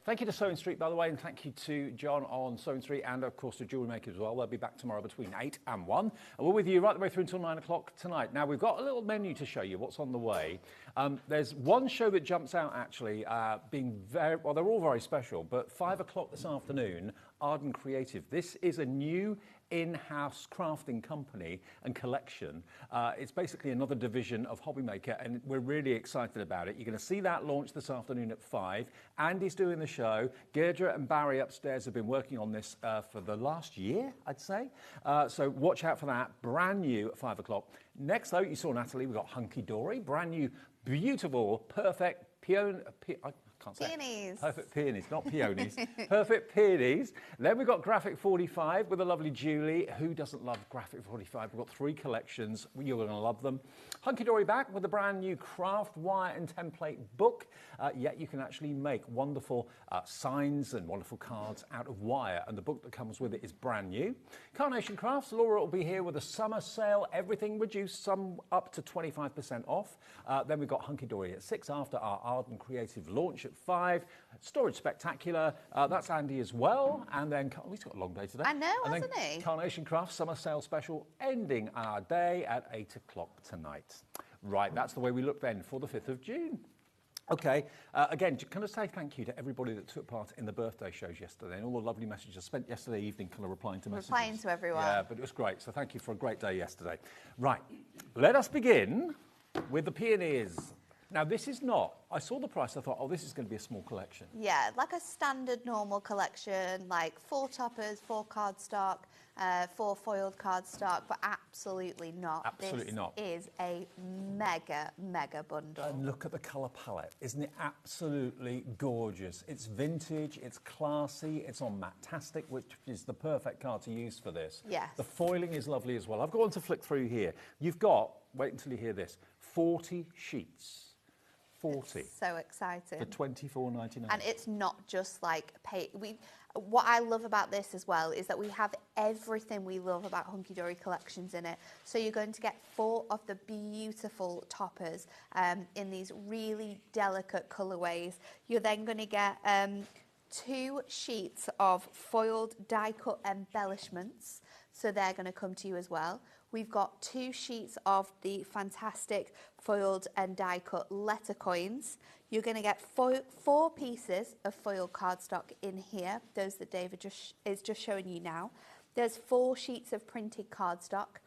Thank you to Sewing Street, by the way, and thank you to John on Sewing Street and, of course, to Jewelry Makers as well. They'll be back tomorrow between 8 and 1. And we're with you right the way through until 9 o'clock tonight. Now, we've got a little menu to show you what's on the way. There's one show that jumps out, actually, being very, well, they're all very special, but 5 o'clock this afternoon, Ardan Creative. This is a new in-house crafting company and collection. It's basically another division of HobbyMaker, and we're really excited about it. You're going to see that launch this afternoon at 5. Andy's doing the show. Deirdre and Barry upstairs have been working on this for the last year, I'd say. So watch out for that. Brand new at 5 o'clock. Next, though, you saw Natalie. We've got Hunky Dory. Brand new, beautiful, perfect Peonies. Perfect Peonies, not Peonies. Perfect Peonies. Then we've got Graphic 45 with the lovely Julie. Who doesn't love Graphic 45? We've got 3 collections. You're going to love them. Hunky Dory back with the brand new craft wire and template book. Yet you can actually make wonderful signs and wonderful cards out of wire. And the book that comes with it is brand new. Carnation Crafts. Laura will be here with a summer sale. Everything reduced, some up to 25% off. Then we've got Hunky Dory at 6 after our Ardan Creative launch at 5. Storage Spectacular, that's Andy as well. And then, oh, he's got a long day today. I know, and hasn't then he? Carnation Crafts Summer Sale Special, ending our day at 8 o'clock tonight. Right, that's the way we look then for the 5th of June. Okay, again, can I say thank you to everybody that took part in the birthday shows yesterday and all the lovely messages. I spent yesterday evening kind of replying to messages. Replying to everyone. Yeah, but it was great, so thank you for a great day yesterday. Right, let us begin with the Peonies. Now, this is not, I saw the price, I thought, oh, this is going to be a small collection. Yeah, like a standard normal collection, like 4 toppers, 4 cardstock, 4 foiled cardstock, but absolutely not. Absolutely not. This is a mega, mega bundle. And look at the colour palette. Isn't it absolutely gorgeous? It's vintage, it's classy, it's on Matastic, which is the perfect card to use for this. Yes. The foiling is lovely as well. I've gone to flick through here. You've got, wait until you hear this, 40 sheets. 40. It's so exciting. For $24.99. And it's not just like what I love about this as well is that we have everything we love about Hunky Dory collections in it. So you're going to get 4 of the beautiful toppers in these really delicate colorways. You're then going to get 2 sheets of foiled die cut embellishments. So they're going to come to you as well. We've got 2 sheets of the fantastic foiled and die cut letter coins. You're going to get 4 pieces of foiled cardstock in here, those that David is just showing you now. There's 4 sheets of printed cardstock.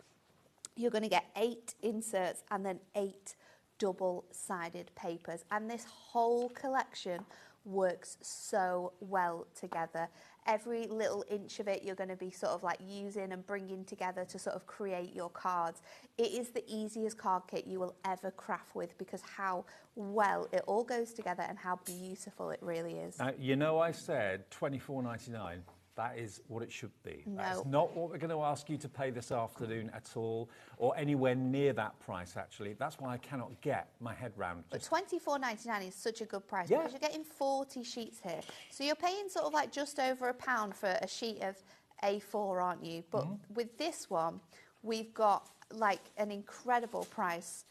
You're going to get 8 inserts and then 8 double-sided papers. And this whole collection works so well together. Every little inch of it you're going to be sort of like using and bringing together to sort of create your cards. It is the easiest card kit you will ever craft with because how well it all goes together and how beautiful it really is. Now, you know I said $24.99. That is what it should be. No. That's not what we're going to ask you to pay this afternoon at all, or anywhere near that price, actually. That's why I cannot get my head round. But $24.99 is such a good price Yeah. because you're getting 40 sheets here. So you're paying sort of like just over £1 for a sheet of A4, aren't you? But with this one, we've got like an incredible price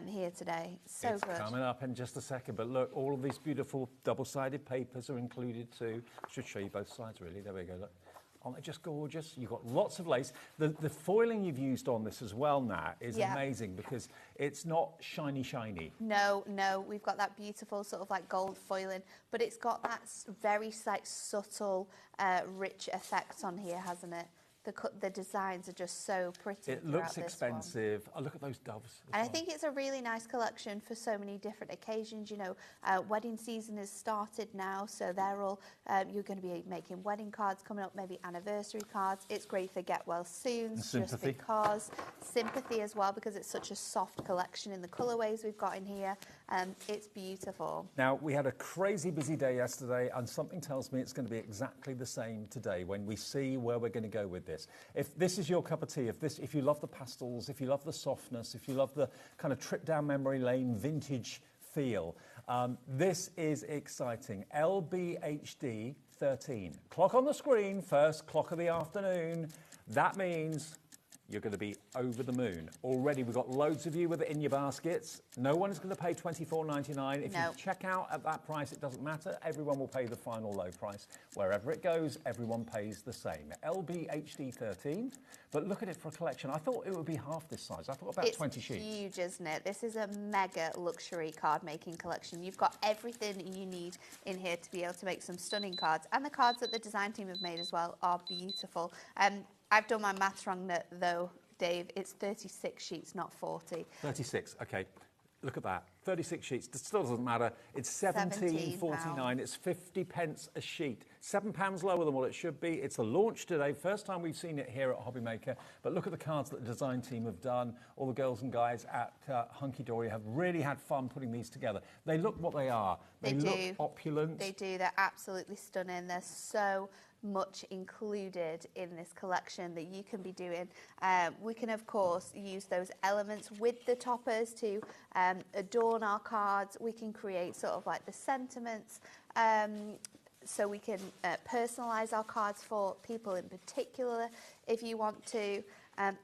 here today. So it's good. coming up in just a second, but look, all of these beautiful double-sided papers are included too. Should show you both sides, really. There we go, look. Aren't they just gorgeous? You've got lots of lace. The foiling you've used on this as well, Nat, is amazing because it's not shiny. No, we've got that beautiful sort of like gold foiling, but it's got that very like subtle, rich effect on here, hasn't it? The designs are just so pretty. It looks expensive. Oh, look at those doves. And I think it's a really nice collection for so many different occasions. You know, wedding season has started now, so they're all, you're going to be making wedding cards coming up, maybe anniversary cards. It's great for get well soon, just because. Sympathy as well, because it's such a soft collection in the colorways we've got in here. It's beautiful. Now, we had a crazy busy day yesterday, and something tells me it's going to be exactly the same today when we see where we're going to go with this. If this is your cup of tea, if you love the pastels, if you love the softness, if you love the kind of trip down memory lane vintage feel, this is exciting. LBHD 13. Clock on the screen, first clock of the afternoon. That means you're going to be over the moon. Already, we've got loads of you with it in your baskets. No one is going to pay $24.99. If you check out at that price, it doesn't matter. Everyone will pay the final low price. Wherever it goes, everyone pays the same. LBHD13. But look at it for a collection. I thought it would be half this size. I thought about 20 sheets. It's huge, isn't it? This is a mega luxury card making collection. You've got everything you need in here to be able to make some stunning cards. And the cards that the design team have made as well are beautiful. I've done my maths wrong though, Dave. It's 36 sheets, not 40. 36, okay. Look at that. 36 sheets. It still doesn't matter. It's £17.49. It's 50 pence a sheet. £7 lower than what it should be. It's a launch today. First time we've seen it here at HobbyMaker. But look at the cards that the design team have done. All the girls and guys at Hunky Dory have really had fun putting these together. They look what they are. They look opulent. They do. They're absolutely stunning. They're so much included in this collection that you can be doing. We can of course use those elements with the toppers to adorn our cards. We can create sort of like the sentiments, so we can personalize our cards for people in particular if you want to.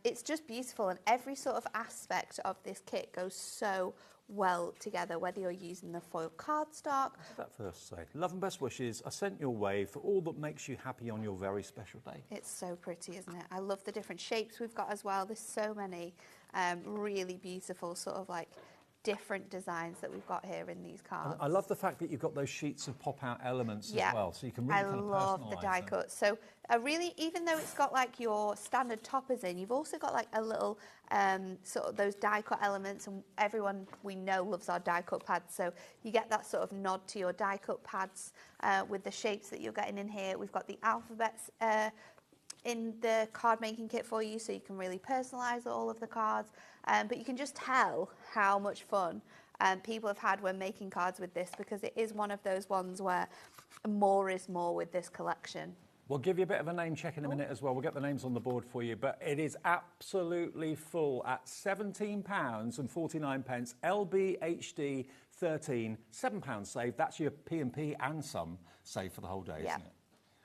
It's just beautiful, and every sort of aspect of this kit goes so well together, whether you're using the foil cardstock. What did that first say? Love and best wishes are sent your way for all that makes you happy on your very special day. It's so pretty, isn't it? I love the different shapes we've got as well. There's so many really beautiful sort of like different designs that we've got here in these cards. I love the fact that you've got those sheets of pop-out elements as well, so you can really kind of personalise them. I love the die cuts. So really, even though it's got like your standard toppers in, you've also got like a little sort of those die cut elements, and everyone we know loves our die cut pads, so you get that sort of nod to your die cut pads with the shapes that you're getting in here. We've got the alphabets in the card making kit for you, so you can really personalize all of the cards, but you can just tell how much fun people have had when making cards with this, because it is one of those ones where more is more with this collection. We'll give you a bit of a name check in a minute as well. We'll get the names on the board for you, but it is absolutely full at £17.49. LBHD 13, £7 save. That's your P&P and some save for the whole day, isn't it?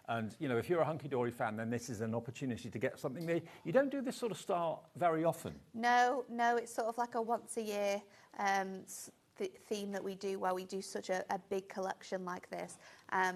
And, you know, if you're a Hunky Dory fan, then this is an opportunity to get something there. You don't do this sort of style very often. No, it's sort of like a once a year theme that we do, where we do such a big collection like this.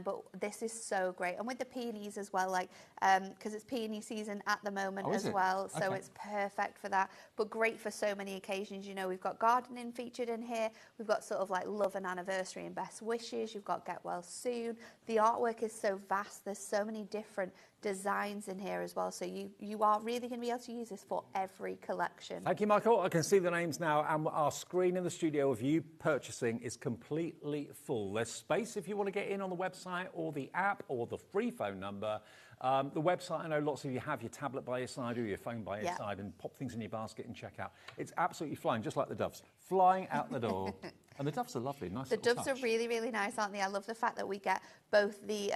But this is so great. And with the peonies as well, like, because it's peony season at the moment well, so it's perfect for that. But great for so many occasions. You know, we've got gardening featured in here. We've got sort of like love and anniversary and best wishes. You've got get well soon. The artwork is so vast. There's so many different designs in here as well, so you are really going to be able to use this for every collection. Thank you, Michael. I can see the names now, and our screen in the studio of you purchasing is completely full. There's space if you want to get in on the website or the app or the free phone number. The website, I know lots of you have your tablet by your side or your phone by your side and pop things in your basket and check out. It's absolutely flying, just like the doves, flying out the door. And the doves are lovely, nice. The doves are really, really nice, aren't they? I love the fact that we get both the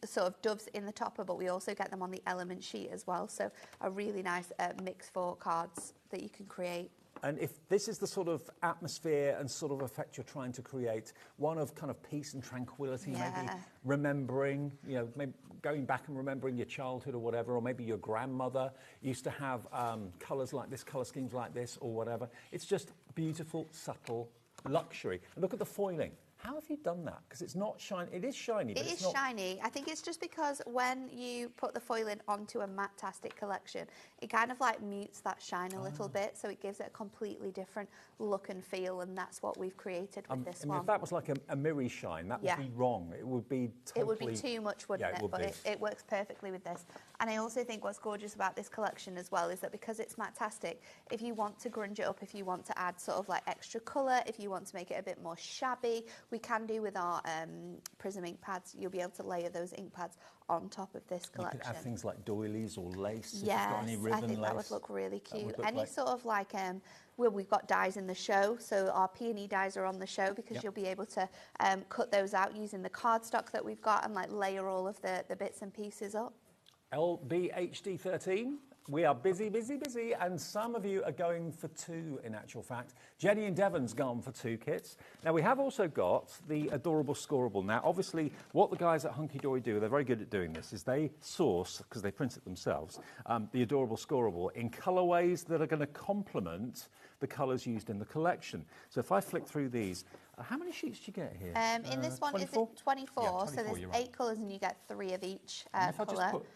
sort of doves in the topper, but we also get them on the element sheet as well. So a really nice mix for cards that you can create. And if this is the sort of atmosphere and sort of effect you're trying to create, one of kind of peace and tranquility, maybe remembering, you know, maybe going back and remembering your childhood or whatever, or maybe your grandmother used to have colours like this, colour schemes like this or whatever. It's just beautiful, subtle luxury. And look at the foiling. How have you done that? Because it's not shiny. It is shiny, but it's not... It is shiny. I think it's just because when you put the foiling onto a matte-tastic collection, it kind of like mutes that shine a little bit, so it gives it a completely different look and feel, and that's what we've created with this one. If that was like a mirror shine, that would be wrong. It would be totally... It would be too much, wouldn't it? But it works perfectly with this. And I also think what's gorgeous about this collection as well is that because it's matte-tastic, if you want to grunge it up, if you want to add sort of like extra colour, if you want to make it a bit more shabby, we can do with our Prism ink pads. You'll be able to layer those ink pads on top of this collection. You could add things like doilies or lace. Yes, if you've got any ribbon I think lace. that would look really cute. Any sort of like, well, we've got dies in the show, so our peony dies are on the show because you'll be able to cut those out using the cardstock that we've got and like layer all of the bits and pieces up. LBHD13. We are busy, busy, busy, and some of you are going for 2 in actual fact. Jenny and Devon's gone for 2 kits. Now, we have also got the Adorable Scoreable. Now, obviously, what the guys at Hunky Dory do, they're very good at doing this, is they source, because they print it themselves, the Adorable Scoreable in colourways that are going to complement the colours used in the collection. So if I flick through these, how many sheets do you get here? In this one, 24? is it 24? Yeah, 24, so there's you're 8 right. colours and you get 3 of each If I colour. just put,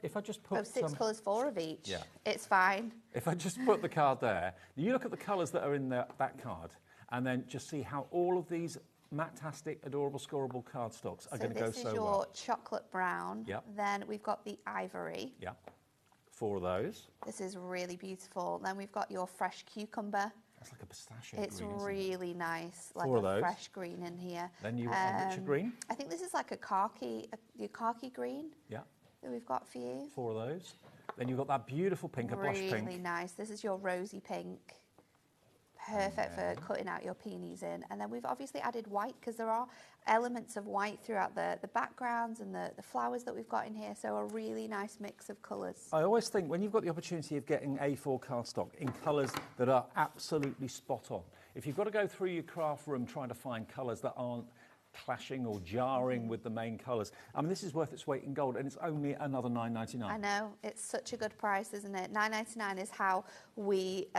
if I just put 6 colours, 4 of each. Yeah. It's fine. If I just put the card there, you look at the colours that are in that card, and then just see how all of these Matastic Adorable Scoreable cardstocks are going to go so well. This is your chocolate brown. Yep. Then we've got the ivory. Yeah, 4 of those. This is really beautiful. Then we've got your fresh cucumber. That's like a pistachio It's green, isn't it? really nice, like 4 of a those. fresh green in here. Then you a richer green. I think this is like a khaki, your khaki green Yeah, that we've got for you. 4 of those. Then you've got that beautiful pink, a blush pink. Really nice. This is your rosy pink. Perfect for cutting out your peonies in. And then we've obviously added white because there are elements of white throughout the backgrounds and the flowers that we've got in here. So a really nice mix of colours. I always think when you've got the opportunity of getting A4 cardstock in colours that are absolutely spot on, if you've got to go through your craft room trying to find colours that aren't clashing or jarring with the main colours, I mean, this is worth its weight in gold, and it's only another $9.99. I know, it's such a good price, isn't it? $9.99 is how we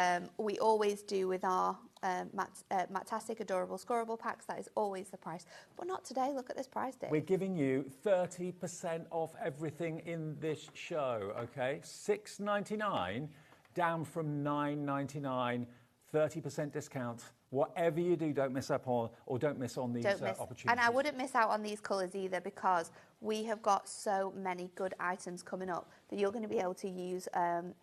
always do with our Matastic Adorable Scoreable packs. That is always the price, but not today. Look at this price, Dave. We're giving you 30% off everything in this show, okay? $6.99 down from $9.99, 30% discount. Whatever you do, don't miss up on, or don't miss on these opportunities. And I wouldn't miss out on these colours either, because we have got so many good items coming up that you're going to be able to use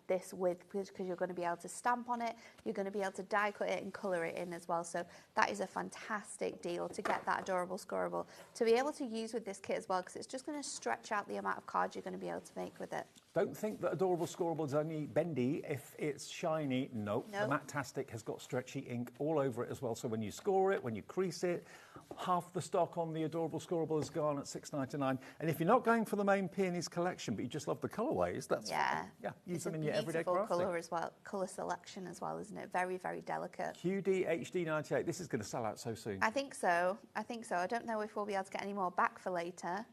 this with, because you're going to be able to stamp on it, you're going to be able to die cut it and colour it in as well. So that is a fantastic deal to get that Adorable Scoreable to be able to use with this kit as well, because it's just going to stretch out the amount of cards you're going to be able to make with it. Don't think that Adorable Scoreable is only bendy if it's shiny. Nope. The Matastic has got stretchy ink all over it as well. So when you score it, when you crease it, half the stock on the Adorable Scoreable is gone at $6.99. And if you're not going for the main Peonies collection, but you just love the colourways, that's use them in your everyday crafting. Beautiful colour as well, colour selection as well, isn't it? Very, very delicate. QD HD98. This is going to sell out so soon. I think so. I think so. I don't know if we'll be able to get any more back for later.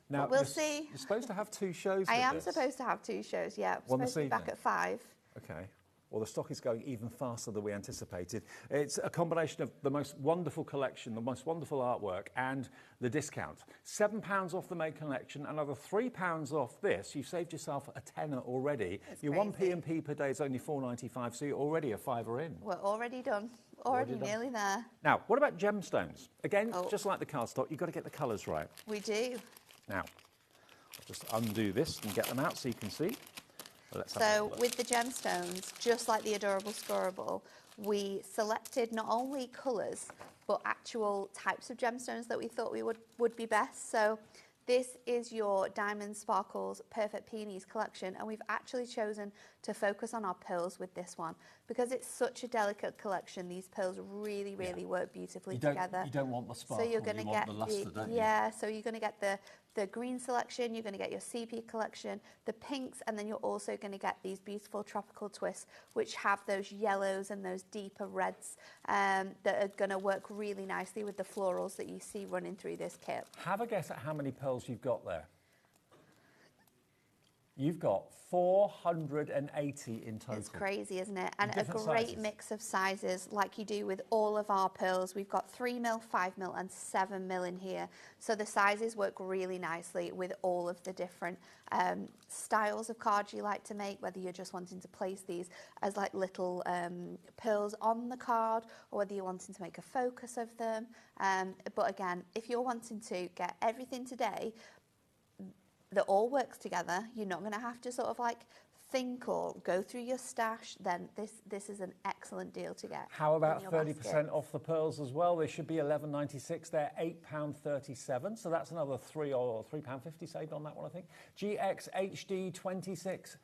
Now, but we'll see. You're supposed to have 2 shows. I am supposed to have 2 shows. Yeah, I'm supposed to be back at 5. Okay. Well, the stock is going even faster than we anticipated. It's a combination of the most wonderful collection, the most wonderful artwork, and the discount. £7 off the main collection, another £3 off this. You've saved yourself a tenner already. Your crazy. 1 P&P per day is only $4.95, so you're already a fiver in. We're already done. Already nearly there. Now, what about gemstones? Again, just like the cardstock, you've got to get the colours right. We do. Now, I'll just undo this and get them out so you can see. So with the gemstones, just like the Adorable Scoreable, we selected not only colours, but actual types of gemstones that we thought we would be best. So this is your Diamond Sparkles Perfect Peonies collection, and we've actually chosen to focus on our pearls with this one because it's such a delicate collection. These pearls really, really work beautifully together. You don't want the sparkle, so you're going to get the luster, don't you? Yeah, so you're going to get the green selection, you're going to get your sepia collection, the pinks, and then you're also going to get these beautiful tropical twists, which have those yellows and those deeper reds that are going to work really nicely with the florals that you see running through this kit. Have a guess at how many pearls you've got there. You've got 480 in total. It's crazy, isn't it? And a Different great sizes. mix of sizes like you do with all of our pearls. We've got 3mm, 5mm and 7mm in here. So the sizes work really nicely with all of the different styles of cards you like to make, whether you're just wanting to place these as like little pearls on the card or whether you're wanting to make a focus of them. But again, if you're wanting to get everything today that all works together, you're not going to have to sort of like think or go through your stash, then this is an excellent deal to get. How about 30% off the pearls as well? They should be $11.96. They're £8.37, so that's another £3.50 saved on that one, I think. GX HD 26,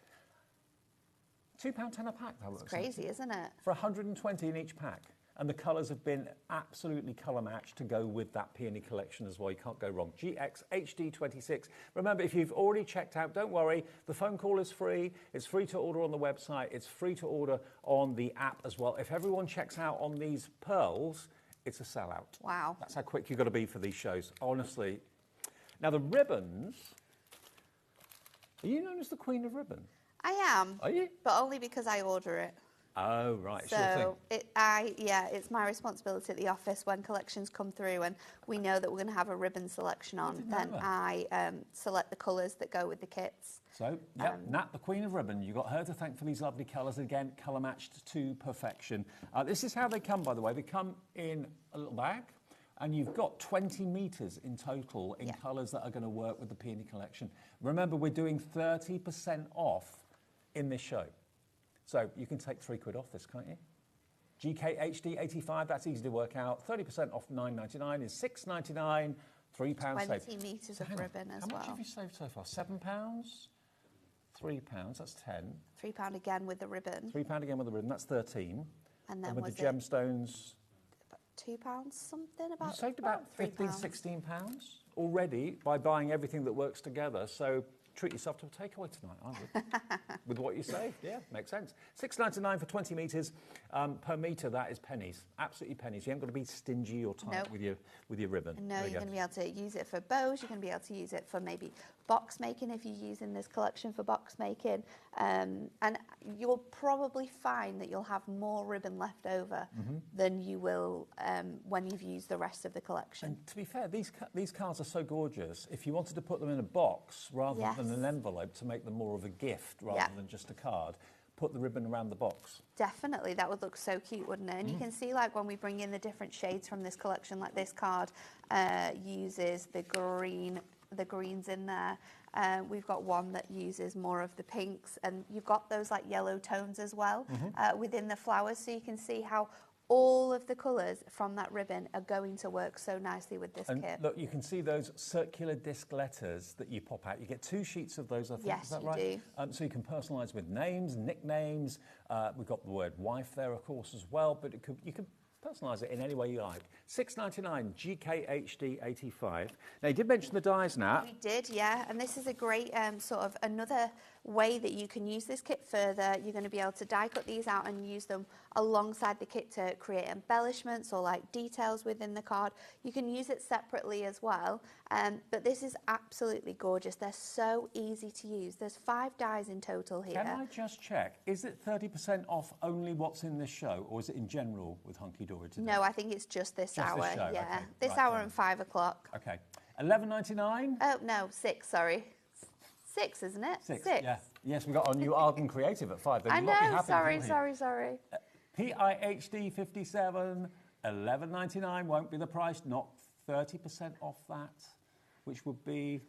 £2.10 a pack. That it's crazy, isn't it? For 120 in each pack. And the colours have been absolutely colour matched to go with that peony collection as well. You can't go wrong. GXHD26. Remember, if you've already checked out, don't worry. The phone call is free. It's free to order on the website. It's free to order on the app as well. If everyone checks out on these pearls, it's a sellout. Wow. That's how quick you've got to be for these shows, honestly. Now, the ribbons, are you known as the Queen of Ribbon? I am. Are you? But only because I order it. Oh, right. It's your thing. It's my responsibility at the office when collections come through and we know that we're going to have a ribbon selection on, then I select the colours that go with the kits. So, yep, Nat, the Queen of Ribbon, you've got her to thank for these lovely colours. Again, colour matched to perfection. This is how they come, by the way. They come in a little bag. And you've got 20 metres in total in colours that are going to work with the Peony collection. Remember, we're doing 30% off in this show. So you can take £3 off this, can't you? GKHD85, that's easy to work out. 30% off £9.99 is £6.99, £3 saved. 20 metres of ribbon as well. How much have you saved so far? £7? £3, that's 10. £3 again with the ribbon. £3 again with the ribbon, that's 13. And then with the gemstones... £2 something, about you saved about £15, £16 already by buying everything that works together. So treat yourself to a takeaway tonight, I would. With what you saved, yeah, makes sense. £6.99 for 20 metres per metre. That is pennies, absolutely pennies. You haven't got to be stingy or tight with your ribbon. No, you're going to be able to use it for bows. You're going to be able to use it for maybe box making if you're using this collection for box making. And you'll probably find that you'll have more ribbon left over than you will when you've used the rest of the collection. And to be fair, these cards are so gorgeous. If you wanted to put them in a box rather than an envelope to make them more of a gift rather than just a card, put the ribbon around the box. Definitely, that would look so cute, wouldn't it? And you can see, like, when we bring in the different shades from this collection, like this card uses the greens in there. We've got one that uses more of the pinks, and you've got those like yellow tones as well within the flowers, so you can see how all of the colours from that ribbon are going to work so nicely with this kit. Look, you can see those circular disc letters that you pop out. You get 2 sheets of those, I think. Yes, is that you right? do. So you can personalise with names, nicknames. We've got the word wife there, of course, as well. But you can personalise it in any way you like. £6.99 GKHD85. Now, you did mention the dies, Nat. We did, yeah. And this is a great sort of another way that you can use this kit further. You're going to be able to die cut these out and use them alongside the kit to create embellishments or like details within the card. You can use it separately as well. But this is absolutely gorgeous. They're so easy to use. There's 5 dies in total here. Can I just check? Is it 30% off only what's in this show, or is it in general with Hunky Dory today? No, I think it's just this hour. This show, yeah, okay. this hour and 5 o'clock. Okay, £11.99. Oh no, 6. Sorry, 6, isn't it? 6. Yeah. Yes, we got our new Ardan Creative at 5. I know. Sorry. PIHD 57, £11.99 won't be the price. Not 30% off that, which would be.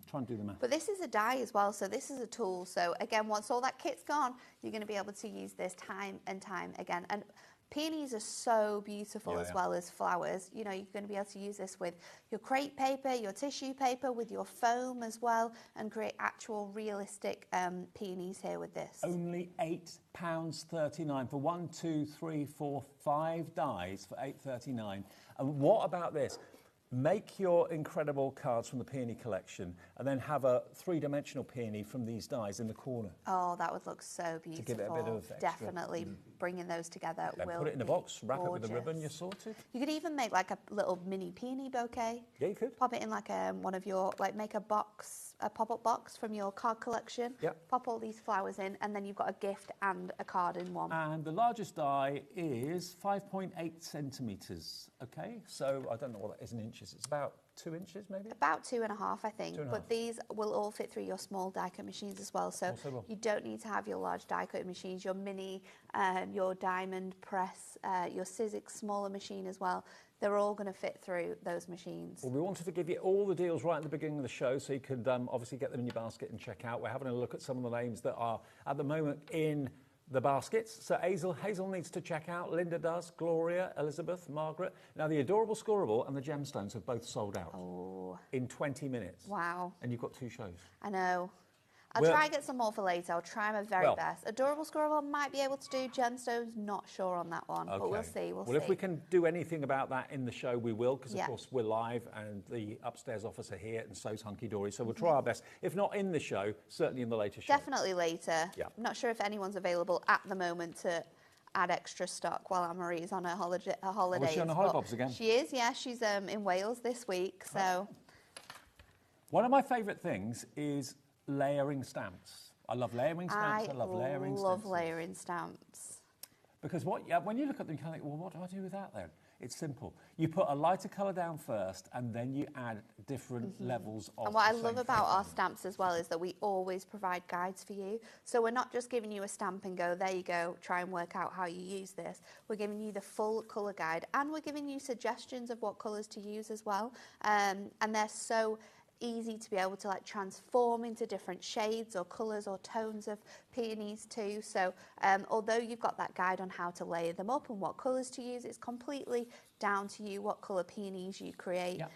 Try and do the math. But this is a die as well, so this is a tool. So again, once all that kit's gone, you're going to be able to use this time and time again. And peonies are so beautiful as well as flowers. You know, you're going to be able to use this with your crepe paper, your tissue paper, with your foam as well, and create actual realistic peonies here with this. Only £8.39 for 1, 2, 3, 4, 5 dies for £8.39. And what about this? Make your incredible cards from the peony collection and then have a 3-dimensional peony from these dies in the corner. Oh, that would look so beautiful. To give it a bit of extra. Definitely bringing those together Then will put it in a box, wrap it with a gorgeous. ribbon, you're sorted. You could even make like a little mini peony bouquet. Yeah, you could. Pop it in like one of your, like make a box, a pop-up box from your card collection. Yep. Pop all these flowers in, and then you've got a gift and a card in one. And the largest die is 5.8 centimetres, okay? So I don't know what that is in inches. It's about 2 inches, maybe? About 2.5, I think. 2.5. But these will all fit through your small die cut machines as well. So you don't need to have your large die cut machines, your mini, your diamond press, your Sizzix smaller machine as well. They're all going to fit through those machines. Well, we wanted to give you all the deals right at the beginning of the show so you could obviously get them in your basket and check out. We're having a look at some of the names that are at the moment in the baskets. So Hazel needs to check out. Linda does. Gloria, Elizabeth, Margaret. Now, the Adorable Scoreable and the Gemstones have both sold out in 20 minutes. Wow. And you've got 2 shows. I know. I'll try and get some more for later. I'll try my very best. Adorable Squirrel might be able to do gemstones. Not sure on that one, but we'll see. We'll see. If we can do anything about that in the show, we will, because of course we're live and the upstairs office are here, and so's Hunky Dory. So we'll try our best. If not in the show, certainly in the later show. Definitely later. Yeah. I'm not sure if anyone's available at the moment to add extra stock while Anne-Marie's on her holiday. Oh, is she on the Hollybobs again? She is, yeah. She's in Wales this week, so. One of my favourite things is layering stamps. I love layering stamps. I love layering stamps. I love layering stamps. Because when you look at them, you kind of think, well, what do I do with that then? It's simple. You put a lighter colour down first, and then you add different levels of. And what I love about our stamps as well is that we always provide guides for you. So we're not just giving you a stamp and go, there you go, try and work out how you use this. We're giving you the full colour guide, and we're giving you suggestions of what colours to use as well. And they're so easy to be able to like transform into different shades or colours or tones of peonies too. So although you've got that guide on how to layer them up and what colours to use, it's completely down to you what colour peonies you create. Yeah.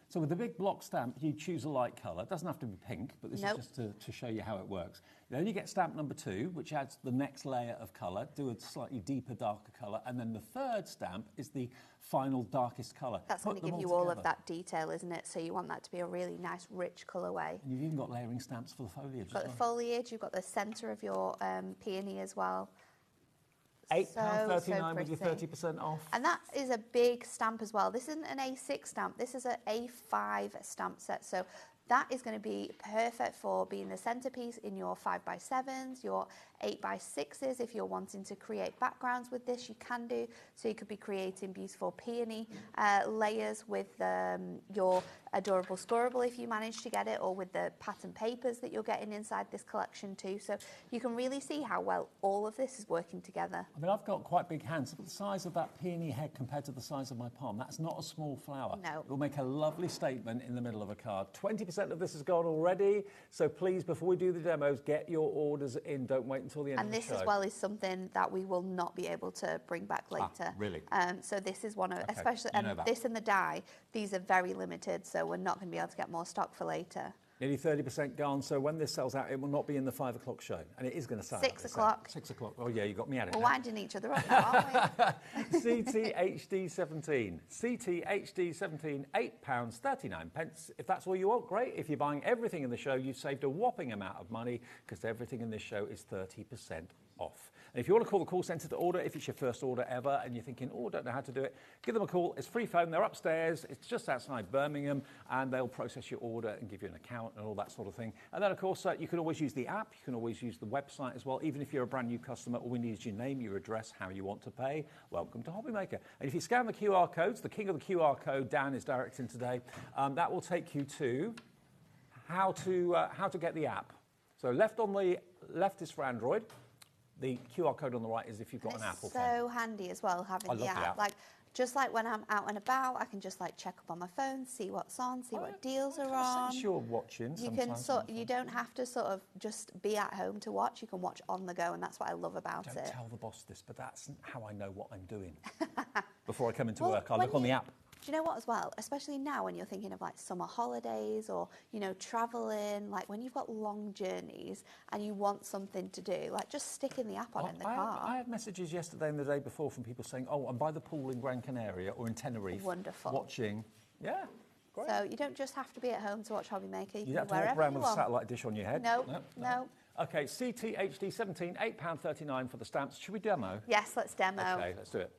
So with the big block stamp, you choose a light colour. It doesn't have to be pink, but this is just to show you how it works. Then you get stamp number 2, which adds the next layer of colour, do a slightly deeper, darker colour, and then the third stamp is the final darkest colour. That's going to give you all of that detail, isn't it? So you want that to be a really nice, rich colourway. And you've even got layering stamps for the foliage. You've got the foliage, you've got the centre of your peony as well. £8.39 with your 30% off. And that is a big stamp as well. This isn't an A6 stamp, this is an A5 stamp set. So that is going to be perfect for being the centerpiece in your 5x7s, your 8x6s. If you're wanting to create backgrounds with this, you can do. So you could be creating beautiful peony layers with your adorable scorable if you manage to get it, or with the pattern papers that you're getting inside this collection too. So you can really see how well all of this is working together. I mean, I've got quite big hands. Look at the size of that peony head compared to the size of my palm. That's not a small flower. No. It will make a lovely statement in the middle of a card. 20% of this has gone already. So please, before we do the demos, get your orders in. Don't wait until the end of the show. And this as well is something that we will not be able to bring back later. Really? So this is one of, especially, and this and the die, these are very limited, so we're not going to be able to get more stock for later. Nearly 30% gone, so when this sells out, it will not be in the 5 o'clock show. And it is going to sell 6 o'clock. 6 o'clock. Oh, yeah, you got me at it. We're winding each other up now, aren't we? CTHD17. CTHD17, £8.39. If that's all you want, great. If you're buying everything in the show, you've saved a whopping amount of money, because everything in this show is 30% off. And if you want to call the call centre to order, if it's your first order ever and you're thinking, oh, I don't know how to do it, give them a call. It's free phone. They're upstairs. It's just outside Birmingham, and they'll process your order and give you an account and all that sort of thing. And then, of course, you can always use the app. You can always use the website as well. Even if you're a brand new customer, all we need is your name, your address, how you want to pay. Welcome to HobbyMaker. And if you scan the QR codes, the king of the QR code, Dan is directing today, that will take you to how to get the app. So left on the left is for Android. The QR code on the right is if you've got an Apple phone. It's so handy as well having the app. Like, just like when I'm out and about, I can just like check up on my phone, see what's on, see what deals are on. Since you're watching, you don't have to sort of just be at home to watch. You can watch on the go, and that's what I love about it. Don't tell the boss this, but that's how I know what I'm doing. Before I come into work, I look on the app. Do you know what as well? Especially now when you're thinking of like summer holidays or, you know, traveling, like when you've got long journeys and you want something to do, like just sticking the app on in the car. I had messages yesterday and the day before from people saying, oh, I'm by the pool in Gran Canaria or in Tenerife. Wonderful. Watching. Yeah. Great. So you don't just have to be at home to watch HobbyMaker. You don't have to walk around with a satellite dish on your head. No. Okay, CTHD17, £8.39 for the stamps. Should we demo? Yes, let's demo. Okay, let's do it.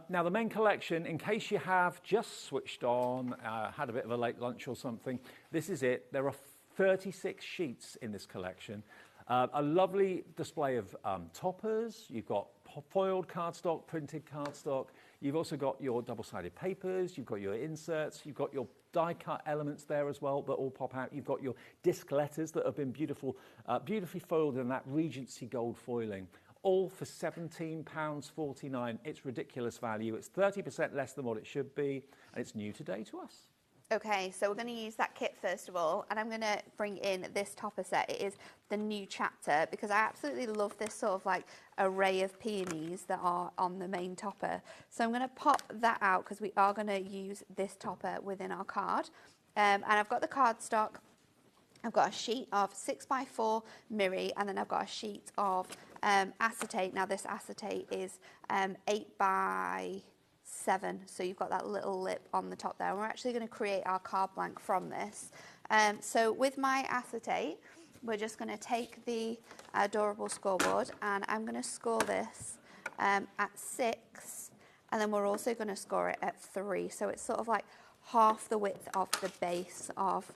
Now, the main collection, in case you have just switched on, had a bit of a late lunch or something, this is it. There are 36 sheets in this collection. A lovely display of toppers. You've got foiled cardstock, printed cardstock. You've also got your double-sided papers. You've got your inserts. You've got your die-cut elements there as well that all pop out. You've got your disc letters that have been beautifully foiled in that Regency gold foiling. All for £17.49. It's ridiculous value. It's 30% less than what it should be, and it's new today to us. Okay, so we're going to use that kit first of all, and I'm going to bring in this topper set. It is the new chapter, because I absolutely love this sort of like array of peonies that are on the main topper. So I'm going to pop that out because we are going to use this topper within our card. And I've got the cardstock. I've got a sheet of 6x4 Miri, and then I've got a sheet of acetate. Now this acetate is 8x7, so you've got that little lip on the top there. And we're actually going to create our card blank from this. So with my acetate, we're just going to take the adorable scoreboard, and I'm going to score this at 6, and then we're also going to score it at 3. So it's sort of like half the width of the base of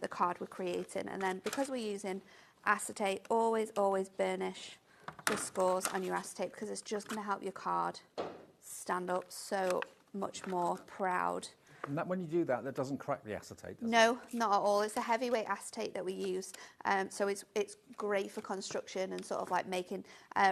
the card we're creating. And then because we're using acetate, always burnish the scores on your acetate, because it's just going to help your card stand up so much more proud. And that when you do that, that doesn't crack the acetate, does it? No, not at all. It's a heavyweight acetate that we use, so it's great for construction and sort of like making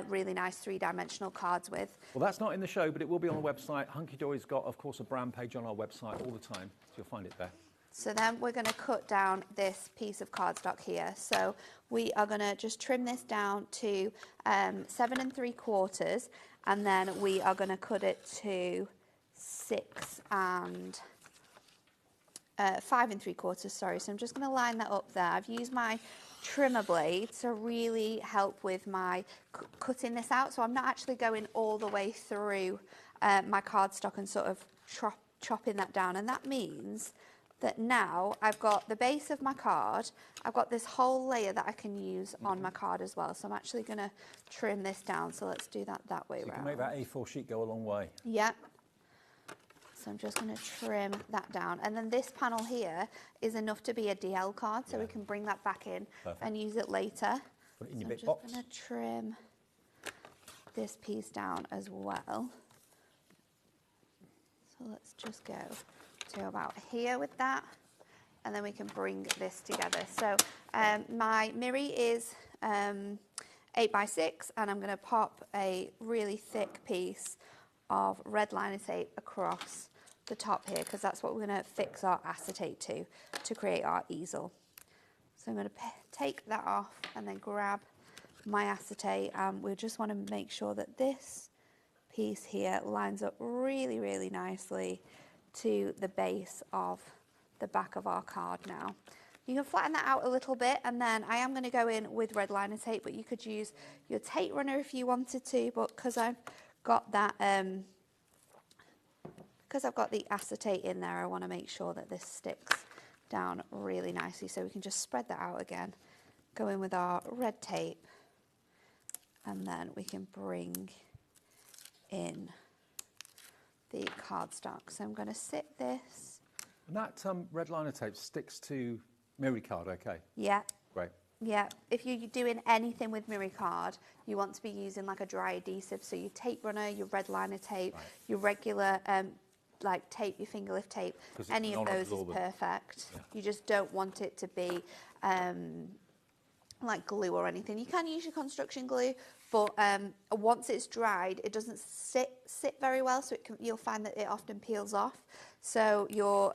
really nice three-dimensional cards with. Well, that's not in the show, but it will be on the website. Hunky Dory's got, of course, a brand page on our website all the time, so you'll find it there. So then we're going to cut down this piece of cardstock here. So we are going to just trim this down to 7 3/4, and then we are going to cut it to 6 and 5 3/4, sorry. So I'm just going to line that up there. I've used my trimmer blade to really help with my cutting this out. So I'm not actually going all the way through my cardstock and sort of chopping that down. And that means that now I've got the base of my card, I've got this whole layer that I can use on my card as well. So I'm actually going to trim this down. So let's do that way So you around. can make that A4 sheet go a long way. Yeah. So I'm just going to trim that down. And then this panel here is enough to be a DL card, so we can bring that back in and use it later. Put it in your So bit I'm box. just going to trim this piece down as well. So let's just go to about here with that, and then we can bring this together. So my Miri is 8x6, and I'm going to pop a really thick piece of red liner tape across the top here, because that's what we're going to fix our acetate to create our easel. So I'm going to take that off and then grab my acetate, and we just want to make sure that this piece here lines up really, really nicely to the base of the back of our card now. You can flatten that out a little bit, and then I am going to go in with red liner tape, but you could use your tape runner if you wanted to, but because I've got that because I've got the acetate in there, I want to make sure that this sticks down really nicely. So we can just spread that out again, go in with our red tape, and then we can bring in the cardstock. So I'm going to sit this. And that red liner tape sticks to Miri card, okay? Yeah. Great. Yeah, if you're doing anything with Miri card, you want to be using like a dry adhesive. So your tape runner, your red liner tape, your regular like tape, your finger lift tape, any of those is perfect. Yeah. You just don't want it to be like glue or anything. You can use your construction glue, but once it's dried, it doesn't sit very well. So you'll find that it often peels off. So your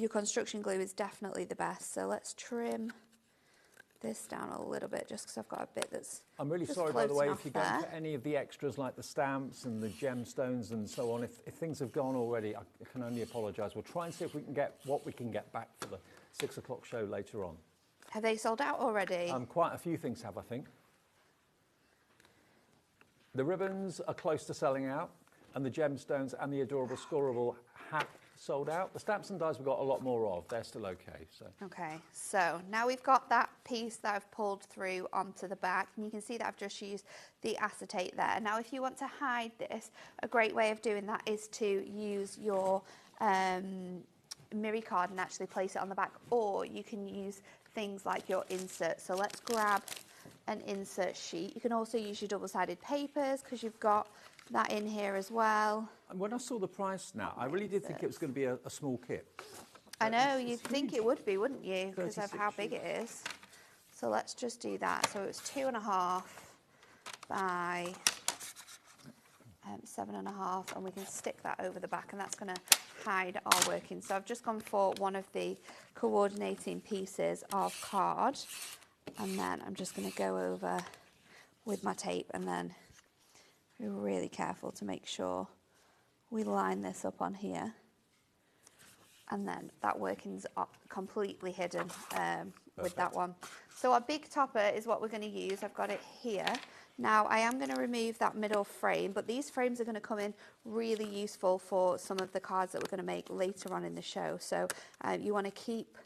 construction glue is definitely the best. So let's trim this down a little bit, just because I've got a bit that's I'm really sorry, by the way, if you're going to any of the extras like the stamps and the gemstones and so on, if things have gone already, I can only apologise. We'll try and see if we can get what we can get back for the 6 o'clock show later on. Have they sold out already? Quite a few things have, I think. The ribbons are close to selling out, and the gemstones and the adorable scoreable have sold out. The stamps and dies we've got a lot more of. They're still okay. So. Okay, so now we've got that piece that I've pulled through onto the back, and you can see that I've just used the acetate there. Now if you want to hide this, a great way of doing that is to use your Miri card and actually place it on the back, or you can use things like your insert. So let's grab an insert sheet. You can also use your double-sided papers, because you've got that in here as well. And when I saw the price now, I really did think it was going to be a small kit. I know, you'd think it would be, wouldn't you? Because of how big it is. So let's just do that. So it's 2.5 by 7.5, and we can stick that over the back, and that's going to hide our working. So I've just gone for one of the coordinating pieces of card, and then I'm just going to go over with my tape, and then be really careful to make sure we line this up on here. And then that working's completely hidden with that one. So our big topper is what we're going to use. I've got it here. Now I am going to remove that middle frame, but these frames are going to come in really useful for some of the cards that we're going to make later on in the show. So you want to keep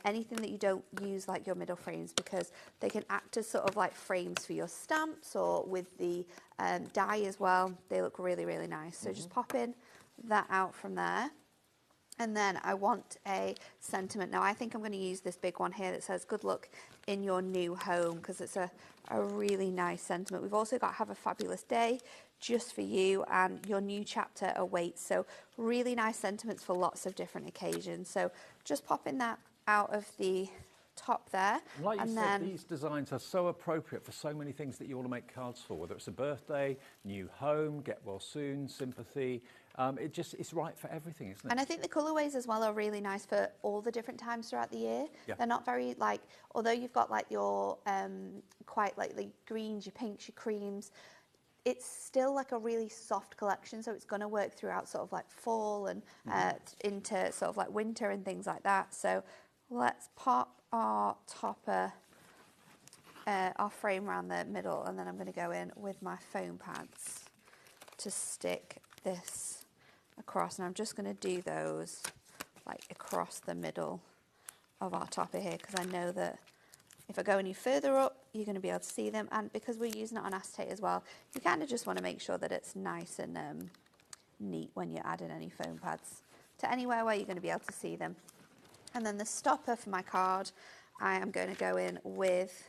anything that you don't use, like your middle frames, because they can act as sort of like frames for your stamps, or with the die as well. They look really, really nice. So just pop in that out from there. And then I want a sentiment. Now I think I'm going to use this big one here that says good luck in your new home, because it's a really nice sentiment. We've also got have a fabulous day just for you, and your new chapter awaits. So really nice sentiments for lots of different occasions. So just popping that out of the top there. Like you said, these designs are so appropriate for so many things that you want to make cards for, whether it's a birthday, new home, get well soon, sympathy. It's right for everything, isn't it? And I think the colourways as well are really nice for all the different times throughout the year. Yeah. They're not very like, although you've got like your quite like the greens, your pinks, your creams, it's still like a really soft collection, so it's going to work throughout sort of like fall and into sort of like winter and things like that. So let's pop our topper, our frame around the middle, and then I'm going to go in with my foam pads to stick this across, and I'm just going to do those like across the middle of our topper here, because I know that if I go any further up, you're going to be able to see them, and because we're using it on acetate as well, you kind of just want to make sure that it's nice and neat when you're adding any foam pads to anywhere where you're going to be able to see them. And then the stopper for my card, I am going to go in with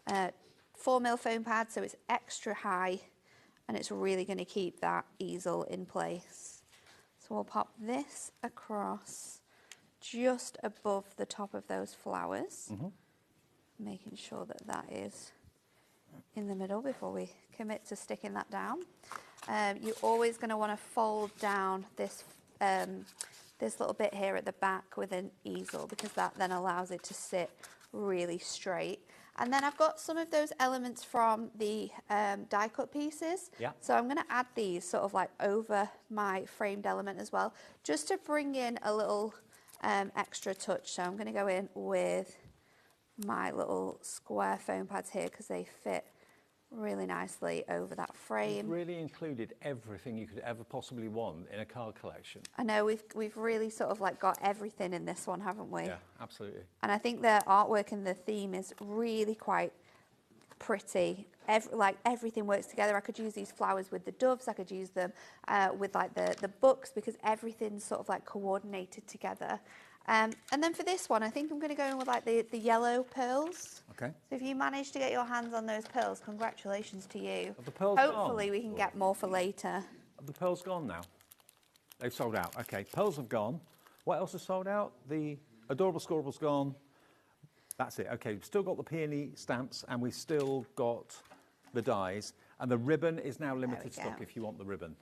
4mm foam pad, so it's extra high, and it's really going to keep that easel in place. So we'll pop this across just above the top of those flowers, making sure that that is in the middle before we commit to sticking that down. You're always going to want to fold down this this little bit here at the back with an easel, because that then allows it to sit really straight. And then I've got some of those elements from the die cut pieces. Yeah. So I'm going to add these sort of like over my framed element as well, just to bring in a little extra touch. So I'm going to go in with my little square foam pads here, because they fit really nicely over that frame. You've really included everything you could ever possibly want in a card collection. I know we've really sort of like got everything in this one, haven't we? Yeah, absolutely. And I think the artwork and the theme is really quite pretty. Like everything works together. I could use these flowers with the doves. I could use them with like the books, because everything's sort of like coordinated together. And then for this one, I think I'm going to go in with like the yellow pearls. Okay. So if you manage to get your hands on those pearls, congratulations to you. Are the pearls Hopefully gone? We can get more for later. Are the pearls gone now? They've sold out. Okay, pearls have gone. What else has sold out? The Adorable Scorables gone. That's it. Okay, we've still got the peony stamps, and we've still got the dies. And the ribbon is now limited stock if you want the ribbon.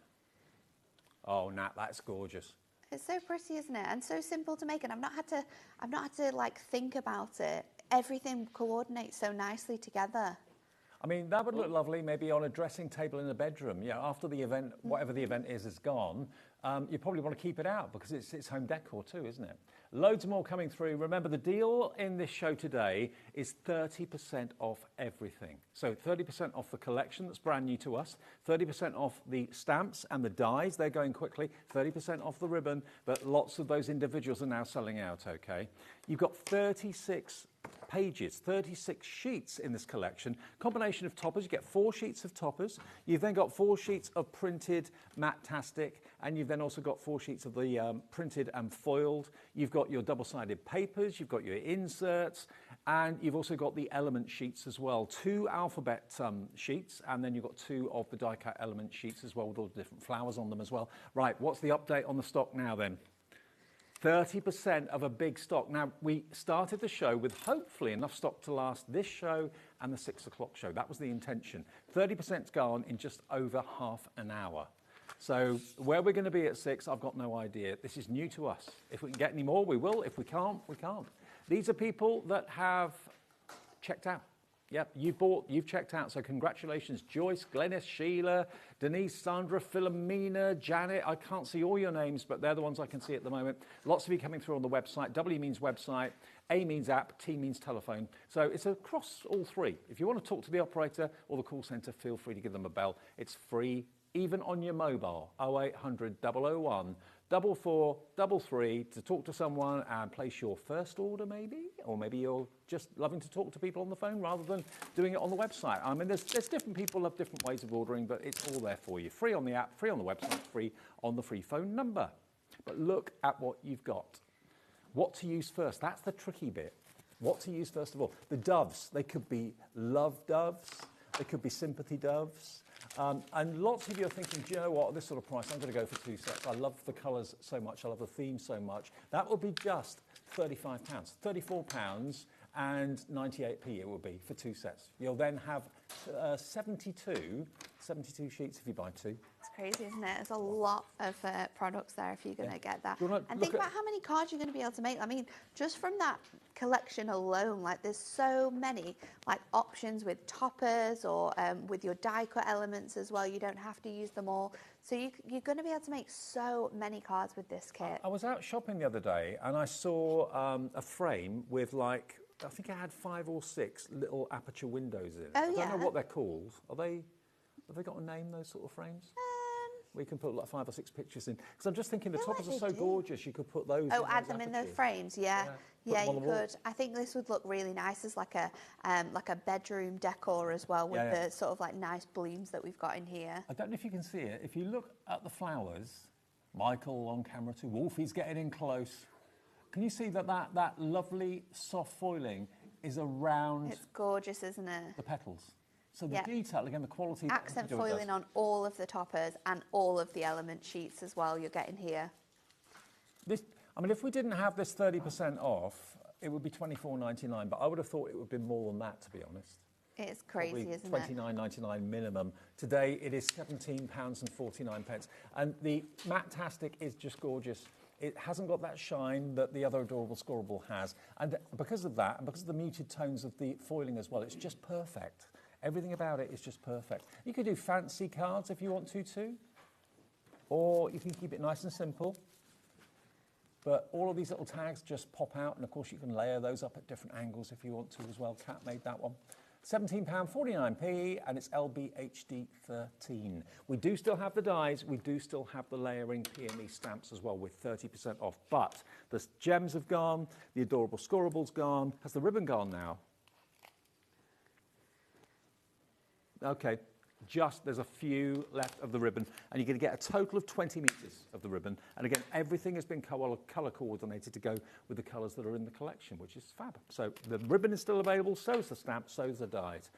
Oh, Nat, that's gorgeous. It's so pretty, isn't it? And so simple to make, and I've not had to like think about it. Everything coordinates so nicely together. I mean, that would look lovely maybe on a dressing table in a bedroom. Yeah, after the event, whatever the event is gone, you probably want to keep it out, because it's home decor too, isn't it? Loads more coming through. Remember, the deal in this show today is 30% off everything. So 30% off the collection that's brand new to us, 30% off the stamps and the dies, they're going quickly, 30% off the ribbon, but lots of those individuals are now selling out, okay? You've got 36 pages, 36 sheets in this collection. Combination of toppers, you get 4 sheets of toppers. You've then got 4 sheets of printed matte-tastic, and you've then also got 4 sheets of the printed and foiled. You've got your double-sided papers, you've got your inserts, and you've also got the element sheets as well. 2 alphabet sheets, and then you've got 2 of the die-cut element sheets as well, with all the different flowers on them as well. Right, what's the update on the stock now then? 30% of a big stock. Now, we started the show with hopefully enough stock to last this show and the 6 o'clock show. That was the intention. 30%'s gone in just over half an hour. So where we're going to be at 6, I've got no idea. This is new to us. If we can get any more, we will. If we can't, we can't. These are people that have checked out. Yep, you've checked out, so congratulations, Joyce, Glennis, Sheila, Denise, Sandra, Philomena, Janet. I can't see all your names, but they're the ones I can see at the moment. Lots of you coming through on the website. W means website, A means app, T means telephone. So it's across all three. If you want to talk to the operator or the call centre, feel free to give them a bell. It's free, even on your mobile, 0800 001 4433 to talk to someone and place your first order maybe, or maybe you're just loving to talk to people on the phone rather than doing it on the website. I mean, there's different people have different ways of ordering, but it's all there for you. Free on the app, free on the website, free on the free phone number. But look at what you've got. What to use first, that's the tricky bit. What to use first of all. The doves, they could be love doves, they could be sympathy doves. And lots of you are thinking, do you know what, at this sort of price, I'm going to go for 2 sets. I love the colours so much, I love the theme so much. That will be just £35, £34 and 98p it will be for 2 sets. You'll then have 72 sheets if you buy 2. It's crazy, isn't it? There's a lot of products there if you're going to get that. And think about how many cards you're going to be able to make. I mean, just from that collection alone, like there's so many like options with toppers or with your die cut elements as well. You don't have to use them all. So you're going to be able to make so many cards with this kit. I was out shopping the other day and I saw a frame with like, I think it had 5 or 6 little aperture windows in it. Oh, I don't know what they're called. Have they got a name, those sort of frames? We can put like 5 or 6 pictures in. Because I'm just thinking the toppers are so gorgeous, you could put those. Oh, add them in the frames, yeah. Yeah, you could. I think this would look really nice as like a bedroom decor as well with the sort of like nice blooms that we've got in here. I don't know if you can see it. If you look at the flowers, Michael on camera too, Wolfie's getting in close. Can you see that lovely soft foiling is around? It's gorgeous, isn't it? The petals. So the detail, again, the quality. Accent foiling on all of the toppers and all of the element sheets as well you're getting here. I mean, if we didn't have this 30% off, it would be £24.99, but I would have thought it would be more than that, to be honest. It's crazy, isn't it? £29.99 minimum. Today, it is £17.49. And the Matte-tastic is just gorgeous. It hasn't got that shine that the other Adorable Scorable has. And because of that, and because of the muted tones of the foiling as well, it's just perfect. Everything about it is just perfect. You could do fancy cards if you want to too, or you can keep it nice and simple. But all of these little tags just pop out, and of course you can layer those up at different angles if you want to as well. Kat made that one. £17.49p, and it's LBHD 13. We do still have the dies, we do still have the layering Peony stamps as well with 30% off, but the gems have gone, the Adorable Scorable's gone. Has the ribbon gone now? Okay, there's a few left of the ribbon, and you're going to get a total of 20 metres of the ribbon. And again, everything has been colour coordinated to go with the colours that are in the collection, which is fab. So the ribbon is still available, so is the stamp, so is the dies.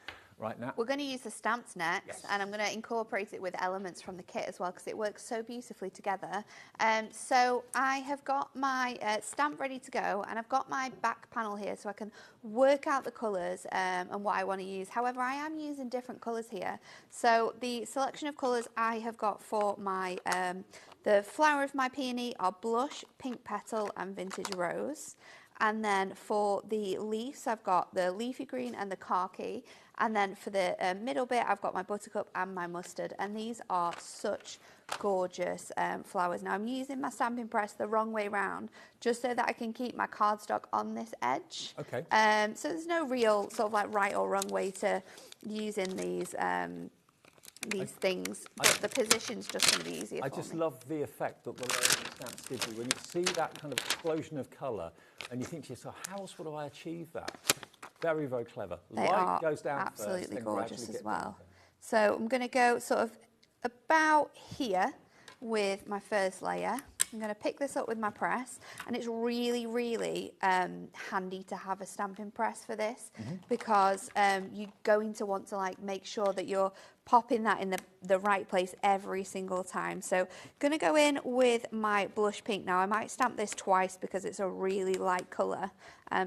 Right now, we're going to use the stamps next, and I'm going to incorporate it with elements from the kit as well because it works so beautifully together. So I have got my stamp ready to go, and I've got my back panel here so I can work out the colours and what I want to use. However, I am using different colours here. So the selection of colours I have got for my the flower of my peony are blush, pink petal, and vintage rose. And then for the leaves, I've got the leafy green and the khaki. And then for the middle bit, I've got my buttercup and my mustard. And these are such gorgeous flowers. Now, I'm using my stamping press the wrong way round, just so that I can keep my cardstock on this edge. Okay. So there's no real sort of like right or wrong way to using these things, but the position's just going to be easier I just love the effect that the layering stamps give you. When you see that kind of explosion of colour, and you think to yourself, how else would I achieve that? Very, very clever. Light goes down absolutely first, gorgeous as well. So I'm going to go sort of about here with my first layer. I'm going to pick this up with my press, and it's really, really handy to have a stamping press for this because you're going to want to like make sure that you're popping that in the right place every single time. So going to go in with my blush pink. Now I might stamp this twice because it's a really light colour,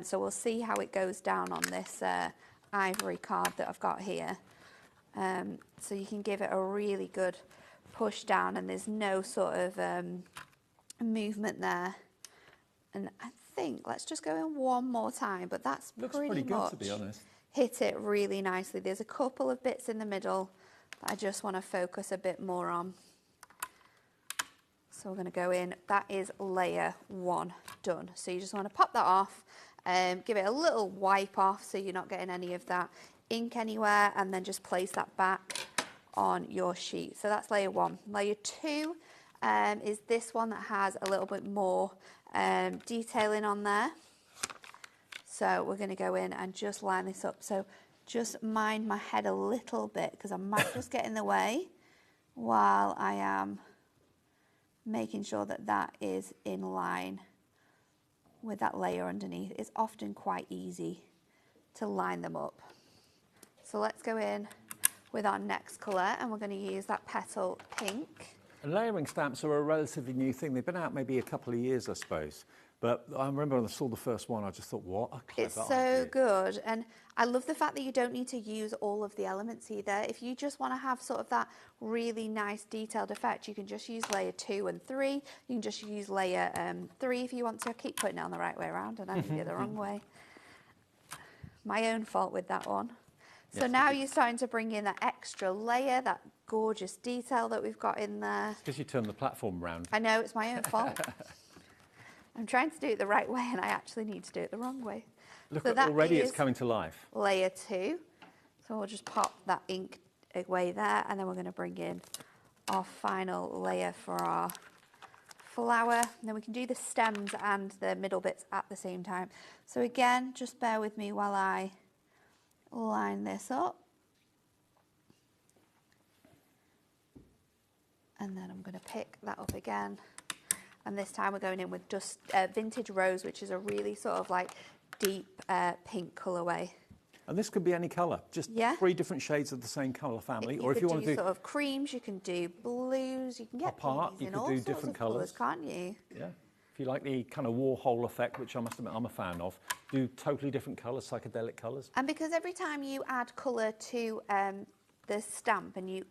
so we'll see how it goes down on this ivory card that I've got here. So you can give it a really good push down, and there's no sort of movement there. And I think let's just go in one more time, but that's looks pretty good, to be honest. hit it really nicely. There's a couple of bits in the middle that I just want to focus a bit more on. So we're going to go in, that is layer 1 done. So you just want to pop that off, give it a little wipe off so you're not getting any of that ink anywhere, and then just place that back on your sheet. So that's layer 1. Layer 2 is this one that has a little bit more detailing on there. So we're going to go in and just line this up. So just mind my head a little bit because I might just get in the way while I am making sure that that is in line with that layer underneath. It's often quite easy to line them up. So let's go in with our next colour, and we're going to use that petal pink. And layering stamps are a relatively new thing. They've been out maybe a couple of years, I suppose. But I remember when I saw the first one, I just thought, what a clever It's so idea. good. And I love the fact that you don't need to use all of the elements either. If you just want to have sort of that really nice detailed effect, you can just use layer 2 and 3. You can just use layer 3 if you want to. I keep putting it on the right way around and I did it the wrong way. My own fault with that one. So yes, now you're starting to bring in that extra layer, that gorgeous detail that we've got in there. Because you turned the platform round. I know, it's my own fault. I'm trying to do it the right way and I actually need to do it the wrong way. Look, So that already it's is coming to life. layer 2. So we'll just pop that ink away there, and then we're going to bring in our final layer for our flower. And then we can do the stems and the middle bits at the same time. So again, just bear with me while I line this up. And then I'm going to pick that up again. And this time we're going in with just Vintage Rose, which is a really sort of like deep pink colourway. And this could be any colour, just Yeah. 3 different shades of the same colour family. You Or if could you want do to do sort of creams, you can do blues, you can get pop art, peonies you in could all do sorts different of colours, colours. can't you? Yeah. If you like the kind of Warhol effect, which I must admit I'm a fan of, do totally different colours, psychedelic colours. And because every time you add colour to the stamp and you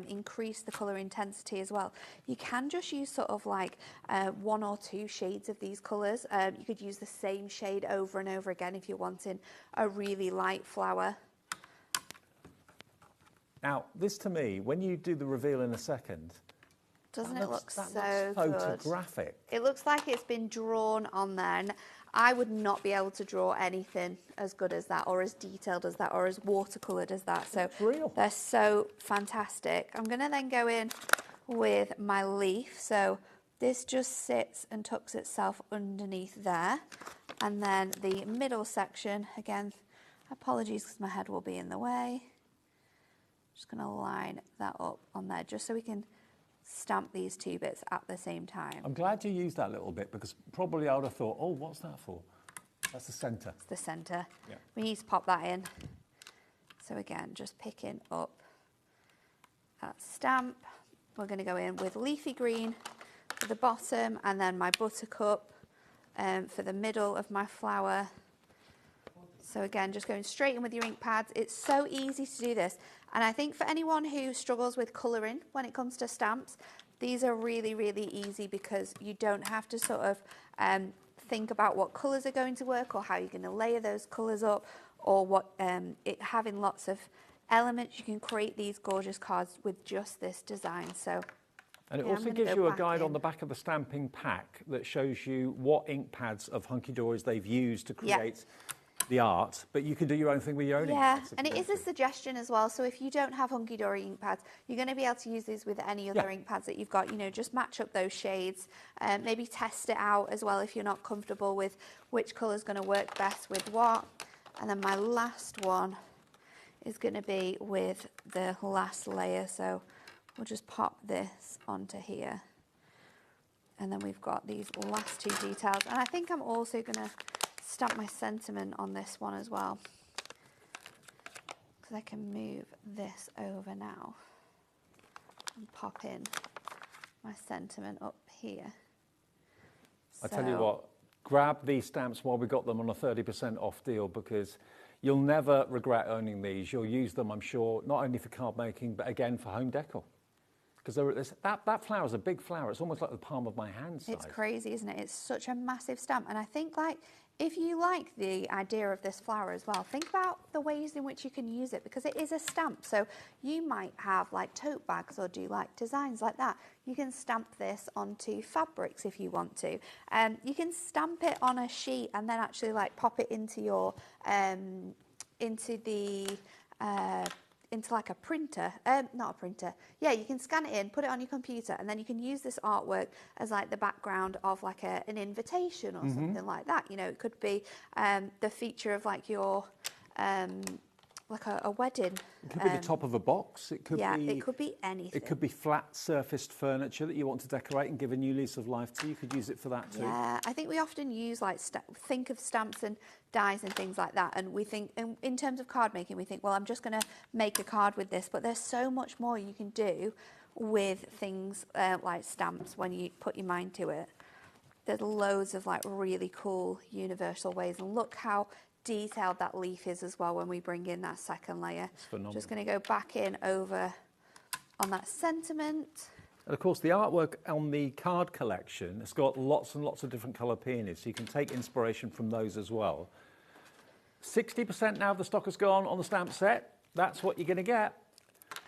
increase the colour intensity as well, you can just use sort of like 1 or 2 shades of these colours. You could use the same shade over and over again if you're wanting a really light flower. Now, this to me, when you do the reveal in a second, Doesn't that it look looks- that so looks good? photographic. It looks like it's been drawn on there, and I would not be able to draw anything as good as that, or as detailed as that, or as watercoloured as that. So It's real. they're so fantastic. I'm going to then go in with my leaf. So this just sits and tucks itself underneath there. And then the middle section, again, apologies because my head will be in the way. Just going to line that up on there just so we can stamp these 2 bits at the same time. I'm glad you used that little bit because probably I would have thought, oh, what's that for? That's the centre. It's the centre. Yeah. We need to pop that in. So again, just picking up that stamp. We're going to go in with leafy green for the bottom, and then my buttercup for the middle of my flower. So again, just going straight in with your ink pads. It's so easy to do this. And I think for anyone who struggles with colouring when it comes to stamps, these are really, really easy because you don't have to sort of think about what colours are going to work or how you're going to layer those colours up, or what having lots of elements. You can create these gorgeous cards with just this design. So, And it yeah, also I'm gonna gives go you a back guide on in. the back of the stamping pack that shows you what ink pads of Hunky Dories they've used to Yeah. create the art, but you can do your own thing with your own ink Yeah, pads. if and you it is want a to. suggestion as well. So if you don't have Hunky Dory ink pads, you're going to be able to use these with any other Yeah. ink pads that you've got. You know, just match up those shades, maybe test it out as well if you're not comfortable with which colour is going to work best with what. And then my last one is going to be with the last layer. So we'll just pop this onto here. And then we've got these last 2 details. And I think I'm also going to stamp my sentiment on this one as well, because I can move this over now and pop in my sentiment up here. I tell you So- what, grab these stamps while we got them on a 30% off deal, because you'll never regret owning these. You'll use them, I'm sure, not only for card making, but again for home decor. because that flower is a big flower. It's almost like the palm of my hand size. It's crazy, isn't it? It's such a massive stamp. And I think, like, if you like the idea of this flower as well, think about the ways in which you can use it, because it is a stamp. So you might have like tote bags or do like designs like that. You can stamp this onto fabrics if you want to. You can stamp it on a sheet and then actually like pop it into your, into like a printer, not a printer. Yeah, you can scan it in, put it on your computer, and then you can use this artwork as like the background of like an invitation or something like that. You know, it could be the feature of like your, like a wedding. It could be the top of a box. It could be, it could be anything. It could be flat surfaced furniture that you want to decorate and give a new lease of life to. You could use it for that too. Yeah, I think we often use like, think of stamps and dies and things like that. And we think, in terms of card making, we think, well, I'm just going to make a card with this. But there's so much more you can do with things like stamps when you put your mind to it. There's loads of like really cool universal ways. And look how detailed that leaf is as well when we bring in that second layer. It's phenomenal. Just going to go back in over on that sentiment. And of course, the artwork on the card collection has got lots and lots of different colour peonies, so you can take inspiration from those as well. 60% now of the stock has gone on the stamp set. That's what you're going to get.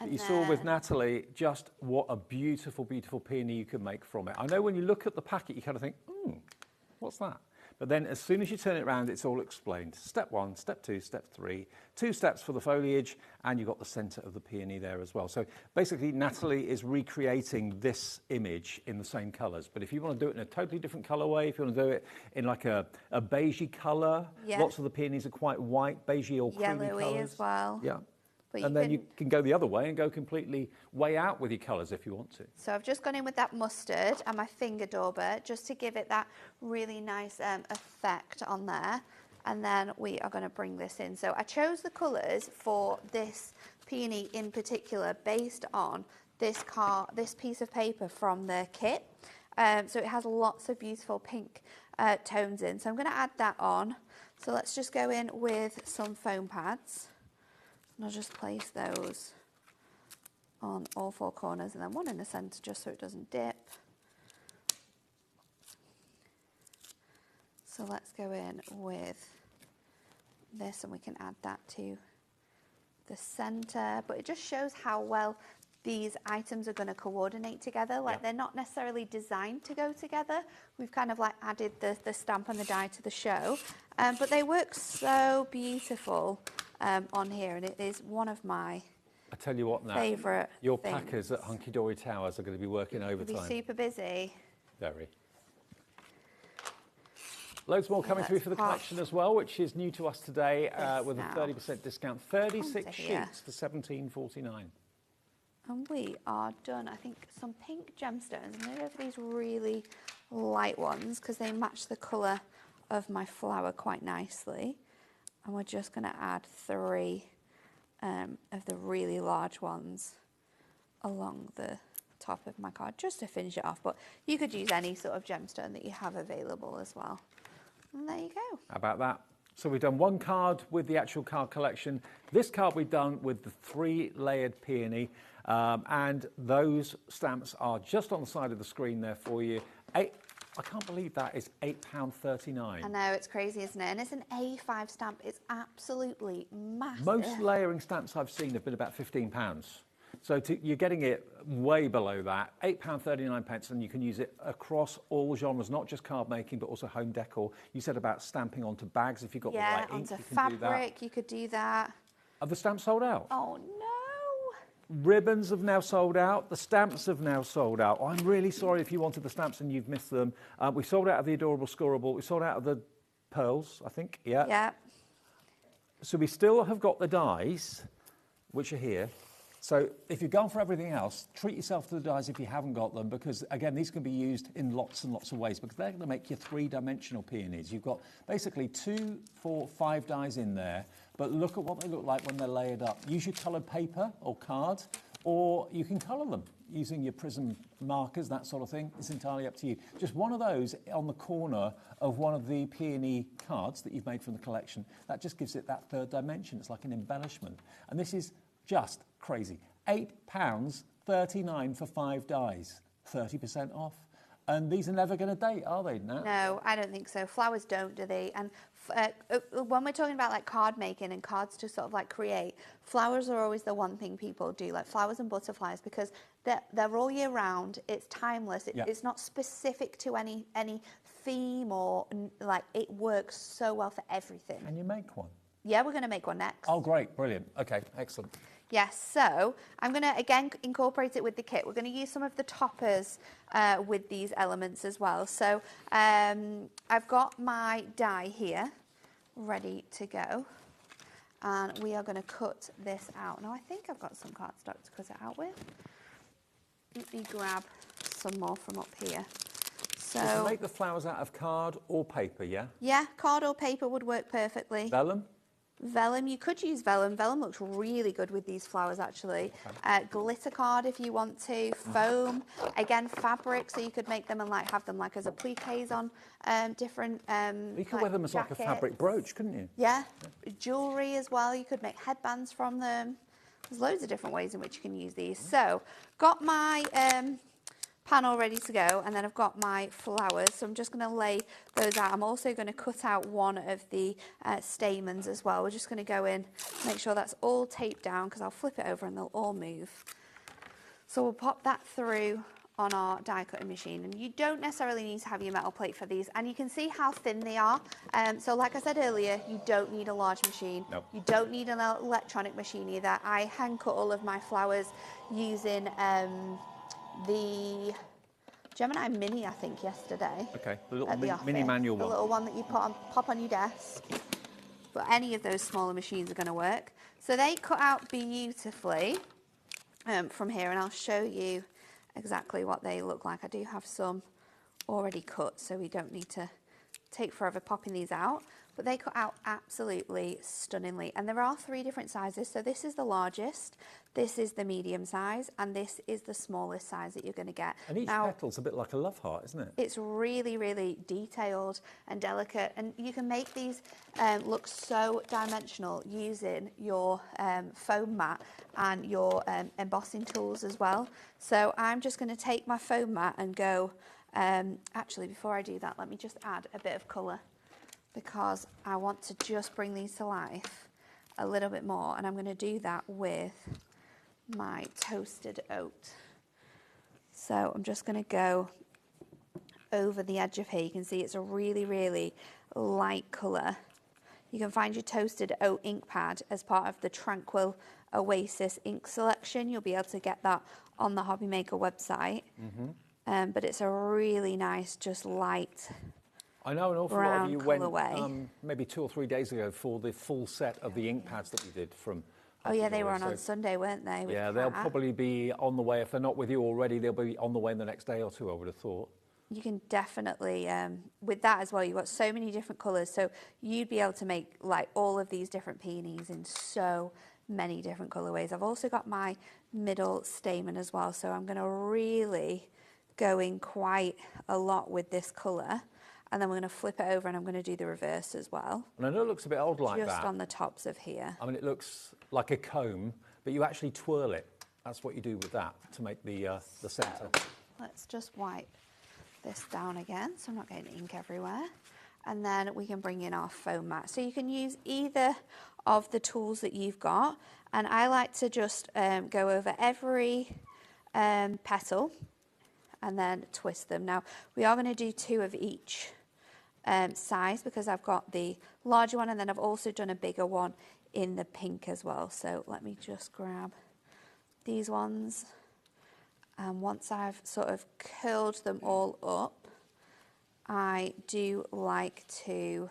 And you saw with Natalie just what a beautiful, beautiful peony you could make from it. I know when you look at the packet, you kind of think, what's that? But then as soon as you turn it around, it's all explained. Step 1, step 2, step 3, 2 steps for the foliage, and you've got the centre of the peony there as well. So basically, Natalie is recreating this image in the same colours. But if you want to do it in a totally different colourway, if you want to do it in like a beigey colour, lots of the peonies are quite white, beigey or creamy colours. Yellowy as well. Yeah. And then you can go the other way and go completely way out with your colours if you want to. So I've just gone in with that mustard and my finger dauber just to give it that really nice effect on there. And then we are going to bring this in. So I chose the colours for this peony in particular based on this piece of paper from the kit. So it has lots of beautiful pink tones in. So I'm going to add that on. So let's just go in with some foam pads. And I'll just place those on all 4 corners and then one in the centre just so it doesn't dip. So let's go in with this and we can add that to the centre. But it just shows how well these items are going to coordinate together. Like they're not necessarily designed to go together. We've kind of like added the stamp and the die to the show. But they work so beautiful on here, and it is one of my I tell you what now, favourite your things. packers at Hunky Dory Towers are going to be working overtime. Be super busy. Very. Loads more coming through for the collection as well, which is new to us today with a 30% discount. 36 sheets for $17.49. And we are done. I think some pink gemstones. I'm going to go for these really light ones because they match the colour of my flower quite nicely. And we're just going to add 3 of the really large ones along the top of my card just to finish it off. But you could use any sort of gemstone that you have available as well. And there you go. How about that? So we've done 1 card with the actual card collection. This card we've done with the 3-layered peony. And those stamps are just on the side of the screen there for you. I can't believe that is £8.39. I know, it's crazy, isn't it? And it's an A5 stamp. It's absolutely massive. Most layering stamps I've seen have been about £15. So you're getting it way below that. £8.39, and you can use it across all genres, not just card making, but also home decor. You said about stamping onto bags. If you've got the right ink, onto you can do that. fabric, you could do that. Are the stamps sold out? Oh, no. Ribbons have now sold out. The stamps have now sold out. I'm really sorry if you wanted the stamps and you've missed them. We sold out of the Adorable Scoreable. We sold out of the pearls, I think. Yeah. Yeah. So we still have got the dies, which are here. So if you've gone for everything else, treat yourself to the dies if you haven't got them, because, again, these can be used in lots and lots of ways, because they're going to make your 3-dimensional peonies. You've got basically 2, 4, 5 dies in there, but look at what they look like when they're layered up. Use your coloured paper or card, or you can colour them using your prism markers, that sort of thing. It's entirely up to you. Just one of those on the corner of one of the peony cards that you've made from the collection, that just gives it that 3rd dimension. It's like an embellishment. And this is just crazy. £8 $39 for 5 dies, 30% off. And these are never going to date, are they, Nat? No, I don't think so. Flowers don't, do they? And when we're talking about like card making and cards to sort of like create, flowers are always the one thing people do, like flowers and butterflies, because they're all year round. It's timeless. It's not specific to any theme or like it works so well for everything. Can you make one? Yeah, we're going to make one next. Oh, great. Brilliant. Okay, excellent. Yes, so I'm going to, again, incorporate it with the kit. We're going to use some of the toppers with these elements as well. So I've got my die here ready to go. And we are going to cut this out. Now, I think I've got some cardstock to cut it out with. Let me grab some more from up here. So you can make the flowers out of card or paper, yeah? Yeah, card or paper would work perfectly. Vellum? Vellum, you could use vellum. Vellum looks really good with these flowers, actually. Okay. Glitter card if you want to. Foam, again, fabric, so you could make them and like have them like as appliques on different. You could wear them as jackets. like a fabric brooch, couldn't you? Yeah, jewellery as well. You could make headbands from them. There's loads of different ways in which you can use these. So, got my panel ready to go, and then I've got my flowers, so I'm just going to lay those out. I'm also going to cut out one of the stamens as well. We're just going to go in, make sure that's all taped down, because I'll flip it over and they'll all move. So we'll pop that through on our die cutting machine, and you don't necessarily need to have your metal plate for these, and you can see how thin they are. So like I said earlier, you don't need a large machine. Nope. You don't need an electronic machine either. I hand cut all of my flowers using the Gemini Mini, I think, yesterday. Okay, the little mini manual one. The little one that you pop on your desk. But any of those smaller machines are going to work. So they cut out beautifully from here, and I'll show you exactly what they look like. I do have some already cut, so we don't need to take forever popping these out. But they cut out absolutely stunningly. And there are 3 different sizes. So this is the largest, this is the medium size, and this is the smallest size that you're going to get. And each petal's a bit like a love heart, isn't it? It's really, really detailed and delicate. And you can make these look so dimensional using your foam mat and your embossing tools as well. So I'm just going to take my foam mat and go, actually, before I do that, let me just add a bit of colour, because I want to just bring these to life a little bit more, and I'm going to do that with my toasted oat. So I'm just going to go over the edge of here. You can see it's a really, really light colour. You can find your toasted oat ink pad as part of the Tranquil Oasis ink selection. You'll be able to get that on the HobbyMaker website. Mm-hmm. But it's a really nice, just light, I know an awful lot of you went maybe 2 or 3 days ago for the full set of the ink pads that we did from. Oh yeah, they were on Sunday, weren't they? Yeah, they'll probably be on the way. If they're not with you already, they'll be on the way in the next day or 2, I would have thought. You can definitely, with that as well, you've got so many different colours, so you'd be able to make like all of these different peonies in so many different colourways. I've also got my middle stamen as well, so I'm going to really go in quite a lot with this colour. And then we're going to flip it over, and I'm going to do the reverse as well. And I know it looks a bit odd like that. Just on the tops of here. I mean, it looks like a comb, but you actually twirl it. That's what you do with that to make the centre. Let's just wipe this down again, so I'm not getting ink everywhere. And then we can bring in our foam mat. So you can use either of the tools that you've got. And I like to just go over every petal and then twist them. Now, we are going to do 2 of each size, because I've got the larger one, and then I've also done a bigger one in the pink as well. So let me just grab these ones. And once I've sort of curled them all up, I do like to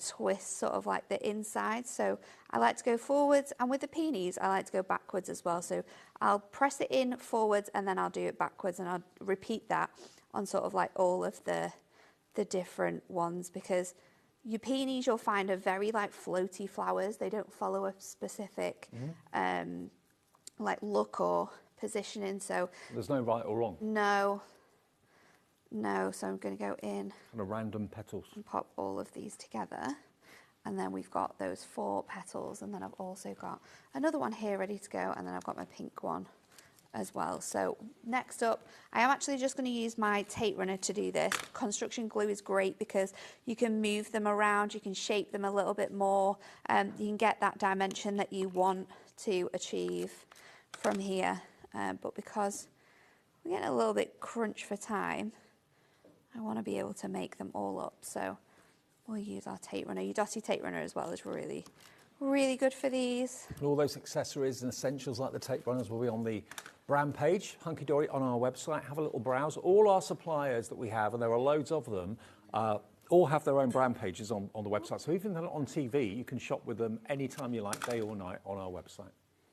twist sort of like the inside. So I like to go forwards, and with the peonies I like to go backwards as well. So I'll press it in forwards, and then I'll do it backwards, and I'll repeat that on sort of like all of the different ones, because your peonies you'll find are very like floaty flowers. They don't follow a specific like look or positioning. So there's no right or wrong. No. So I'm going to go in kind of random petals and pop all of these together, and then we've got those 4 petals, and then I've also got another one here ready to go, and then I've got my pink one as well. So next up, I am actually just going to use my tape runner to do this. Construction glue is great because you can move them around, you can shape them a little bit more, you can get that dimension that you want to achieve from here. But because we're getting a little bit crunch for time, I want to be able to make them all up. So we'll use our tape runner. Your dotty tape runner as well is really, really good for these. And all those accessories and essentials like the tape runners will be on the brand page, Hunky Dory, on our website. Have a little browse. All our suppliers that we have, and there are loads of them, all have their own brand pages on the website. So even though they're on TV, you can shop with them anytime you like, day or night, on our website.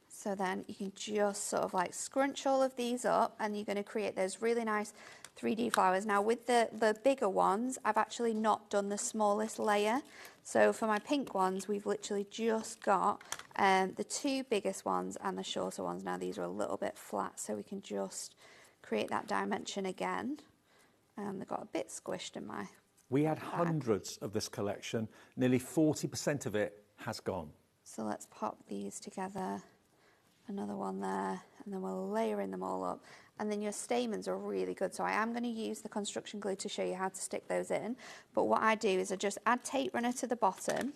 So then you can just sort of like scrunch all of these up, and you're going to create those really nice 3D flowers. Now with the bigger ones, I've actually not done the smallest layer. So for my pink ones, we've literally just got the two biggest ones and the shorter ones. Now these are a little bit flat, so we can just create that dimension again. They got a bit squished in my We had hundreds of this collection. Nearly 40% of it has gone. So let's pop these together. Another one there, and then we're layering them all up. And then your stamens are really good. So I am going to use the construction glue to show you how to stick those in. But what I do is I just add tape runner to the bottom,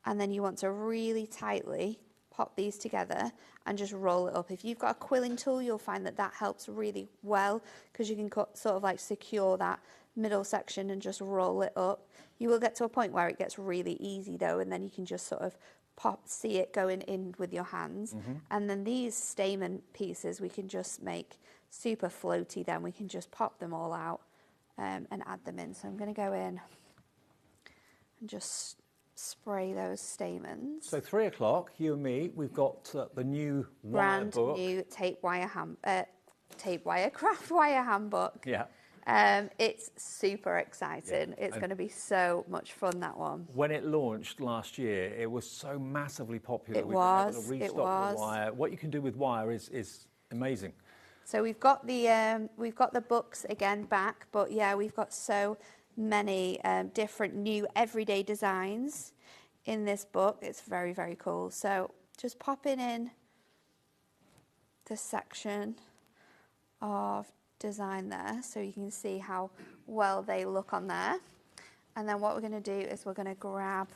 and then you want to really tightly pop these together and just roll it up. If you've got a quilling tool, you'll find that that helps really well, because you can sort of like secure that middle section and just roll it up. You will get to a point where it gets really easy though, and then you can just sort of see it going in with your hands. And then these stamen pieces we can just make super floaty. Then we can just pop them all out and add them in. So I'm going to go in and just spray those stamens. So 3 o'clock, you and me, we've got the new brand wire book. new tape wire craft wire handbook. Yeah. It's super exciting. Yeah. It's going to be so much fun, that one. When it launched last year, it was so massively popular. We've been able to restock the wire. What you can do with wire is amazing. So we've got the books again back, but yeah, we've got so many different new everyday designs in this book. It's very, very cool. So just popping in this section of design there, so you can see how well they look on there. And then what we're going to do is we're going to grab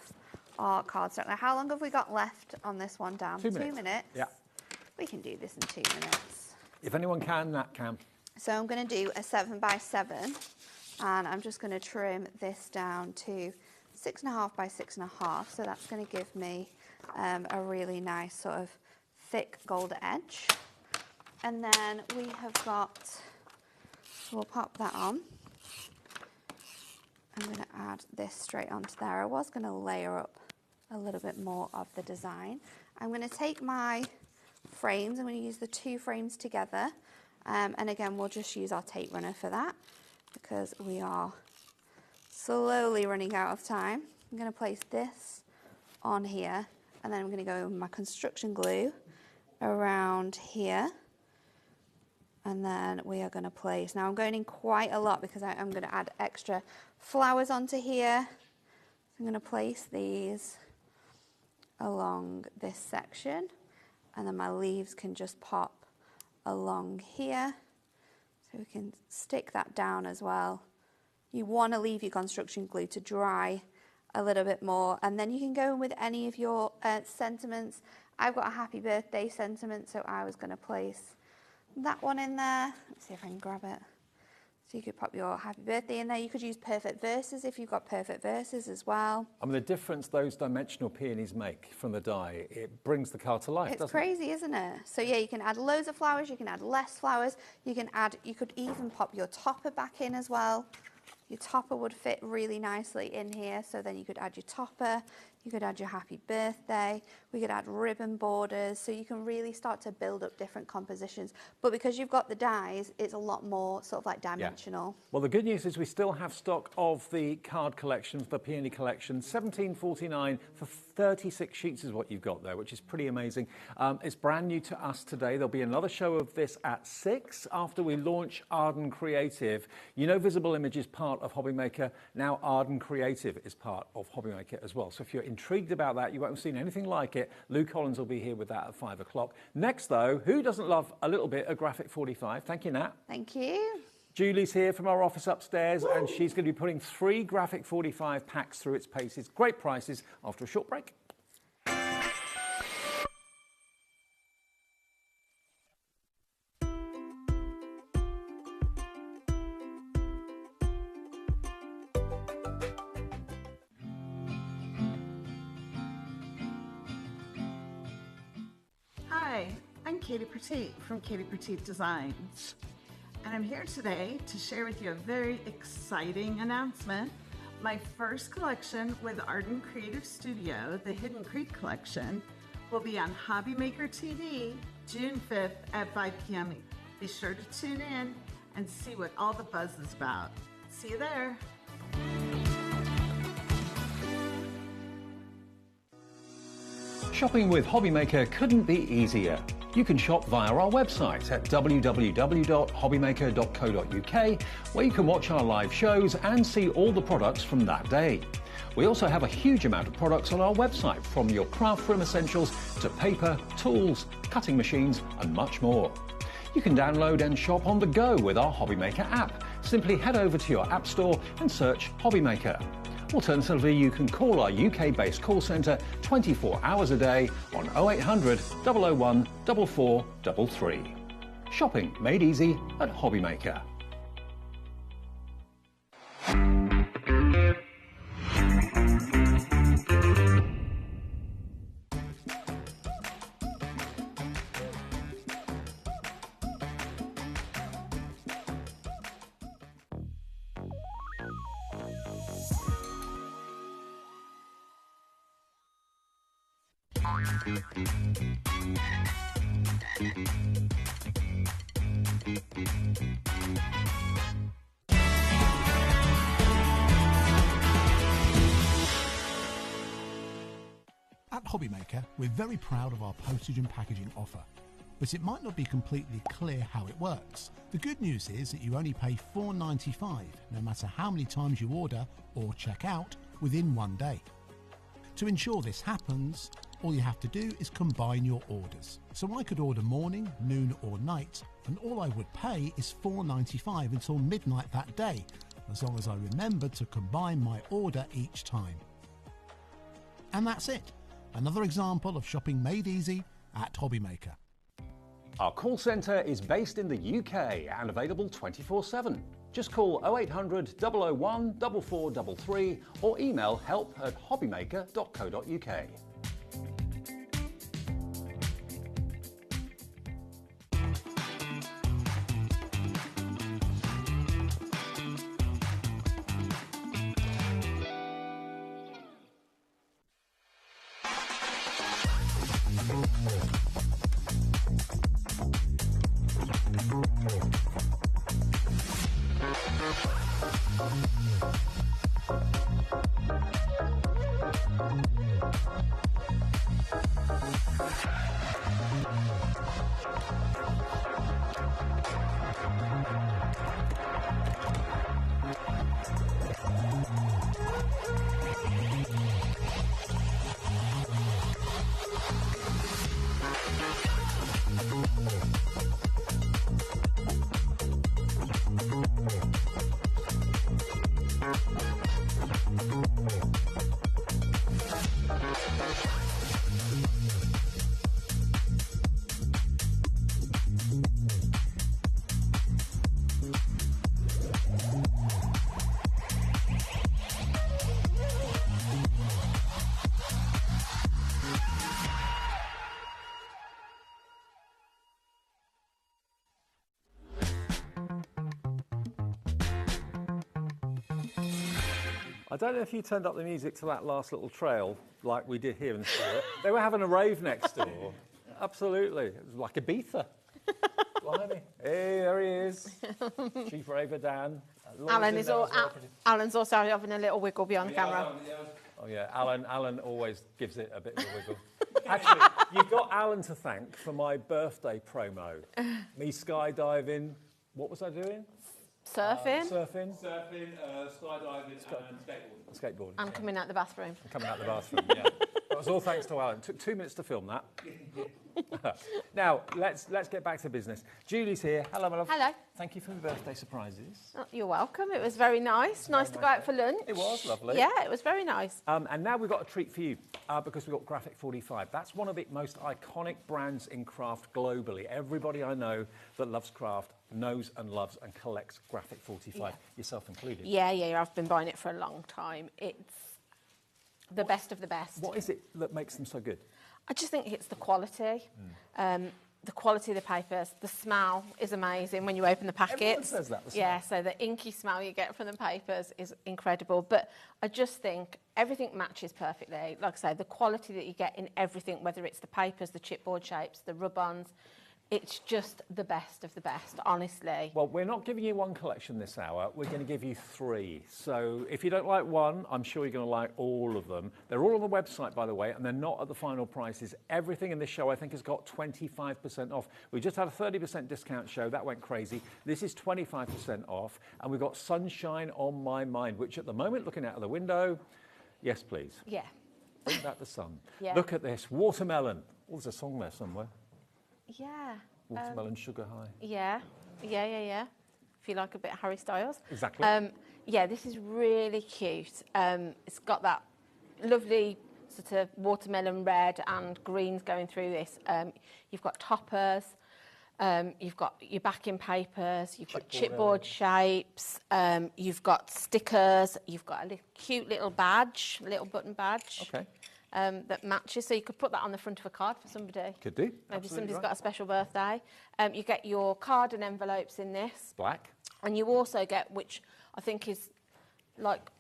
our cardstock. Now, how long have we got left on this one, Dan? 2 minutes. 2 minutes? Yeah. We can do this in 2 minutes. If anyone can, that can. So I'm going to do a 7x7, and I'm just going to trim this down to 6.5 by 6.5. So that's going to give me a really nice sort of thick gold edge. And then we have got, we'll pop that on. I'm going to add this straight onto there. I was going to layer up a little bit more of the design. I'm going to take my frames, I'm going to use the 2 frames together. And again, we'll just use our tape runner for that, because we are slowly running out of time. I'm going to place this on here, and then I'm going to go with my construction glue around here. And then we are going to place, now I'm going in quite a lot because I'm going to add extra flowers onto here. I'm going to place these along this section, and then my leaves can just pop along here. So we can stick that down as well. You want to leave your construction glue to dry a little bit more, and then you can go in with any of your sentiments. I've got a happy birthday sentiment, so I was going to place that one in there. Let's see if I can grab it. So you could pop your happy birthday in there. You could use perfect verses if you've got perfect verses as well. I mean, the difference those dimensional peonies make from the die, it brings the card to life, It's doesn't crazy, isn't it? So yeah, you can add loads of flowers, you can add less flowers, you could even pop your topper back in as well. Your topper would fit really nicely in here, so then you could add your topper, you could add your happy birthday, we could add ribbon borders, so you can really start to build up different compositions. But because you've got the dies, it's a lot more sort of like dimensional. Yeah. Well, the good news is we still have stock of the card collection, the peony collection. $17.49 for 36 sheets is what you've got there, which is pretty amazing. It's brand new to us today. There'll be another show of this at 6 after we launch Ardan Creative. You know, Visible Image is part of HobbyMaker. Now Ardan Creative is part of HobbyMaker as well. So if you're intrigued about that. You won't have seen anything like it. Lou Collins will be here with that at 5 o'clock. Next, though, who doesn't love a little bit of Graphic 45? Thank you, Nat. Thank you. Julie's here from our office upstairs, and she's going to be putting 3 Graphic 45 packs through its paces. Great prices after a short break. Hi, I'm Katie Petit from Katie Petit Designs, and I'm here today to share with you a very exciting announcement. My first collection with Ardan Creative Studio, the Hidden Creek collection, will be on HobbyMaker TV June 5th at 5 p.m. Be sure to tune in and see what all the buzz is about. See you there. Shopping with HobbyMaker couldn't be easier. You can shop via our website at www.hobbymaker.co.uk, where you can watch our live shows and see all the products from that day. We also have a huge amount of products on our website, from your craft room essentials to paper, tools, cutting machines and much more. You can download and shop on the go with our HobbyMaker app. Simply head over to your app store and search HobbyMaker. Alternatively, you can call our UK-based call centre 24 hours a day on 0800 001 4433. Shopping made easy at HobbyMaker. At HobbyMaker, we're very proud of our postage and packaging offer, but it might not be completely clear how it works. The good news is that you only pay $4.95 no matter how many times you order or check out within one day. To ensure this happens, all you have to do is combine your orders. So I could order morning, noon or night, and all I would pay is $4.95 until midnight that day, as long as I remembered to combine my order each time. And that's it. Another example of shopping made easy at HobbyMaker. Our call centre is based in the UK and available 24/7. Just call 0800 001 4433 or email help@hobbymaker.co.uk. I don't know if you turned up the music to that last little trail like we did here in the studio. They were having a rave next door. Absolutely. It was like Ibiza. Blimey. Hey, there he is. Chief Raver Dan. Alan's also having a little wiggle beyond camera. Oh yeah, Alan always gives it a bit of a wiggle. Actually, you've got Alan to thank for my birthday promo. Me skydiving. What was I doing? Surfing. Surfing. Skydiving and skateboarding. Skateboarding. And coming out the bathroom. Coming out the bathroom, yeah. That was all thanks to Alan. It took 2 minutes to film that. Now, let's get back to business. Julie's here. Hello, my love. Hello. Thank you for the birthday surprises. Oh, you're welcome. It was very nice. Nice to go out for lunch. It was lovely. Yeah, it was very nice. And now we've got a treat for you because we've got Graphic 45. That's one of the most iconic brands in craft globally. Everybody I know that loves craft knows and loves and collects Graphic 45, yourself included. Yeah, I've been buying it for a long time. It's the best of the best. What is it that makes them so good? I just think it's the quality. The quality of the papers, the smell is amazing when you open the packets. Everyone says that, the smell. Yeah, so the inky smell you get from the papers is incredible. But I just think everything matches perfectly. Like I say, the quality that you get in everything, whether it's the papers, the chipboard shapes, the rub-ons, it's just the best of the best, honestly. Well, we're not giving you one collection this hour. We're going to give you 3. So if you don't like one, I'm sure you're going to like all of them. They're all on the website, by the way, and they're not at the final prices. Everything in this show, I think, has got 25% off. We just had a 30% discount show. That went crazy. This is 25% off. And we've got Sunshine on My Mind, which at the moment, looking out of the window, yes, please. Yeah. Bring back the sun. Yeah. Look at this. Watermelon. Oh, there's a song there somewhere. Yeah. Watermelon Sugar High. Yeah. If you like a bit of Harry Styles. Exactly. Yeah, this is really cute. It's got that lovely sort of watermelon red and greens going through this. You've got toppers, you've got your backing papers, you've got chipboard shapes, you've got stickers, you've got a cute little badge, little button badge. Okay. That matches, so you could put that on the front of a card for somebody. Could do. Maybe somebody's got a special birthday. You get your card and envelopes in this. Black. And you also get, which I think is like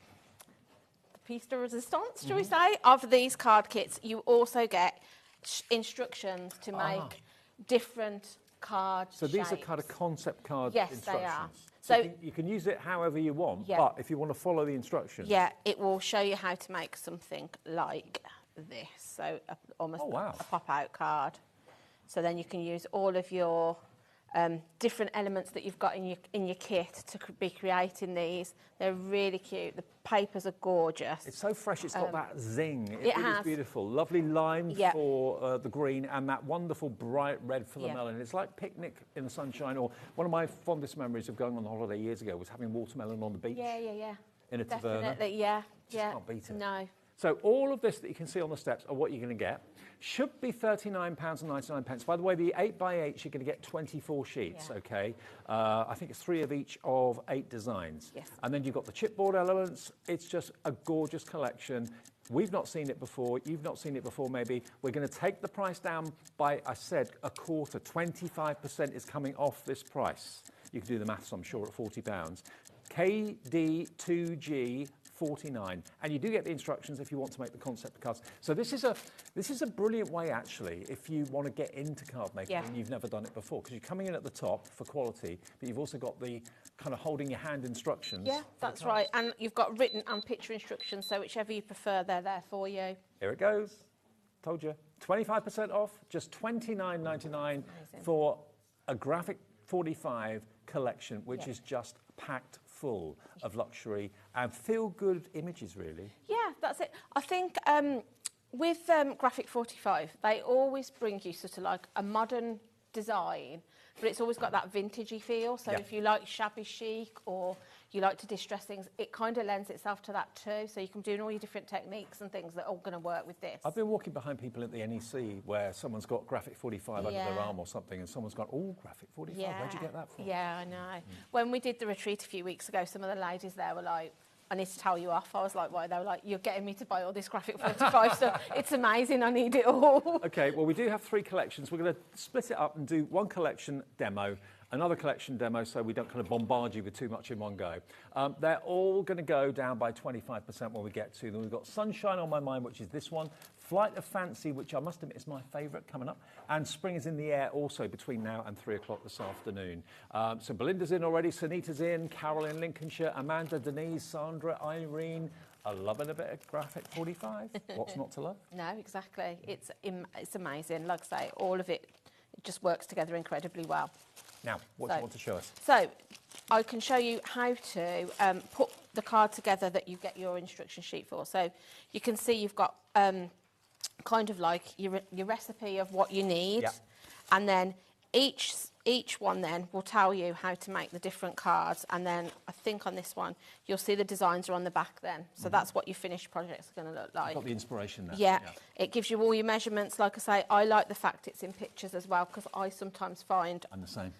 the piece de resistance, shall we say, of these card kits, you also get instructions to make different card So these shapes. are kind of concept card Yes, instructions. they are. So So you can use it however you want, Yeah. but if you want to follow the instructions. yeah, it will show you how to make something like this. So almost Oh, wow. a pop-out card. So then you can use all of your different elements that you've got in your kit to be creating these. They're really cute. The papers are gorgeous. It's so fresh, it's got that zing. It it really is has. beautiful. Lovely lime Yeah. for the green and that wonderful bright red for the Yeah. melon. It's like picnic in the sunshine, or one of my fondest memories of going on holiday years ago was having watermelon on the beach Yeah. in a taverna. Definitely, yeah. Can't beat it. No. So all of this that you can see on the steps are what you're going to get. Should be £39.99. By the way, the 8x8s, you're going to get 24 sheets, Yeah. okay? I think it's 3 of each of 8 designs. Yes. And then you've got the chipboard elements. It's just a gorgeous collection. We've not seen it before. You've not seen it before, maybe. We're going to take the price down by, I said, a quarter. 25% is coming off this price. You can do the maths, I'm sure, at £40. KD2G 49, and you do get the instructions if you want to make the concept cards. So this is a brilliant way, actually, if you want to get into card making and you've never done it before, because you're coming in at the top for quality, but you've also got the kind of holding your hand instructions. Yeah, that's right. And you've got written and picture instructions, so whichever you prefer, they're there for you. Here it goes. Told you. 25% off, just $29.99 for a Graphic 45 collection, which is just packed full of luxury and feel-good images, really. Yeah, that's it. I think with Graphic 45, they always bring you sort of like a modern design, but it's always got that vintagey feel. So if you like shabby chic or you like to distress things, it kind of lends itself to that too. So you can do all your different techniques and things that are all going to work with this. I've been walking behind people at the NEC where someone's got Graphic 45 under their arm or something, and someone's gone, oh, Graphic 45, where'd you get that from? Yeah, I know. When we did the retreat a few weeks ago, some of the ladies there were like, I need to tell you off. I was like, why? They were like, you're getting me to buy all this Graphic 45 stuff. It's amazing. I need it all. Okay, well, we do have 3 collections. We're going to split it up and do one collection demo, another collection demo, so we don't kind of bombard you with too much in one go. They're all going to go down by 25% when we get to them. We've got Sunshine on My Mind, which is this one. Flight of Fancy, which I must admit is my favourite, coming up. And Spring is in the Air also between now and 3 o'clock this afternoon. So Belinda's in already, Sunita's in, Carol in Lincolnshire, Amanda, Denise, Sandra, Irene. I'm loving a bit of Graphic 45. What's not to love? No, exactly. It's amazing. Like I say, all of it just works together incredibly well. Now, what do you want to show us? So, I can show you how to put the card together that you get your instruction sheet for. So, you can see you've got kind of like your recipe of what you need, and then each one then will tell you how to make the different cards, and then I think on this one you'll see the designs are on the back then, so that's what your finished projects are going to look like. I've got the inspiration there. Yeah, it gives you all your measurements. Like I say, I like the fact it's in pictures as well, because I sometimes find I'm the same.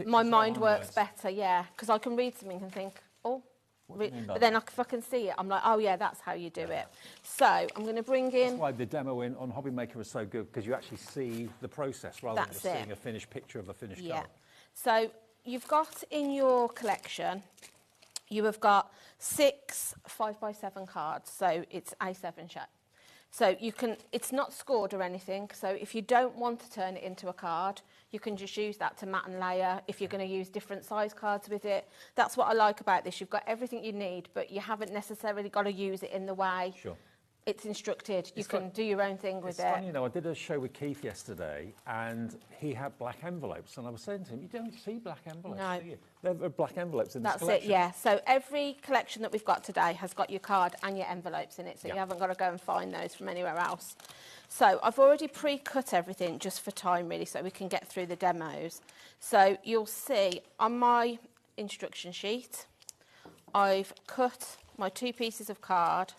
My mind works better, because I can read something and think, oh, but then if I can see it, I'm like, oh yeah, that's how you do it. So I'm going to bring in... That's why the demo on HobbyMaker is so good, because you actually see the process rather than just seeing a finished picture of a finished card. So you've got in your collection, you have got 6 5x7 cards, so it's A7 shape. So you can, it's not scored or anything, so if you don't want to turn it into a card, you can just use that to mat and layer if you're going to use different size cards with it. That's what I like about this. You've got everything you need, but you haven't necessarily got to use it in the way it's instructed. You can do your own thing with it. It's funny, you know, I did a show with Keith yesterday, and he had black envelopes, and I was saying to him, you don't see black envelopes, do you? There are black envelopes in this collection. That's it, So every collection that we've got today has got your card and your envelopes in it, so you haven't got to go and find those from anywhere else. So I've already pre-cut everything just for time, really, so we can get through the demos. So you'll see on my instruction sheet, I've cut my 2 pieces of card,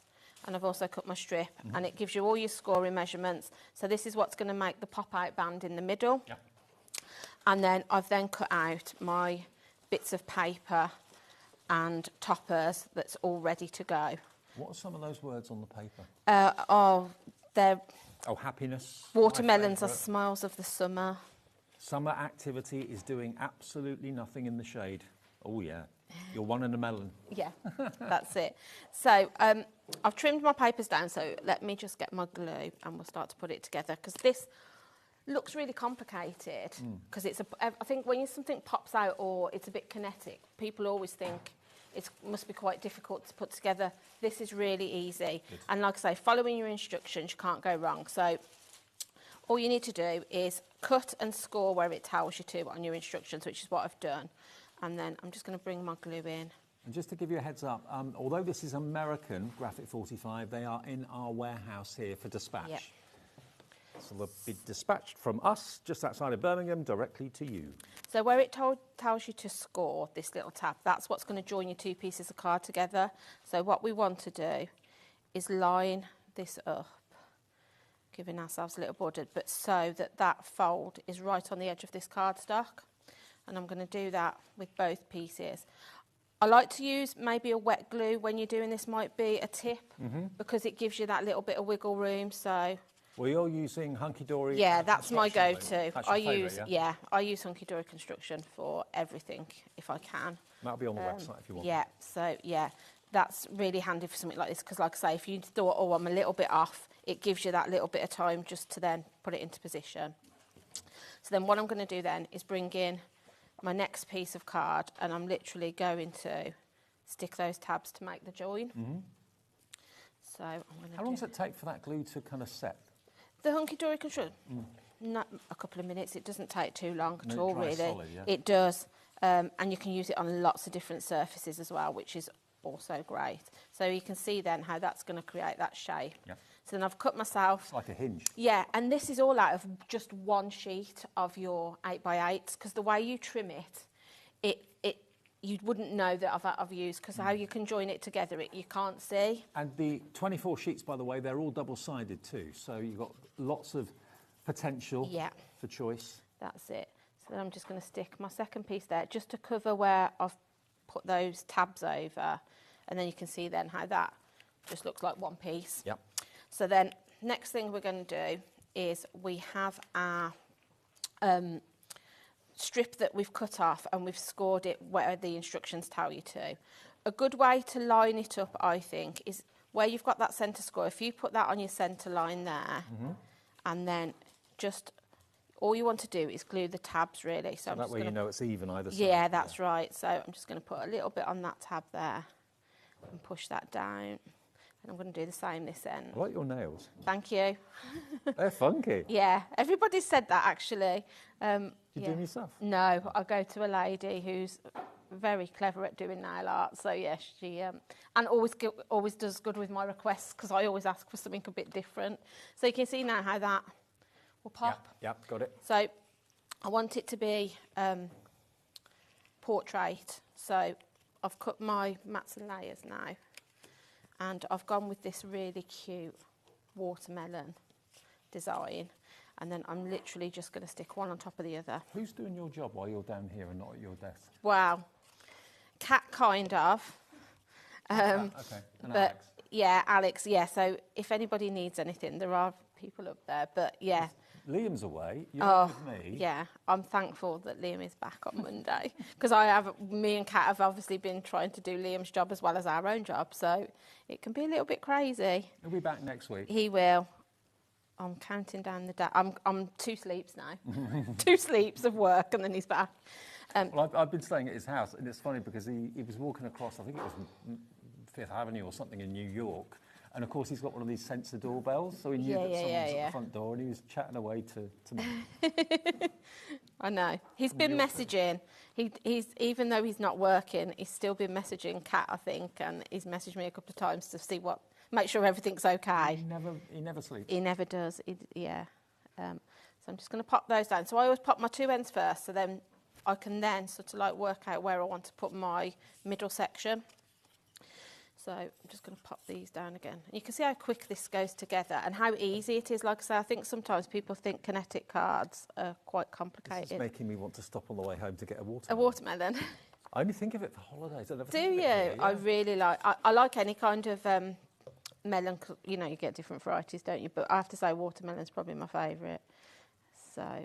and I've also cut my strip, and it gives you all your scoring measurements. So this is what's going to make the pop-out band in the middle. And then I've then cut out my bits of paper and toppers that's all ready to go. What are some of those words on the paper? They're... Oh, happiness. Watermelons are smiles of the summer. Summer activity is doing absolutely nothing in the shade. Oh, yeah. You're one in a melon. Yeah, that's it. So I've trimmed my papers down, so let me just get my glue and we'll start to put it together, because this looks really complicated, because I think when something pops out or it's a bit kinetic, people always think it must be quite difficult to put together. This is really easy. Good. And like I say, following your instructions, you can't go wrong. So all you need to do is cut and score where it tells you to on your instructions, which is what I've done. And then I'm just going to bring my glue in. And just to give you a heads up, although this is American Graphic 45, they are in our warehouse here for dispatch. So they'll be dispatched from us, just outside of Birmingham, directly to you. So where it tells you to score, this little tab, that's what's going to join your 2 pieces of card together. So what we want to do is line this up, giving ourselves a little border, but so that that fold is right on the edge of this cardstock. And I'm going to do that with both pieces. I like to use maybe a wet glue when you're doing this, might be a tip, because it gives you that little bit of wiggle room. So, well, you're using Hunky Dory. Yeah, that's my go-to. I use I use Hunky Dory Construction for everything if I can. That'll be on the website if you want. Yeah, so that's really handy for something like this, because like I say, if you thought, oh, I'm a little bit off, it gives you that little bit of time just to then put it into position. So then what I'm going to do then is bring in my next piece of card, and I'm literally going to stick those tabs to make the join. So I'm going to How long does it take for that glue to kind of set? The Hunky Dory Construction? Not a couple of minutes. It doesn't take too long at all, really. Solid, It does. And you can use it on lots of different surfaces as well, which is also great. So you can see then how that's going to create that shape. So then I've cut myself... It's like a hinge. Yeah, and this is all out of just one sheet of your 8x8s, because the way you trim it, you wouldn't know that I've used, because how you can join it together, you can't see. And the 24 sheets, by the way, they're all double-sided too, so you've got lots of potential for choice. That's it. So then I'm just going to stick my second piece there, just to cover where I've put those tabs over, and then you can see then how that just looks like one piece. So then, next thing we're going to do is we have our strip that we've cut off, and we've scored it where the instructions tell you to. A good way to line it up, I think, is where you've got that centre score. If you put that on your centre line there, and then just all you want to do is glue the tabs, really. So that way you know it's even either side. Yeah, that's right. So I'm just going to put a little bit on that tab there and push that down. And I'm going to do the same this end. I like your nails. Thank you. They're funky. Yeah, everybody said that, actually. Do you do them yourself? No, I go to a lady who's very clever at doing nail art. So yeah, she and always does good with my requests because I always ask for something a bit different. So you can see now how that will pop. Yeah, got it. So I want it to be portrait. So I've cut my mats and layers now, and I've gone with this really cute watermelon design. And then I'm literally just going to stick one on top of the other. Who's doing your job while you're down here and not at your desk? Wow. Cat, kind of. Okay. And but Alex? yeah, Alex, yeah. So if anybody needs anything, there are people up there. But yeah. Liam's away. You're with me. Yeah. I'm thankful that Liam is back on Monday. Because me and Kat have obviously been trying to do Liam's job as well as our own job. So it can be a little bit crazy. He'll be back next week. He will. I'm counting down the day. I'm 2 sleeps now. 2 sleeps of work, and then he's back. Well, I've been staying at his house, and it's funny because he was walking across, I think it was Fifth Avenue or something in New York, and of course he's got one of these sensor doorbells, so he knew that someone was at the front door, and he was chatting away to me. I know. He's been messaging. He's even though he's not working, he's still been messaging Kat, I think, and he's messaged me a couple of times to see make sure everything's okay. He never sleeps. He never does. So I'm just going to pop those down. So I always pop my 2 ends first, so then I can then sort of like work out where I want to put my middle section. So I'm just going to pop these down again. And you can see how quick this goes together and how easy it is. Like I say, I think sometimes people think kinetic cards are quite complicated. This is making me want to stop on the way home to get a watermelon. A watermelon. I only think of it for holidays. I never Do think of you? it here, yeah. I really like. I like any kind of melon. You know, you get different varieties, don't you? But I have to say, watermelon's probably my favourite. So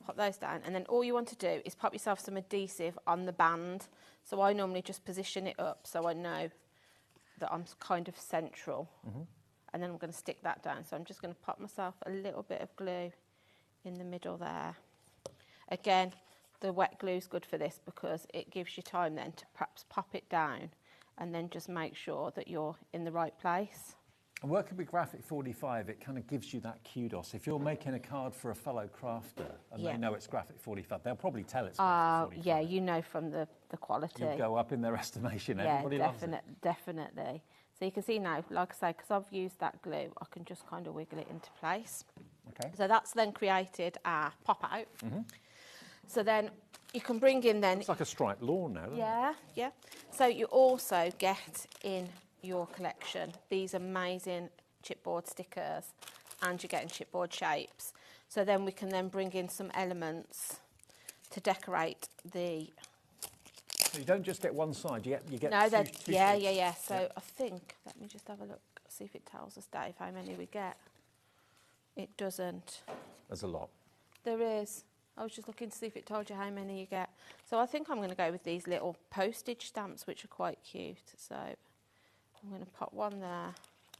pop those down, and then all you want to do is pop yourself some adhesive on the band. So I normally just position it up so I know that I'm kind of central, and then I'm going to stick that down. So I'm just going to pop myself a little bit of glue in the middle there. Again, the wet glue is good for this because it gives you time then to perhaps pop it down and then just make sure that you're in the right place. And working with Graphic 45, it kind of gives you that kudos. If you're making a card for a fellow crafter and they know it's Graphic 45, they'll probably tell it's Graphic 45. Yeah, you know from the quality. You'll go up in their estimation. Everybody loves it. Definitely. So you can see now, like I say, because I've used that glue, I can just kind of wiggle it into place. Okay. So that's then created our pop-out. So then you can bring in then... It's like a striped lawn now, doesn't it? Yeah. So you also get in your collection these amazing chipboard stickers, and you're getting chipboard shapes. So then we can then bring in some elements to decorate the... So you don't just get one side, you get No, two yeah. sheets. So I think, let me just have a look, see if it tells us, Dave, how many we get. It doesn't. There's a lot. There is. I was just looking to see if it told you how many you get. So I think I'm going to go with these little postage stamps, which are quite cute. So I'm going to pop one there.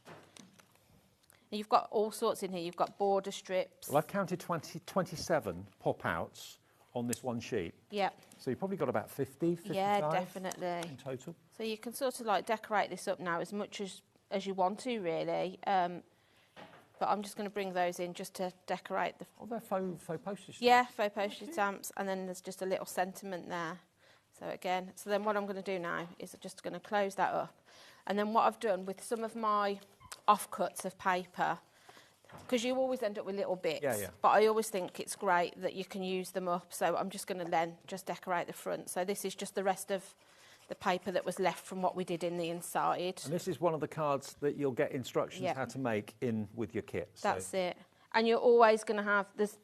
And you've got all sorts in here. You've got border strips. Well, I've counted 27 pop-outs on this one sheet. Yeah. So you've probably got about 50, 55 Yeah, definitely. in total. So you can sort of like decorate this up now as much as you want to, really. But I'm just going to bring those in just to decorate the... Oh, they're faux postage stamps. Yeah, faux postage stamps, and then there's just a little sentiment there. So then what I'm going to do now is I'm just going to close that up. And then what I've done with some of my offcuts of paper, because you always end up with little bits, but I always think it's great that you can use them up. So I'm just going to then just decorate the front. So this is just the rest of the paper that was left from what we did in the inside. And this is one of the cards that you'll get instructions how to make in with your kit. That's it. And you're always going to have this.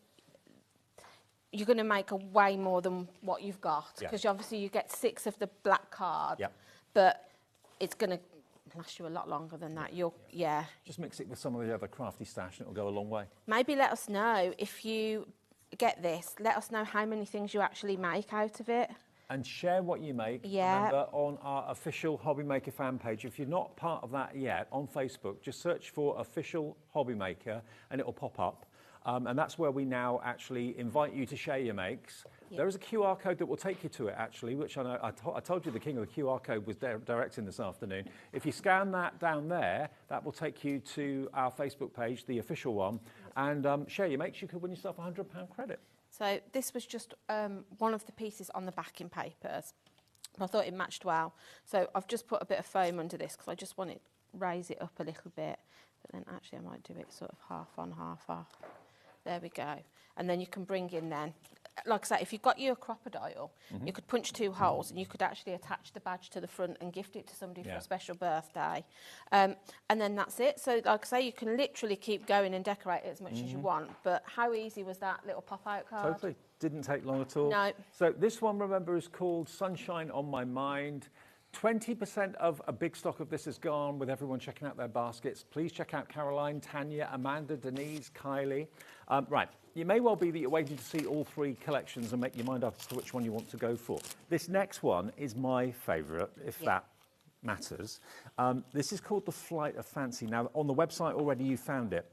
You're going to make a way more than what you've got, because obviously you get 6 of the black card, but it's going to last you a lot longer than that. Just mix it with some of the other crafty stash and it'll go a long way. Maybe let us know if you get this. Let us know how many things you actually make out of it. And share what you make. Remember, on our official HobbyMaker fan page. If you're not part of that yet, on Facebook, just search for official HobbyMaker and it'll pop up. And that's where we now actually invite you to share your makes. There is a QR code that will take you to it, actually, which I know I told you the king of the QR code was directing this afternoon. If you scan that down there, that will take you to our Facebook page, the official one, and share your makes. You could win yourself a £100 credit. So this was just one of the pieces on the backing papers. I thought it matched well. So I've just put a bit of foam under this because I just want to raise it up a little bit. But then actually I might do it sort of half on, half off. There we go. And then you can bring in then, like I say, if you've got your crocodile, you could punch 2 holes and you could actually attach the badge to the front and gift it to somebody for a special birthday. And then that's it. So like I say, you can literally keep going and decorate it as much as you want. But how easy was that little pop-out card? Totally. Didn't take long at all. No. So this one, remember, is called Sunshine on My Mind. 20% of a big stock of this is gone with everyone checking out their baskets. Please check out Caroline, Tanya, Amanda, Denise, Kylie. Right, you may well be that you're waiting to see all 3 collections and make your mind up as to which one you want to go for. This next one is my favourite, if that matters. This is called the Flight of Fancy. Now, on the website already you found it.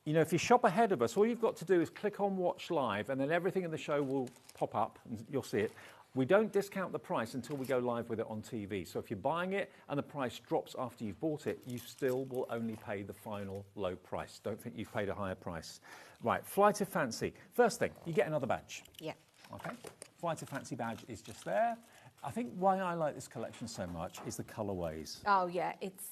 You know, if you shop ahead of us, all you've got to do is click on Watch Live and then everything in the show will pop up and you'll see it. We don't discount the price until we go live with it on TV. So if you're buying it and the price drops after you've bought it, you still will only pay the final low price. Don't think you've paid a higher price. Right, Flight of Fancy. First thing, you get another badge. Yeah. Okay, Flight of Fancy badge is just there. I think why I like this collection so much is the colourways. Oh, yeah, it's...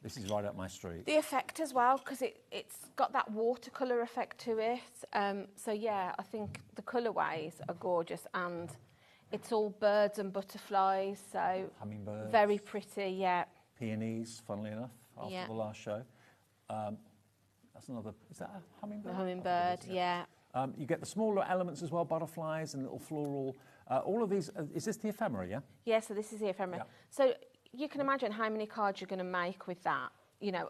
This is right up my street. The effect as well, because it's got that watercolour effect to it. So, yeah, I think the colourways are gorgeous and it's all birds and butterflies, so... Hummingbirds. Very pretty, yeah. Peonies, funnily enough, after the last show. That's another... Is that a hummingbird? The hummingbird, yeah. You get the smaller elements as well, butterflies and little floral... all of these, is this the ephemera, yeah? Yeah, so this is the ephemera. Yeah. So you can imagine how many cards you're going to make with that. You know,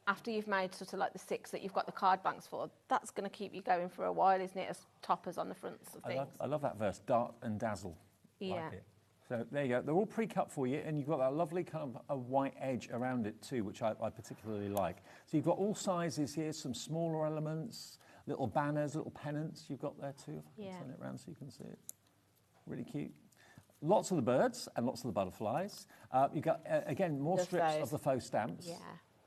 after you've made sort of like the 6 that you've got the card banks for, that's going to keep you going for a while, isn't it, as toppers on the fronts of things. I love that verse, dart and dazzle. Yeah. Like it. So there you go. They're all pre-cut for you, and you've got that lovely kind of a white edge around it too, which I particularly like. So you've got all sizes here, some smaller elements, little banners, little pennants you've got there too. If I can turn it around so you can see it. Really cute. Lots of the birds and lots of the butterflies. You've got, again, more strips of the faux stamps. Yeah,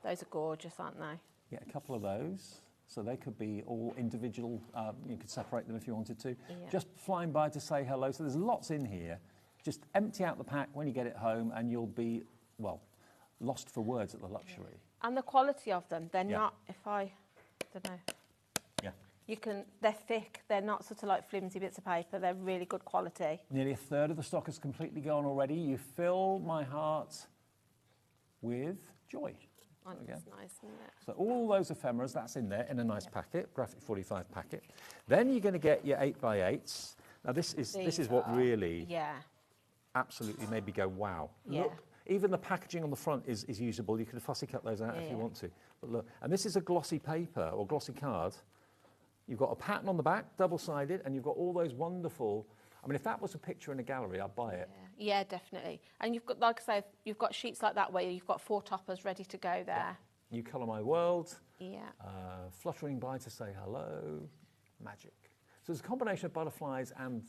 those are gorgeous, aren't they? Yeah, a couple of those. So they could be all individual. You could separate them if you wanted to. Yeah. Just flying by to say hello. So there's lots in here. Just empty out the pack when you get it home and you'll be, well, lost for words at the luxury. Yeah. And the quality of them, they're not, I don't know. Yeah. They're thick, they're not sort of like flimsy bits of paper, they're really good quality. Nearly a third of the stock has completely gone already. You fill my heart with joy. Oh, that's nice, isn't it? So all those ephemeras, that's in there in a nice packet, graphic 45 packet. Then you're going to get your 8x8s. Now this is what really absolutely made me go, wow. Yeah. Look, even the packaging on the front is usable. You can fussy cut those out if you want to. But look, and this is a glossy paper or glossy card. You've got a pattern on the back, double-sided, and you've got all those wonderful... I mean, if that was a picture in a gallery, I'd buy it. Yeah, definitely. And you've got, like I say, you've got sheets like that where you've got 4 toppers ready to go there. You colour my world. Yeah. Fluttering by to say hello. Magic. So there's a combination of butterflies and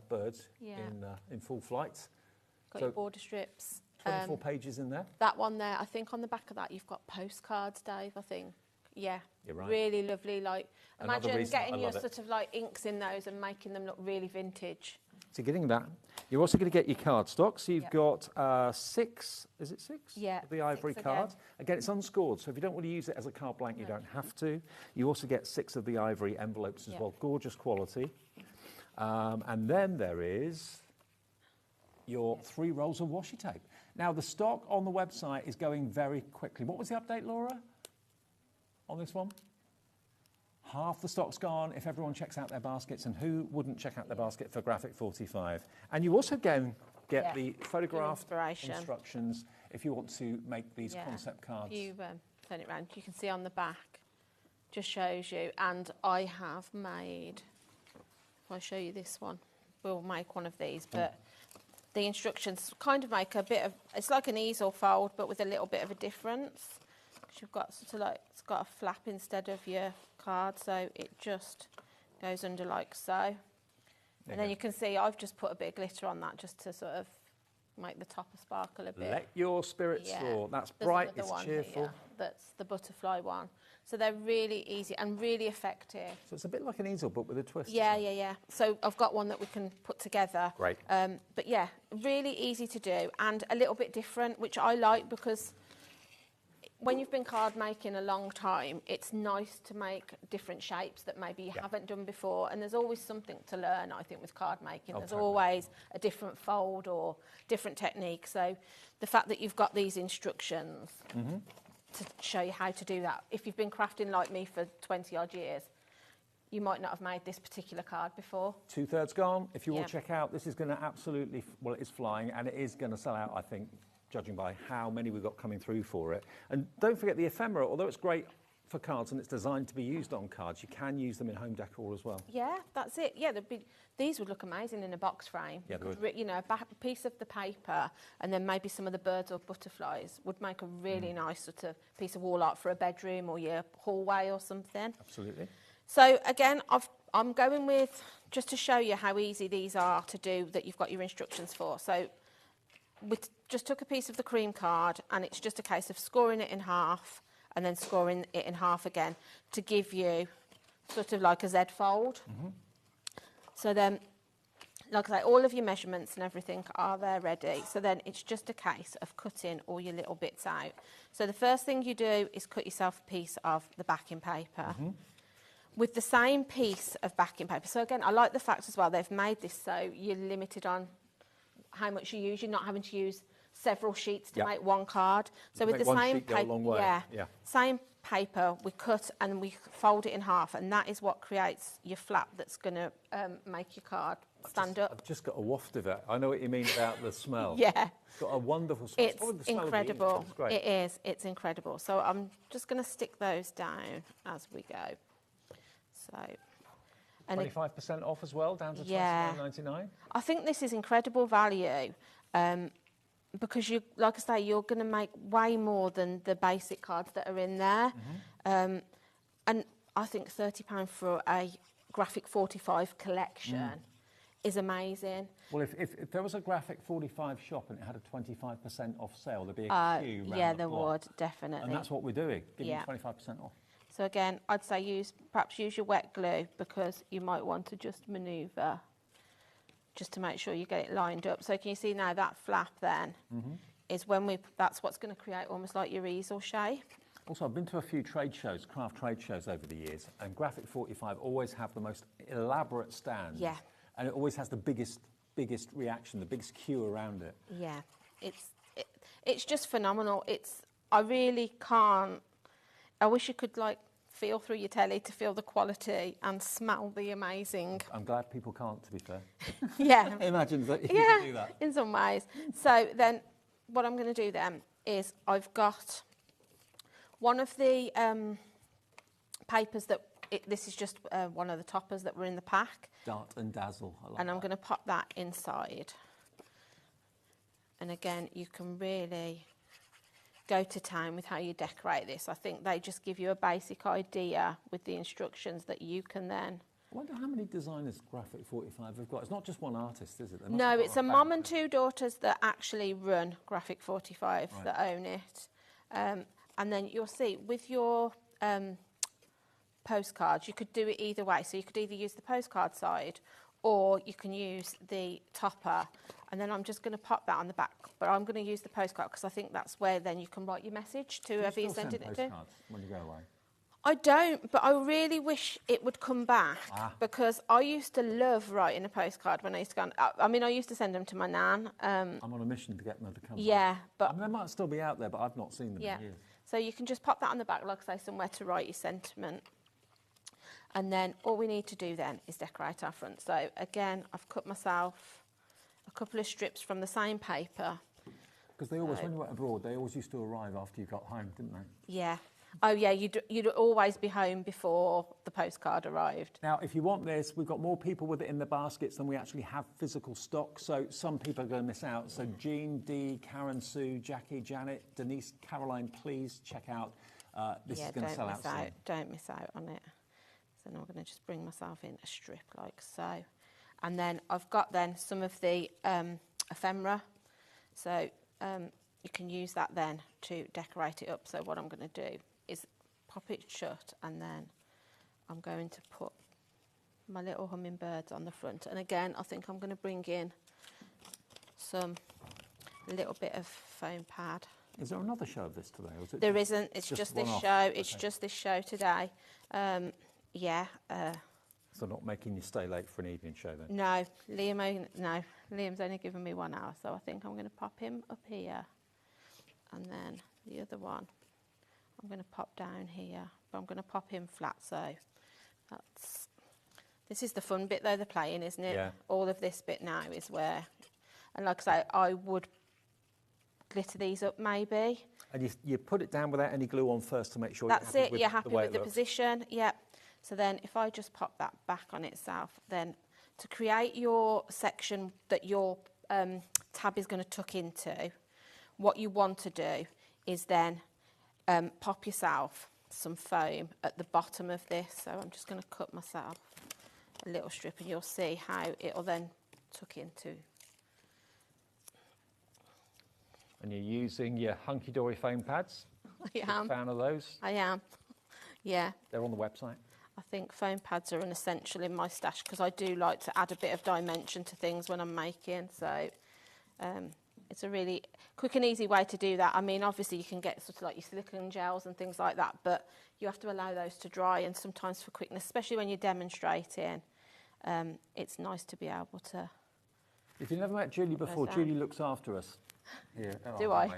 birds in full flight. Got your border strips. 24 pages in there. That one there, I think on the back of that you've got postcards, Dave, I think. Yeah. You're right. Really lovely. Like, imagine getting your sort sort of like inks in those and making them look really vintage. So getting that. You're also going to get your cardstock. So you've got 6, is it 6? Yeah. Of the ivory 6 card. Again, it's unscored, so if you don't want to use it as a card blank, you don't have to. You also get 6 of the ivory envelopes as well. Gorgeous quality. And then there is your 3 rolls of washi tape. Now, the stock on the website is going very quickly. What was the update, Laura, on this one? Half the stock's gone if everyone checks out their baskets, and who wouldn't check out their basket for Graphic 45? And you also get the photograph instructions if you want to make these concept cards. If you turn it around, you can see on the back, just shows you. And I have made, if I show you this one, we'll make one of these, but the instructions kind of make a bit of, it's like an easel fold, but with a little bit of a difference. You've got sort of like, it's got a flap instead of your card, so it just goes under like so. And then you can see I've just put a bit of glitter on that just to sort of make the topper sparkle a bit. Let your spirits soar. That's There's bright, another it's one cheerful. here that's the butterfly one. So they're really easy and really effective. So it's a bit like an easel, but with a twist. Yeah, yeah, yeah. So I've got one that we can put together. Great. But yeah, really easy to do and a little bit different, which I like because when you've been card making a long time, it's nice to make different shapes that maybe you haven't done before. And there's always something to learn, I think, with card making. There's always a different fold or different technique. So the fact that you've got these instructions to show you how to do that. If you've been crafting like me for 20 odd years, you might not have made this particular card before. 2/3 gone. If you all check out, this is going to absolutely, well, it is flying and it is going to sell out, I think, judging by how many we've got coming through for it. And don't forget the ephemera, although it's great for cards and it's designed to be used on cards, you can use them in home decor as well. Yeah, that's it. Yeah, these would look amazing in a box frame. Yeah, they would. You know, a piece of the paper and then maybe some of the birds or butterflies would make a really nice sort of piece of wall art for a bedroom or your hallway or something. Absolutely. So again, I'm going with, just to show you how easy these are to do, that you've got your instructions for. So we just took a piece of the cream card and it's just a case of scoring it in half and then scoring it in half again to give you sort of like a Z fold. So then, like I say, all of your measurements and everything are there ready. So then it's just a case of cutting all your little bits out. So the first thing you do is cut yourself a piece of the backing paper. With the same piece of backing paper. So again, I like the fact as well, they've made this so you're limited on how much you use. You're not having to use several sheets to make one card. So with the same paper, same paper, we cut and we fold it in half, and that is what creates your flap that's going to make your card stand up. I've just got a waft of it. I know what you mean about the smell. Yeah. It's got a wonderful smell. It's probably the smell of the ink. incredible. It's great. It is. It's incredible. So I'm just going to stick those down as we go. So, and 25% off as well, down to $29.99. I think this is incredible value because you, like I say, you're going to make way more than the basic cards that are in there. And I think £30 for a graphic 45 collection is amazing. Well, if there was a graphic 45 shop and it had a 25% off sale, there'd be a queue around yeah, the there block. would, definitely. And that's what we're doing, giving you 25% off. So again, I'd say perhaps use your wet glue because you might want to just manoeuvre just to make sure you get it lined up. So can you see now that flap then is that's what's going to create almost like your easel shape. Also, I've been to a few trade shows, craft trade shows over the years, and Graphic 45 always have the most elaborate stands. Yeah. And it always has the biggest reaction, the biggest queue around it. Yeah, it's just phenomenal. I really can't. I wish you could like feel through your telly to feel the quality and smell the amazing. I'm glad people can't, to be fair. Yeah. Imagine that you could do that. In some ways. So then what I'm going to do then is I've got one of the papers that, this is just one of the toppers that were in the pack. Dart and dazzle. I like and I'm that. going to pop that inside. And again, you can really go to town with how you decorate this. I think they just give you a basic idea with the instructions that you can then... I wonder how many designers Graphic 45 have got. It's not just one artist, is it? No, it's a mum and two daughters that actually run Graphic 45 that own it. And then you'll see with your postcards, you could do it either way. So you could either use the postcard side or you can use the topper. And then I'm just going to pop that on the back. But I'm going to use the postcard because I think that's where then you can write your message to whoever you're sending it to. Postcards when you go away? I don't, but I really wish it would come back because I used to love writing a postcard when I used to go on, I mean, I used to send them to my nan. I'm on a mission to get them to come Yeah, back. but... I mean, they might still be out there, but I've not seen them in years. So you can just pop that on the back, like I say, somewhere to write your sentiment. And then all we need to do then is decorate our front. So again, I've cut myself a couple of strips from the same paper. Because they always, when you went abroad, they always used to arrive after you got home, didn't they? Yeah. Oh, yeah, you'd always be home before the postcard arrived. Now, if you want this, we've got more people with it in the baskets than we actually have physical stock, so some people are going to miss out. So Jean, Dee, Karen, Sue, Jackie, Janet, Denise, Caroline, please check out. This is going to sell out soon. Don't miss out on it. So now I'm going to just bring myself in a strip like so. And then I've got then some of the ephemera So you can use that then to decorate it up. So what I'm going to do is pop it shut, and then I'm going to put my little hummingbirds on the front. And again, I think I'm going to bring in a little bit of foam pad. Is there another show of this today? Or is it There isn't. It's just this show. It's just this show today. Yeah. So not making you stay late for an evening show then? No, Liam's only given me 1 hour, so I think I'm going to pop him up here, and then the other one I'm going to pop down here, but I'm going to pop him flat. So this is the fun bit though, the playing, isn't it? Yeah. All of this bit now is where, and like I say, I would glitter these up maybe. And you put it down without any glue on first to make sure That's you're happy it. You're happy with the looks. position. Yep. So then if I just pop that back on itself, then to create your section that your tab is going to tuck into, what you want to do is then pop yourself some foam at the bottom of this. So I'm just going to cut myself a little strip, and you'll see how it'll then tuck into. And you're using your hunky-dory foam pads? I am. Fan of those? I am. Yeah. They're on the website. I think foam pads are an essential in my stash because I do like to add a bit of dimension to things when I'm making. So it's a really quick and easy way to do that. I mean, obviously you can get sort of like your silicone gels and things like that, but you have to allow those to dry, and sometimes for quickness, especially when you're demonstrating, it's nice to be able to. If you've never met Julie before, Julie looks after us. Here, Do I?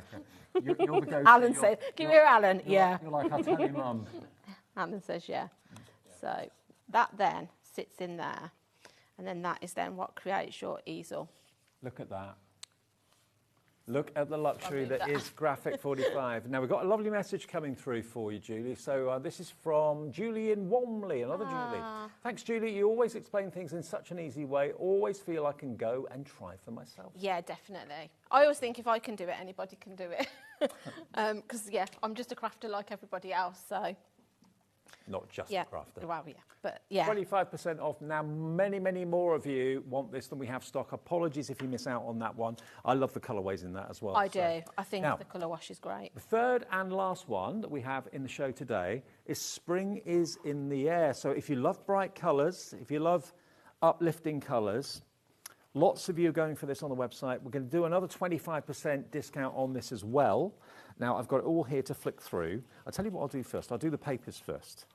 You're the go-to. Alan said, give me your Alan. Yeah. You're like, I'll tell your mum. Alan says, yeah. So that then sits in there, and then that is then what creates your easel. Look at that. Look at the luxury that is Graphic 45. Now, we've got a lovely message coming through for you, Julie. So this is from Julie in Walmley, another Julie. Thanks, Julie. You always explain things in such an easy way. Always feel I can go and try for myself. Yeah, definitely. I always think if I can do it, anybody can do it. Because, yeah, I'm just a crafter like everybody else, so... Not just a crafter. Well, yeah, but yeah. 25% off. Now, many, many more of you want this than we have stock. Apologies if you miss out on that one. I love the colourways in that as well. I do. I think the colour wash is great. The third and last one that we have in the show today is Spring is in the Air. So if you love bright colours, if you love uplifting colours, lots of you are going for this on the website. We're going to do another 25% discount on this as well. Now, I've got it all here to flick through. I'll tell you what I'll do first. I'll do the papers first,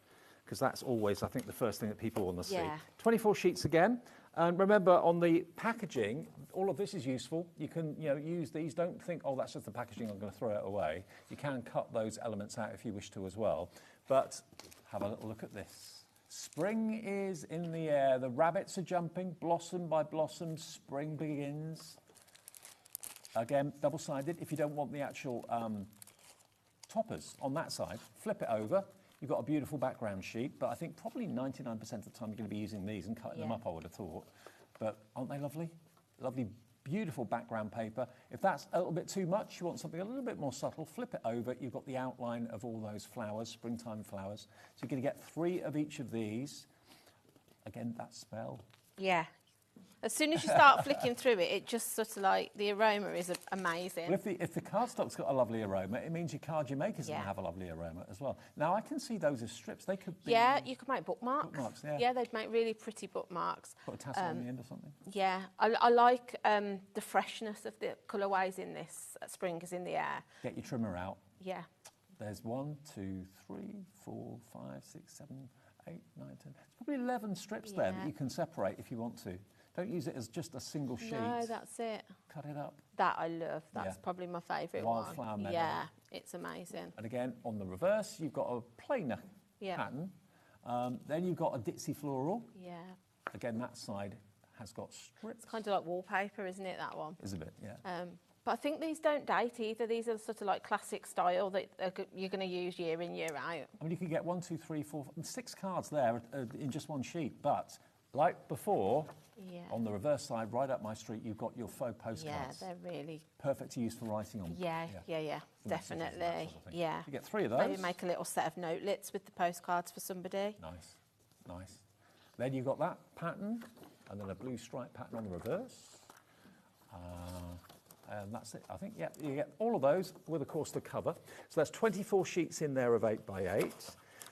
because that's always, I think, the first thing that people want to see. 24 sheets again. And remember, on the packaging, all of this is useful. You can use these. Don't think, oh, that's just the packaging, I'm going to throw it away. You can cut those elements out if you wish to as well. But have a little look at this. Spring is in the air. The rabbits are jumping, blossom by blossom, spring begins. Again, double-sided. If you don't want the actual toppers on that side, flip it over. You've got a beautiful background sheet, but I think probably 99% of the time you're going to be using these and cutting them up, I would have thought. But aren't they lovely? Lovely, beautiful background paper. If that's a little bit too much, you want something a little bit more subtle, flip it over. You've got the outline of all those flowers, springtime flowers. So you're going to get 3 of each of these. Again, that smell. Yeah. As soon as you start flicking through it, it just sort of like, the aroma is amazing. Well, if the cardstock's got a lovely aroma, it means your card you're making is going to have a lovely aroma as well. Now, I can see those as strips. They could be... Yeah, you could make bookmarks. Bookmarks, yeah. Yeah, they'd make really pretty bookmarks. Put a tassel on the end or something. Yeah, I like the freshness of the colourways in this. Spring is in the air. Get your trimmer out. Yeah. There's 1, 2, 3, 4, 5, 6, 7, 8, 9, 10. There's probably 11 strips there that you can separate if you want to. Don't use it as just a single sheet. No, that's it. Cut it up. That I love. That's probably my favourite one. Wildflower meadow. Yeah, it's amazing. And again, on the reverse, you've got a plainer pattern. Then you've got a ditzy floral. Yeah. Again, that side has got strips. It's kind of like wallpaper, isn't it, that one? Is a bit, yeah. But I think these don't date either. These are sort of like classic style that you're going to use year in, year out. I mean, you can get 1, 2, 3, 4, 6 cards there in just one sheet. But like before, on the reverse side, right up my street, you've got your faux postcards. Yeah, they're really... perfect to use for writing on. Yeah, definitely. Sort of yeah. You get 3 of those. Maybe make a little set of notelets with the postcards for somebody. Nice, nice. Then you've got that pattern, and then a blue stripe pattern on the reverse. And that's it. I think, yeah, you get all of those with, of course, the cover. So that's 24 sheets in there of 8 by 8.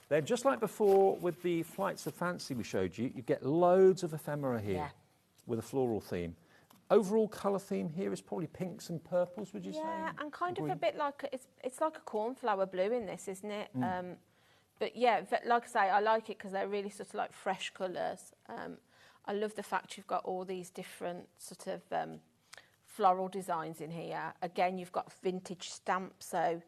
Then, just like before with the Flights of Fancy we showed you, you get loads of ephemera here with a floral theme. Overall colour theme here is probably pinks and purples, would you say? Yeah, and kind of a bit like, it's like a cornflower blue in this, isn't it? But yeah, like I say, I like it because they're really sort of like fresh colours. I love the fact you've got all these different sort of floral designs in here. Again, you've got vintage stamps, so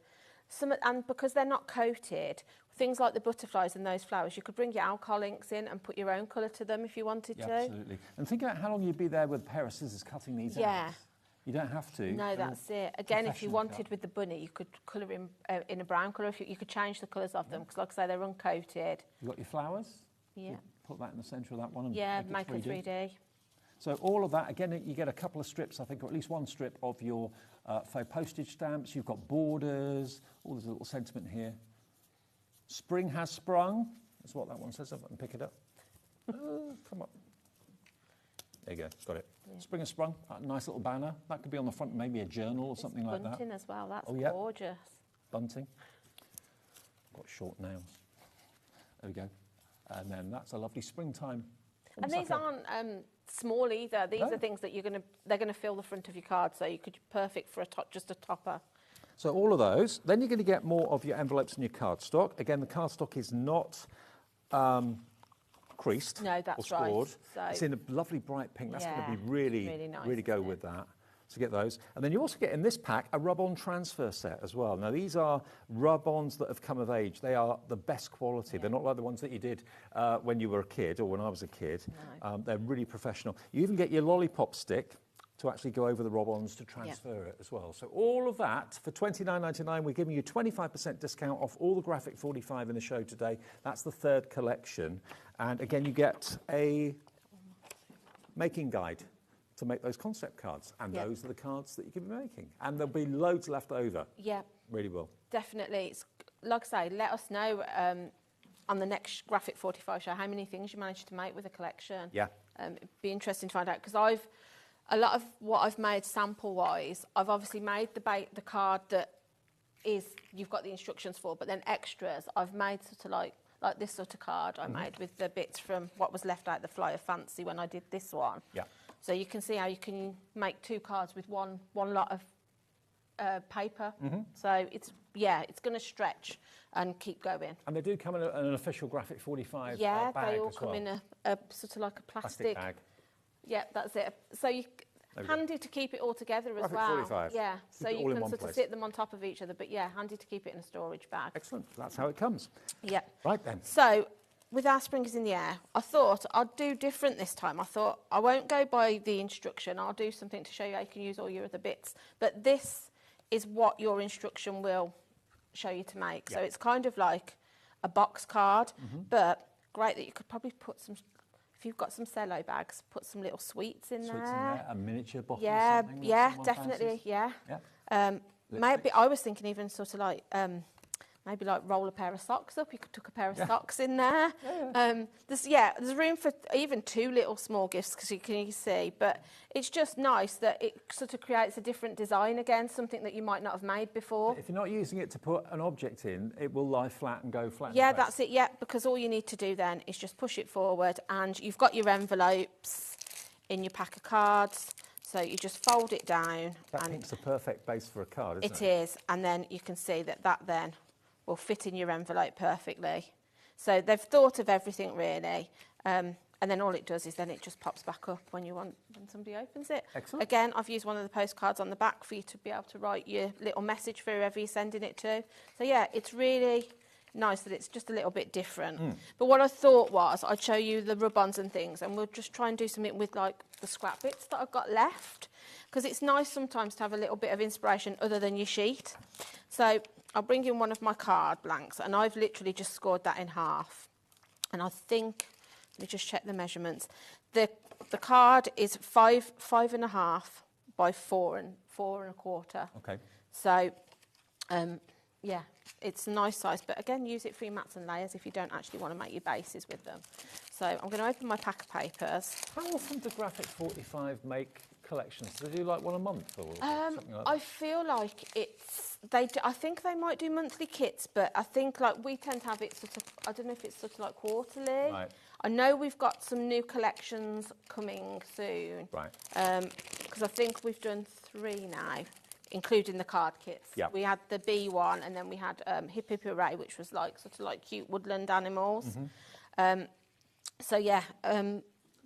and because they're not coated, things like the butterflies and those flowers, you could bring your alcohol inks in and put your own colour to them if you wanted to. Absolutely. And think about how long you'd be there with a pair of scissors cutting these out. You don't have to. No, that's it. Again, if you wanted with the bunny, you could colour in a brown colour. If you could change the colours of them, because like I say, they're uncoated. You've got your flowers. Yeah. Put that in the centre of that one. And make it 3D. So all of that, again, you get a couple of strips, I think, or at least one strip of your faux postage stamps. You've got borders, all this little sentiment here. Spring has sprung. That's what that one says. And pick it up. Come on. There you go. Got it. Yeah. Spring has sprung. A nice little banner. That could be on the front, maybe a journal or something like that. Bunting as well. That's gorgeous. Bunting. Got short nails. There we go. And then that's a lovely springtime. And these aren't small either. These are things that they're gonna fill the front of your card, so you could perfect for just a topper. So all of those. Then you're going to get more of your envelopes and your cardstock. Again, the cardstock is not creased. No, that's or scored. right. So it's in a lovely bright pink. That's going to be really nice, really go with that. So get those. And then you also get in this pack a rub-on transfer set as well. Now these are rub-ons that have come of age. They are the best quality. They're not like the ones that you did when you were a kid or when I was a kid. No. They're really professional. You even get your lollipop stick to actually go over the rub-ons to transfer it as well. So all of that for $29.99. We're giving you 25% discount off all the Graphic 45 in the show today. That's the third collection. And again, you get a making guide to make those concept cards. And those are the cards that you can be making. And there'll be loads left over. Yeah. Really will. Definitely. It's, like I say, let us know on the next Graphic 45 show how many things you managed to make with a collection. Yeah. It'd be interesting to find out, because a lot of what I've made sample-wise, I've obviously made the card that you've got the instructions for, but then extras, I've made sort of like this sort of card I made with the bits from what was left out the Fly of Fancy when I did this one. Yeah. So you can see how you can make 2 cards with one lot of paper. So it's going to stretch and keep going. And they do come in an official Graphic 45 bag Yeah, they all as come well. in a sort of like a plastic bag. Yeah, that's it. So handy to keep it all together as Graphic well. 45. Yeah, so Keep it you all in can one sort place. of sit them on top of each other, but yeah, handy to keep it in a storage bag. Excellent. That's how it comes. Yeah. Right then. So with our Springers in the Air, I thought I'd do different this time. I thought I won't go by the instruction. I'll do something to show you how you can use all your other bits. But this is what your instruction will show you to make. So it's kind of like a box card, but great that you could probably put some, if you've got some cello bags, put some little sweets in there. A miniature bottle Yeah, or something. yeah, definitely, yeah. Maybe I was thinking even sort of like maybe like roll a pair of socks up. You could tuck a pair of socks in there. There's room for even 2 little small gifts, because you can see. But it's just nice that it sort of creates a different design again, something that you might not have made before. If you're not using it to put an object in, it will lie flat and go flat. Yeah, that's it. Yeah, because all you need to do then is just push it forward, and you've got your envelopes in your pack of cards. So you just fold it down. That pink's the perfect base for a card, isn't it? It is, and then you can see that then will fit in your envelope perfectly. So they've thought of everything really, and then all it does is then it just pops back up when somebody opens it. Excellent. Again, I've used one of the postcards on the back for you to be able to write your little message for whoever you're sending it to. So yeah, it's really nice that it's just a little bit different. But what I thought was I'd show you the rub-ons and things, and we'll just try and do something with like the scrap bits that I've got left, because it's nice sometimes to have a little bit of inspiration other than your sheet. So I'll bring in one of my card blanks, and I've literally just scored that in half. And I think, let me just check the measurements. The card is 5.5 by 4.25. Okay. So, yeah, it's a nice size, but again, use it for your mats and layers if you don't actually want to make your bases with them. So I'm going to open my pack of papers. How often do Graphic 45 make collections? Do they do like one a month or something like that? I feel like I think they might do monthly kits, but I think like we tend to have it sort of, I don't know if it's sort of like quarterly. Right. I know we've got some new collections coming soon. Right. Because I think we've done 3 now, including the card kits. Yeah. We had the bee one, and then we had Hip Hip Hooray, which was like sort of like cute woodland animals. So yeah.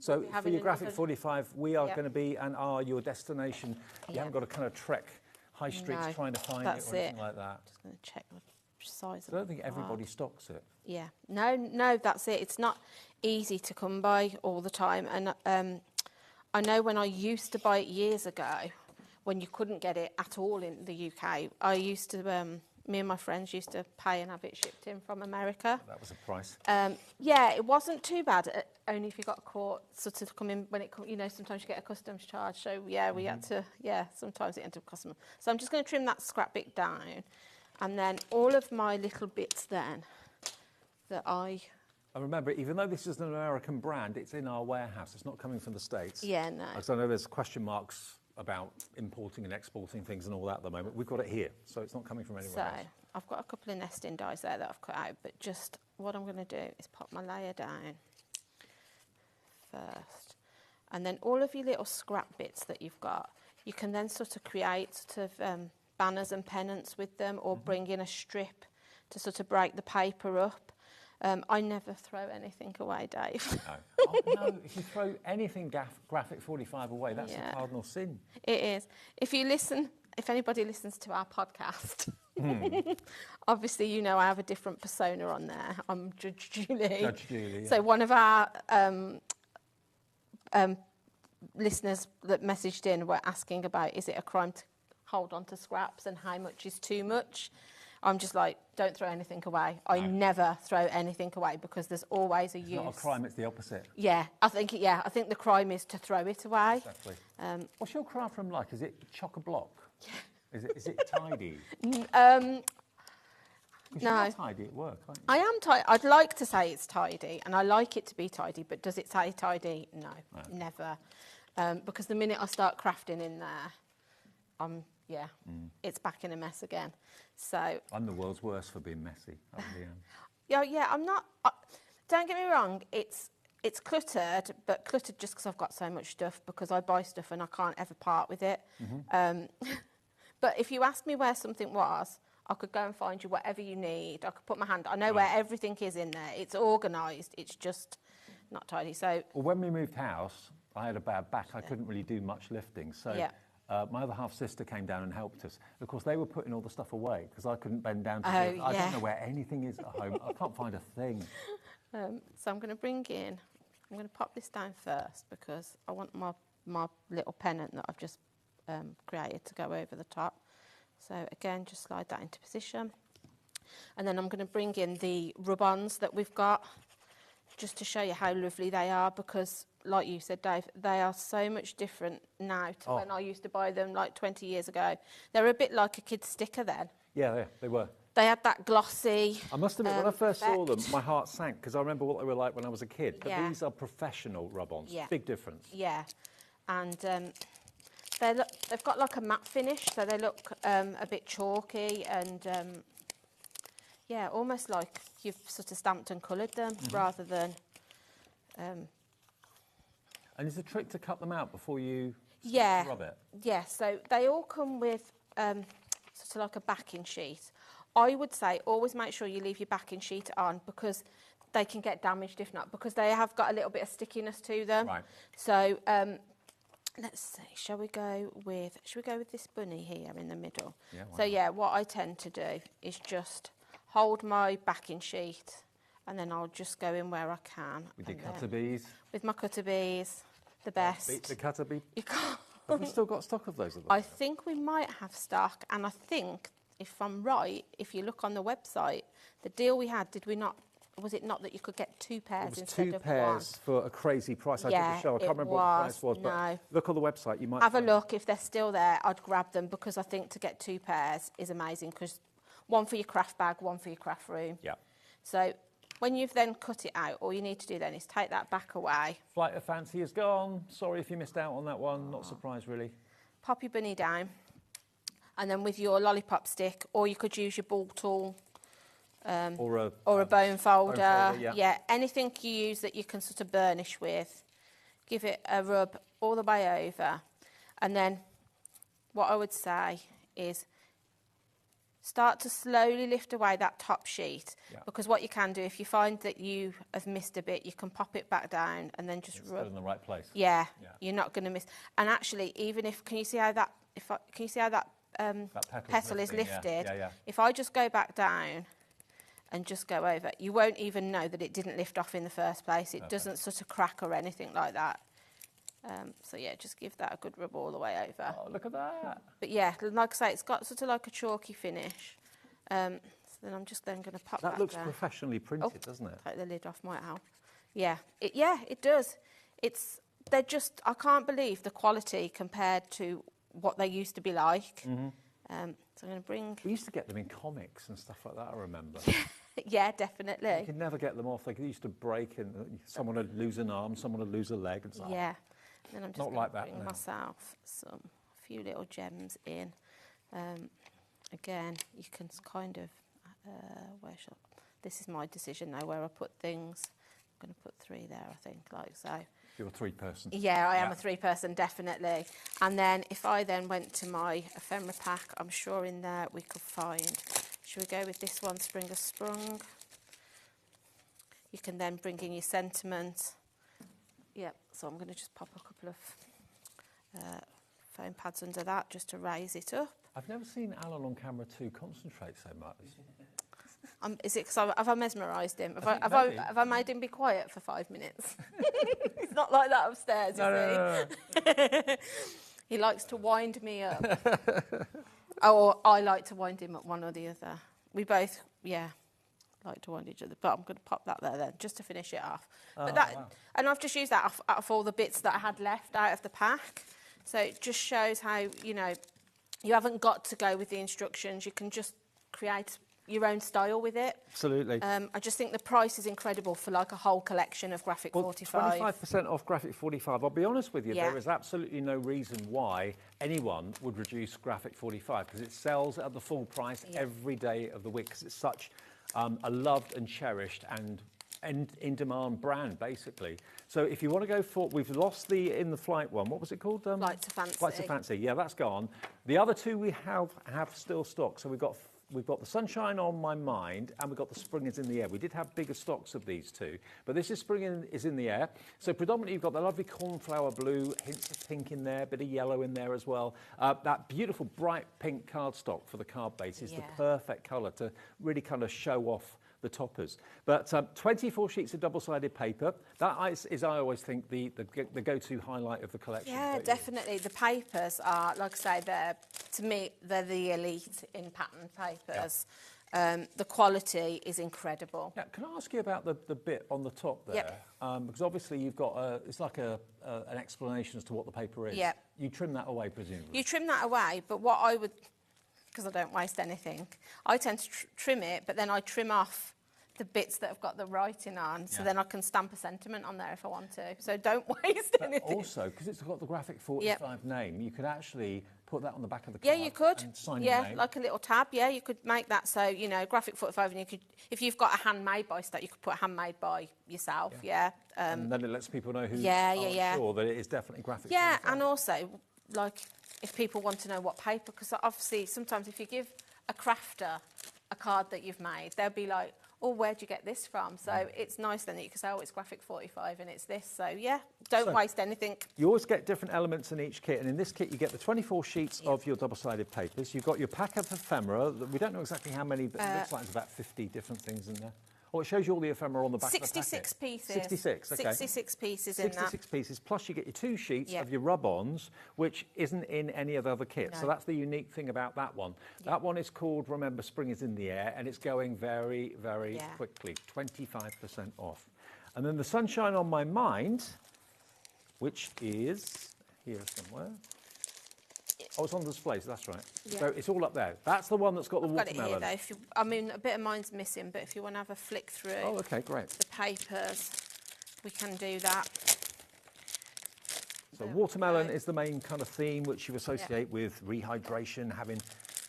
So for your Graphic 45, we are going to be and are your destination. You haven't got to kind of trek high streets trying to find it or anything like that. Just going to check the size of I don't think everybody stocks it. Yeah. No, that's it. It's not easy to come by all the time. And I know when I used to buy it years ago, when you couldn't get it at all in the UK, I used to, me and my friends used to pay and have it shipped in from America. That was a price. Yeah, it wasn't too bad, only if you got caught sort of coming, when it, you know, sometimes you get a customs charge. So yeah, we had to, sometimes it ended up costing. So I'm just going to trim that scrap bit down. And then all of my little bits then that I remember, even though this is an American brand, it's in our warehouse. It's not coming from the States. Yeah, no. Because I know there's question marks about importing and exporting things and all that at the moment. We've got it here, so it's not coming from anywhere else. So I've got a couple of nesting dies there that I've cut out, but just what I'm going to do is pop my layer down first. And then all of your little scrap bits that you've got, you can then sort of create sort of banners and pennants with them, or bring in a strip to sort of break the paper up. I never throw anything away, Dave. No. Oh, no, if you throw anything Graphic 45 away, that's the cardinal sin. It is. If anybody listens to our podcast, obviously you know I have a different persona on there. I'm Judge Julie. Judge Julie, yeah. So one of our listeners that messaged in were asking about, is it a crime to hold on to scraps and how much is too much? I'm just like, don't throw anything away. I never throw anything away because there's always a use. It's not a crime, it's the opposite. Yeah, I think the crime is to throw it away. Exactly. What's your craft room like? Is it chock-a-block? Yeah. Is it tidy? No. You're tidy at work, aren't you? I am tidy. I'd like to say it's tidy, and I like it to be tidy, but does it say tidy? No. Never. Because the minute I start crafting in there, it's back in a mess again. So I'm the world's worst for being messy. I really am. Yeah, I'm not. Don't get me wrong. It's cluttered, but cluttered just because I've got so much stuff. Because I buy stuff and I can't ever part with it. But if you asked me where something was, I could go and find you whatever you need. I could put my hand. I know where everything is in there. It's organised. It's just not tidy. So. Well, when we moved house, I had a bad back. I couldn't really do much lifting. So. Yeah. My other half sister came down and helped us. Of course, they were putting all the stuff away because I couldn't bend down to do it. I don't know where anything is at home. I can't find a thing. So I'm going to bring in, I'm going to pop this down first because I want my little pennant that I've just created to go over the top. So again, just slide that into position. And then I'm going to bring in the rub-ons that we've got just to show you how lovely they are because, like you said, Dave, they are so much different now to when I used to buy them like 20 years ago. They're a bit like a kid's sticker then. Yeah, they were. They had that glossy I must admit, when I first saw them, my heart sank because I remember what they were like when I was a kid. But these are professional rub-ons. Yeah. Big difference. Yeah. And they've got like a matte finish, so they look a bit chalky and... yeah, almost like you've sort of stamped and coloured them rather than... And is the trick to cut them out before you rub it? Yeah, so they all come with sort of like a backing sheet. I would say always make sure you leave your backing sheet on because they can get damaged if not, because they have got a little bit of stickiness to them. Right. So let's see, should we go with this bunny here in the middle? Yeah, what I tend to do is just... hold my backing sheet and then I'll just go in where I can. With your cutter bees? With my cutter bees, the best. Beat the cutter bee? You can't. Have we still got stock of those? I think we might have stock, and I think, if I'm right, if you look on the website, the deal we had, was it not that you could get 2 pairs instead of 1? 2 pairs for a crazy price. I did the show. I can't remember what the price was, but look on the website. You might have a look. If they're still there, I'd grab them because I think to get 2 pairs is amazing because one for your craft bag, one for your craft room. Yeah. So when you've then cut it out, all you need to do then is take that back away. Flight of Fancy is gone. Sorry if you missed out on that one. Not surprised, really. Pop your bunny down, and then with your lollipop stick, or you could use your ball tool, or a bone folder. Yeah, anything you use that you can sort of burnish with. Give it a rub all the way over, and then what I would say is start to slowly lift away that top sheet, because what you can do, if you find that you have missed a bit, you can pop it back down and then just rub. In the right place. Yeah, you're not going to miss. And actually, even if, can you see how that petal is lifted? Yeah. If I just go back down and just go over, you won't even know that it didn't lift off in the first place. It doesn't sort of crack or anything like that. So yeah, just give that a good rub all the way over. Oh, look at that. But yeah, like I say, it's got sort of like a chalky finish. So then I'm just then going to pop that That looks down. professionally printed, doesn't it? Take the lid off, might help. Yeah, it does. They're just, I can't believe the quality compared to what they used to be like. So I'm going to bring... We used to get them in comics and stuff like that, I remember. Yeah, definitely. You could never get them off. They used to break and someone would lose an arm, someone would lose a leg and stuff. Yeah. Then I'm just Not going like to that bring now. myself a few little gems in. Again, you can kind of, this is my decision now where I put things. I'm going to put 3 there, I think, like so. You're a 3-person. Yeah, I am a 3-person, definitely. And then if I then went to my ephemera pack, I'm sure in there we could find, should we go with this one, Spring Has Sprung? You can then bring in your sentiment. Yep, so I'm going to just pop a couple of foam pads under that just to raise it up. I've never seen Alan on camera 2 concentrate so much. Is it because have I mesmerised him? Have I made him be quiet for 5 minutes? It's not like that upstairs, No. He likes to wind me up. Or I like to wind him up, one or the other. We both, like to wind each other. But I'm going to pop that there then, just to finish it off. And I've just used that out of all the bits that I had left out of the pack. So it just shows how, you haven't got to go with the instructions. You can just create your own style with it. Absolutely. I just think the price is incredible for like a whole collection of Graphic 45. 25% off Graphic 45. I'll be honest with you, there is absolutely no reason why anyone would reduce Graphic 45 because it sells at the full price every day of the week because it's such a loved and cherished and in-demand brand, basically. So if you want to go for, we've lost in the flight one. What was it called? Flights of Fancy. Flights of Fancy. Yeah, that's gone. The other 2 we have still stock. So we've got the Sunshine on My Mind and we've got the Spring Is in the Air. We did have bigger stocks of these 2, but this is Spring Is in the Air. So predominantly you've got the lovely cornflower blue, hints of pink in there, bit of yellow in there as well. That beautiful bright pink cardstock for the card base is the perfect colour to really kind of show off the toppers. But 24 sheets of double-sided paper, that is I always think, the go-to highlight of the collection. Yeah, definitely. The papers are, like I say, to me, they're the elite in pattern papers. Yeah. The quality is incredible. Yeah, can I ask you about the bit on the top there? Yep. Because obviously you've got, it's like an explanation as to what the paper is. Yep. You trim that away, presumably. You trim that away, but what I would, because I don't waste anything, I tend to trim it, but then I trim off the bits that have got the writing on, so then I can stamp a sentiment on there if I want to. So don't waste anything. Also, because it's got the Graphic 45 name, you could actually put that on the back of the card. Yeah, you could. And sign your name. Like a little tab. Yeah, you could make that so, Graphic 45, and you could, if you've got a handmade by stuff, you could put handmade by yourself. Yeah. And then it lets people know who sure that it is definitely Graphic 45. Yeah, and also, like, if people want to know what paper, because obviously sometimes if you give a crafter a card that you've made, they'll be like, oh, where'd you get this from? So it's nice then that you can say, oh, it's Graphic 45 and it's this. So, yeah, don't waste anything. You always get different elements in each kit. And in this kit, you get the 24 sheets of your double-sided papers. You've got your pack of ephemera. We don't know exactly how many, but it looks like there's about 50 different things in there. Oh, it shows you all the ephemera on the back of the packet. 66 pieces. 66, okay. 66 pieces in that. 66 pieces, plus you get your 2 sheets of your rub-ons, which isn't in any of the other kits. No. So that's the unique thing about that one. That one is called, remember, Spring Is in the Air, and it's going very, very quickly, 25% off. And then the Sunshine on My Mind, which is here somewhere. Oh, it's on display, so that's right. Yeah. So it's all up there. That's the one that's got the I've got it watermelon. here, though. If you, I mean, a bit of mine's missing, but if you want to have a flick through Oh, okay, great. the papers, we can do that. So watermelon is the main kind of theme which you associate with rehydration, having,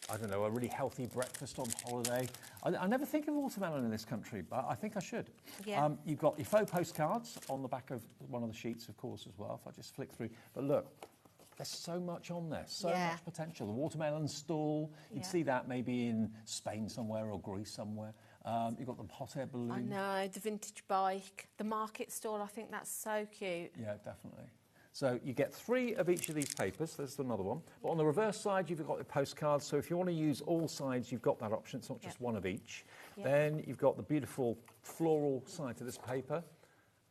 I don't know, a really healthy breakfast on holiday. I never think of watermelon in this country, but I think I should. Yeah. You've got your faux postcards on the back of one of the sheets, of course, as well, if I just flick through. But look, there's so much on there, so much potential. The watermelon stall, you'd see that maybe in Spain somewhere or Greece somewhere. You've got the hot air balloon. I know, the vintage bike, the market stall, I think that's so cute. Yeah, definitely. So you get 3 of each of these papers. There's another one. But on the reverse side, you've got the postcards. So if you want to use all sides, you've got that option. It's not just one of each. Then you've got the beautiful floral side to this paper.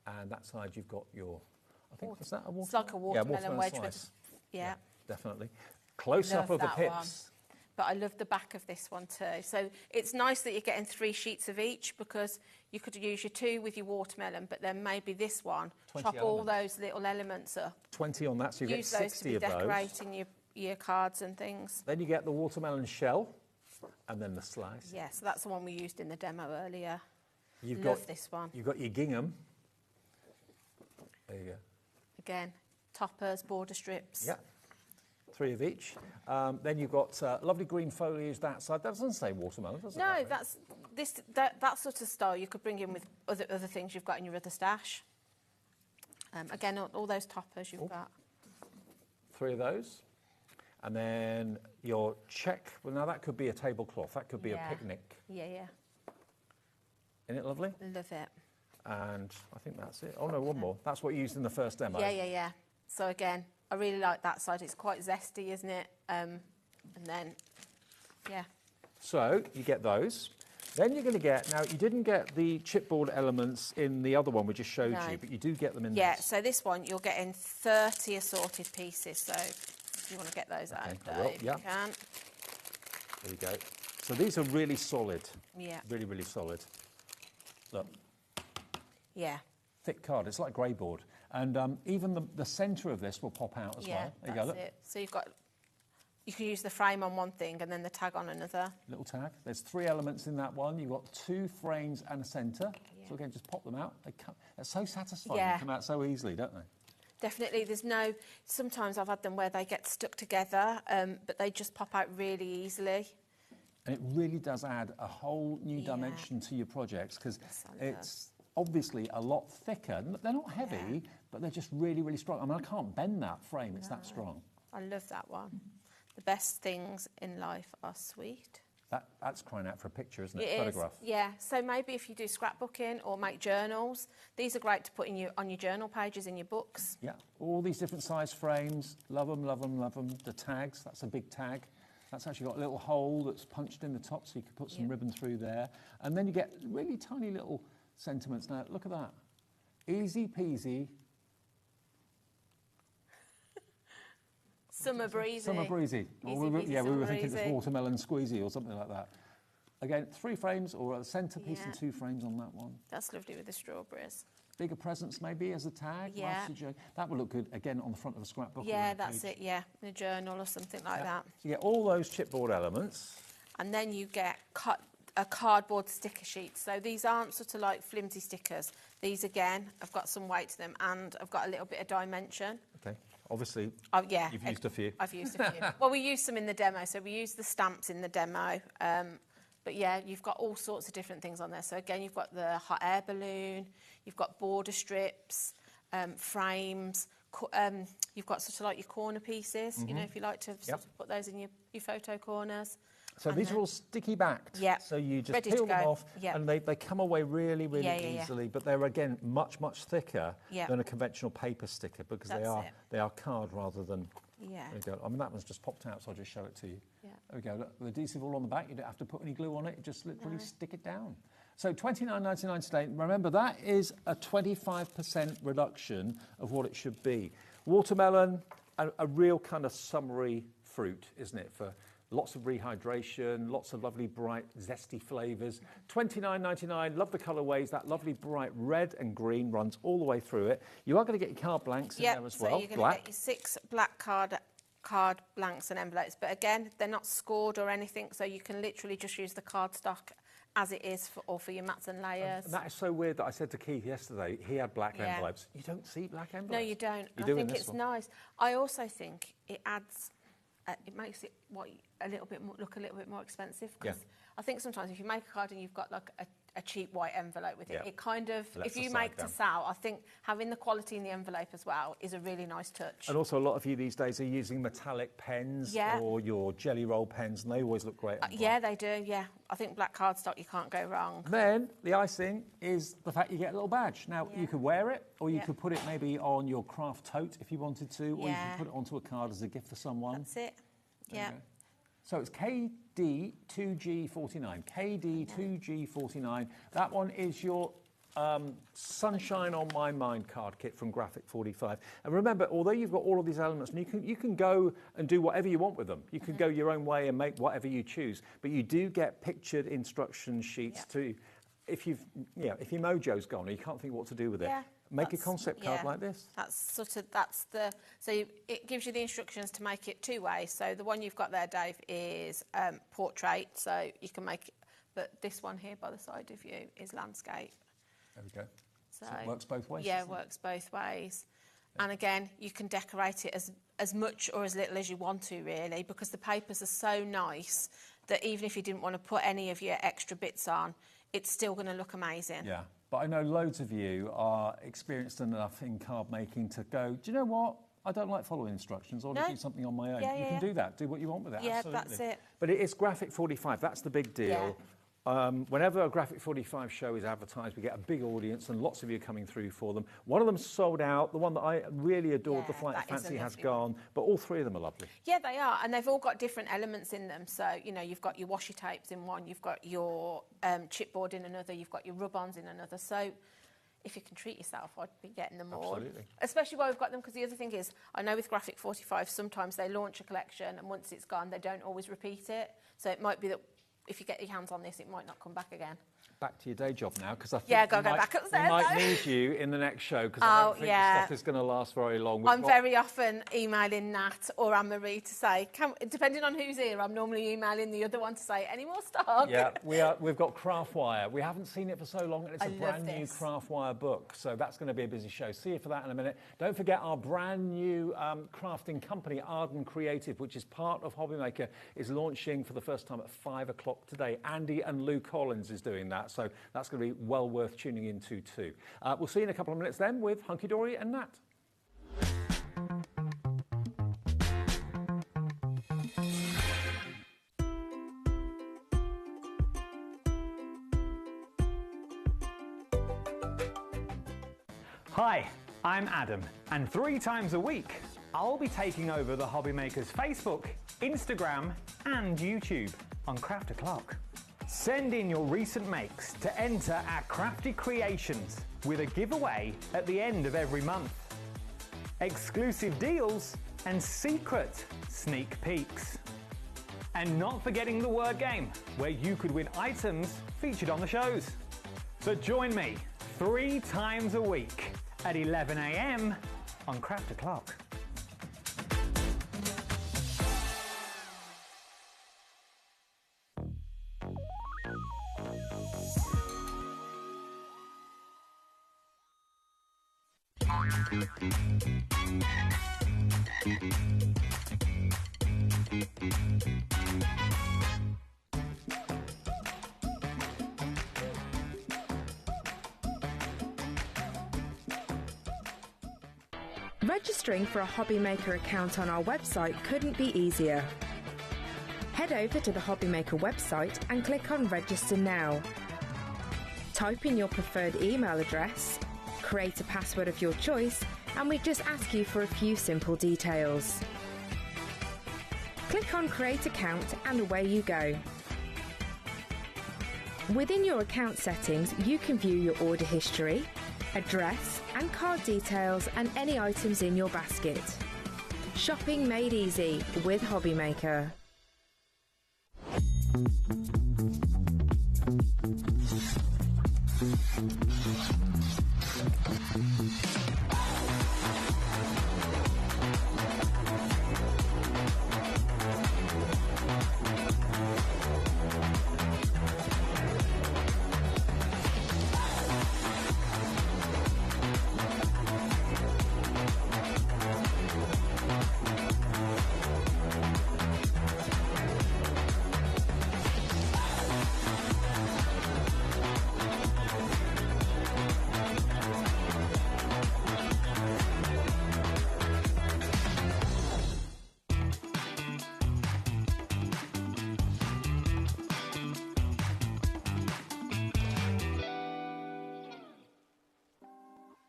And that side, you've got your, I think, is that a watermelon? It's like a watermelon wedge. Slice. Yeah. Definitely. Close-up of the that pips. one. But I love the back of this one too. So it's nice that you're getting 3 sheets of each, because you could use your 2 with your watermelon, but then maybe this one, chop all those little elements up. 20 on that, so you get 60 of those. Use those to be decorating your cards and things. Then you get the watermelon shell, and then the slice. Yeah, so that's the one we used in the demo earlier. You've Love got this one. You've got your gingham. There you go. Again, toppers, border strips. Yeah. 3 of each. Then you've got lovely green foliage that side. That doesn't say watermelon, does it? No, that's that sort of style you could bring in with other things you've got in your other stash. Again, all those toppers you've got. 3 of those. And then your check. Well, now that could be a tablecloth. That could be a picnic. Yeah, yeah. Isn't it lovely? Love it. And I think that's it. Oh, no, one more. That's what you used in the first demo. Yeah, yeah, yeah. So again, I really like that side. It's quite zesty, isn't it? And then, yeah. So you get those. Then you're going to get, now you didn't get the chipboard elements in the other one we just showed you, but you do get them in Yeah, this. so this one you're getting 30 assorted pieces. So if you want to get those out, Dave, you can. There you go. So these are really solid. Yeah. Really, really solid. Look. Yeah. Thick card. It's like grey board. And even the centre of this will pop out as well. There you go, look. It. So you can use the frame on one thing and then the tag on another. Little tag. There's 3 elements in that one. You've got 2 frames and a centre. Yeah. So again, just pop them out. They're so satisfying. They come out so easily, don't they? Definitely. Sometimes I've had them where they get stuck together, but they just pop out really easily. And it really does add a whole new dimension to your projects, because it's obviously a lot thicker. They're not heavy, but they're just really, really strong. I mean, I can't bend that frame. It's that strong. I love that one. The best things in life are sweet. That's crying out for a picture, isn't it? It Photograph. is, yeah. So maybe if you do scrapbooking or make journals, these are great to put on your journal pages in your books. Yeah, all these different size frames. Love them, love them, love them. The tags, that's a big tag. That's actually got a little hole that's punched in the top, so you could put some ribbon through there. And then you get really tiny little sentiments. Now, look at that. Easy peasy. Summer breezy. Summer breezy. We were thinking it's watermelon squeezy or something like that. Again, 3 frames or a centrepiece and 2 frames on that one. That's lovely with the strawberries. Bigger presents maybe as a tag. Yeah. That would look good again on the front of a scrapbook. Yeah, that's it, yeah. In a journal or something like that. So you get all those chipboard elements. And then you get a cardboard sticker sheet. So these aren't sort of like flimsy stickers. These, again, have got some weight to them and I've got a little bit of dimension. Okay. Obviously, you've used a few. I've used a few. Well, we used some in the demo, so we used the stamps in the demo. But yeah, you've got all sorts of different things on there. So again, you've got the hot air balloon, you've got border strips, frames, you've got sort of like your corner pieces, you know, if you like to sort of put those in your photo corners. So these are all sticky backed. Yeah. So you just Ready peel to them go. off Yeah. and they come away really, really easily. But they're, again, much, much thicker than a conventional paper sticker, because they are card rather than... Yeah. There you go. I mean, that one's just popped out, so I'll just show it to you. Yeah. There we go. Look, the adhesive all on the back. You don't have to put any glue on it. You just literally stick it down. So $29.99 today. Remember, that is a 25% reduction of what it should be. Watermelon, a real kind of summery fruit, isn't it, for lots of rehydration, lots of lovely, bright, zesty flavours. $29.99, love the colourways. That lovely, bright red and green runs all the way through it. You are going to get your card blanks in there as well. So you're going to get your 6 black card card blanks and envelopes, but again, they're not scored or anything, so you can literally just use the cardstock as it is for your mats and layers. That is so weird that I said to Keith yesterday, he had black envelopes. You don't see black envelopes. No, you don't. You I do in think this it's one. nice. I also think it adds, it makes it a little bit more, look a little bit more expensive, because I think sometimes if you make a card and you've got like a cheap white envelope with it, it kind of, Lets if you the make side to down. sell, I think having the quality in the envelope as well is a really nice touch. And also a lot of you these days are using metallic pens or your jelly roll pens, and they always look great. Yeah, they do, yeah. I think black cardstock, you can't go wrong. Then the icing is the fact you get a little badge. Now, you could wear it, or you could put it maybe on your craft tote if you wanted to, or you could put it onto a card as a gift for someone. That's it, yeah. So it's KD2G49. KD2G49. That one is your Sunshine on My Mind card kit from Graphic 45. And remember, although you've got all of these elements, and you can go and do whatever you want with them. You can go your own way and make whatever you choose. But you do get pictured instruction sheets to, if your mojo's gone or you can't think what to do with it. Make a concept card like this. It gives you the instructions to make it two ways. So the one you've got there, Dave, is portrait. So you can make it, but this one here by the side of you is landscape. There we go. So it works both ways. Yeah, it works both ways. And again, you can decorate it as much or as little as you want to, really, because the papers are so nice that even if you didn't want to put any of your extra bits on, it's still going to look amazing. Yeah. But I know loads of you are experienced enough in card making to go, do you know what? I don't like following instructions. I want to do something on my own. You can do that. Do what you want with it. Yeah, absolutely. that's it. But it is Graphic 45. That's the big deal. Whenever a Graphic 45 show is advertised, we get a big audience and lots of you coming through for them. One of them sold out. The one that I really adored, the Flight of Fancy, has gone. But all three of them are lovely. Yeah, they are. And they've all got different elements in them. So, you know, you've got your washi tapes in one, you've got your chipboard in another, you've got your rub-ons in another. So if you can treat yourself, I'd be getting them all. Absolutely. Especially while we've got them, because the other thing is, I know with Graphic 45, sometimes they launch a collection and once it's gone, they don't always repeat it. So it might be that if you get your hands on this, it might not come back again. Back to your day job now, because I think go back upstairs. We might need you in the next show, because I don't think the stuff is going to last very long. I'm very often emailing Nat or Anne-Marie to say, depending on who's here, I'm normally emailing the other one to say, any more stock? Yeah, we've got Craftwire. We haven't seen it for so long, and it's a brand new Craftwire book, so that's going to be a busy show. See you for that in a minute. Don't forget our brand new crafting company, Ardan Creative, which is part of HobbyMaker, is launching for the first time at 5 o'clock today. Andy and Lou Collins is doing that. So that's going to be well worth tuning into too. We'll see you in a couple of minutes then with Hunky Dory and Nat. Hi, I'm Adam, and 3 times a week I'll be taking over the HobbyMaker's Facebook, Instagram and YouTube on Craft O'Clock. Send in your recent makes to enter our crafty creations with a giveaway at the end of every month. Exclusive deals and secret sneak peeks. And not forgetting the word game, where you could win items featured on the shows. So join me 3 times a week at 11 AM on Craft O'Clock. Registering for a HobbyMaker account on our website couldn't be easier. Head over to the HobbyMaker website and click on Register Now. Type in your preferred email address, create a password of your choice, and we just ask you for a few simple details. Click on Create Account and away you go. Within your account settings, you can view your order history, address and card details and any items in your basket. Shopping made easy with HobbyMaker.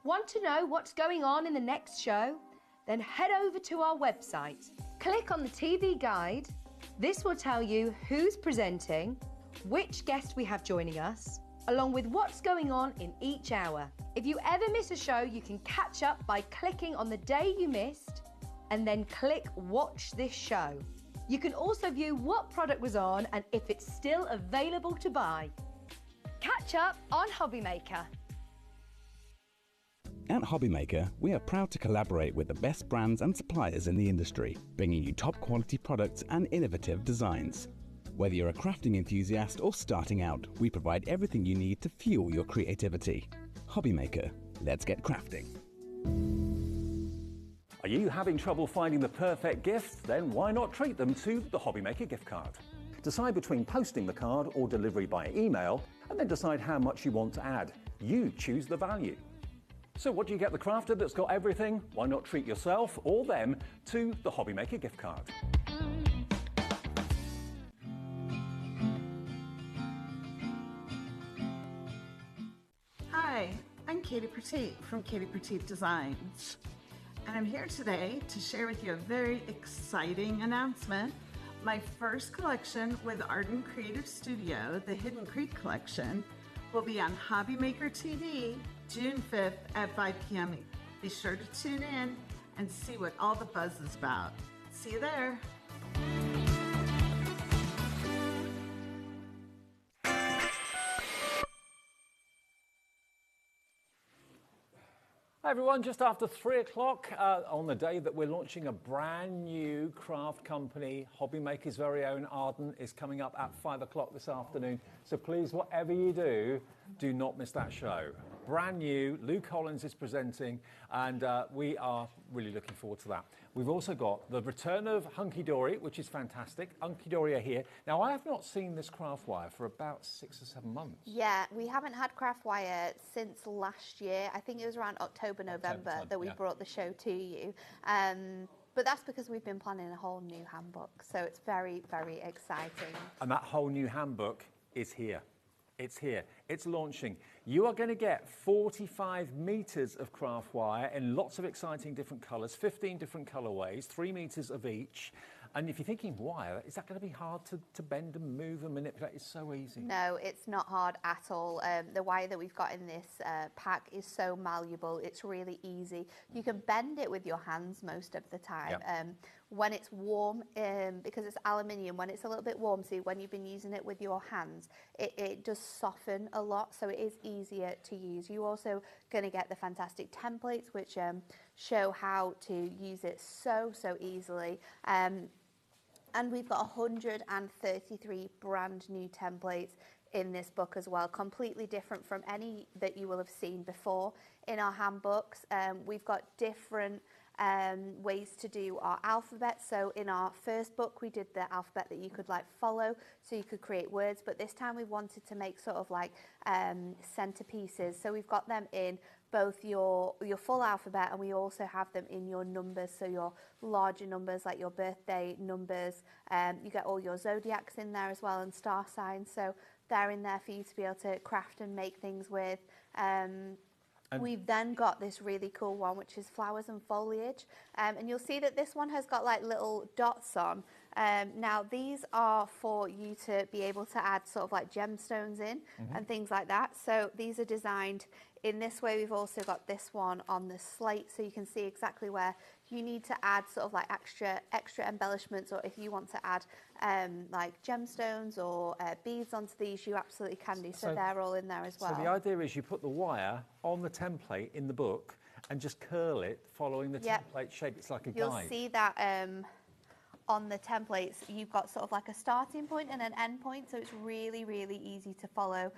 Want to know what's going on in the next show? Then head over to our website. Click on the TV guide. This will tell you who's presenting, which guest we have joining us, along with what's going on in each hour. If you ever miss a show, you can catch up by clicking on the day you missed and then click Watch This Show. You can also view what product was on and if it's still available to buy. Catch up on HobbyMaker. At HobbyMaker, we are proud to collaborate with the best brands and suppliers in the industry, bringing you top quality products and innovative designs. Whether you're a crafting enthusiast or starting out, we provide everything you need to fuel your creativity. HobbyMaker, let's get crafting. Are you having trouble finding the perfect gift? Then why not treat them to the HobbyMaker gift card? Decide between posting the card or delivery by email, and then decide how much you want to add. You choose the value. So what do you get the crafter that's got everything? Why not treat yourself or them to the HobbyMaker gift card? Hi, I'm Katie Petite from Katie Petite Designs, and I'm here today to share with you a very exciting announcement. My first collection with Ardan Creative Studio, the Hidden Creek collection, will be on HobbyMaker TV June 5th at 5 p.m. Be sure to tune in and see what all the buzz is about. See you there. Hi everyone, just after 3 o'clock on the day that we're launching a brand new craft company, HobbyMaker's very own Ardan is coming up at 5 o'clock this afternoon. So please, whatever you do not miss that show. Brand new, Lou Collins is presenting, and we are really looking forward to that. We've also got the return of Hunky Dory, which is fantastic. Hunky Dory are here. Now, I have not seen this craft wire for about 6 or 7 months. Yeah, we haven't had craft wire since last year. I think it was around October, November that we brought the show to you. But that's because we've been planning a whole new handbook. So it's very, very exciting. And that whole new handbook is here. It's here. It's launching. You are going to get 45 meters of craft wire in lots of exciting different colors, 15 different colorways, 3 meters of each. And if you're thinking wire, is that going to be hard to bend and move and manipulate? It's so easy. No, it's not hard at all. The wire that we've got in this pack is so malleable. It's really easy. You can bend it with your hands most of the time. Yep. When it's warm, because it's aluminium, when it's a little bit warm, see, when you've been using it with your hands, it does soften a lot, so it is easier to use. You're also going to get the fantastic templates, which show how to use it so easily. And we've got 133 brand new templates in this book as well, completely different from any that you will have seen before in our handbooks. We've got different ways to do our alphabet. So in our first book, we did the alphabet that you could like follow, so you could create words. But this time we wanted to make sort of like centerpieces. So we've got them in both your full alphabet, and we also have them in your numbers, so your larger numbers like your birthday numbers. You get all your zodiacs in there as well, and star signs, so they're in there for you to be able to craft and make things with. We've then got this really cool one, which is flowers and foliage, and you'll see that this one has got like little dots on. Now these are for you to be able to add sort of like gemstones in and things like that. So these are designed in this way. We've also got this one on the slate, so you can see exactly where you need to add sort of like extra embellishments, or if you want to add like gemstones or beads onto these, you absolutely can do. So they're all in there as well. So the idea is you put the wire on the template in the book and just curl it following the template shape. It's like a guide. You'll see that on the templates, you've got sort of like a starting point and an end point, so it's really easy to follow.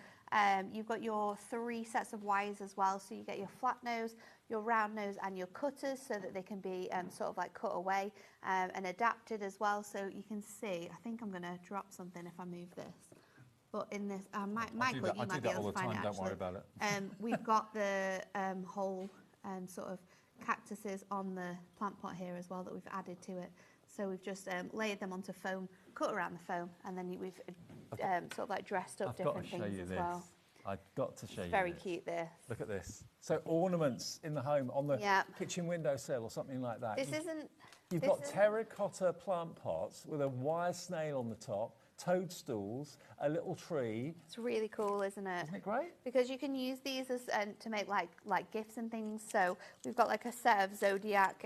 You've got your 3 sets of wires as well, so you get your flat nose, your round nose, and your cutters, so that they can be sort of like cut away and adapted as well. So you can see, I think I'm going to drop something if I move this, but in this, Michael, you might be able to find it actually. Don't worry about it. We've got the whole sort of cactuses on the plant pot here as well that we've added to it. So we've just layered them onto foam, cut around the foam, and then we've sort of like dressed up different things as well. I've got to show you. Very this. cute, this. Look at this. So ornaments in the home on the kitchen windowsill or something like that. You've got terracotta plant pots with a wire snail on the top, toadstools, a little tree. It's really cool, isn't it? Isn't it great? Because you can use these as to make like gifts and things. So we've got like a set of zodiac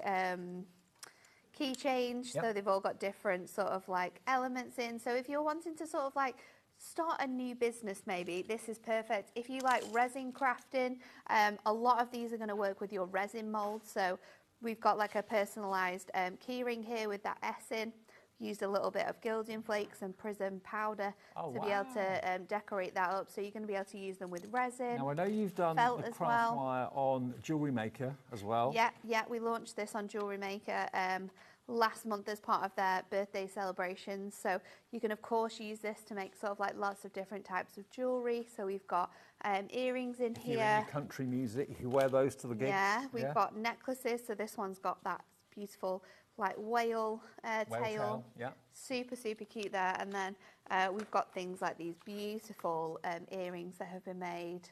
keychains. So they've all got different sort of like elements in. So if you're wanting to sort of like start a new business, maybe this is perfect. If you like resin crafting, a lot of these are going to work with your resin molds. So we've got like a personalized keyring here with that S in. Used a little bit of gilding flakes and prism powder to be able to decorate that up. So you're going to be able to use them with resin. Now I know you've done the craft wire on HobbyMaker as well. Yeah, we launched this on HobbyMaker last month as part of their birthday celebrations. So you can of course use this to make sort of like lots of different types of jewellery. So we've got earrings in here. If you're into country music, you wear those to the gigs. Yeah, we've got necklaces. So this one's got that beautiful like whale tail. Yeah. Super cute there. And then we've got things like these beautiful earrings that have been made.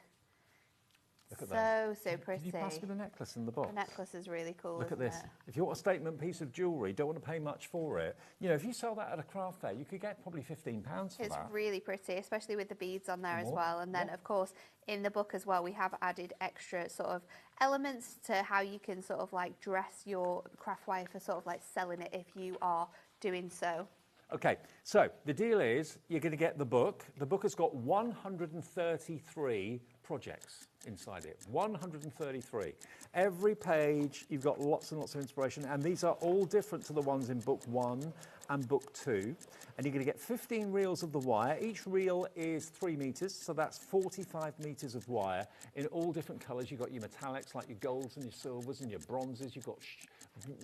Look at that. So pretty. Can you pass me the necklace in the box? The necklace is really cool. Look at this. If you want a statement piece of jewellery, don't want to pay much for it. You know, if you sell that at a craft fair, you could get probably £15 for that. It's really pretty, especially with the beads on there as well. And then, of course, in the book as well, we have added extra sort of elements to how you can sort of like dress your craft wire for sort of like selling it if you are doing so. Okay, so the deal is you're going to get the book. The book has got 133 projects inside it, 133. Every page, you've got lots and lots of inspiration, and these are all different to the ones in book 1 and book 2. And you're going to get 15 reels of the wire. Each reel is 3 meters, so that's 45 meters of wire in all different colors. You've got your metallics, like your golds and your silvers and your bronzes. You've got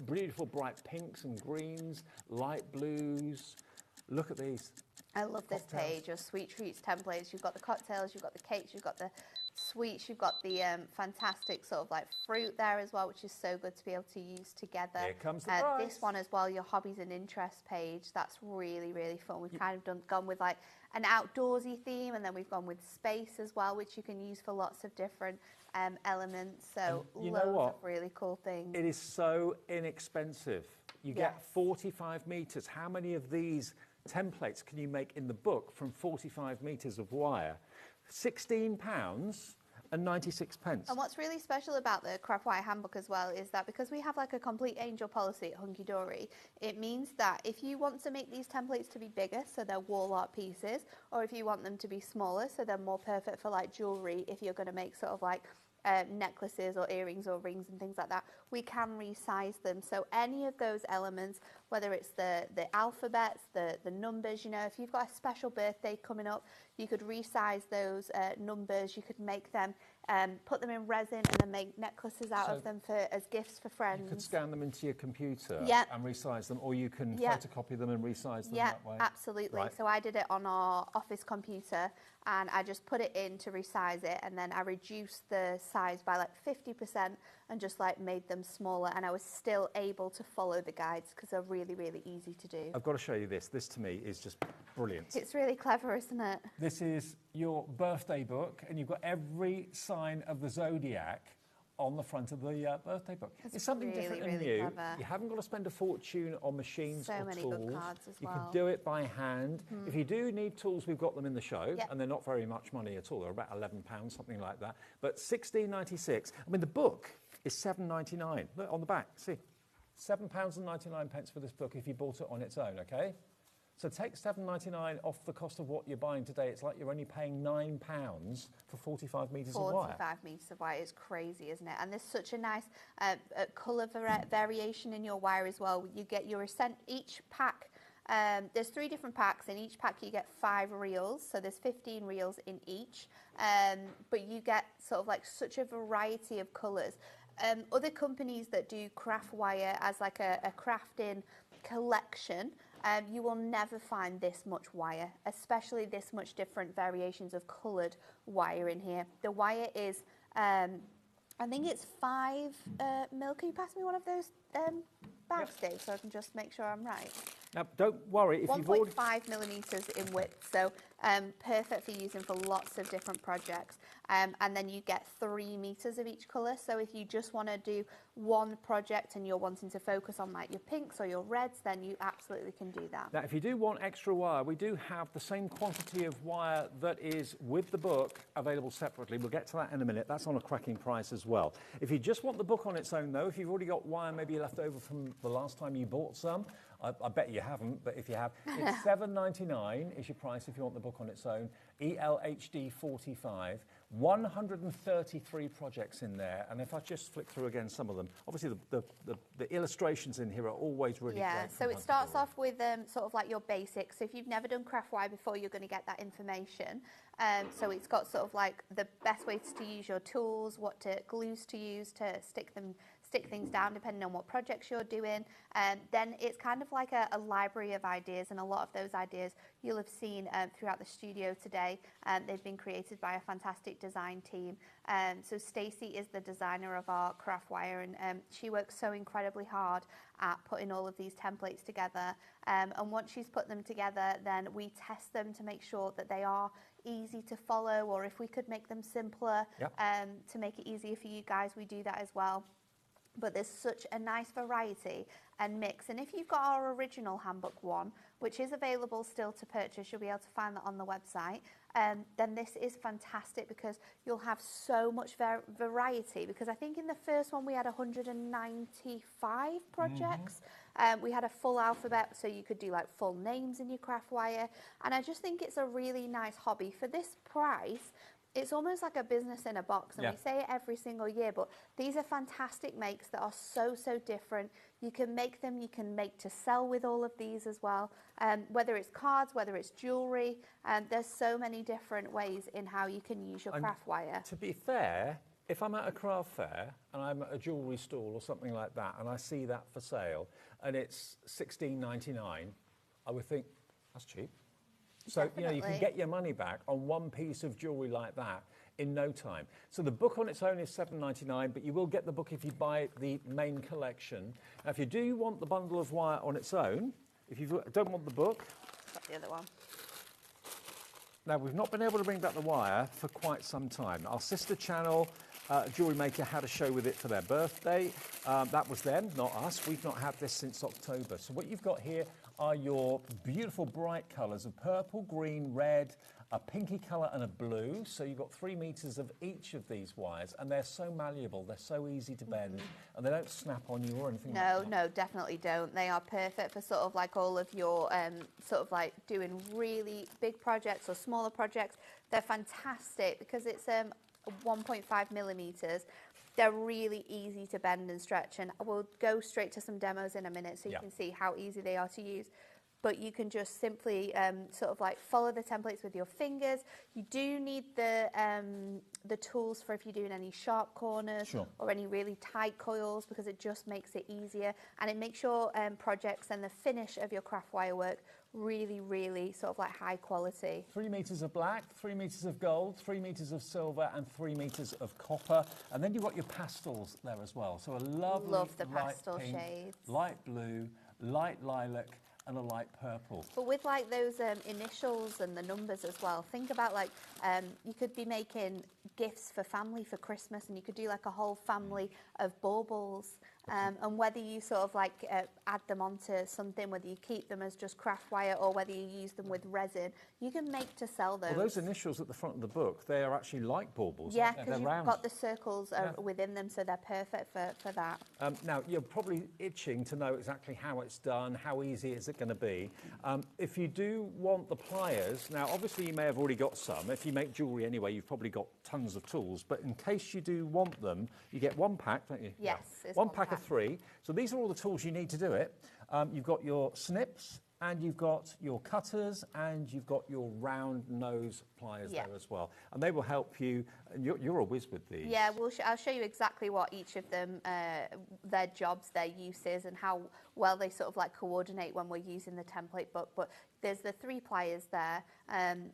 beautiful bright pinks and greens, light blues. Look at these. I love this page, your sweet treats templates. You've got the cocktails, you've got the cakes, you've got the sweets, you've got the fantastic sort of like fruit there as well, which is so good to be able to use together. Here comes the prize. This one as well, your hobbies and interests page. That's really fun. We've kind of gone with like an outdoorsy theme, and then we've gone with space as well, which you can use for lots of different elements. So loads of really cool things. It is so inexpensive. You get 45 meters. How many of these templates can you make in the book from 45 meters of wire? £16 and 96 pence. And what's really special about the Craft Wire Handbook as well is that because we have like a complete angel policy at Hunky Dory, it means that if you want to make these templates to be bigger, so they're wall art pieces, or if you want them to be smaller, so they're more perfect for like jewellery, if you're going to make sort of like necklaces or earrings or rings and things like that, we can resize them. So any of those elements, whether it's the alphabets, the numbers, you know, if you've got a special birthday coming up, you could resize those numbers. You could make them, put them in resin and then make necklaces out of them as gifts for friends. You could scan them into your computer and resize them, or you can photocopy them and resize them that way. Yeah, absolutely. Right. So I did it on our office computer, and I just put it in to resize it, and then I reduced the size by like 50% and just like made them smaller, and I was still able to follow the guides because they're really easy to do. I've got to show you this. This to me is just brilliant. It's really clever, isn't it? This is your birthday book, and you've got every sign of the zodiac on the front of the birthday book. It's something different and new. Clever. You haven't got to spend a fortune on machines or many tools. good cards as you well. can do it by hand. If you do need tools, we've got them in the show, and they're not very much money at all. They're about £11, something like that. But £16.96. I mean, the book is £7.99. Look on the back. See, £7.99 for this book if you bought it on its own. Okay. So take $7.99 off the cost of what you're buying today. It's like you're only paying £9 for 45 metres of wire. 45 metres of wire is crazy, isn't it? And there's such a nice colour variation in your wire as well. You get your each pack. There's 3 different packs. In each pack you get 5 reels, so there's 15 reels in each. But you get sort of like such a variety of colours. Other companies that do craft wire as like a crafting collection, you will never find this much wire, especially this much different variations of coloured wire in here. The wire is, I think it's 5 mil. Can you pass me one of those bags, Dave, so I can just make sure I'm right? Now, don't worry if you've already... 1.5 millimetres in width, so Perfect for using for lots of different projects. And then you get 3 meters of each color. So if you just want to do one project and you're wanting to focus on like your pinks or your reds, then you absolutely can do that. Now, if you do want extra wire, we do have the same quantity of wire that is with the book available separately. We'll get to that in a minute. That's on a cracking price as well. If you just want the book on its own, though, if you've already got wire maybe left over from the last time you bought some, I bet you haven't, but if you have, it's $7.99 is your price if you want the book on its own. ELHD 45, 133 projects in there, and if I just flick through again some of them, obviously the illustrations in here are always really great. So it starts off with sort of like your basics. So if you've never done craft wire before, you're going to get that information. So it's got sort of like the best ways to use your tools, what glues to use to stick things down depending on what projects you're doing. Then it's kind of like a library of ideas, and a lot of those ideas you'll have seen throughout the studio today. They've been created by a fantastic design team. So Stacey is the designer of our craft wire, and she works so incredibly hard at putting all of these templates together. And once she's put them together, then we test them to make sure that they are easy to follow, or if we could make them simpler to make it easier for you guys, we do that as well. But there's such a nice variety and mix. And if you've got our original handbook one, which is available still to purchase, you'll be able to find that on the website, then this is fantastic because you'll have so much variety. Because I think in the first one we had 195 projects. We had a full alphabet, so you could do like full names in your craft wire. And I just think it's a really nice hobby. For this price, it's almost like a business in a box, and we say it every single year, but these are fantastic makes that are so different. You can make them, you can make to sell with all of these as well, whether it's cards, whether it's jewellery, there's so many different ways in how you can use your craft wire. To be fair, if I'm at a craft fair and I'm at a jewellery stall or something like that, and I see that for sale, and it's $16.99, I would think, that's cheap. So, you know, you can get your money back on one piece of jewellery like that in no time. So the book on its own is $7.99, but you will get the book if you buy the main collection. Now, if you do want the bundle of wire on its own, if you don't want the book... Got the other one. Now, we've not been able to bring back the wire for quite some time. Our sister channel, Jewelry Maker, had a show with it for their birthday. That was them, not us. We've not had this since October. So what you've got here are your beautiful bright colours of purple, green, red, a pinky colour and a blue. So you've got 3 meters of each of these wires, and they're so malleable, they're so easy to bend, and they don't snap on you or anything like that. No, definitely don't. They are perfect for sort of like all of your sort of like doing really big projects or smaller projects. They're fantastic because it's 1.5 millimeters. They're really easy to bend and stretch, and we'll go straight to some demos in a minute so you can see how easy they are to use. But you can just simply sort of like follow the templates with your fingers. You do need the tools for if you're doing any sharp corners or any really tight coils, because it just makes it easier, and it makes your projects and the finish of your craft wire work really sort of like high quality. 3 meters of black, 3 meters of gold, 3 meters of silver, and 3 meters of copper. And then you've got your pastels there as well. So a lovely Love the light pastel pink, shades. light blue, light lilac, and a light purple. But with like those initials and the numbers as well, think about like you could be making gifts for family for Christmas, and you could do like a whole family of baubles. And whether you sort of like add them onto something, whether you keep them as just craft wire or whether you use them with resin, you can make to sell those. Well, those initials at the front of the book, they are actually like baubles. Yeah, because you've got the circles within them, so they're perfect for that. Now, you're probably itching to know exactly how it's done, how easy is it going to be. If you do want the pliers, now obviously you may have already got some. If you make jewellery anyway, you've probably got tons of tools, but in case you do want them, you get one pack, don't you? Yes, it's one pack of 3. So these are all the tools you need to do it. You've got your snips, and you've got your cutters, and you've got your round nose pliers there as well. And they will help you. And you're a whiz with these. Yeah, I'll show you exactly what each of them, their jobs, their uses, and how well they sort of like coordinate when we're using the template book. But there's the 3 pliers there.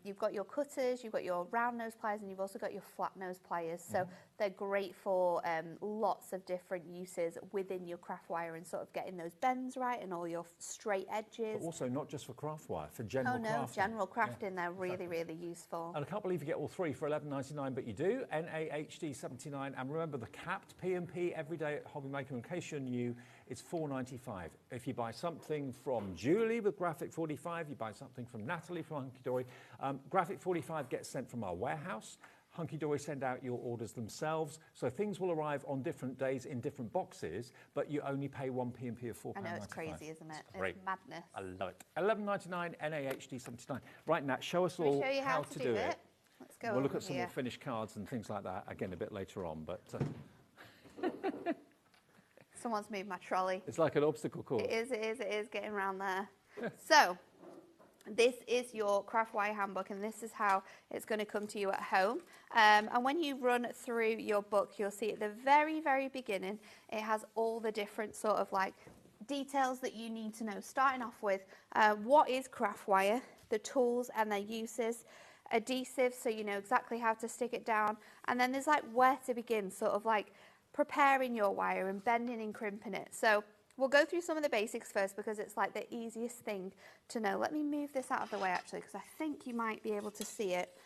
You've got your cutters, you've got your round nose pliers, and you've also got your flat nose pliers. So they're great for lots of different uses within your craft wire and sort of getting those bends right and all your straight edges. But also not just for craft wire, for general crafting. Oh no, general crafting, they're really, really useful. And I can't believe you get all 3 for $11.99, but you do. NAHD 79, and remember the capped P&P every day at HobbyMaker. In case you're new, it's $4.95. If you buy something from Julie with Graphic 45, you buy something from Natalie from Hunky Dory. Graphic 45 gets sent from our warehouse. Hunky Dory send out your orders themselves, so things will arrive on different days in different boxes, but you only pay one P&P of £4.95. I know, it's crazy, isn't it? It's great. It's madness. I love it. $11.99 NAHD 79. Right, Nat, show us Let me all show you how to do it. Let's go. We'll look at some here. more finished cards and things like that again a bit later on, but Someone's moved my trolley. it's like an obstacle course. It is getting around there. So, this is your craft wire handbook, and this is how it's going to come to you at home. And when you run through your book, you'll see at the very, very beginning, it has all the different sort of like details that you need to know. Starting off with what is craft wire, the tools and their uses, adhesive, so you know exactly how to stick it down, and then there's like where to begin, sort of like preparing your wire and bending and crimping it. So we'll go through some of the basics first because it's like the easiest thing to know. Let me move this out of the way actually, because I think you might be able to see it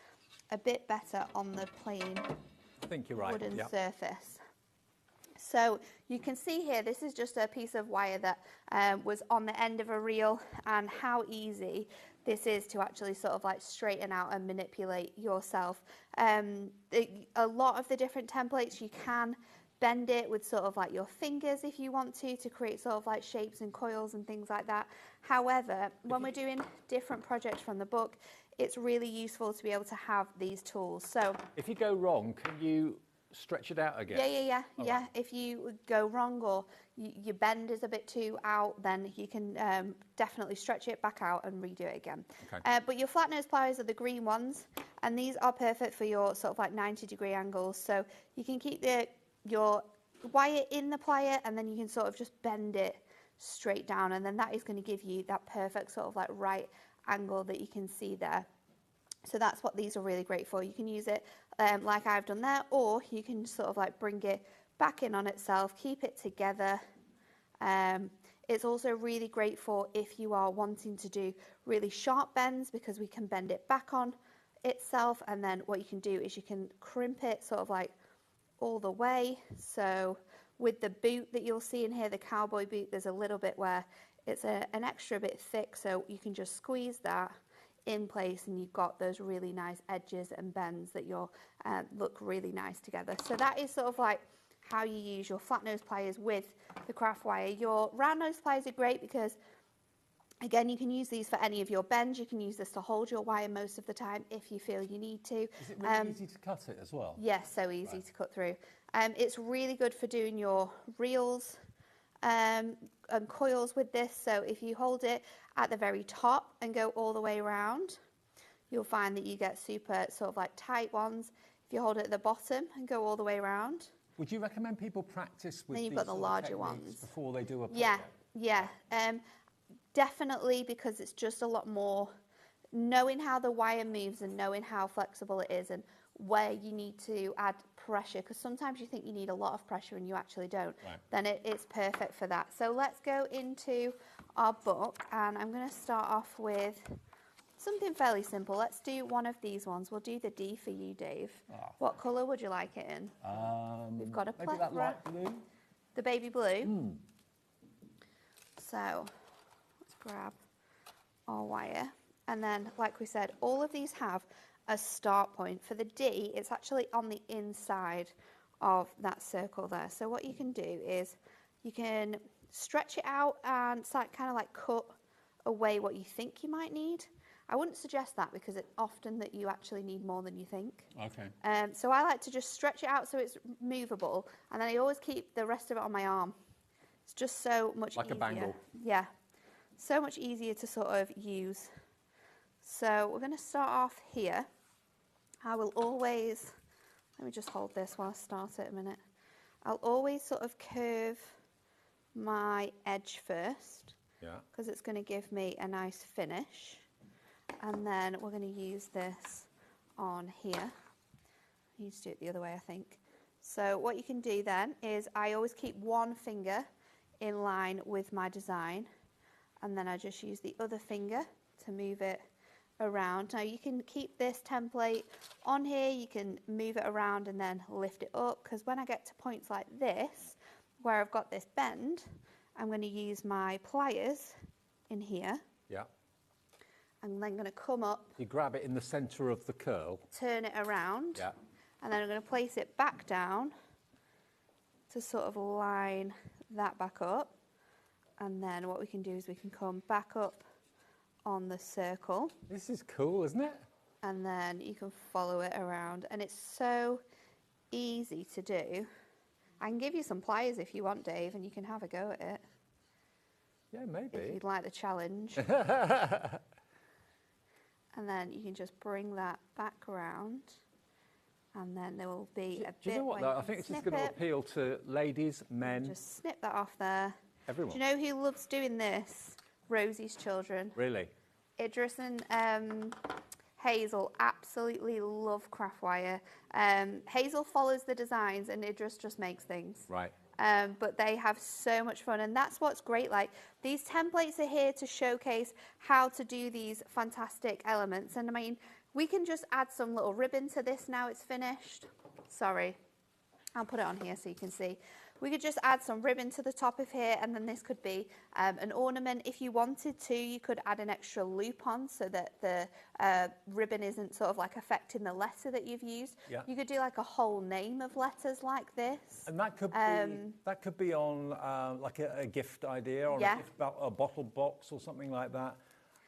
a bit better on the plain I think you're right. wooden surface. So you can see here, this is just a piece of wire that was on the end of a reel, and how easy this is to actually sort of like straighten out and manipulate yourself. A lot of the different templates, you can bend it with sort of like your fingers if you want to create sort of like shapes and coils and things like that. However, when we're doing different projects from the book, it's really useful to be able to have these tools. So if you go wrong, can you stretch it out again? Yeah. Right. If you go wrong or your bend is a bit too out, then you can definitely stretch it back out and redo it again. Okay. But your flat nose pliers are the green ones, and these are perfect for your sort of like 90-degree angles. So you can keep your wire in the plier, and then you can sort of just bend it straight down, and then that is going to give you that perfect sort of like right angle that you can see there. So that's what these are really great for. You can use it like I've done there, or you can sort of like bring it back in on itself, keep it together. It's also really great for if you are wanting to do really sharp bends, because we can bend it back on itself, and then what you can do is you can crimp it sort of like all the way. So with the boot that you'll see in here, the cowboy boot, there's a little bit where it's an extra bit thick, so you can just squeeze that in place, and you've got those really nice edges and bends that you'll look really nice together. So that is sort of like how you use your flat nose pliers with the craft wire. Your round nose pliers are great because, again, you can use these for any of your bends. You can use this to hold your wire most of the time if you feel you need to. Is it really easy to cut it as well? Yes, so easy to cut through. It's really good for doing your reels and coils with this. So if you hold it at the very top and go all the way around, you'll find that you get super sort of like tight ones. If you hold it at the bottom and go all the way around. Would you recommend people practice with Then you've these got the sort of larger techniques ones before they do a project? Yeah. Definitely, because it's just a lot more knowing how the wire moves and knowing how flexible it is and where you need to add pressure, because sometimes you think you need a lot of pressure and you actually don't. Right. Then it's perfect for that. So let's go into our book, and I'm going to start off with something fairly simple. Let's do one of these ones. We'll do the D for you, Dave. What colour would you like it in? We've got a maybe that light blue. The baby blue. So let's grab our wire, and then, like we said, all of these have a start point. For the D, it's actually on the inside of that circle there. So what you can do is you can stretch it out and kind of like cut away what you think you might need. I wouldn't suggest that, because it's often that you actually need more than you think. Okay. So I like to just stretch it out so it's movable, and then I always keep the rest of it on my arm. It's just so much like easier. Like a bangle. Yeah. So much easier to sort of use. So we're going to start off here. I will always, let me just hold this while I start it a minute. I'll always sort of curve my edge first, because it's going to give me a nice finish. And then we're going to use this on here. I need to do it the other way, I think. So what you can do then is I always keep one finger in line with my design, and then I just use the other finger to move it around. Now you can keep this template on here, you can move it around and then lift it up, because when I get to points like this, where I've got this bend, I'm going to use my pliers in here. Yeah. I'm then going to come up. You grab it in the centre of the curl. Turn it around. Yeah. And then I'm going to place it back down to sort of line that back up. And then what we can do is we can come back up on the circle. This is cool, isn't it? And then you can follow it around. And it's so easy to do. I can give you some pliers if you want, Dave, and you can have a go at it. Yeah, maybe. If you'd like the challenge. And then you can just bring that back around. And then there will be a bit. Do you know what, though? I think it's just going to appeal to ladies, men. Just snip that off there. Everyone. Do you know who loves doing this? Rosie's children. Really? Idris and Hazel absolutely love craft wire. Hazel follows the designs and Idris just makes things. Right. But they have so much fun, and that's what's great. Like, these templates are here to showcase how to do these fantastic elements. And I mean, we can just add some little ribbon to this now it's finished. Sorry, I'll put it on here so you can see. We could just add some ribbon to the top of here, and then this could be an ornament. If you wanted to, you could add an extra loop on so that the ribbon isn't sort of like affecting the letter that you've used. Yeah. You could do like a whole name of letters like this. And that could be on like a gift idea, or Yeah. a bottle box or something like that.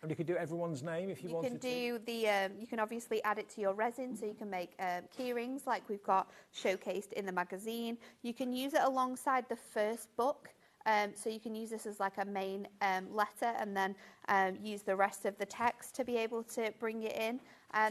And you could do everyone's name if you wanted to. You can do you can obviously add it to your resin, so you can make key rings like we've got showcased in the magazine. You can use it alongside the first book, so you can use this as like a main letter, and then use the rest of the text to be able to bring it in.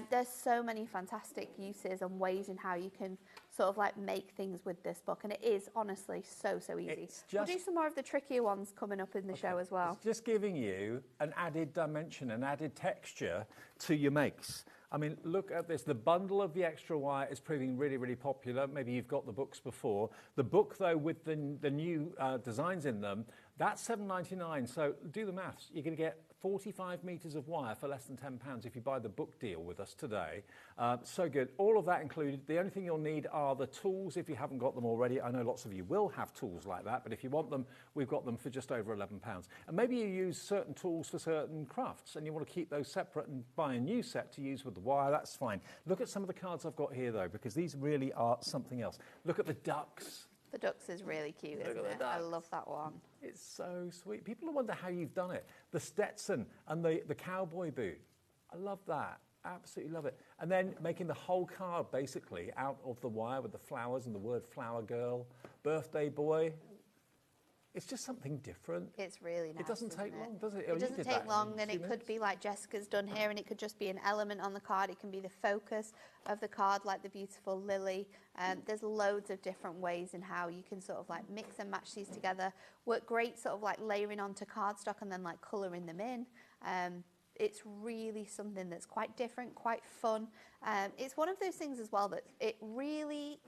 There's so many fantastic uses and ways in how you can sort of like make things with this book, and it is honestly so easy. We'll do some more of the trickier ones coming up in the show as well. It's just giving you an added dimension, an added texture to your makes. I mean, look at this. The bundle of the extra wire is proving really popular. Maybe you've got the books before. The book, though, with the new designs in them, that's $7.99. So do the maths. You're going to get 45 metres of wire for less than £10 if you buy the book deal with us today. So good. All of that included. The only thing you'll need are the tools if you haven't got them already. I know lots of you will have tools like that, but if you want them, we've got them for just over £11. And maybe you use certain tools for certain crafts and you want to keep those separate and buy a new set to use with the wire. That's fine. Look at some of the cards I've got here, though, because these really are something else. Look at the ducks. The ducks is really cute, isn't it? I love that one. It's so sweet. People wonder how you've done it. The Stetson and the cowboy boot. I love that. Absolutely love it. And then making the whole card basically out of the wire with the flowers and the word flower girl, birthday boy. It's just something different. It's really nice. It doesn't take long, does it? It doesn't take long, and it could be like Jessica's done here, and it could just be an element on the card. It can be the focus of the card, like the beautiful lily. There's loads of different ways in how you can sort of like mix and match these together. Work great sort of like layering onto cardstock and then like colouring them in. It's really something that's quite different, quite fun. It's one of those things as well that it really,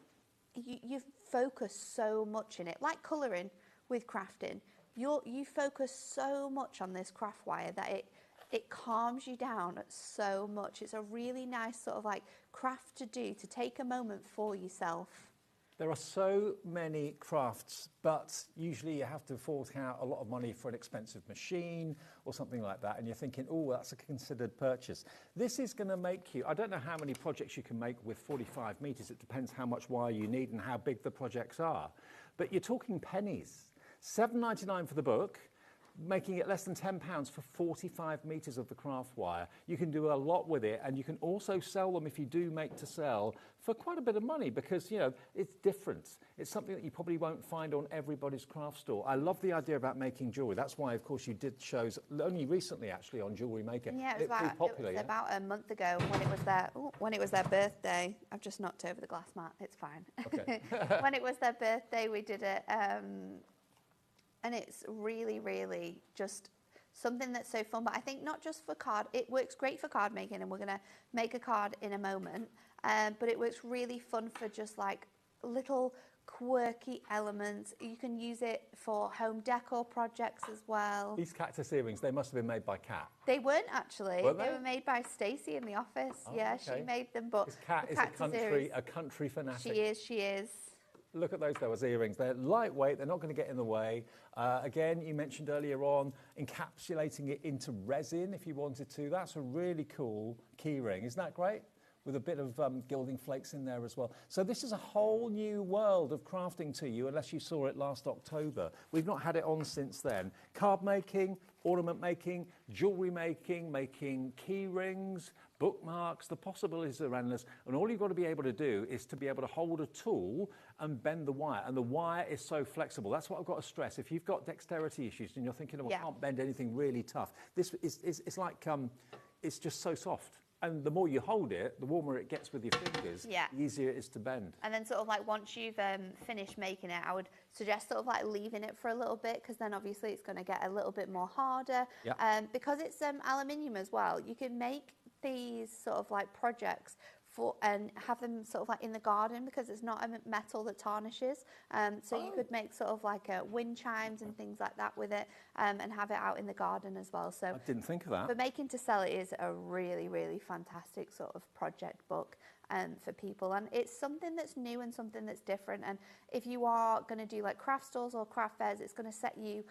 you focus so much in it, like colouring. With crafting, you focus so much on this craft wire that it calms you down so much. It's a really nice sort of like craft to do, to take a moment for yourself. There are so many crafts, but usually you have to fork out a lot of money for an expensive machine or something like that, and you're thinking, oh, that's a considered purchase. This is going to make you, I don't know how many projects you can make with 45 metres. It depends how much wire you need and how big the projects are. But you're talking pennies. $7.99 for the book, making it less than £10 for 45 metres of the craft wire. You can do a lot with it, and you can also sell them if you do make to sell for quite a bit of money, because, you know, it's different. It's something that you probably won't find on everybody's craft store. I love the idea about making jewellery. That's why, of course, you did shows only recently, actually, on HobbyMaker. Yeah, it was about a month ago when it was their birthday. I've just knocked over the glass mat. It's fine. Okay. When it was their birthday, we did it. And it's really just something that's so fun. But I think not just for card, it works great for card making, and we're going to make a card in a moment. But it works really fun for just like little quirky elements. You can use it for home decor projects as well. These cactus earrings, they must have been made by Kat. They weren't actually. Weren't they they? were made by Stacey in the office. Oh, yeah, okay. she made them. But Kat the is cactus earrings, a country fanatic. She is. Look at those though as earrings. They're lightweight, they're not going to get in the way. Again, you mentioned earlier on encapsulating it into resin if you wanted to. That's a really cool key ring. Isn't that great? With a bit of gilding flakes in there as well. So this is a whole new world of crafting to you, unless you saw it last October. We've not had it on since then. Card making, ornament making, jewellery making, making key rings, bookmarks, the possibilities are endless. And all you've got to be able to do is to be able to hold a tool and bend the wire. And the wire is so flexible. That's what I've got to stress. If you've got dexterity issues and you're thinking, oh, I can't bend anything really tough, this is it's like, it's just so soft. And the more you hold it, the warmer it gets with your fingers, the easier it is to bend. And then sort of like once you've finished making it, I would suggest sort of like leaving it for a little bit, because then obviously it's going to get a little bit more harder. Because it's aluminium as well, you can make these sort of like projects and have them sort of like in the garden, because it's not a metal that tarnishes. So you could make sort of like wind chimes and things like that with it, and have it out in the garden as well. So I didn't think of that. But making to sell it is a really, really fantastic sort of project book for people. And it's something that's new and something that's different. And if you are going to do like craft stores or craft fairs, it's going to set you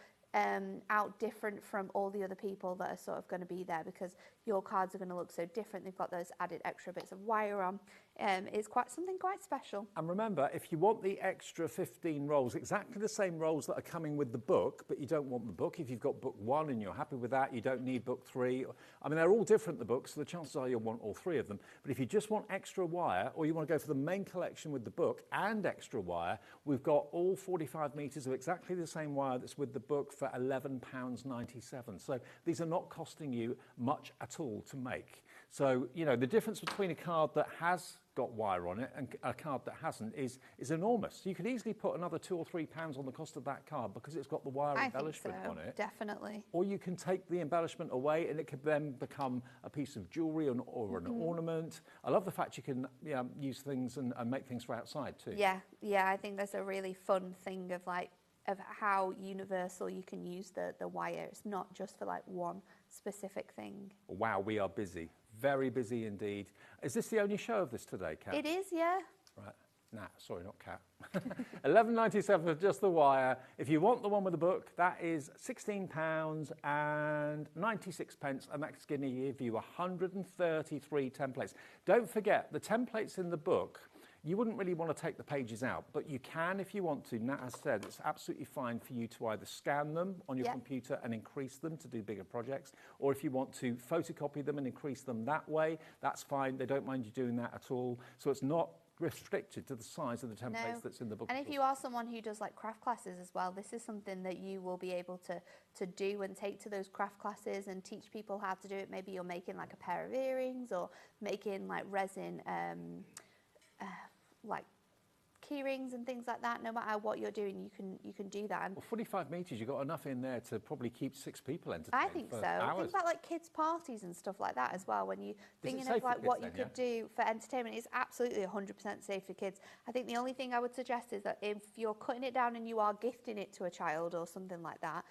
out different from all the other people that are sort of going to be there, because your cards are going to look so different. They've got those added extra bits of wire on. It's something quite special. And remember, if you want the extra 15 rolls, exactly the same rolls that are coming with the book, but you don't want the book. If you've got book 1 and you're happy with that, you don't need book 3. I mean, they're all different, the books, so the chances are you'll want all 3 of them. But if you just want extra wire, or you want to go for the main collection with the book and extra wire, we've got all 45 metres of exactly the same wire that's with the book for £11.97. So these are not costing you much at all to make. So, you know, the difference between a card that has got wire on it and a card that hasn't is enormous. You could easily put another £2 or £3 on the cost of that card because it's got the wire embellishment on it. Definitely. Or you can take the embellishment away and it could then become a piece of jewellery or an ornament. I love the fact you can use things and make things for outside too. Yeah, I think that's a really fun thing of how universal you can use the wire. It's not just for like one specific thing. Wow, we are busy. Very busy indeed. Is this the only show of this today, Kat? It is, yeah. Right. Nah, sorry, not Kat. £11.97 for just the wire. If you want the one with the book, that is £16 and 96 pence, and that's going to give you 133 templates. Don't forget, the templates in the book, you wouldn't really want to take the pages out, but you can if you want to. Nat has said it's absolutely fine for you to either scan them on your computer and increase them to do bigger projects, or if you want to photocopy them and increase them that way, that's fine. They don't mind you doing that at all. So it's not restricted to the size of the templates that's in the book. And if you are someone who does like craft classes as well, this is something that you will be able to do and take to those craft classes and teach people how to do it. Maybe you're making like a pair of earrings, or making like resin like key rings and things like that. No matter what you're doing, you can do that. And well, 45 metres, you've got enough in there to probably keep 6 people entertained. I think so. Hours. Think about like kids' parties and stuff like that as well. When you thinking of like what you could do for entertainment, it's absolutely 100% safe for kids. I think the only thing I would suggest is that if you're cutting it down and you are gifting it to a child or something like that,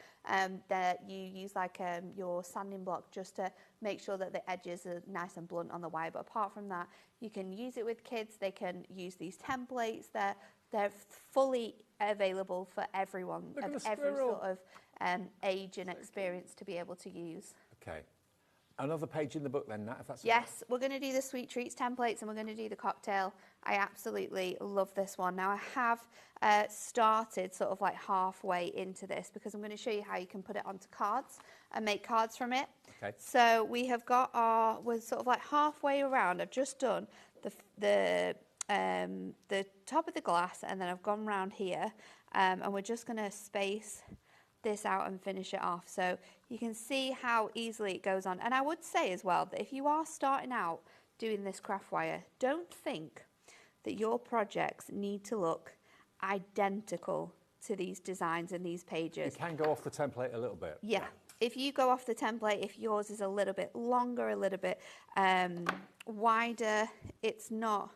that you use like your sanding block just to make sure that the edges are nice and blunt on the wire. But apart from that, you can use it with kids. They can use these templates. They're fully available for everyone of every sort of age and experience to be able to use. Okay. Another page in the book then, Nat, if that's yes, we're going to do the sweet treats templates and we're going to do the cocktail. I absolutely love this one. Now I have started sort of like halfway into this because I'm going to show you how you can put it onto cards and make cards from it. Okay. So we have got we're sort of like halfway around. I've just done the top of the glass, and then I've gone round here, and we're just going to space this out and finish it off, so you can see how easily it goes on. And I would say as well that if you are starting out doing this craft wire, don't think that your projects need to look identical to these designs and these pages. You can go off the template a little bit. Yeah, if you go off the template, if yours is a little bit longer, a little bit wider, it's not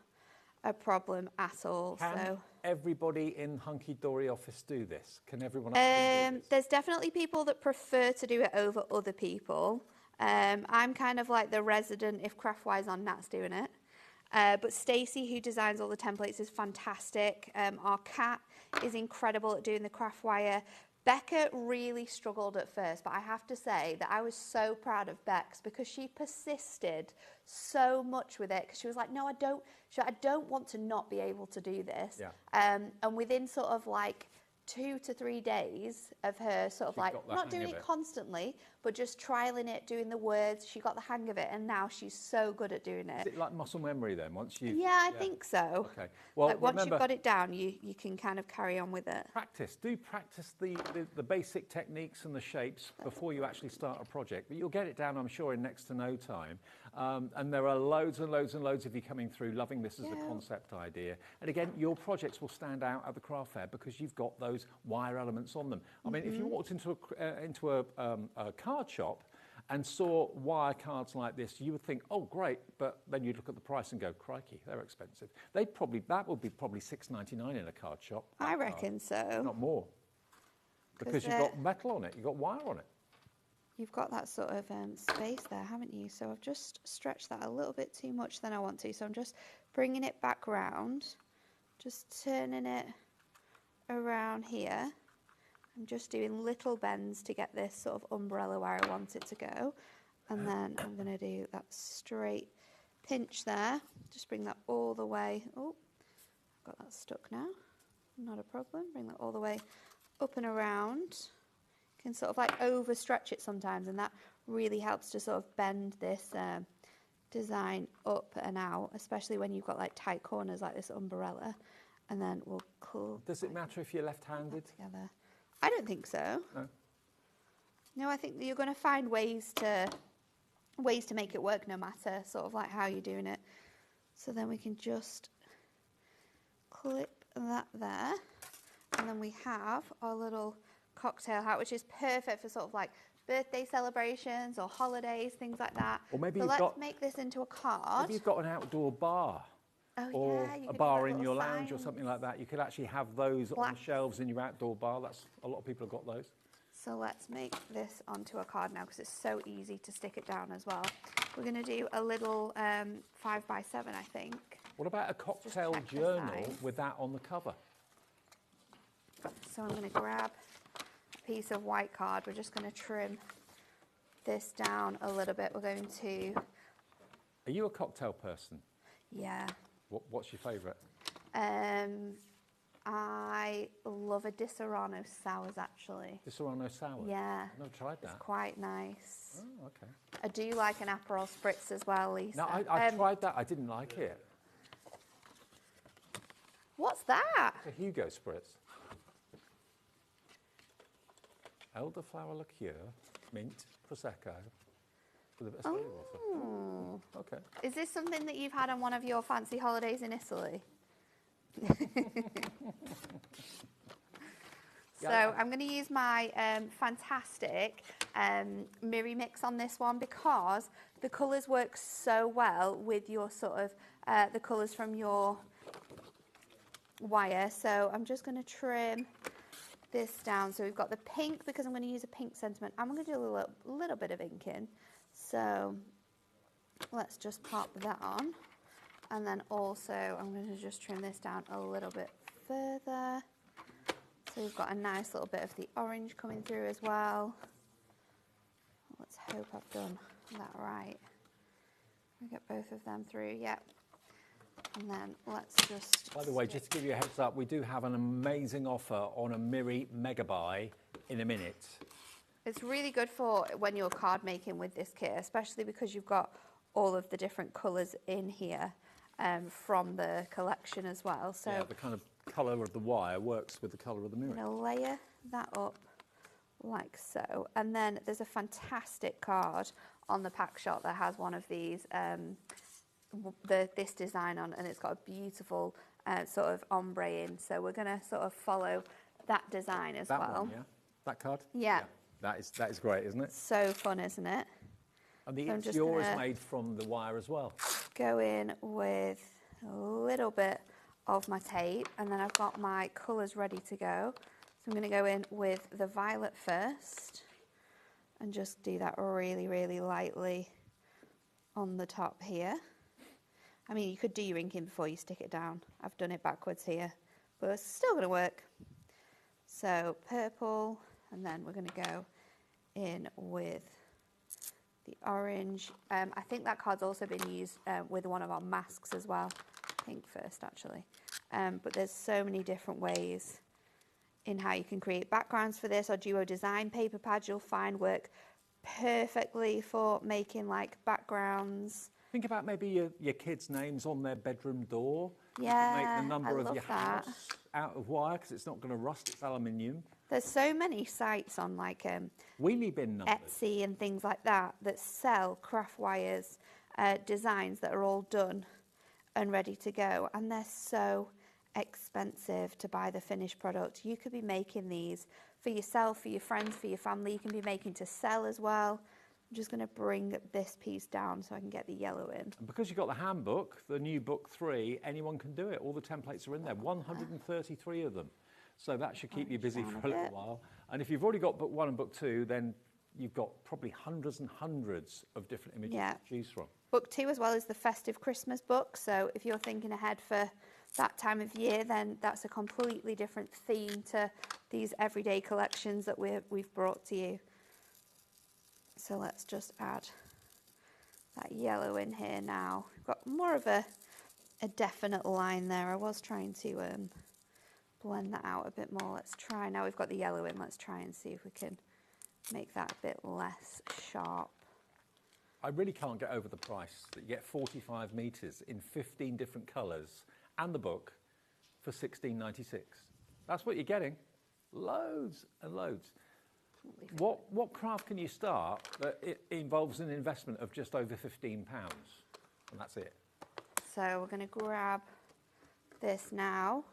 a problem at all. Can everybody in Hunky Dory office do this? Can everyone do this? There's definitely people that prefer to do it over other people. I'm kind of like the resident if Craftwise on Nat's doing it. But Stacey, who designs all the templates, is fantastic. Our cat is incredible at doing the craft wire. Becca really struggled at first, but I have to say that I was so proud of Bex because she persisted so much with it, because she was like, no, I don't want to not be able to do this. Yeah. And within sort of like 2 to 3 days of her sort of like not doing it constantly, but just trialing it, doing the words, she got the hang of it, and now she's so good at doing it. Is it like muscle memory then? Once you I think so. Okay. Well, like once you've got it down, you can kind of carry on with it. Practice. Do practice the basic techniques and the shapes before you actually start a project. But you'll get it down, I'm sure, in next to no time. And there are loads and loads and loads of you coming through loving this as a concept idea. And again, your projects will stand out at the craft fair because you've got those wire elements on them. I mean, if you walked into a card shop and saw wire cards like this, you would think, oh, great, but then you'd look at the price and go, crikey, they're expensive. That would be probably $6.99 in a card shop. I reckon so. Not more. Because you've got metal on it, you've got wire on it. You've got that sort of space there, haven't you? So I've just stretched that a little bit too much than I want to. So I'm just bringing it back round, just turning it around here. I'm just doing little bends to get this sort of umbrella where I want it to go. And then I'm going to do that straight pinch there. Just bring that all the way. Oh, I've got that stuck now. Not a problem. Bring that all the way up and around. You can sort of like overstretch it sometimes, and that really helps to sort of bend this design up and out, especially when you've got like tight corners like this umbrella. And then we'll pull. Does it matter if you're left-handed? Together. I don't think so. No. No, I think that you're going to find ways to make it work no matter sort of like how you're doing it. So then we can just clip that there, and then we have our little cocktail hat, which is perfect for sort of like birthday celebrations or holidays, things like that. Or maybe so let's make this into a card. Maybe you've got an outdoor bar. Or a bar in your lounge or something like that. You could actually have those on shelves in your outdoor bar. That's a lot of people have got those. So let's make this onto a card now because it's so easy to stick it down as well. We're going to do a little 5x7, I think. What about a cocktail journal with that on the cover? So I'm going to grab a piece of white card. We're just going to trim this down a little bit. We're going to... Are you a cocktail person? Yeah. What's your favourite? I love a Di Serrano sours, actually. Di Serrano sours? Yeah. I've never tried that. It's quite nice. Oh, okay. I do like an Aperol Spritz as well, Lisa. No, I tried that. I didn't like it. What's that? It's a Hugo Spritz. Elderflower liqueur, mint, Prosecco, with a bit of water. Okay. Is this something that you've had on one of your fancy holidays in Italy? So I'm going to use my fantastic Miri mix on this one because the colours work so well with your sort of the colours from your wire. So I'm just going to trim this down. So we've got the pink because I'm going to use a pink sentiment. I'm going to do a little bit of ink in. So let's just pop that on. And then also I'm going to just trim this down a little bit further. So we've got a nice little bit of the orange coming through as well. Let's hope I've done that right. We get both of them through, yep. And then let's just... By the way, just to give you a heads up, we do have an amazing offer on a Miri Mega Buy in a minute. It's really good for when you're card making with this kit, especially because you've got all of the different colours in here from the collection as well. So yeah, the kind of colour of the wire works with the colour of the Miri. I'm going to layer that up like so. And then there's a fantastic card on the pack shot that has one of these, this design on, and it's got a beautiful sort of ombre in. So we're going to sort of follow that design as well. One, yeah? That card? Yeah. That is great, isn't it? So fun, isn't it? And the So I'm It's just Yours gonna made from the wire as well. Go in with a little bit of my tape, and then I've got my colours ready to go. So I'm going to go in with the violet first and just do that really, really lightly on the top here. I mean, you could do your inking before you stick it down. I've done it backwards here, but it's still going to work. So purple, and then we're going to go in with the orange. I think that card's also been used with one of our masks as well. Pink first, actually. But there's so many different ways in how you can create backgrounds for this. Or Duo Design paper pads you'll find work perfectly for making like backgrounds. Think about maybe your kids' names on their bedroom door. Yeah, You can make the number I of love your that. house out of wire because it's not going to rust, it's aluminium. There's so many sites on like Wheelie bin numbers. Etsy and things like that that sell craft wires designs that are all done and ready to go, and they're so expensive to buy the finished product. You could be making these for yourself, for your friends, for your family. You can be making to sell as well. I'm just going to bring this piece down so I can get the yellow in. And because you've got the handbook, the new book 3, anyone can do it. All the templates are in there, 133 of them. So that should keep you busy for a little while. And if you've already got book 1 and book 2, then you've got probably hundreds and hundreds of different images to choose from. Book 2 as well is the festive Christmas book. So if you're thinking ahead for that time of year, then that's a completely different theme to these everyday collections that we've brought to you. So let's just add that yellow in here now. We've got more of a definite line there. I was trying to blend that out a bit more. Let's try, now we've got the yellow in, let's try and see if we can make that a bit less sharp. I really can't get over the price that you get 45 metres in 15 different colours and the book for $16.96. That's what you're getting. Loads and loads. What craft can you start that it involves an investment of just over £15? And that's it. So we're going to grab this now.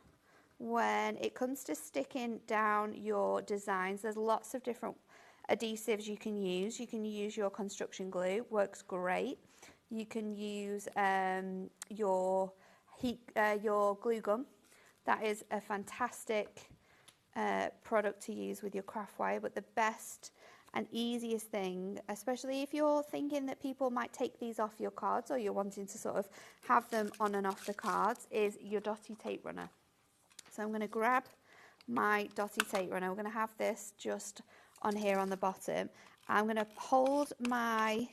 When it comes to sticking down your designs, there's lots of different adhesives you can use. You can use your construction glue, works great. You can use your glue gun. That is a fantastic product to use with your craft wire, but the best and easiest thing, especially if you're thinking that people might take these off your cards or you're wanting to sort of have them on and off the cards, is your dotty tape runner. So I'm going to grab my dotty tape runner. We're going to have this just on here on the bottom. I'm going to hold my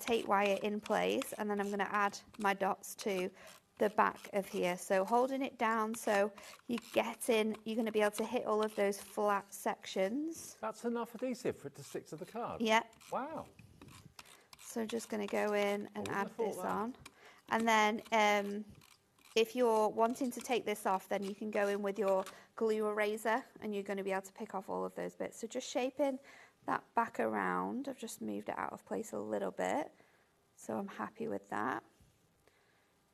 tape wire in place, and then I'm going to add my dots to the back of here. So holding it down so you get in, you're going to be able to hit all of those flat sections. That's enough adhesive for it to stick to the card? Yeah. Wow. So just going to go in and add this on. And then if you're wanting to take this off, then you can go in with your glue eraser and you're going to be able to pick off all of those bits. So just shaping that back around. I've just moved it out of place a little bit, so I'm happy with that.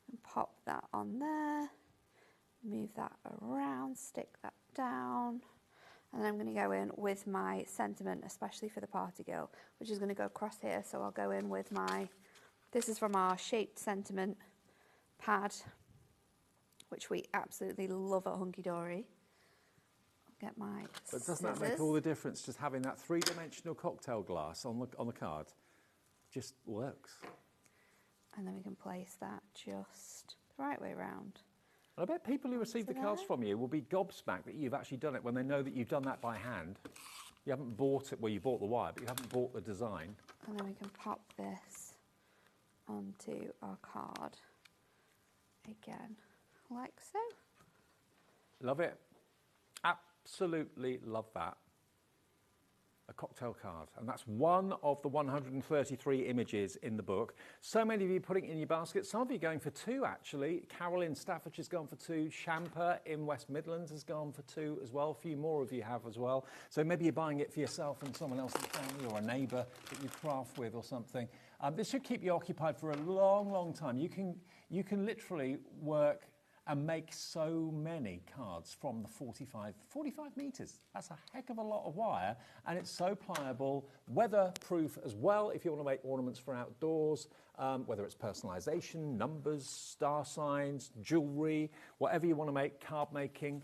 And pop that on there, move that around, stick that down, and then I'm going to go in with my sentiment, especially for the party girl, which is going to go across here. So I'll go in with my, this is from our shaped sentiment pad, which we absolutely love at Hunky Dory. I'll get my But doesn't that make all the difference, just having that three-dimensional cocktail glass on the card? Just works. And then we can place that just the right way around. And I bet people who receive the cards from you will be gobsmacked that you've actually done it when they know that you've done that by hand. You haven't bought it, well, you bought the wire, but you haven't bought the design. And then we can pop this onto our card again, like so. Love it. Absolutely love that. A cocktail card, and that's one of the 133 images in the book. So many of you putting it in your basket. Some of you going for 2, actually. Carol in Staffordshire's gone for 2. Shamper in West Midlands has gone for 2 as well. A few more of you have as well. So maybe you're buying it for yourself and someone else in the family or a neighbour that you craft with or something. This should keep you occupied for a long, long time. You can literally work and make so many cards from the 45 metres. That's a heck of a lot of wire, and it's so pliable, weatherproof as well if you want to make ornaments for outdoors, whether it's personalisation, numbers, star signs, jewellery, whatever you want to make, card making,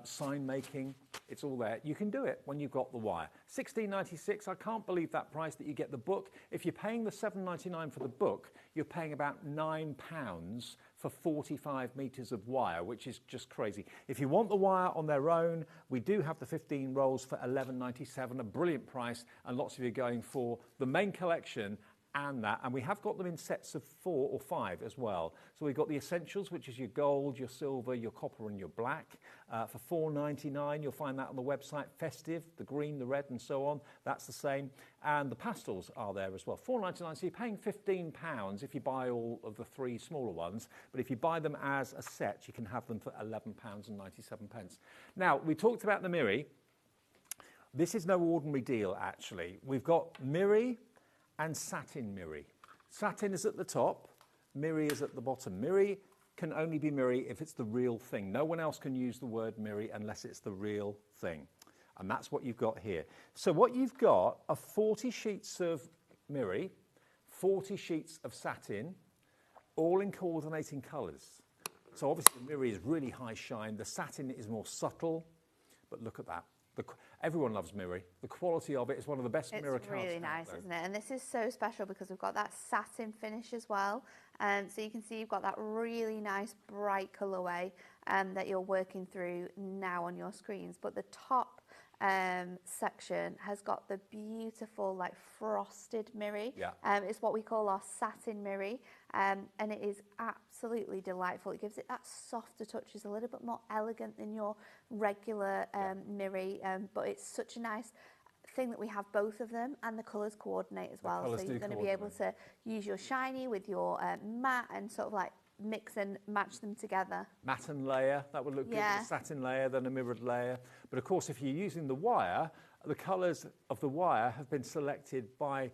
sign making, it's all there. You can do it when you've got the wire. $16.96, I can't believe that price that you get the book. If you're paying the $7.99 for the book, you're paying about £9 for 45 metres of wire, which is just crazy. If you want the wire on their own, we do have the 15 rolls for $11.97, a brilliant price, and lots of you are going for the main collection and that, and we have got them in sets of 4 or 5 as well. So we've got the essentials, which is your gold, your silver, your copper and your black. For $4.99, you'll find that on the website. Festive, the green, the red and so on, that's the same. And the pastels are there as well. $4.99, so you're paying £15 if you buy all of the 3 smaller ones, but if you buy them as a set, you can have them for £11.97. Now, we talked about the Miri. This is no ordinary deal, actually. We've got Miri and satin Miri. Satin is at the top, Miri is at the bottom. Miri can only be Miri if it's the real thing. No one else can use the word Miri unless it's the real thing. And that's what you've got here. So what you've got are 40 sheets of Miri, 40 sheets of satin, all in coordinating colours. So obviously the Miri is really high shine, the satin is more subtle, but look at that. Everyone loves Miri. The quality of it is one of the best mirror cards. It's really nice, isn't it? And this is so special because we've got that satin finish as well. So you can see you've got that really nice bright colourway that you're working through now on your screens. But the top section has got the beautiful like frosted Miri. Yeah. It's what we call our satin Miri. And it is absolutely delightful. It gives it that softer touch. It's a little bit more elegant than your regular Miri, but it's such a nice thing that we have both of them, and the colours coordinate as well. So you're going to be able to use your shiny with your matte and sort of like mix and match them together. Matte and layer, that would look good with a satin layer than a mirrored layer. But of course, if you're using the wire, the colours of the wire have been selected by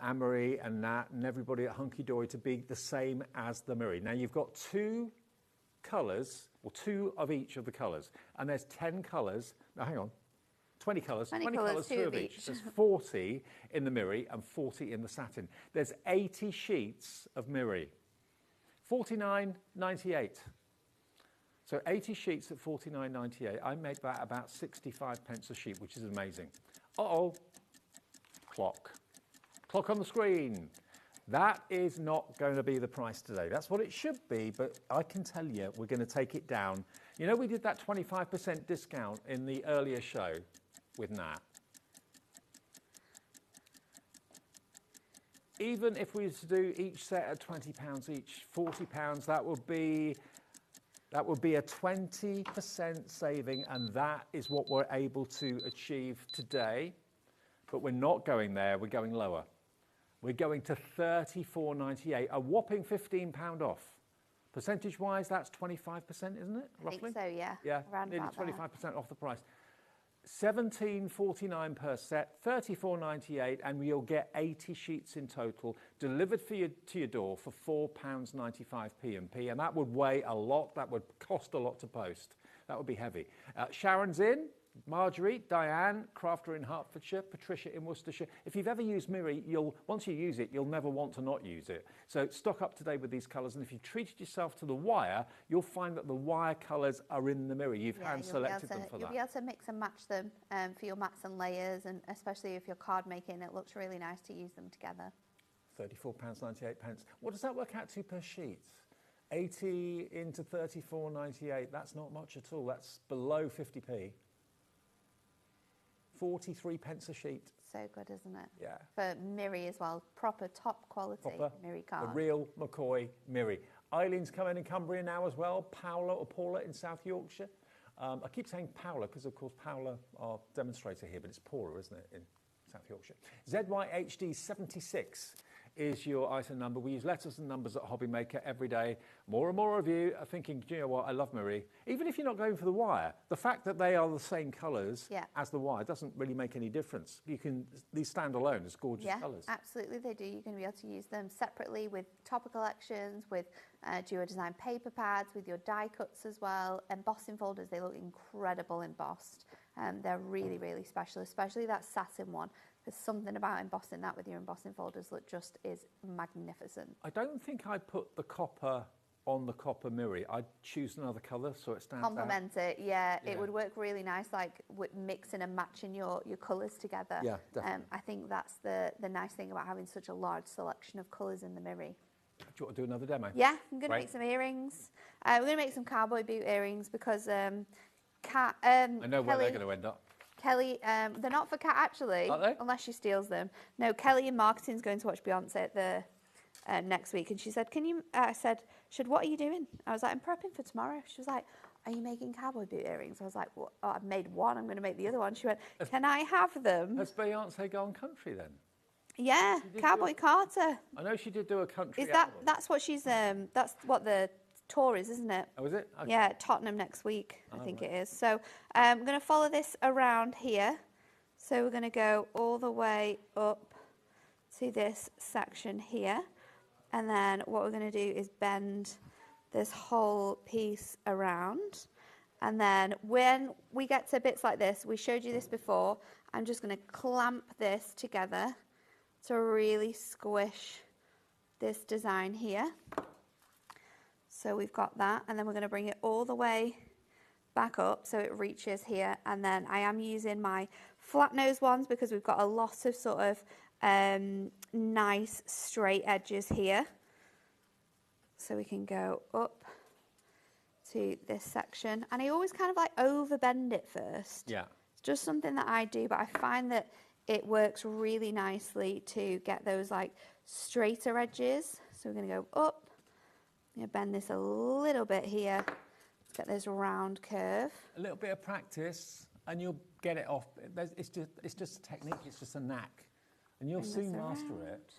Anne-Marie and Nat and everybody at Hunky Dory to be the same as the Miri. Now you've got 2 colours, or 2 of each of the colours, and there's 10 colours. Now hang on, 20 colours. 20 colours, 2 of each. There's 40 in the Miri and 40 in the satin. There's 80 sheets of Miri. $49.98. So 80 sheets at $49.98. I make that about 65 pence a sheet, which is amazing. Uh-oh, clock. Clock on the screen. That is not going to be the price today. That's what it should be, but I can tell you we're going to take it down. You know, we did that 25% discount in the earlier show with Nat. Even if we were to do each set at £20 each, £40, that would be a 20% saving, and that is what we're able to achieve today. But we're not going there, we're going lower. We're going to $34.98, a whopping £15 off. Percentage-wise, that's 25%, isn't it, roughly? I think so, yeah. Yeah, around nearly about 25% off the price. $17.49 per set, $34.98, and you'll get 80 sheets in total delivered to your door for £4.95 P&P, and that would weigh a lot. That would cost a lot to post. That would be heavy. Sharon's in. Marjorie, Diane, crafter in Hertfordshire, Patricia in Worcestershire. If you've ever used Miri, once you use it, you'll never want to not use it. So stock up today with these colours, and if you've treated yourself to the wire, you'll find that the wire colours are in the Miri. You've hand-selected them for that. You'll be able to mix and match them for your mats and layers, and especially if you're card making, it looks really nice to use them together. £34.98. What does that work out to per sheet? 80 into £34.98, that's not much at all. That's below 50p. 43 pence a sheet. So good, isn't it? Yeah. For Miri as well, proper top quality Miri card. The real McCoy Miri. Eileen's coming in Cumbria now as well. Paula or Paula in South Yorkshire. I keep saying Paula because, of course, Paula, our demonstrator here, but it's Paula, isn't it, in South Yorkshire. ZYHD 76 is your item number. We use letters and numbers at HobbyMaker every day. More and more of you are thinking, do you know what, I love Marie. Even if you're not going for the wire, the fact that they are the same colours as the wire doesn't really make any difference. These stand alone as gorgeous colours. Absolutely they do. You're going to be able to use them separately with topper collections, with duo design paper pads, with your die cuts as well. Embossing folders, they look incredible embossed. They're really, really special, especially that satin one. There's something about embossing that with your embossing folders that just is magnificent. I don't think I put the copper on the copper mirror. I'd choose another colour so it stands Complement it, yeah. It would work really nice, like with mixing and matching your colours together. Yeah, definitely. I think that's the nice thing about having such a large selection of colours in the mirror. Do you want to do another demo? Yeah, I'm going to make some earrings. We're going to make some cowboy boot earrings because I know where they're going to end up. Kelly, they're not for Kat actually, Are they? unless she steals them. No, Kelly in marketing is going to watch Beyonce at the next week, and she said, "Can you?" I said, "What are you doing?" I was like, "I'm prepping for tomorrow." She was like, "Are you making cowboy boot earrings?" I was like, "Well, oh, I've made one. I'm going to make the other one." She went, "Can I have them?" Has Beyonce gone country then? Yeah, Cowboy Carter. I know she did do a country Is that? album. That's what she's. That's what the tour is, isn't it? Oh, is it? Okay. Yeah, Tottenham next week, I think it is. So I'm going to follow this around here. So we're going to go all the way up to this section here. And then what we're going to do is bend this whole piece around. And then when we get to bits like this, we showed you this before, I'm just going to clamp this together to really squish this design here. So we've got that, and then we're going to bring it all the way back up so it reaches here. And then I am using my flat nose ones because we've got a lot of sort of nice straight edges here. So we can go up to this section. And I always kind of like over bend it first. Yeah. It's just something that I do, but I find that it works really nicely to get those like straighter edges. So we're going to go up. I'm going to bend this a little bit here to get this round curve. A little bit of practice and you'll get it off. It's just a technique, it's just a knack. And you'll soon master it.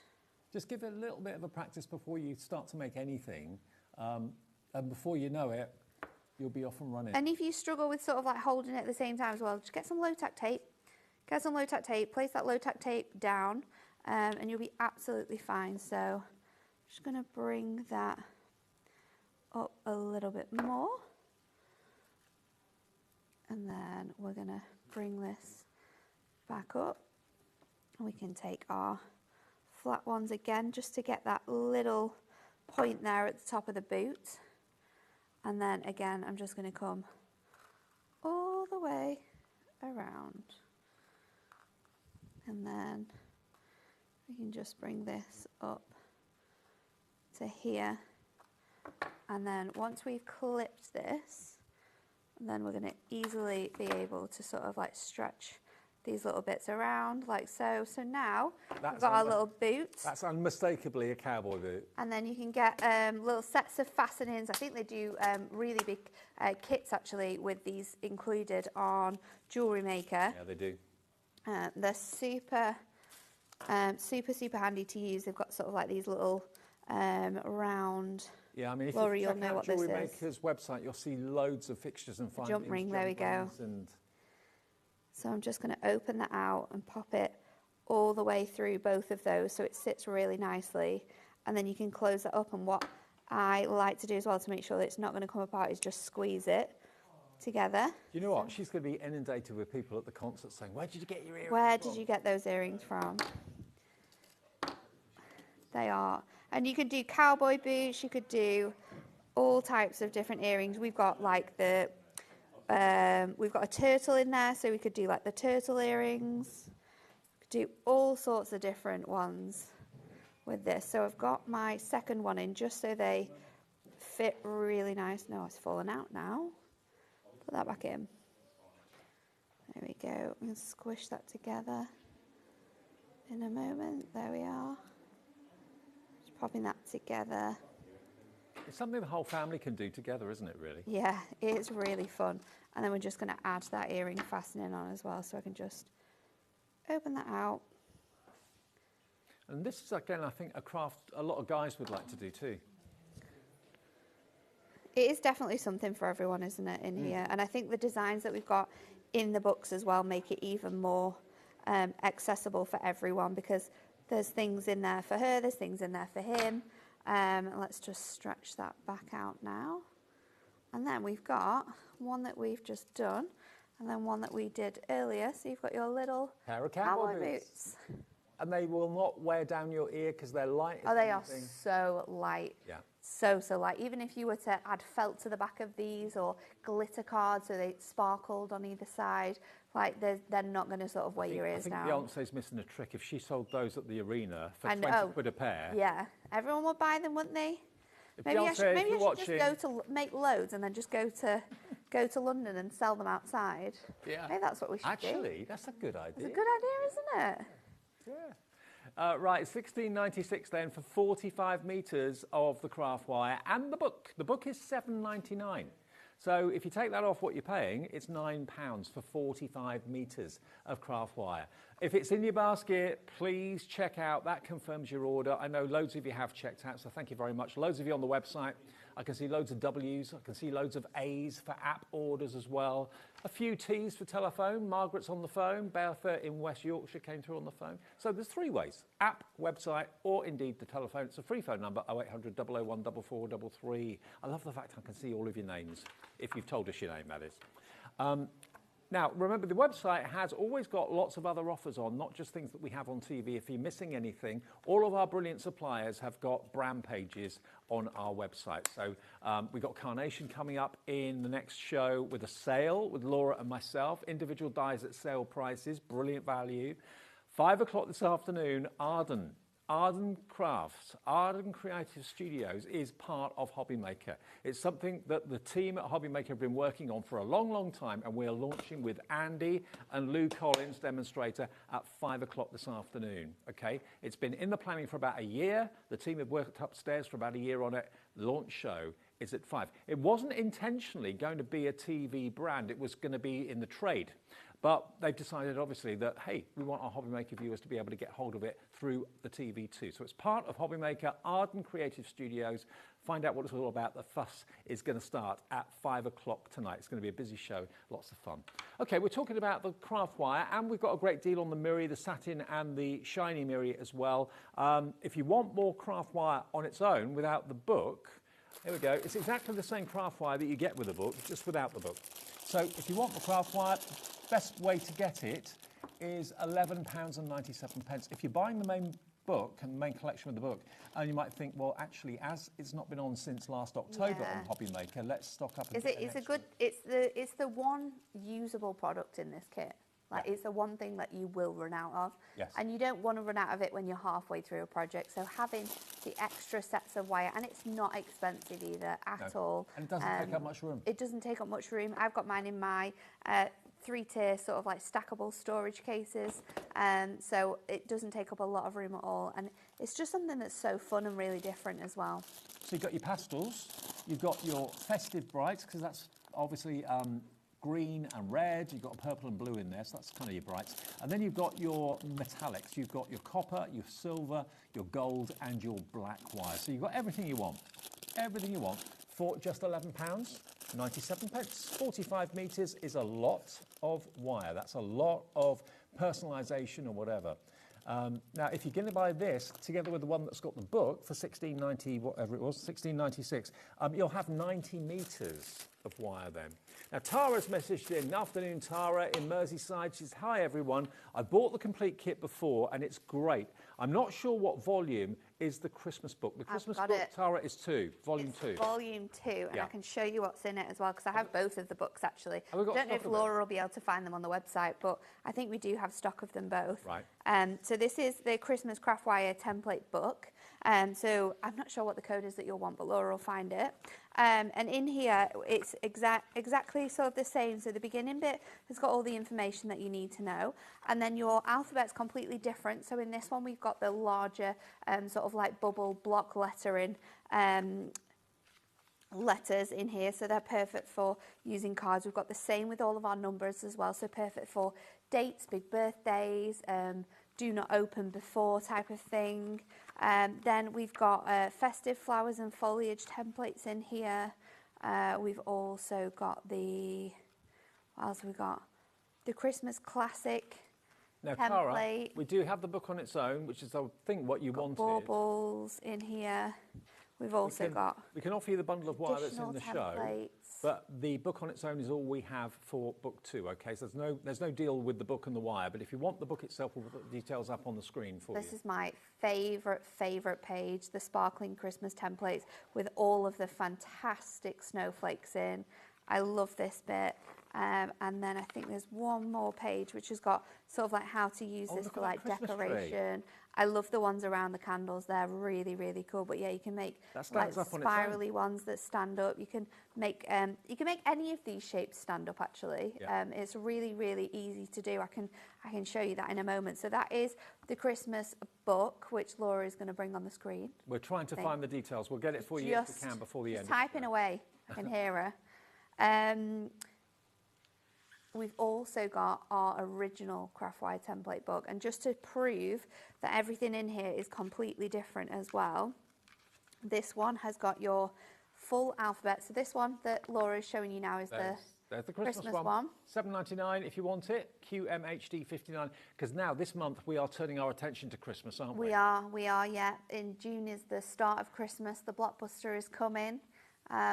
Just give it a little bit of a practice before you start to make anything. And before you know it, you'll be off and running. And if you struggle with sort of like holding it at the same time as well, just get some low-tack tape. Get some low-tack tape, place that low-tack tape down, and you'll be absolutely fine. So I'm just going to bring that up a little bit more. And then we're going to bring this back up. And we can take our flat ones again just to get that little point there at the top of the boot. And then again, I'm just going to come all the way around. And then we can just bring this up to here. And then once we've clipped this, then we're going to easily be able to sort of like stretch these little bits around like so. So now we've got our little boot. That's unmistakably a cowboy boot. And then you can get little sets of fastenings. I think they do really big kits actually with these included on Jewellery Maker. Yeah, they do. They're super handy to use. They've got sort of like these little round. Yeah, I mean, if Laurie, you check you'll know out what this Jewellery is. Maker's website, you'll see loads of fixtures and findings. Jump ring, there we go. So I'm just going to open that out and pop it all the way through both of those so it sits really nicely. And then you can close that up. And what I like to do as well to make sure that it's not going to come apart is just squeeze it together. You know what? She's going to be inundated with people at the concert saying, "Where did you get your earrings Where from?" did you get those earrings from? They are. And you could do cowboy boots. You could do all types of different earrings. We've got like the... we've got a turtle in there, so we could do like the turtle earrings. We could do all sorts of different ones with this. So I've got my second one in just so they fit really nice. No, it's fallen out now. Put that back in. There we go. I'm going to squish that together in a moment. There we are. Just popping that together. It's something the whole family can do together, isn't it, really? Yeah, it's really fun. And then we're just going to add that earring fastening on as well, so I can just open that out. And this is, again, I think, a craft a lot of guys would like to do too. It is definitely something for everyone, isn't it, in here? And I think the designs that we've got in the books as well make it even more accessible for everyone, because there's things in there for her, there's things in there for him. Let's just stretch that back out now. And then we've got one that we've just done, and then one that we did earlier. So you've got your little pair of cowboy boots. And they will not wear down your ear because they're light. Oh, they are so light. Yeah. So light. Even if you were to add felt to the back of these or glitter cards so they sparkled on either side, like they're not going to sort of weigh your ears down. I think Beyonce's missing a trick. If she sold those at the arena for 20 quid a pair. Yeah, everyone would buy them, wouldn't they? Maybe I should just go to make loads and then just go to London and sell them outside. Yeah. Maybe that's what we should do. Actually, that's a good idea. It's a good idea, isn't it? Yeah. Right, $16.96 then for 45 metres of the craft wire and the book. The book is $7.99. So if you take that off what you're paying, it's £9 for 45 metres of craft wire. If it's in your basket, please check out. That confirms your order. I know loads of you have checked out, so thank you very much. Loads of you on the website. I can see loads of W's. I can see loads of A's for app orders as well. A few T's for telephone. Margaret's on the phone. Bertha in West Yorkshire came through on the phone. So there's three ways: app, website, or indeed the telephone. It's a free phone number, 0800 001 4433. I love the fact I can see all of your names, if you've told us your name, that is. Now, remember, the website has always got lots of other offers on, not just things that we have on TV. If you're missing anything, all of our brilliant suppliers have got brand pages on our website. So we've got Carnation coming up in the next show with a sale with Laura and myself. Individual dies at sale prices, brilliant value. 5 o'clock this afternoon, Ardan Crafts, Ardan Creative Studios is part of HobbyMaker. It's something that the team at HobbyMaker have been working on for a long, long time, and we're launching with Andy and Lou Collins, demonstrator, at 5 o'clock this afternoon, okay? It's been in the planning for about a year. The team have worked upstairs for about a year on it. The launch show is at 5. It wasn't intentionally going to be a TV brand. It was going to be in the trade. But they've decided, obviously, that, hey, we want our HobbyMaker viewers to be able to get hold of it through the TV too. So it's part of HobbyMaker, Ardan Creative Studios. Find out what it's all about. The fuss is going to start at 5 o'clock tonight. It's going to be a busy show, lots of fun. Okay, we're talking about the craft wire, and we've got a great deal on the Miri, the satin and the shiny Miri as well. If you want more craft wire on its own without the book, here we go. It's exactly the same craft wire that you get with the book, just without the book. So if you want the craft wire, best way to get it is £11.97. If you're buying the main book and the main collection of the book, and you might think, well, actually, as it's not been on since last October on HobbyMaker, let's stock up. And it's the one usable product in this kit. Like, it's the one thing that you will run out of. Yes. And you don't want to run out of it when you're halfway through a project. So having the extra sets of wire, and it's not expensive either at all. And it doesn't take up much room. It doesn't take up much room. I've got mine in my 3-tier sort of like stackable storage cases. So it doesn't take up a lot of room at all. And it's just something that's so fun and really different as well. So you've got your pastels, you've got your festive brights, because that's obviously green and red, you've got purple and blue in there, so that's kind of your brights. And then you've got your metallics. You've got your copper, your silver, your gold, and your black wire. So you've got everything you want for just £11.97. 45 metres is a lot of wire. That's a lot of personalisation or whatever. Now, if you're going to buy this together with the one that's got the book for $16.90, whatever it was, $16.96, you'll have 90 metres of wire then. Now, Tara's messaged in. Afternoon, Tara in Merseyside. She says, hi, everyone. I bought the complete kit before, and it's great. I'm not sure what volume is the Christmas book. The Christmas book, Tara, is 2, volume 2. Volume 2, and I can show you what's in it as well, because I have both of the books, actually. I don't know if Laura will be able to find them on the website, but I think we do have stock of them both. Right. So this is the Christmas craft wire template book. So I'm not sure what the code is that you'll want, but Laura will find it. And in here, it's exactly sort of the same. So the beginning bit has got all the information that you need to know. And then your alphabet's completely different. So in this one, we've got the larger sort of like bubble block lettering letters in here. So they're perfect for using cards. We've got the same with all of our numbers as well. So perfect for dates, big birthdays, do not open before type of thing. Then we've got festive flowers and foliage templates in here. We've also got the, what else have we got? The Christmas classic now, template. Cara, we do have the book on its own, which is, I think, what you wanted. Baubles in here. We've also got. We can offer you the bundle of wire that's in the templates. show, but the book on its own is all we have for book 2. Okay, so there's no deal with the book and the wire. But if you want the book itself, we'll put the details up on the screen for you. This is my favourite page, the sparkling Christmas templates with all of the fantastic snowflakes in. I love this bit. And then I think there's one more page which has got sort of like how to use this for like decoration. I love the ones around the candles. They're really, really cool. But yeah, you can make like spirally ones that stand up. You can make any of these shapes stand up actually. Yeah. It's really, really easy to do. I can show you that in a moment. So that is the Christmas book, which Laura is going to bring on the screen. We're trying to find the details. We'll get it for you if we can before the end. Typing away. I can hear her. We've also got our original Craftwire template book, and just to prove that everything in here is completely different as well, this one has got your full alphabet. So this one that Laura is showing you now is there's the Christmas one. $7.99 if you want it, QMHD 59, because now this month we are turning our attention to Christmas, aren't we? We are, yeah. In June is the start of Christmas, the blockbuster is coming.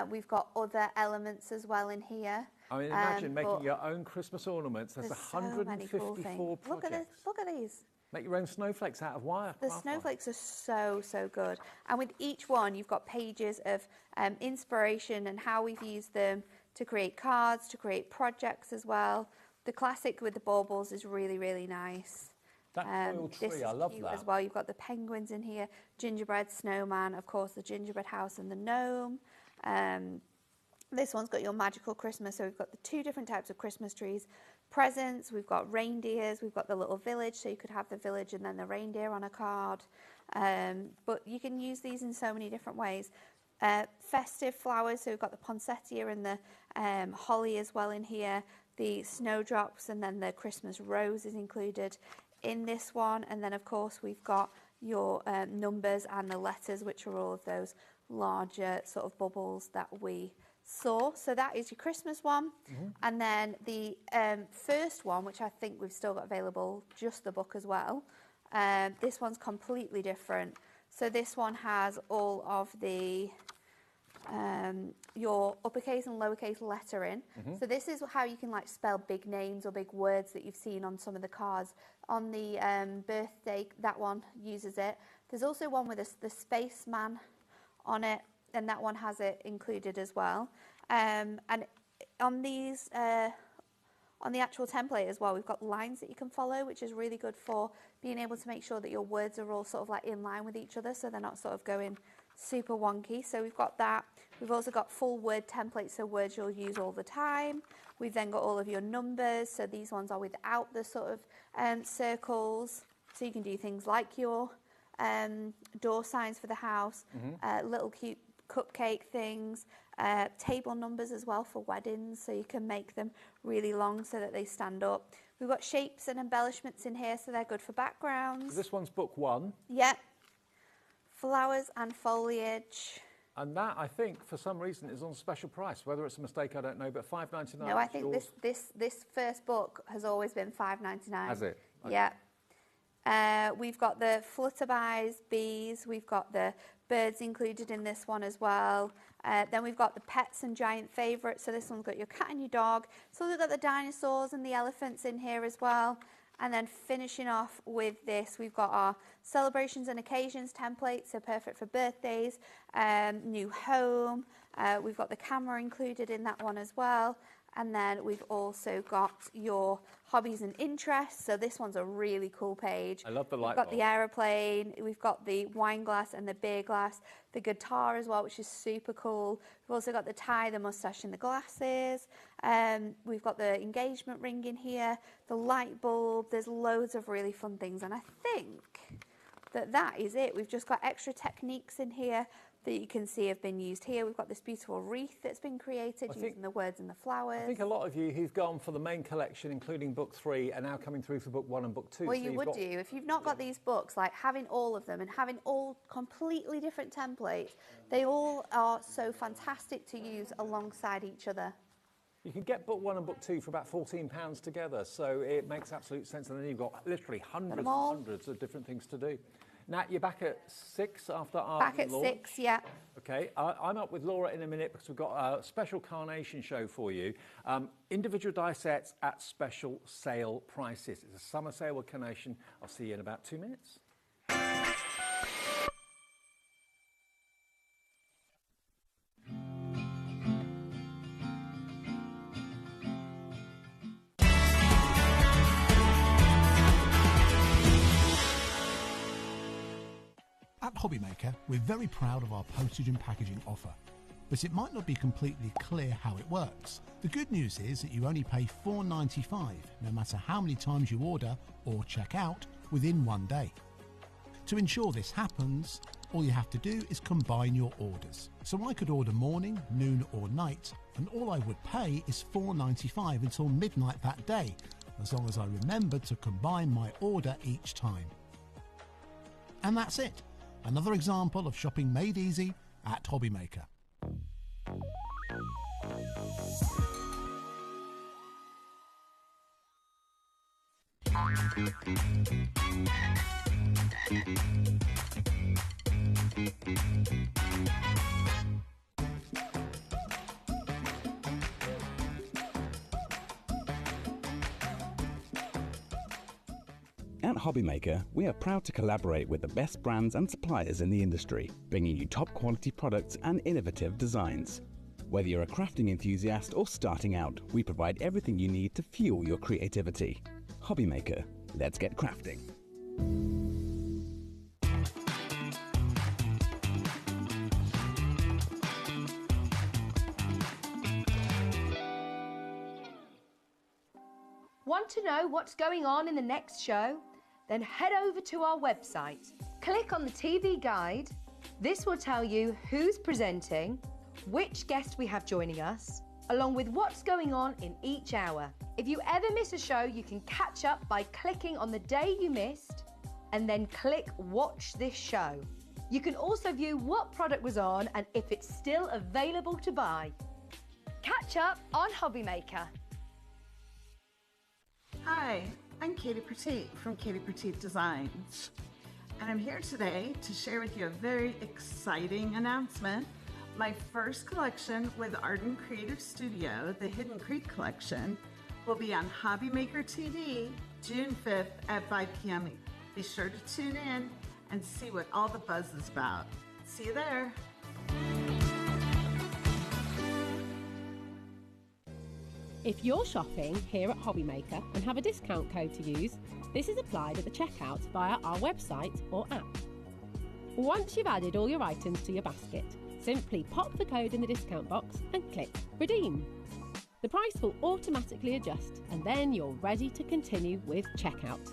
We've got other elements as well in here. I mean, imagine making your own Christmas ornaments. There's 154 projects. Look at these. Make your own snowflakes out of wire. The snowflakes are so good. And with each one, you've got pages of inspiration and how we've used them to create cards, to create projects as well. The classic with the baubles is really, really nice. That foil tree, I love that. As well, you've got the penguins in here, gingerbread snowman, of course, the gingerbread house and the gnome. This one's got your magical Christmas, so we've got the 2 different types of Christmas trees. Presents, we've got reindeers, we've got the little village, so you could have the village and then the reindeer on a card. But you can use these in so many different ways. Festive flowers, so we've got the poinsettia and the holly as well in here. The snowdrops and then the Christmas rose is included in this one. And then, of course, we've got your numbers and the letters, which are all of those larger sort of bubbles that we saw. So that is your Christmas one. And then the first one, which I think we've still got available, just the book as well. This one's completely different. So this one has all of the your uppercase and lowercase lettering. So this is how you can like spell big names or big words that you've seen on some of the cards. On the birthday, that one uses it. There's also one with the spaceman on it, and that one has it included as well. And on these, on the actual template as well, we've got lines that you can follow, which is really good for being able to make sure that your words are all sort of like in line with each other, so they're not sort of going super wonky. So we've got that. We've also got full word templates, so words you'll use all the time. We've then got all of your numbers, so these ones are without the sort of circles, so you can do things like your door signs for the house, little cute cupcake things, table numbers as well for weddings, so you can make them really long so that they stand up. We've got shapes and embellishments in here, so they're good for backgrounds. This one's book 1. Yep. Flowers and foliage. And that, I think, for some reason, is on special price. Whether it's a mistake, I don't know, but $5.99. No, I think this first book has always been $5.99. Has it? Okay. Yeah. We've got the flutterbys, bees. We've got the birds included in this one as well. Then we've got the pets and giant favourites. So this one's got your cat and your dog. So we've got the dinosaurs and the elephants in here as well. And then finishing off with this, we've got our celebrations and occasions template, so perfect for birthdays, new home. We've got the camera included in that one as well. And then we've also got your hobbies and interests. So this one's a really cool page. I love the light We've got the aeroplane, we've got the wine glass and the beer glass, the guitar as well, which is super cool. We've also got the tie, the mustache and the glasses. We've got the engagement ring in here, the light bulb. There's loads of really fun things. And I think that is it. We've just got extra techniques in here that you can see have been used here. We've got this beautiful wreath that's been created using the words and the flowers. I think a lot of you who've gone for the main collection, including book 3, are now coming through for book 1 and book 2. Well, so you would do. If you've not got these books, like having all of them and having all completely different templates, they all are so fantastic to use alongside each other. You can get book 1 and book 2 for about £14 together, so it makes absolute sense. And then you've got literally hundreds and hundreds of different things to do. Nat, you're back at 6 after our Back at launch. 6, yeah. Okay, I'm up with Laura in a minute because we've got a special Carnation show for you. Individual die sets at special sale prices. It's a summer sale with Carnation. I'll see you in about 2 minutes. At HobbyMaker, we're very proud of our postage and packaging offer, but it might not be completely clear how it works. The good news is that you only pay $4.95 no matter how many times you order or check out within 1 day. To ensure this happens, all you have to do is combine your orders. So I could order morning, noon or night, and all I would pay is $4.95 until midnight that day, as long as I remembered to combine my order each time. And that's it. Another example of shopping made easy at HobbyMaker. At HobbyMaker, we are proud to collaborate with the best brands and suppliers in the industry, bringing you top quality products and innovative designs. Whether you're a crafting enthusiast or starting out, we provide everything you need to fuel your creativity. HobbyMaker, let's get crafting. Want to know what's going on in the next show? Then head over to our website. Click on the TV guide. This will tell you who's presenting, which guest we have joining us, along with what's going on in each hour. If you ever miss a show, you can catch up by clicking on the day you missed and then click Watch This Show. You can also view what product was on and if it's still available to buy. Catch up on HobbyMaker. Hi, I'm Katie Petit from Katie Petit Designs, and I'm here today to share with you a very exciting announcement. My first collection with Ardan Creative Studio, the Hidden Creek collection, will be on HobbyMaker TV June 5th at 5 p.m. Be sure to tune in and see what all the buzz is about. See you there. If you're shopping here at HobbyMaker and have a discount code to use, this is applied at the checkout via our website or app. Once you've added all your items to your basket, simply pop the code in the discount box and click Redeem. The price will automatically adjust and then you're ready to continue with checkout.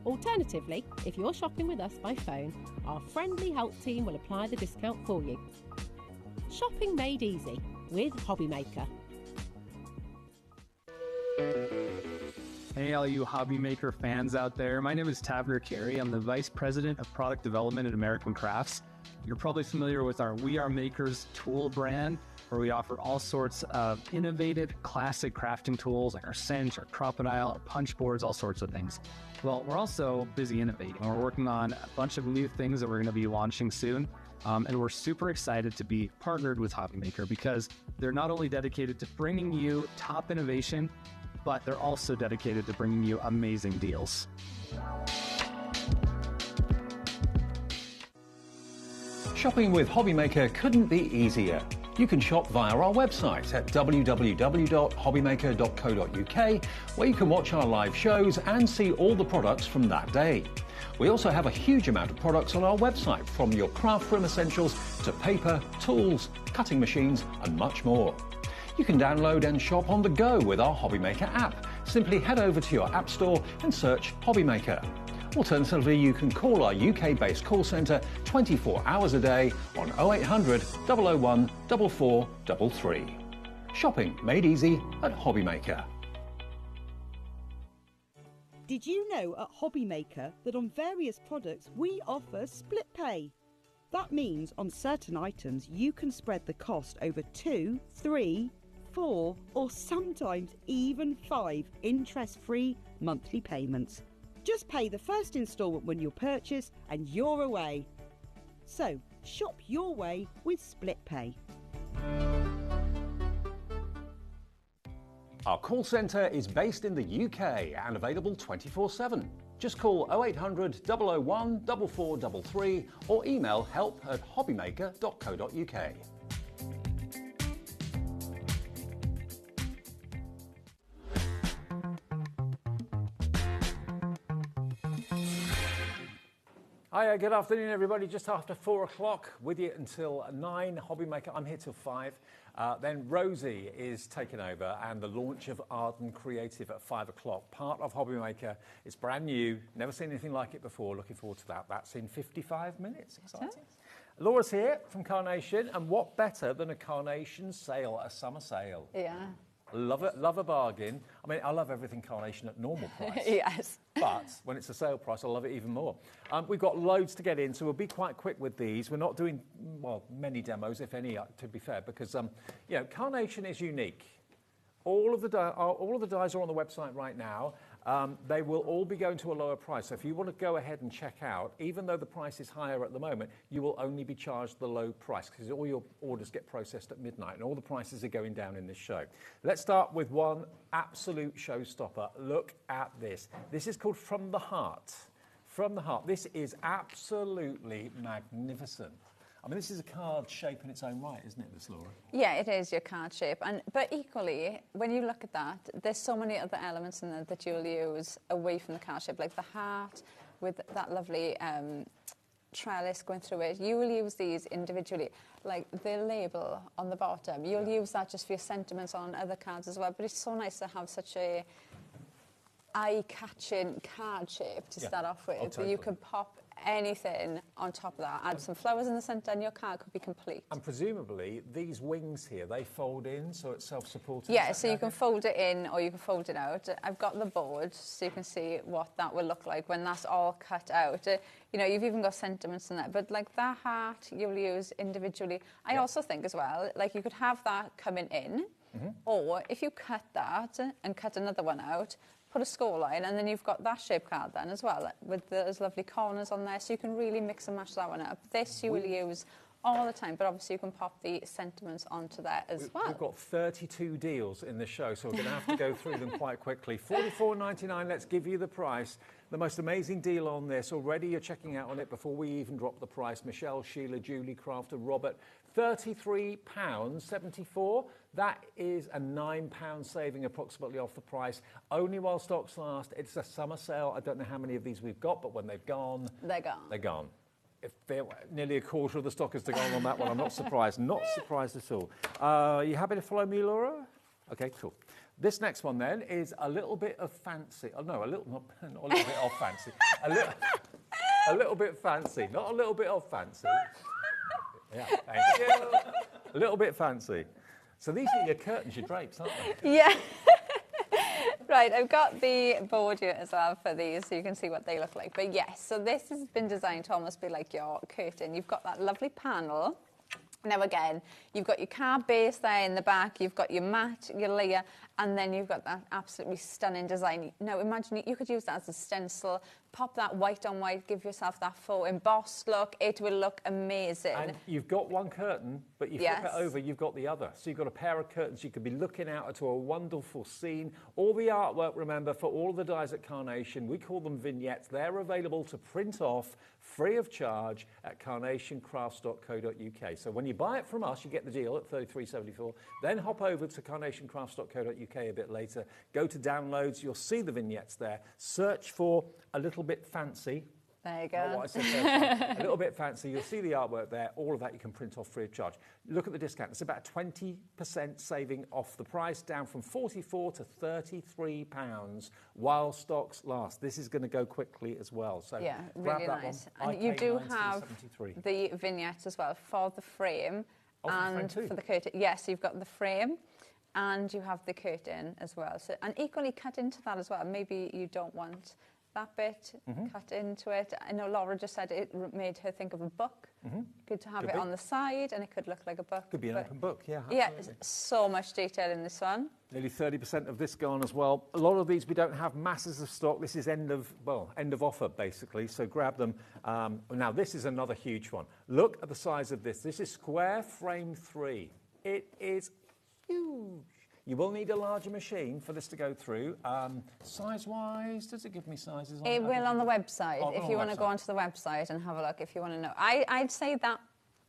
Alternatively, if you're shopping with us by phone, our friendly help team will apply the discount for you. Shopping made easy with HobbyMaker. Hey, all you HobbyMaker fans out there. My name is Taver Carey. I'm the Vice President of Product Development at American Crafts. You're probably familiar with our We Are Makers tool brand, where we offer all sorts of innovative, classic crafting tools like our cinch, our crocodile, our punch boards, all sorts of things. Well, we're also busy innovating. We're working on a bunch of new things that we're going to be launching soon. And we're super excited to be partnered with HobbyMaker because they're not only dedicated to bringing you top innovation, but they're also dedicated to bringing you amazing deals. Shopping with HobbyMaker couldn't be easier. You can shop via our website at www.hobbymaker.co.uk, where you can watch our live shows and see all the products from that day. We also have a huge amount of products on our website, from your craft room essentials to paper, tools, cutting machines and much more. You can download and shop on the go with our HobbyMaker app. Simply head over to your app store and search HobbyMaker. Alternatively, you can call our UK-based call centre 24 hours a day on 0800 001 4433. Shopping made easy at HobbyMaker. Did you know at HobbyMaker that on various products we offer split pay? That means on certain items you can spread the cost over 2, 3, 4 or sometimes even 5 interest-free monthly payments. Just pay the first instalment when you purchase and you're away. So shop your way with split pay. Our call centre is based in the UK and available 24/7. Just call 0800 001 4433 or email help@hobbymaker.co.uk. Hiya, good afternoon everybody, just after 4 o'clock, with you until 9, HobbyMaker, I'm here till 5. Then Rosie is taking over and the launch of Ardan Creative at 5 o'clock, part of HobbyMaker. It's brand new, never seen anything like it before, looking forward to that. That's in 55 minutes, exciting. Laura's here from Carnation, and what better than a Carnation sale, a summer sale? Yeah. Love it, love a bargain. I mean, I love everything Carnation at normal price. Yes. But when it's a sale price, I love it even more. We've got loads to get in, so we'll be quite quick with these. We're not doing, well, many demos, if any, to be fair, because, you know, Carnation is unique. All of the dies are on the website right now. They will all be going to a lower price. So if you want to go ahead and check out, even though the price is higher at the moment, you will only be charged the low price because all your orders get processed at midnight and all the prices are going down in this show. Let's start with one absolute showstopper. Look at this. This is called From the Heart. From the Heart. This is absolutely magnificent. I mean, this is a card shape in its own right, isn't it, this, Laura? Yeah, it is your card shape. But equally, when you look at that, there's so many other elements in there that you'll use away from the card shape, like the heart with that lovely trellis going through it. You will use these individually. Like the label on the bottom, you'll use that just for your sentiments on other cards as well. But it's so nice to have such a eye-catching card shape to start off with. Totally. You could pop anything on top of that, add some flowers in the centre and your card could be complete. And presumably these wings here, they fold in so it's self-supporting? Yeah, so you can fold it in or you can fold it out. I've got the board so you can see what that will look like when that's all cut out. You know, you've even got sentiments in there, but like that heart you'll use individually. I also think as well, like you could have that coming in, or if you cut that and cut another one out, put a score line, and then you've got that shape card then as well, with those lovely corners on there, so you can really mix and match that one up. This you will use all the time, but obviously you can pop the sentiments onto there as well. We've got 32 deals in the show, so we're going to have to go through them quite quickly. $44.99, let's give you the price. The most amazing deal on this. Already you're checking out on it before we even drop the price. Michelle, Sheila, Julie, Crafter, Robert, £33.74. That is a £9 saving approximately off the price. Only while stocks last. It's a summer sale. I don't know how many of these we've got, but when they've gone... They're gone. They're gone. If nearly a quarter of the stock is to go on that one, I'm not surprised. Not surprised at all. You happy to follow me, Laura? Okay, cool. This next one then is a little bit of fancy. Oh no, not a little bit of fancy. A little bit fancy, not a little bit of fancy. Yeah, thank you. A little bit fancy. So these are your curtains, your drapes, aren't they? Yeah. Right, I've got the board here as well for these so you can see what they look like. But yes, so this has been designed to almost be like your curtain. You've got that lovely panel. Now again, you've got your card base there in the back, you've got your mat, your layer, and then you've got that absolutely stunning design. Now imagine you could use that as a stencil, pop that white on white, give yourself that full embossed look. It will look amazing. And you've got one curtain, but you flip it over, you've got the other. So you've got a pair of curtains. You could be looking out into a wonderful scene. All the artwork, remember, for all the dies at Carnation, we call them vignettes. They're available to print off free of charge at carnationcrafts.co.uk. So when you buy it from us, you get the deal at $33.74. Then hop over to carnationcrafts.co.uk a bit later. Go to downloads. You'll see the vignettes there. Search for A Little Bit Fancy There you go. What I said first time. A little bit fancy. You'll see the artwork there. All of that you can print off free of charge. Look at the discount. It's about 20% saving off the price, down from £44 to £33 while stocks last. This is going to go quickly as well. So yeah, grab really that nice. one. And you do have the vignettes as well for the frame and for the curtain. Yes, you've got the frame. And you have the curtain as well. So, and equally cut into that as well. Maybe you don't want that bit cut into it. I know Laura just said it made her think of a book. Good to have it on the side, and it could look like a book. Could be an open book, yeah. Yeah, so much detail in this one. Nearly 30% of this gone as well. A lot of these we don't have masses of stock. This is end of offer basically. So grab them. Now this is another huge one. Look at the size of this. This is square frame 3. It is huge. You will need a larger machine for this to go through. Size-wise, does it give me sizes? It will on the website. If you want to go onto the website and have a look, if you want to know. I'd say that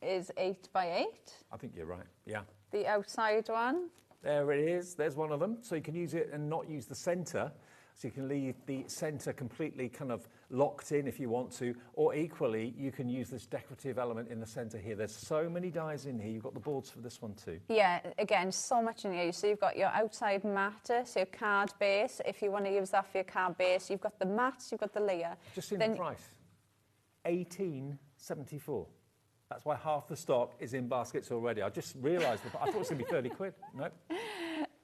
is 8 by 8. I think you're right, yeah. The outside one. There it is. There's one of them. So you can use it and not use the centre. So you can leave the centre completely kind of locked in if you want to, or equally you can use this decorative element in the centre here. There's so many dies in here. You've got the boards for this one too. Yeah, again, so much in here. So you've got your outside matter, so your card base. If you want to use that for your card base, you've got the mats, you've got the layer. Just seen the price, $18.74. That's why half the stock is in baskets already. I just realised that. I thought it was going to be 30 quid. Nope.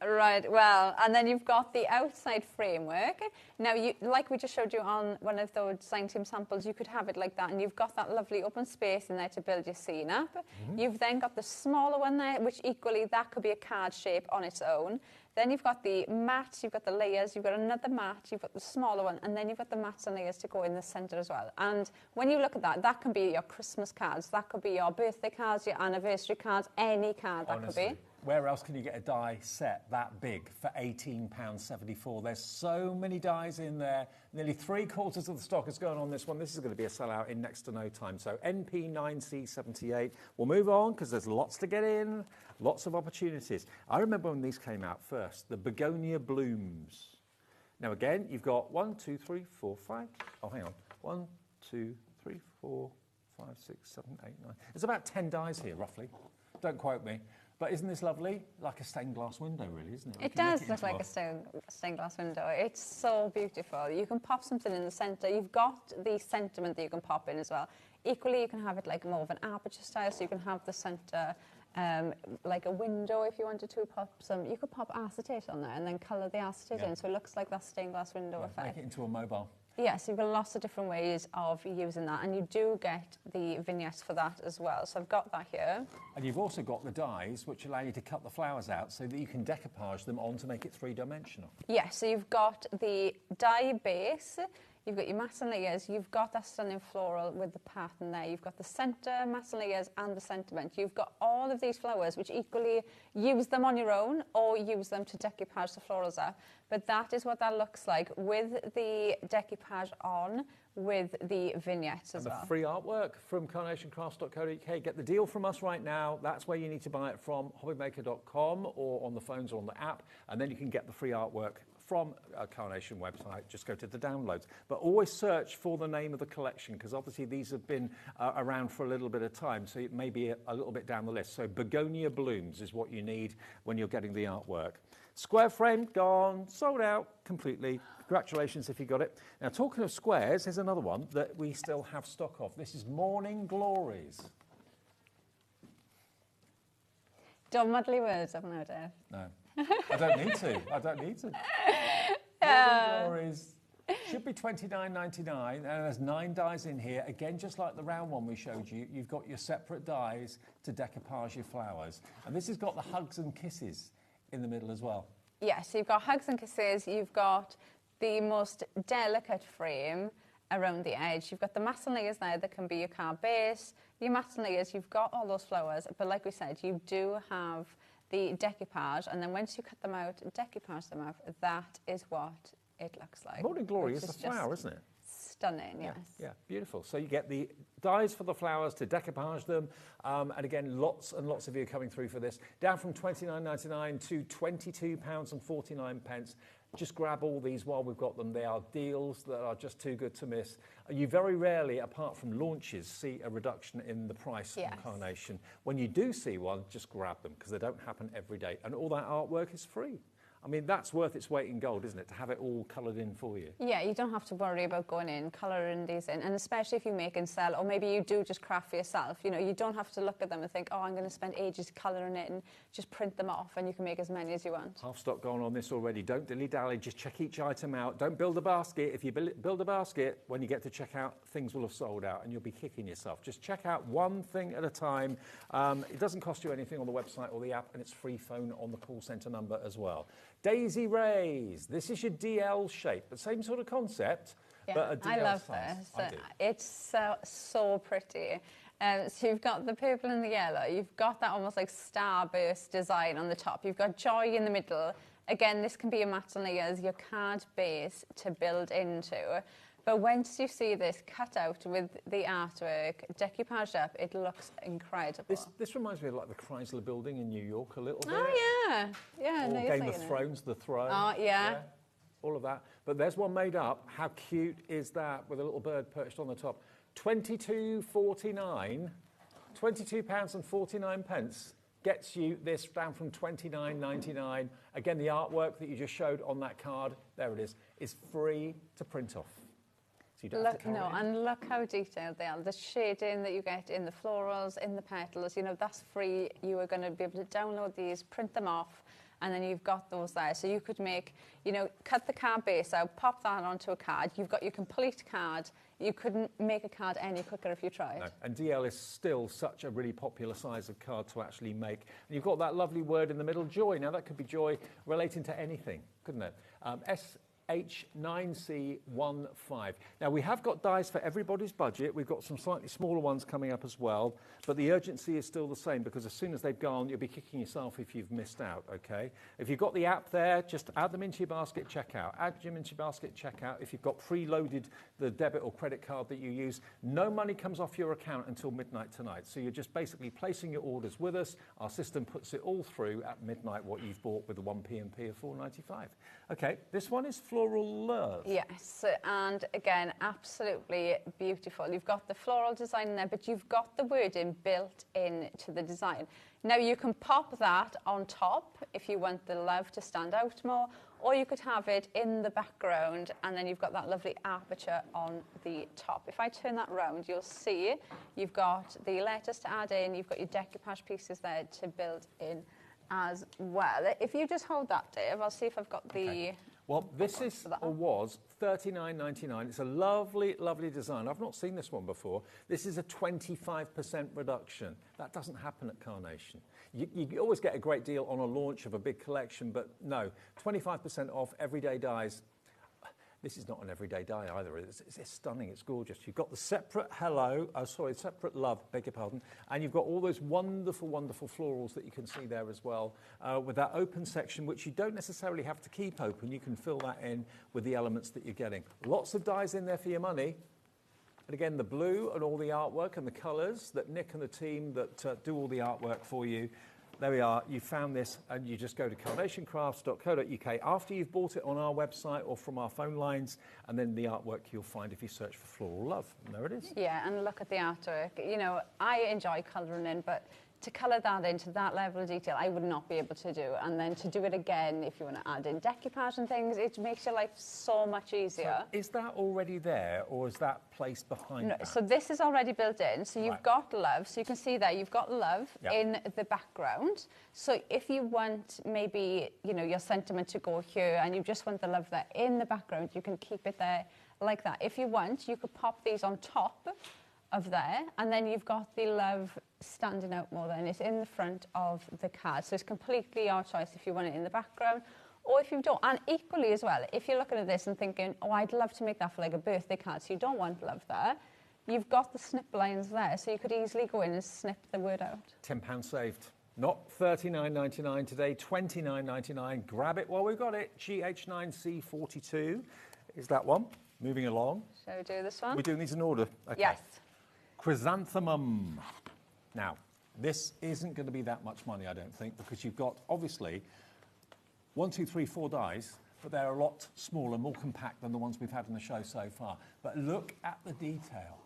Right, well, and then you've got the outside framework. Now, like we just showed you on one of those design team samples, you could have it like that, and you've got that lovely open space in there to build your scene up. You've then got the smaller one there, which equally, that could be a card shape on its own. Then you've got the mats, you've got the layers, you've got another mat, you've got the smaller one, and then you've got the mats and layers to go in the centre as well. And when you look at that, that can be your Christmas cards, that could be your birthday cards, your anniversary cards, any card that Honestly, could be. Where else can you get a die set that big for £18.74? There's so many dies in there. Nearly 3/4 of the stock is going on this one. This is going to be a sellout in next to no time. So NP9C78. We'll move on because there's lots to get in, lots of opportunities. I remember when these came out first, the begonia blooms. Now again, you've got 1, 2, 3, 4, 5. Oh, hang on. 1, 2, 3, 4, 5, 6, 7, 8, 9. There's about 10 dies here, roughly. Don't quote me. But isn't this lovely? Like a stained glass window, really, isn't it? It does look like a stained glass window. It's so beautiful. You can pop something in the centre. You've got the sentiment that you can pop in as well. Equally, you can have it like more of an aperture style, so you can have the centre like a window if you wanted to pop some. You could pop acetate on there and then colour the acetate in, so it looks like that stained glass window effect. Make it into a mobile. Yes, you've got lots of different ways of using that, and you do get the vignettes for that as well. So I've got that here. And you've also got the dies, which allow you to cut the flowers out so that you can decoupage them on to make it three-dimensional. Yes, so you've got the die base, you've got your mats and layers, you've got that stunning floral with the pattern there, you've got the centre, mats and layers, and the sentiment. You've got all of these flowers, which equally use them on your own or use them to decoupage the florals up. But that is what that looks like with the decoupage on, with the vignettes as well. And the free artwork from carnationcrafts.co.uk. Get the deal from us right now. That's where you need to buy it from, hobbymaker.com or on the phones or on the app. And then you can get the free artwork from a Carnation website. Just go to the downloads. But always search for the name of the collection, because obviously these have been around for a little bit of time, so it may be a little bit down the list. So begonia blooms is what you need when you're getting the artwork. Square frame, gone, sold out completely. Congratulations if you got it. Now, talking of squares, here's another one that we still have stock of. This is Morning Glories. Don't muddle words up now, Dave. No. I don't need to. I don't need to. Morning Glories should be $29.99, and there's 9 dies in here. Again, just like the round one we showed you, you've got your separate dies to decoupage your flowers. And this has got the hugs and kisses in the middle as well. Yes, so you've got hugs and kisses, you've got the most delicate frame around the edge. You've got the mats and layers there that can be your card base, your mats and layers, you've got all those flowers, but like we said, you do have the decoupage, and then once you cut them out, decoupage them out, that is what it looks like. Morning Glory is the flower, isn't it? Stunning, yes. Yeah, beautiful. So you get the dies for the flowers to decoupage them, and again, lots and lots of you coming through for this. Down from $29.99 to £22.49. just grab all these while we've got them. They are deals that are just too good to miss. You very rarely, apart from launches, see a reduction in the price on Carnation. When you do see one, just grab them, because they don't happen every day. And all that artwork is free. I mean, that's worth its weight in gold, isn't it, to have it all coloured in for you? Yeah, you don't have to worry about going in, colouring these in, and especially if you make and sell, or maybe you do just craft for yourself, you know, you don't have to look at them and think, oh, I'm going to spend ages colouring it, and just print them off, and you can make as many as you want. Half stock going on this already. Don't dilly-dally, just check each item out. Don't build a basket. If you build a basket, when you get to checkout, things will have sold out, and you'll be kicking yourself. Just check out one thing at a time. It doesn't cost you anything on the website or the app, and it's free phone on the call centre number as well. Daisy Rays, this is your DL shape, the same sort of concept, but a DL I love size. this. It's so pretty. So you've got the purple and the yellow, you've got that almost like starburst design on the top, you've got joy in the middle. Again, this can be a matte and layers, your card base to build into. But once you see this cut out with the artwork, decoupaged up, it looks incredible. This reminds me of like the Chrysler Building in New York a little bit. Oh, yeah. Yeah, or Game of Thrones, the throne. Oh, yeah. All of that. But there's one made up. How cute is that with a little bird perched on the top? £22.49, £22.49 gets you this down from £29.99. Again, the artwork that you just showed on that card, there it is free to print off. And look how detailed they are. The shading that you get in the florals, in the petals, you know, that's free. You are going to be able to download these, print them off, and then you've got those there. So you could make, you know, cut the card base out, pop that onto a card. You've got your complete card. You couldn't make a card any quicker if you tried. No. And DL is still such a really popular size of card to actually make. And you've got that lovely word in the middle, joy. Now, that could be joy relating to anything, couldn't it? H9C15. Now, we have got dies for everybody's budget. We've got some slightly smaller ones coming up as well, but the urgency is still the same, because as soon as they've gone, you'll be kicking yourself if you've missed out, okay? If you've got the app there, just add them into your basket checkout. Add them into your basket checkout. If you've got preloaded the debit or credit card that you use, no money comes off your account until midnight tonight. So you're just basically placing your orders with us. Our system puts it all through at midnight, what you've bought, with a 1p&p of $4.95. Okay, this one is Floral Love. Yes, and again, absolutely beautiful. You've got the floral design in there, but you've got the wording built into the design. Now, you can pop that on top if you want the love to stand out more, or you could have it in the background, and then you've got that lovely aperture on the top. If I turn that round, you'll see you've got the letters to add in, you've got your decoupage pieces there to build in as well. If you just hold that, Dave, I'll see if I've got the... Okay. Well, this is, or was, $39.99. It's a lovely, lovely design. I've not seen this one before. This is a 25% reduction. That doesn't happen at Carnation. You always get a great deal on a launch of a big collection, but no, 25% off everyday dies. This is not an everyday die either. It's stunning. It's gorgeous. You've got the separate separate love, beg your pardon, and you've got all those wonderful, wonderful florals that you can see there as well, with that open section, which you don't necessarily have to keep open. You can fill that in with the elements that you're getting. Lots of dies in there for your money. And again, the blue and all the artwork and the colours that Nick and the team that do all the artwork for you. There we are. You found this, and you just go to carnationcrafts.co.uk after you've bought it on our website or from our phone lines, and then the artwork you'll find if you search for Floral Love. And there it is. Yeah, and look at the artwork. You know, I enjoy colouring in, but to colour that into that level of detail, I would not be able to do. And then to do it again, if you want to add in decoupage and things, it makes your life so much easier. So is that already there, or is that placed behind that? So this is already built in. So you've got love. So you can see there, you've got love in the background. So if you want maybe, you know, your sentiment to go here, and you just want the love there in the background, you can keep it there like that. If you want, you could pop these on top of there, and then you've got the love standing out more than it's in the front of the card. So it's completely your choice if you want it in the background or if you don't. And equally as well, if you're looking at this and thinking, oh, I'd love to make that for like a birthday card, so you don't want love there, you've got the snip lines there, so you could easily go in and snip the word out. £10 saved. Not $39.99 today, $29.99. Grab it while we've got it. GH9C42 is that one. Moving along. Shall we do this one? We're doing these in order. Okay. Yes. Chrysanthemum. Now, this isn't going to be that much money, I don't think, because you've got, obviously, 1, 2, 3, 4 dies, but they're a lot smaller, more compact than the ones we've had in the show so far. But look at the detail.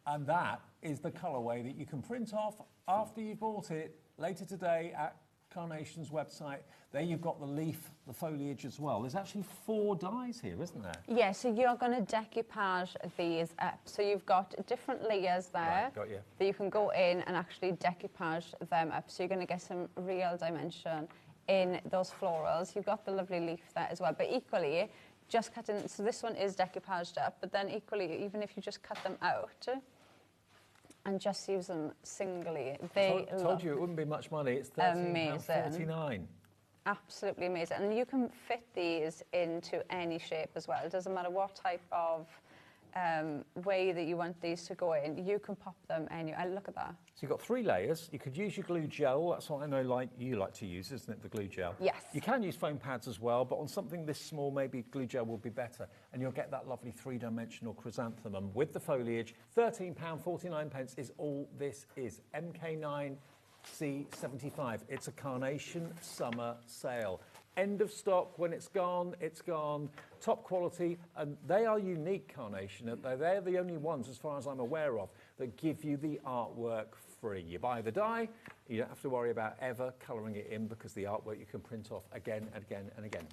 And that is the colourway that you can print off after you bought it later today at Carnation's website. There you've got the leaf, the foliage as well. There's actually 4 dies here, isn't there? Yeah, so you're going to decoupage these up. So you've got different layers there Right, got you. that you can go in and actually decoupage them up. So you're going to get some real dimension in those florals. You've got the lovely leaf there as well, but equally, just cutting, so this one is decoupaged up, but then equally, even if you just cut them out and just use them singly, they told you it wouldn't be much money. It's £13.49. Absolutely amazing. And you can fit these into any shape as well. It doesn't matter what type of way that you want these to go in. You can pop them anywhere. Look at that. So you've got 3 layers. You could use your glue gel. That's what I know you like to use, isn't it, the glue gel? Yes. You can use foam pads as well, but on something this small, maybe glue gel will be better. And you'll get that lovely 3-dimensional chrysanthemum with the foliage. £13.49 is all this is. MK9C75. It's a Carnation summer sale. End of stock. When it's gone, it's gone. Top quality, and they are unique, Carnation. They're the only ones, as far as I'm aware of, that give you the artwork free. You buy the die, you don't have to worry about ever colouring it in, because the artwork you can print off again and again and again.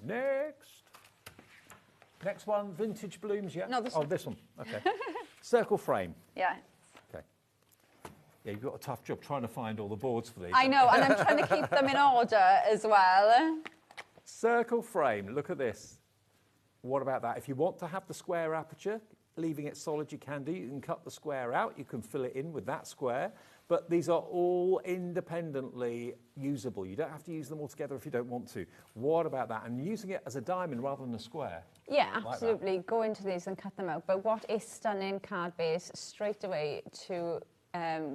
Next one, vintage blooms, yeah? No, this one. This one, okay. Circle frame. Yeah. Okay. Yeah, you've got a tough job trying to find all the boards for these. I know, and I'm trying to keep them in order as well. Circle frame, look at this. What about that? If you want to have the square aperture, leaving it solid, you can do. You can cut the square out, you can fill it in with that square, but these are all independently usable. You don't have to use them all together if you don't want to. What about that? And using it as a diamond rather than a square. Yeah, like absolutely. Go into these and cut them out. But what is stunning card base straight away to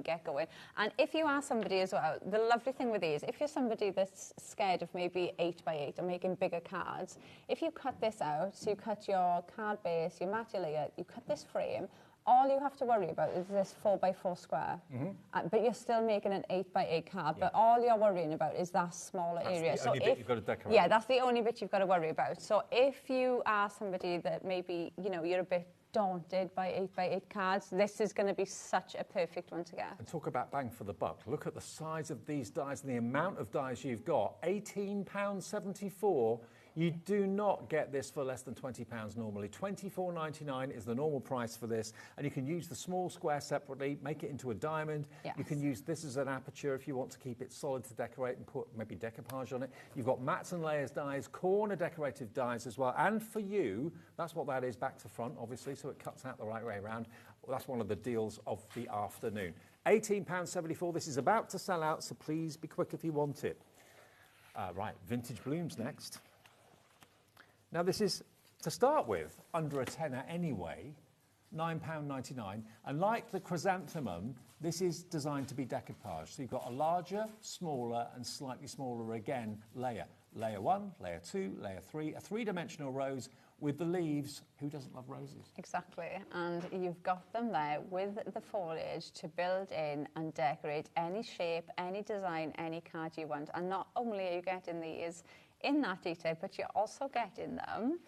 get going. And if you are somebody as well, the lovely thing with these, if you're somebody that's scared of maybe 8x8 or making bigger cards, if you cut this out, so you cut your card base, your mat layer, you cut this frame, all you have to worry about is this 4x4 square. But you're still making an 8x8 card, but all you're worrying about is that smaller area. That's the only bit you've got to decorate. Yeah, that's the only bit you've got to worry about. So if you are somebody that maybe, you know, you're a bit daunted by 8x8 cards, this is going to be such a perfect one to get. And talk about bang for the buck. Look at the size of these dies and the amount of dies you've got. £18.74. You do not get this for less than £20 normally. £24.99 is the normal price for this. And you can use the small square separately, make it into a diamond. Yes. You can use this as an aperture if you want to keep it solid to decorate and put maybe decoupage on it. You've got mats and layers dies, corner decorative dies as well. And for you, that's what that is, back to front, obviously, so it cuts out the right way around. Well, that's one of the deals of the afternoon. £18.74. This is about to sell out, so please be quick if you want it. Right, vintage blooms next. Now, this is, to start with, under a tenner anyway, £9.99. And like the chrysanthemum, this is designed to be decoupaged. So you've got a larger, smaller, and slightly smaller again layer. Layer 1, layer 2, layer 3, a 3-dimensional rose with the leaves. Who doesn't love roses? Exactly, and you've got them there with the foliage to build in and decorate any shape, any design, any card you want. And not only are you getting these in that detail, but you're also getting them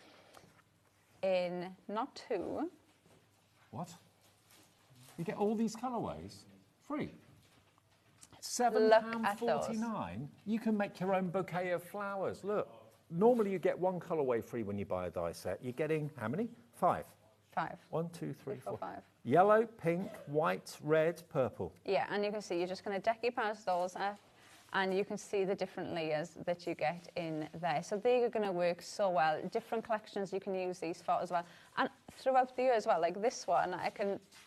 in not 2. What? You get all these colourways free. £7.49. You can make your own bouquet of flowers. Look, normally you get 1 colourway free when you buy a die set. You're getting how many? 5. 5. 1, 2, 3, 4. 5. Yellow, pink, white, red, purple. Yeah, and you can see you're just going to decoupage those up, and you can see the different layers that you get in there. So they're going to work so well. Different collections you can use these for as well. And throughout the year as well, like this one,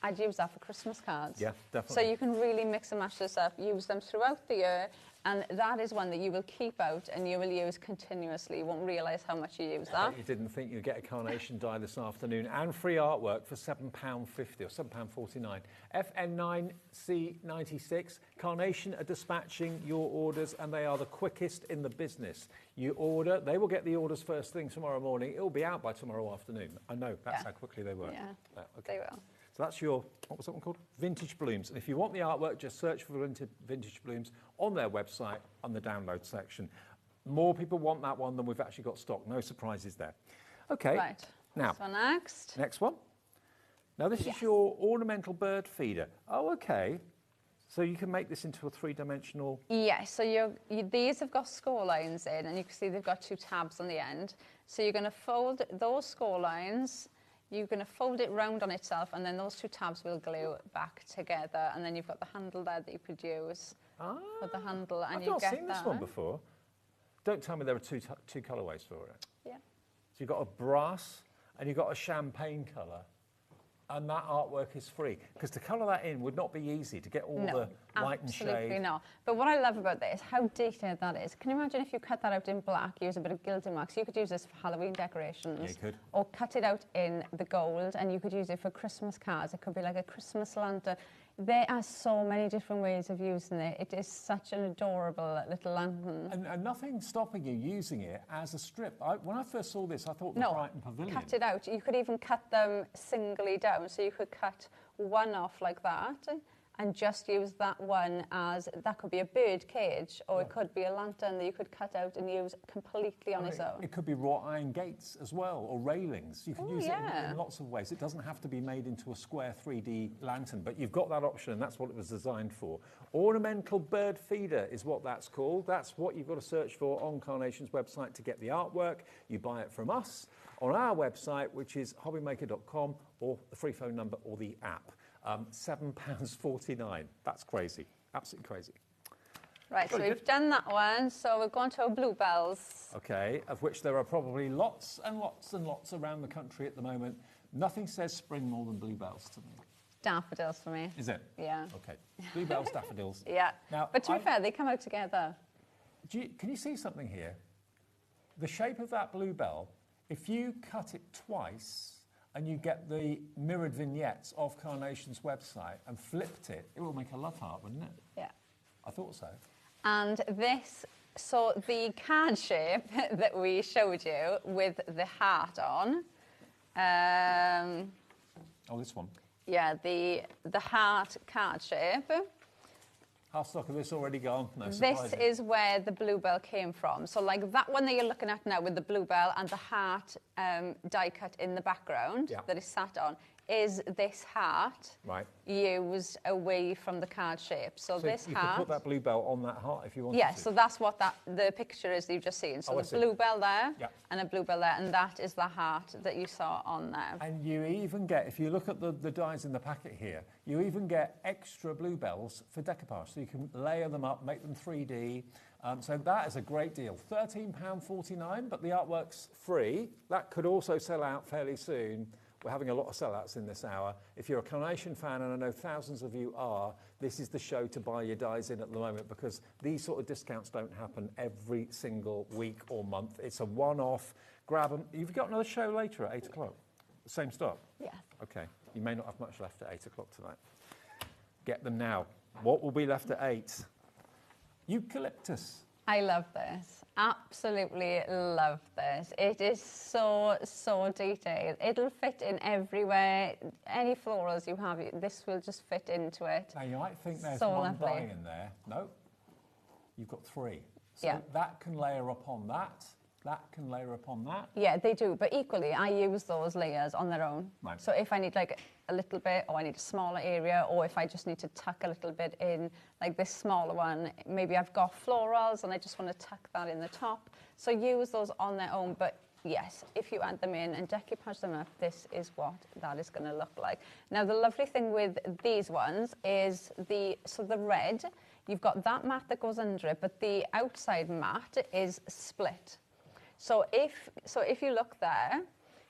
I'd use that for Christmas cards. Yeah, definitely. So you can really mix and match this up, use them throughout the year, and that is one that you will keep out and you will use continuously. You won't realise how much you use that. You didn't think you'd get a carnation die this afternoon, and free artwork for £7.50 or £7.49. FN9C96. Carnation are dispatching your orders, and they are the quickest in the business. You order, they will get the orders first thing tomorrow morning. It will be out by tomorrow afternoon. I know, that's how quickly they work. Yeah, okay. they will. So that's your, what was that one called? Vintage Blooms. And if you want the artwork, just search for Vintage Blooms on their website on the download section. More people want that one than we've actually got stock. No surprises there. Okay. Right. Now, this one next. Next one. Now, this is your ornamental bird feeder. Oh, okay. So you can make this into a three-dimensional... Yes, so these have got score lines in, and you can see they've got 2 tabs on the end. So you're going to fold those score lines, you're going to fold it round on itself, and then those 2 tabs will glue back together, and then you've got the handle there that you could use for the handle. And I've not seen this one before. Don't tell me there are two colourways for it. Yeah. So you've got a brass and you've got a champagne colour, and that artwork is free. Because to colour that in would not be easy, to get all the light and shade. Absolutely not. But what I love about this, how detailed that is. Can you imagine if you cut that out in black, use a bit of gilding wax? You could use this for Halloween decorations. Yeah, you could. Or cut it out in the gold, and you could use it for Christmas cards. It could be like a Christmas lantern. There are so many different ways of using it. It is such an adorable little lantern. And nothing stopping you using it as a strip. When I first saw this, I thought the Brighton Pavilion. Cut it out. You could even cut them singly down. So you could cut one off like that and just use that one as, that could be a bird cage, or it could be a lantern that you could cut out and use completely on its own. It could be wrought iron gates as well, or railings. You can use it in lots of ways. It doesn't have to be made into a square 3D lantern, but you've got that option, and that's what it was designed for. Ornamental bird feeder is what that's called. That's what you've got to search for on Carnation's website to get the artwork. You buy it from us on our website, which is hobbymaker.com, or the free phone number or the app. £7.49. That's crazy. Absolutely crazy. Right, so we've done that one. So we're going to our bluebells. Okay, of which there are probably lots and lots and lots around the country at the moment. Nothing says spring more than bluebells to me. Daffodils for me. Is it? Yeah. Okay. Bluebells, daffodils. Yeah. Now, but to be fair, they come out together. Can you see something here? The shape of that bluebell, if you cut it twice and you get the mirrored vignettes of Carnation's website and flipped it, it will make a love heart, wouldn't it? Yeah. I thought so. And this, so the card shape that we showed you with the heart on. Oh, this one. Yeah, the heart card shape. Half stock of this already gone. No This surprises. is where the bluebell came from. So like that one that you're looking at now with the bluebell and the heart die cut in the background that is sat on is this heart used away from the card shape. So this you heart... could put that bluebell on that heart if you wanted Yeah, to. so that's what the picture is that you've just seen. So the bluebell there and a bluebell there, and that is the heart that you saw on there. And you even get, if you look at the dies in the packet here, you even get extra bluebells for decoupage. So you can layer them up, make them 3D. So that is a great deal. £13.49, but the artwork's free. That could also sell out fairly soon. We're having a lot of sellouts in this hour. If you're a Carnation fan, and I know thousands of you are, this is the show to buy your dies in at the moment, because these sort of discounts don't happen every single week or month. It's a one-off. Grab them. You've got another show later at 8 o'clock. Same stop? Yeah. Okay. You may not have much left at 8 o'clock tonight. Get them now. What will be left at 8? Eucalyptus. I love this. Absolutely love this. It is so detailed. It'll fit in everywhere. Any florals you have, this will just fit into it. Now, you might think there's so one lovely. die in there. No. You've got 3. So that can layer upon that. That can layer upon that. Yeah, they do. But equally, I use those layers on their own. Right. So if I need like a little bit, or I need a smaller area, or if I just need to tuck a little bit in, like this smaller one, maybe I've got florals and I just want to tuck that in the top. So use those on their own. But yes, if you add them in and decoupage them up, this is what that is going to look like. Now, the lovely thing with these ones is the red, you've got that mat that goes under it, but the outside mat is split. So if you look there,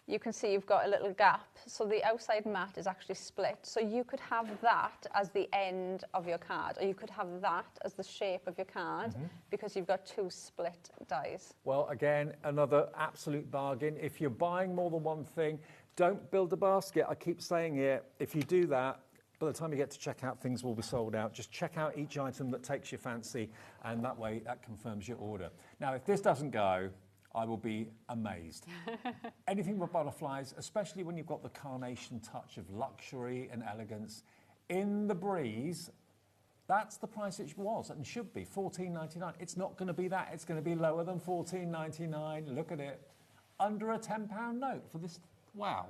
you can see you've got a little gap. So the outside mat is actually split. So you could have that as the end of your card, or you could have that as the shape of your card, because you've got 2 split dies. Well, again, another absolute bargain. If you're buying more than one thing, don't build a basket. I keep saying it. If you do that, by the time you get to checkout, things will be sold out. Just check out each item that takes your fancy, and that way that confirms your order. Now, if this doesn't go, I will be amazed. Anything with butterflies, especially when you've got the Carnation touch of luxury and elegance. In the breeze, That's the price it was and should be, $14.99. It's not going to be that. It's going to be lower than $14.99. Look at it. Under a £10 note for this. Wow.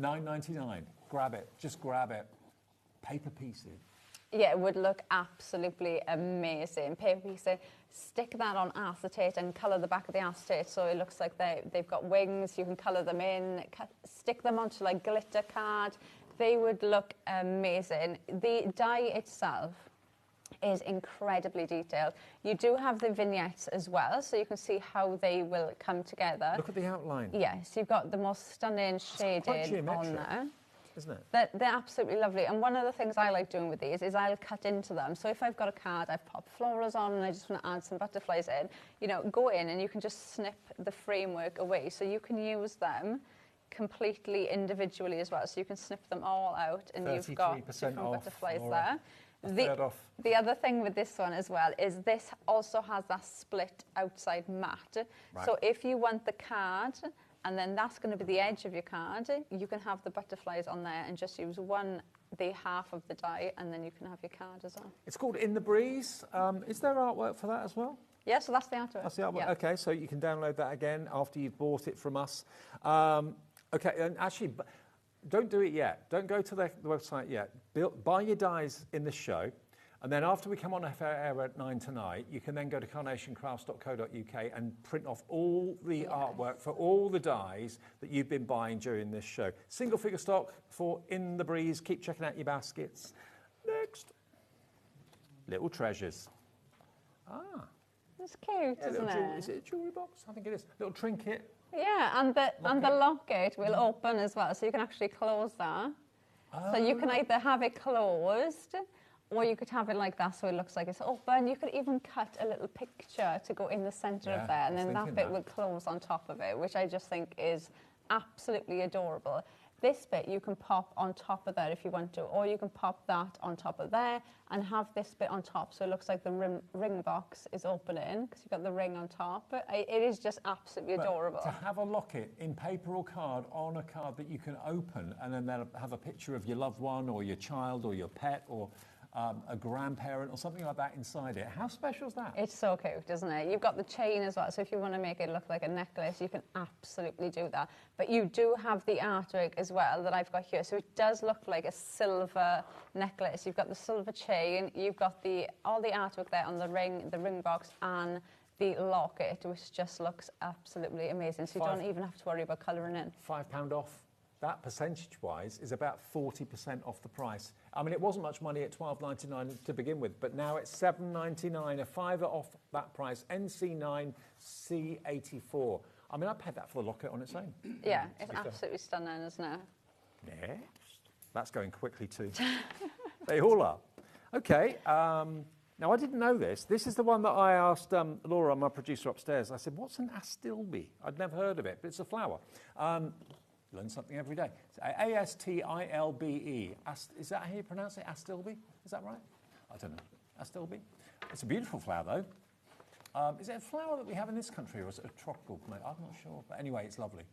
$9.99. Grab it. Just grab it. Paper pieces. Yeah, it would look absolutely amazing. Paper pieces. Stick that on acetate and colour the back of the acetate so it looks like they've got wings. You can colour them in. Stick them onto like glitter card. They would look amazing. The die itself is incredibly detailed. You do have the vignettes as well, so you can see how they will come together. Look at the outline. Yes, you've got the most stunning shading on there. Isn't it? They're absolutely lovely. And one of the things I like doing with these is I'll cut into them. So if I've got a card, I've popped florals on and I just want to add some butterflies in, you know, go in and you can just snip the framework away. So you can use them completely individually as well. So you can snip them all out and you've got different butterflies there. The other thing with this one as well is this also has that split outside mat. Right. So if you want the card, and then that's going to be the edge of your card, you can have the butterflies on there and just use the half of the die, and then you can have your card as well. It's called In the Breeze. Is there artwork for that as well? Yeah, so that's the artwork. That's the artwork. Yeah. Okay, so you can download that again after you've bought it from us. Okay, and actually, don't do it yet. Don't go to the website yet. Buy your dies in the show. And then after we come on air at 9 tonight, you can then go to carnationcrafts.co.uk and print off all the artwork for all the dies that you've been buying during this show. Single figure stock for In the Breeze. Keep checking out your baskets. Next. Little treasures. Ah. That's cute, isn't it? Is it a jewellery box? I think it is. Little trinket. Yeah, and the locket will open as well, so you can actually close that. Oh. So you can either have it closed, or you could have it like that so it looks like it's open. You could even cut a little picture to go in the centre of there, and then that bit will close on top of it, which I just think is absolutely adorable. This bit you can pop on top of that if you want to, or you can pop that on top of there and have this bit on top so it looks like the ring box is opening because you've got the ring on top. It is just absolutely adorable. To have a locket in paper or card on a card that you can open and then they'll have a picture of your loved one or your child or your pet or a grandparent or something like that inside it. How special is that? It's so cute, isn't it? You've got the chain as well, so if you want to make it look like a necklace, you can absolutely do that. But you do have the artwork as well that I've got here, so it does look like a silver necklace. You've got the silver chain, you've got all the artwork there on the ring box, and the locket, which just looks absolutely amazing. So you don't even have to worry about colouring in. £5 off. That percentage-wise is about 40% off the price. I mean, it wasn't much money at $12.99 to begin with, but now it's $7.99, a fiver off that price. NC9 C84. I mean, I paid that for the locket on its own. Yeah, it's absolutely stunning, isn't it? Next. That's going quickly too. They all are. Okay. Now, I didn't know this. This is the one that I asked Laura, my producer upstairs. I said, what's an astilbe? I'd never heard of it, but it's a flower. Learn something every day. A-S-T-I-L-B-E. Is that how you pronounce it? Astilbe? Is that right? I don't know. Astilbe? It's a beautiful flower, though. Is it a flower that we have in this country, or is it a tropical? I'm not sure. But anyway, it's lovely.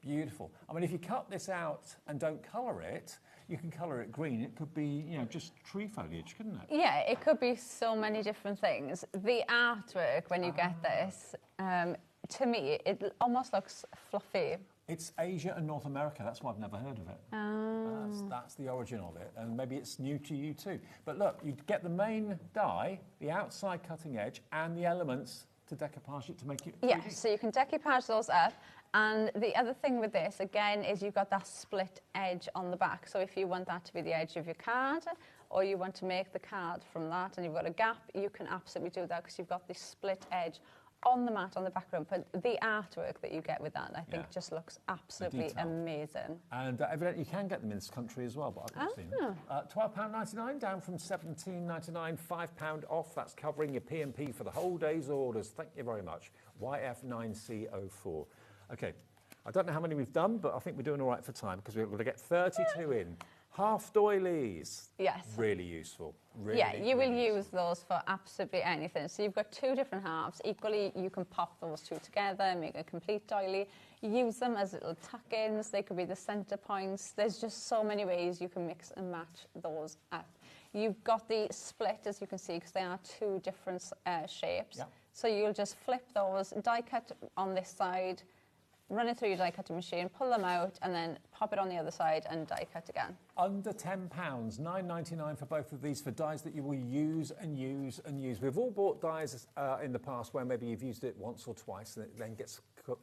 Beautiful. I mean, if you cut this out and don't colour it, you can colour it green. It could be, you know, just tree foliage, couldn't it? Yeah, it could be so many different things. The artwork, when you get this, to me, it almost looks fluffy. It's Asia and North America. That's why I've never heard of it. That's the origin of it, and maybe it's new to you too. But look, you get the main die, the outside cutting edge, and the elements to decoupage it to make it 3D. Yeah, so you can decoupage those up. And the other thing with this, again, is you've got that split edge on the back. So if you want that to be the edge of your card, or you want to make the card from that, and you've got a gap, you can absolutely do that because you've got this split edge on the mat on the background. But the artwork that you get with that, I think, just looks absolutely amazing. And evidently you can get them in this country as well, but I've not seen them. £12.99 down from £17.99, £5 off. That's covering your P&P for the whole day's orders. Thank you very much. YF9C04. Okay, I don't know how many we've done, but I think we're doing all right for time because we're going to get 32 in. Half doilies. Yes. Really useful. Really, yeah, you will use those for absolutely anything. So you've got two different halves. Equally, you can pop those two together, make a complete doily. Use them as little tuck-ins. They could be the centre points. There's just so many ways you can mix and match those up. You've got the split, as you can see, because they are two different shapes. Yep. So you'll just flip those, die cut on this side, run it through your die cutting machine, pull them out, and then pop it on the other side and die cut again. Under £10, £9.99 for both of these, for dies that you will use and use and use. We've all bought dies in the past where maybe you've used it once or twice and it then gets put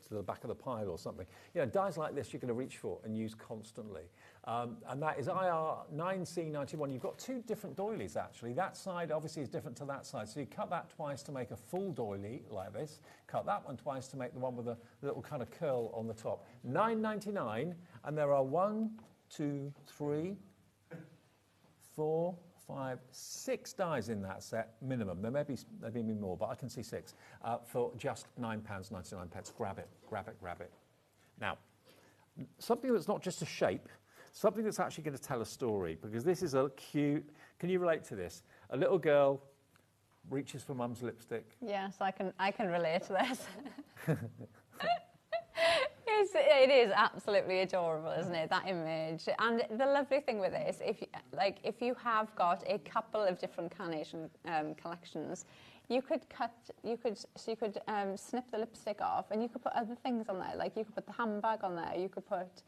to the back of the pile or something. Dies like this you're going to reach for and use constantly. And that is IR 9C91. You've got two different doilies actually. That side obviously is different to that side. So you cut that twice to make a full doily like this. Cut that one twice to make the one with a little kind of curl on the top. $9.99, and there are 1, 2, 3, 4, 5, 6 dies in that set minimum. There may be more, but I can see 6 for just £9.99. Grab it, grab it, grab it. Now, something that's not just a shape, something that's actually going to tell a story, because this is a cute. Can you relate to this? A little girl reaches for mum's lipstick. Yes, I can relate to this. It is absolutely adorable, isn't it, that image? And the lovely thing with this, if you have got a couple of different carnation collections, you could snip the lipstick off, and you could put other things on there. Like you could put the handbag on there, you could put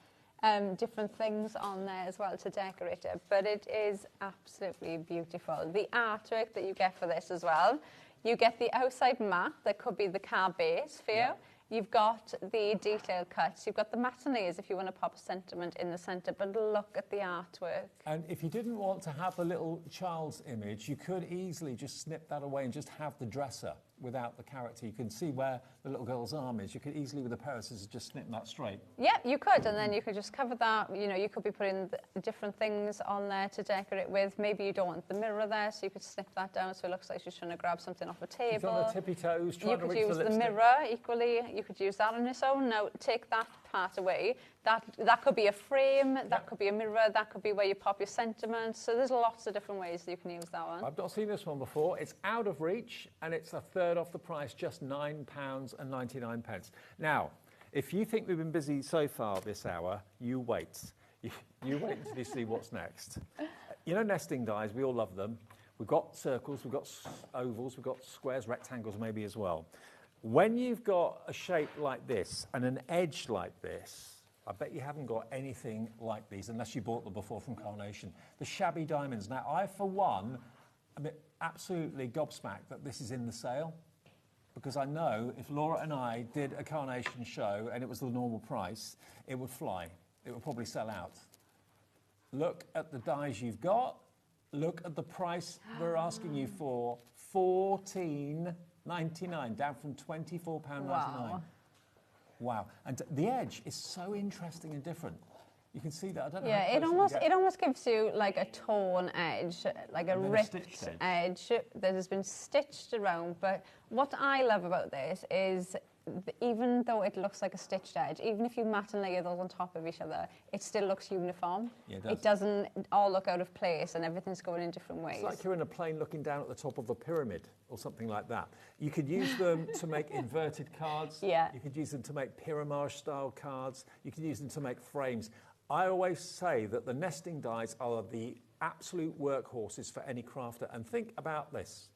different things on there as well to decorate it. But it is absolutely beautiful. The artwork that you get for this as well, you get the outside mat that could be the car base for you. Yeah. You've got the detail cuts, you've got the matinees if you want to pop a sentiment in the centre, but look at the artwork. And if you didn't want to have a little child's image, you could easily just snip that away and just have the dresser without the character. You can see where the little girl's arm is. You could easily, with a pair of scissors, just snip that straight. Yeah, you could, and then you could just cover that. You could be putting different things on there to decorate with. Maybe you don't want the mirror there, so you could snip that down so it looks like she's trying to grab something off a table. She's on her tippy toes, trying to reach the lipstick. You could use the mirror equally. You could use that on its own. Now, take that part away. That could be a frame, that could be a mirror, that could be where you pop your sentiments. So there's lots of different ways that you can use that one. I've not seen this one before. It's out of reach, and it's a third off the price, just £9.99. Now, if you think we've been busy so far this hour, you wait. You wait until you see what's next. Nesting dies, we all love them. We've got circles, we've got ovals, we've got squares, rectangles maybe as well. When you've got a shape like this and an edge like this, I bet you haven't got anything like these unless you bought them before from Carnation. The shabby diamonds. Now, I, for one, am absolutely gobsmacked that this is in the sale, because I know if Laura and I did a Carnation show and it was the normal price, it would fly. It would probably sell out. Look at the dies you've got. Look at the price we're asking you for, $14.99, down from £24.99. Wow. Wow. And the edge is so interesting and different. You can see that. I don't know. Yeah, it almost gives you like a torn edge, like a ripped edge that has been stitched around. But what I love about this is, even though it looks like a stitched edge, even if you mat and layer those on top of each other, it still looks uniform. Yeah, it does. It doesn't all look out of place, and everything's going in different ways. It's like you're in a plane looking down at the top of a pyramid or something like that. You could use them to make inverted cards. Yeah. You could use them to make pyramide style cards. You could use them to make frames. I always say that the nesting dies are the absolute workhorses for any crafter. And think about this.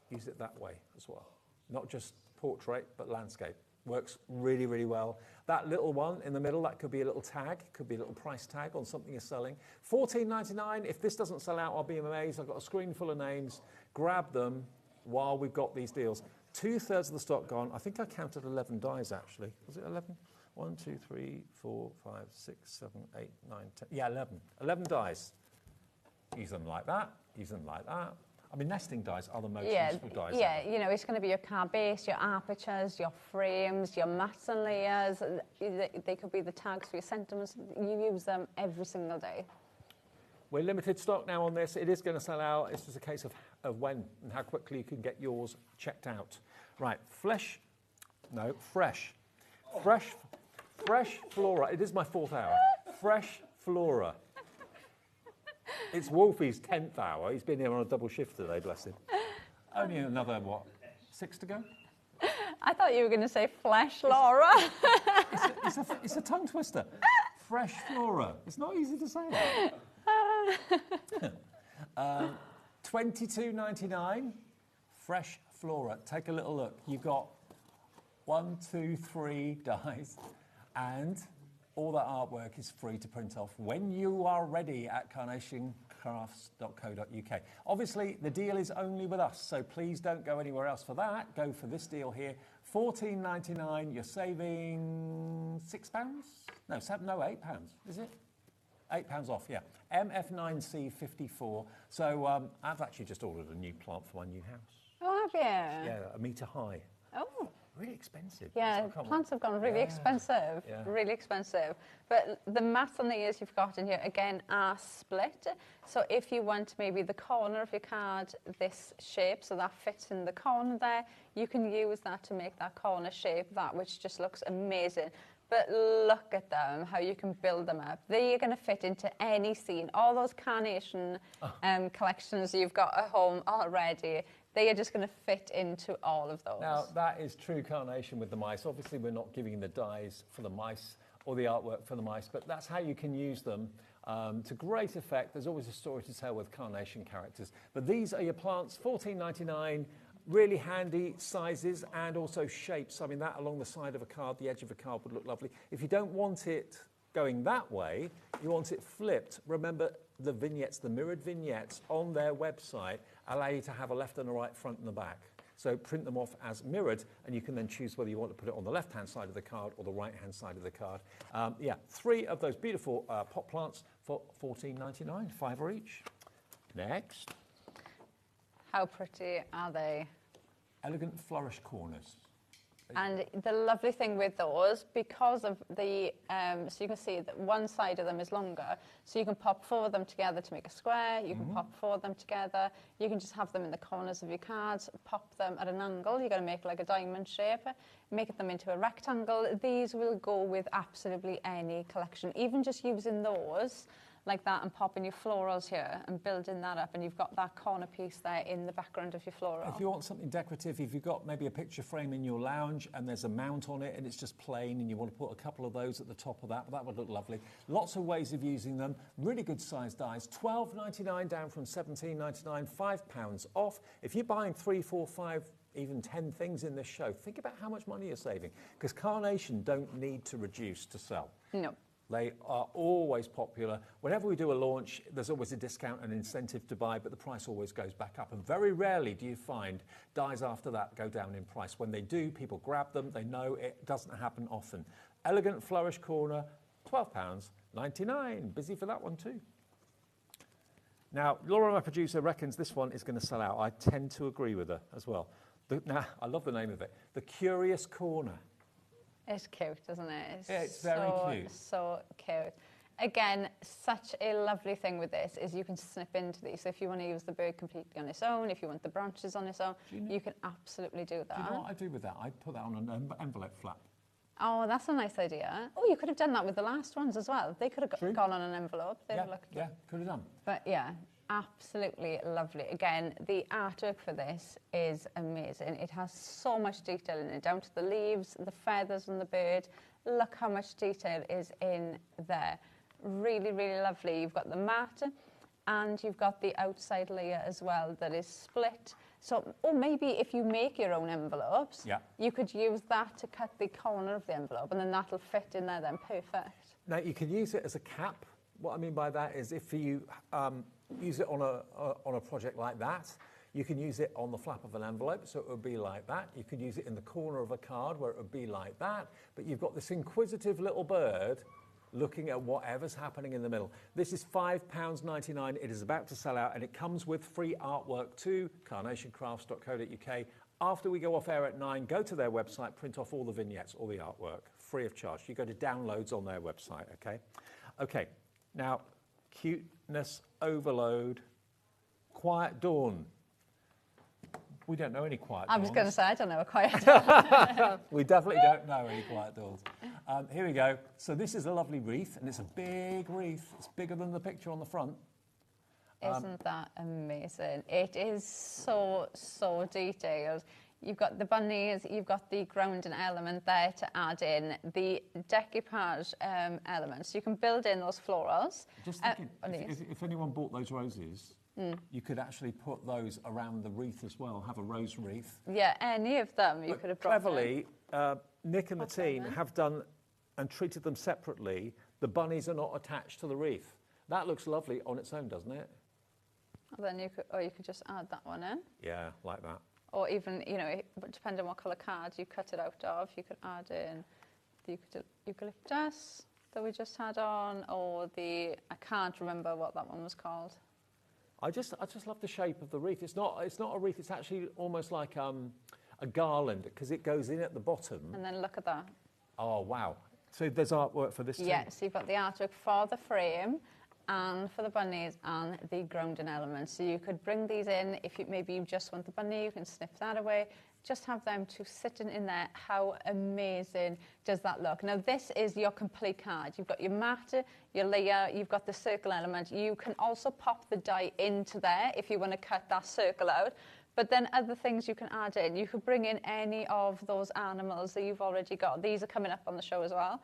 Use it that way as well. Not just portrait, but landscape. Works really, really well. That little one in the middle, that could be a little tag, could be a little price tag on something you're selling. $14.99. If this doesn't sell out, I'll be amazed. I've got a screen full of names. Grab them while we've got these deals. 2/3 of the stock gone. I think I counted 11 dies, actually. Was it 11? 1, 2, 3, 4, 5, 6, 7, 8, 9, 10. Yeah, 11. 11 dies. Use them like that. Use them like that. I mean, nesting dies are the most useful dies. Yeah, it's going to be your car base, your apertures, your frames, your mats and layers. They could be the tags for your sentiments. You use them every single day. We're limited stock now on this. It is going to sell out. It's just a case of when and how quickly you can get yours checked out. Right, fresh Flora. It is my 4th hour. Fresh Flora. It's Wolfie's 10th hour. He's been here on a double shift today, bless him. Only another, 6 to go? I thought you were going to say flesh, Laura. It's a tongue twister. Fresh Flora. It's not easy to say that. $22.99. Fresh Flora. Take a little look. You've got 1, 2, 3 dies, and all that artwork is free to print off when you are ready at carnationcrafts.co.uk. Obviously, the deal is only with us, so please don't go anywhere else for that. Go for this deal here. $14.99. You're saving £6? No, £8, is it? £8 off, yeah. MF9C54. So I've actually just ordered a new plant for my new house. Oh, have you? Yeah, 1 metre high. Oh. Really expensive. Yeah, plants have gone really expensive, really expensive. But the mats on the ears you've got in here, again, are split. So if you want maybe the corner of your card this shape, so that fits in the corner there, you can use that to make that corner shape, that which just looks amazing. But look at them, how you can build them up. They're going to fit into any scene. All those carnation collections you've got at home already, they are just going to fit into all of those. Now, that is true carnation with the mice. Obviously, we're not giving the dies for the mice or the artwork for the mice, but that's how you can use them to great effect. There's always a story to tell with carnation characters. But these are your plants, $14.99. Really handy sizes and also shapes. I mean, that along the side of a card, the edge of a card would look lovely. If you don't want it going that way, you want it flipped. Remember, the vignettes, the mirrored vignettes on their website allow you to have a left and a right, front and the back. So print them off as mirrored, and you can then choose whether you want to put it on the left-hand side of the card or the right-hand side of the card. Yeah, 3 of those beautiful pot plants for $14.99, £5 each. Next. How pretty are they? Elegant flourish corners. And the lovely thing with those, because of the, so you can see that one side of them is longer, so you can pop 4 of them together to make a square, you can pop 4 of them together, you can just have them in the corners of your cards, pop them at an angle, you're going to make like a diamond shape, make them into a rectangle. These will go with absolutely any collection, even just using those like that and popping your florals here and building that up, and you've got that corner piece there in the background of your floral. If you want something decorative, if you've got maybe a picture frame in your lounge and there's a mount on it and it's just plain and you want to put a couple of those at the top of that would look lovely. Lots of ways of using them. Really good sized dies. $12.99 down from $17.99, £5 off. If you're buying 3, 4, 5, even 10 things in this show, think about how much money you're saving, because carnation don't need to reduce to sell. No. They are always popular. Whenever we do a launch, there's always a discount and incentive to buy, but the price always goes back up. And very rarely do you find dies after that go down in price. When they do, people grab them. They know it doesn't happen often. Elegant Flourish Corner, £12.99. Busy for that one too. Now, Laura, my producer, reckons this one is going to sell out. I tend to agree with her as well. Now, I love the name of it. The Curious Corner. It's cute, isn't it? It's very cute. So cute. Again, such a lovely thing with this is you can snip into these. So if you want to use the bird completely on its own, if you want the branches on its own, you can absolutely do that. Do you know what I do with that? I put that on an envelope flap. Oh, that's a nice idea. Oh, you could have done that with the last ones as well. They could have gone on an envelope. Yeah, could have done. But yeah, absolutely lovely. Again, the artwork for this is amazing. It has so much detail in it, down to the leaves, the feathers on the bird. Look how much detail is in there. Really, really lovely. You've got the mat and you've got the outside layer as well that is split. So, or maybe if you make your own envelopes, you could use that to cut the corner of the envelope, and then that'll fit in there then perfect. Now, you can use it as a cap. What I mean by that is if you use it on a project like that, you can use it on the flap of an envelope, so it would be like that. You could use it in the corner of a card where it would be like that. But you've got this inquisitive little bird looking at whatever's happening in the middle. This is £5.99. It is about to sell out, and it comes with free artwork too, carnationcrafts.co.uk. After we go off air at 9, go to their website, print off all the vignettes, all the artwork, free of charge. You go to downloads on their website, okay? Okay, now, cuteness overload, Quiet Dawn. We don't know any Quiet Dawns. I was going to say, I don't know a Quiet Dawn. We definitely don't know any Quiet Dawns. Here we go. So this is a lovely wreath, and it's a big wreath. It's bigger than the picture on the front. Isn't that amazing? It is so, so detailed. You've got the bunnies, you've got the grounding element there to add in the decoupage elements. You can build in those florals. Just thinking, if anyone bought those roses, you could actually put those around the wreath as well, have a rose wreath. Yeah, any of them you But could have brought in. cleverly, Nick and the team have done and treated them separately. The bunnies are not attached to the wreath. That looks lovely on its own, doesn't it? Then you could just add that one in. Yeah, like that. Or even, you know, depending on what colour card you cut it out of, you could add in the eucalyptus that we just had on, or I can't remember what that one was called. I just love the shape of the wreath. It's not a wreath. It's actually almost like a garland because it goes in at the bottom. And then look at that. Oh wow! So there's artwork for this too. Yeah, so you've got the artwork for the frame and for the bunnies and the grounding elements. So you could bring these in if maybe you just want the bunny, you can snip that away. Just have them to sitting in there. How amazing does that look? Now this is your complete card. You've got your mat, your layer, you've got the circle element. You can also pop the die into there if you want to cut that circle out. But then other things you can add in. You could bring in any of those animals that you've already got. These are coming up on the show as well.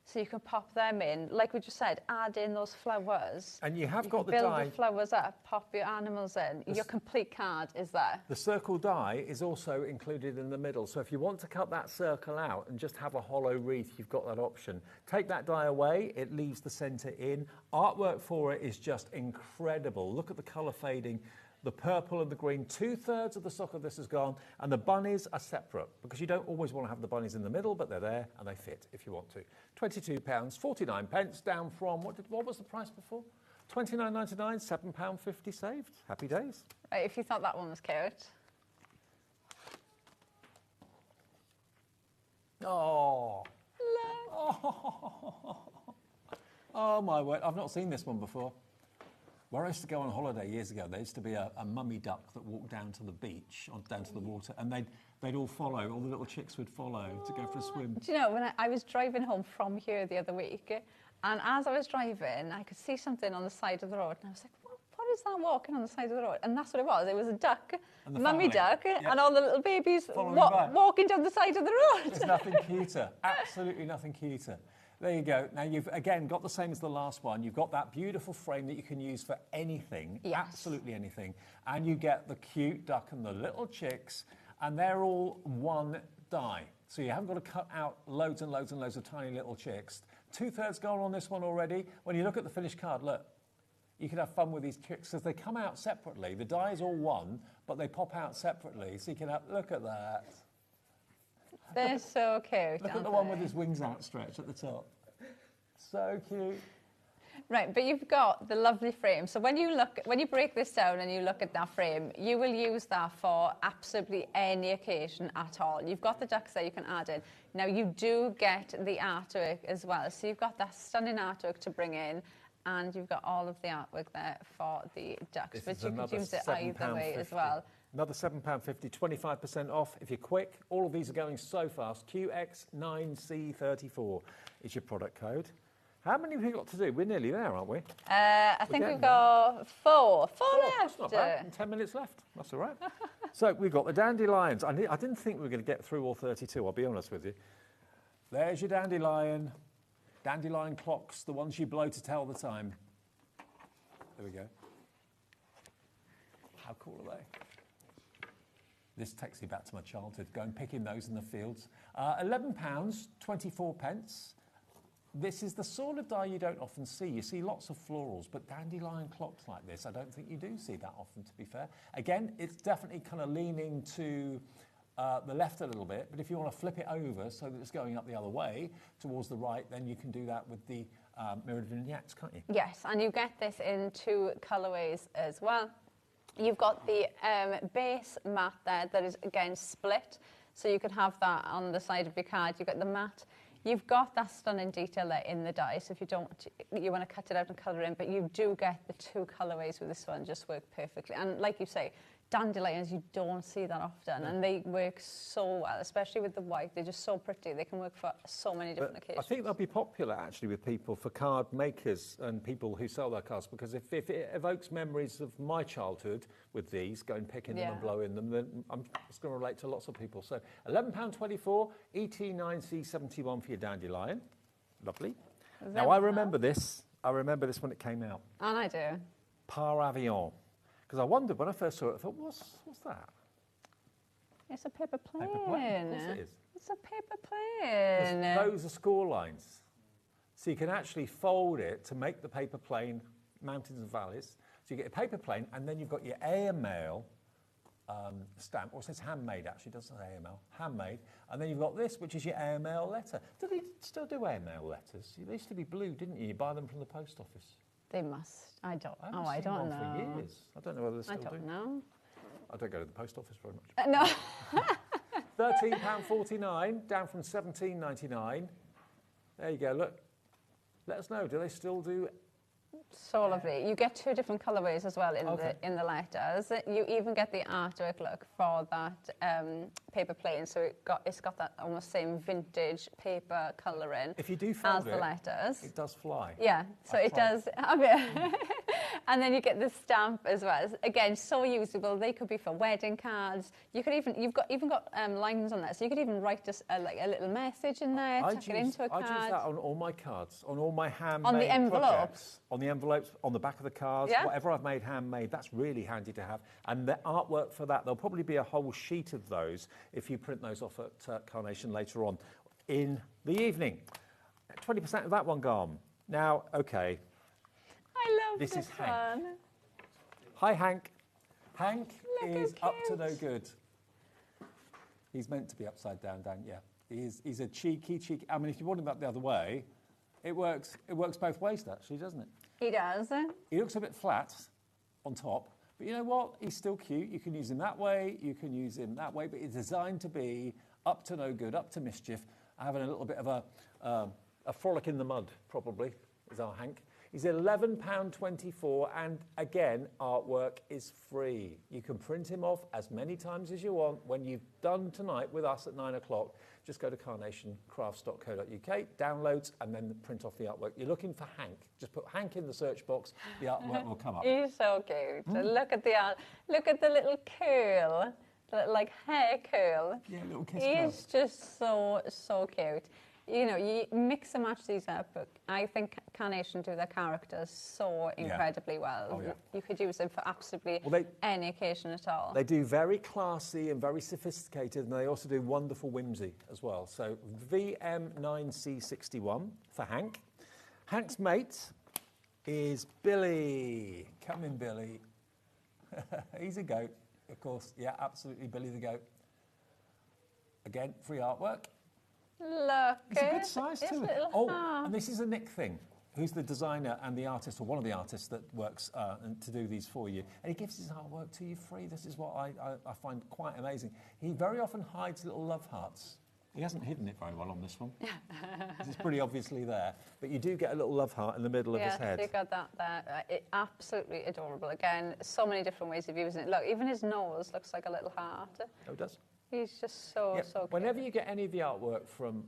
So you can pop them in. Like we just said, add in those flowers. And you have got the build die. the flowers up, pop your animals in. Your complete card is there. The circle die is also included in the middle. So if you want to cut that circle out and just have a hollow wreath, you've got that option. Take that die away, it leaves the centre in. Artwork for it is just incredible. Look at the colour fading. The purple and the green, 2/3 of the stock of this is gone, and the bunnies are separate because you don't always want to have the bunnies in the middle, but they're there and they fit if you want to. £22.49, down from, what was the price before? £29.99, £7.50 saved. Happy days. Right, if you thought that one was cute. Oh. Oh my word, I've not seen this one before. Where I used to go on holiday years ago, there used to be a mummy duck that walked down to the beach, or down to the water, and they'd all follow, all the little chicks would follow to go for a swim. Do you know, when I was driving home from here the other week, and as I was driving, I could see something on the side of the road, and I was like, what is that walking on the side of the road? And that's what it was. It was a duck, mummy duck, and all the little babies walking down the side of the road. There's nothing cuter, absolutely nothing cuter. There you go. Now you've, again, got the same as the last one. You've got that beautiful frame that you can use for anything, absolutely anything. And you get the cute duck and the little chicks, and they're all one die. So you haven't got to cut out loads and loads and loads of tiny little chicks. 2/3 gone on this one already. When you look at the finished card, look, you can have fun with these chicks because they come out separately. The die is all one, but they pop out separately. So you can have, look at that. They're so cute. Look at the one with his wings outstretched at the top. So cute. Right, but you've got the lovely frame. So when you break this down and you look at that frame, you will use that for absolutely any occasion at all. You've got the ducks there you can add in. Now you do get the artwork as well. So you've got that stunning artwork to bring in, and you've got all of the artwork there for the ducks. But you could use it either way as well. Another £7.50, 25% off. If you're quick, all of these are going so fast. QX9C34 is your product code. How many have we got to do? We're nearly there, aren't we? I think we've got four left. That's not bad. And 10 minutes left. That's all right. So we've got the dandelions. I didn't think we were going to get through all 32, I'll be honest with you. There's your dandelion. Dandelion clocks, the ones you blow to tell the time. There we go. How cool are they? This takes me back to my childhood, going picking those in the fields. £11, 24 pence. This is the sort of die you don't often see. You see lots of florals, but dandelion clocks like this, I don't think you do see that often, to be fair. Again, it's definitely kind of leaning to the left a little bit, but if you want to flip it over so that it's going up the other way, towards the right, then you can do that with the mirrored vignettes, can't you? Yes, and you get this in 2 colourways as well. You've got the base mat there that is, again, split. So you could have that on the side of your card. You've got the mat. You've got that stunning detail there in the die. So if you want to cut it out and colour in, but you do get the 2 colourways with this one, just work perfectly. And like you say, dandelions, you don't see that often, and they work so well, especially with the white. They're just so pretty. They can work for so many different occasions. I think they'll be popular, actually, with people, for card makers and people who sell their cards, because if it evokes memories of my childhood with these, going picking them and blowing them, then it's going to relate to lots of people. So £11.24, ET9C71 for your dandelion. Lovely. Now, I remember this when it came out. And I do. Par Avion. Because I wondered when I first saw it, I thought, what's that? It's a paper plane. Paper plane. Of course it is. It's a paper plane. Those are score lines. So you can actually fold it to make the paper plane mountains and valleys. So you get a paper plane, and then you've got your airmail stamp, or it says handmade actually, it doesn't say AML, handmade. And then you've got this, which is your airmail letter. Do they still do airmail letters? They used to be blue, didn't you? You buy them from the post office. They must. I don't know. I don't one know. For years. I don't know whether they still do. I don't know. I don't go to the post office very much. No. £13.49, down from £17.99. There you go, look. Let us know, do they still do? So lovely. You get 2 different colourways as well in the letters. You even get the artwork look for that paper plane, so it's got that almost same vintage paper colouring. If you do fold as the letters, it does fly. Yeah, so it does. And then you get the stamp as well. Again, so usable. They could be for wedding cards. You could even you've got lines on there, so you could even write just like a little message in there, tuck it into a card. I use that on all my cards, on all my handmade on the envelopes. Projects, on the envelopes, on the back of the cards, whatever I've made handmade. That's really handy to have. And the artwork for that, there'll probably be a whole sheet of those if you print those off at Carnation later on in the evening. 20% of that one gone. Now, okay. I love this is Hank. one. Hi, Hank. Hank is up to no good. He's meant to be upside down, yeah. He's a cheeky. I mean, if you want him up the other way, it works both ways, actually, doesn't it? He does. He looks a bit flat on top, but you know what? He's still cute. You can use him that way, you can use him that way, but it's designed to be up to no good, up to mischief, having a little bit of a frolic in the mud, probably, is our Hank. He's £11.24, and again, artwork is free. You can print him off as many times as you want. When you've done tonight with us at 9 o'clock, just go to carnationcrafts.co.uk, downloads, and then print off the artwork. You're looking for Hank. Just put Hank in the search box, the artwork will come up. He's so cute. Look at the art. Look at the little curl, like hair curl. Yeah, little kiss curl. He's just so cute. You know, you mix and match these up, but I think Carnation do their characters so incredibly well. Oh, yeah. You could use them for absolutely any occasion at all. They do very classy and very sophisticated, and they also do wonderful whimsy as well. So VM9C61 for Hank. Hank's mate is Billy. Come in, Billy. He's a goat, of course. Yeah, absolutely, Billy the goat. Again, free artwork. Look, it's a good size too. And this is a Nick thing, who's the designer and the artist, or one of the artists that works to do these for you. And he gives his artwork to you free. This is what I find quite amazing. He very often hides little love hearts. He hasn't hidden it very well on this one. It's pretty obviously there. But you do get a little love heart in the middle of his head. Yeah, you got that there. Absolutely adorable. Again, so many different ways of using it. Look, even his nose looks like a little heart. Oh, it does. He's just so cute. Whenever you get any of the artwork from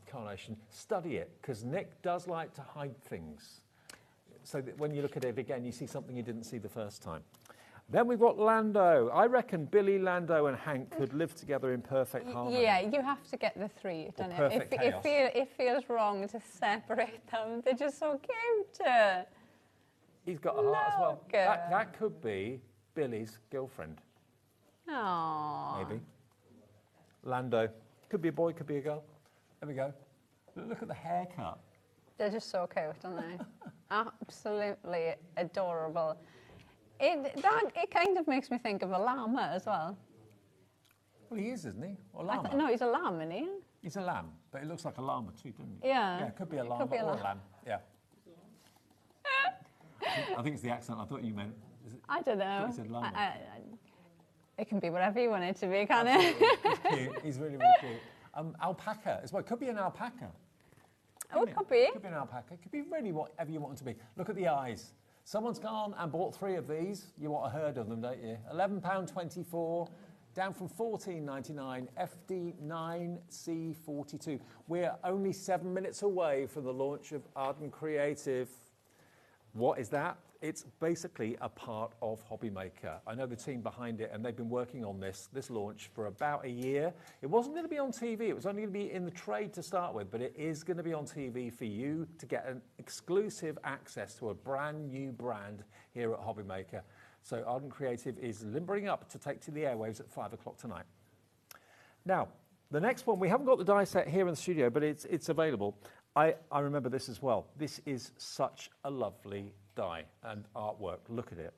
Carnation, study it, because Nick does like to hide things. So that when you look at it again, you see something you didn't see the first time. Then we've got Lando. I reckon Billy, Lando and Hank could live together in perfect harmony. Yeah, you have to get the three, don't you? It feels wrong to separate them. They're just so cute. He's got a heart as well. That could be Billy's girlfriend. Aww. Maybe. Lando. Could be a boy, could be a girl. There we go. Look at the haircut. They're just so cute, aren't they? Absolutely adorable. It kind of makes me think of a llama as well. Well, he is, isn't he? Or a llama? No, he's a lamb, isn't he? He's a lamb, but it looks like a llama too, doesn't it? Yeah. Yeah, it could be a llama or a lamb. Yeah. I think it's the accent. I thought you meant. I don't know. I thought you said llama. It can be whatever you want it to be, can't it? He's cute. He's really, really cute. Alpaca as well. It could be an alpaca. Oh, it could be. It could be an alpaca. It could be really whatever you want it to be. Look at the eyes. Someone's gone and bought 3 of these. You want a herd of them, don't you? £11.24, down from £14.99, FD9C42. We're only 7 minutes away from the launch of Ardan Creative. What is that? It's basically a part of HobbyMaker. I know the team behind it, and they've been working on this launch for about a year. It wasn't going to be on TV. It was only going to be in the trade to start with, but it is going to be on TV for you to get an exclusive access to a brand new brand here at HobbyMaker. So Ardan Creative is limbering up to take to the airwaves at 5 o'clock tonight. Now, the next one, we haven't got the die set here in the studio, but it's available. I remember this as well. This is such a lovely die and artwork. Look at it.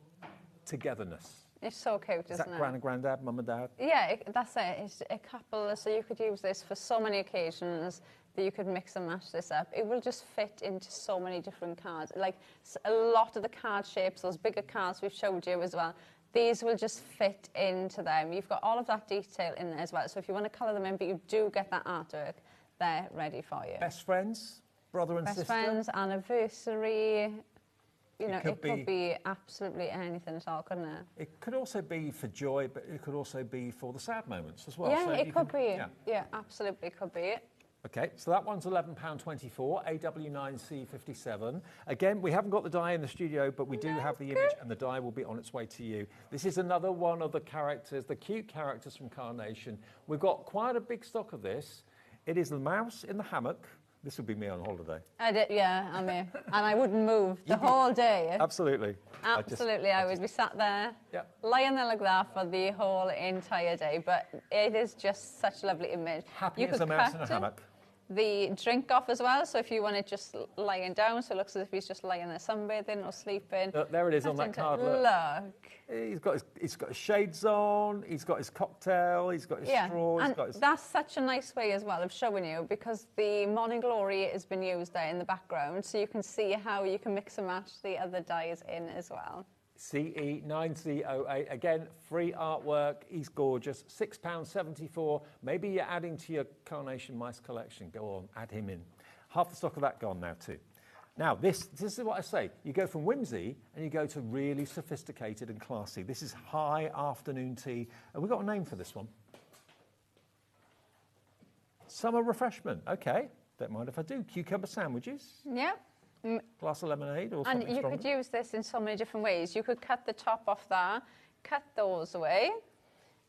Togetherness. It's so cute, isn't it? Is that gran and granddad, mum and dad? Yeah, that's it. It's a couple, so you could use this for so many occasions that you could mix and match this up. It will just fit into so many different cards. Like a lot of the card shapes, those bigger cards we've showed you as well, these will just fit into them. You've got all of that detail in there as well. So if you want to colour them in, but you do get that artwork there ready for you. Best friends, brother and sister? Best friends, anniversary. You know, it could be absolutely anything at all, couldn't it? It could also be for joy, but it could also be for the sad moments as well. Yeah, so it could be. Yeah. Yeah, absolutely could be. Okay, so that one's £11.24, AW9C57. Again, we haven't got the die in the studio, but we do have the image, and the die will be on its way to you. This is another one of the characters, the cute characters from Carnation. We've got quite a big stock of this. It is the mouse in the hammock. This would be me on holiday. I did, yeah, I'm here. And I wouldn't move the whole day. Absolutely. Absolutely, I would be sat there, lying there like that for the whole entire day. But it is just such a lovely image. Happy as a mouse in a hammock. The drink off as well, so if you want it just lying down, so it looks as if he's just lying there sunbathing or sleeping. Look, there it is on that card. Look. He's got his shades on, he's got his cocktail, he's got his straw. And that's such a nice way as well of showing you, because the Morning Glory has been used there in the background, so you can see how you can mix and match the other dyes in as well. CE9C08, again, free artwork. He's gorgeous. £6.74. Maybe you're adding to your Carnation Mice collection. Go on, add him in. Half the stock of that gone now too. Now, this is what I say. You go from whimsy and you go to really sophisticated and classy. This is high afternoon tea. And we've got a name for this one. Summer refreshment. Okay, don't mind if I do. Cucumber sandwiches. Yep. Glass of lemonade or something And you stronger. could use this in so many different ways. You could cut the top off that, cut those away,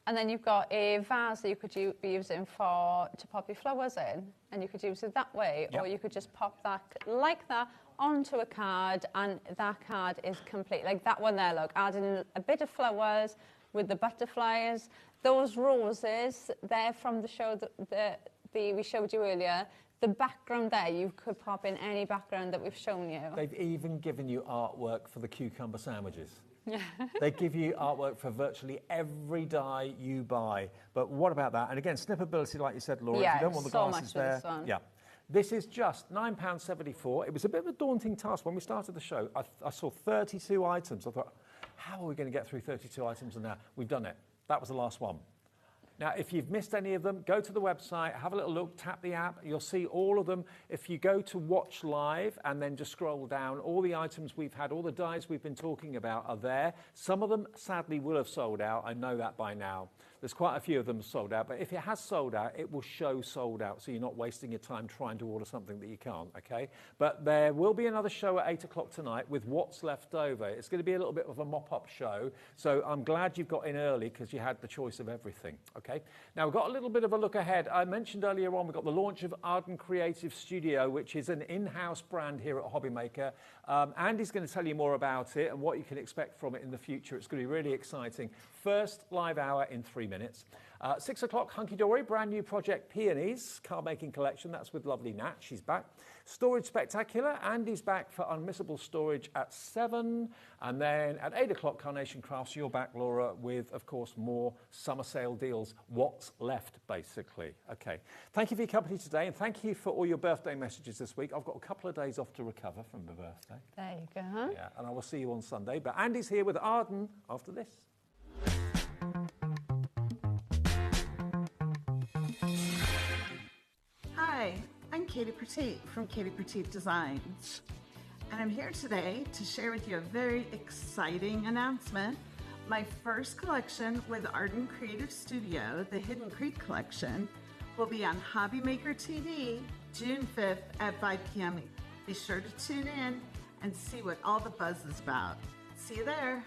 and then you've got a vase that you could be using to pop your flowers in, and you could use it that way, or you could just pop that like that onto a card, and that card is complete. Like that one there, look, adding a bit of flowers with the butterflies. Those roses, they're from the show that we showed you earlier. The background there, you could pop in any background that we've shown you. They've even given you artwork for the cucumber sandwiches. Yeah. They give you artwork for virtually every die you buy. But what about that? And again, snippability, like you said, Laura, if you don't want the glasses there. This one. Yeah. This is just £9.74. It was a bit of a daunting task. When we started the show, I saw 32 items. I thought, how are we going to get through 32 items? And now we've done it. That was the last one. Now, if you've missed any of them, go to the website, have a little look, tap the app, you'll see all of them. If you go to watch live and then just scroll down, all the items we've had, all the dies we've been talking about are there. Some of them, sadly, will have sold out. I know that by now. There's quite a few of them sold out, but if it has sold out, it will show sold out, so you're not wasting your time trying to order something that you can't, okay? But there will be another show at 8 o'clock tonight with what's left over. It's going to be a little bit of a mop-up show, so I'm glad you've got in early because you had the choice of everything, okay? Now, we've got a little bit of a look ahead. I mentioned earlier on, we've got the launch of Ardan Creative Studio, which is an in-house brand here at HobbyMaker. Andy's going to tell you more about it and what you can expect from it in the future. It's going to be really exciting. First live hour in 3 minutes. 6 o'clock, Hunky Dory, brand new project Peonies, car making collection. That's with lovely Nat, she's back. Storage Spectacular, Andy's back for unmissable storage at 7. And then at 8 o'clock, Carnation Crafts, you're back, Laura, with, of course, more summer sale deals. What's left, basically. Okay. Thank you for your company today, and thank you for all your birthday messages this week. I've got a couple of days off to recover from my birthday. There you go. Yeah, and I will see you on Sunday. But Andy's here with Ardan after this. Hi, I'm Katie Petit from Katie Petit Designs, and I'm here today to share with you a very exciting announcement. My first collection with Ardan Creative Studio, the Hidden Creek collection, will be on HobbyMaker TV June 5th at 5 p.m. Be sure to tune in and see what all the buzz is about. See you there.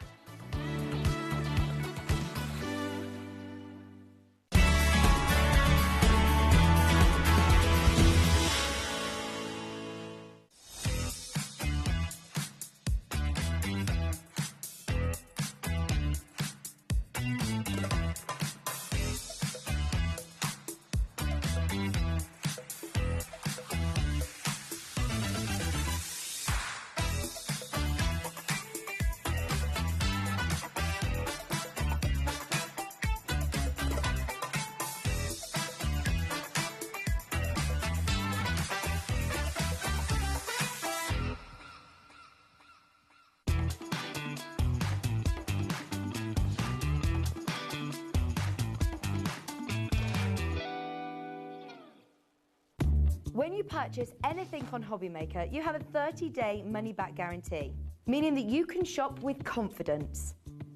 When you purchase anything on HobbyMaker, you have a 30-day money-back guarantee, meaning that you can shop with confidence.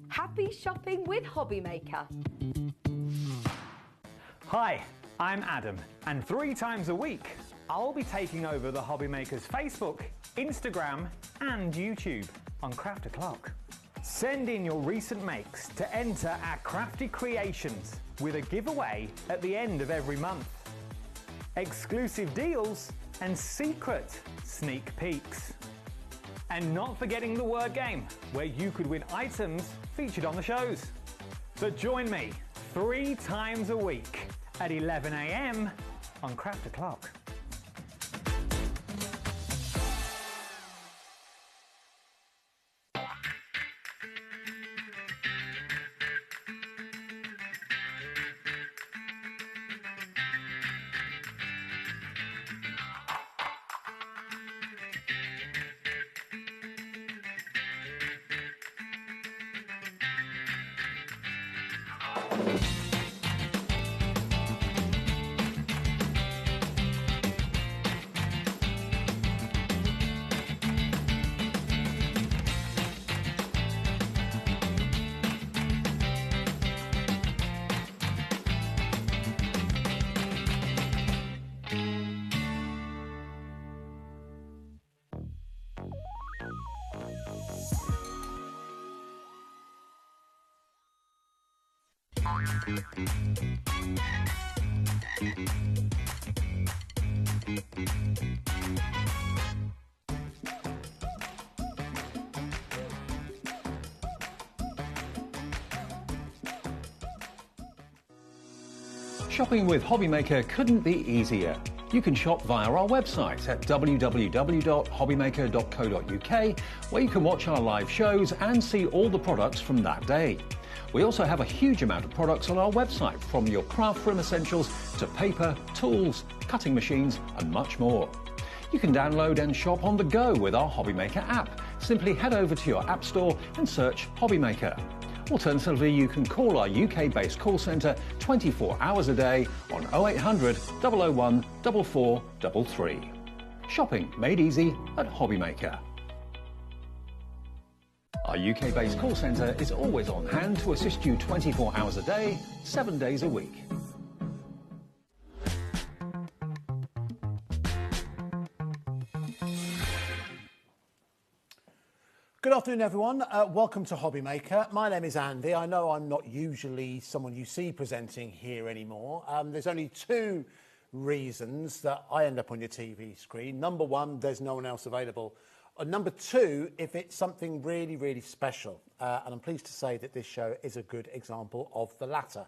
Happy shopping with HobbyMaker. Hi, I'm Adam, and 3 times a week, I'll be taking over the HobbyMaker's Facebook, Instagram, and YouTube on Craft O'Clock. Send in your recent makes to enter our crafty creations with a giveaway at the end of every month. Exclusive deals and secret sneak peeks. And not forgetting the word game, where you could win items featured on the shows. So join me 3 times a week at 11 AM on Craft O'Clock. Shopping with HobbyMaker couldn't be easier. You can shop via our website at www.hobbymaker.co.uk, where you can watch our live shows and see all the products from that day. We also have a huge amount of products on our website, from your craft room essentials to paper, tools, cutting machines and much more. You can download and shop on the go with our HobbyMaker app. Simply head over to your app store and search HobbyMaker. Alternatively, you can call our UK-based call centre 24 hours a day on 0800 001 4433. Shopping made easy at HobbyMaker. Our UK-based call centre is always on hand to assist you 24 hours a day, 7 days a week. Good afternoon, everyone. Welcome to HobbyMaker. My name is Andy. I know I'm not usually someone you see presenting here anymore. There's only 2 reasons that I end up on your TV screen. Number 1, there's no one else available. Number 2, if it's something really, really special. And I'm pleased to say that this show is a good example of the latter.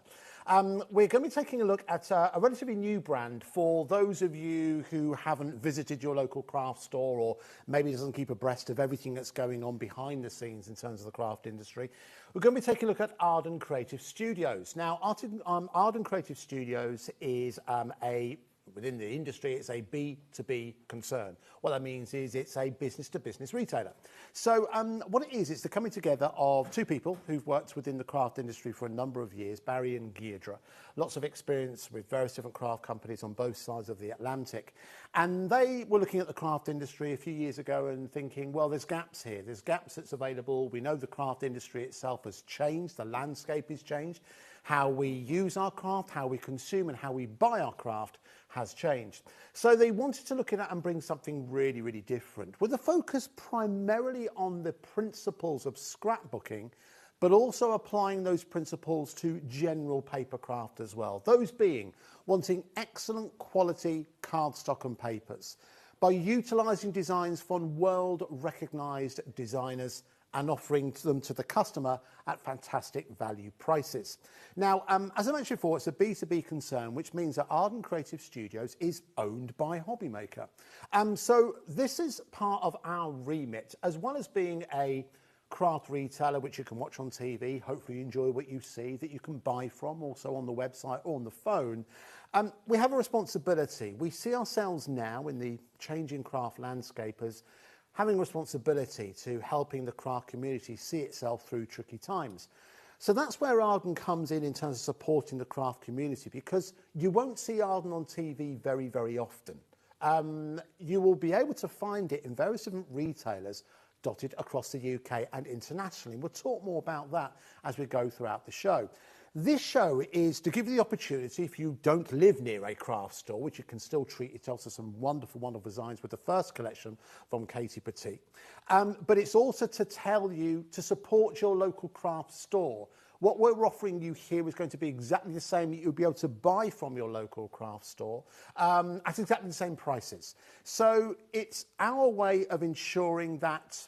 We're going to be taking a look at a relatively new brand for those of you who haven't visited your local craft store, or maybe doesn't keep abreast of everything that's going on behind the scenes in terms of the craft industry. We're going to be taking a look at Ardan Creative Studios. Now, Ardan Creative Studios is within the industry, it's a B2B concern. What that means is it's a business-to-business retailer. So what it is, it's the coming together of 2 people who've worked within the craft industry for a number of years, Barry and Deirdre. Lots of experience with various different craft companies on both sides of the Atlantic. And they were looking at the craft industry a few years ago and thinking, well, there's gaps here. There's gaps that's available. We know the craft industry itself has changed. The landscape has changed. How we use our craft, how we consume and how we buy our craft has changed. So they wanted to look at it and bring something really, really different, with a focus primarily on the principles of scrapbooking, but also applying those principles to general paper craft as well. Those being wanting excellent quality cardstock and papers by utilising designs from world-recognised designers and offering them to the customer at fantastic value prices. Now, as I mentioned before, it's a B2B concern, which means that Ardan Creative Studios is owned by HobbyMaker. So this is part of our remit, as well as being a craft retailer, which you can watch on TV, hopefully you enjoy what you see, that you can buy from also on the website or on the phone. We have a responsibility. We see ourselves now in the changing craft landscape as having responsibility to helping the craft community see itself through tricky times. So that's where Ardan comes in terms of supporting the craft community, because you won't see Ardan on TV very, very often. You will be able to find it in various different retailers dotted across the UK and internationally. We'll talk more about that as we go throughout the show. This show is to give you the opportunity, if you don't live near a craft store, which you can still treat yourself to some wonderful, wonderful designs with the first collection from Katie Petit. But it's also to tell you to support your local craft store. What we're offering you here is going to be exactly the same that you'll be able to buy from your local craft store at exactly the same prices. So it's our way of ensuring that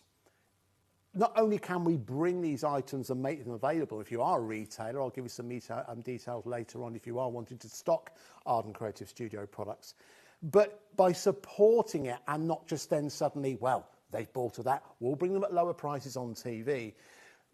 not only can we bring these items and make them available if you are a retailer, I'll give you some details later on if you are wanting to stock Ardan Creative Studio products, but by supporting it and not just then suddenly, well, they've bought that, we'll bring them at lower prices on TV.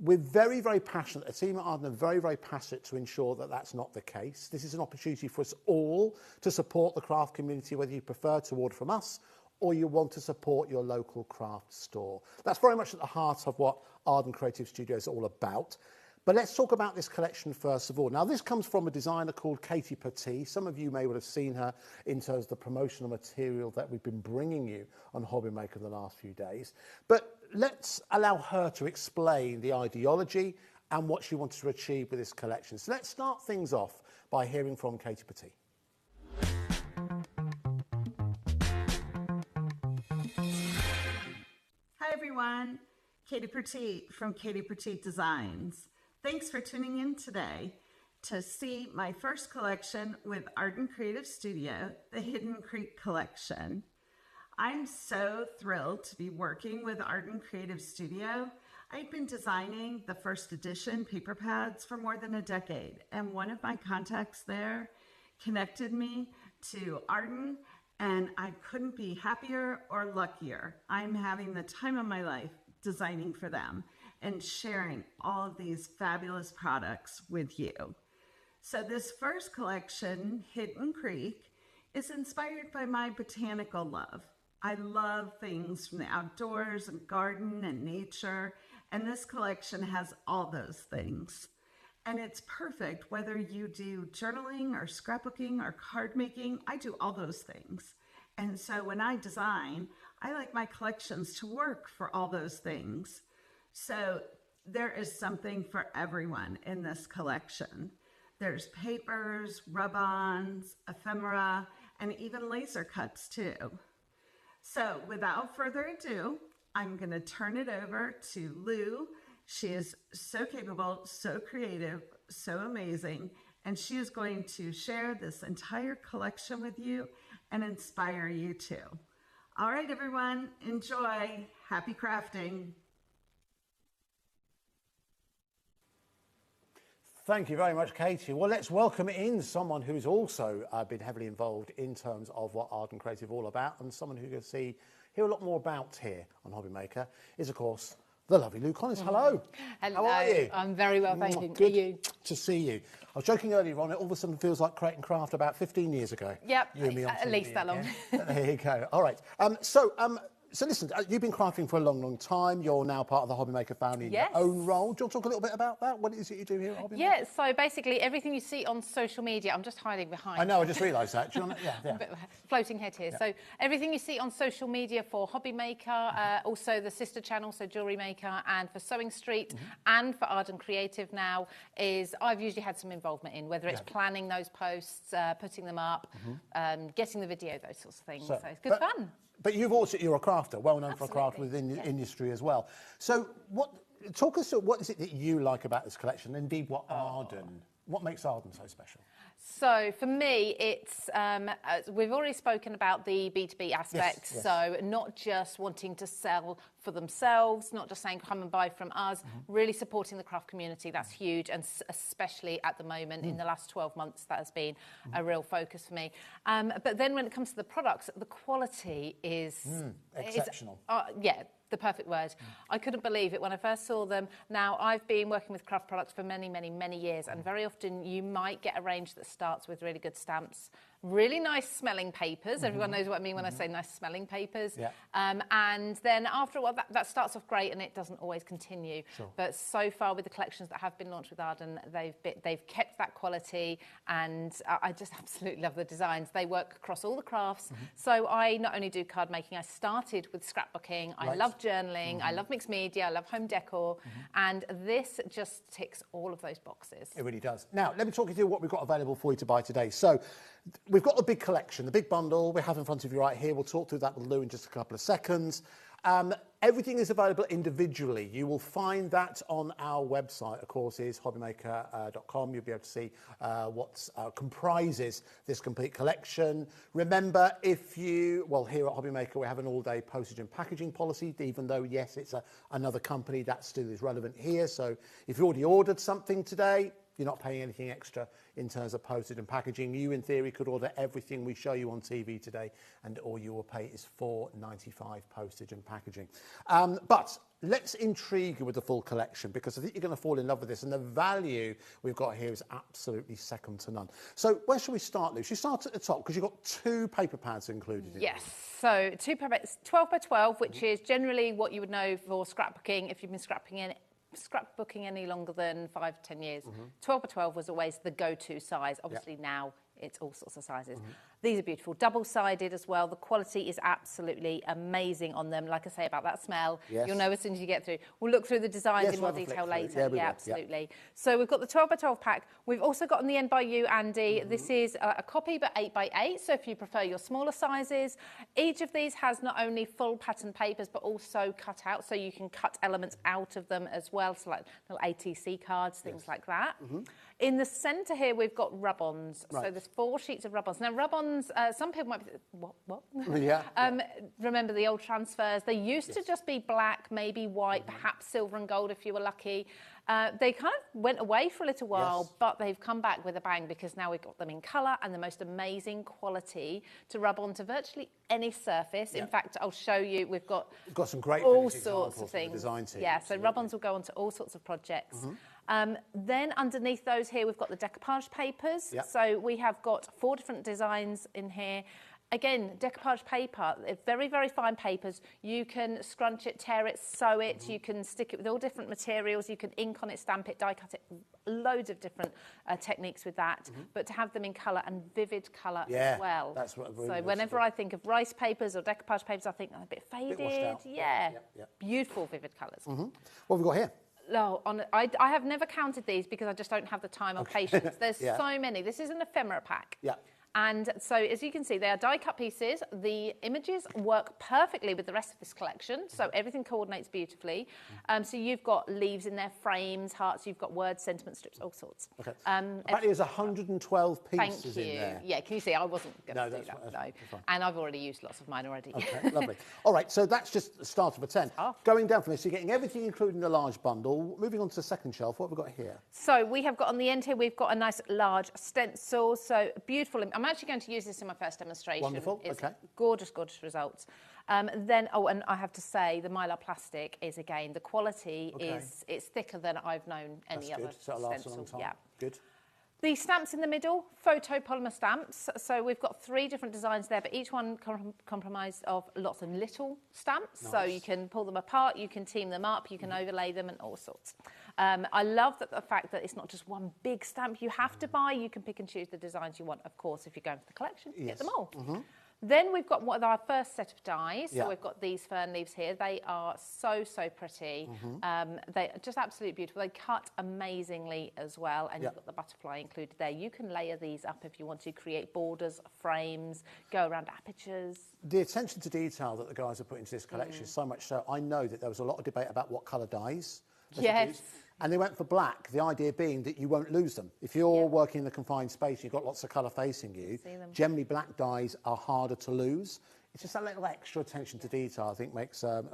We're very, very passionate. The team at Ardan are very, very passionate to ensure that that's not the case. This is an opportunity for us all to support the craft community, whether you prefer to order from us or you want to support your local craft store. That's very much at the heart of what Ardan Creative Studio is all about. But let's talk about this collection first of all. Now, this comes from a designer called Katie Petit. Some of you may would have seen her in terms of the promotional material that we've been bringing you on HobbyMaker the last few days. But let's allow her to explain the ideology and what she wanted to achieve with this collection. So let's start things off by hearing from Katie Petit. Hi everyone, Katie Petit from Katie Petit Designs. Thanks for tuning in today to see my first collection with Ardan Creative Studio, the Hidden Creek collection. I'm so thrilled to be working with Ardan Creative Studio. I've been designing the first edition paper pads for more than a decade, and one of my contacts there connected me to Ardan, and I couldn't be happier or luckier. I'm having the time of my life designing for them and sharing all of these fabulous products with you. So this first collection, Hidden Creek, is inspired by my botanical love. I love things from the outdoors and garden and nature, and this collection has all those things. And it's perfect whether you do journaling or scrapbooking or card making. I do all those things. And so when I design, I like my collections to work for all those things. So there is something for everyone in this collection. There's papers, rub-ons, ephemera, and even laser cuts too. So without further ado, I'm going to turn it over to Lou. She is so capable, so creative, so amazing, and she is going to share this entire collection with you and inspire you too. All right, everyone, enjoy. Happy crafting. Thank you very much, Katie. Well, let's welcome in someone who's also been heavily involved in terms of what Ardan Creative all about, and someone who you're going to hear a lot more about here on HobbyMaker is, of course, the lovely Lou Collins. Hello. Hello. How are you? I'm very well, thank you. Good Are you? to see you. I was joking earlier on, it all of a sudden feels like creating craft about 15 years ago. Yep, You and me on at TV least that long. again. There you go. All right. So listen, you've been crafting for a long, long time. You're now part of the HobbyMaker family in Yes. your own role. Do you want to talk a little bit about that? What is it you do here at HobbyMaker? Yeah, so basically everything you see on social media, I'm just hiding behind. I know, I just realised that. Do you want to, A bit of a floating head here. So everything you see on social media for HobbyMaker, also the sister channel, so Jewellery Maker, and for Sewing Street, and for Ardan Creative now, is I've usually had some involvement in, whether it's planning those posts, putting them up, getting the video, those sorts of things. So it's good fun. But you're a crafter, well known for a craft within the industry as well. So talk us through what is it that you like about this collection, and indeed what makes Ardan so special? So for me, it's we've already spoken about the B2B aspect. Yes. So not just wanting to sell for themselves, not just saying come and buy from us, really supporting the craft community. That's huge, and especially at the moment in the last 12 months, that has been a real focus for me. But then when it comes to the products, the quality is exceptional. The perfect word. I couldn't believe it when I first saw them. Now, I've been working with craft products for many, many, many years, and very often you might get a range that starts with really good stamps, really nice smelling papers. Everyone knows what I mean when I say nice smelling papers. Yeah. And then after a while, that starts off great and it doesn't always continue. Sure. But so far with the collections that have been launched with Ardan, they've kept that quality, and I just absolutely love the designs. They work across all the crafts. So I not only do card making, I started with scrapbooking. I love journaling. I love mixed media. I love home decor. And this just ticks all of those boxes. It really does. Now, let me talk you through what we've got available for you to buy today. So we've got the big collection, the big bundle we have in front of you right here. We'll talk through that with Lou in just a couple of seconds. Everything is available individually. You will find that on our website, of course, is hobbymaker.com. You'll be able to see what comprises this complete collection. Remember, here at HobbyMaker, we have an all-day postage and packaging policy, even though, yes, it's another company, that still is relevant here. So if you already ordered something today, you're not paying anything extra in terms of postage and packaging. You, in theory, could order everything we show you on TV today, and all you will pay is $4.95 postage and packaging. But let's intrigue you with the full collection, because I think you're going to fall in love with this, and the value we've got here is absolutely second to none. So where should we start, Lou? Should we start at the top, because you've got 2 paper pads included in Yes, so 2 paper pads, 12 by 12, which is generally what you would know for scrapbooking if you've been scrapbooking any longer than 5-10 years. 12 by 12 was always the go-to size. Obviously now it's all sorts of sizes. These are beautiful, double-sided as well. The quality is absolutely amazing on them. Like I say about that smell, you'll know as soon as you get through. We'll look through the designs in more detail later. Yeah, absolutely. So we've got the 12 by 12 pack. We've also got on the end by you, Andy. This is a copy, but 8 by 8. So if you prefer your smaller sizes, each of these has not only full pattern papers, but also cut out, so you can cut elements out of them as well. So like little ATC cards, things like that. In the centre here, we've got rub-ons. So there's 4 sheets of rub-ons. Now, rub-ons, some people might be, what? Remember the old transfers? They used to just be black, maybe white, perhaps silver and gold if you were lucky. They kind of went away for a little while, but they've come back with a bang, because now we've got them in colour and the most amazing quality to rub onto virtually any surface. In fact, I'll show you, we've got some great all sorts of things. Design team. Yeah, so rub-ons will go onto all sorts of projects. Then underneath those here, we've got the decoupage papers. So we have got 4 different designs in here. Again, decoupage paper, very, very fine papers. You can scrunch it, tear it, sew it. You can stick it with all different materials. You can ink on it, stamp it, die cut it. Loads of different techniques with that. But to have them in colour and vivid colour as well. That's what so whenever I think of rice papers or decoupage papers, I think a bit faded. Beautiful, vivid colours. What have we got here? No, I have never counted these because I just don't have the time or patience. There's so many. This is an ephemera pack. And so, as you can see, they are die-cut pieces. The images work perfectly with the rest of this collection, so everything coordinates beautifully. So you've got leaves in there, frames, hearts, you've got words, sentiment strips, all sorts. Apparently there's 112 pieces in there. Yeah, can you see? I wasn't going to do that, no. And I've already used lots of mine already. Okay, lovely. All right, so that's just the start of a 10. Going down from this, you're getting everything, including the large bundle. Moving on to the second shelf, what have we got here? So we have got on the end here, we've got a nice large stencil, so beautiful. I'm actually going to use this in my first demonstration. Wonderful, it's gorgeous, gorgeous results. Then, and I have to say, the Mylar plastic is, again, the quality it's thicker than I've known any other so it'll last a stencil. long time. Good. The stamps in the middle, photopolymer stamps. So we've got 3 different designs there, but each one comprised of lots of little stamps. So you can pull them apart, you can team them up, you can overlay them and all sorts. I love the fact that it's not just one big stamp you have to buy. You can pick and choose the designs you want, of course, if you're going for the collection. Get them all. Then we've got what our first set of dies. So we've got these fern leaves here. They are so, so pretty. They're just absolutely beautiful. They cut amazingly as well. And you've got the butterfly included there. You can layer these up if you want to create borders, frames, go around apertures. The attention to detail that the guys have put into this collection is so much so. I know that there was a lot of debate about what colour dyes. And they went for black, the idea being that you won't lose them. If you're working in a confined space, you've got lots of colour facing you, generally black dyes are harder to lose. It's just that little extra attention to detail, I think,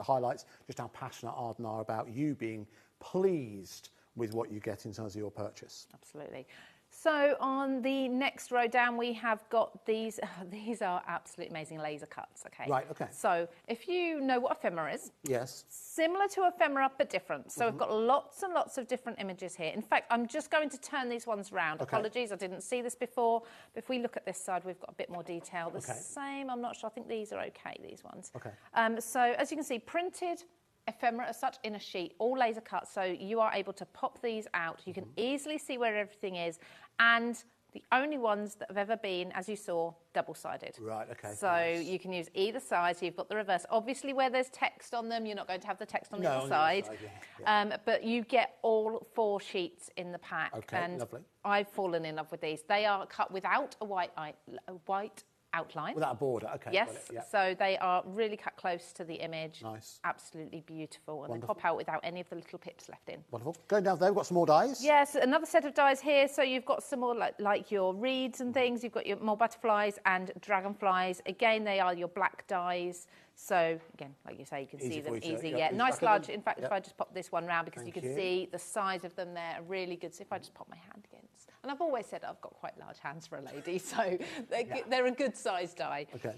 highlights just how passionate Ardan are about you being pleased with what you get in terms of your purchase. Absolutely. So on the next row down, we have got these. These are absolutely amazing laser cuts. Okay. Right. Okay. So if you know what ephemera is, yes, similar to ephemera but different. So we've got lots and lots of different images here. In fact, I'm just going to turn these ones round. Okay. Apologies, I didn't see this before. But if we look at this side, we've got a bit more detail. The same. I'm not sure. I think these are okay. These ones. Okay. So as you can see, printed ephemera as such in a sheet, all laser cut, so you are able to pop these out. You can easily see where everything is, and the only ones that have ever been, as you saw, double-sided. Right, okay. So you can use either side. So you've got the reverse. Obviously, where there's text on them, you're not going to have the text on the other side. But you get all 4 sheets in the pack. Okay, and lovely. I've fallen in love with these. They are cut without a white outline. Without a border, okay. Yes, got it, yeah. so they are really cut close to the image. Nice. Absolutely beautiful. And Wonderful. they pop out without any of the little pips left in. Wonderful. Going down there, we've got some more dies. Yes, another set of dies here. So you've got some more like your reeds and things. You've got your more butterflies and dragonflies. Again, they are your black dies. So again, like you say, you can see them easy. Yeah, nice large. In fact, if I just pop this one round, because you can see the size of them there are really good. So if I just pop my hand against, and I've always said I've got quite large hands for a lady, so they're a good size die. Okay.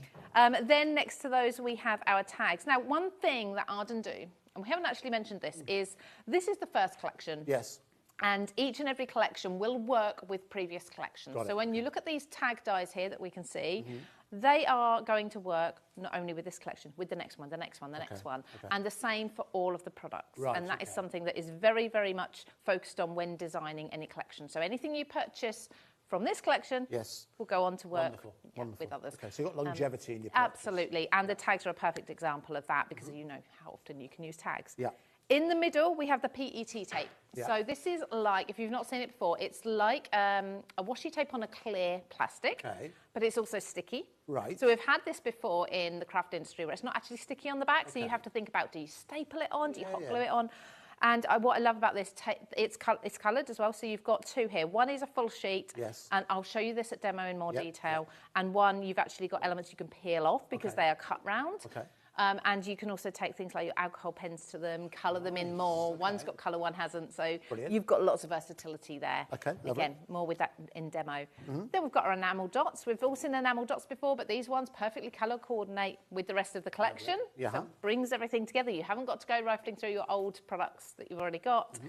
Then next to those we have our tags. Now, one thing that Ardan do, and we haven't actually mentioned this, is the first collection. Yes. And each and every collection will work with previous collections. So when you look at these tag dies here that we can see, they are going to work not only with this collection, with the next one, the next one, the next one, and the same for all of the products. Right, and that is something that is very, very much focused on when designing any collection. So anything you purchase from this collection will go on to work with others. Okay, so you've got longevity in your purchase. Absolutely, and the tags are a perfect example of that, because you know how often you can use tags. Yeah. In the middle, we have the PET tape. Yeah. So this is like, if you've not seen it before, it's like a washi tape on a clear plastic, but it's also sticky. Right. So we've had this before in the craft industry where it's not actually sticky on the back, so you have to think about, do you staple it on, do you hot glue it on? And what I love about this, it's coloured as well, so you've got 2 here. One is a full sheet, and I'll show you this at demo in more detail, and one you've actually got elements you can peel off because they are cut round. And you can also take things like your alcohol pens to them, colour them in more. One's got colour, one hasn't. So you've got lots of versatility there. Okay, lovely. Again, more with that in demo. Then we've got our enamel dots. We've all seen enamel dots before, but these ones perfectly colour coordinate with the rest of the collection. So it brings everything together. You haven't got to go rifling through your old products that you've already got.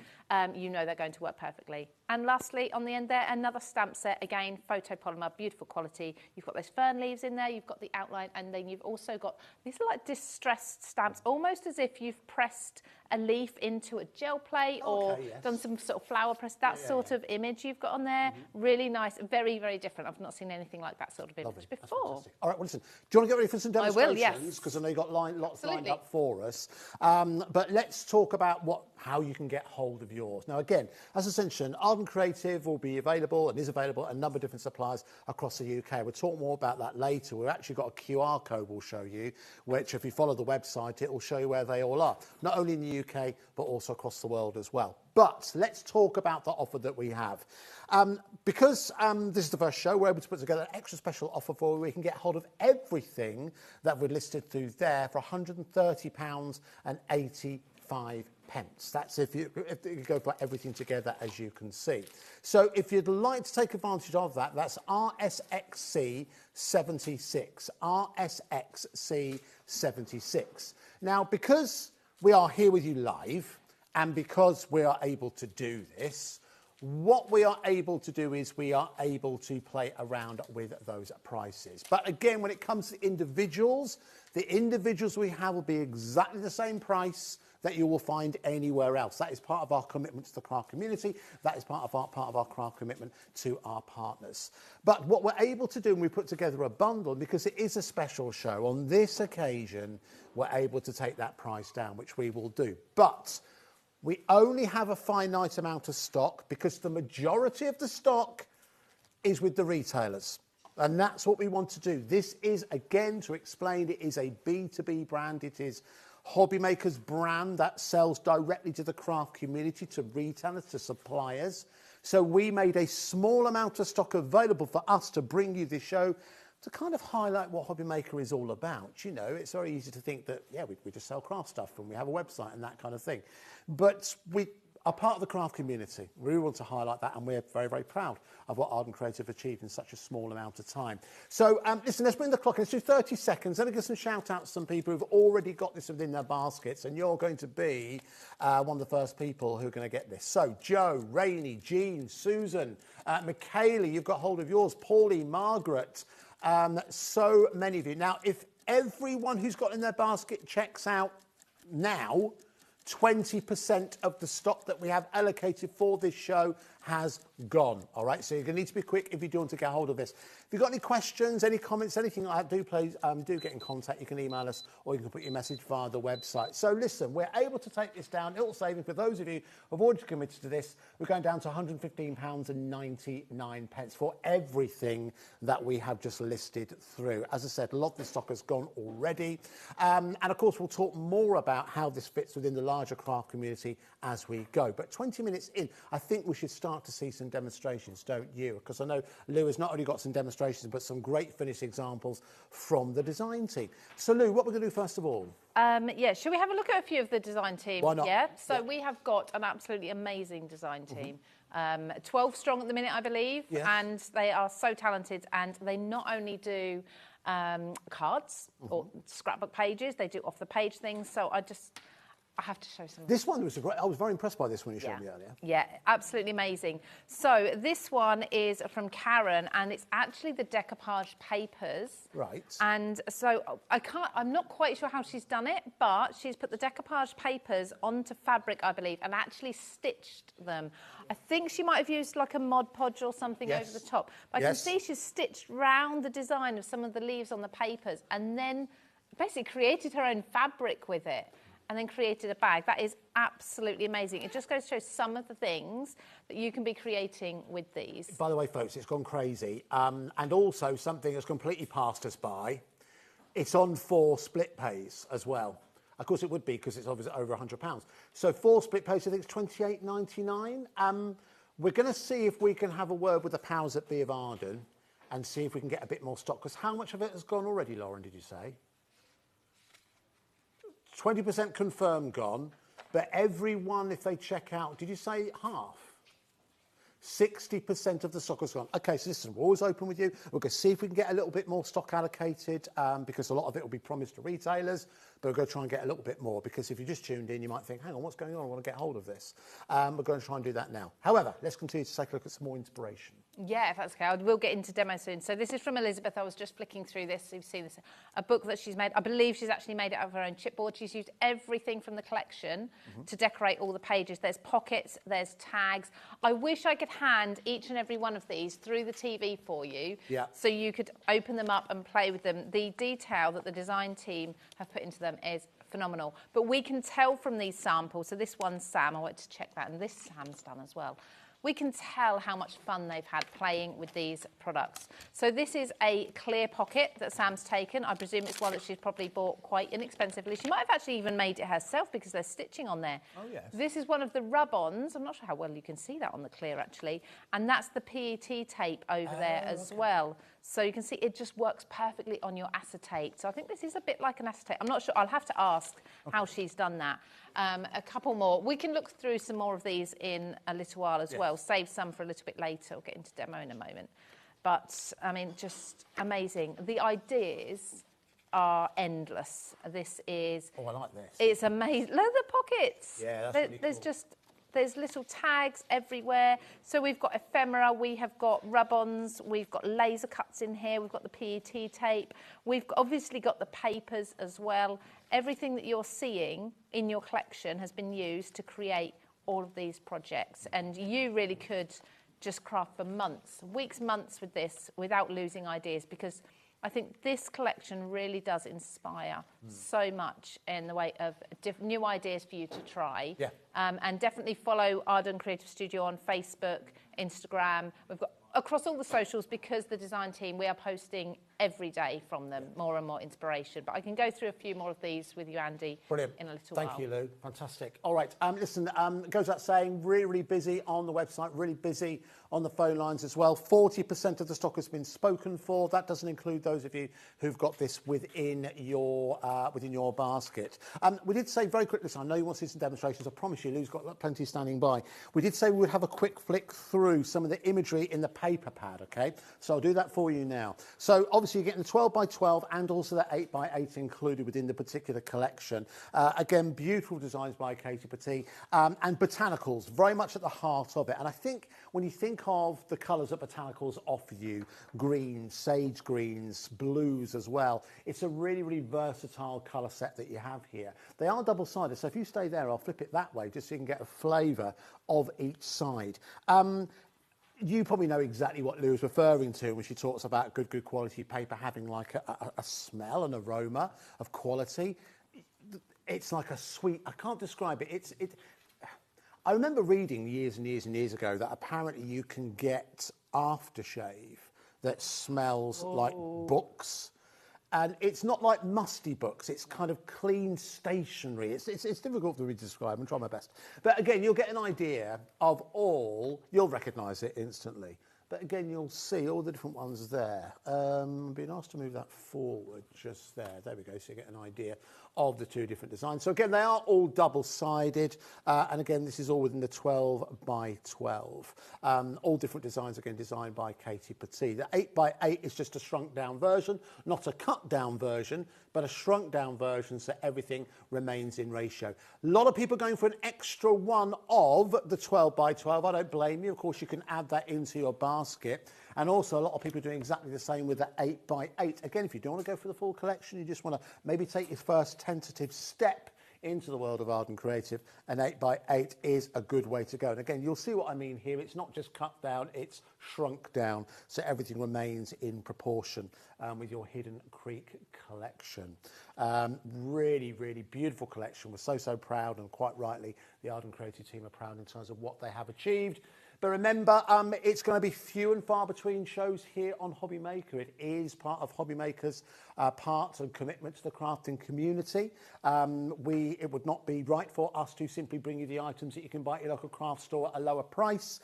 You know they're going to work perfectly. And lastly, on the end there, another stamp set. Again, photopolymer, beautiful quality. You've got those fern leaves in there. You've got the outline. And then you've also got, these are like distressed stamps, almost as if you've pressed a leaf into a gel plate or done some sort of flower press. That sort of image you've got on there. Really nice. Very, very different. I've not seen anything like that sort of image before. All right, well, listen, do you want to get ready for some demonstrations? I will, yes. Because I know you've got lots lined up for us. But let's talk about how you can get hold of yours. Now, again, as I mentioned, Ardan Creative will be available and is available at a number of different suppliers across the UK. We'll talk more about that later. We've actually got a QR code we'll show you, which if you follow the website, it will show you where they all are, not only in the UK, but also across the world as well. But let's talk about the offer that we have. Because this is the first show, we're able to put together an extra special offer for where we can get hold of everything that we've listed through there for £130.85. That's if you go for everything together, as you can see. So if you'd like to take advantage of that, that's RSXC 76. RSXC 76. Now, because we are here with you live, and because we are able to do this, what we are able to do is we are able to play around with those prices. But again, when it comes to individuals, the individuals we have will be exactly the same price that you will find anywhere else. That is part of our commitment to the craft community. That is part of our craft commitment to our partners. But what we're able to do, and we put together a bundle, because it is a special show, on this occasion, we're able to take that price down, which we will do. But we only have a finite amount of stock because the majority of the stock is with the retailers. And that's what we want to do. This is, again, to explain, it is a B2B brand. It is HobbyMaker's brand that sells directly to the craft community, to retailers, to suppliers. So we made a small amount of stock available for us to bring you this show to kind of highlight what HobbyMaker is all about. You know, it's very easy to think that, yeah, we just sell craft stuff and we have a website and that kind of thing. But are part of the craft community. We really want to highlight that, and we're very, very proud of what Ardan Creative achieved in such a small amount of time. So, listen, let's bring the clock in. Let's do 30 seconds. Let me give some shout-outs to some people who've already got this within their baskets, and you're going to be one of the first people who are going to get this. So, Joe, Rainey, Jean, Susan, Michaela, you've got hold of yours, Paulie, Margaret, so many of you. Now, if everyone who's got in their basket checks out now, 20% of the stock that we have allocated for this show has gone. All right, so you're going to need to be quick if you do want to get hold of this. If you've got any questions, any comments, anything like that, do get in contact. You can email us or you can put your message via the website. So listen, we're able to take this down. It'll save you. For those of you who have already committed to this, we're going down to £115.99 for everything that we have just listed through. As I said, a lot of the stock has gone already. And of course, we'll talk more about how this fits within the larger craft community as we go. But 20 minutes in, I think we should start to see some demonstrations, don't you? Because I know Lou has not only got some demonstrations, but some great finished examples from the design team. So Lou, what we're going to do first of all? Yeah, shall we have a look at a few of the design team? Why not? Yeah, so we have got an absolutely amazing design team. 12 strong at the minute, I believe, and they are so talented, and they not only do cards or scrapbook pages, they do off-the-page things, so I have to show some. This one was great. I was very impressed by this one you showed me earlier. Yeah, absolutely amazing. So this one is from Karen, and it's actually the decoupage papers. Right. And so I'm not quite sure how she's done it, but she's put the decoupage papers onto fabric, I believe, and actually stitched them. I think she might have used like a Mod Podge or something over the top. But I can see she's stitched round the design of some of the leaves on the papers, and then basically created her own fabric with it, and then created a bag. That is absolutely amazing. It just goes to show some of the things that you can be creating with these. By the way, folks, it's gone crazy. And also something that's completely passed us by. It's on 4 split pays as well. Of course it would be because it's obviously over £100. So 4 split pays, I think it's £28.99. We're going to see if we can have a word with the powers that be of Ardan and see if we can get a bit more stock. Because how much of it has gone already, Lauren, did you say? 20% confirmed gone, but everyone, if they check out, did you say half? 60% of the stock has gone. Okay, so listen, we're always open with you. We're going to see if we can get a little bit more stock allocated because a lot of it will be promised to retailers, but we're going to try and get a little bit more because if you just tuned in, you might think, hang on, what's going on? I want to get hold of this. We're going to try and do that now. However, let's continue to take a look at some more inspiration. Yeah, if that's okay. We'll get into demo soon. So this is from Elizabeth. I was just flicking through this. So you've seen this, a book that she's made. I believe she's actually made it out of her own chipboard. She's used everything from the collection to decorate all the pages. There's pockets, there's tags. I wish I could hand each and every one of these through the TV for you, so you could open them up and play with them. The detail that the design team have put into them is phenomenal. But we can tell from these samples, so this one's Sam, I went to check that, and this Sam's done as well. We can tell how much fun they've had playing with these products. So this is a clear pocket that Sam's taken. I presume it's one that she's probably bought quite inexpensively. She might have actually even made it herself because there's stitching on there. Oh, yes. This is one of the rub-ons. I'm not sure how well you can see that on the clear, actually. And that's the PET tape over there as well. So you can see it just works perfectly on your acetate. So I think this is a bit like an acetate. I'm not sure. I'll have to ask how she's done that. A couple more. We can look through some more of these in a little while as well. Save some for a little bit later. We'll get into demo in a moment. But, I mean, just amazing. The ideas are endless. This is... Oh, I like this. It's amazing. Look at the pockets. Yeah, that's really There's cool. just... There's little tags everywhere. So we've got ephemera, we have got rub-ons, we've got laser cuts in here, we've got the PET tape, we've obviously got the papers as well. Everything that you're seeing in your collection has been used to create all of these projects. And you really could just craft for months, weeks, months with this without losing ideas, because I think this collection really does inspire so much in the way of new ideas for you to try. Yeah. And definitely follow Ardan Creative Studio on Facebook, Instagram. We've got across all the socials, because the design team, we are posting every day from them, more and more inspiration. But I can go through a few more of these with you, Andy, Brilliant. in a little while. Thank you, Lou. Fantastic. All right. Listen, it goes without saying, really, really busy on the website, really busy on the phone lines as well. 40% of the stock has been spoken for. That doesn't include those of you who've got this within your basket. We did say very quickly, so I know you want to see some demonstrations. I promise you, Lou's got plenty standing by. We did say we would have a quick flick through some of the imagery in the paper pad, okay? So I'll do that for you now. So obviously you're getting the 12 by 12 and also the 8 by 8 included within the particular collection. Again, beautiful designs by Katie Petit, and botanicals very much at the heart of it. And I think when you think of the colours that botanicals offer you, greens, sage greens, blues as well, it's a really, really versatile colour set that you have here. They are double-sided, so if you stay there, I'll flip it that way just so you can get a flavour of each side. You probably know exactly what Lou is referring to when she talks about good quality paper having like a smell, an aroma of quality. It's like a sweet, I can't describe it. I remember reading years and years and years ago that apparently you can get aftershave that smells like books. And it's not like musty books, it's kind of clean stationery. It's difficult for me to describe, I'm trying my best. But again, you'll get an idea of you'll recognise it instantly. But again, you'll see all the different ones there. It'd be nice to move that forward just there. There we go, so you get an idea of the two different designs. So again, they are all double-sided. And again, this is all within the 12 by 12. All different designs, again, designed by Katie Petit. The 8 by 8 is just a shrunk-down version, not a cut-down version, but a shrunk-down version so everything remains in ratio. A lot of people going for an extra one of the 12 by 12. I don't blame you. Of course, you can add that into your basket. And also a lot of people are doing exactly the same with the 8 by 8. Again, if you don't want to go for the full collection, you just want to maybe take your first tentative step into the world of Ardan Creative, an 8 by 8 is a good way to go. And again, you'll see what I mean here. It's not just cut down, it's shrunk down, so everything remains in proportion with your Hidden Creek collection. Really, really beautiful collection. We're so proud, and quite rightly, the Ardan Creative team are proud in terms of what they have achieved. But remember, it's going to be few and far between shows here on HobbyMaker. It is part of HobbyMaker's part and commitment to the crafting community. It would not be right for us to simply bring you the items that you can buy at your local craft store at a lower price.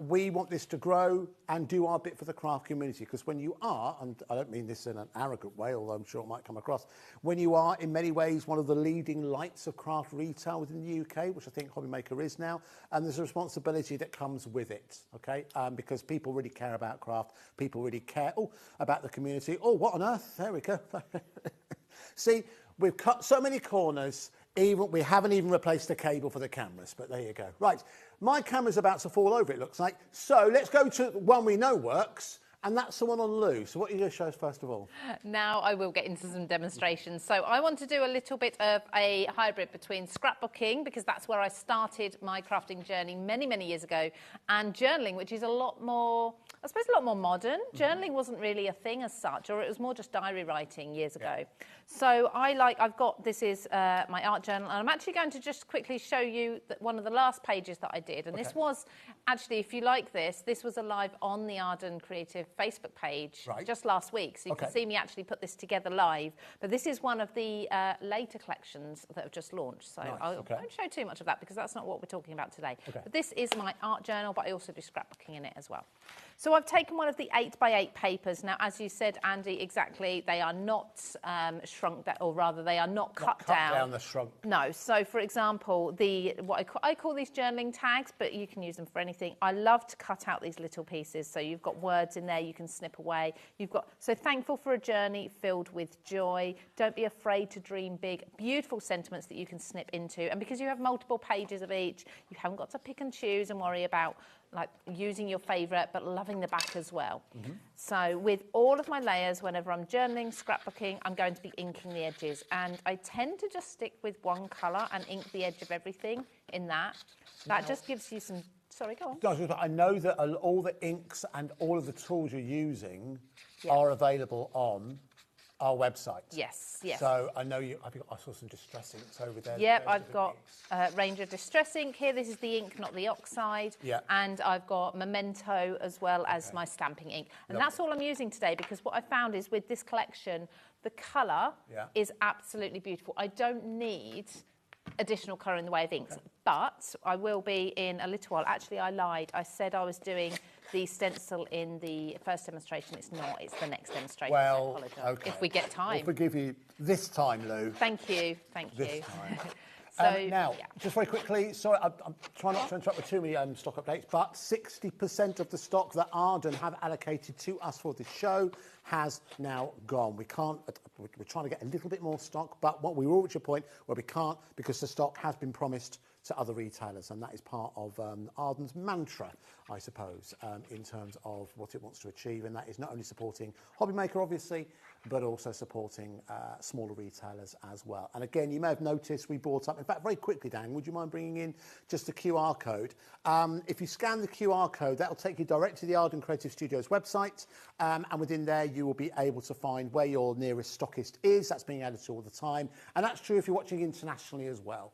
We want this to grow and do our bit for the craft community, because when you are, and I don't mean this in an arrogant way, although I'm sure it might come across, when you are in many ways one of the leading lights of craft retail within the UK, which I think HobbyMaker is now, and there's a responsibility that comes with it, okay? Because people really care about craft, people really care about the community. Oh, what on earth? There we go. See, we've cut so many corners, we haven't even replaced the cable for the cameras, but there you go. Right, my camera's about to fall over, it looks like. So let's go to one we know works, and that's the one on Lou. So what are you going to show us first of all? Now I will get into some demonstrations. So I want to do a little bit of a hybrid between scrapbooking, because that's where I started my crafting journey many, many years ago, and journaling, which is a lot more, I suppose, a lot more modern. Journaling wasn't really a thing as such, or it was more just diary writing years ago. So this is my art journal, and I'm actually going to just quickly show you one of the last pages that I did. And this was actually, if you like this was a live on the Ardan Creative Facebook page just last week. So you can see me actually put this together live. But this is one of the later collections that have just launched. So I won't show too much of that because that's not what we're talking about today. But this is my art journal, but I also do scrapbooking in it as well. So I've taken one of the 8 by 8 papers. Now, as you said, Andy, exactly, they are not shrunk down, or rather they are not cut down. The shrunk. No. So, for example, what I call these journaling tags, but you can use them for anything. I love to cut out these little pieces. So you've got words in there you can snip away. So thankful for a journey filled with joy. Don't be afraid to dream big. Beautiful sentiments that you can snip into. And because you have multiple pages of each, you haven't got to pick and choose and worry about like using your favourite, but loving the back as well. So with all of my layers, whenever I'm journaling, scrapbooking, I'm going to be inking the edges. And I tend to just stick with one colour and ink the edge of everything in that. That just gives you some... Sorry, go on. I know that all the inks and all of the tools you're using are available on our website. Yes, yes. So I know I saw some distress inks over there. Yep, I've got a range of distress ink here. This is the ink, not the oxide. Yeah. And I've got Memento as well as my stamping ink. And that's all I'm using today, because what I found is with this collection, the colour is absolutely beautiful. I don't need additional colour in the way of inks, but I will be in a little while. Actually, I lied. I said I was doing the stencil in the first demonstration. It's not. It's the next demonstration. Well, I apologise. If we get time. We'll forgive you this time, Lou. Thank you. Thank you. This time. So, now, just very quickly, sorry, I'm trying not to interrupt with too many stock updates, but 60% of the stock that Ardan have allocated to us for this show has now gone. We're trying to get a little bit more stock, but we will reach a point where we can't, because the stock has been promised to other retailers, and that is part of Ardan's mantra, I suppose, in terms of what it wants to achieve, and that is not only supporting HobbyMaker, obviously, but also supporting smaller retailers as well. And again, you may have noticed we brought up, in fact, very quickly, Dan, would you mind bringing in just the QR code? If you scan the QR code, that will take you direct to the Ardan Creative Studio's website, and within there you will be able to find where your nearest stockist is. That's being added to all the time, and that's true if you're watching internationally as well.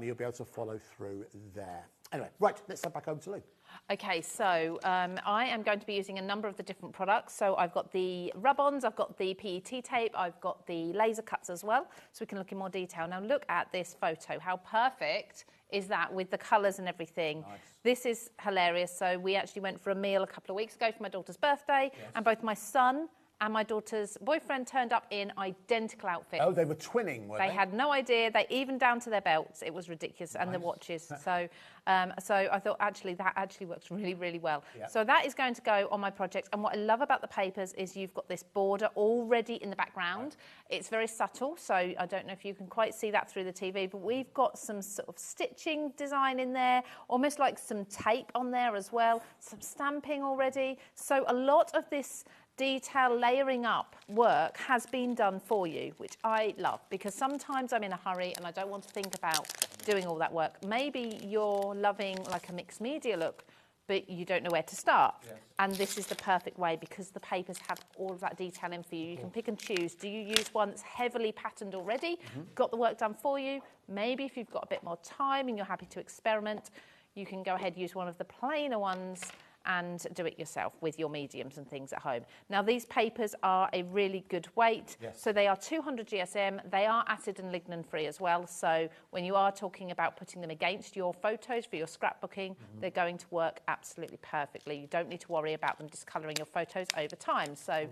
You'll be able to follow through there. Anyway, right, let's head back over to Lou. Okay, so I am going to be using a number of the different products. So I've got the rub-ons, I've got the PET tape, I've got the laser cuts as well, so we can look in more detail. Now look at this photo. How perfect is that with the colours and everything? Nice. This is hilarious. So we actually went for a meal a couple of weeks ago for my daughter's birthday, and both my son and my daughter's boyfriend turned up in identical outfits. Oh, they were twinning, were they? They had no idea. They even down to their belts. It was ridiculous, and the watches. So I thought that actually works really, really well. Yeah. So that is going to go on my project. And what I love about the papers is you've got this border already in the background. Right. It's very subtle, so I don't know if you can quite see that through the TV, but we've got some sort of stitching design in there, almost like some tape on there as well, some stamping already. So a lot of this detail layering up work has been done for you, which I love, because sometimes I'm in a hurry and I don't want to think about doing all that work. Maybe you're loving like a mixed media look, but you don't know where to start. Yes. And this is the perfect way, because the papers have all of that detail in for you. You can pick and choose. Do you use one that's heavily patterned already, got the work done for you? Maybe if you've got a bit more time and you're happy to experiment, you can go ahead and use one of the plainer ones and do it yourself with your mediums and things at home. Now, these papers are a really good weight. Yes. So they are 200 GSM. They are acid and lignin free as well. So when you are talking about putting them against your photos for your scrapbooking, they're going to work absolutely perfectly. You don't need to worry about them discolouring your photos over time. So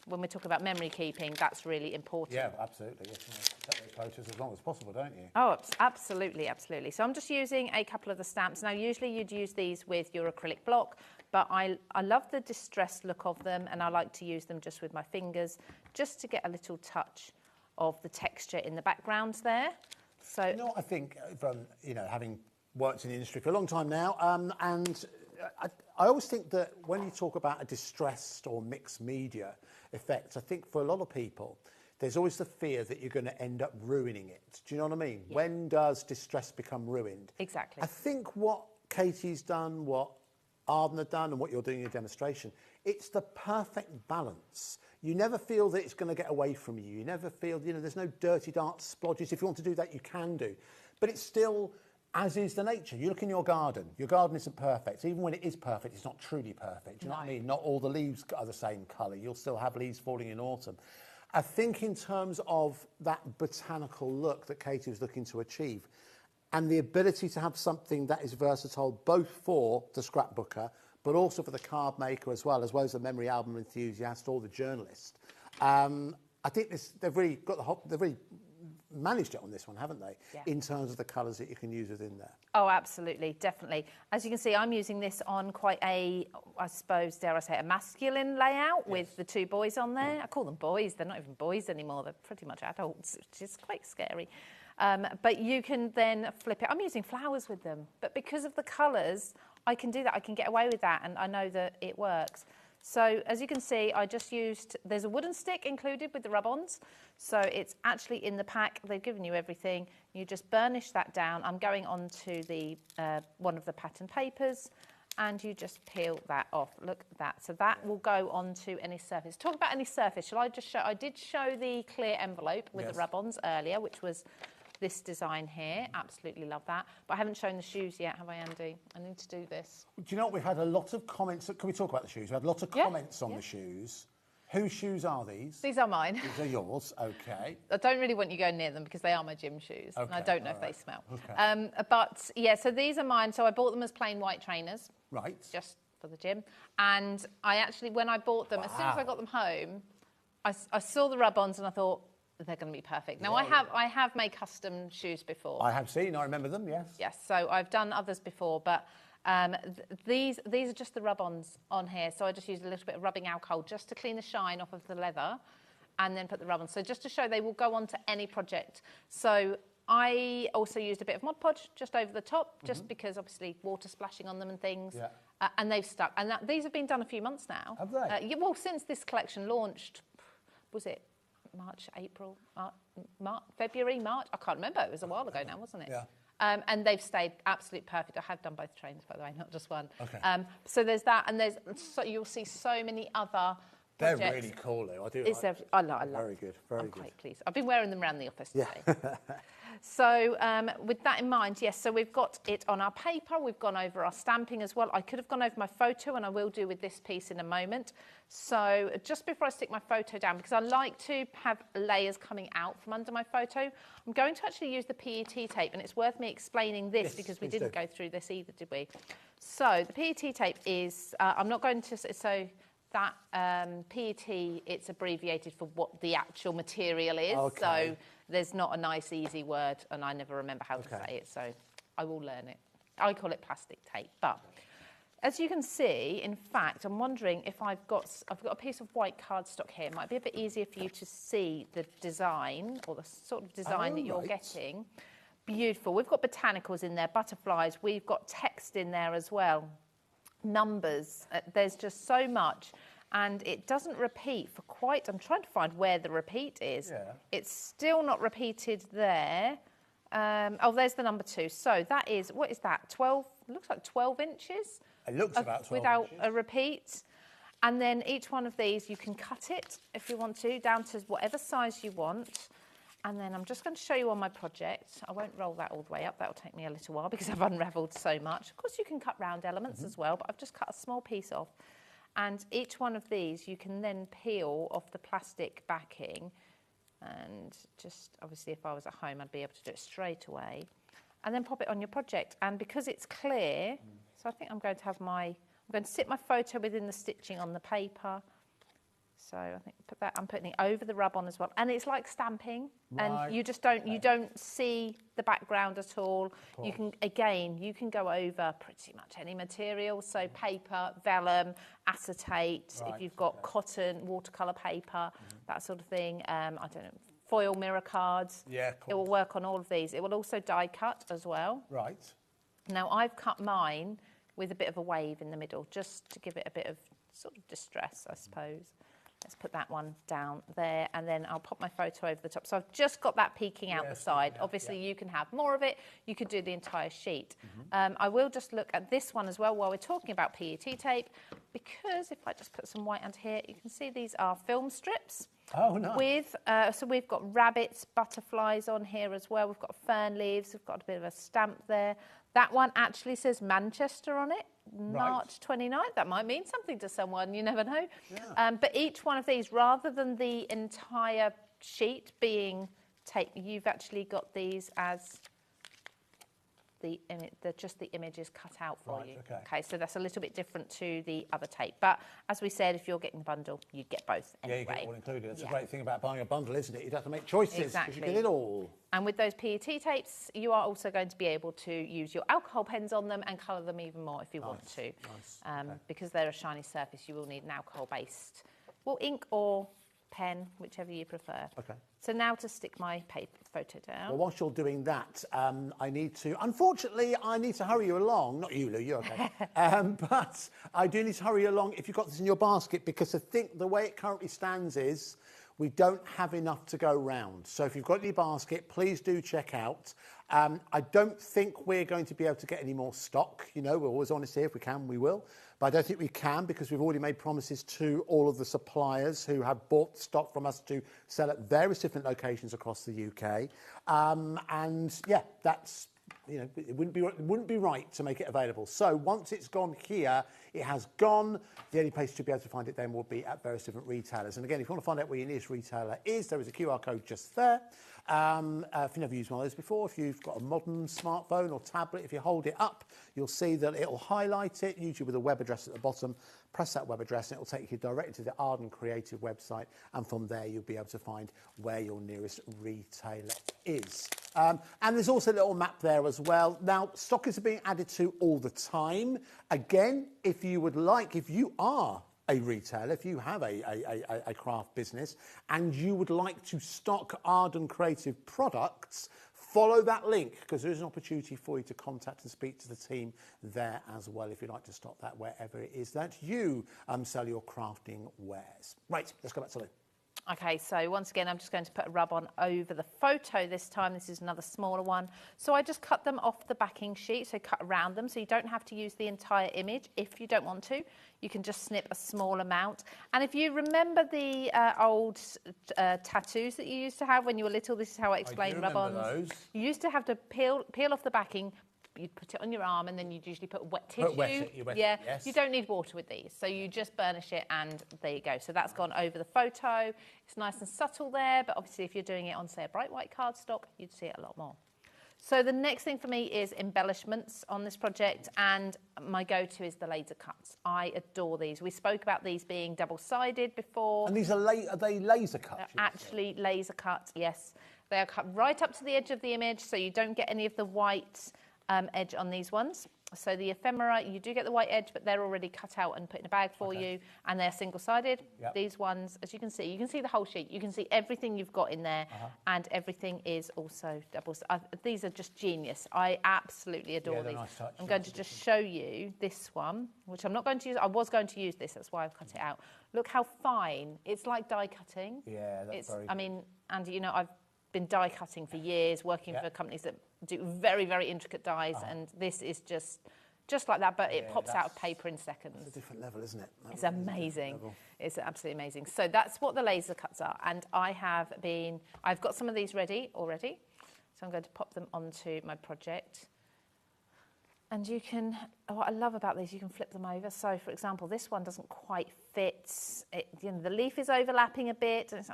when we're talking about memory keeping, that's really important. Yeah, absolutely. Yes, you take those photos as long as possible, don't you? Oh, absolutely, absolutely. So I'm just using a couple of the stamps. Now, usually you'd use these with your acrylic block, but I love the distressed look of them, and I like to use them just with my fingers, just to get a little touch of the texture in the background there. So, you know, I think from, having worked in the industry for a long time now, and I always think that when you talk about a distressed or mixed media effect, I think for a lot of people, there's always the fear that you're going to end up ruining it. Do you know what I mean? Yeah. When does distress become ruined? Exactly. I think what Katie's done, what Ardan have done, and what you're doing in your demonstration, it's the perfect balance. You never feel that it's going to get away from you. You never feel, there's no dirty, dark splodges. If you want to do that, you can do. But it's still, as is the nature. You look in your garden. Your garden isn't perfect. Even when it is perfect, it's not truly perfect. Do you know what I mean? Not all the leaves are the same colour. You'll still have leaves falling in autumn. I think in terms of that botanical look that Katie was looking to achieve, and the ability to have something that is versatile both for the scrapbooker, but also for the card maker as well as the memory album enthusiast or the journalist. I think they've really managed it on this one, haven't they? Yeah. In terms of the colours that you can use within there. Oh, absolutely, definitely. As you can see, I'm using this on quite a, I suppose, dare I say, a masculine layout with the two boys on there. I call them boys. They're not even boys anymore. They're pretty much adults, which is quite scary. But you can then flip it. I'm using flowers with them, but because of the colours, I can do that. I can get away with that, and I know that it works. So as you can see, I just used, there's a wooden stick included with the rub-ons. So it's actually in the pack. They've given you everything. You just burnish that down. I'm going on to the one of the pattern papers, and you just peel that off. Look at that. So that will go onto any surface. Talk about any surface. Shall I just show? I did show the clear envelope with the rub-ons earlier, which was this design here. Absolutely love that. But I haven't shown the shoes yet, have I, Andy? I need to do this. Do you know what? We've had a lot of comments. Can we talk about the shoes? We've had lots of comments on the shoes. Whose shoes are these? These are mine. These are yours, okay. I don't really want you going near them because they are my gym shoes. Okay, and I don't know if they smell. Okay. But yeah, so these are mine. So I bought them as plain white trainers. Right. Just for the gym. And I actually, when I bought them, as soon as I got them home, I saw the rub-ons and I thought, they're going to be perfect. Now, I have made custom shoes before. I have seen, I remember them, yes. Yes, so I've done others before, but these are just the rub-ons on here. So I just used a little bit of rubbing alcohol just to clean the shine off of the leather and then put the rub-on. So just to show they will go on to any project. So I also used a bit of Mod Podge just over the top, just because obviously water splashing on them and things. Yeah. And they've stuck. And these have been done a few months now. Have they? Well, since this collection launched, was it March, April, February, March? I can't remember. It was a while ago now, wasn't it? Yeah. And they've stayed absolute perfect. I have done both trainers, by the way, not just one. Okay. So there's that, and you'll see so many other projects. They're really cool, though. I do I love Very good, very good. Quite pleased. I've been wearing them around the office today. So with that in mind, yes, so we've got it on our paper. We've gone over our stamping as well. I could have gone over my photo, and I will do with this piece in a moment. So just before I stick my photo down, because I like to have layers coming out from under my photo, I'm going to actually use the PET tape, and it's worth me explaining this because we didn't go through this either, did we? So the PET tape is, I'm not going to, so that PET, it's abbreviated for what the actual material is. Okay. So there's not a nice, easy word, and I never remember how to say it, so I will learn it. I call it plastic tape. But as you can see, in fact, I'm wondering if I've got a piece of white cardstock here. It might be a bit easier for you to see the design, or the sort of design that you're getting. Beautiful. We've got botanicals in there, butterflies. We've got text in there as well. Numbers. There's just so much. And it doesn't repeat for quite... I'm trying to find where the repeat is. Yeah. It's still not repeated there. There's the number 2. So that is... What is that? 12... Looks like 12 inches. It looks about 12 without inches. a repeat. And then each one of these, you can cut it, if you want to, down to whatever size you want. And then I'm just going to show you on my project. I won't roll that all the way up. That'll take me a little while because I've unravelled so much. Of course, you can cut round elements as well, but I've just cut a small piece off. And each one of these, you can then peel off the plastic backing. And just, obviously, if I was at home, I'd be able to do it straight away. And then pop it on your project. And because it's clear, so I think I'm going to sit my photo within the stitching on the paper. So I think I'm putting it over the rub-on as well. And it's like stamping. Right. And you just don't, you don't see the background at all. Cool. You can go over pretty much any material. So paper, vellum, acetate, if you've got cotton, watercolour paper, that sort of thing. I don't know, foil mirror cards. Yeah, cool. It will work on all of these. It will also die cut as well. Right. Now I've cut mine with a bit of a wave in the middle, just to give it a bit of sort of distress, I suppose. Let's put that one down there, and then I'll pop my photo over the top. So I've just got that peeking out the side. Obviously, you can have more of it. You could do the entire sheet. I will just look at this one as well while we're talking about PET tape, because if I just put some white under here, you can see these are film strips. Oh, nice. So we've got rabbits, butterflies on here as well. We've got fern leaves. We've got a bit of a stamp there. That one actually says Manchester on it. March 29th. That might mean something to someone, you never know. Yeah. But each one of these, rather than the entire sheet being tape, you've actually got these as just the images cut out for you. Okay, so that's a little bit different to the other tape. But as we said, if you're getting a bundle, you get both anyway. Yeah, you get it all included. That's a great thing about buying a bundle, isn't it? You don't have to make choices. Exactly. You get it all. And with those PET tapes, you are also going to be able to use your alcohol pens on them and colour them even more if you want to. Nice. Because they're a shiny surface, you will need an alcohol-based, well, ink or pen, whichever you prefer. Okay. So now to stick my photo down. Well, whilst you're doing that, unfortunately, I need to hurry you along. Not you, Lou, you're okay. But I do need to hurry you along if you've got this in your basket, because I think the way it currently stands is We don't have enough to go round. So if you've got any basket, please do check out. I don't think we're going to be able to get any more stock. You know, we're always honest here. If we can, we will. But I don't think we can because we've already made promises to all of the suppliers who have bought stock from us to sell at various different locations across the UK. And yeah, that's, you know, it wouldn't be right to make it available. So once it's gone here, it has gone. The only place to be able to find it then will be at various different retailers. And again, if you want to find out where your nearest retailer is, there is a QR code just there. If you've never used one of those before, if you've got a modern smartphone or tablet, if you hold it up, you'll see that it'll highlight it, usually with a web address at the bottom. Press that web address and it'll take you directly to the Ardan Creative website, and from there you'll be able to find where your nearest retailer is. And there's also a little map there as well. Now, stock is being added to all the time. Again, if you would like, if you are a retailer, if you have a craft business and you would like to stock Ardan Creative products, follow that link because there is an opportunity for you to contact and speak to the team there as well if you'd like to stock that wherever it is that you sell your crafting wares. Right, let's go back to Lou. Okay, so once again, I'm just going to put a rub on over the photo this time. This is another smaller one. So I just cut them off the backing sheet, so cut around them, so you don't have to use the entire image if you don't want to. You can just snip a small amount. And if you remember the old tattoos that you used to have when you were little, this is how I explained rub-ons. Those. You used to have to peel off the backing. You'd put it on your arm and then you'd usually put wet tissue. Yes. You don't need water with these. So you just burnish it and there you go. So that's gone over the photo. It's nice and subtle there, but obviously if you're doing it on, say, a bright white cardstock, you'd see it a lot more. So the next thing for me is embellishments on this project, and my go-to is the laser cuts. I adore these. We spoke about these being double-sided before. And these are they laser cuts? They're actually laser cut, yes. They are cut right up to the edge of the image, so you don't get any of the white edge on these ones. So the ephemera, you do get the white edge, but they're already cut out and put in a bag for you, and they're single-sided. Yep. These ones, as you can see the whole sheet. You can see everything you've got in there, and everything is also double. These are just genius. I absolutely adore these. Nice touch. I'm going to just show you this one, which I'm not going to use. I was going to use this, that's why I've cut it out. Look how fine. It's like die cutting. Yeah, that's very I mean, Andy, you know, I've been die cutting for years, working for companies that do very, very intricate dies, and this is just like that, but it pops out of paper in seconds. It's a different level, isn't it? It's amazing. It's absolutely amazing. So that's what the laser cuts are, and I've got some of these ready already, so I'm going to pop them onto my project. And you can, what I love about these, you can flip them over. So, for example, this one doesn't quite fit. The leaf is overlapping a bit. And it's,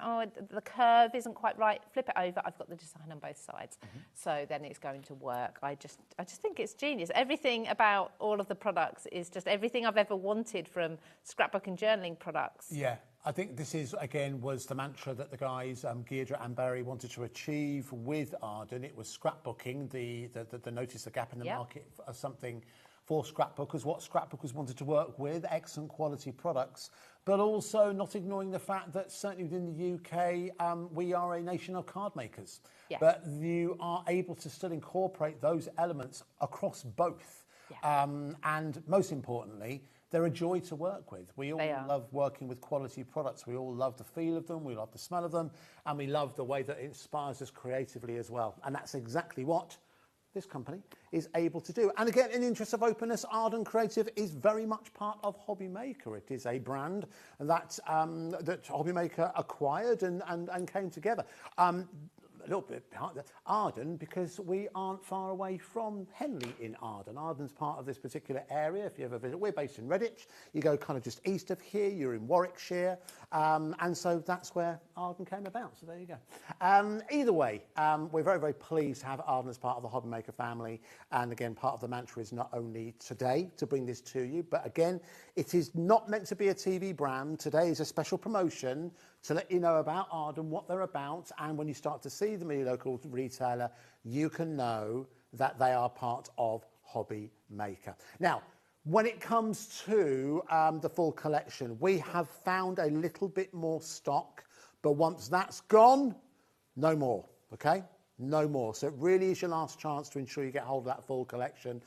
the curve isn't quite right. Flip it over. I've got the design on both sides. So then it's going to work. I just think it's genius. Everything about all of the products is just everything I've ever wanted from scrapbook and journaling products. Yeah. I think this is, again, was the mantra that the guys, Deirdre and Barry, wanted to achieve with Ardan. It was scrapbooking, the notice the gap in the market for something for scrapbookers, what scrapbookers wanted to work with, excellent quality products, but also not ignoring the fact that certainly within the UK, we are a nation of card makers. Yes. But you are able to still incorporate those elements across both. Yeah. And most importantly, they're a joy to work with. We all love working with quality products. We all love the feel of them, we love the smell of them, and we love the way that it inspires us creatively as well. And that's exactly what this company is able to do. And again, in the interest of openness, Ardan Creative is very much part of HobbyMaker. It is a brand that HobbyMaker acquired and came together. A little bit behind that, Ardan, because we aren't far away from Henley in Ardan. Ardan's part of this particular area. If you ever visit, we're based in Redditch. You go kind of just east of here, you're in Warwickshire. And so that's where Ardan came about. So there you go. Either way, we're very, very pleased to have Ardan as part of the HobbyMaker family. And again, part of the mantra is not only today to bring this to you, but again, it is not meant to be a TV brand. Today is a special promotion to let you know about Ardan, what they're about, and when you start to see them in your local retailer, you can know that they are part of HobbyMaker. Now, when it comes to the full collection, we have found a little bit more stock, but once that's gone, no more, okay? No more. So it really is your last chance to ensure you get hold of that full collection.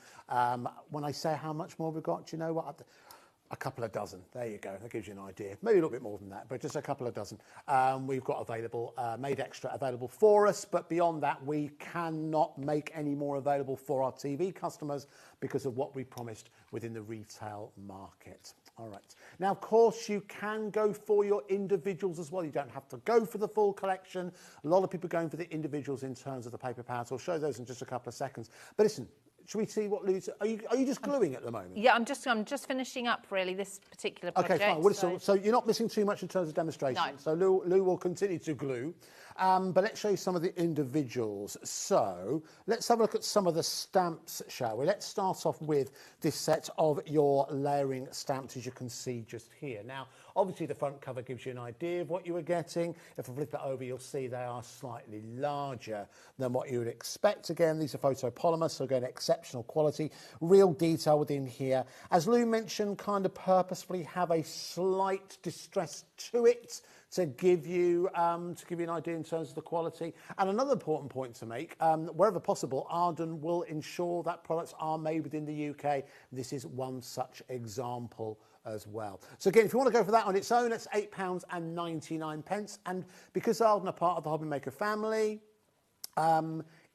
When I say how much more we've got, do you know what? a couple of dozen. There you go. That gives you an idea. Maybe a little bit more than that, but just a couple of dozen. We've got available, made extra available for us, but beyond that, we cannot make any more available for our TV customers because of what we promised within the retail market. All right. Now, of course, you can go for your individuals as well. You don't have to go for the full collection. A lot of people are going for the individuals in terms of the paper palettes. I'll show those in just a couple of seconds. But listen, should we see what Lou's... Are you just gluing at the moment? Yeah, I'm just finishing up, really, this particular project. Okay, fine. Well, so you're not missing too much in terms of demonstration. No. So Lou will continue to glue. But let's show you some of the individuals. So let's have a look at some of the stamps, shall we? Let's start off with this set of your layering stamps, as you can see just here. Now, obviously, the front cover gives you an idea of what you were getting. If I flip it over, you'll see they are slightly larger than what you would expect. Again, these are photopolymer, so again, exceptional quality, real detail within here. As Lou mentioned, kind of purposefully have a slight distress to it to give you an idea in terms of the quality. And another important point to make, wherever possible, Ardan will ensure that products are made within the UK. This is one such example as well. So again, if you want to go for that on its own, it's £8.99. And because Ardan are part of the HobbyMaker family,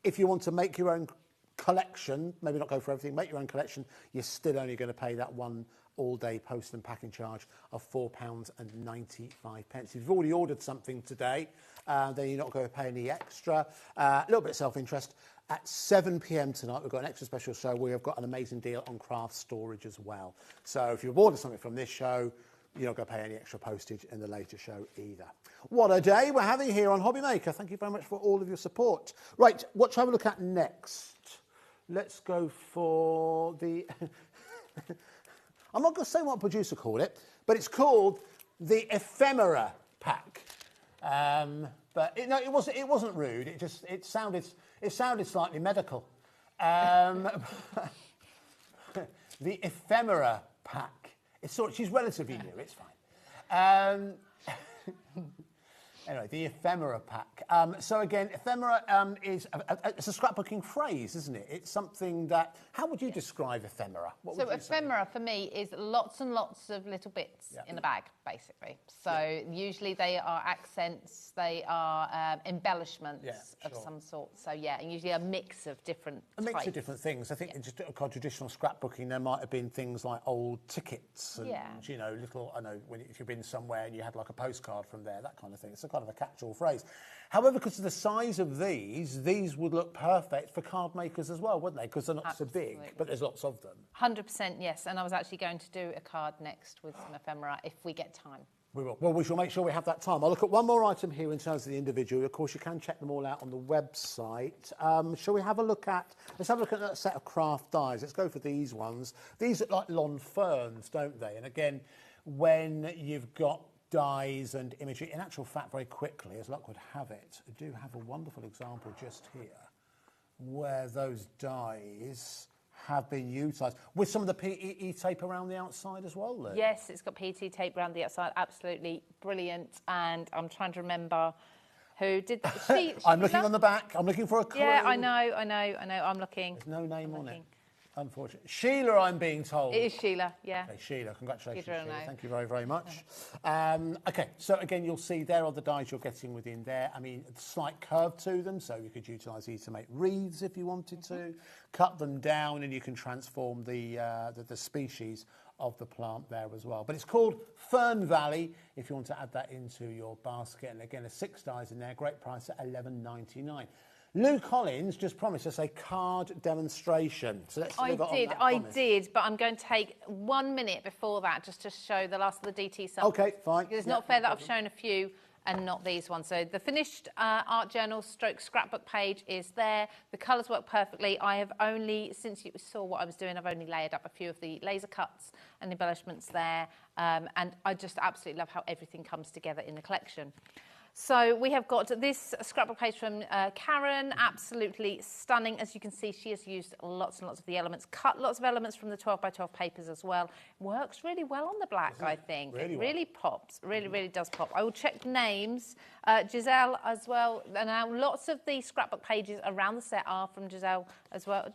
if you want to make your own collection, maybe not go for everything, make your own collection, you're still only going to pay that one all-day post and packing charge of £4.95. If you've already ordered something today, then you're not going to pay any extra. A little bit of self-interest. At 7 p.m. tonight, we've got an extra special show. We have got an amazing deal on craft storage as well. So if you've ordered something from this show, you're not going to pay any extra postage in the later show either. What a day we're having here on HobbyMaker. Thank you very much for all of your support. Right, what shall we look at next? Let's go for the... I'm not going to say what producer called it, but it's called the Ephemera Pack. But it wasn't rude. It sounded slightly medical. The Ephemera Pack. She's relatively new. It's fine. Anyway, the Ephemera Pack. So again, ephemera is it's a scrapbooking phrase, isn't it? It's something that... How would you describe ephemera? What would you say? Ephemera for me is lots and lots of little bits in a bag, basically. So usually they are accents, they are embellishments of some sort. So yeah, and usually a mix of different types. A mix of different things. I think in just traditional scrapbooking, there might have been things like old tickets and, you know, little, I know, if you've been somewhere and you had like a postcard from there, that kind of thing. It's a kind of a catch-all phrase. However, because of the size of these would look perfect for card makers as well, wouldn't they? Because they're not so big, but there's lots of them. 100%, yes. And I was actually going to do a card next with some ephemera if we get time. We will. Well, we shall make sure we have that time. I'll look at one more item here in terms of the individual. Of course, you can check them all out on the website. Shall we have a look at... Let's have a look at that set of craft dies. Let's go for these ones. These look like lawn ferns, don't they? And again, when you've got dies and imagery, in actual fact, very quickly, as luck would have it, I do have a wonderful example just here where those dies have been utilised with some of the PET tape around the outside as well, Lou. Yes, it's got PET tape around the outside, absolutely brilliant. And I'm trying to remember who did that. I'm looking on the back. I'm looking for a clue. Yeah, I know. I'm looking. There's no name on it. Unfortunately. Sheila, I'm being told. It is Sheila, yeah. Okay, Sheila, congratulations, Sheila. Thank you very, very much. Okay, so again, you'll see there are the dies you're getting within there. I mean, a slight curve to them, so you could utilise these to make wreaths if you wanted to. Cut them down and you can transform the species of the plant there as well. But it's called Fern Valley if you want to add that into your basket. And again, there's 6 dies in there, great price at $11.99. Lou Collins just promised us a card demonstration. So let's I did, but I'm going to take 1 minute before that just to show the last of the DT samples. Okay, fine. Because it's not fair that I've shown a few and not these ones. So the finished art journal stroke scrapbook page is there. The colours work perfectly. I have only, since you saw what I was doing, I've only layered up a few of the laser cuts and embellishments there. And I just absolutely love how everything comes together in the collection. So we have got this scrapbook page from Karen, absolutely stunning. As you can see, she has used lots and lots of the elements, cut lots of elements from the 12 by 12 papers as well. Works really well on the black, I think. It really pops, really does pop. I will check names. Giselle as well. And now lots of the scrapbook pages around the set are from Giselle as well.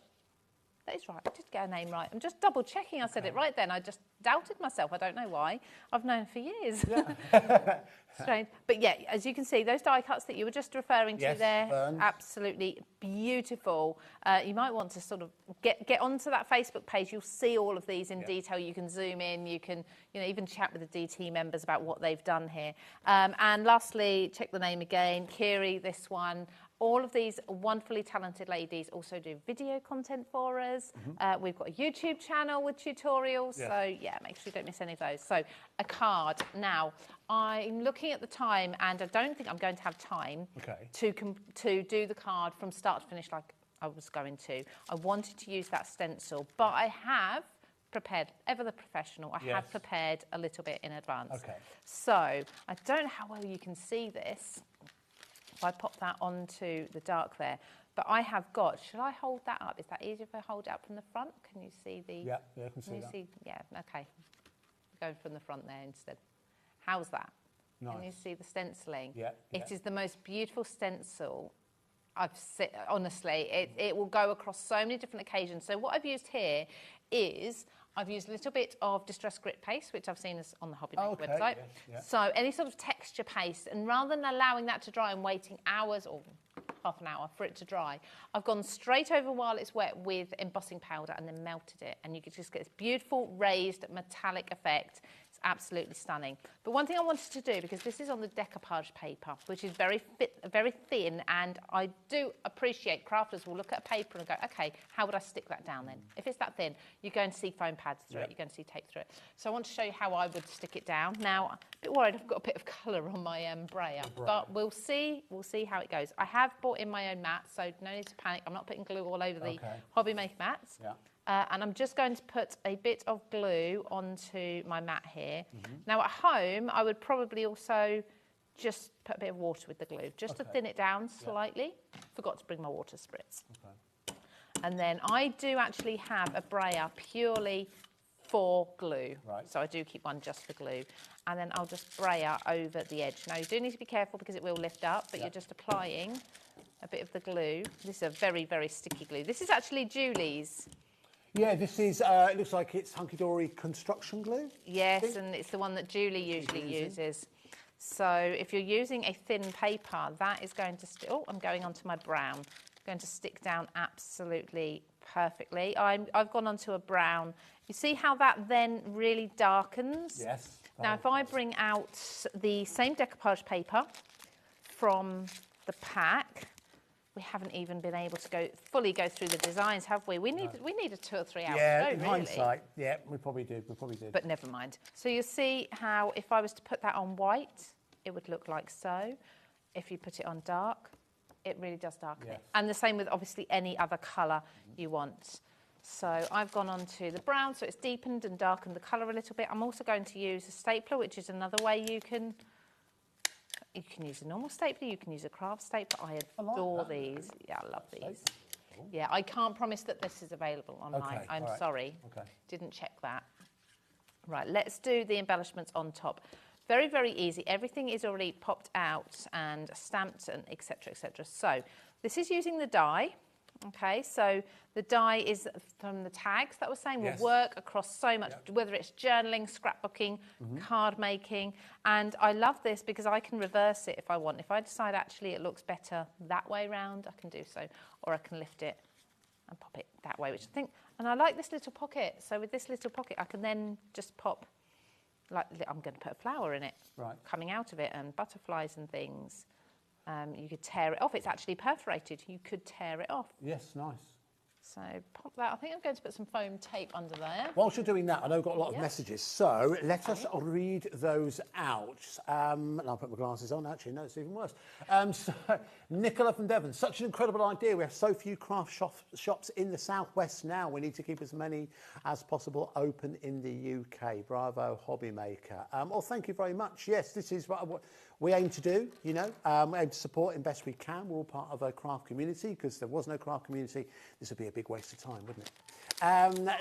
That is right. I did get her name right. I'm just double checking I said it right then. I just doubted myself. I don't know why. I've known for years. Yeah. Strange. But yeah, as you can see, those die cuts that you were just referring to there, absolutely beautiful. You might want to sort of get onto that Facebook page. You'll see all of these in detail. You can zoom in. You can, you know, even chat with the DT members about what they've done here. And lastly, check the name again, Kiri, this one. All of these wonderfully talented ladies also do video content for us. We've got a YouTube channel with tutorials. So yeah, make sure you don't miss any of those. So a card. Now, I'm looking at the time and I don't think I'm going to have time to do the card from start to finish like I was going to. I wanted to use that stencil, but I have prepared, ever the professional, I have prepared a little bit in advance. So I don't know how well you can see this. If I pop that onto the dark there, but I have got, should I hold that up? Is that easier if I hold it up from the front? Can you see the... Yeah, I can see that. Yeah, okay. Going from the front there instead. How's that? Nice. Can you see the stenciling? Yeah. It is the most beautiful stencil I've seen, honestly. It will go across so many different occasions. So what I've used here is... I've used a little bit of distressed grit paste, which I've seen on the HobbyMaker website. So any sort of texture paste, and rather than allowing that to dry and waiting hours or half an hour for it to dry, I've gone straight over while it's wet with embossing powder and then melted it. And you can just get this beautiful raised metallic effect. It's absolutely stunning. But one thing I wanted to do, because this is on the decoupage paper, which is very thin, and I do appreciate crafters will look at a paper and go, okay, how would I stick that down then? If it's that thin, you're going to see foam pads through it, you're going to see tape through it. So I want to show you how I would stick it down. Now, I'm a bit worried I've got a bit of colour on my brayer, but we'll see how it goes. I have bought in my own mat, so no need to panic. I'm not putting glue all over the HobbyMaker mats. And I'm just going to put a bit of glue onto my mat here. Now at home, I would probably also just put a bit of water with the glue, just to thin it down slightly. Forgot to bring my water spritz. And then I do actually have a brayer purely for glue. So I do keep one just for glue. And then I'll just brayer over the edge. Now you do need to be careful because it will lift up, but you're just applying a bit of the glue. This is a very, very sticky glue. This is actually Julie's. Yeah, this is, it looks like it's hunky-dory construction glue. Yes, and it's the one that Julie usually uses. So if you're using a thin paper, that is going to, I'm going onto my brown, going to stick down absolutely perfectly. I've gone onto a brown. You see how that then really darkens? Yes. Now, if I bring out the same decoupage paper from the pack, we haven't even been able to fully go through the designs, have we? We need a 2 or 3 hours. Yeah, in hindsight, yeah, we probably did. But never mind. So you see how if I was to put that on white, it would look like so. If you put it on dark, it really does darken it. And the same with obviously any other colour you want. So I've gone on to the brown, so it's deepened and darkened the colour a little bit. I'm also going to use a stapler, which is another way you can use a normal stapler, you can use a craft stapler. I adore these. Yeah, I love these. Yeah, I can't promise that this is available online. I'm sorry. Didn't check that. Right, let's do the embellishments on top. Very, very easy. Everything is already popped out and stamped and etc., etc. So this is using the die. Okay, so the die is from the tags that I was saying will work across so much, whether it's journaling, scrapbooking, card making. And I love this because I can reverse it if I want. If I decide actually it looks better that way round, I can do so. Or I can lift it and pop it that way, which I think, and I like this little pocket. So with this little pocket, I can then just pop, like I'm going to put a flower in it, coming out of it, and butterflies and things. You could tear it off. It's actually perforated. You could tear it off. Yes, nice. So pop that. I think I'm going to put some foam tape under there. Whilst you're doing that, I know I've got a lot of messages, so let us read those out. And I'll put my glasses on, actually, no, it's even worse. So, Nicola from Devon, such an incredible idea. We have so few craft shops in the southwest now. We need to keep as many as possible open in the UK. Bravo, HobbyMaker. Well, thank you very much. Yes, this is what we aim to do, you know. We aim to support in best we can. We're all part of a craft community, because if there was no craft community, this would be a big waste of time, wouldn't it?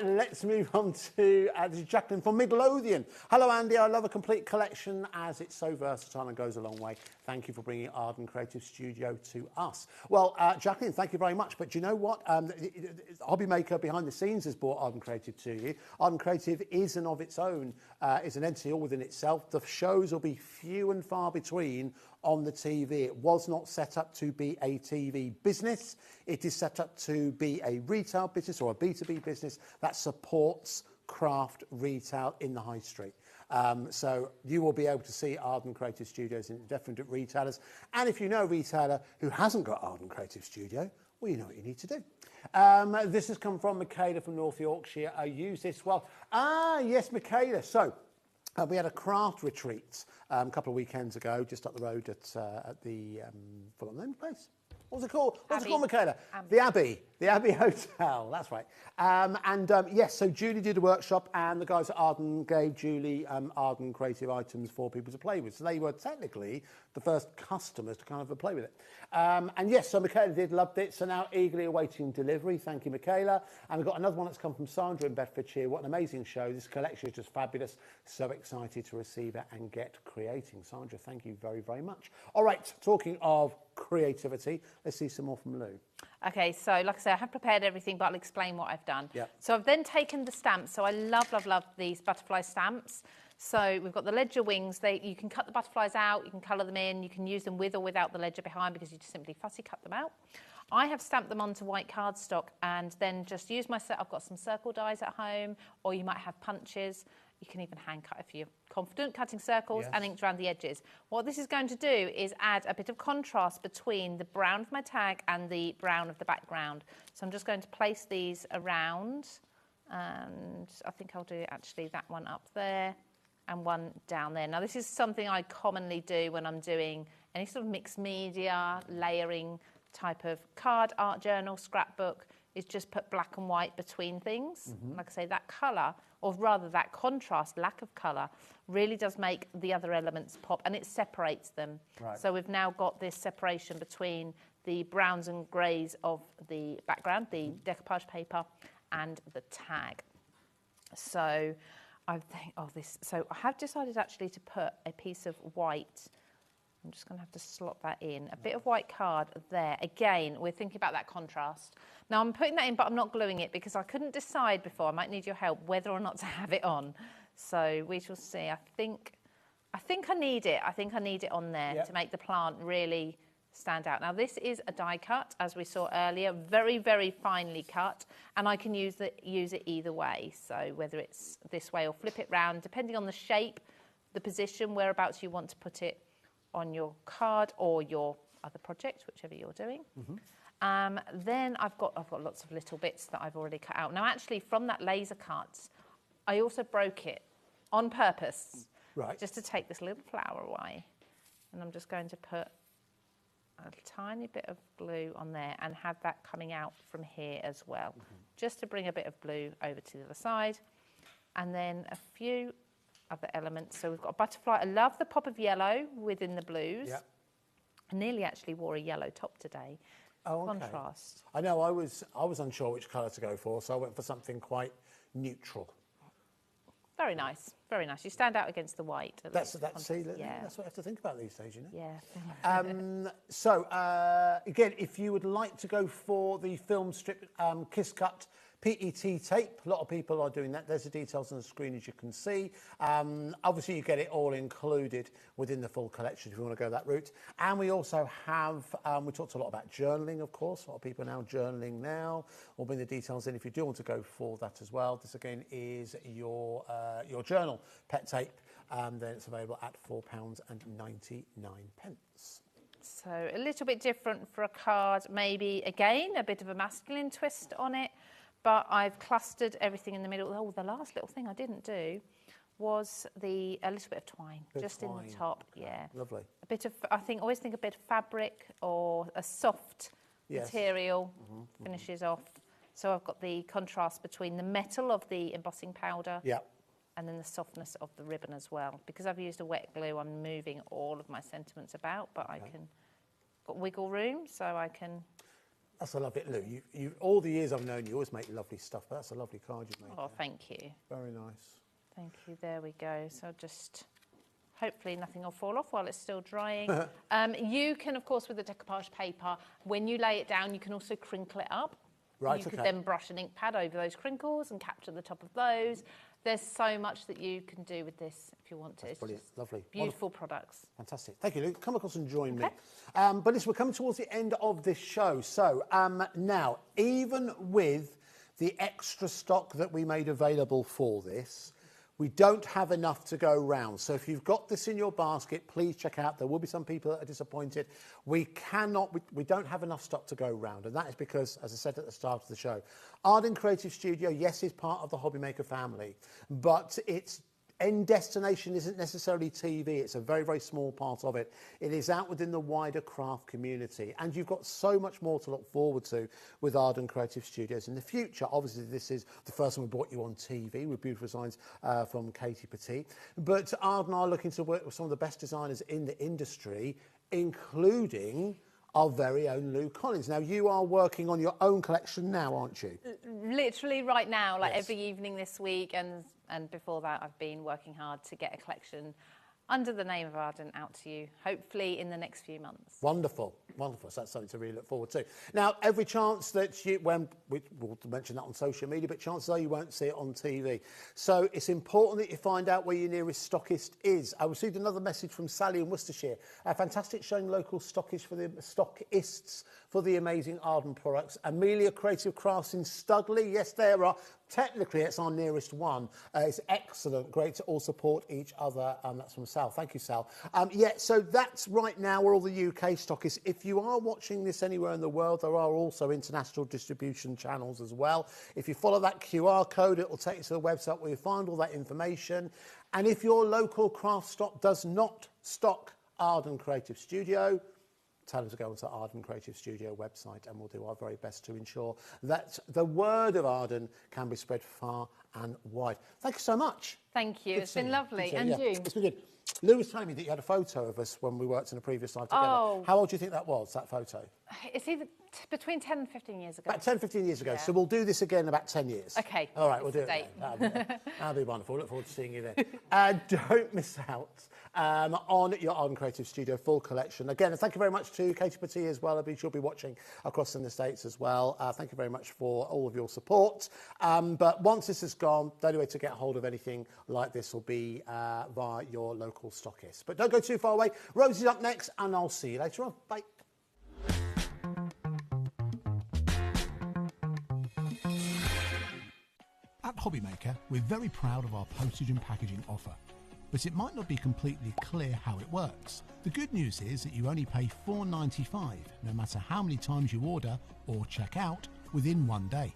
Let's move on to Jacqueline from Midlothian. Hello, Andy. I love a complete collection as it's so versatile and goes a long way. Thank you for bringing Ardan Creative Studio to us. Well, Jacqueline, thank you very much. But do you know what? HobbyMaker behind the scenes has brought Ardan Creative to you. Ardan Creative is an of its own, is an entity all within itself. The shows will be few and far between on the TV. It was not set up to be a TV business. It is set up to be a retail business or a B2B business that supports craft retail in the high street. So you will be able to see Ardan Creative Studios in different retailers. And if you know a retailer who hasn't got Ardan Creative Studio, well, you know what you need to do. This has come from Michaela from North Yorkshire. I use this well. Yes, Michaela. So we had a craft retreat a couple of weekends ago, just up the road at the full name place. What's it called? What's it called, Michaela? The Abbey Hotel. That's right. Yes, so Julie did a workshop, and the guys at Ardan gave Julie Ardan creative items for people to play with. So they were technically the first customers to kind of play with it. And yes, so Michaela loved it. So now eagerly awaiting delivery. Thank you, Michaela. And we've got another one that's come from Sandra in Bedfordshire. What an amazing show. This collection is just fabulous. So excited to receive it and get creating. Sandra, thank you very, very much. All right, talking of creativity, let's see some more from Lou. Okay, so like I said, I have prepared everything, but I'll explain what I've done. Yep. So I've then taken the stamps. So I love these butterfly stamps. So we've got the ledger wings. You can cut the butterflies out, you can colour them in, you can use them with or without the ledger behind because you just simply fussy cut them out. I have stamped them onto white cardstock and then just use I've got some circle dies at home, or you might have punches. You can even hand cut if you're confident, cutting circles and inked around the edges. What this is going to do is add a bit of contrast between the brown of my tag and the brown of the background. So I'm just going to place these around, and I think I'll do actually that one up there and one down there. Now this is something I commonly do when I'm doing any sort of mixed media, layering type of card, art journal, scrapbook, is just put black and white between things. Like I say, that colour, or rather that contrast, lack of colour, really does make the other elements pop, and it separates them. Right. So we've now got this separation between the browns and greys of the background, the decoupage paper, and the tag. So I have decided actually to put a piece of white. I'm just going to have to slot that in. A bit of white card there. Again, we're thinking about that contrast. Now, I'm putting that in, but I'm not gluing it because I couldn't decide before. I might need your help whether or not to have it on. So we shall see. I think I need it. I think I need it on there to make the plant really stand out. Now, this is a die cut, as we saw earlier, very, very finely cut, and I can use it either way. So whether it's this way or flip it round, depending on the shape, the position, whereabouts you want to put it on your card or your other project, whichever you're doing. Then I've got lots of little bits that I've already cut out. Now, actually, from that laser cut, I also broke it on purpose, just to take this little flower away. And I'm just going to put a tiny bit of glue on there and have that coming out from here as well, just to bring a bit of blue over to the other side. And then a few other elements. So we've got a butterfly. I love the pop of yellow within the blues. I nearly actually wore a yellow top today. Contrast. I know I was unsure which colour to go for, so I went for something quite neutral. Very nice, very nice. You stand out against the white. That's what you have to think about these days, you know. Yeah. So again, if you would like to go for the film strip kiss cut PET tape, a lot of people are doing that. There's the details on the screen, as you can see. Obviously, you get it all included within the full collection if you want to go that route. And we also have, we talked a lot about journaling, of course. A lot of people are now journaling now. We'll bring the details in if you do want to go for that as well. This, again, is your journal pet tape. Then it's available at £4.99. So a little bit different for a card, maybe, again, a bit of a masculine twist on it. But I've clustered everything in the middle. Oh, the last little thing I didn't do was a little bit of twine, in the top. Okay. Yeah, lovely. A bit of, always think a bit of fabric or a soft material finishes off. So I've got the contrast between the metal of the embossing powder and then the softness of the ribbon as well. Because I've used a wet glue, I'm moving all of my sentiments about, but I can got wiggle room, so I can. That's a lovely, Lou. You all the years I've known you, always make lovely stuff. But that's a lovely card you've made. Oh, thank you. Very nice. Thank you. There we go. So just Hopefully nothing will fall off while it's still drying. You can, of course, with the decoupage paper, when you lay it down, you can also crinkle it up. Right, you could then brush an ink pad over those crinkles and capture the top of those. There's so much that you can do with this if you want to. That's brilliant, lovely. Beautiful products. Fantastic. Thank you, Luke. Come across and join me. But listen, we're coming towards the end of this show. So now, even with the extra stock that we made available for this, we don't have enough to go round. So if you've got this in your basket, please check out. There will be some people that are disappointed. We don't have enough stock to go round. And that is because, as I said at the start of the show, Ardan Creative Studio, yes, is part of the HobbyMaker family, but its end destination isn't necessarily TV. It's a very, very small part of it. It is out within the wider craft community. And you've got so much more to look forward to with Ardan Creative Studios in the future. Obviously, this is the first time we brought you on TV with beautiful designs from Katie Petit. But Ardan are looking to work with some of the best designers in the industry, including our very own Lou Collins. Now, you are working on your own collection now, aren't you? Literally right now, like every evening this week, and before that, I've been working hard to get a collection under the name of Ardan out to you, hopefully in the next few months. Wonderful, wonderful. So that's something to really look forward to. Now, every chance that we'll mention that on social media, but chances are you won't see it on TV. So it's important that you find out where your nearest stockist is. I received another message from Sally in Worcestershire. Fantastic showing local stockists for the amazing Ardan products. Amelia Creative Crafts in Studley. Yes, there are. Technically, it's our nearest one. It's excellent. Great to all support each other. That's from Sal. Thank you, Sal. So that's right now where all the UK stock is. If you are watching this anywhere in the world, there are also international distribution channels as well. If you follow that QR code, it will take you to the website where you find all that information. And if your local craft stock does not stock Ardan Creative Studio, tell them to go onto the Ardan Creative Studio website, and we'll do our very best to ensure that the word of Ardan can be spread far and wide. Thank you so much. Thank you. It's been lovely. And you? It's been good. Lou was telling me that you had a photo of us when we worked in a previous life together. Oh. How old do you think that was, that photo? It's either between 10 and 15 years ago. About 10, 15 years ago. Yeah. So we'll do this again in about 10 years. OK. All right, we'll do it then. That'll be wonderful. Look forward to seeing you then. Don't miss out on your Ardan Creative Studio full collection. Again, thank you very much to Katie Petit as well. She'll be watching across in the States as well. Thank you very much for all of your support. But once this is gone, the only way to get hold of anything like this will be via your local stockist. But don't go too far away. Rosie's up next, and I'll see you later on. Bye. At HobbyMaker, we're very proud of our postage and packaging offer, but it might not be completely clear how it works. The good news is that you only pay $4.95 no matter how many times you order or check out within one day.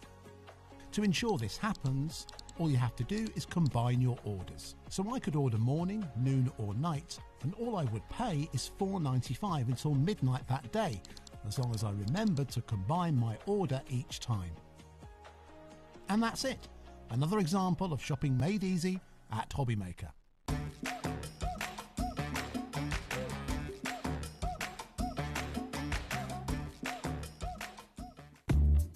To ensure this happens, all you have to do is combine your orders. So I could order morning, noon or night, and all I would pay is $4.95 until midnight that day, as long as I remembered to combine my order each time. And that's it. Another example of shopping made easy at HobbyMaker.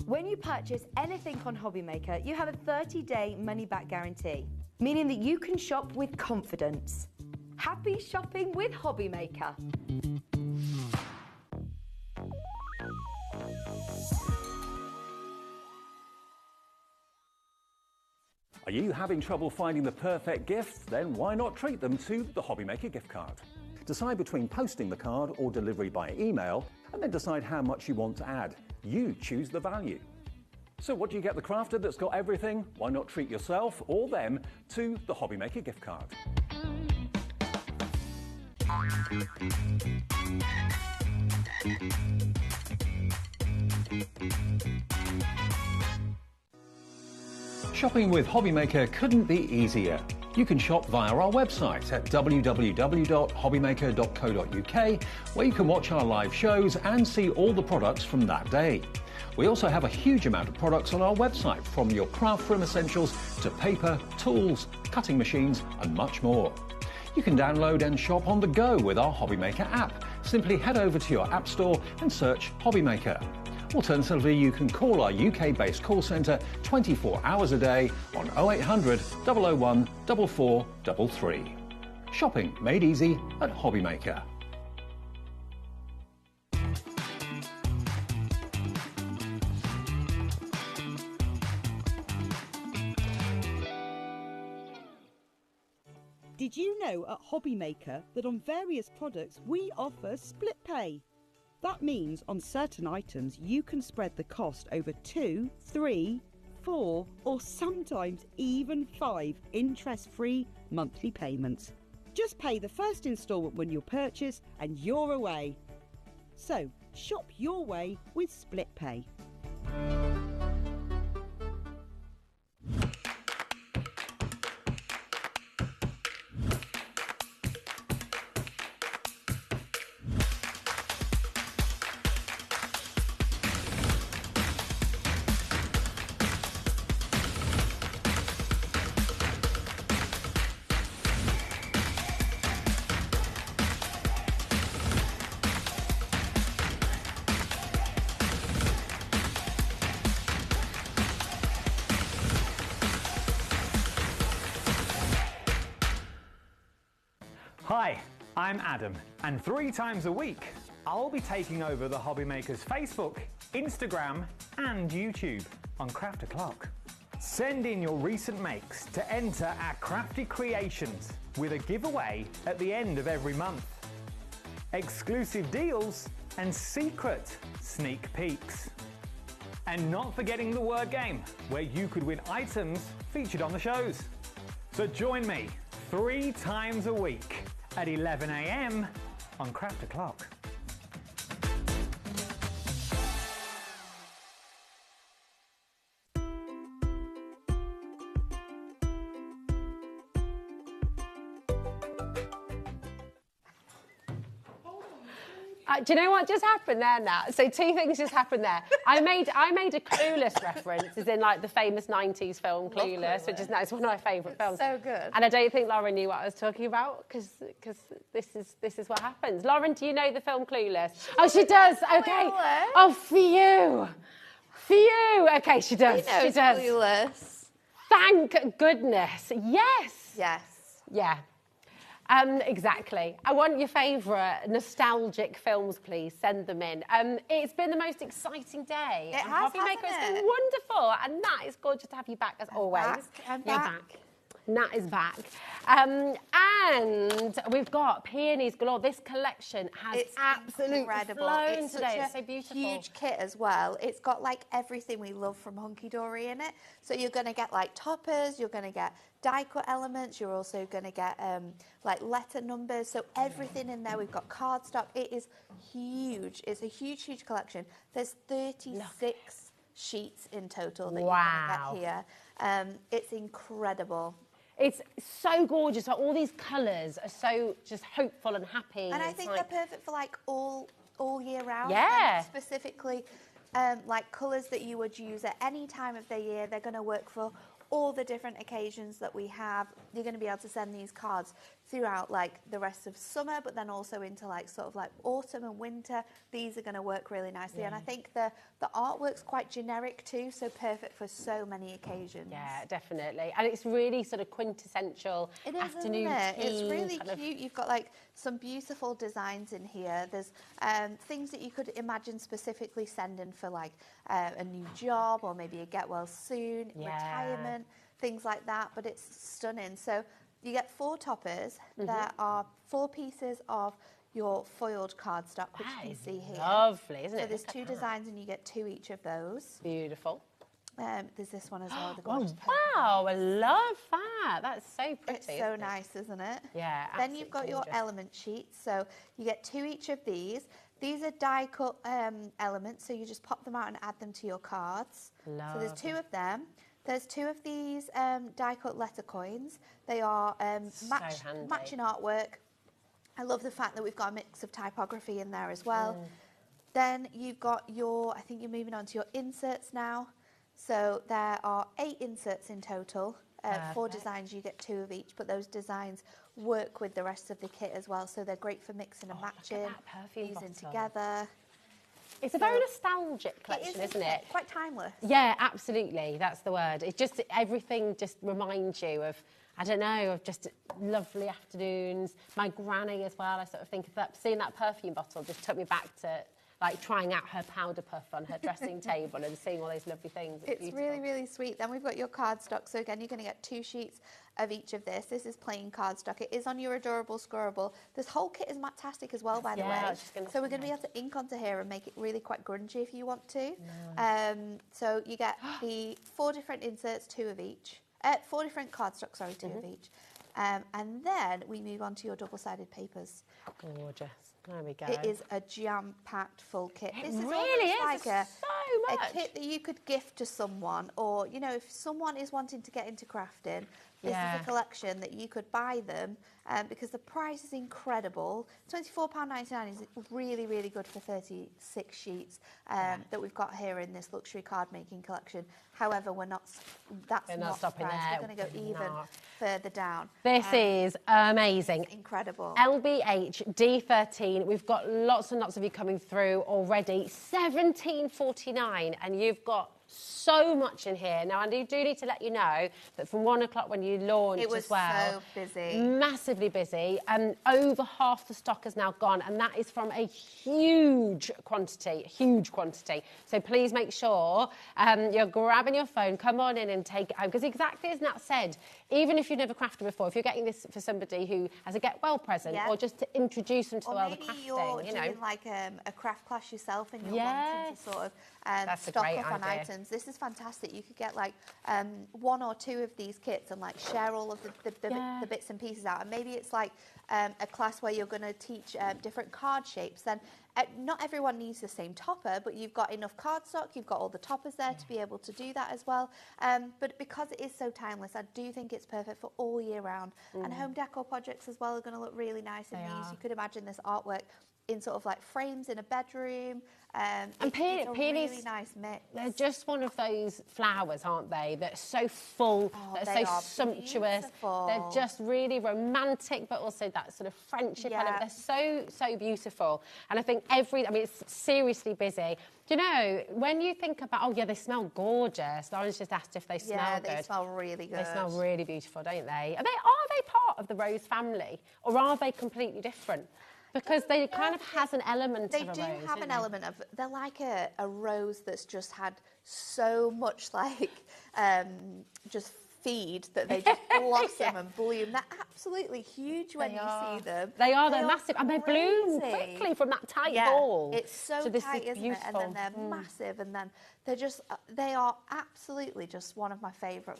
When you purchase anything on HobbyMaker, you have a 30-day money-back guarantee, meaning that you can shop with confidence. Happy shopping with HobbyMaker. Are you having trouble finding the perfect gift? Then why not treat them to the HobbyMaker gift card? Decide between posting the card or delivery by email, and then decide how much you want to add. You choose the value. So what do you get the crafter that's got everything? Why not treat yourself or them to the HobbyMaker gift card? Shopping with HobbyMaker couldn't be easier. You can shop via our website at www.hobbymaker.co.uk, where you can watch our live shows and see all the products from that day. We also have a huge amount of products on our website, from your craft room essentials to paper, tools, cutting machines and much more. You can download and shop on the go with our HobbyMaker app. Simply head over to your app store and search HobbyMaker. Alternatively, you can call our UK-based call centre 24 hours a day on 0800 001 4433. Shopping made easy at HobbyMaker. Did you know at HobbyMaker that on various products we offer split pay? That means on certain items you can spread the cost over 2, 3, 4 or sometimes even 5 interest-free monthly payments. Just pay the first instalment when you purchase and you're away. So shop your way with split pay. Hi, I'm Adam, and 3 times a week, I'll be taking over the HobbyMaker's Facebook, Instagram, and YouTube on Craft O'Clock. Send in your recent makes to enter our crafty creations with a giveaway at the end of every month. Exclusive deals and secret sneak peeks. And not forgetting the word game, where you could win items featured on the shows. So join me 3 times a week at 11 AM on Craft O'Clock. Do you know what just happened there, Nat? So 2 things just happened there. I made a Clueless reference, as in like the famous 90s film Clueless, which is now it's one of my favourite films. So good. And I don't think Lauren knew what I was talking about because this is what happens. Lauren, do you know the film Clueless? Oh, she does. Okay. Clueless. Oh, for you. For you. Okay, she does. She knows She does. Clueless. Thank goodness. Yes. Yes. Yeah. Exactly. I want your favourite nostalgic films, please. Send them in. It's been the most exciting day. It has, HobbyMaker. hasn't It's been it? wonderful. And Nat, it's gorgeous to have you back as always. I'm You're back. back. Nat is back. And we've got Peonies galore. This collection has It's absolutely incredible. flown It's today. such It's so beautiful. huge kit as well. It's got like everything we love from Hunky Dory in it. So you're going to get like toppers, you're going to get die cut elements, you're also going to get like letter numbers. So everything in there. We've got cardstock. It is huge. It's a huge, huge collection. There's 36 sheets in total that you're going to get here. It's incredible. It's so gorgeous. All these colours are so just hopeful and happy. And I It's think like- they're perfect for like all year round. Yeah. And specifically, like colours that you would use at any time of the year. They're going to work for all the different occasions that we have. You're going to be able to send these cards throughout like the rest of summer, but then also into like sort of like autumn and winter. These are going to work really nicely. And I think the artwork's quite generic too, so perfect for so many occasions. Yeah, definitely. And it's really sort of quintessential It is, afternoon isn't it? tea. It's really kind of- cute. You've got like some beautiful designs in here. There's things that you could imagine specifically sending for like a new job or maybe a get well soon, retirement, things like that. But it's stunning. So you get 4 toppers. There are 4 pieces of your foiled cardstock, which you can see here. Lovely, isn't it? So there's Look at 2 that. designs and you get 2 each of those. Beautiful. There's this one as well. The Oh, gorgeous wow, I love that. That's so pretty. It's so isn't it? nice, isn't it? Yeah, Then you've got your element sheets. So you get 2 each of these. These are die cut elements, so you just pop them out and add them to your cards. So there's 2 of them. There's 2 of these die cut letter coins. They are matching artwork. I love the fact that we've got a mix of typography in there as well. Then you've got your, I think you're moving on to your inserts now. So there are 8 inserts in total. 4 designs, you get 2 of each, but those designs work with the rest of the kit as well. So they're great for mixing and matching, using together. It's a very nostalgic collection, isn't it? Quite timeless. Yeah, absolutely. That's the word. It just everything just reminds you of I don't know, of just lovely afternoons. My granny as well, I sort of think of that, seeing that perfume bottle just took me back to like trying out her powder puff on her dressing table and seeing all those lovely things. It's really, really sweet. Then we've got your cardstock. So again, you're going to get 2 sheets of each of this. This is plain cardstock. It is on your adorable scorable. This whole kit is matastic as well, by the way. So we're going to be able to ink onto here and make it really quite grungy if you want to. So you get the 4 different inserts, 2 of each. 4 different cardstock, sorry, 2 of each. And then we move on to your double-sided papers. Gorgeous. There we go. It is a jam-packed full kit. It This is really is. like So much. a kit that you could gift to someone, or you know, if someone is wanting to get into crafting, this is a collection that you could buy them because the price is incredible. £24.99 is really, really good for 36 sheets that we've got here in this luxury card making collection. However, we're not stopping the price. We're going to go even further down. This is amazing. Incredible. LBH D13. We've got lots and lots of you coming through already. £17.49, and you've got so much in here. Now, I do need to let you know that from 1 o'clock when you launched as well. It was so busy. Massively busy. Over half the stock has now gone, and that is from a huge quantity. So please make sure you're grabbing your phone, come on in and take it home. Because exactly as Nat said, even if you've never crafted before, if you're getting this for somebody who has a get well present or just to introduce them to the world of crafting, you're doing like a craft class yourself and you're wanting to sort of stock up on items. This is fantastic. You could get like 1 or 2 of these kits and like share all of the bits and pieces out. And maybe it's like a class where you're going to teach different card shapes. Then not everyone needs the same topper, but you've got enough cardstock, you've got all the toppers there to be able to do that as well. But because it is so timeless, I do think it's perfect for all year round. And home decor projects as well are going to look really nice in these. You could imagine this artwork in sort of like frames in a bedroom. And peonies, really nice mix. They're just one of those flowers, aren't they? That are so full, that are so sumptuous. Beautiful. They're just really romantic, but also that sort of friendship element. They're so beautiful. And I think it's seriously busy. Do you know, when you think about, they smell gorgeous. Lauren's just asked if they smell good. Yeah, they smell really good. They smell really beautiful, don't they? Are they part of the rose family, or are they completely different? Because they kind of has an element of a rose. They do have an element of, they're like a rose that's just had so much like just feed that they just blossom and bloom. They're absolutely huge when you see them. They're massive, and they bloom quickly from that tight ball. It's so tight, isn't it? And then they're massive, and then they are absolutely just one of my favourite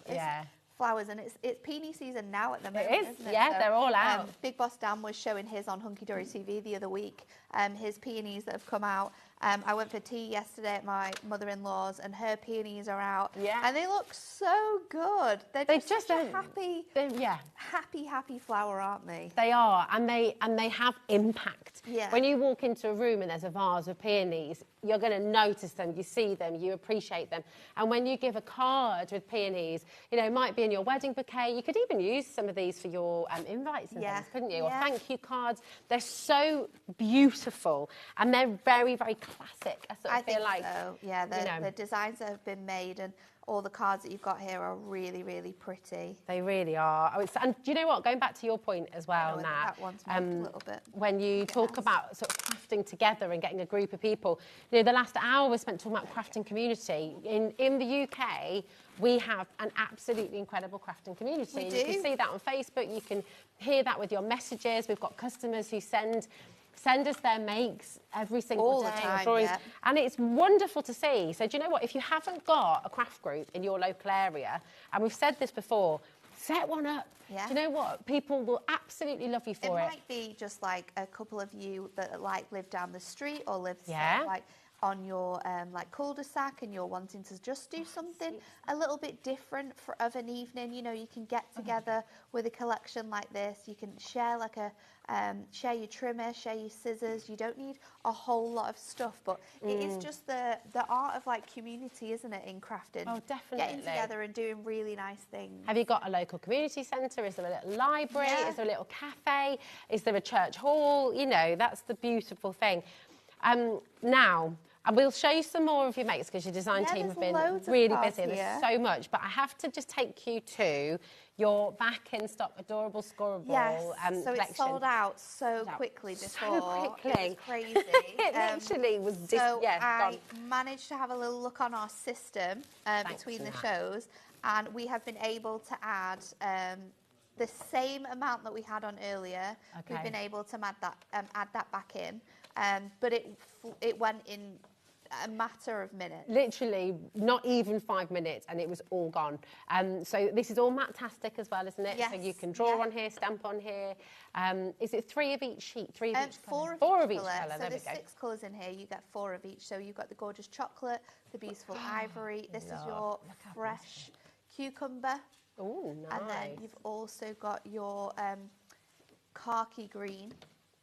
flowers, and it's peony season now at the moment. It is, isn't it? yeah, they're all out. Big Boss Dan was showing his on Hunky Dory TV the other week, his peonies that have come out. I went for tea yesterday at my mother-in-law's, and her peonies are out, and they look so good. They're just a happy flower, aren't they? They are, and they have impact. Yeah. When you walk into a room and there's a vase of peonies, you're going to notice them, you see them, you appreciate them. And when you give a card with peonies, it might be in your wedding bouquet. You could even use some of these for your invites and things, couldn't you? Or thank you cards. They're so beautiful, and they're very, very classic. I feel like so. Yeah, the designs that have been made and all the cards that you've got here are really, really pretty. They really are. And do you know what? Going back to your point as well, Nat, a little bit. When you talk about sort of crafting together and getting a group of people, the last hour was spent talking about crafting community. In the UK, we have an absolutely incredible crafting community. We do. You can see that on Facebook. You can hear that with your messages. We've got customers who send us their makes every single day. All the time, And it's wonderful to see. So do you know what? If you haven't got a craft group in your local area, and we've said this before, set one up. Yeah. Do you know what? People will absolutely love you for it. It might be just like a couple of you that live down the street or live like on your cul-de-sac, and you're wanting to just do something a little bit different of an evening. You can get together with a collection like this. You can share share your trimmer, share your scissors. You don't need a whole lot of stuff, but it is just the art of community, isn't it, in crafting? Oh, definitely. Getting together and doing really nice things. Have you got a local community centre? Is there a little library? Is there a little cafe? Is there a church hall? That's the beautiful thing. Now, and we'll show you some more of your makes because your design team have been really busy. There's so much, but I have to just take you to your back in stock adorable scoreable Yes, so collection. it sold out so quickly before. So quickly. It was crazy. It literally was just, so yeah, I gone. managed to have a little look on our system between the Nat. shows, and we have been able to add the same amount that we had on earlier. Okay. We've been able to add that back in, but it went in a matter of minutes. Literally, not even 5 minutes, and it was all gone. So this is all matte-tastic as well, isn't it? Yes, So you can draw on here, stamp on here. Is it 3 of each sheet? 3 of each Four colour? of each colour. colour. So There we there's go. 6 colours in here. You get 4 of each. So you've got the gorgeous chocolate, the beautiful ivory. This is your fresh cucumber. Oh, nice. And then you've also got your khaki green.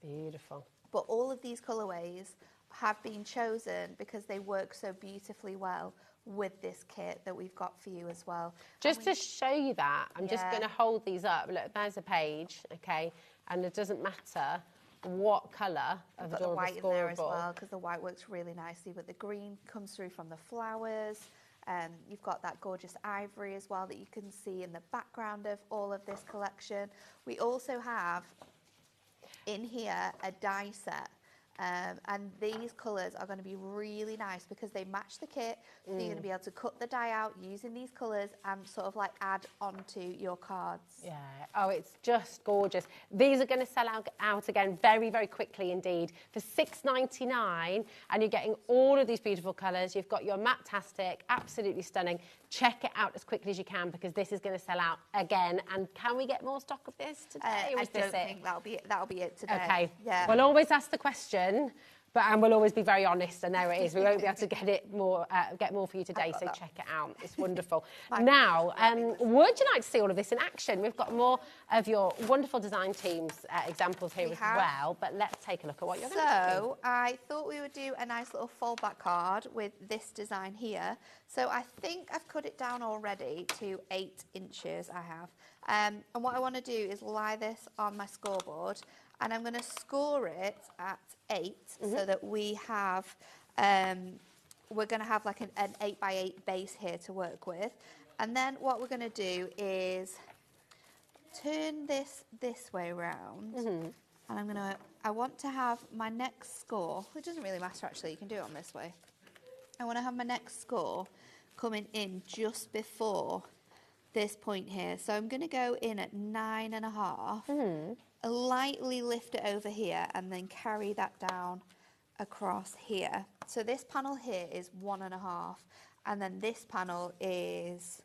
Beautiful. But all of these colourways have been chosen because they work so beautifully well with this kit that we've got for you as well. Just to show you that, I'm just going to hold these up. Look, there's a page, okay? And it doesn't matter what colour of I've got the adorable white in there as scoreable. well because the white works really nicely, but the green comes through from the flowers. You've got that gorgeous ivory as well that you can see in the background of all of this collection. We also have in here a die set. And these colours are going to be really nice because they match the kit, so you're going to be able to cut the die out using these colours and sort of like add onto your cards. Yeah, oh, it's just gorgeous. These are going to sell out again very, very quickly indeed for $6.99, and you're getting all of these beautiful colours. You've got your matte-tastic, absolutely stunning. Check it out as quickly as you can because this is going to sell out again. And can we get more stock of this today? Or I is this don't think that'll be it today. Okay. Yeah. We'll always ask the question, and we'll always be very honest, and there it is. We won't be able to get it more, get more for you today, so check it out. It's wonderful. Now, would you like to see all of this in action? We've got more of your wonderful design team's examples here as well, but let's take a look at what you're going to do. So I thought we would do a nice little fold-back card with this design here. So I think I've cut it down already to 8 inches, I have. And what I want to do is lie this on my scoreboard, and I'm going to score it at 8 so that we have, we're going to have like an 8x8 base here to work with. And then what we're going to do is turn this way around. And I want to have my next score, it doesn't really matter actually, you can do it on this way. I want to have my next score coming in just before this point here. So I'm going to go in at 9.5, lightly lift it over here and then carry that down across here. So this panel here is 1.5, and then this panel is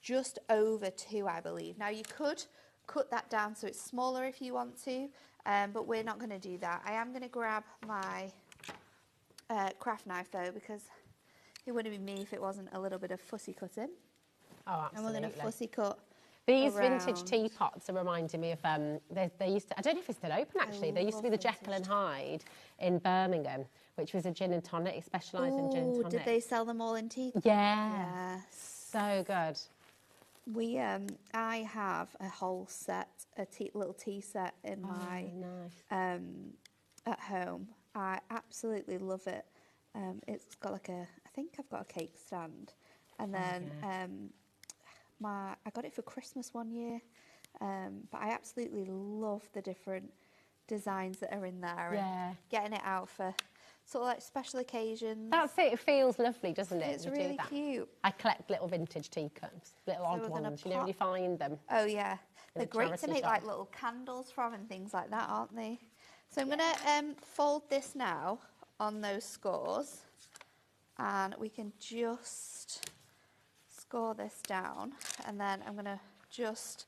just over 2, I believe. Now you could cut that down so it's smaller if you want to, but we're not going to do that. I am going to grab my craft knife though, because it wouldn't be me if it wasn't a little bit of fussy cutting. Oh, absolutely. And we're going to fussy cut. These around. vintage teapots are reminding me of, they used to, I don't know if it's still open actually, there used to be the Jekyll and Hyde in Birmingham, which was a gin and tonic, it specialised in gin and tonic. Did they sell them all in tea? Yeah. So good. We, I have a whole set, little tea set in my, at home. I absolutely love it. It's got like I think I've got a cake stand. And then I got it for Christmas one year, but I absolutely love the different designs that are in there. Yeah. And getting it out for sort of like special occasions. That's it, it feels lovely, doesn't it? It's to really do that. cute. I collect little vintage teacups, little So odd we're gonna ones, you know, when you find them. Oh yeah, in they're a great to charity make shop. like little candles from and things like that, aren't they? So I'm gonna fold this now on those scores, and we can just score this down, and then I'm gonna just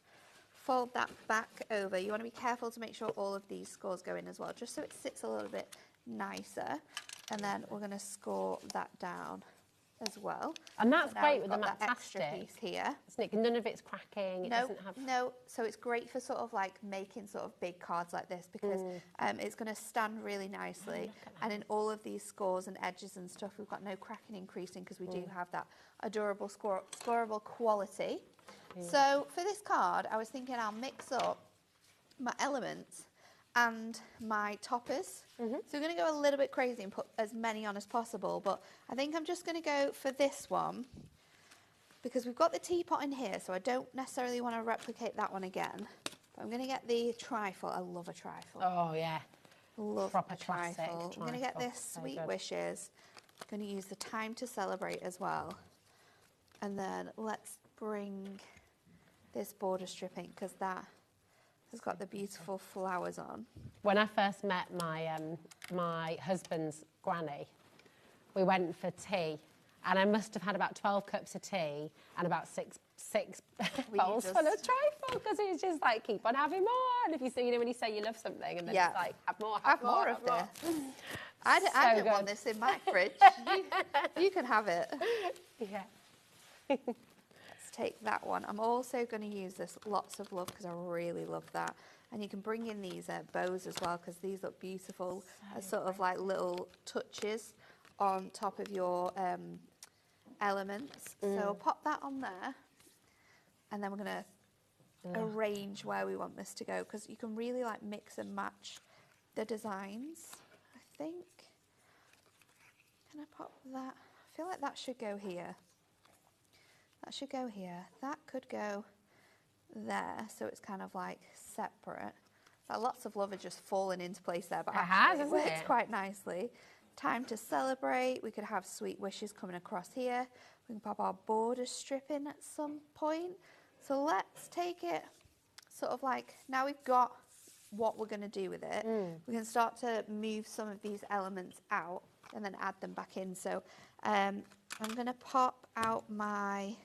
fold that back over. You want to be careful to make sure all of these scores go in as well, just so it sits a little bit nicer. And then we're going to score that down as well. And that's so now great we've with the got that extra matte-tastic, piece here. isn't it? None of it's cracking. It doesn't have. No, so it's great for sort of like making sort of big cards like this because it's going to stand really nicely. And in all of these scores and edges and stuff, we've got no cracking increasing because we do have that adorable scoreable quality. So for this card, I was thinking I'll mix up my elements and my toppers. So we're going to go a little bit crazy and put as many on as possible, but I think I'm just going to go for this one because we've got the teapot in here, so I don't necessarily want to replicate that one again. But I'm going to get the trifle. I love a trifle. Oh, yeah. Love Proper a trifle. I'm going to get this So Sweet good. Wishes. I'm going to use the Time to Celebrate as well. And then let's bring this border stripping, because that has got the beautiful flowers on. When I first met my my husband's granny, we went for tea, and I must have had about 12 cups of tea and about six bowls full of trifle, because it was just like, keep on having more. And if you say, you know, when you say you love something, and then it's like, have more of more. this. I don't want good. this in my fridge. You can have it. Yeah. Let's take that one. I'm also going to use this Lots of Love, because I really love that. And you can bring in these bows as well, because these look beautiful as sort of like little touches on top of your elements. So I'll pop that on there, and then we're going to arrange where we want this to go, because you can really like mix and match the designs, I think. Can I pop that? I feel like that should go here. That should go here. That could go there, so it's kind of like separate. That Lots of Love are just falling into place there, but actually it works quite nicely. Time to Celebrate. We could have Sweet Wishes coming across here. We can pop our border strip in at some point. So let's take it sort of like, now we've got what we're going to do with it, we can start to move some of these elements out and then add them back in. So I'm going to pop out my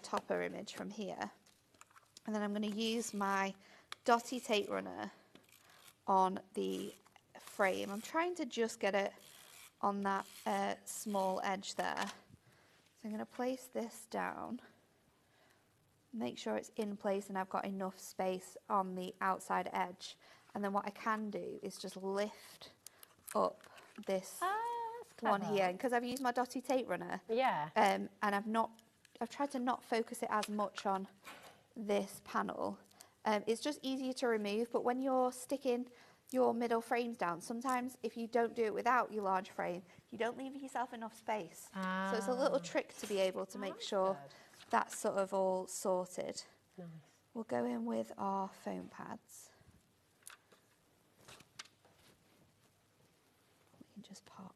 topper image from here, and then I'm going to use my dotty tape runner on the frame. I'm trying to just get it on that small edge there. So I'm going to place this down, make sure it's in place and I've got enough space on the outside edge. And then what I can do is just lift up this one here, because I've used my dotty tape runner. Yeah. And I've tried to not focus it as much on this panel. It's just easier to remove, but when you're sticking your middle frames down, sometimes if you don't do it without your large frame, you don't leave yourself enough space. So it's a little trick to be able to make sure that's sort of all sorted. Nice. We'll go in with our foam pads. We can just pop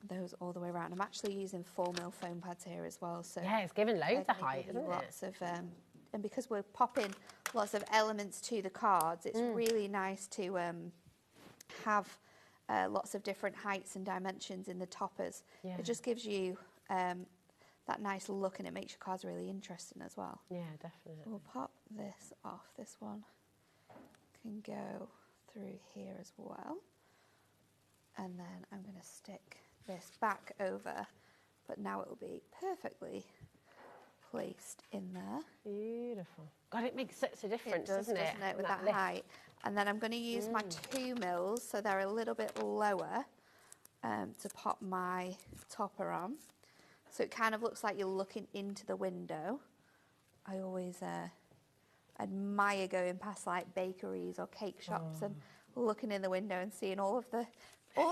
those all the way around. I'm actually using 4mm foam pads here as well. So yeah, it's giving loads of height, isn't it? Lots of, and because we're popping lots of elements to the cards, it's really nice to have lots of different heights and dimensions in the toppers. Yeah. It just gives you that nice look, and it makes your cards really interesting as well. Yeah, definitely. We'll pop this off. This one can go through here as well. And then I'm going to stick this back over, but now it will be perfectly placed in there. Beautiful. God, it makes such a difference, doesn't it, with that height. And then I'm going to use my 2 mils, so they're a little bit lower, to pop my topper on. So it kind of looks like you're looking into the window. I always admire going past like bakeries or cake shops and looking in the window and seeing all of the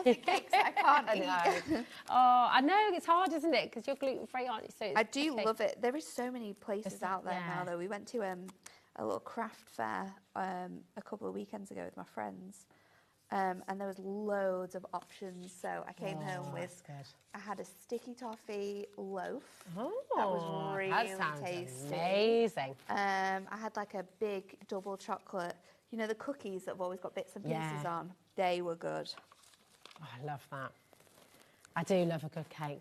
cakes that I can't eat. Oh, I know, it's hard, isn't it? Because you're gluten-free, aren't you? So I do love it. There is so many places out there now, though. We went to a little craft fair a couple of weekends ago with my friends, and there was loads of options. So I came home with, I had a sticky toffee loaf. Oh, that was really that sounds tasty. Amazing. I had like a big double chocolate, you know, the cookies that have always got bits and pieces on. They were good. Oh, I love that. I do love a good cake.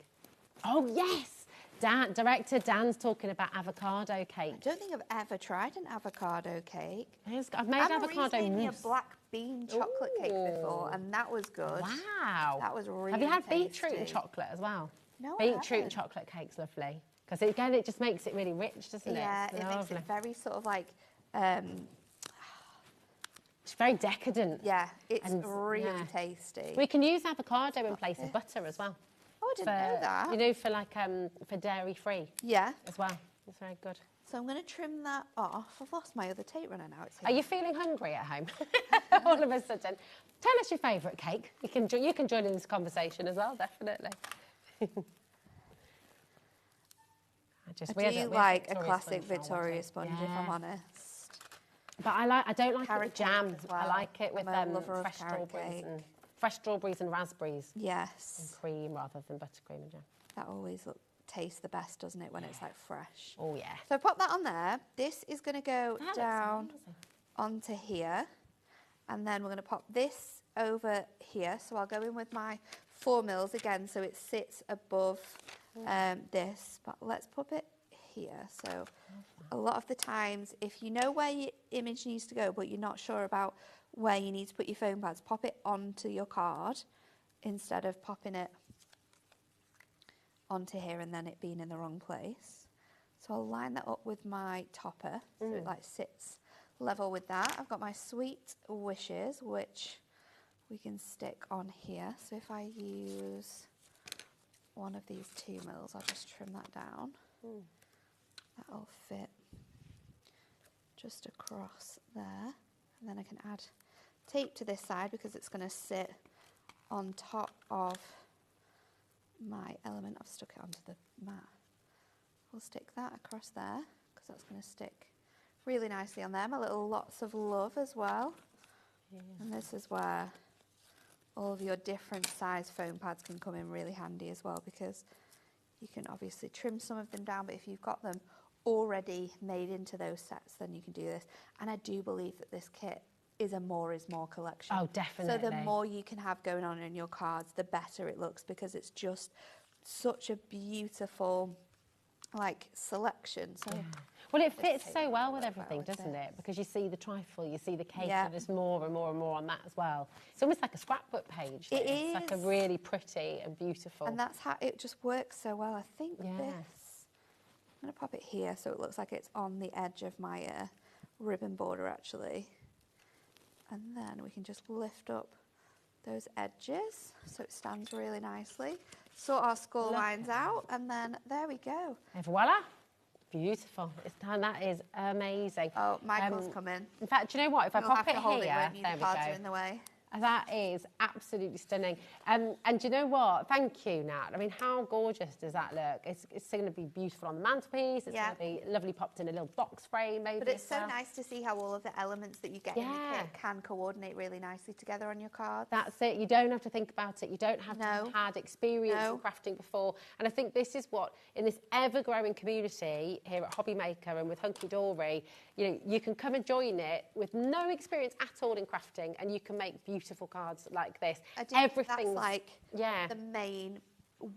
Oh, yes. Director Dan's talking about avocado cake. I don't think I've ever tried an avocado cake. I've made avocado mousse. A black bean chocolate cake before, and that was good. Wow. That was really Have you had tasty. beetroot and chocolate as well? No, I Beetroot and chocolate cake's lovely. Because again, it just makes it really rich, doesn't it? Yeah, it makes it very sort of like... it's very decadent. Yeah, it's really tasty. We can use avocado in place of butter as well. Oh, I didn't know that. You know, for like for dairy free. Yeah. As well. It's very good. So I'm going to trim that off. I've lost my other tape runner now. It's Are you feeling hungry at home? All of a sudden. Tell us your favourite cake. You can join in this conversation as well, definitely. I do like a classic Victoria sponge, if I'm honest. But I don't like it Carrot with jam. cake as well. I like it with I'm a lover of fresh strawberries and raspberries. Yes. And cream rather than buttercream and jam. That always tastes the best, doesn't it, when it's like fresh? Oh yeah. So pop that on there. This is going to go down onto here, and then we're going to pop this over here. So I'll go in with my 4 mils again, so it sits above this. But let's pop it here. So a lot of the times, if you know where your image needs to go, but you're not sure about where you need to put your foam pads, pop it onto your card instead of popping it onto here and then it being in the wrong place. So I'll line that up with my topper so it like sits level with that. I've got my Sweet Wishes, which we can stick on here. So if I use one of these 2 mils, I'll just trim that down. That'll fit just across there. And then I can add tape to this side because it's going to sit on top of my element. I've stuck it onto the mat. We'll stick that across there because that's going to stick really nicely on there. My little Lots of Love as well. Yeah. And this is where all of your different size foam pads can come in really handy as well, because you can obviously trim some of them down, but if you've got them already made into those sets, then you can do this. And I do believe that this kit is a more is more collection. Oh, definitely. So the more you can have going on in your cards, the better it looks, because it's just such a beautiful like selection. So well, it fits so well with everything, doesn't it? Because you see the trifle, you see the cake, and there's more and more and more on that as well. It's almost like a scrapbook page. It is. It's like a really pretty and beautiful. And that's how it just works so well. I think this, I'm going to pop it here so it looks like it's on the edge of my ribbon border actually. And then we can just lift up those edges so it stands really nicely. Sort our score lines out, and then there we go. And voila. Beautiful. It's done. That is amazing. Oh, Michael's coming. In fact, do you know what? If I pop it here, there we go. Are in the way. That is absolutely stunning. And do you know what? Thank you, Nat. I mean, how gorgeous does that look? It's going to be beautiful on the mantelpiece. It's going to be lovely popped in a little box frame, maybe. But it's so nice to see how all of the elements that you get in the kit can coordinate really nicely together on your card. That's it. You don't have to think about it. You don't have to have had experience in crafting before. And I think this is what, in this ever-growing community here at HobbyMaker and with Hunky Dory, you can come and join it with no experience at all in crafting, and you can make beautiful cards like this. Everything's like the main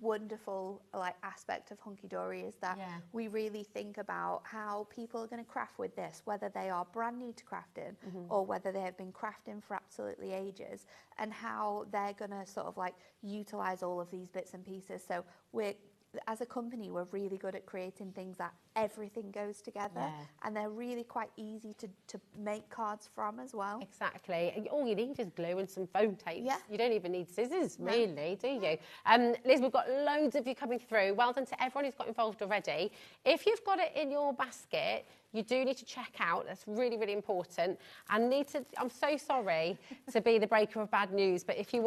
wonderful aspect of Hunky Dory is that we really think about how people are going to craft with this, whether they are brand new to crafting or whether they have been crafting for absolutely ages, and how they're going to sort of utilize all of these bits and pieces. So as a company, we're really good at creating things that everything goes together, and they're really quite easy to make cards from as well. Exactly. And all you need is glue and some foam tape. You don't even need scissors, really, do you? Liz, we've got loads of you coming through. Well done to everyone who's got involved already. If you've got it in your basket, you do need to check out. That's really, really important. I'm so sorry to be the breaker of bad news, but if you're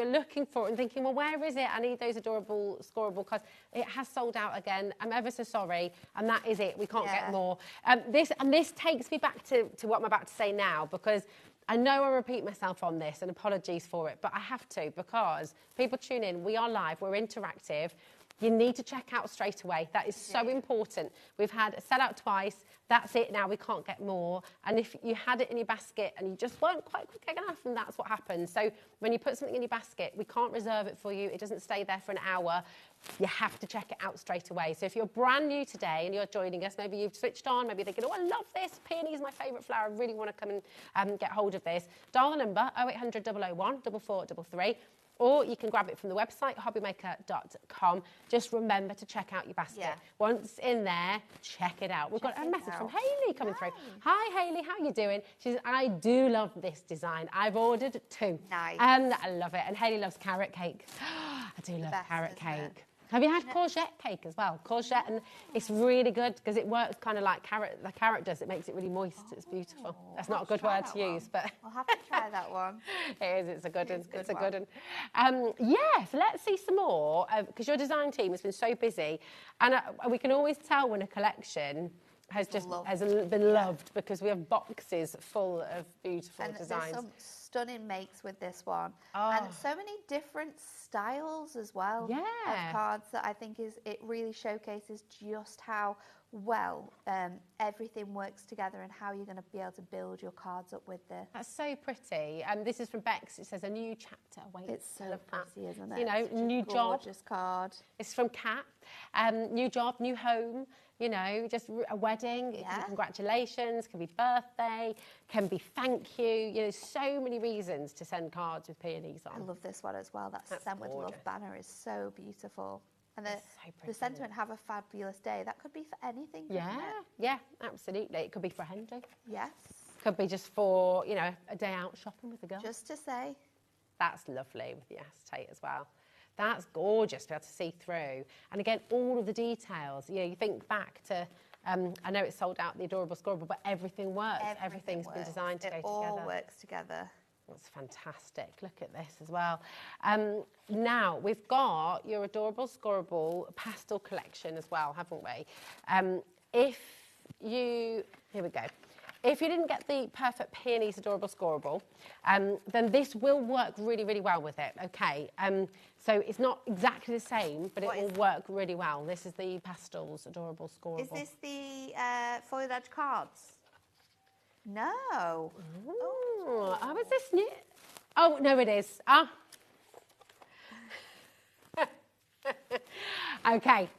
looking for it and thinking, well, where is it? I need those adorable, scoreable cards. It has sold out again. I'm ever so sorry. And that is it. We can't get more. This takes me back to what I'm about to say now, because I know I repeat myself on this, and apologies for it, but I have to, because people tune in. We are live. We're interactive. You need to check out straight away. That is so important. We've had a sell-out twice. That's it now. We can't get more. And if you had it in your basket and you just weren't quite quick enough, then that's what happens. So when you put something in your basket, we can't reserve it for you. It doesn't stay there for an hour. You have to check it out straight away. So if you're brand new today and you're joining us, maybe you've switched on, maybe you're thinking, oh, I love this. Peony is my favourite flower. I really want to come and get hold of this. Dial the number 0800 001 4433. Or you can grab it from the website, hobbymaker.com. Just remember to check out your basket. Once in there, check it out. We've got a message from Hayley coming through. Hi, Hayley, how are you doing? She says, I do love this design. I've ordered 2. Nice. And I love it. And Hayley loves carrot cake. I do love carrot cake. Have you had courgette cake as well? Courgette, and it's really good because it works kind of like the carrot does. It makes it really moist. It's beautiful. That's not a good word to use, but I'll have to try that one. it is. It's a good one. It's a good one. Yes, let's see some more because your design team has been so busy, and we can always tell when a collection has been loved because we have boxes full of beautiful designs. There's some stunning makes with this one, and so many different styles as well of cards that I think it really showcases just how well everything works together and how you're going to be able to build your cards up with this. That's so pretty. This is from Bex. It says a new chapter awaits. It's so pretty, isn't it? You know, new job. Gorgeous card. It's from Kat. New job, new home. You know, just a wedding. It can be congratulations. Can be birthday. Can be thank you. You know, so many reasons to send cards with peonies on. I love this one as well. That Send with Love banner is so beautiful. And the sentiment, have a fabulous day. That could be for anything. Yeah, absolutely. It could be for a hen do. Yes. Could be just for, you know, a day out shopping with the girls. Just to say. That's lovely with the acetate as well. That's gorgeous to be able to see through. And again, all of the details. You know, you think back to, I know it's sold out, the Adorable Scorable, but everything works. Everything's been designed to go together. It all works together. That's fantastic. Look at this as well. Now, we've got your Adorable Scorable pastel collection as well, haven't we? Here we go. If you didn't get the perfect Peonies Adorable Scorable, then this will work really, really well with it, okay? So it's not exactly the same, but it will work really well. This is the Pastels Adorable Scorable. Is this the foiled edge cards? No. Oh, is this new? Oh, no, it is. Okay.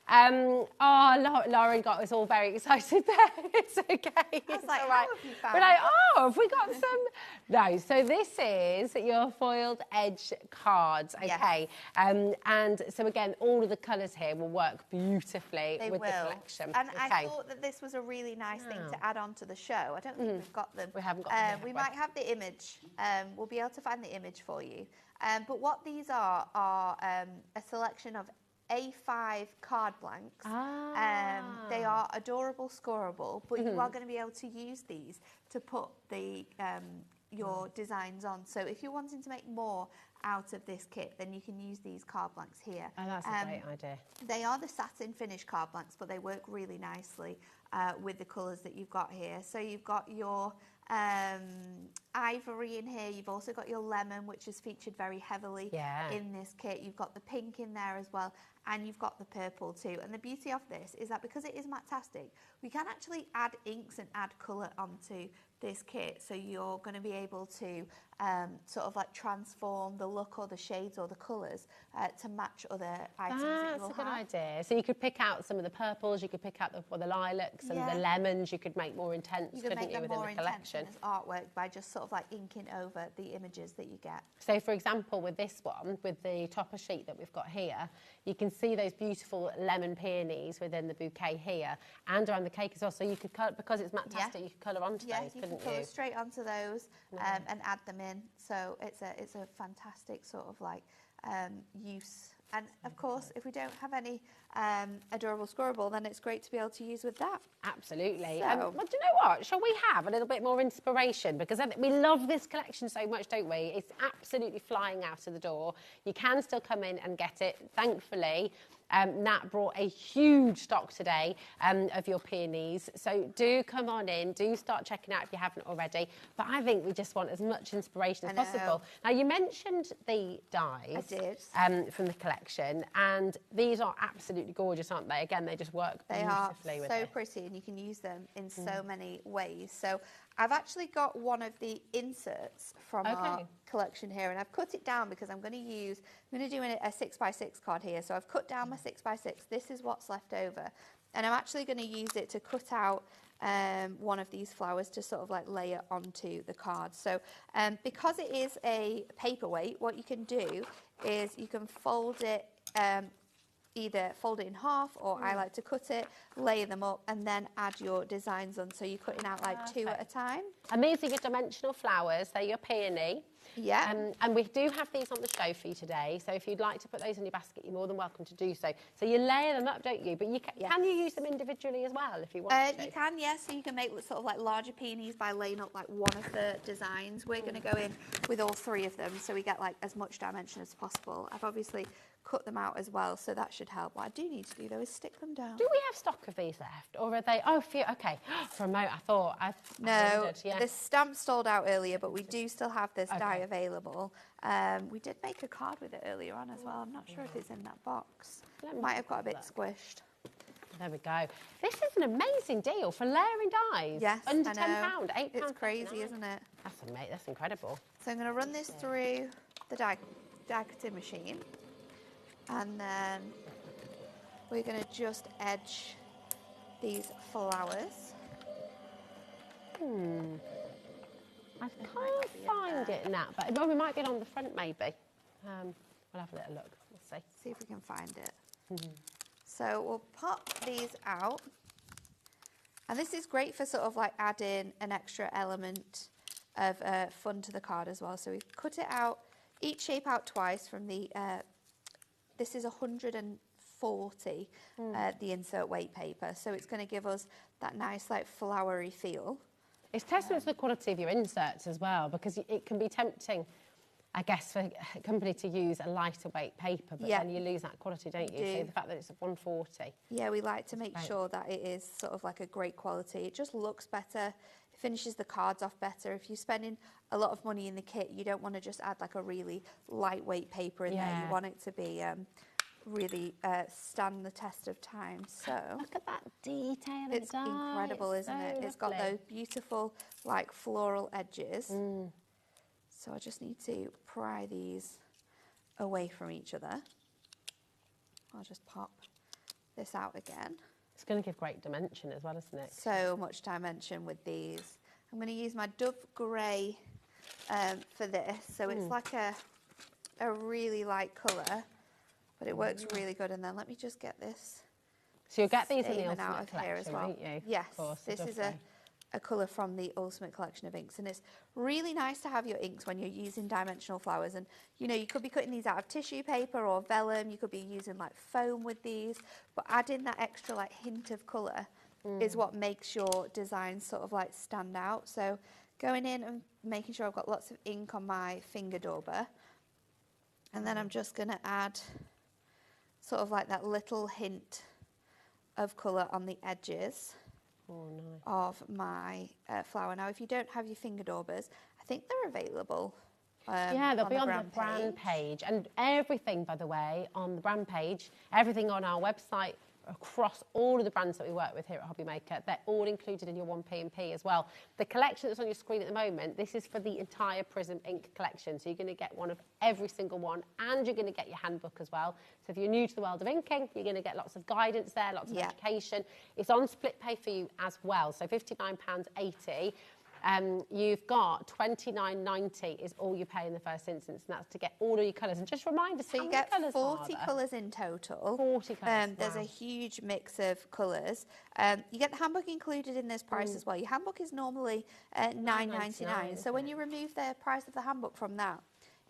Lauren got us all very excited there. It's okay. It's like, all right. how have you found We're like, have we got some? No, so this is your foiled edge cards, okay? Yes. And so again, all of the colours here will work beautifully with the collection. And I thought that this was a really nice thing to add on to the show. I don't think we've got them. We haven't got them. We might have the image. We'll be able to find the image for you. But what these are a selection of A5 card blanks. They are adorable scorable, but you are going to be able to use these to put the your designs on. So if you're wanting to make more out of this kit, then you can use these card blanks here. Oh, that's a great idea. They are the satin finish card blanks, but they work really nicely with the colours that you've got here. So you've got your ivory in here. You've also got your lemon, which is featured very heavily in this kit. You've got the pink in there as well, and you've got the purple too. And the beauty of this is that because it is matte-tastic, we can actually add inks and add colour onto this kit, so you're going to be able to sort of like transform the look or the shades or the colours to match other items that you will have. That's a good idea. So you could pick out some of the purples, you could pick out the lilacs and the lemons. You could make more intense, couldn't you, within the collection? As artwork by just sort of like inking over the images that you get. So for example, with this one, with the topper sheet that we've got here, you can see those beautiful lemon peonies within the bouquet here and around the cake as well. So you could colour, because it's matte-tastic, you could colour onto those, couldn't you? Colour straight onto those and add them in. So it's a fantastic sort of like use. And of course, if we don't have any adorable scorable, then it's great to be able to use with that. Absolutely. So, well, do you know what? Shall we have a little bit more inspiration? Because I think we love this collection so much, don't we? It's absolutely flying out of the door. You can still come in and get it. Thankfully, Nat brought a huge stock today of your peonies. So do come on in. Do start checking out if you haven't already. But I think we just want as much inspiration as possible. Now, you mentioned the dies. I did. From the collection. And these are absolutely gorgeous, aren't they? Again, they just work beautifully with it. They are so pretty, and you can use them in so many ways. So I've actually got one of the inserts from our collection here, and I've cut it down because I'm going to do a 6x6 card here. So I've cut down my 6x6. This is what's left over, and I'm actually going to use it to cut out one of these flowers to sort of like layer onto the card. So because it is a paperweight, what you can do is you can fold it either fold it in half, or I like to cut it, layer them up, and then add your designs on. So you're cutting out like 2 at a time. And these are your dimensional flowers. They're your peony. Yeah. And we do have these on the show for you today. So if you'd like to put those in your basket, you're more than welcome to do so. So you layer them up, don't you? But you can you use them individually as well if you want to? You can, yes. So you can make sort of like larger peonies by laying up like one of the designs. We're going to go in with all 3 of them, so we get like as much dimension as possible. I've obviously cut them out as well, so that should help. What I do need to do though is stick them down. Do we have stock of these left, or are they? Oh, few. Okay. For a moment, I thought I wondered, yeah. The stamp sold out earlier, but we do still have this die available. We did make a card with it earlier on as well. I'm not sure if it's in that box. Might have got a bit squished. There we go. This is an amazing deal for layering dies. Yes, under I £10, know. £8. It's crazy, isn't it? That's incredible. So I'm going to run this through the die cutting machine, and then we're going to just edge these flowers. I can't find it now, but well, we might get on the front maybe. We'll have a little look. We'll see. See if we can find it. So we'll pop these out. And this is great for sort of like adding an extra element of fun to the card as well. So we've cut it out, each shape out twice from the, this is 140, the insert weight paper. So it's going to give us that nice like flowery feel. It's testament to the quality of your inserts as well, because it can be tempting, I guess, for a company to use a lighter weight paper, but then you lose that quality, don't you? So the fact that it's 140. Yeah, we like to make sure that it is sort of like a great quality. It just looks better. It finishes the cards off better. If you're spending a lot of money in the kit, you don't want to just add like a really lightweight paper in there. You want it to be really stand the test of time. So look at that detail. It's incredible, isn't it? It's got those beautiful like floral edges. So I just need to pry these away from each other. I'll just pop this out again. It's going to give great dimension as well, isn't it? So much dimension with these. I'm going to use my Dove Grey for this. So it's like a really light colour, but it works really good. And then let me just get this. So you'll get these in the out Ultimate of here as Collection, well. won't you? Yes, Of course, this is a colour from the Ultimate Collection of inks, and it's really nice to have your inks when you're using dimensional flowers. And you know, you could be cutting these out of tissue paper or vellum, you could be using like foam with these, but adding that extra like hint of colour is what makes your design sort of like stand out. So going in and making sure I've got lots of ink on my finger dauber, and then I'm just going to add sort of like that little hint of colour on the edges of my flower. Now, if you don't have your finger daubers, I think they're available. Yeah, they'll be on the brand page. And everything, by the way, on the brand page, everything on our website, across all of the brands that we work with here at HobbyMaker, they're all included in your 1P&P as well. The collection that's on your screen at the moment, this is for the entire Prism ink collection. So you're going to get one of every single one, and you're going to get your handbook as well. So if you're new to the world of inking, you're going to get lots of guidance there, lots of education. It's on split pay for you as well, so £59.80. You've got £29.90 is all you pay in the first instance, and that's to get all of your colours. And just remind us, so you get 40 colours in total. 40 colours. There's a huge mix of colours. You get the handbook included in this price as well. Your handbook is normally £9.99. So when you remove the price of the handbook from that,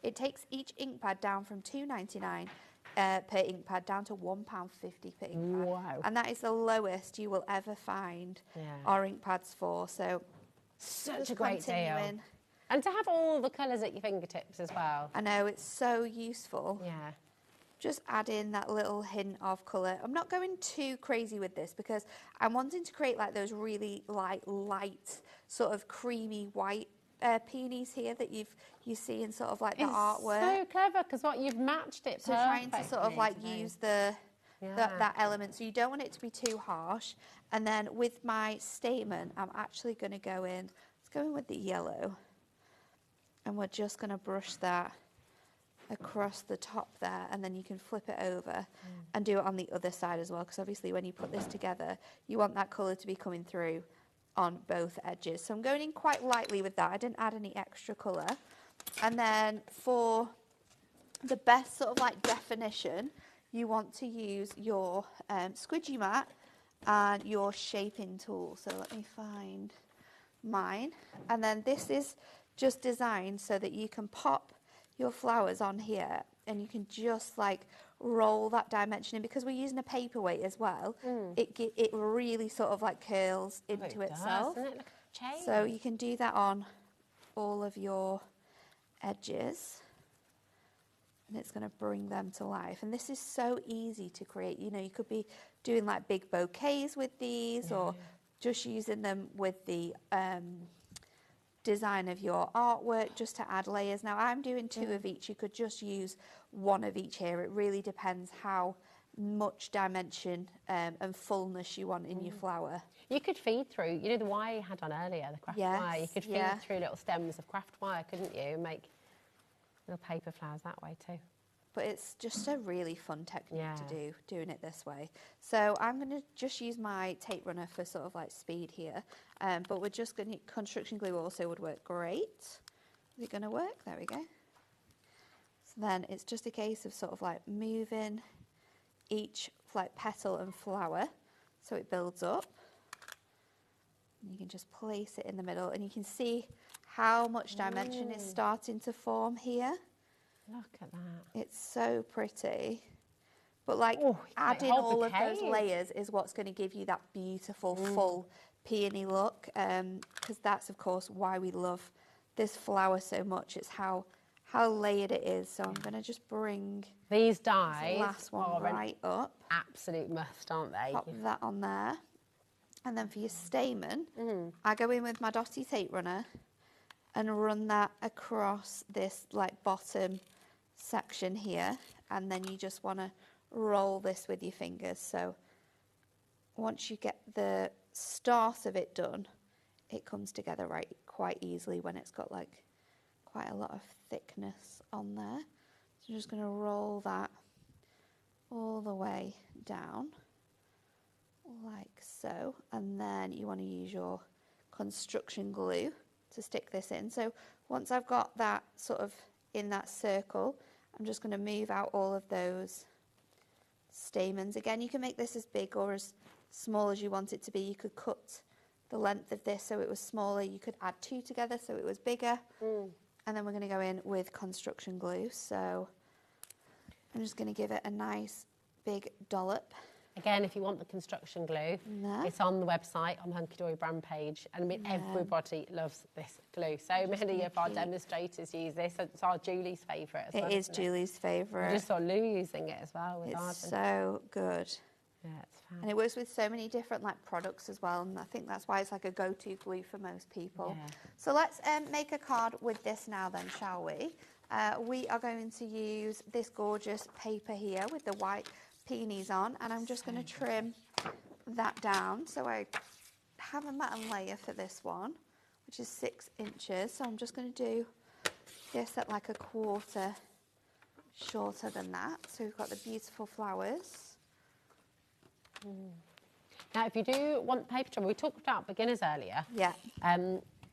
it takes each ink pad down from £2.99 per ink pad down to £1.50 per ink pad. Wow. And that is the lowest you will ever find our ink pads for. So such a great deal. And to have all the colours at your fingertips as well. I know, it's so useful. Yeah. Just add in that little hint of colour. I'm not going too crazy with this because I'm wanting to create like those really light sort of creamy white peonies here that you see in sort of like the artwork. So clever, because what you've matched it so perfectly. Trying to sort of like use that element, so you don't want it to be too harsh. And then with my statement, I'm actually going to go in. Let's go in with the yellow, and we're just going to brush that across the top there, and then you can flip it over and do it on the other side as well, because obviously when you put this together, you want that colour to be coming through on both edges. So I'm going in quite lightly with that. I didn't add any extra colour. And then for the best sort of like definition, you want to use your squidgy mat and your shaping tool. So let me find mine. And then this is just designed so that you can pop your flowers on here and you can just like roll that dimension in, because we're using a paperweight as well. It really sort of like curls into itself. Doesn't it? Look at the chain. So you can do that on all of your edges and it's going to bring them to life. And this is so easy to create. You know, you could be doing like big bouquets with these, or just using them with the design of your artwork just to add layers. Now I'm doing 2 of each. You could just use 1 of each here. It really depends how much dimension and fullness you want in your flower. You could feed through, you know, the wire you had on earlier, the craft wire. You could feed through little stems of craft wire, couldn't you, and make little paper flowers that way too. But it's just a really fun technique to do, doing it this way. So I'm going to just use my tape runner for sort of like speed here. But we're just going to, construction glue also would work great. Is it going to work? There we go. So then it's just a case of sort of like moving each like petal and flower so it builds up. And you can just place it in the middle and you can see how much dimension is starting to form here. Look at that. It's so pretty. But like adding all of those layers is what's going to give you that beautiful full peony look, because that's of course why we love this flower so much. It's how layered it is. So I'm going to just bring these dies, this last one right up. Absolute must, aren't they? Pop that on there. And then for your stamen, I go in with my dotty tape runner and run that across this like bottom section here, and then you just want to roll this with your fingers. So once you get the start of it done, it comes together quite easily when it's got like quite a lot of thickness on there. So I'm just going to roll that all the way down like so, and then you want to use your construction glue to stick this in. So once I've got that sort of in that circle, I'm just going to move out all of those stamens. Again, you can make this as big or as small as you want it to be. You could cut the length of this so it was smaller. You could add 2 together so it was bigger. And then we're going to go in with construction glue. So I'm just going to give it a nice big dollop. Again, if you want the construction glue, it's on the website, on the Hunky Dory brand page. And I mean, everybody loves this glue. So many of our demonstrators use this. It's our Julie's favourite as well. It is Julie's favourite. I just saw Lou using it as well with Ardan. It's so good. Yeah, it's fab. And it works with so many different like products as well. And I think that's why it's like a go-to glue for most people. Yeah. So let's make a card with this now then, shall we? We are going to use this gorgeous paper here with the white peonies on, and I'm just going to trim that down. So I have a matte layer for this one, which is 6 inches. So I'm just going to do this at like a quarter shorter than that. So we've got the beautiful flowers. Now, if you do want paper trimmer, we talked about beginners earlier. Yeah.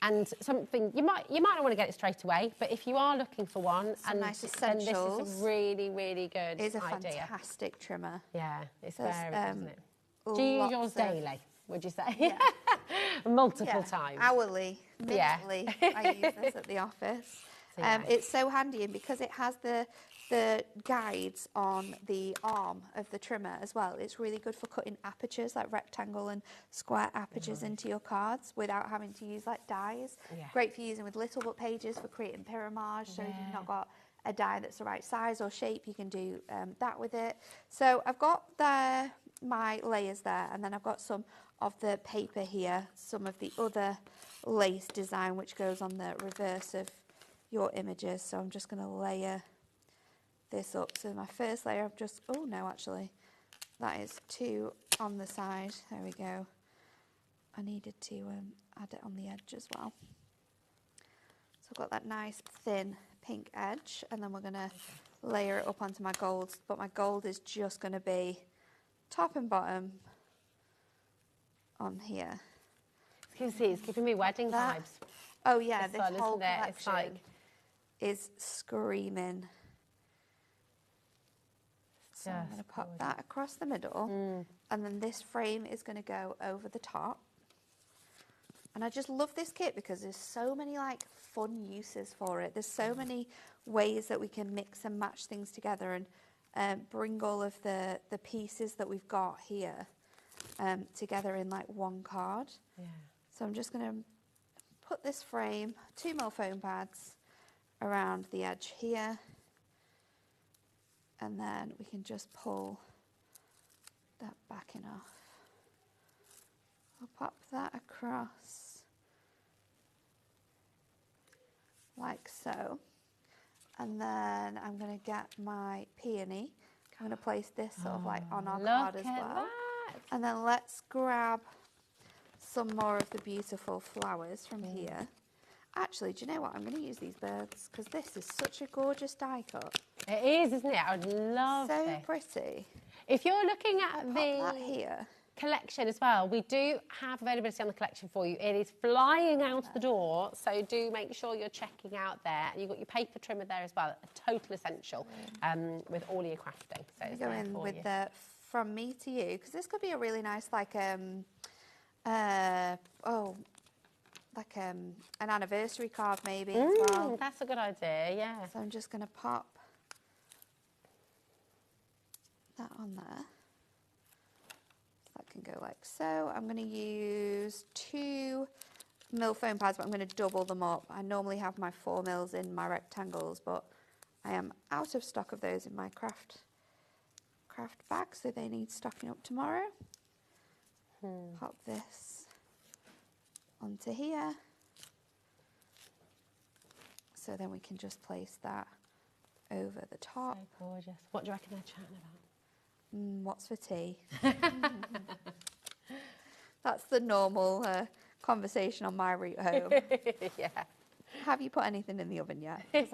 And something you might not want to get it straight away, but if you are looking for one, Some nice essentials. Then this is a really, really good idea. It's a fantastic trimmer. Yeah, it's very, isn't it? Do you use lots yours of- daily? Would you say? Yeah. Multiple times. Hourly, minutely. I use this at the office. So, yeah. It's so handy, and because it has the guides on the arm of the trimmer as well, it's really good for cutting apertures, like rectangle and square apertures into your cards without having to use like dies. Yeah. Great for using with little book pages for creating pyramage. So if you've not got a die that's the right size or shape, you can do that with it. So I've got my layers there, and then I've got some of the paper here, some of the other lace design which goes on the reverse of your images. So I'm just going to layer this up. So my first layer, I've just, oh no, actually, that is 2 on the side. There we go. I needed to add it on the edge as well. So I've got that nice thin pink edge, and then we're going to layer it up onto my golds, but my gold is just going to be top and bottom on here. You can see it's giving me wedding vibes. Oh yeah, This this one, whole isn't it? It's collection like is screaming So I'm going to pop that across the middle, and then this frame is going to go over the top. And I just love this kit because there's so many like fun uses for it. There's so many ways that we can mix and match things together and bring all of the pieces that we've got here together in like one card. Yeah. So I'm just going to put this frame, 2mm foam pads around the edge here, and then we can just pull that back enough. I'll pop that across like so, and then I'm going to get my peony. I'm going to place this sort of like on our card as well. And then let's grab some more of the beautiful flowers from here. Actually, do you know what? I'm going to use these birds because this is such a gorgeous die cut. It is, isn't it? I would love so this. Pretty. If you're looking at that here. Collection as well, we do have availability on the collection for you. It is flying out the door, so do make sure you're checking out there. And you've got your paper trimmer there as well, a total essential with all your crafting. So it's go in with the from me to you, because this could be a really nice like an anniversary card maybe as well. That's a good idea, yeah. So I'm just going to pop that on there. That can go like so. I'm going to use 2mm foam pads, but I'm going to double them up. I normally have my 4mm in my rectangles, but I am out of stock of those in my craft bag, so they need stocking up tomorrow. Pop this onto here. So then we can just place that over the top. So gorgeous. What do you reckon they're chatting about? What's for tea? That's the normal conversation on my route home. Yeah. Have you put anything in the oven yet? Because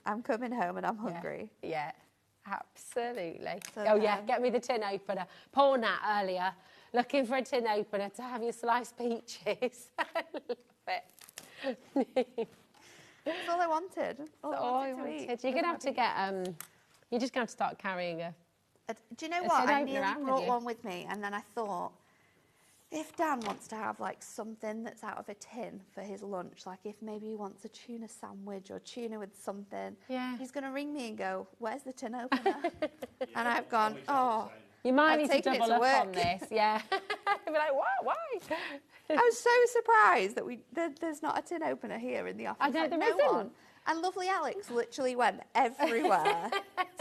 I'm coming home and I'm hungry. Yeah, absolutely. So oh yeah, get me the tin opener. Paul Nat earlier, looking for a tin opener to have your sliced peaches. I love it. That's all I wanted. All I wanted. You're gonna have to get. You're just gonna have to start carrying a. Do you know what? I nearly brought one with me, and then I thought, if Dan wants to have like something that's out of a tin for his lunch, like if maybe he wants a tuna sandwich or tuna with something, he's going to ring me and go, "Where's the tin opener?" And I've gone, "Oh, you might need to double up on this." Yeah, I'd be like, "What? Why?" I was so surprised that there's not a tin opener here in the office. I know there isn't. And lovely Alex literally went everywhere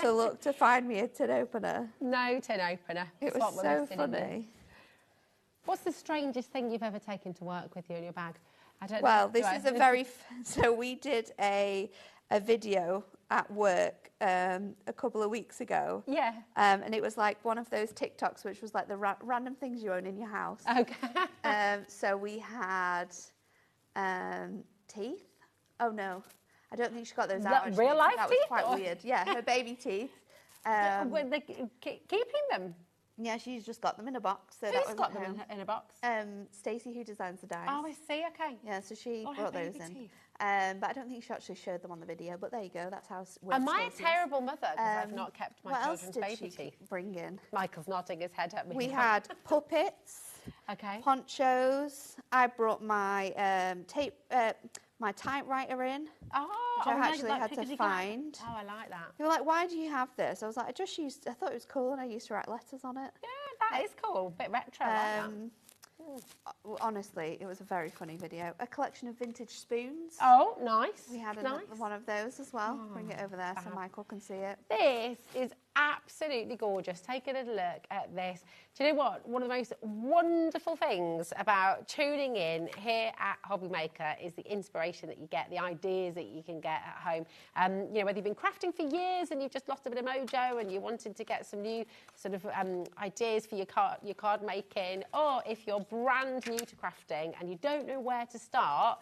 to find me a tin opener. No tin opener. It was so funny. What's the strangest thing you've ever taken to work with you in your bag? I don't know. Well, this is a very... So we did a video at work a couple of weeks ago. Yeah. And it was like one of those TikToks, which was like the random things you own in your house. Okay. So we had teeth. Oh, no. I don't think she got those out. Real life that teeth? That was quite weird. Yeah, her baby teeth. Were they keeping them? Yeah, she's just got them in a box. So Who's got them in a box? Stacey, who designs the dies. Oh, I see. Okay. Yeah, so she brought those in. Teeth. But I don't think she actually showed them on the video. But there you go. That's how. Am I a terrible mother because I've not kept my children's baby teeth? What else did she bring in? Michael's nodding his head at me. We had puppets. Okay. Ponchos. I brought my my typewriter in. Oh, which I actually had to find. Oh, I like that. They were like, "Why do you have this?" I was like, I thought it was cool, and I used to write letters on it. Yeah, that is cool. A bit retro. Like Honestly, it was a very funny video. A collection of vintage spoons. Oh, nice. We had one of those as well. Bring it over there so Michael can see it. This is absolutely gorgeous. Take a little look at this. Do you know what? One of the most wonderful things about tuning in here at HobbyMaker is the inspiration that you get, the ideas that you can get at home. You know, whether you've been crafting for years and you've just lost a bit of mojo and you wanted to get some new sort of ideas for your card making, or if you're brand new to crafting and you don't know where to start,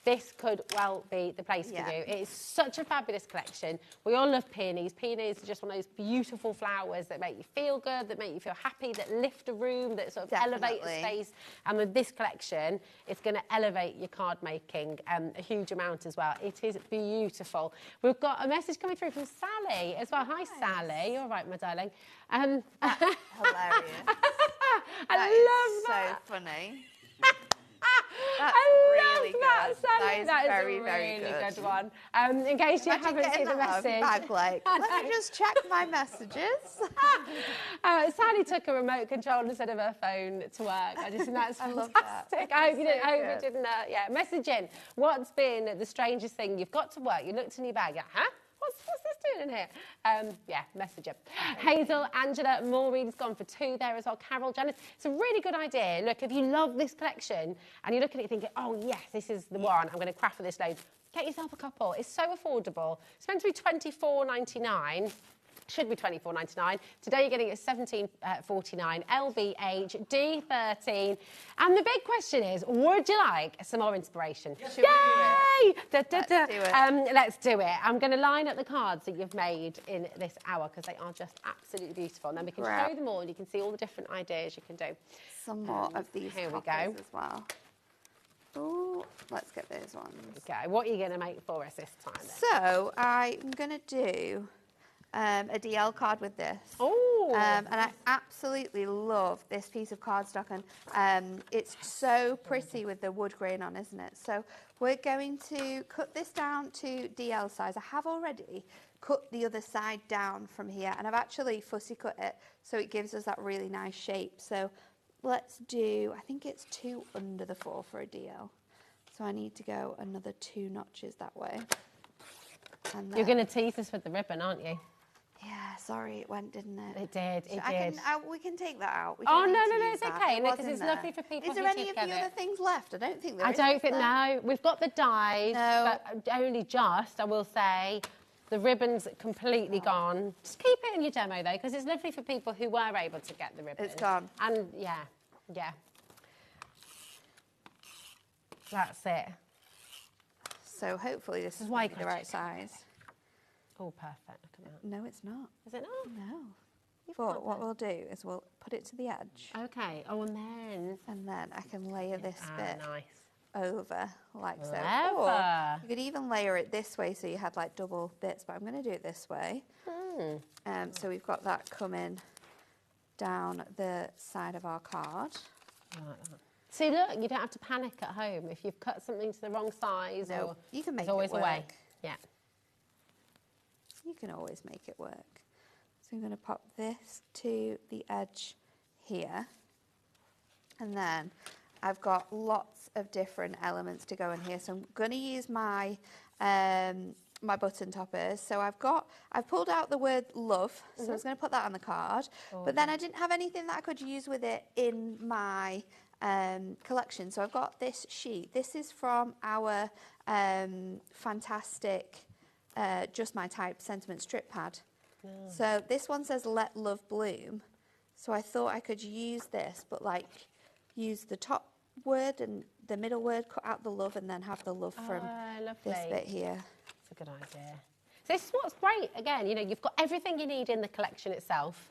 this could well be the place for you. It is such a fabulous collection. We all love peonies. Peonies are just one of those beautiful flowers that make you feel good, that make you feel happy, that lift a room, that sort of elevate a space. And with this collection, it's going to elevate your card making a huge amount as well. It is beautiful. We've got a message coming through from Sally as well. Hi, Sally. You're all right, my darling. Hilarious. I love that. So funny. That's really good. That is very, very good one. In case you haven't seen the message. Let me just check my messages. Sally took a remote control instead of her phone to work. I just think that's fantastic. I hope you didn't. Message in. What's been the strangest thing? You've got to work. You looked in your bag. You're like, huh? What's this doing in here? Message it. Hazel, Angela, Maureen's gone for 2 there as well. Carol, Janice. It's a really good idea. Look, if you love this collection and you look at it thinking, oh, yes, this is the one, I'm going to craft for this load, get yourself a couple. It's so affordable. It's meant to be $24.99. Should be $24.99. Today you're getting it at $17.49. LBH D13. And the big question is, would you like some more inspiration? Yay! Let's do it. I'm going to line up the cards that you've made in this hour because they are just absolutely beautiful. And then we can show them all and you can see all the different ideas you can do. Some more of these. Here we go. As well. Oh, let's get those ones. Okay, what are you going to make for us this time then? So I'm going to do a DL card with this. Oh! And I absolutely love this piece of cardstock, and it's so pretty with the wood grain on, isn't it? So we're going to cut this down to DL size. I have already cut the other side down from here, and I've actually fussy cut it so it gives us that really nice shape. So let's do, I think it's 2 under the 4 for a DL. So I need to go another 2 notches that way. And you're going to tease us with the ribbon, aren't you? Yeah, sorry, it went, didn't it? It did, it did. did. We can take that out. Oh, no, it's okay, because it's lovely for people Is there any of the other things left? I don't think there is. I don't think, no. We've got the dies, but only just, I will say. The ribbon's completely gone. Just keep it in your demo, though, because it's lovely for people who were able to get the ribbon. It's gone. And, yeah. That's it. So hopefully this is the right size. Oh, perfect. Look at that. No, it's not. Is it not? No. But what we'll do is we'll put it to the edge. Okay. Oh, and then I can layer this bit nice. over like so. Clever. Or you could even layer it this way so you had like double bits, but I'm going to do it this way. So we've got that coming down the side of our card. Like that. See, look, you don't have to panic at home if you've cut something to the wrong size. No, or you can make there's always it work. a way. Yeah. You can always make it work. So I'm going to pop this to the edge here. And then I've got lots of different elements to go in here. So I'm going to use my my button toppers. So I've pulled out the word love. So I was going to put that on the card. But then I didn't have anything that I could use with it in my collection. So I've got this sheet. This is from our fantastic Just My Type sentiment strip pad. So this one says let love bloom. So I thought I could use this, but like use the top word and the middle word, cut out the love, and then have the love from this bit here. That's a good idea. So this is what's great. Again, you know, you've got everything you need in the collection itself,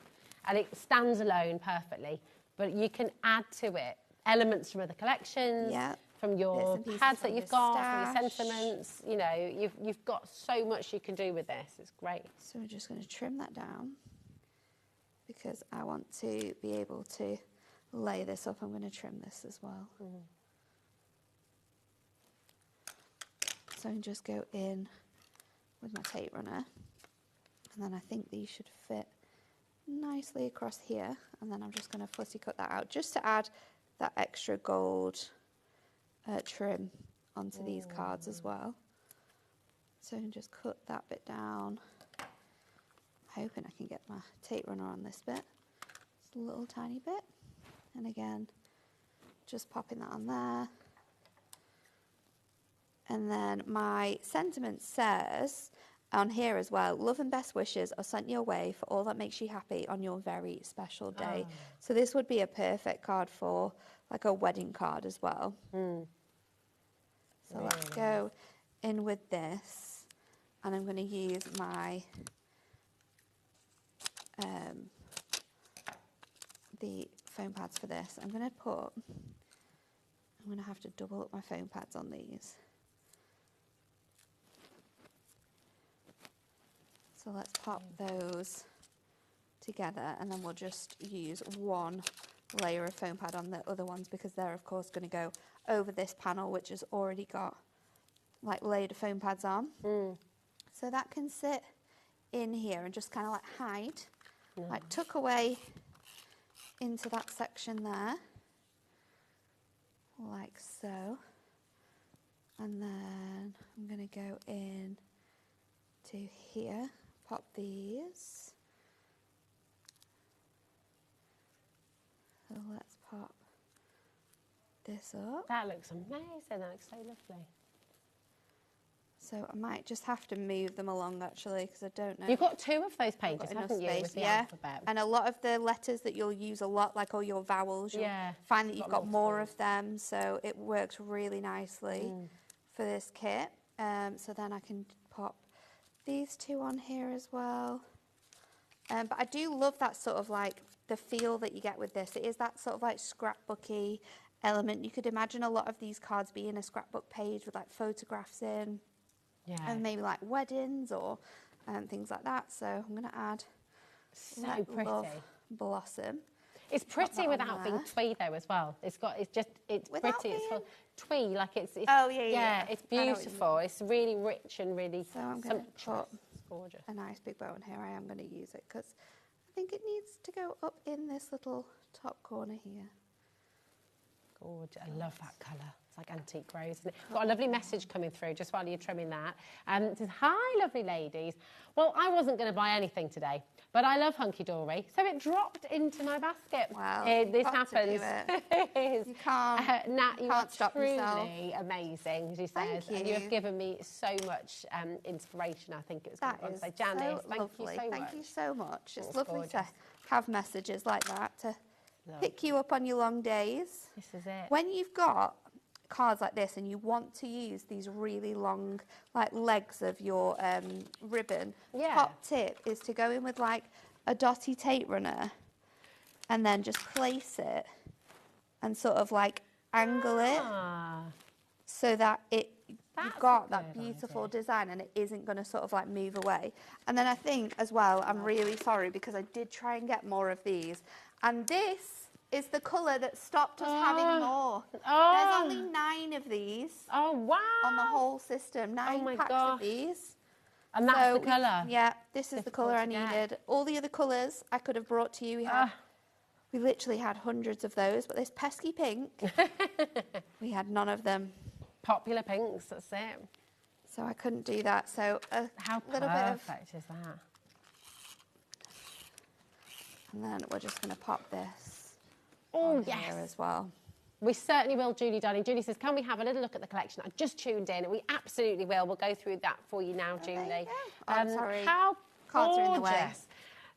and it stands alone perfectly. But you can add to it elements from other collections, from your pads that you've got, from your sentiments. You know, you've got so much you can do with this. It's great. So we're just going to trim that down because I want to be able to lay this up. I'm going to trim this as well. So I can just go in with my tape runner, and then I think these should fit nicely across here, and then I'm just going to fussy cut that out just to add that extra gold trim onto these cards as well. So I can just cut that bit down, hoping I can get my tape runner on this bit. Just a little tiny bit, and again just popping that on there. And then my sentiment says on here as well, love and best wishes are sent your way for all that makes you happy on your very special day. So this would be a perfect card for like a wedding card as well. So let's go in with this, and I'm going to use my the foam pads for this. I'm going to have to double up my foam pads on these. So let's pop those together, and then we'll just use one layer of foam pad on the other ones, because they're of course going to go over this panel, which has already got like layered foam pads on. So that can sit in here and just kind of like hide, like tuck away into that section there, like so. And then I'm going to go in to here, pop these. So let's pop this up. That looks amazing. That looks so lovely. So I might just have to move them along actually, because I don't know. You've got two of those pages, haven't you? With the alphabet. And a lot of the letters that you'll use a lot, like all your vowels, you'll find that you've got more of them, so it works really nicely for this kit. So then I can pop these two on here as well. But I do love that sort of like the feel that you get with this. It is that sort of like scrapbooky element. You could imagine a lot of these cards being a scrapbook page with like photographs in. And maybe like weddings or things like that. So I'm going to add so pretty blossom. It's pretty without being twee though as well. It's pretty. It's twee, like it's yeah, it's beautiful. It's really rich and really sumptuous. Gorgeous. A nice big bow, and here I am going to use it because I think it needs to go up in this little top corner here. Gorgeous. I love that colour. It's like antique rose, isn't it? Got a lovely message coming through just while you're trimming that. It says, hi, lovely ladies. Well, I wasn't going to buy anything today, but I love Hunky Dory, so it dropped into my basket. Wow. This happens. You can't, Nat, you can't are stop truly yourself. amazing, she says. Thank you. And you have given me so much inspiration, I think it was going to say. Janice, thank you so much. Thank you so much. It's That's lovely gorgeous. to have messages like that to pick you up on your long days. This is it. When you've got cards like this and you want to use these really long like legs of your ribbon, top tip is to go in with like a dotty tape runner and then just place it and sort of like angle it so that you've got that beautiful design and it isn't going to sort of like move away. And then I think as well, I'm really sorry because I did try and get more of these, and this is the colour that stopped us having more. There's only 9 of these. Oh, wow. On the whole system. 9 packs of these. And that's the colour? Yeah, this is the colour I needed. All the other colours I could have brought to you. We literally had hundreds of those, but this pesky pink, we had none of them. Popular pinks, that's it. So I couldn't do that. So how little bit of, perfect is that? and then we're just going to pop this. Oh, yes. yes. As well. We certainly will, Julie, darling. Julie says, can we have a little look at the collection? I just tuned in. We absolutely will. We'll go through that for you now, Julie. Sorry. How Cards are in the way. gorgeous.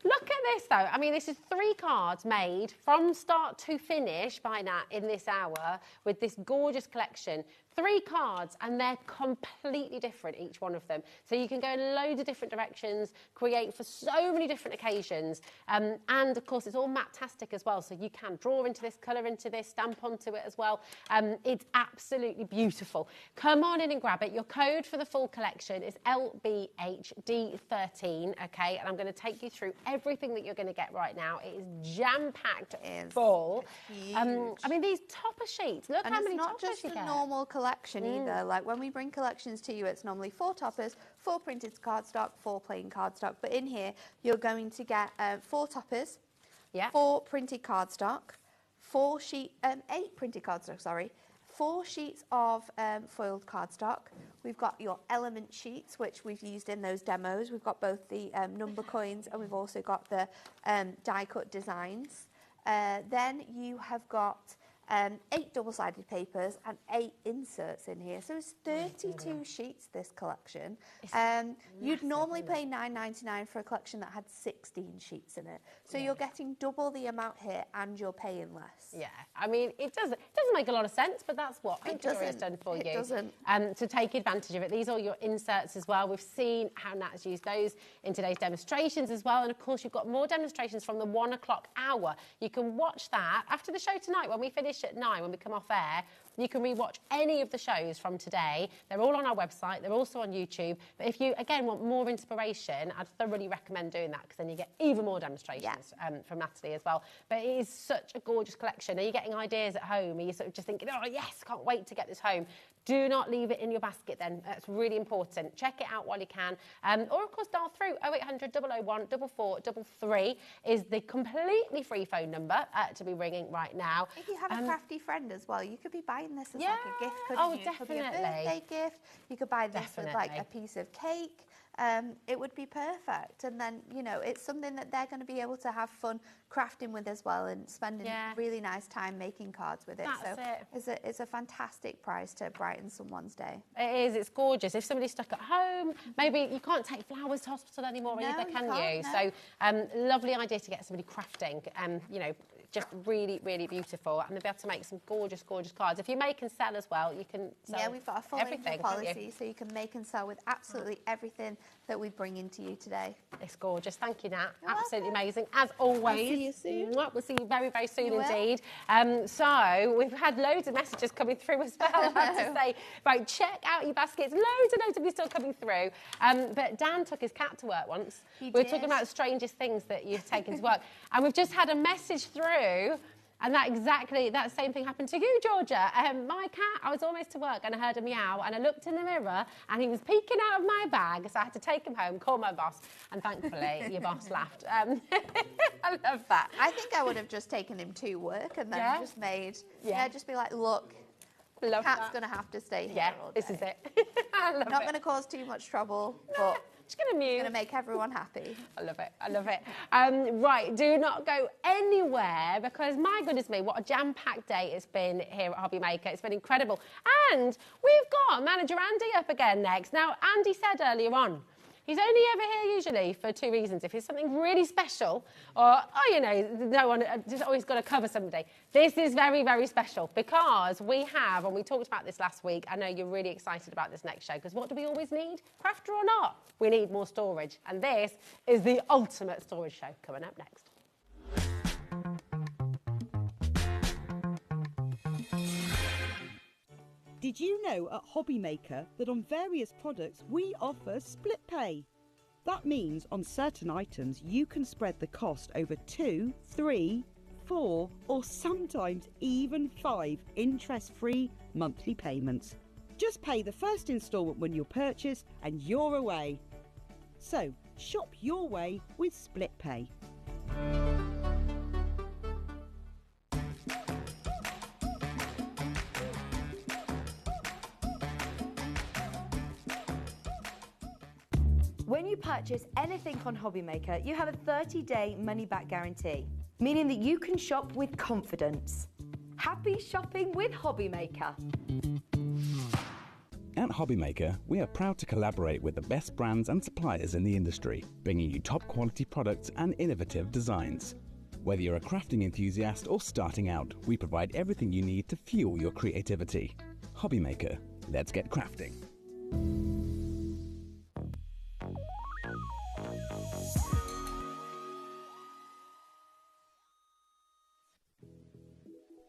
Look at this, though. I mean, this is 3 cards made from start to finish by Nat in this hour with this gorgeous collection. 3 cards, and they're completely different, each one of them. So you can go in loads of different directions, create for so many different occasions. And, of course, it's all matte-tastic as well, so you can draw into this, colour into this, stamp onto it as well. It's absolutely beautiful. Come on in and grab it. Your code for the full collection is LBHD13, okay? And I'm going to take you through everything that you're going to get right now. It is jam-packed full. I mean, these topper sheets, look how many toppers you get. And it's not just a normal collection either. Like when we bring collections to you, it's normally 4 toppers, 4 printed cardstock, 4 plain cardstock. But in here, you're going to get 4 toppers, 4 printed cardstock, 8 printed cardstock, sorry, 4 sheets of foiled cardstock. We've got your element sheets, which we've used in those demos. We've got both the number coins and we've also got the die cut designs. Then you have got 8 double-sided papers and 8 inserts in here. So it's 32 sheets, this collection. You'd normally pay $9.99 for a collection that had 16 sheets in it. So you're getting double the amount here and you're paying less. Yeah, I mean, it doesn't make a lot of sense, but that's what Hunky Dory has done for you. It doesn't. To take advantage of it. These are your inserts as well. We've seen how Nat's used those in today's demonstrations as well. And of course, you've got more demonstrations from the 1 o'clock hour. You can watch that after the show tonight when we finish at 9, when we come off air. You can rewatch any of the shows from today. They're all on our website. They're also on YouTube. But if you, again, want more inspiration, I'd thoroughly recommend doing that because then you get even more demonstrations from Natalie as well. But it is such a gorgeous collection. Are you getting ideas at home? Are you sort of just thinking, oh, yes, can't wait to get this home? Do not leave it in your basket then. That's really important. Check it out while you can. Or, of course, dial through 0800 001 4433 is the completely free phone number to be ringing right now. If you have a crafty friend as well, you could be buying this as like a gift, couldn't you? Definitely. It could be a birthday gift. You could buy this with like a piece of cake. It would be perfect. And then, you know, it's something that they're going to be able to have fun crafting with as well and spending really nice time making cards with it. It's a fantastic price to brighten someone's day. It is. It's gorgeous. If somebody's stuck at home, maybe you can't take flowers to hospital anymore either, can you? No. So, lovely idea to get somebody crafting. You know, just really, really beautiful. And they'll be able to make some gorgeous, gorgeous cards. If you make and sell as well, you can sell Yeah, we've got a full import policy, so you can make and sell with absolutely everything that we bring into you today. It's gorgeous. Thank you, Nat. Absolutely amazing. As always. I'll see you soon. We'll see you very, very soon You will. indeed. So we've had loads of messages coming through as well, I have to say. Right, check out your baskets. Loads and loads of you still coming through. But Dan took his cat to work once. We were talking about the strangest things that you've taken to work. And we've just had a message through. And that same thing happened to you, Georgia. My cat, I was almost to work and I heard a meow and I looked in the mirror and he was peeking out of my bag. So I had to take him home, call my boss, and thankfully your boss laughed. I love that. I think I would have just taken him to work and then just made, just be like, look, cat's going to have to stay here all day. This is it. I love Not going to cause too much trouble, but just going to mew. Going to make everyone happy. I love it. I love it. Right, do not go anywhere because my goodness me, what a jam-packed day it's been here at HobbyMaker. It's been incredible. And we've got manager Andy up again next. Now, Andy said earlier on, he's only ever here usually for 2 reasons. If it's something really special or, no one just always got to cover somebody. This is very, very special because we have, and we talked about this last week, I know you're really excited about this next show because what do we always need? Crafter or not? We need more storage. And this is the ultimate storage show coming up next. Did you know at HobbyMaker that on various products we offer split pay? That means on certain items you can spread the cost over 2, 3, 4 or sometimes even 5 interest-free monthly payments. Just pay the first instalment when you purchase and you're away. So shop your way with split pay. When you purchase anything on HobbyMaker, you have a 30-day money-back guarantee, meaning that you can shop with confidence. Happy shopping with HobbyMaker. At HobbyMaker, we are proud to collaborate with the best brands and suppliers in the industry, bringing you top quality products and innovative designs. Whether you're a crafting enthusiast or starting out, we provide everything you need to fuel your creativity. HobbyMaker, let's get crafting.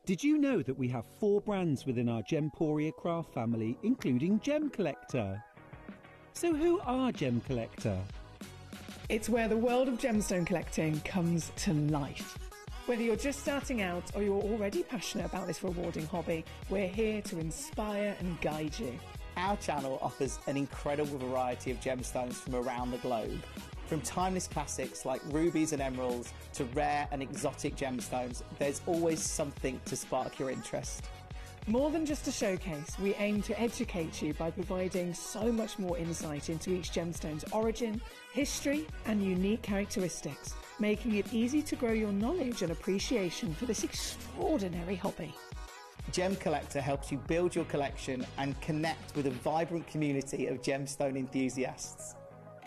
Did you know that we have 4 brands within our Gemporia craft family, including Gem Collector? So who are Gem Collector? It's where the world of gemstone collecting comes to life. Whether you're just starting out or you're already passionate about this rewarding hobby, we're here to inspire and guide you. Our channel offers an incredible variety of gemstones from around the globe. From timeless classics like rubies and emeralds to rare and exotic gemstones, there's always something to spark your interest. More than just a showcase, we aim to educate you by providing so much more insight into each gemstone's origin, history, and unique characteristics, making it easy to grow your knowledge and appreciation for this extraordinary hobby. Gem Collector helps you build your collection and connect with a vibrant community of gemstone enthusiasts.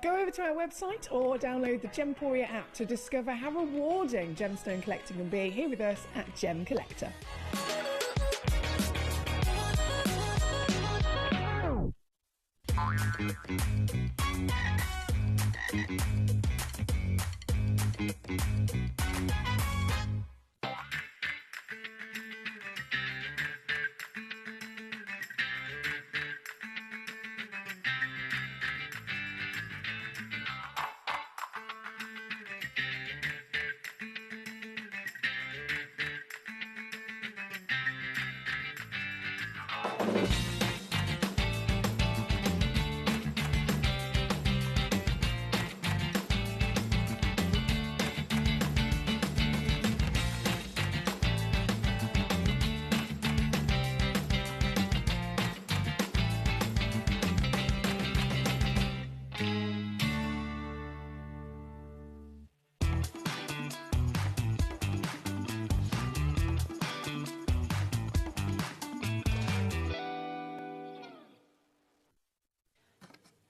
Go over to our website or download the Gemporia app to discover how rewarding gemstone collecting can be here with us at Gem Collector.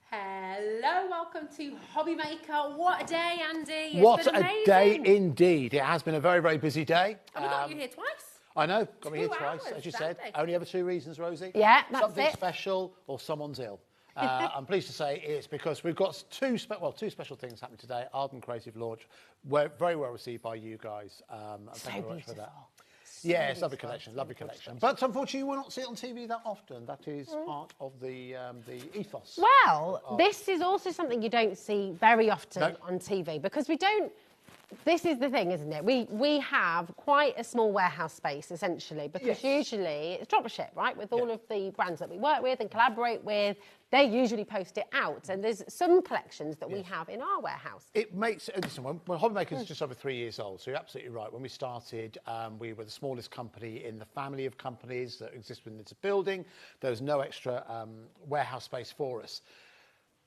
Hello, welcome to HobbyMaker. What a day, Andy. It's What been a amazing. day indeed. It has been a very, very busy day. And we got you here twice. I know, got me here 2 twice, hours, as you said. Saturday. Only ever 2 reasons, Rosie. Yeah, that's Something it. special or someone's ill. I'm pleased to say it's because we've got two special things happening today. Ardan Creative launch, very well received by you guys. And thank you very much for that. Yeah, it's lovely collection, lovely collection. But unfortunately, you will not see it on TV that often. That is part of the ethos. Well, this is also something you don't see very often on TV because we don't. This is the thing, isn't it? We have quite a small warehouse space, essentially, because usually it's drop a ship, right? With all of the brands that we work with and collaborate with, they usually post it out. And there's some collections that we have in our warehouse. It makes, listen, when HobbyMaker is just over 3 years old, so you're absolutely right. When we started, we were the smallest company in the family of companies that exist within this building. There was no extra warehouse space for us.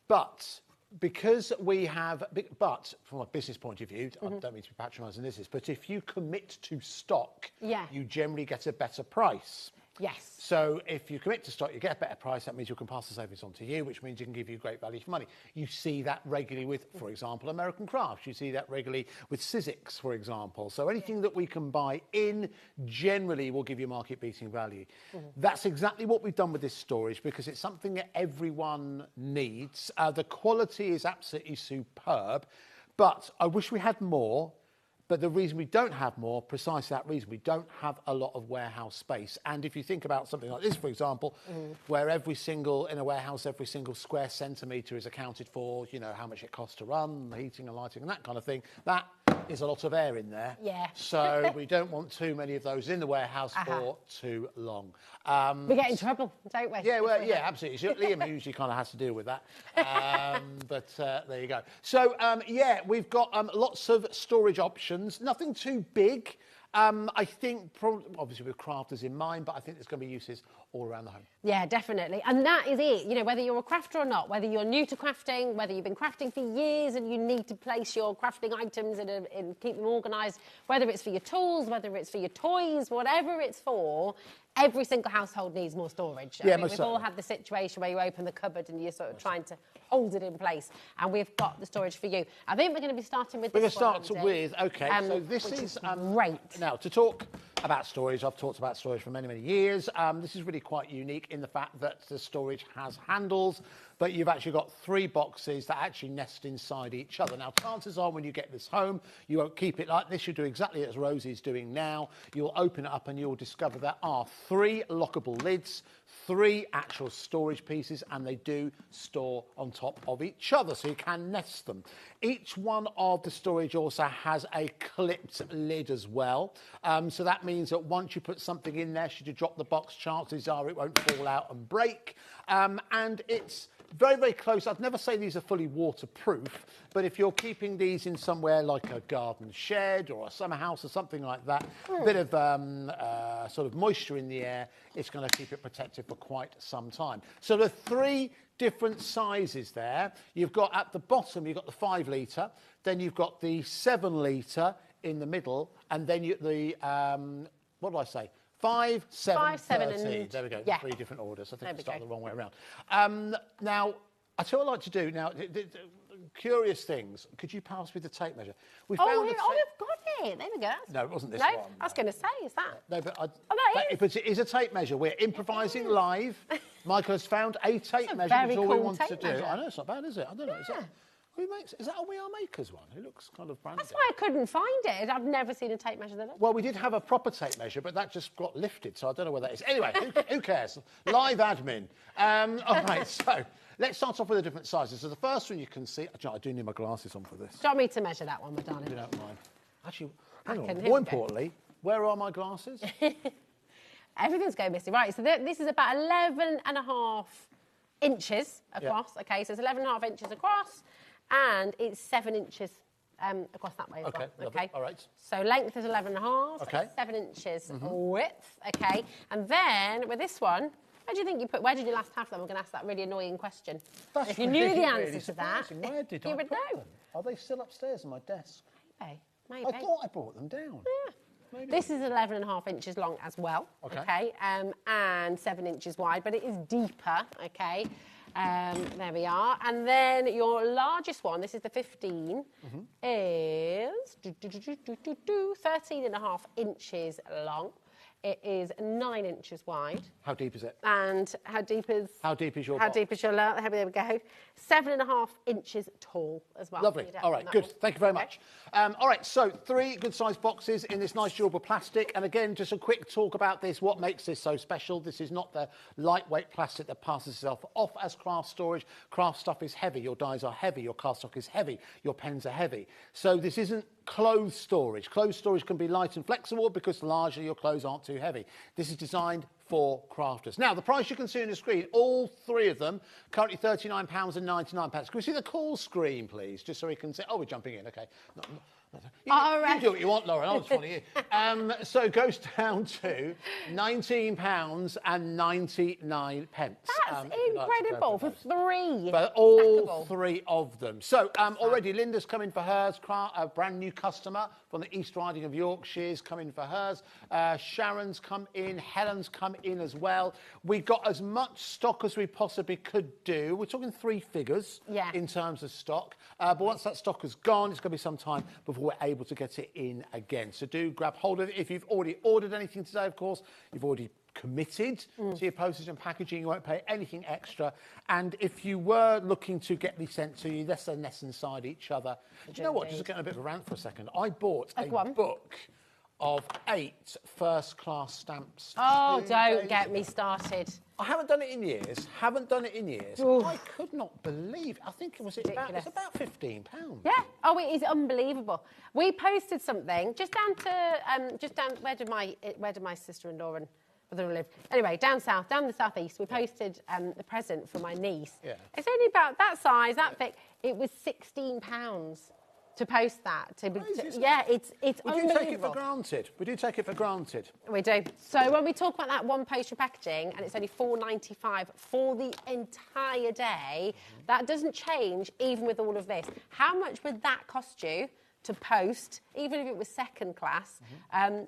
But because we have, but from a business point of view, I don't mean to be patronising this, but if you commit to stock, you generally get a better price. Yes. So if you commit to stock, you get a better price. That means you can pass the savings on to you, which means you can give you great value for money. You see that regularly with, for example, American Crafts. You see that regularly with Sizzix, for example. So anything that we can buy in generally will give you market-beating value. That's exactly what we've done with this storage because it's something that everyone needs. The quality is absolutely superb, but I wish we had more. But the reason we don't have more, precisely that reason, we don't have a lot of warehouse space. And if you think about something like this, for example, where in a warehouse, every single square centimetre is accounted for, you know, how much it costs to run, the heating and lighting and that kind of thing, that is a lot of air in there. Yeah. So we don't want too many of those in the warehouse for too long. We get in trouble, don't we? Yeah, well, yeah, absolutely. So Liam usually kind of has to deal with that. But there you go. So, yeah, we've got lots of storage options. Nothing too big. I think, obviously with crafters in mind, but I think there's going to be uses all around the home. Yeah, definitely. And that is it. You know, whether you're a crafter or not, whether you're new to crafting, whether you've been crafting for years and you need to place your crafting items and keep them organised, whether it's for your tools, whether it's for your toys, whatever it's for, every single household needs more storage. Yeah, I mean, we've all had the situation where you open the cupboard and you're sort of trying to hold it in place, and we've got the storage for you. I think we're going to be starting with this one, We're going to start with, okay, so this is great. Now, to talk about storage, I've talked about storage for many, many years. This is really quite unique in the fact that the storage has handles, but you've actually got 3 boxes that actually nest inside each other. Now, chances are when you get this home, you won't keep it like this. You'll do exactly as Rosie's doing now. You'll open it up and you'll discover there are 3 lockable lids, 3 actual storage pieces, and they do store on top of each other, so you can nest them. Each one of the storage also has a clipped lid as well. So that means that once you put something in there, should you drop the box, chances are it won't fall out and break. And it's very, very close. I'd never say these are fully waterproof, but if you're keeping these in somewhere like a garden shed or a summer house or something like that, a bit of sort of moisture in the air, it's going to keep it protected for quite some time. So there are 3 different sizes there. You've got at the bottom, you've got the 5 litre, then you've got the 7 litre in the middle, and then the, what do I say? 5, 7, 5, 7 13. and... There we go. Yeah. 3 different orders. I think There we we started go. the wrong way around. Now, I tell you what I like to do. Now, curious things. Could you pass me the tape measure? We Oh, found here, a oh, we've got it. There we go. No, it wasn't this no? one. I was going to say, is that? No, but, that but it is a tape measure. We're improvising live. Michael has found a tape measure. very That's all we cool want to tape do. measure. I know, it's not bad, is it? I don't know. Is that a We Are Makers one? It looks kind of branded. That's why I couldn't find it. I've never seen a tape measure that looks. Well, we did have a proper tape measure, but that just got lifted, so I don't know where that is. Anyway, who cares? Live admin. All right, so let's start off with the different sizes. So the first one you can see... I do need my glasses on for this. Do you want me to measure that one, my darling? If you don't mind. Actually, I hang can- on. here More we go. importantly, where are my glasses? Everything's going missing. Right, so this is about 11.5 inches across. Okay, so it's 11.5 inches across, and it's 7 inches across that way as well. Lovely. All right. So length is 11.5, Okay. so 7 inches width. Okay, and then with this one, where do you think you put? Where did you last have them? I'm going to ask that really annoying question. That's if you knew the really, answer really to that, surprising. Where did you I would put know. them? Are they still upstairs on my desk? Maybe. I thought I brought them down. Yeah. This is 11.5 inches long as well, Okay. and 7 inches wide, but it is deeper, okay? There we are. And then your largest one, this is the 15, is 13.5 inches long. It is 9 inches wide. How deep is it? And how deep is your How deep is your box? there we go. 7.5 inches tall as well. Lovely. Your depth All on right, that good. one. Thank you very much. All right, so 3 good-sized boxes in this nice durable plastic. And again, just a quick talk about this. What makes this so special? This is not the lightweight plastic that passes itself off as craft storage. Craft stuff is heavy. Your dies are heavy. Your cardstock is heavy. Your pens are heavy. So this isn't clothes storage. Clothes storage can be light and flexible because largely your clothes aren't too heavy. This is designed for crafters. Now, the price you can see on the screen, all 3 of them, currently £39.99. Can we see the call screen, please? Just so we can see. Oh, we're jumping in. OK. You do what you want, Lauren. I'll just follow you. So it goes down to £19.99. That's incredible for 3. But all Stackable. 3 of them. So already Linda's come in for hers, a brand new customer from the East Riding of Yorkshire's come in for hers. Sharon's come in, Helen's come in as well. We got as much stock as we possibly could do. We're talking 3 figures in terms of stock. But once that stock is gone, it's going to be some time before we're able to get it in again. So do grab hold of it. If you've already ordered anything today, of course, you've already committed to your postage and packaging. You won't pay anything extra. And if you were looking to get these sent to you, they're so nest inside each other. Do you know what? Just getting a bit of a rant for a second. I bought a book of 8 first-class stamps. Oh, don't get me started. I haven't done it in years. Oof. I could not believe. I think it's about £15. Yeah. Oh, it is unbelievable. We posted something just down where did my sister-in-law and brother live? Anyway, down the southeast. We posted the present for my niece. Yeah. It's only about that size, that thick. It was £16 to post that. It's We do take it for granted. We do take it for granted. We do. So when we talk about that one postage packaging, and it's only £4.95 for the entire day, that doesn't change even with all of this. How much would that cost you to post, even if it was second class?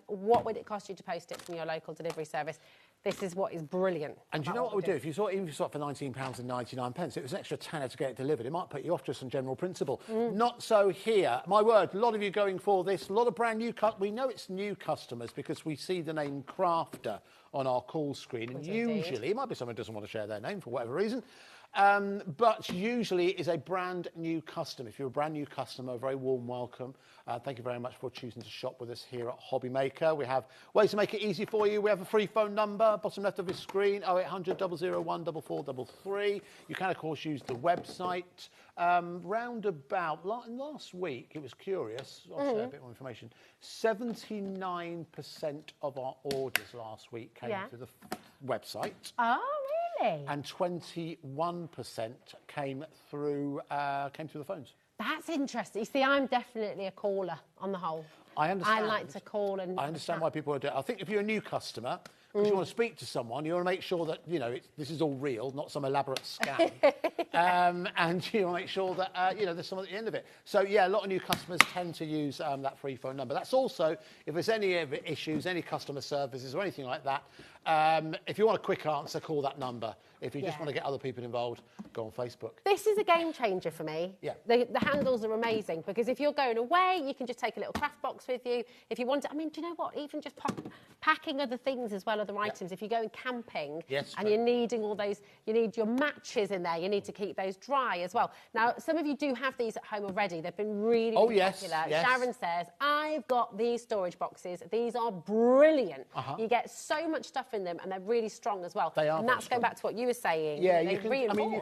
What would it cost you to post it from your local delivery service? This is what is brilliant. And do you know what we do? If you saw it for £19.99, it was an extra tenner to get it delivered. It might put you off just on general principle. Not so here. My word, a lot of you going for this. A lot of brand new we know it's new customers because we see the name Crafter on our call screen. And usually, it might be someone who doesn't want to share their name for whatever reason. But usually it is a brand new customer. If you're a brand new customer, a very warm welcome. Thank you very much for choosing to shop with us here at HobbyMaker. We have ways to make it easy for you. We have a free phone number, bottom left of your screen, 0800 001 4433. You can, of course, use the website. Last week, it was curious, I'll share a bit more information, 79% of our orders last week came through the website. Oh, really? And 21% came through the phones. That's interesting. You see, I'm definitely a caller on the whole. I understand. I like to call and... I understand why people are doing it. I think if you're a new customer, because you want to speak to someone. You want to make sure that, you know, this is all real, not some elaborate scam. And you want to make sure that, you know, there's someone at the end of it. So, yeah, a lot of new customers tend to use that free phone number. That's also, if there's any issues, any customer services or anything like that, if you want a quick answer, call that number. If you just want to get other people involved, go on Facebook. This is a game changer for me. Yeah. The handles are amazing because if you're going away, you can just take a little craft box with you. If you want to, I mean, do you know what? Even just packing other things as well, other items. If you're going camping and you're needing all those, you need your matches in there. You need to keep those dry as well. Now, some of you do have these at home already. They've been really, really popular. Yes. Sharon says, I've got these storage boxes. These are brilliant. You get so much stuff in them and they're really strong as well. They are. And that's going back to what you were saying. Yeah, you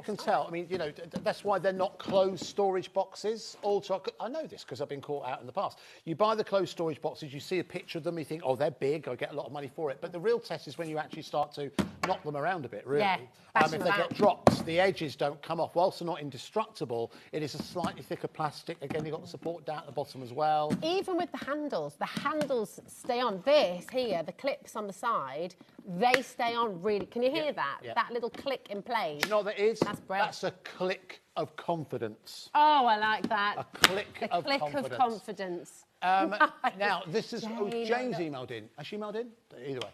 can tell. I mean, you know, that's why they're not closed storage boxes. Also, I know this because I've been caught out in the past. You buy the closed storage boxes, you see a picture of them, you think, oh, they're big, I get a lot of money for it. But the real test is when you actually start to knock them around a bit, really. Yeah, if they get dropped, the edges don't come off. Whilst they're not indestructible, it is a slightly thicker plastic. Again, you've got the support down at the bottom as well. Even with the handles stay on. This here, the clips on the side, they stay on really. Can you hear that? Yeah. That little click in place. Do you know what that is? That's brilliant. That's a click of confidence. Oh, I like that. A click of confidence. Now, this is Jane's emailed in. Has she emailed in? Either way.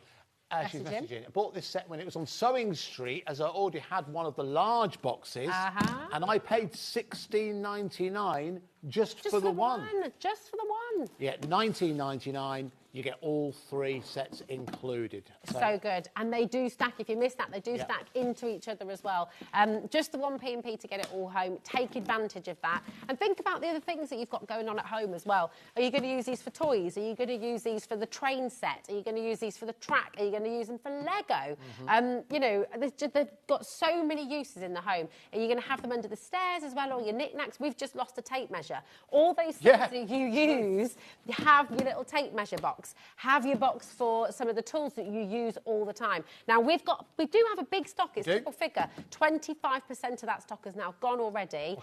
She's messaging. I bought this set when it was on Sewing Street, as I already had one of the large boxes, and I paid $16.99 just for the one. Just for the one. Yeah, $19.99. You get all 3 sets included. So good. And they do stack. If you miss that, they do stack into each other as well. Just the one P&P to get it all home. Take advantage of that. And think about the other things that you've got going on at home as well. Are you going to use these for toys? Are you going to use these for the train set? Are you going to use these for the track? Are you going to use them for Lego? You know, they've got so many uses in the home. Are you going to have them under the stairs as well, or your knickknacks? We've just lost a tape measure. All those things that you use, you have your little tape measure box. Have your box for some of the tools that you use all the time. Now, we do have a big stock. It's triple figure. 25% of that stock is now gone already.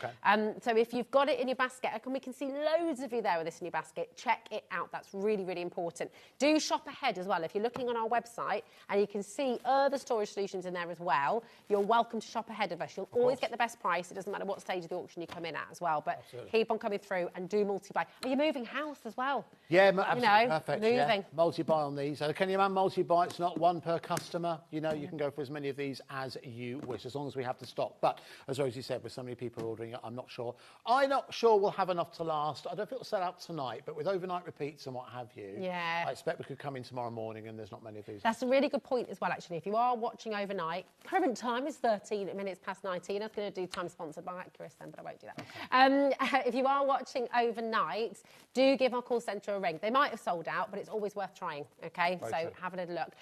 So if you've got it in your basket, we can see loads of you there with this in your basket. Check it out. That's really, really important. Do shop ahead as well. If you're looking on our website and you can see other storage solutions in there as well, you're welcome to shop ahead of us. You'll always get the best price. It doesn't matter what stage of the auction you come in at as well. But keep on coming through and do multi-buy. Are you moving house as well? Yeah, absolutely perfect. Moving. Yeah. Multi-buy on these. Can you man multi-buy? It's not one per customer. You know, you can go for as many of these as you wish, as long as we have the stock. But as Rosie said, with so many people ordering it, I'm not sure. I'm not sure we'll have enough to last. I don't think it'll sell out tonight, but with overnight repeats and what have you, I expect we could come in tomorrow morning and there's not many of these. That's a really good point as well, actually. If you are watching overnight, current time is 13 minutes past 19. I was going to do time sponsored by Accurus then, but I won't do that. If you are watching overnight, do give our call centre a ring. They might have sold out, but it's always worth trying, okay? So have a little look.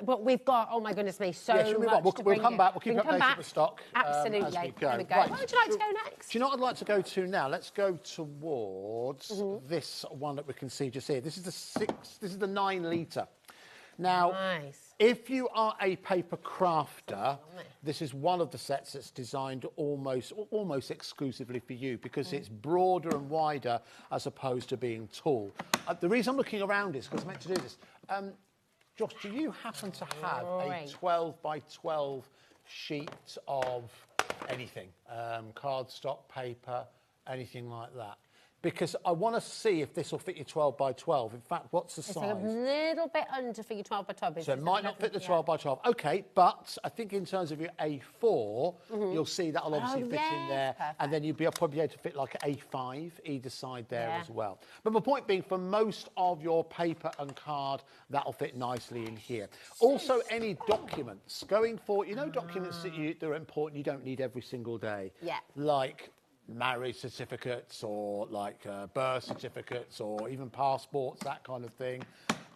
But we've got, oh my goodness me, so much We'll come back. We'll keep updated with stock. Absolutely. As we go. There we go. Right. Where would you like to go next? Do you know what I'd like to go to now? Let's go towards this one that we can see just here. This is the 9 litre. Now, if you are a paper crafter, this is one of the sets that's designed almost exclusively for you because it's broader and wider as opposed to being tall. The reason I'm looking around is because I meant to do this. Josh, do you happen to have a 12 by 12 sheet of anything? Cardstock, paper, anything like that? Because I want to see if this will fit your 12 by 12. In fact, what's the size? It's a little bit under for your 12 by 12. So it might not fit the 12 by 12. OK, but I think in terms of your A4, you'll see that'll obviously fit in there. Perfect. And then you'll probably be able to fit like an A5 either side there as well. But my point being, for most of your paper and card, that'll fit nicely in here. Also, any documents going for, documents that are important you don't need every single day. Yeah. Like marriage certificates or like birth certificates or even passports, that kind of thing.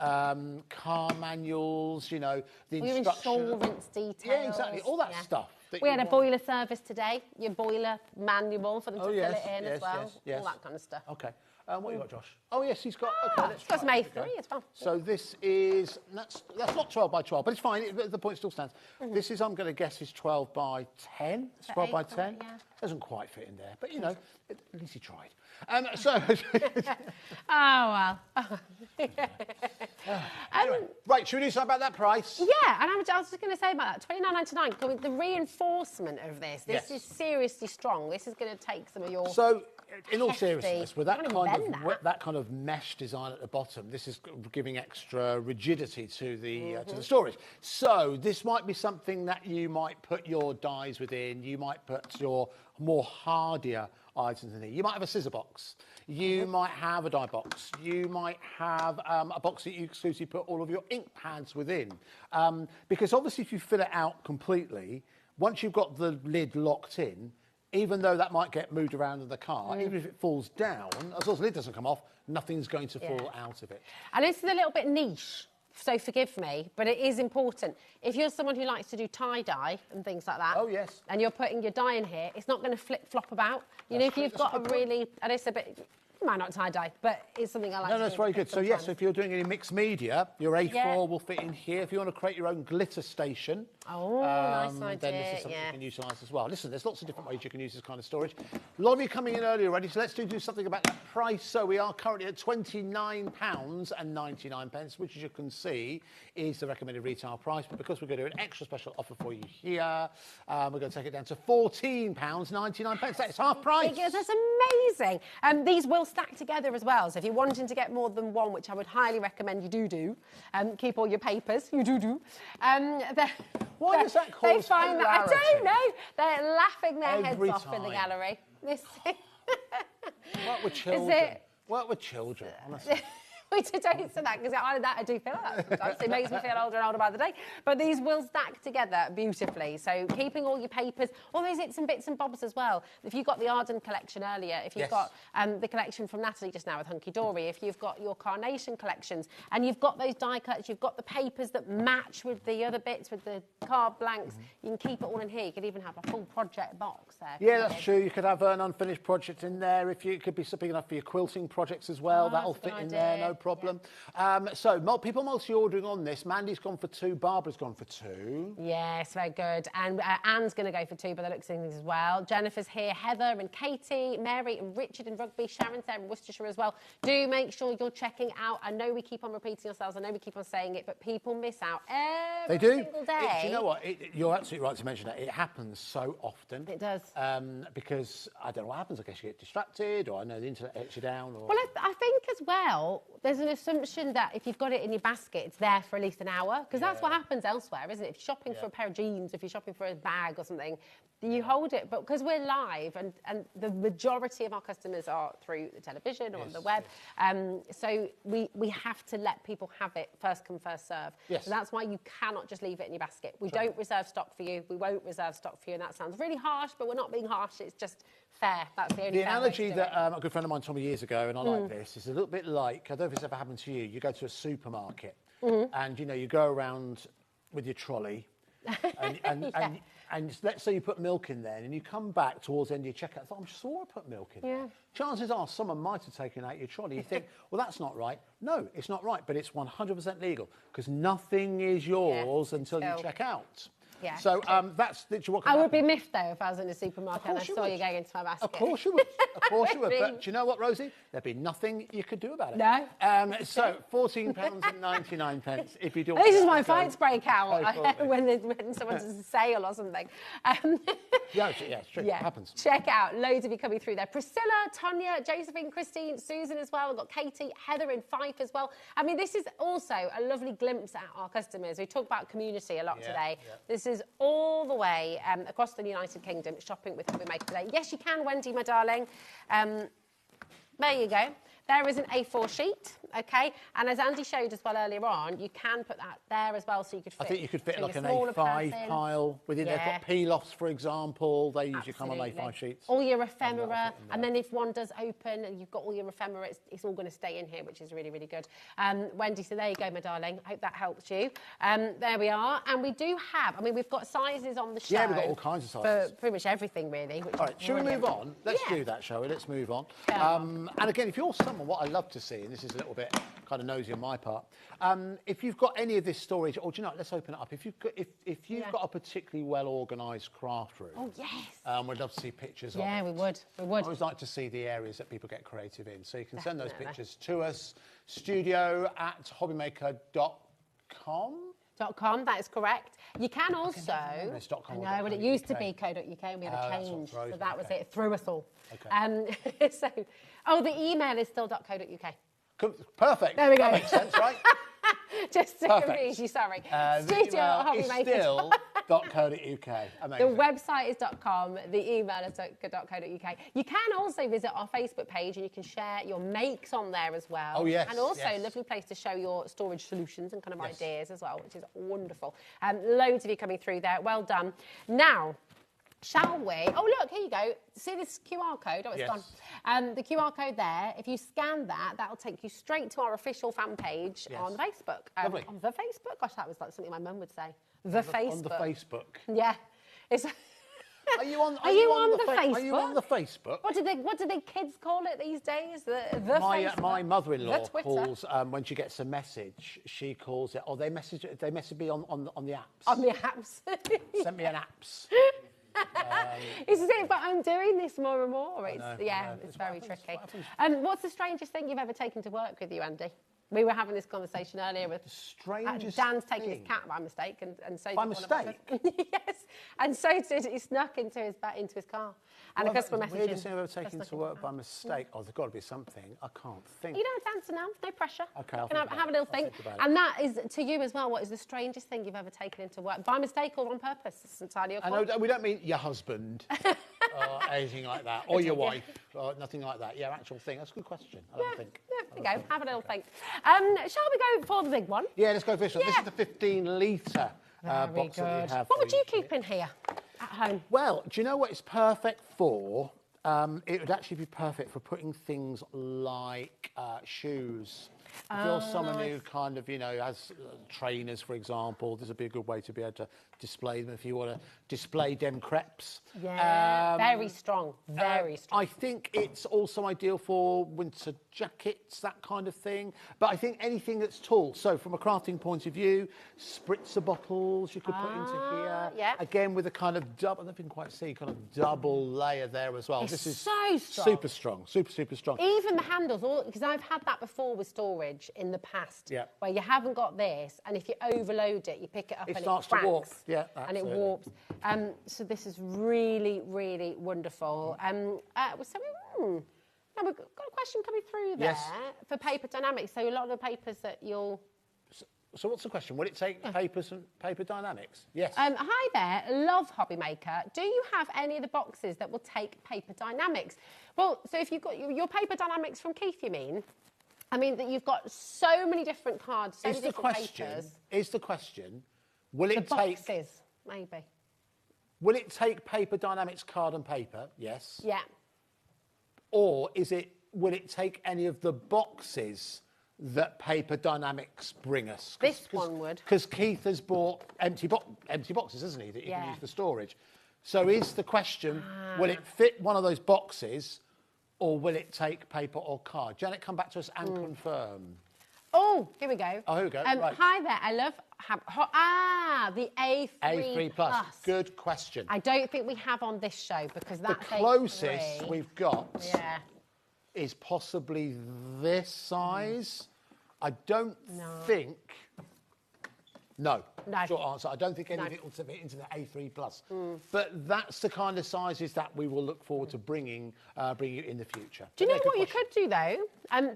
Car manuals, the instruction. Your insurance details. Yeah, exactly. All that stuff. We had a boiler service today. Your boiler manual for them to fill it in as well. Yes. All that kind of stuff. OK. What you got, Josh? Oh, yes, he's got... OK, he's got some A3 as well. So this is... That's not 12 by 12, but it's fine. The point still stands. This is, I'm going to guess, is 12 by 10. It's 12 by 10. Doesn't quite fit in there, but you know, at least he tried. Oh, well. Right, should we do something about that price? Yeah, and I was just going to say about that, $29.99, the reinforcement of this is seriously strong. This is going to take some of your... So, in all seriousness, with that kind of mesh design at the bottom, this is giving extra rigidity to the storage. So, this might be something that you might put your dies within, you might put your more hardier items in here. You might have a scissor box. You might have a die box. You might have a box that you exclusively put all of your ink pads within. Because obviously if you fill it out completely, once you've got the lid locked in, even though that might get moved around in the car, even if it falls down, as long as the lid doesn't come off, nothing's going to fall out of it. And this is a little bit niche, so forgive me, but it is important. If you're someone who likes to do tie-dye and things like that, and you're putting your dye in here, it's not going to flip-flop about. You know, if you've got a really, and it's a bit, you might not tie-dye, but it's something I like to do. No, that's very good. So yes, if you're doing any mixed media, your A4 will fit in here. If you want to create your own glitter station, nice idea, then this is something you can utilise as well. Listen, there's lots of different ways you can use this kind of storage. A lot of you coming in early already, so let's do something about that price. So we are currently at £29.99, which as you can see is the recommended retail price. But because we're going to do an extra special offer for you here, we're going to take it down to £14.99. That is half price. That's amazing. These will stack together as well. So if you're wanting to get more than one, which I would highly recommend you do, keep all your papers. You do. Why does that cause hilarity? I don't know. They're laughing their Every heads off in the time. gallery. Work with children. Work with children, honestly. We don't say that because I do feel that sometimes. It makes me feel older and older by the day. But these will stack together beautifully. So keeping all your papers, all those bits and bobs as well. If you've got the Ardan collection earlier, if you've got the collection from Natalie just now with Hunky Dory, if you've got your Carnation collections and you've got those die cuts, you've got the papers that match with the other bits, with the card blanks, you can keep it all in here. You could even have a full project box there. Yeah, that's true. You could have an unfinished project in there. It could be something enough for your quilting projects as well. That'll fit in there, no problem. So people multi-ordering on this. Mandy's gone for 2, Barbara's gone for 2. Yes, very good. And Anne's going to go for 2 by the looks of things as well. Jennifer's here, Heather and Katie, Mary and Richard in Rugby, Sharon's there in Worcestershire as well. Do make sure you're checking out. I know we keep on repeating ourselves, I know we keep on saying it, but people miss out every single day. Do you know what? You're absolutely right to mention that. It happens so often. It does. Because I don't know what happens. I guess you get distracted, or I know the internet lets you down. Or... Well, I think as well, there's an assumption that if you've got it in your basket, it's there for at least an hour, because that's what happens elsewhere, isn't it? If you're shopping for a pair of jeans, if you're shopping for a bag or something, you hold it. But because we're live, and the majority of our customers are through the television or on the web, so we have to let people have it first come, first serve. Yes. So that's why you cannot just leave it in your basket. We don't reserve stock for you. We won't reserve stock for you. And that sounds really harsh, but we're not being harsh. It's just fair. That's the only The fair analogy way to do that it. a good friend of mine told me years ago, and I like this, is a little bit like, I don't know if it's ever happened to you, you go to a supermarket and, you know, you go around with your trolley and let's say you put milk in there and you come back towards the end of your checkout, I'm sure I put milk in there. Chances are someone might have taken out your trolley. You think, well, that's not right. No, it's not right, but it's 100% legal because nothing is yours until you check out. Yeah. So that's literally what can I would happen. be miffed, though, if I was in a supermarket and I saw you going into my basket. Of course you would. Of course you would. But do you know what, Rosie? There'd be nothing you could do about it. No. So £14.99 if you do. This is my fights break out when someone's a sale or something. Yeah, it's true. It happens. Check out. Loads of you coming through there. Priscilla, Tonya, Josephine, Christine, Susan as well. We've got Katie, Heather in Fife as well. I mean, this is also a lovely glimpse at our customers. We talk about community a lot today. This is all the way across the United Kingdom shopping with HobbyMaker today. Yes, you can, Wendy, my darling. There you go. There is an A4 sheet, okay? And as Andy showed as well earlier on, you can put that there as well so you could fit... I think you could fit like an A5 pile within there. Got peel-offs, for example. They usually come on A5 sheets. All your ephemera, and then if one does open and you've got all your ephemera, it's all going to stay in here, which is really, really good. Wendy, so there you go, my darling. I hope that helps you. There we are. And we do have, I mean, we've got sizes on the show. Yeah, we've got all kinds of sizes. For pretty much everything, really. All right, shall we move on? Let's do that, shall we? Let's move on. And again, if you're come on, what I love to see, and this is a little bit kind of nosy on my part, if you've got any of this storage, or do you know what, let's open it up. If you've got a particularly well organised craft room, oh yes, we'd love to see pictures of it. Yeah, we would. I always like to see the areas that people get creative in. So you can send those pictures to us, studio@hobbymaker.com. .com, that is correct. You can also, I know, but it used to be .co.uk and we had a change, so that was it. It threw us all. Okay. The email is still .co.uk. Perfect. There we go. That makes sense, right? Just to confuse you, sorry. Studio@hobbymaker. Still .co.uk. Amazing. The website is .com, the email is .co.uk. You can also visit our Facebook page and you can share your makes on there as well. Oh, yes. And also yes. a lovely place to show your storage solutions and kind of ideas as well, which is wonderful. Loads of you coming through there. Well done. Now, shall we? Oh, look, here you go. See this QR code? Oh, it's gone. The QR code there, if you scan that, that'll take you straight to our official fan page on Facebook. Lovely. On the Facebook? Gosh, that was like something my mum would say. Facebook. On the Facebook. Yeah. It's... Are you on? Are you on the Facebook? Are you on the Facebook? What do the kids call it these days? The Facebook. My mother-in-law The Twitter. calls when she gets a message. She calls it. Oh, they message me on the apps. On the apps. Send me an apps. But I'm doing this more and more. It's very tricky. What's the strangest thing you've ever taken to work with you, Andy? We were having this conversation earlier with Dan's taking his cat by mistake, and so by mistake. Yes, and so he snuck into his car, and a customer messaged him. Weirdest thing I've ever taken to work by mistake. Oh, there's got to be something. I can't think. You don't answer now. No pressure. Okay, you can have a little think. And that is to you as well. What is the strangest thing you've ever taken into work by mistake or on purpose? It's entirely your call. I know we don't mean your husband. Or anything like that, or your wife, or nothing like that. Yeah, actual thing. That's a good question. I'll have a think. There we go. Have a little think. Shall we go for the big one? Yeah, let's go for this one. This is the 15-litre box that we have. What would you keep in here at home? Well, do you know what it's perfect for? It would actually be perfect for putting things like shoes. If you're someone who kind of, has trainers, for example, this would be a good way to be able to display them if you want to display dem crepes. Yeah, very strong, very strong. I think it's also ideal for winter jackets, that kind of thing. But I think anything that's tall. So from a crafting point of view, spritzer bottles you could put into here. Yeah. Again, with a kind of double, I don't quite see, kind of double layer there as well. It's this is so strong. Super strong, super strong. Even the handles, because I've had that before with storage in the past, where you haven't got this, and if you overload it, you pick it up and it starts cracks. to warp. Yeah, and it warps. So this is really, really wonderful. Now we've got a question coming through there for paper dynamics. So a lot of the papers that you'll... So what's the question? Would it take paper dynamics? Yes. Hi there, love HobbyMaker. Do you have any of the boxes that will take paper dynamics? Well, so if you've got your paper dynamics from Keith, you mean? I mean, that you've got so many different cards, so many different papers. Is the question, will it take... boxes, maybe. Will it take paper dynamics card and paper? Yes. Yeah. Or will it take any of the boxes that Paper Dynamics bring us? This one would. Because Keith has bought empty boxes, hasn't he, that you can use for storage. So is the question, will it fit one of those boxes or will it take paper or card? Janet, come back to us and confirm. Oh, here we go. Oh, here we go. Right. Hi there, I love... the A3 A3 Plus. Good question. I don't think we have on this show because that's the closest A3. we've got is possibly this size. I don't think... No. Short answer. I don't think any of it will fit into the A3 Plus. But that's the kind of sizes that we will look forward to bringing you in the future. Do you know what you could do though?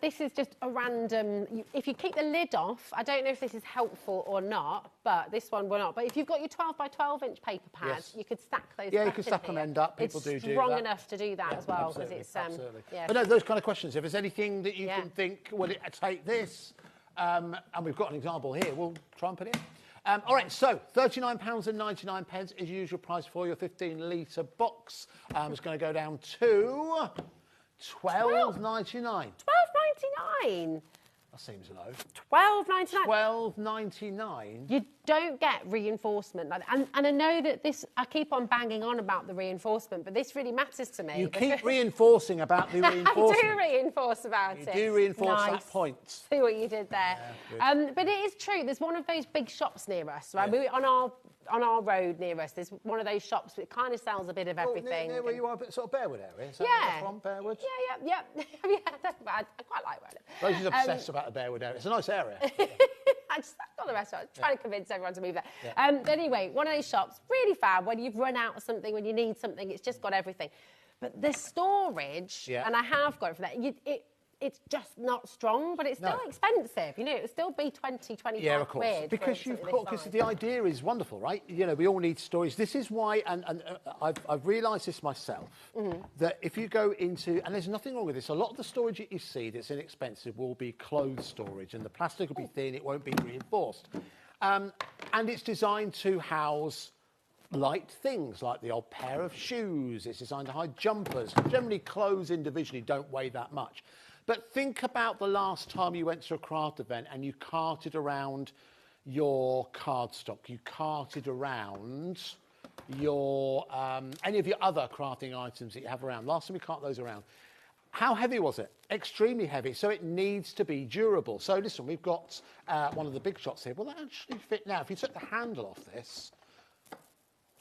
This is just a random. If you keep the lid off, I don't know if this is helpful or not, but this one will not. But if you've got your 12 by 12 inch paper pads, you could stack those. Yeah, you could stack them end up. People it's do strong that. enough to do that as well because it's absolutely. Yeah. But no, those kind of questions. If there's anything that you can think, will it take this? And we've got an example here. We'll try and put it in. All right, so £39.99 is your usual price for your 15-litre box. It's going to go down to £12.99. £12.99. That seems low. £12.99. £12.99. You don't get reinforcement. And I know that I keep on banging on about the reinforcement, but this really matters to me. You keep reinforcing about the reinforcement. I do reinforce about it. You do reinforce that point. See what you did there. Yeah, but it is true. There's one of those big shops near us, right? Yeah. On our road near us, there's one of those shops that kind of sells a bit of everything. Near where you are, sort of Bearwood area? Is that yeah. From Bearwood? Yeah. Yeah, that's bad. I quite like it. Rosie's obsessed about the Bearwood area. It's a nice area. I've got the restaurant. Trying to convince everyone to move there. Yeah. But anyway, one of those shops, really fab. When you've run out of something, when you need something, it's just got everything. But the storage, and I have got it for that, it's just not strong, but it's still expensive. You know, it would still be 20, 25 yeah, of course. quid. Because the idea is wonderful, right? You know, we all need storage. This is why, and I've realised this myself, that if you go into, and there's nothing wrong with this, a lot of the storage that you see that's inexpensive will be clothes storage, and the plastic will be thin, it won't be reinforced. And it's designed to house light things like the odd pair of shoes. It's designed to hide jumpers. Generally, clothes individually don't weigh that much. But think about the last time you went to a craft event and you carted around your cardstock, you carted around your any of your other crafting items that you have around. Last time we carted those around. How heavy was it? Extremely heavy, so it needs to be durable. So listen, we've got one of the big shots here. Will that actually fit now? If you took the handle off this,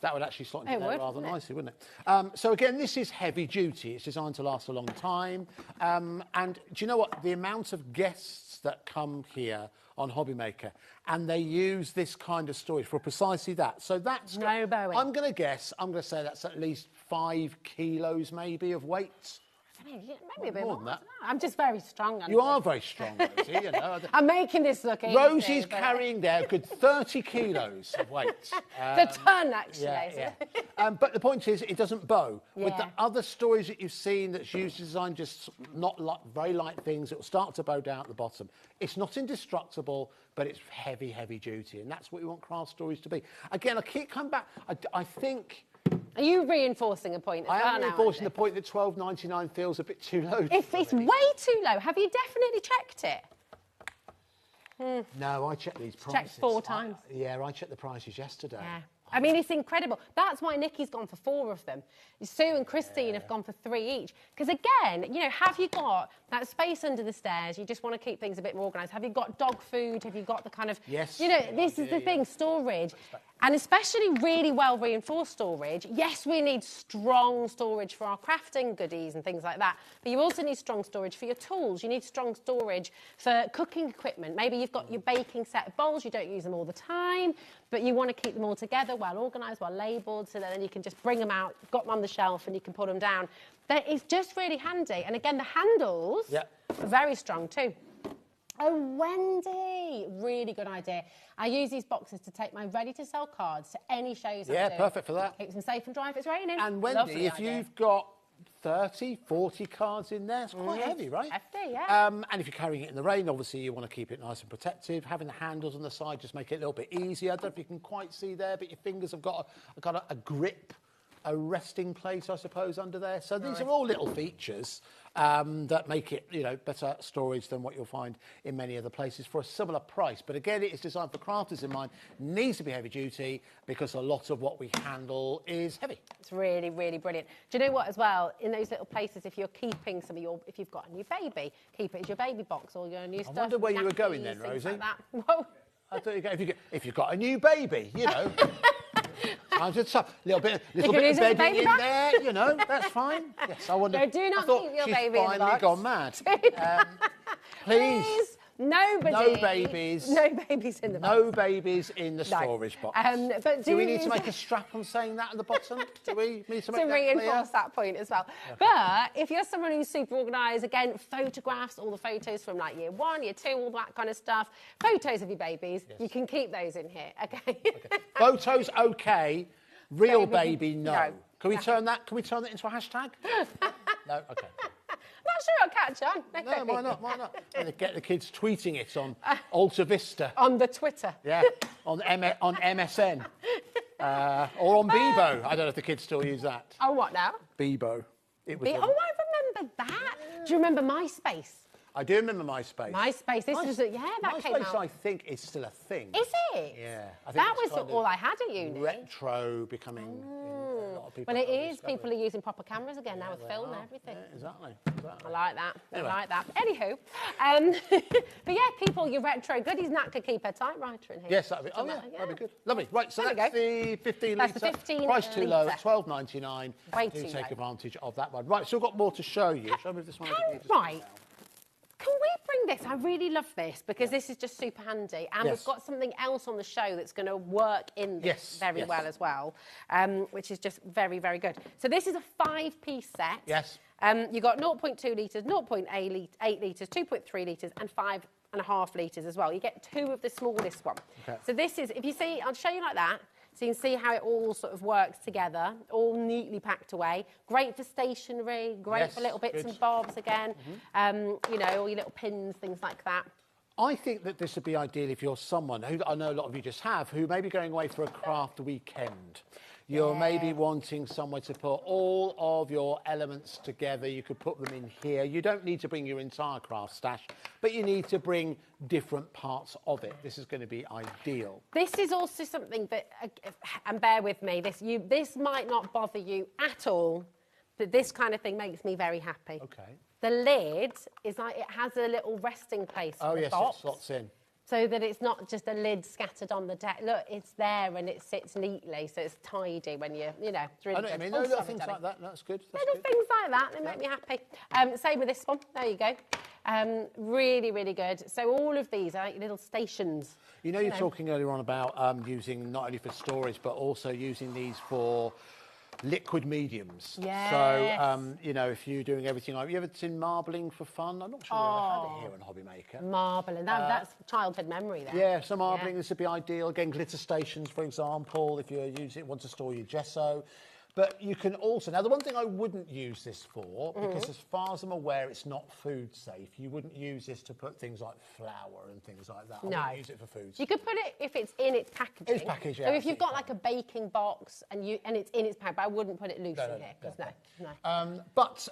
that would actually slot into there rather nicely, wouldn't it? So again, this is heavy duty. It's designed to last a long time. And do you know what? The amount of guests that come here on HobbyMaker, and they use this kind of storage for precisely that. So that's... No bowing. I'm going to say that's at least 5 kilos maybe of weight. Maybe a bit more than that. I'm just very strong. You are very strong, Rosie. You know. I'm making this look easy. Rosie's carrying there a good 30 kilos of weight. The ton, actually. Yeah. But the point is, it doesn't bow. Yeah. With the other storage that you've seen that's used to design just not very light things, it will start to bow down at the bottom. It's not indestructible, but it's heavy, heavy duty, and that's what we want craft storage to be. Again, I keep coming back. I think... Are you reinforcing a point? I am reinforcing the point that £12.99 feels a bit too low. If it's way too low, have you definitely checked it? No, I checked these prices. Checked 4 times. I checked the prices yesterday. Yeah. I mean, it's incredible. That's why Nikki's gone for 4 of them. Sue and Christine have gone for 3 each. Because again, you know, have you got that space under the stairs? You just want to keep things a bit more organised. Have you got dog food? Have you got the kind of... Yes. You know, this is the thing, storage. And especially really well reinforced storage. Yes, we need strong storage for our crafting goodies and things like that. But you also need strong storage for your tools. You need strong storage for cooking equipment. Maybe you've got your baking set of bowls. You don't use them all the time, but you want to keep them all together, well organised, well labelled, so that then you can just bring them out, got them on the shelf and you can put them down. It's just really handy. And again, the handles are very strong too. Oh, Wendy, really good idea. I use these boxes to take my ready-to-sell cards to any shows I do. Yeah, perfect for that. Keeps them safe and dry if it's raining. And Wendy, if you've got 30, 40 cards in there, it's quite heavy, right? Hefty, yeah. And if you're carrying it in the rain, obviously you want to keep it nice and protective. Having the handles on the side just make it a little bit easier. I don't know if you can quite see there, but your fingers have got a grip, a resting place, I suppose, under there. So these are all little features that make it, you know, better storage than what you'll find in many other places for a similar price. But again, it is designed for crafters in mind. Needs to be heavy duty because a lot of what we handle is heavy. It's really, really brilliant. Do you know what as well? In those little places, if you're keeping some of your, if you've got a new baby, keep it as your baby box or your new stuff. I wonder where you were going then, Rosie. Like that. Whoa. I thought if you've got a new baby, you know. Just a little bit of bedding in there, you know, that's fine. Yes, I wonder. No, do not keep your baby in the box. She's finally gone mad. Please. Nobody. No babies. No babies in the box. No babies in the storage box. But do we need to make a strap on saying that at the bottom? Do we need to make that reinforce clear? that point as well. Okay. But if you're someone who's super organised, again, photographs, all the photos from like year 1, year 2, all that kind of stuff, photos of your babies, you can keep those in here, okay? Photos, okay. Real baby, no. Can we turn that into a hashtag? No, okay. Not sure it'll catch on. No, why not? Why not? And get the kids tweeting it on Alta Vista. On the Twitter. Yeah, on MSN. Or on Bebo. I don't know if the kids still use that. Oh, what now? Bebo. I remember that. Do you remember MySpace? I do remember MySpace. MySpace, this was, yeah, that came out. MySpace, I think, is still a thing. Is it? Yeah. I think That it's was kind all of I had at uni. retro becoming... a lot of people Well, it kind of is. discovered. People are using proper cameras again now with film and everything. Yeah, exactly. I like that. Anyway. I like that. Anywho, but yeah, people, your retro goodies. Nat could keep her typewriter in here. Yes, that'd be, that'd be good. Lovely. Right, so There we that's go. the 15 That's the litre. 15 Price too low, litre. $12.99. Way Do too take low. advantage of that one. Right, so we've got more to show you. Shall I move this one? Right. Can we bring this? I really love this because this is just super handy. And Yes. we've got something else on the show that's going to work in this very yes. well as well, which is just very, very good. So this is a 5-piece set. Yes. You've got 0.2 litres, 0.8 litres, 2.3 litres and 5.5 litres as well. You get 2 of the smallest one. Okay. So this is, if you see, I'll show you like that. So you can see how it all sort of works together, all neatly packed away. Great for stationery, great Yes, for little bits good. and bobs again. You know, all your little pins, things like that. I think that this would be ideal if you're someone who I know a lot of you just have, who may be going away for a craft weekend. You're maybe wanting somewhere to put all of your elements together. You could put them in here. You don't need to bring your entire craft stash, but you need to bring different parts of it. This is going to be ideal. This is also something that, and bear with me, this might not bother you at all, but this kind of thing makes me very happy. Okay. The lid is like, it has a little resting place for Oh, the yes, box, it slots in. so that it's not just a lid scattered on the deck. Look, it's there and it sits neatly, so it's tidy when you know, it's really I know what you good. mean. Oh, Little sorry, things Danny. like that. That's good. That's Little good. things like that, they make me happy. Same with this one, there you go. Really, really good. So all of these are like little stations. You know, you're talking earlier on about using not only for storage, but also using these for liquid mediums. Yes. So, you know, if you're doing everything, have you ever seen marbling for fun? I'm not sure we've ever had it here on HobbyMaker. Marbling, that's childhood memory there. Yeah, so marbling, this would be ideal. Again, glitter stations, for example, if you're want to store your gesso. But you can also, now the one thing I wouldn't use this for, because as far as I'm aware, it's not food safe. You wouldn't use this to put things like flour and things like that. I No. wouldn't use it for food. You could put it if it's in its packaging. It's packaged, yeah, So if you've absolutely got like a baking box and it's in its pack, but I wouldn't put it loose in here because no. But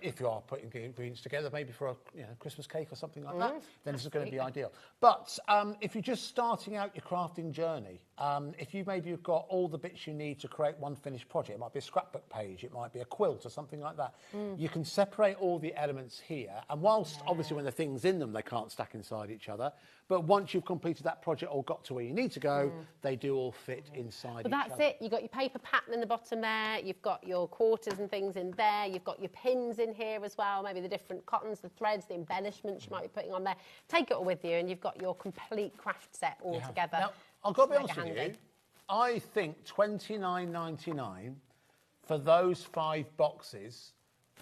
if you are putting ingredients together, maybe for a Christmas cake or something like that, then this is going to be ideal. But if you're just starting out your crafting journey, if you've got all the bits you need to create one finished project, it might be a scrapbook page, it might be a quilt or something like that. You can separate all the elements here, and whilst obviously when the things in them they can't stack inside each other, but once you've completed that project or got to where you need to go, they do all fit inside But each that's other. it. You've got your paper pattern in the bottom there. You've got your quarters and things in there. You've got your pins in here as well. Maybe the different cottons, the threads, the embellishments you might be putting on there. Take it all with you, and you've got your complete craft set all together. Now, I've got to be Make honest it with handy. you. I think $29.99 for those 5 boxes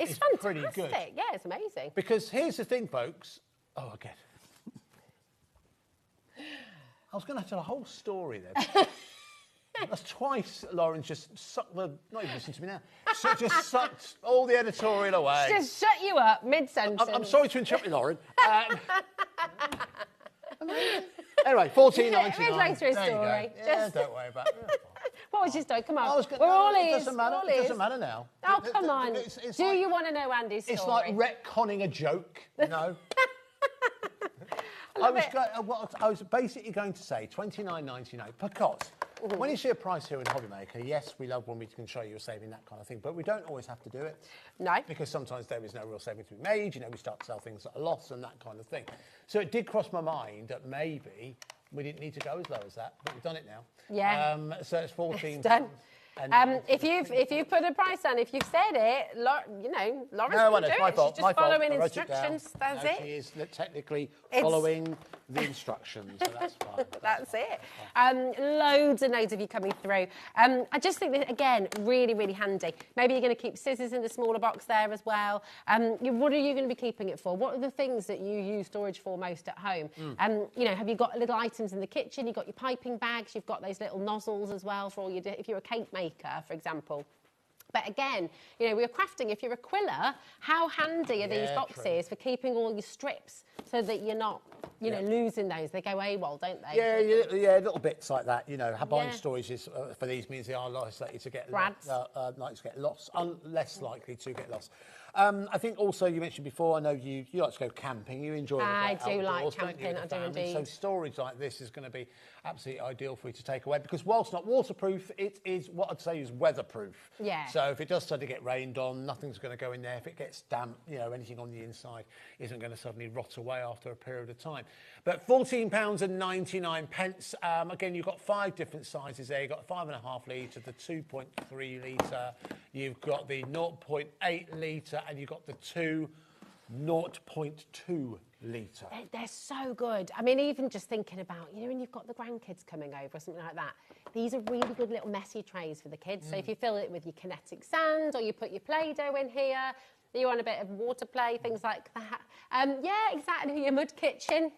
It's is fantastic. pretty good. Yeah, it's amazing. Because here's the thing, folks. Oh, again. I was going to tell a whole story there. That's twice Lauren's just sucked the... Not even listen to me now. Just sucked all the editorial away. Just shut you up mid-sentence. I'm sorry to interrupt you, Lauren. Anyway, $14.99. Midway through a There you go. story. Yeah, Just- don't worry about it. What was your story? Come on. We're We're all It ears. doesn't matter. All It ears. doesn't matter now. Oh, come on. It's Do like- you want to know Andy's story? It's like retconning a joke, you know. I was basically going to say $29.99 because when you see a price here in HobbyMaker, yes, we love when we can show you a saving, that kind of thing, but we don't always have to do it. No. Because sometimes there is no real saving to be made. You know, we start to sell things at a loss and that kind of thing. So it did cross my mind that maybe we didn't need to go as low as that, but we've done it now. Yeah. So it's 14. It's done. And If you've put a price on, if you've said it, Lauren's no, going to do it's my it. fault. She's My just fault. following I wrote it down. instructions. That's No, it. She is technically It's- following the instructions, so that's fine. That's it. Loads and loads of you coming through. I just think that, again, really, really handy. Maybe you're going to keep scissors in the smaller box there as well. What are you going to be keeping it for? What are the things that you use storage for most at home? You know, have you got little items in the kitchen? You've got your piping bags. You've got those little nozzles as well for all your... If you're a cake maker, for example. But again, you know, we're crafting. If you're a quiller, how handy are these boxes for keeping all your strips so that you're not, you know, losing those. They go AWOL, don't they? Yeah, little bits like that. You know, buying Yeah. storage is, for these means they are less likely to get Brads. lost, less likely to get lost. I think also you mentioned before, I know you like to go camping, you enjoy I the do like outdoors, don't you, camping, with I the do family? So indeed. storage like this is going to be absolutely ideal for you to take away, because whilst not waterproof, it is what I'd say is weatherproof. Yeah. So if it does suddenly get rained on, nothing's going to go in there. If it gets damp, you know, anything on the inside isn't going to suddenly rot away after a period of time. But £14.99. Again, you've got 5 different sizes there. You've got the 5.5 litre, the 2.3 litre, you've got the 0.8 litre, and you've got the 0.2 litre. They're so good. I mean, even just thinking about, you know, when you've got the grandkids coming over or something like that, these are really good little messy trays for the kids. So if you fill it with your kinetic sand, or you put your Play-Doh in here, you want a bit of water play, things like that. Yeah, exactly, your mud kitchen.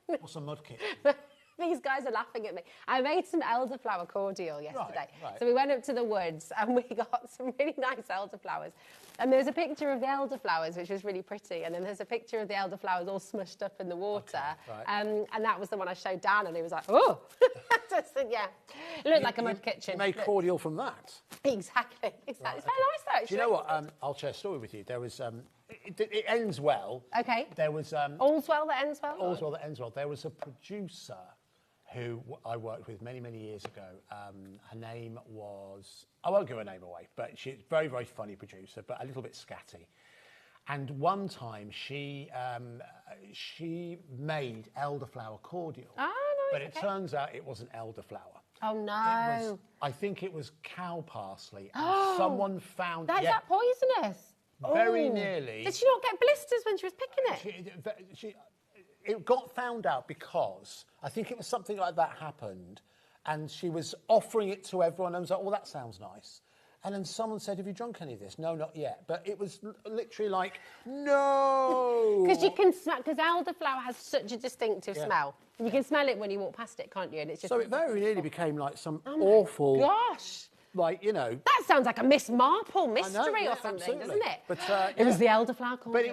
What's a mud kitchen? These guys are laughing at me. I made some elderflower cordial yesterday. Right. So we went up to the woods and we got some really nice elderflowers. And there's a picture of the elderflowers, which was really pretty. And then there's a picture of the elderflowers all smushed up in the water. Okay, and that was the one I showed Dan, and he was like, oh. Just said, yeah. It looked like a mud kitchen. You made cordial from that? Exactly. Right, It's very okay. nice, though, actually. Do you know what? I'll share a story with you. There was... it ends well. Okay. There was... All's well that ends well? All's well that ends well. There was a producer who I worked with many, many years ago. Her name was... I won't give her name away, but she's a very, very funny producer, but a little bit scatty. And one time she made elderflower cordial. Oh, nice. But it turns out it wasn't elderflower. Oh, no. I think it was cow parsley. And Oh, someone found... Is that poisonous? Very Oh. nearly. Did she not get blisters when she was picking it? It got found out because I think it was something like that happened, and she was offering it to everyone, and I was like, well, that sounds nice. And then someone said, have you drunk any of this? No, not yet. But it was literally like, no! Because you can smell, because elderflower has such a distinctive Yeah. smell. You can smell it when you walk past it, can't you? And it's just... So it very nearly became like some Oh my awful... gosh! Like, you know... That sounds like a Miss Marple mystery yeah, or something, absolutely. doesn't it? But, It was the elderflower cordial. But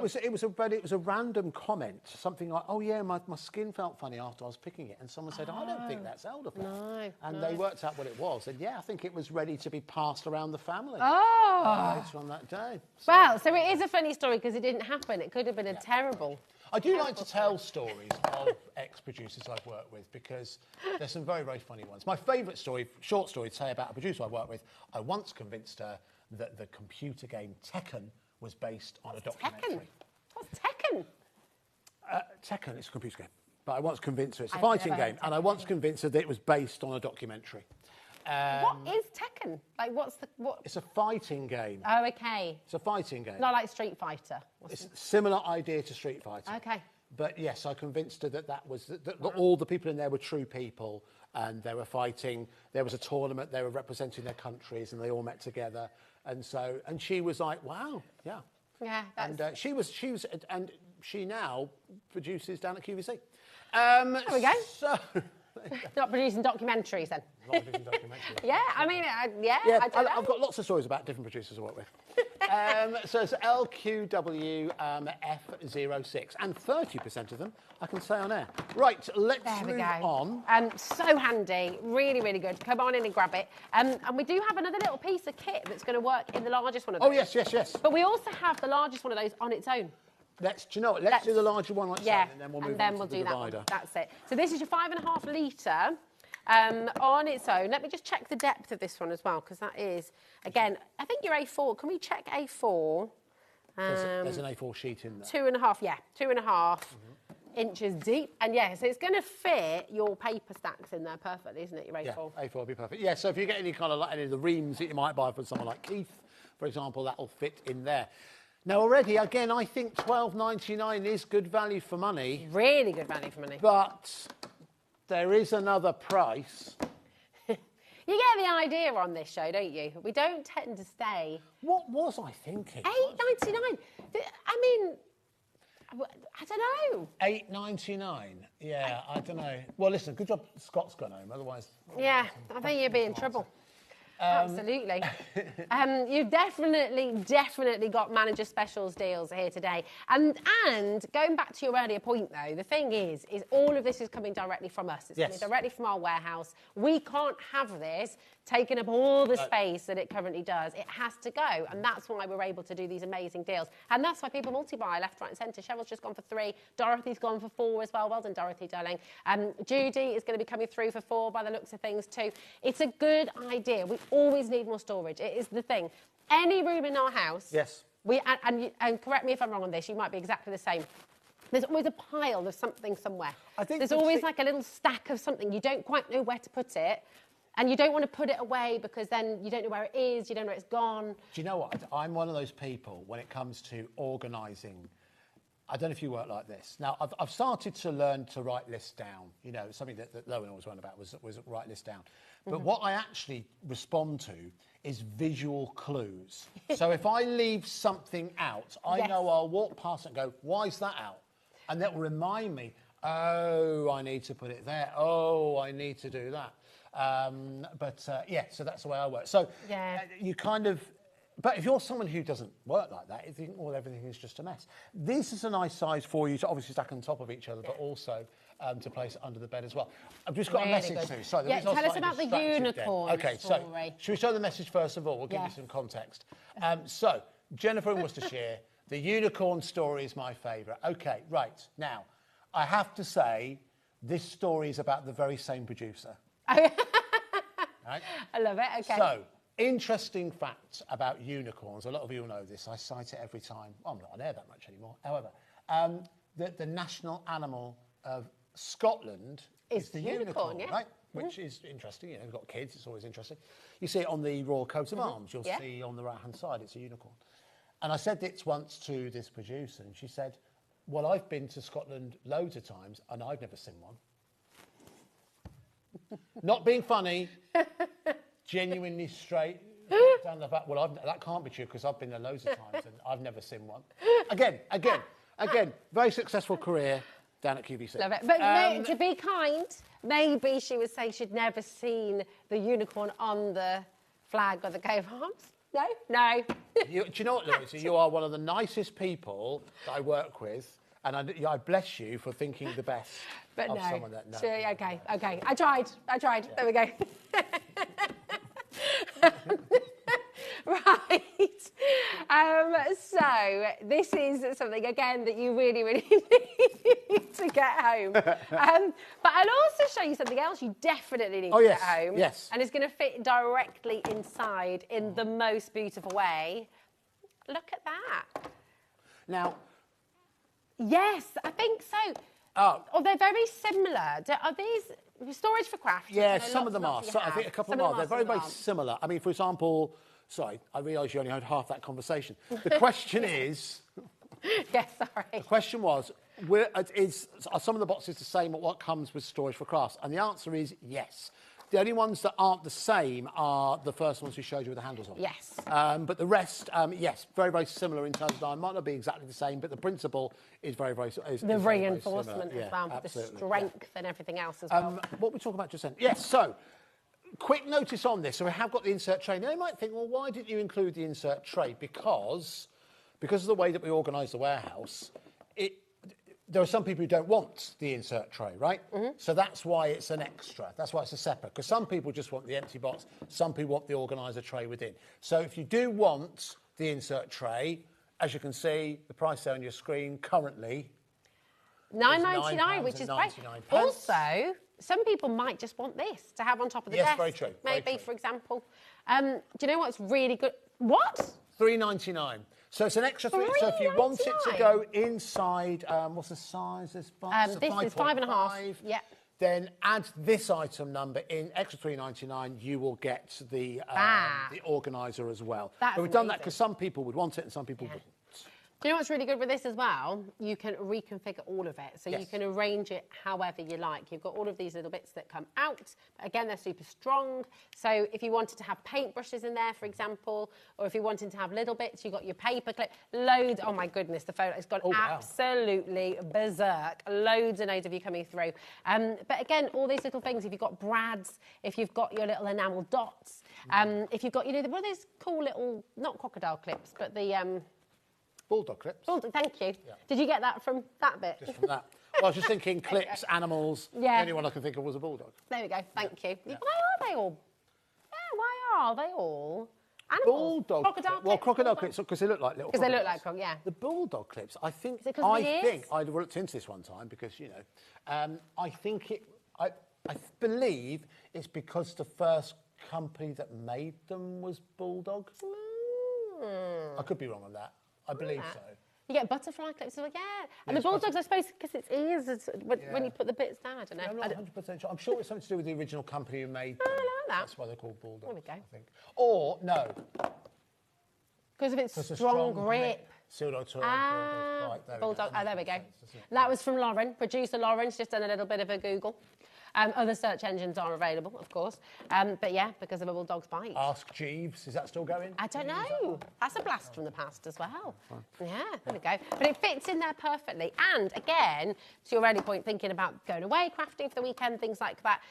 it was a random comment, something like, oh yeah, my skin felt funny after I was picking it, and someone said, I don't think that's elderflower. No, and no. they worked out what it was, and yeah, I think it was ready to be passed around the family. Oh! Later on that day. Well, so it is a funny story because it didn't happen. It could have been a terrible... I do like to tell stories of ex-producers I've worked with, because there's some very, very funny ones. My favourite story, short story to say about a producer I worked with, I once convinced her that the computer game Tekken was based on a documentary. What's Tekken? Tekken, it's a computer game. But I once convinced her, it's a I've fighting never heard game, and I once convinced her that it was based on a documentary. What is Tekken? Like, what's the... what? It's a fighting game. Oh, okay. It's a fighting game. Not like Street Fighter. It's a similar idea to Street Fighter. Okay. But yes, I convinced her that all the people in there were true people, and they were fighting. There was a tournament. They were representing their countries, and they all met together. And she was like, "Wow, yeah." Yeah. And and she now produces down at QVC. There we go. So. Not producing documentaries then. Not producing documentaries. Yeah, I mean, I don't know. I've got lots of stories about different producers I work with. So it's LQW F06, and 30% of them I can say on air. Right, let's move on. So handy, really, really good. Come on in and grab it. And we do have another little piece of kit that's going to work in the largest one of those. Oh, yes. But we also have the largest one of those on its own. Do you know what? Let's do the larger one like yeah, so, and then we'll move and then on we'll to the do that divider. one. That's it. So this is your 5.5 litre on its own. Let me just check the depth of this one as well, because that is, again, I think your A4. Can we check A4? There's an A4 sheet in there. 2.5, yeah, 2.5 inches deep. And yeah, so it's going to fit your paper stacks in there perfectly, isn't it, your A4? Yeah, A4 will be perfect. Yeah, so if you get any kind of like any of the reams that you might buy from someone like Keith, for example, that'll fit in there. Now, already, again, I think $12.99 is good value for money. Really good value for money. But there is another price. You get the idea on this show, don't you? We don't tend to stay. What was I thinking? $8.99. I mean, I don't know. $8.99. Yeah, I don't know. Well, listen, good job Scott's gone home. Otherwise, yeah, I think you'd be in trouble. Absolutely. You've definitely got manager specials deals here today. And going back to your earlier point, though, the thing is all of this is coming directly from us. It's coming directly from our warehouse. We can't have this taking up all the space that it currently does. It has to go, and that's why we're able to do these amazing deals. And that's why people multi-buy left, right and centre. Cheryl's just gone for 3. Dorothy's gone for 4 as well. Well done, Dorothy, darling. Judy is going to be coming through for 4 by the looks of things too. It's a good idea. We always need more storage. It is the thing. Any room in our house, and correct me if I'm wrong on this, you might be exactly the same. There's always a pile of something somewhere. There's always like a little stack of something. You don't quite know where to put it. And you don't want to put it away because then you don't know where it is, you don't know where it's gone. Do you know what? I'm one of those people when it comes to organising. I don't know if you work like this. Now, I've started to learn to write lists down. You know, something that Lowen always went about was write lists down. But what I actually respond to is visual clues. So if I leave something out, I know I'll walk past and go, why is that out? And that will remind me, oh, I need to put it there. Oh, I need to do that. So that's the way I work. So you kind of, but if you're someone who doesn't work like that, you think, well, everything is just a mess. This is a nice size for you to obviously stack on top of each other, but also to place under the bed as well. I've just got a message too. Sorry, tell us about the unicorn Okay, story. So should we show the message first of all? We'll give you some context. So Jennifer in Worcestershire, the unicorn story is my favourite. Okay, right. Now, I have to say, this story is about the very same producer. Right? I love it, okay. So, interesting fact about unicorns. A lot of you will know this. I cite it every time. Well, I'm not on air that much anymore. However, the national animal of Scotland is the unicorn, right? Which is interesting. You know, we've got kids. It's always interesting. You see it on the royal coat of arms. You'll see on the right-hand side, it's a unicorn. And I said this once to this producer, and she said, well, I've been to Scotland loads of times, and I've never seen one. Not being funny, genuinely straight down the back. Well, that can't be true because I've been there loads of times and I've never seen one. Again, very successful career down at QVC. Love it. But to be kind, maybe she would say she'd never seen the unicorn on the flag or the coat of arms. No? No. Do you know what, Louisa? You are one of the nicest people that I work with. And I bless you for thinking the best of someone that knows. Sure, okay. I tried. Yeah. There we go. Right. So this is something, again, that you really, really need to get home. But I'll also show you something else you definitely need to get home. Yes. And it's going to fit directly inside in the most beautiful way. Look at that. Now... Yes, I think so. Oh, they're very similar. Are these storage for craft? Yeah, some of them are. I think a couple of them are. They're very, very similar. I mean, for example, sorry, I realise you only heard half that conversation. The question is... Yes, sorry. The question was, are some of the boxes the same at what comes with storage for crafts? And the answer is yes. The only ones that aren't the same are the first ones we showed you with the handles on. Yes. But the rest, yes, very, very similar in terms of design. Might not be exactly the same, but the principle is very, very similar. The reinforcement as well, the strength and everything else as well. What we talking about just then? Yes, so, quick notice on this. So we have got the insert tray. Now you might think, well, why didn't you include the insert tray? Because of the way that we organise the warehouse, there are some people who don't want the insert tray, right? So that's why it's an extra. That's why it's a separate. Because some people just want the empty box. Some people want the organiser tray within. So if you do want the insert tray, as you can see, the price there on your screen currently... £9.99, which is great. Also, some people might just want this to have on top of the desk. Yes, very true. Maybe, for example. Do you know what's really good? What? £3.99. So it's an extra three. So if you want it to go inside, what's the size? This box? This is 5.5. Yeah. Then add this item number in, extra £3.99. You will get the organiser as well. But we've done that because some people would want it and some people wouldn't. Do you know what's really good with this as well? You can reconfigure all of it. So you can arrange it however you like. You've got all of these little bits that come out. But again, they're super strong. So if you wanted to have paintbrushes in there, for example, or if you wanted to have little bits, you've got your paper clip, loads. Oh my goodness, the photo has gone absolutely berserk. Loads and loads of you coming through. But again, all these little things, if you've got brads, if you've got your little enamel dots, If you've got, you know, what are those cool little, not crocodile clips, but the... bulldog clips. Bulldog, thank you. Yeah. Did you get that from that bit? Just from that. Well, I was just thinking clips, animals. Yeah. The only one I can think of was a bulldog. There we go, thank you. Yeah. Why are they all? Yeah, why are they all? Animals. Bulldog Crocodile clips. Well, crocodile clips because they look like little. Because they look like, yeah. The bulldog clips, I think. Is it 'cause of the ears? I looked into this one time because you know, I think it. I believe it's because the first company that made them was Bulldog. I could be wrong on that. I believe so. You get butterfly clips, so yeah. And the bulldogs, I suppose, because its ears, when you put the bits down, I don't know. I'm not 100% sure. I'm sure it's something to do with the original company who made them. I like that. That's why they're called Bulldogs. There we go. I think. Or, no. Because of its strong grip. Pseudo-tour. Bulldog. Oh, there we go. That was from Lauren. Producer Lauren's just done a little bit of a Google. Other search engines are available, of course. But yeah, because of a bulldog's bite. Ask Jeeves, is that still going? I don't know. That's a blast from the past as well. Yeah, there we go. But it fits in there perfectly. And again, to your early point, thinking about going away, crafting for the weekend, things like that.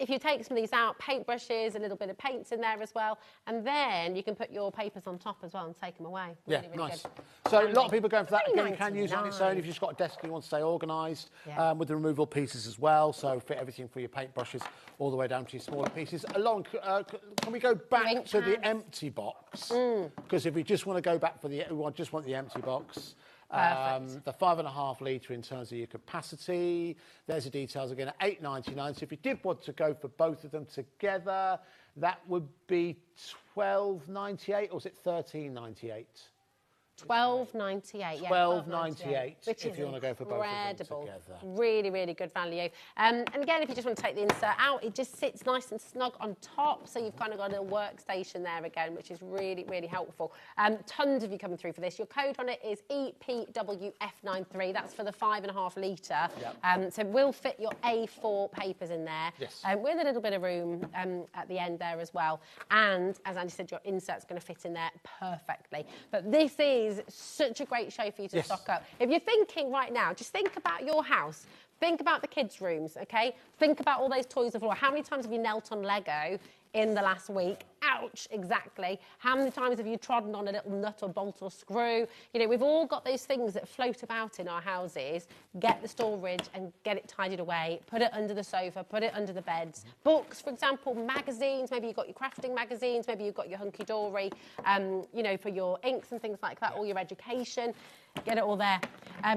If you take some of these out, paintbrushes, a little bit of paints in there as well, and then you can put your papers on top as well and take them away. Yeah, really, really nice. good. So a lot of people are going for that. Again, you can use it on its own if you've just got a desk and you want to stay organised, with the removable pieces as well. So fit everything for your paintbrushes all the way down to your smaller pieces. Along, can we go back to the empty box? Because if we just want to go back for the, we just want the empty box. The 5.5 litre in terms of your capacity. There's the details again at $8.99. So if you did want to go for both of them together, that would be $12.98 or is it $13.98? $12.98, yeah. $12.98 which if is you want to go for both of them incredible. together. Really, really good value. And again, if you just want to take the insert out, it just sits nice and snug on top, so you've kind of got a little workstation there again, which is really, really helpful. Tons of you coming through for this. Your code on it is EPWF93. That's for the 5.5 litre. Yep. So it will fit your A4 papers in there. Yes. With a little bit of room at the end there as well. And as Andy said, your insert's going to fit in there perfectly. But this is such a great show for you to stock up. If you're thinking right now, just think about your house. Think about the kids' rooms, okay? Think about all those toys on the floor. How many times have you knelt on Lego in the last week? Ouch, exactly. How many times have you trodden on a little nut or bolt or screw? You know, we've all got those things that float about in our houses. Get the storage and get it tidied away. Put it under the sofa, put it under the beds. Books, for example, magazines. Maybe you've got your crafting magazines. Maybe you've got your hunky-dory, you know, for your inks and things like that, all your education. Get it all there.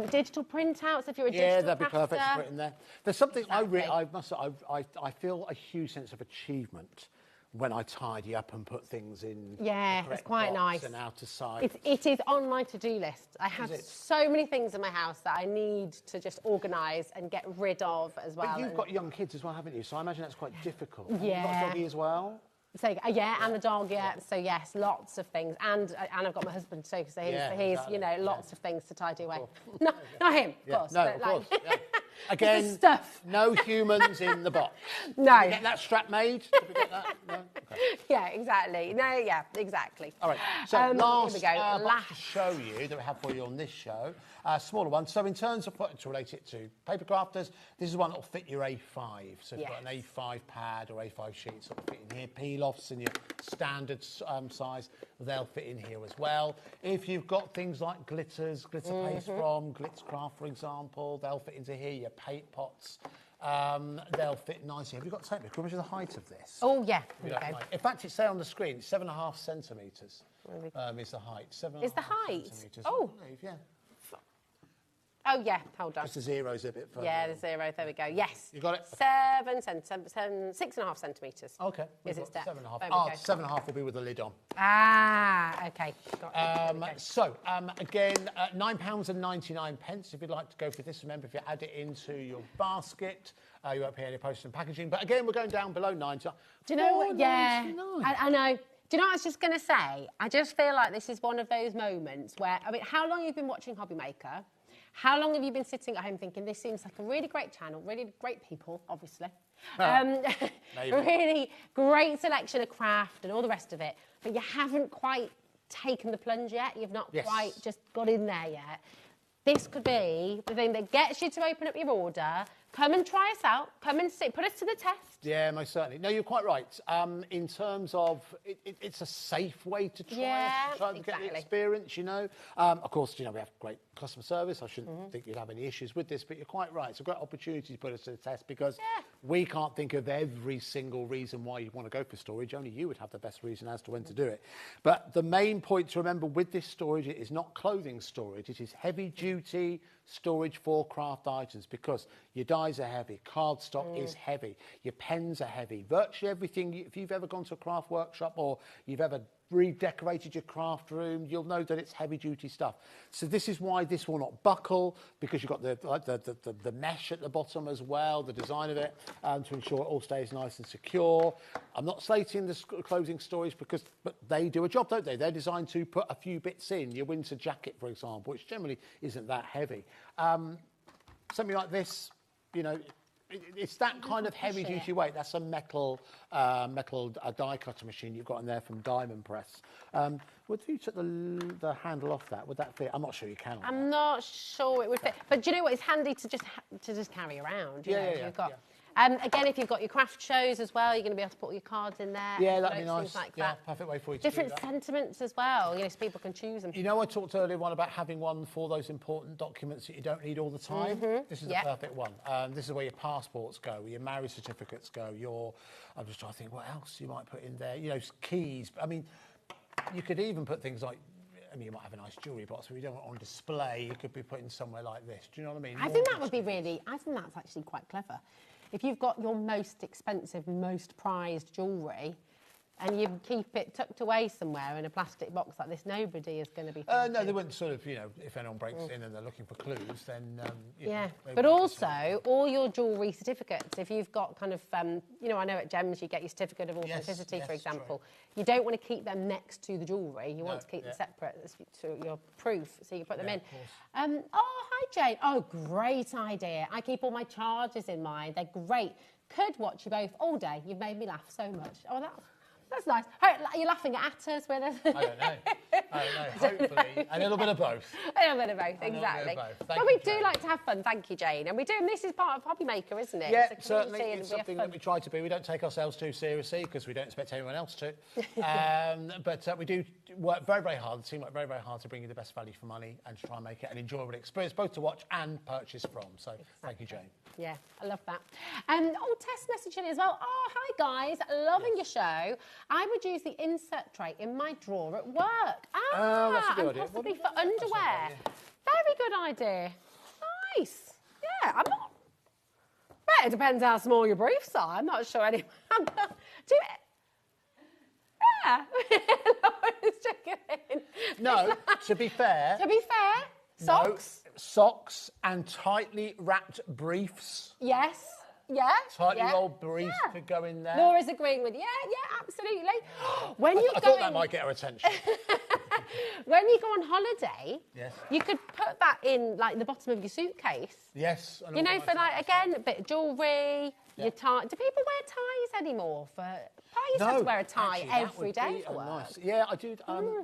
Digital printouts, if you're a digital that'd be perfect to crafter. put in there. There's something I feel a huge sense of achievement when I tidy up and put things in the it's correct quite box nice. and out of sight. It is on my to-do list. I have so many things in my house that I need to just organise and get rid of as well. But you've got young kids as well, haven't you? So I imagine that's quite difficult. Yeah. You've got a doggy as well? So, and the dog, So yes, lots of things, and I've got my husband too, so he's exactly. you know, lots of things to tidy away. No, not him, of course. No, but of like, course. Again, stuff. No humans in the box. No. Did we get that strap made? Did we get that? No. Okay. Yeah, exactly. No, yeah, exactly. All right. So here we go. Last to show you that we have for you on this show, smaller one. So in terms of to relate it to paper crafters, this is one that will fit your A5. So if you've got an A5 pad or A5 sheets, it'll fit in here. Peel-offs in your standard size, they'll fit in here as well. If you've got things like glitter paste from Glitzcraft, for example, they'll fit into here. Your paint pots, they'll fit nicely. Have you got tape? Can you measure the height of this? Oh, yeah. In fact, it's there on the screen. 7.5 centimetres is the height. Is the height? Oh. I believe, yeah. Oh, yeah, hold on. Just the zero's a bit further. Yeah, the zero, there we go. Yes. You got it? 6.5 centimetres. Okay. Is its depth. 7.5. 7.5 will be with the lid on. Okay. So, again, £9.99 if you'd like to go for this. Remember, if you add it into your basket, you won't pay any postage and packaging. But again, we're going down below 90. Do you know what? Yeah, I know. Do you know what I was just going to say? I just feel like this is one of those moments where, I mean, how long have you been watching HobbyMaker? How long have you been sitting at home thinking, this seems like a really great channel, really great people, obviously. Really great selection of craft and all the rest of it, but you haven't quite taken the plunge yet. You've not quite just got in there yet. This could be the thing that gets you to open up your order, come and try us out. Come and see, put us to the test. Yeah, most certainly. No, you're quite right. In terms of, it's a safe way to try it, to get the experience, you know. Of course, you know, we have great customer service. I shouldn't think you'd have any issues with this, but you're quite right. It's a great opportunity to put us to the test because we can't think of every single reason why you'd want to go for storage. Only you would have the best reason as to when to do it. But the main point to remember with this storage, it is not clothing storage. It is heavy-duty storage for craft items because your dies are heavy, cardstock is heavy, your pens are heavy. Virtually everything, if you've ever gone to a craft workshop or you've ever redecorated your craft room, you'll know that it's heavy duty stuff. So this is why this will not buckle, because you've got the mesh at the bottom as well, the design of it, to ensure it all stays nice and secure. I'm not slating the clothing storage but they do a job, don't they? They're designed to put a few bits in. Your winter jacket, for example, which generally isn't that heavy. Something like this, you know, it's that kind of heavy-duty weight. That's a metal die cutter machine you've got in there from Diamond Press. If you took the handle off that, would that fit? I'm not sure you can. I'm not sure it would fit. But do you know what? It's handy to just carry around. You know, you've got. Again, if you've got your craft shows as well, you're going to be able to put all your cards in there. Yeah, that'd be nice. Things like yeah, that. Perfect way for you to Different do that. sentiments as well, you know, so people can choose them. You know, I talked earlier on about having one for those important documents that you don't need all the time. This is the perfect one. This is where your passports go, where your marriage certificates go. I'm just trying to think what else you might put in there. You know, keys. I mean, you could even put things like, I mean, you might have a nice jewellery box, but you don't want it on display. You could be putting somewhere like this. Do you know what I mean? I think that would be really, I think that's actually quite clever. If you've got your most expensive, most prized jewellery and you keep it tucked away somewhere in a plastic box like this, nobody is going to be thinking. No, they wouldn't sort of, you know, if anyone breaks in and they're looking for clues, then... you know, but also all your jewellery certificates, if you've got kind of, you know, I know at Gems you get your certificate of authenticity, for example. You don't want to keep them next to the jewellery. You want to keep them separate to your proof, so you put them in. Oh, hi, Jane. Oh, great idea. I keep all my charges in mine. They're great. Could watch you both all day. You've made me laugh so much. Oh, that's nice. Are you laughing at us? I don't know. Hopefully. A little bit of both. A little bit of both, exactly. But we do like to have fun. Thank you, Jane. And we do, and this is part of HobbyMaker, isn't it? Yeah, certainly. It's something that we try to be. We don't take ourselves too seriously because we don't expect anyone else to. But we do work very, very hard. The team work very, very hard to bring you the best value for money and to try and make it an enjoyable experience, both to watch and purchase from. So thank you, Jane. Yeah, I love that. Test messaging as well. Oh, hi, guys. Loving your show. I would use the insert tray in my drawer at work. That's a good idea. Possibly for underwear. Very good idea. Nice. Yeah, I'm not... Well, it depends how small your briefs are. I'm not sure anyone... Do it. Yeah. Laura's checking in. No, to be fair... To be fair, socks. No, socks and tightly wrapped briefs. Yes. Yeah. Tightly rolled briefs to go in there. Laura's agreeing with you. Yeah, absolutely. I thought that might get her attention. When you go on holiday, you could put that in like the bottom of your suitcase. Yes. You know, for like, again, a bit of jewellery, your tie. Do people wear ties anymore? I used to have to wear a tie every day for work. Nice. Yeah, I do.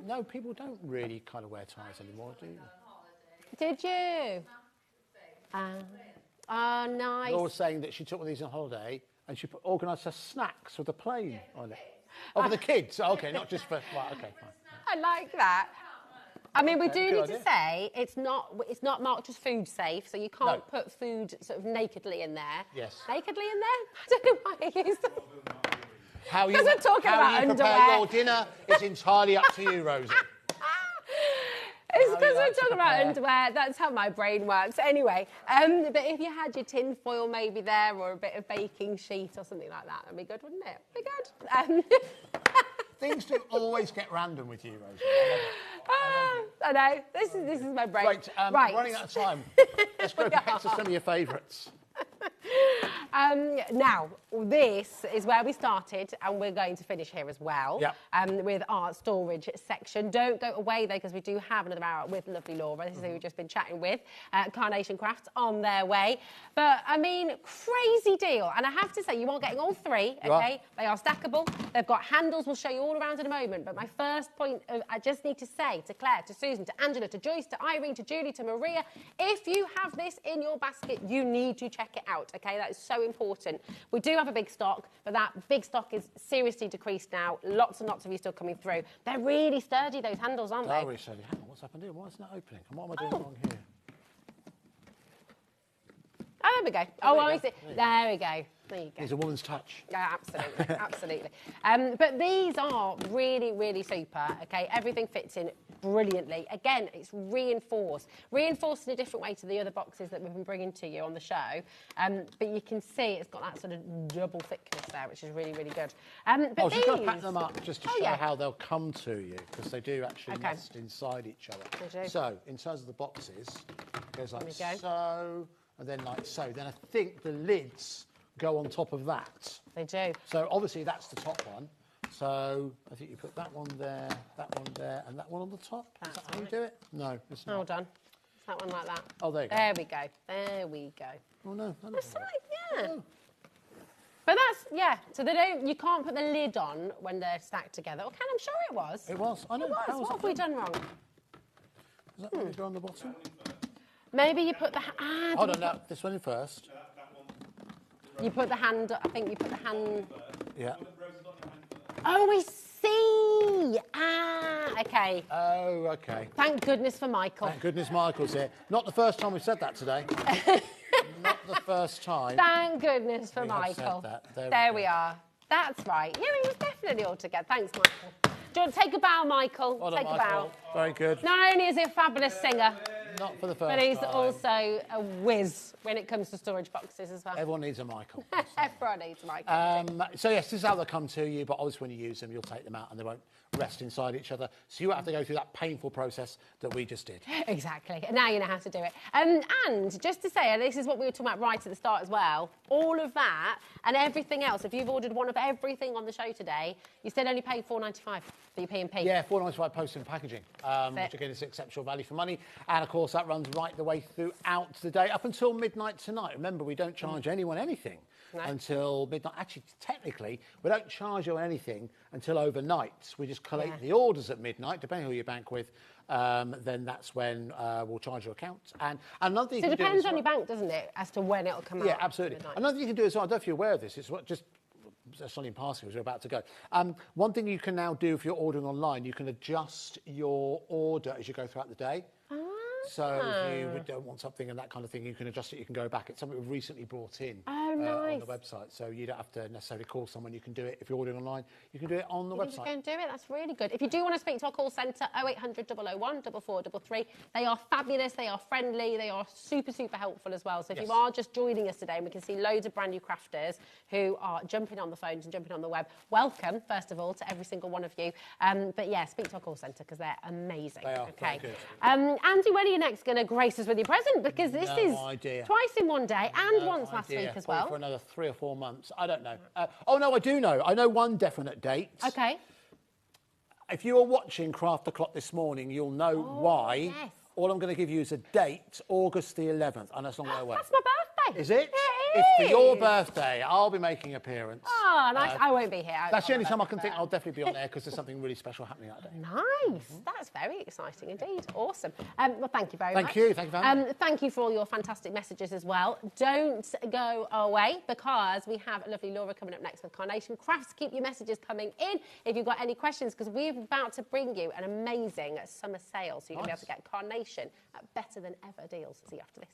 No, people don't really kind of wear ties anymore, do you? Did you? Oh, nice. Laura was saying that she took one of these on holiday and she organised her snacks with a plane on it. Oh, for the kids. Okay, not just for... Right, okay, fine. I like that. I mean, we do need to say it's not marked as food safe, so you can't put food sort of nakedly in there. Yes. Nakedly in there? I don't know why I used that. How you prepare your dinner is entirely up to you, Rosie. It's because we're talking about underwear. That's how my brain works. Anyway, but if you had your tin foil maybe there or a bit of baking sheet or something like that, that'd be good, wouldn't it? Be good. Things do always get random with you, Rosie. I know. This is my brain. Right, running out of time. Let's go back to some of your favourites. Now, this is where we started, and we're going to finish here as well. With our storage section. Don't go away though, because we do have another hour with lovely Laura. This is who we've just been chatting with. Carnation Crafts on their way. But I mean, crazy deal. And I have to say, you are getting all three. Okay, they are stackable. They've got handles. We'll show you all around in a moment. But my first point, I just need to say to Claire, to Susan, to Angela, to Joyce, to Irene, to Julie, to Maria, if you have this in your basket, you need to check it out. Okay, that is so important. We do have a big stock, but that big stock is seriously decreased now. Lots and lots of you still coming through. They're really sturdy, those handles, aren't they? They're really sturdy. Hang on, what's happened here? Why isn't it opening? And what am I doing wrong here? Oh, there we go. Oh, I see. There we go. There you go. It's a woman's touch. Yeah, absolutely, absolutely. But these are really, really super, okay? Everything fits in brilliantly. Again, it's reinforced in a different way to the other boxes that we've been bringing to you on the show. But you can see it's got that sort of double thickness there, which is really, really good. But just these... going to pack them up just to show how they'll come to you, because they do actually nest inside each other. They do. So, in terms of the boxes, it goes like so, and then like so. Then I think the lids go on top of that. They do. So obviously that's the top one. So I think you put that one there, and that one on the top. Is that how you do it? No, it's not. Hold on. It's that one like that. Oh, there you go. There we go. There we go. Oh no. That's right, yeah. Oh. But that's, yeah, so they don't, you can't put the lid on when they're stacked together. Or I'm sure it was. It was. I know. It was. What have we done wrong? Is that what you do on the bottom? Maybe you put the... Hold on, now, this one in first. You put the hand, I think you put the hand... Yeah. Oh, we see! Okay. Oh, okay. Thank goodness for Michael. Thank goodness Michael's here. Not the first time we've said that today. Not the first time. Thank goodness for we have Michael. said that. There we are. That's right. Yeah, he was definitely all together. Thanks, Michael. Do you want to take a bow, Michael? Well take done, a Michael. bow. Very good. Not only is he a fabulous singer, not for the first but he's time. also a whiz when it comes to storage boxes as well. Everyone needs a Michael. Everyone needs a Michael. So yes, this is how they'll come to you, but obviously when you use them, you'll take them out and they won't rest inside each other. So you won't have to go through that painful process that we just did. Exactly. Now you know how to do it. And just to say, and this is what we were talking about right at the start as well, all of that and everything else, if you've ordered one of everything on the show today, you still only pay $4.95 for your P&P. Yeah, $4.95 postage and packaging, which again is exceptional value for money. And of course, that runs right the way throughout the day, up until midnight tonight. Remember, we don't charge anyone anything until midnight. Actually, technically, we don't charge you anything until overnight. We just collect the orders at midnight, depending on who you bank with. Then that's when we'll charge your account. And another thing so it depends on your bank, doesn't it, as to when it'll come out? Yeah, absolutely. Another thing you can do as well, I don't know if you're aware of this, it's what just... It's only in passing as we're about to go. One thing you can now do if you're ordering online, you can adjust your order as you go throughout the day. So if you don't want something and that kind of thing, you can adjust it, you can go back. It's something we've recently brought in on the website. So you don't have to necessarily call someone. You can do it if you're ordering online. You can do it on the website. You can go and do it. That's really good. If you do want to speak to our call centre, 0800 001 4433. They are fabulous. They are friendly. They are super, super helpful as well. So if you are just joining us today, and we can see loads of brand new crafters who are jumping on the phones and jumping on the web, welcome, first of all, to every single one of you. But yeah, speak to our call centre because they're amazing. They are. Okay. Good. Andy, when are you next going to grace us with your present? Because this is idea. Twice in one day and once last week as well. For another 3 or 4 months. I don't know. Oh, no, I do know. I know one definite date. Okay. If you were watching Craft O'Clock this morning, you'll know why. Yes. All I'm going to give you is a date, August the 11th. And that's not going to work. That's my birthday. Is it? Yeah, it's for your birthday. I'll be making an appearance. Oh, nice. I won't be here. That's the only time I can think I'll definitely be on there because there's something really special happening that day. Nice. That's very exciting indeed. Awesome. Well, thank you very much. Thank you. Thank you very much. Thank you for all your fantastic messages as well. Don't go away because we have a lovely Laura coming up next with Carnation Crafts. Keep your messages coming in if you've got any questions because we're about to bring you an amazing summer sale. So you're going to be able to get Carnation at better than ever deals. See you after this.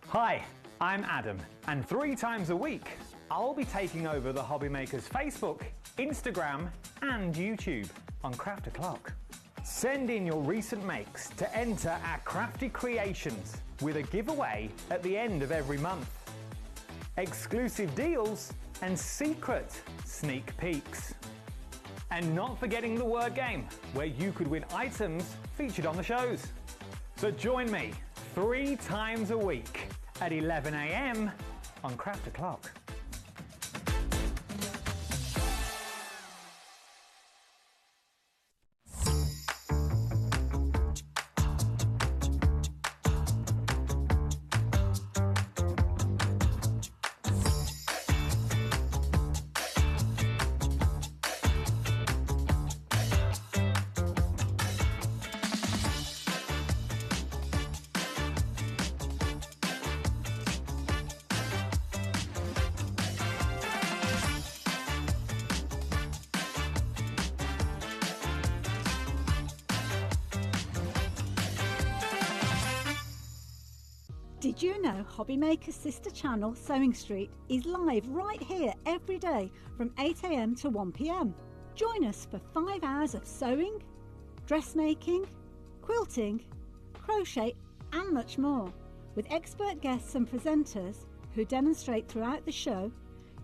Hi, I'm Adam, and 3 times a week, I'll be taking over the HobbyMaker's Facebook, Instagram, and YouTube on Craft O'Clock. Send in your recent makes to enter our crafty creations with a giveaway at the end of every month. Exclusive deals and secret sneak peeks. And not forgetting the word game, where you could win items featured on the shows. So join me 3 times a week at 11 a.m. on Craft O'Clock. Did you know HobbyMaker's sister channel, Sewing Street, is live right here every day from 8 a.m. to 1 p.m. Join us for 5 hours of sewing, dressmaking, quilting, crochet and much more. With expert guests and presenters who demonstrate throughout the show,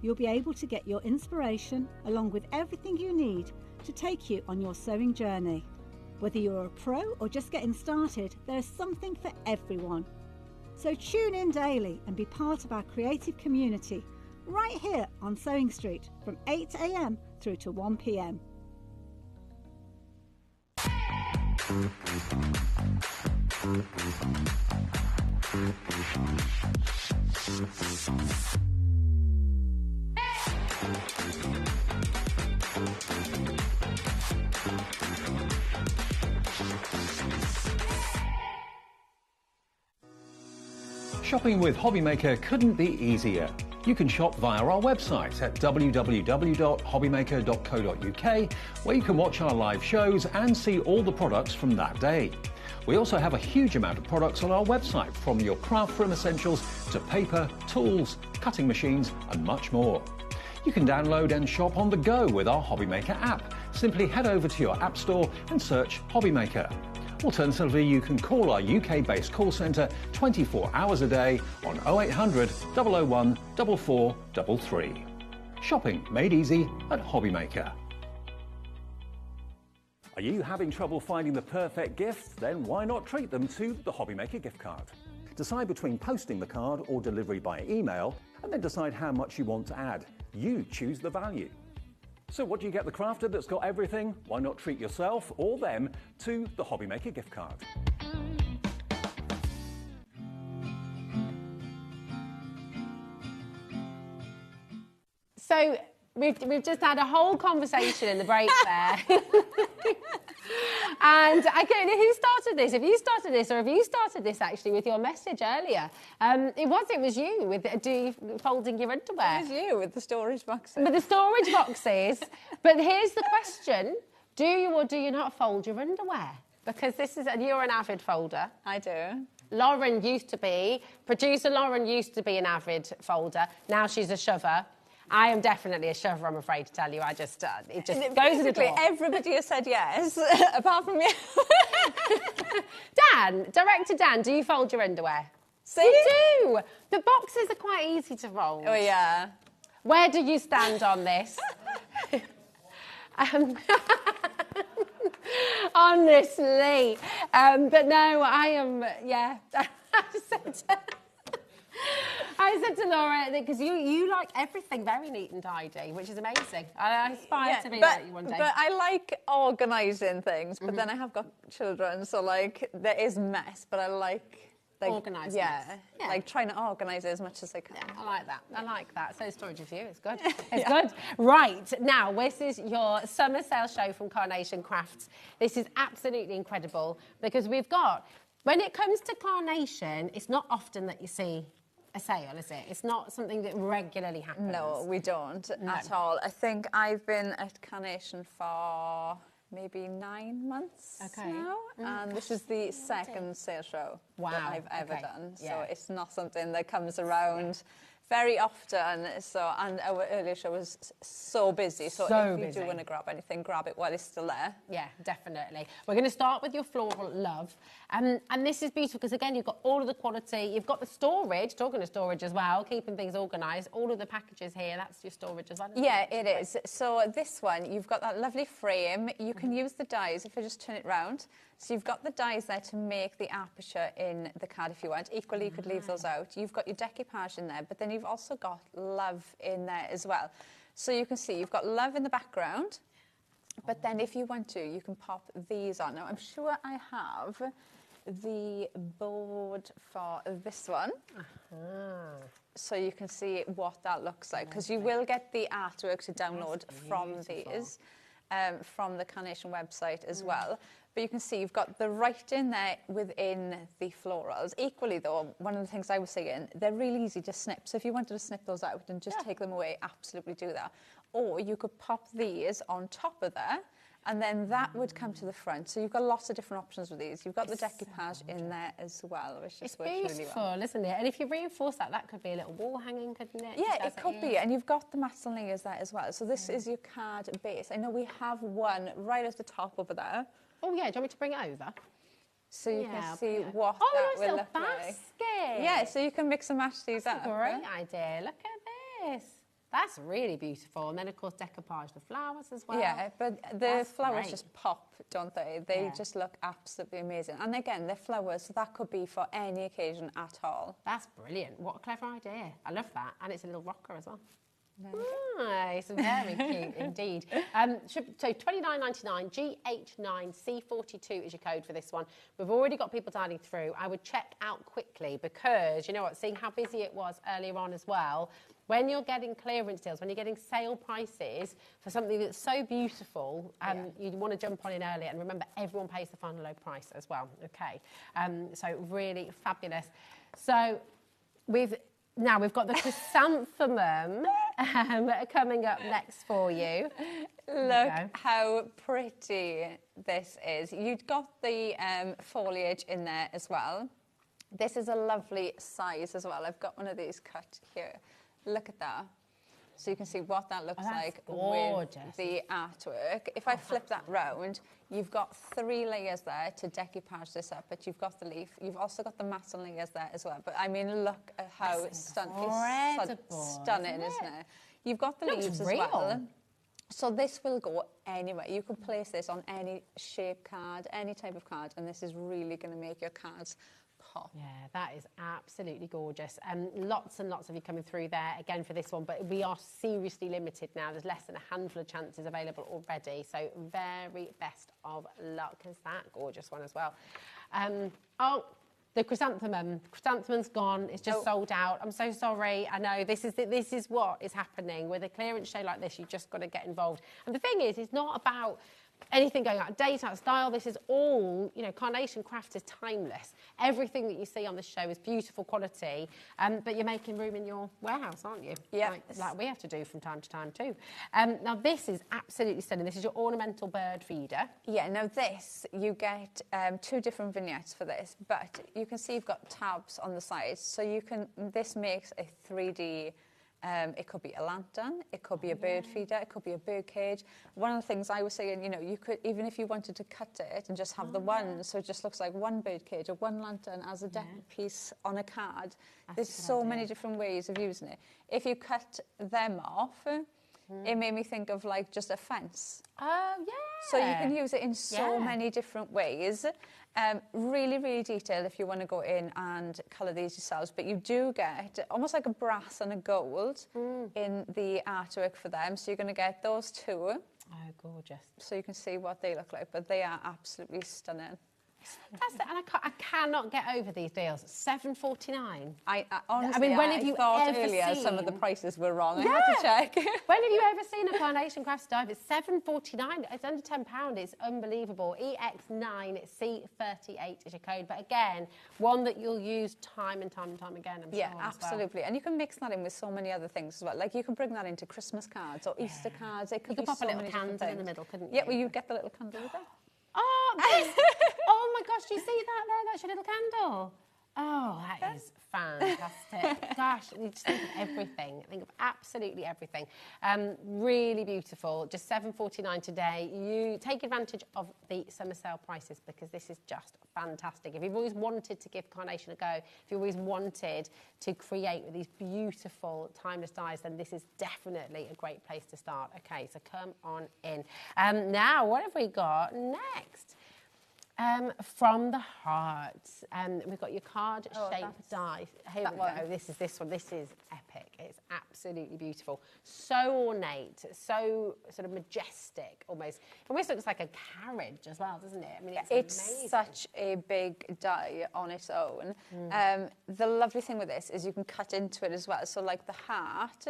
you'll be able to get your inspiration along with everything you need to take you on your sewing journey. Whether you're a pro or just getting started, there is something for everyone. So tune in daily and be part of our creative community right here on Sewing Street from 8 a.m. through to 1 p.m. Shopping with HobbyMaker couldn't be easier. You can shop via our website at www.hobbymaker.co.uk, where you can watch our live shows and see all the products from that day. We also have a huge amount of products on our website, from your craft room essentials to paper, tools, cutting machines and much more. You can download and shop on the go with our HobbyMaker app. Simply head over to your app store and search HobbyMaker. Alternatively, you can call our UK-based call centre 24 hours a day on 0800 001 4433. Shopping made easy at HobbyMaker. Are you having trouble finding the perfect gift? Then why not treat them to the HobbyMaker gift card? Decide between posting the card or delivery by email, and then decide how much you want to add. You choose the value. So what do you get the crafter that's got everything? Why not treat yourself or them to the HobbyMaker gift card? So we've just had a whole conversation in the break there. And I don't know who started this. Have you started this, or have you started this actually with your message earlier? It was you with folding your underwear. It was you with the storage boxes. With the storage boxes. But here's the question: do you or do you not fold your underwear? Because you're an avid folder. I do. Producer Lauren used to be an avid folder. Now she's a shover. I am definitely a shover, I'm afraid to tell you. It just goes in the door. Everybody has said yes, apart from you. Director Dan, do you fold your underwear? See? You do. The boxes are quite easy to fold. Oh, yeah. Where do you stand on this? Honestly. But no, I am, yeah. I said to Laura, because you like everything very neat and tidy, which is amazing. I aspire to be like you one day. But I like organising things, but then I have got children, so, like, there is mess, but I like organising. Yeah, like trying to organise it as much as I can. Yeah, I like that. So storage of you, it's good. It's good. Right, now, this is your summer sale show from Carnation Crafts. This is absolutely incredible, because we've got, when it comes to Carnation, it's not often that you see a sale, is it? It's not something that regularly happens. No, we don't at all. I think I've been at Carnation for maybe 9 months now, and this is the second sale show that I've ever done. So it's not something that comes around very often. So, and our earlier show was so busy. So if you do want to grab anything, grab it while it's still there. Yeah, definitely. We're going to start with your Floral Love. And this is beautiful because, again, you've got all of the quality. You've got the storage, talking of storage as well, keeping things organised. All of the packages here, that's your storage as well. Yeah, it is. So this one, you've got that lovely frame. You can use the dies if I just turn it round. So you've got the dies there to make the aperture in the card if you want. Equally, you could leave those out. You've got your decoupage in there, but then you've also got love in there as well. So you can see you've got love in the background, but then if you want to, you can pop these on. Now, I'm sure I have the board for this one. So you can see what that looks like, because you will get the artwork to download from these, from the Carnation website as well. But you can see you've got the writing there within the florals. Equally though, one of the things I was saying, they're really easy to snip. So if you wanted to snip those out and just take them away, absolutely do that. Or you could pop these on top of there, and then that would come to the front. So you've got lots of different options with these. You've got the decoupage in there as well, which just works really well. Isn't it? And if you reinforce that, that could be a little wall hanging, couldn't it? Yeah, it could be. And you've got the mats and layers there as well. So this is your card base. I know we have one right at the top over there. Oh yeah, do you want me to bring it over? So you can see what that will look basket. like. Yeah, so you can mix and match these up. That's a great idea. Look at this. That's really beautiful. And then, of course, decoupage the flowers as well. Yeah, but the flowers just pop, don't they? They just look absolutely amazing. And again, they're flowers, so that could be for any occasion at all. That's brilliant. What a clever idea. I love that. And it's a little rocker as well. Nice, very cute indeed. So $29.99, GH9C42 is your code for this one. We've already got people dialing through. I would check out quickly because, you know what, seeing how busy it was earlier on as well, when you're getting clearance deals, when you're getting sale prices for something that's so beautiful, you want to jump on in early. And remember, everyone pays the final low price as well, okay? So really fabulous. So now we've got the chrysanthemum coming up next for you. Look how pretty this is. You've got the foliage in there as well. This is a lovely size as well. I've got one of these cut here. Look at that. So you can see what that looks like with the artwork. If I flip that round, you've got 3 layers there to decoupage this up, but you've got the leaf. You've also got the matte layers there as well. But I mean, look at how stunning, isn't it? You've got the leaves as well. So this will go anywhere. You can place this on any shape card, any type of card, and this is really going to make your cards pop. Yeah, that is absolutely gorgeous. Lots and lots of you coming through there again for this one, but we are seriously limited now. There's less than a handful of chances available already, so very best of luck. Is that gorgeous one as well? The chrysanthemum. Chrysanthemum's gone. It's just sold out. I'm so sorry. I know this is what is happening with a clearance show like this. You just got to get involved. And the thing is, it's not about anything going out of date, out of style. This is all, you know, Carnation Crafts is timeless. Everything that you see on this show is beautiful quality, but you're making room in your warehouse, aren't you? Yeah. Like we have to do from time to time too. Now this is absolutely stunning. This is your ornamental bird feeder. Yeah, now this, you get 2 different vignettes for this, but you can see you've got tabs on the sides. So you can, this makes a 3D. It could be a lantern, it could be a bird feeder, it could be a bird cage. One of the things I was saying, you know, you could, even if you wanted to cut it and just have the one, so it just looks like one bird cage or one lantern as a deck piece on a card. There's so many different ways of using it. If you cut them off, it made me think of like just a fence. Oh, yeah. So you can use it in so many different ways. Really, really detailed if you want to go in and colour these yourselves. But you do get almost like a brass and a gold in the artwork for them. So you're going to get those 2. Oh, gorgeous. So you can see what they look like. But they are absolutely stunning. Fantastic. And I cannot get over these deals. $7.49. Honestly, I mean, when have you thought ever earlier seen... some of the prices were wrong. I had to check. When have you ever seen a Carnation Crafts dive? It's $7.49. It's under £10. It's unbelievable. EX9C38 is your code. But again, one that you'll use time and time and time again, I'm sure. Absolutely. And you can mix that in with so many other things as well. Like you can bring that into Christmas cards or Easter cards. It could you could be pop so a little many candle in the middle, couldn't you? Yeah, well, you get the little candle with that. Oh, oh my gosh, do you see that there? That's your little candle. Oh, that is fantastic. Gosh, you just think of everything. Think of absolutely everything. Really beautiful. Just $7.49 today. You take advantage of the summer sale prices because this is just fantastic. If you've always wanted to give Carnation a go, if you've always wanted to create with these beautiful timeless dyes, then this is definitely a great place to start. Okay, so come on in. Now, what have we got next? From the heart, we've got your card-shaped die. Here we go. This one. This is epic. It's absolutely beautiful. So ornate, so sort of majestic, almost. It almost looks like a carriage as well, doesn't it? I mean, it's amazing. Such a big die on its own. The lovely thing with this is you can cut into it as well. So, like the heart,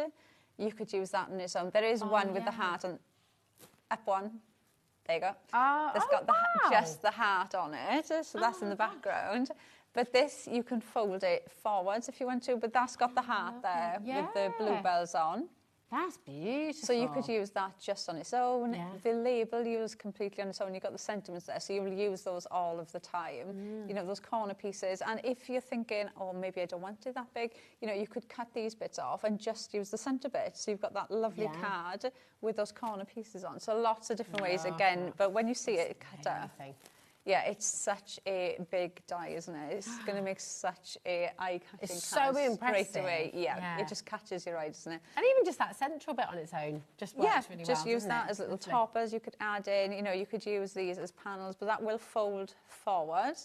you could use that on its own. There is one with the heart on. Up one. There you go. It's got just the heart on it, so that's in the background. But this, you can fold it forwards if you want to, but that's got the heart there with the bluebells on. That's beautiful. So you could use that just on its own. Yeah. The label you use completely on its own. You've got the sentiments there, so you'll use those all of the time. You know, those corner pieces. And if you're thinking, oh, maybe I don't want it that big, you know, you could cut these bits off and just use the centre bit. So you've got that lovely card with those corner pieces on. So lots of different ways again. But when you see it cut up, yeah, it's such a big die, isn't it? It's going to make such a eye-catching It's so impressive. Straight away. Yeah, it just catches your eye, doesn't it? And even just that central bit on its own just works really well. Just use that as little toppers. You could add in, you know, you could use these as panels, but that will fold forward.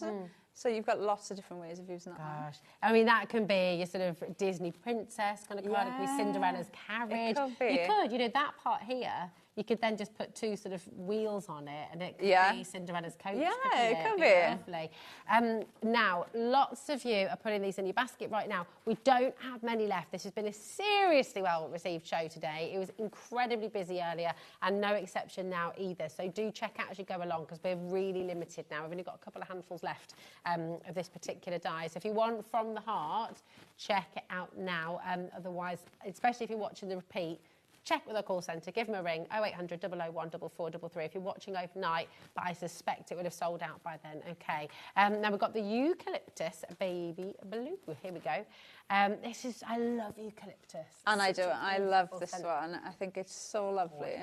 So you've got lots of different ways of using that. Gosh, I mean, that can be your sort of Disney princess kind of card. It could be Cinderella's carriage. It could be. You could, you know, that part here, you could then just put two sort of wheels on it and it could be Cinderella's coach. Yeah, it could be. Lovely. Now, lots of you are putting these in your basket right now. We don't have many left. This has been a seriously well-received show today. It was incredibly busy earlier and no exception now either. So do check out as you go along because we're really limited now. We've only got a couple of handfuls left of this particular die. So if you want From the Heart, check it out now. Otherwise, especially if you're watching the repeat, check with our call centre, give them a ring, 0800 001 4433 if you're watching overnight, but I suspect it would have sold out by then. Okay. Now we've got the eucalyptus baby blue. Here we go. I love eucalyptus. And I do. I love this one. I think it's so lovely.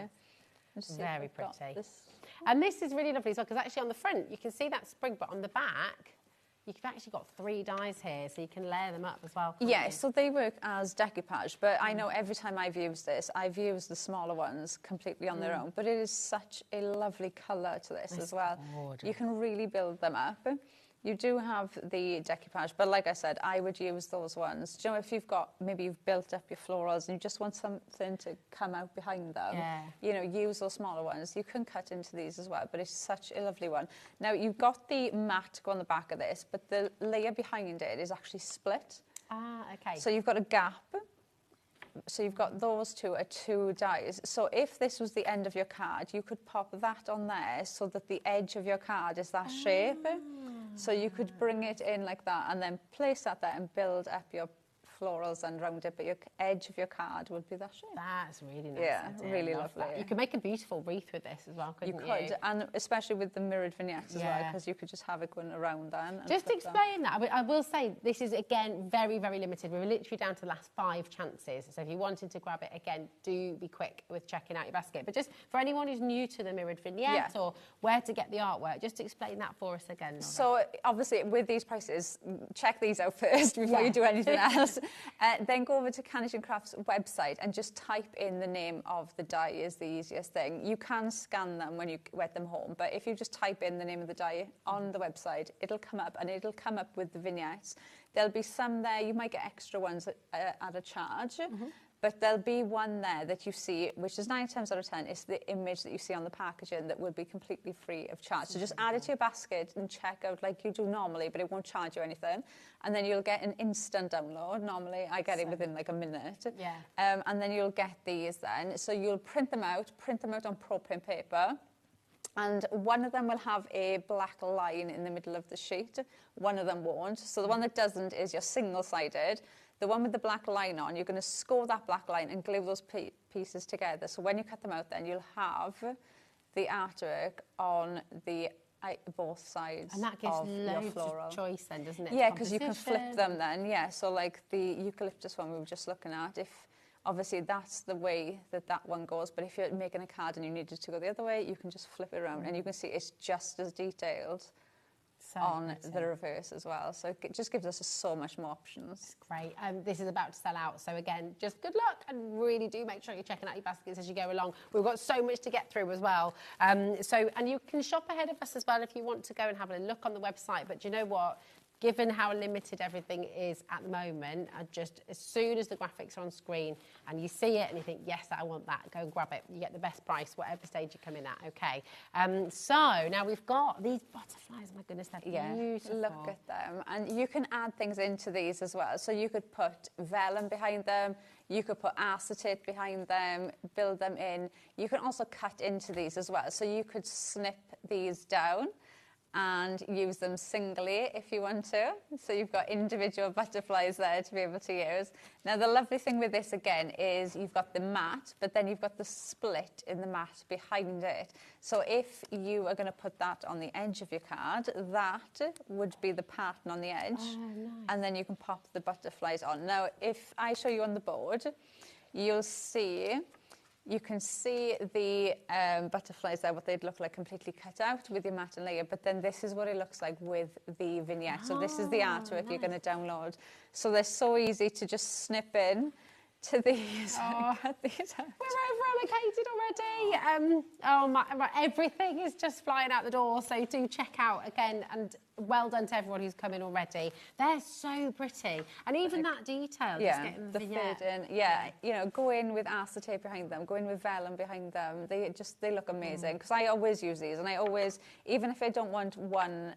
Very pretty. And this is really lovely as well because actually on the front you can see that sprig, but on the back you've actually got 3 dies here, so you can layer them up as well. Yeah, so they work as decoupage, but I know every time I've used this, I've used the smaller ones completely on their own, but it is such a lovely colour to this as well. Gorgeous. You can really build them up. You do have the decoupage, but like I said, I would use those ones. Do you know, if you've got, maybe you've built up your florals and you just want something to come out behind them, you know, use those smaller ones. You can cut into these as well, but it's such a lovely one. Now, you've got the mat to go on the back of this, but the layer behind it is actually split. Okay. So you've got a gap. So you've got those two are 2 dies. So if this was the end of your card, you could pop that on there so that the edge of your card is that shape. So you could bring it in like that and then place that there and build up your florals and round it, but your edge of your card would be that shape. That's really nice. Yeah, really lovely. You could make a beautiful wreath with this as well, couldn't you? You could, and especially with the mirrored vignettes as well, because you could just have it going around then. Just explain that. I will say this is, again, very, very limited. We're literally down to the last 5 chances. So if you wanted to grab it, again, do be quick with checking out your basket. But just for anyone who's new to the mirrored vignettes or where to get the artwork, just explain that for us again, Nora. So obviously with these prices, check these out first before you do anything else. Then go over to Carnation Crafts website and just type in the name of the die is the easiest thing. You can scan them when you get them home, but if you just type in the name of the die on the website, it'll come up and it'll come up with the vignettes. There'll be some there, you might get extra ones at a charge. But there'll be one there that you see, which is 9 times out of 10, is the image that you see on the packaging that will be completely free of charge. So just add it to your basket and check out like you do normally, but it won't charge you anything. And then you'll get an instant download. Normally, I get it within like a minute. And then you'll get these then. So you'll print them out on pro print paper. And one of them will have a black line in the middle of the sheet. One of them won't. So the one that doesn't is your single-sided. The one with the black line on, you're going to score that black line and glue those pieces together. So when you cut them out then, you'll have the artwork on the both sides And that gives of your loads floral. of choice then, doesn't it? Yeah, because you can flip Composition. them then, yeah. So like the eucalyptus one we were just looking at, if obviously that's the way that one goes, but if you're making a card and you needed to go the other way, you can just flip it around and you can see it's just as detailed on the reverse as well. So it just gives us so much more options. Great. This is about to sell out. So again, just good luck and really do make sure you're checking out your baskets as you go along. We've got so much to get through as well. And you can shop ahead of us as well if you want to go and have a look on the website. But do you know what? Given how limited everything is at the moment, just as soon as the graphics are on screen and you see it and you think, yes, I want that, go and grab it. You get the best price, whatever stage you come in at, okay? So now we've got these butterflies. My goodness, they're beautiful. Look at them. And you can add things into these as well. So you could put vellum behind them, you could put acetate behind them, build them in. You can also cut into these as well. So you could snip these down and use them singly if you want to. So you've got individual butterflies there to be able to use. Now the lovely thing with this again is you've got the mat, but then you've got the split in the mat behind it. So if you are going to put that on the edge of your card, that would be the pattern on the edge. Oh, nice. And then you can pop the butterflies on. Now if I show you on the board, you'll see you can see the butterflies there, what they'd look like completely cut out with your mat and layer, but then this is what it looks like with the vignette. So this is the artwork you're going to download. So they're so easy to just snip in to these and cut these out. We're over allocated already. Everything is just flying out the door. So do check out again, and well done to everyone who's come in already. They're so pretty, and even that detail. Yeah, just getting the fade in. Yeah, you know, go in with acetate behind them, go in with vellum behind them. They look amazing because I always use these, and I always, even if I don't want one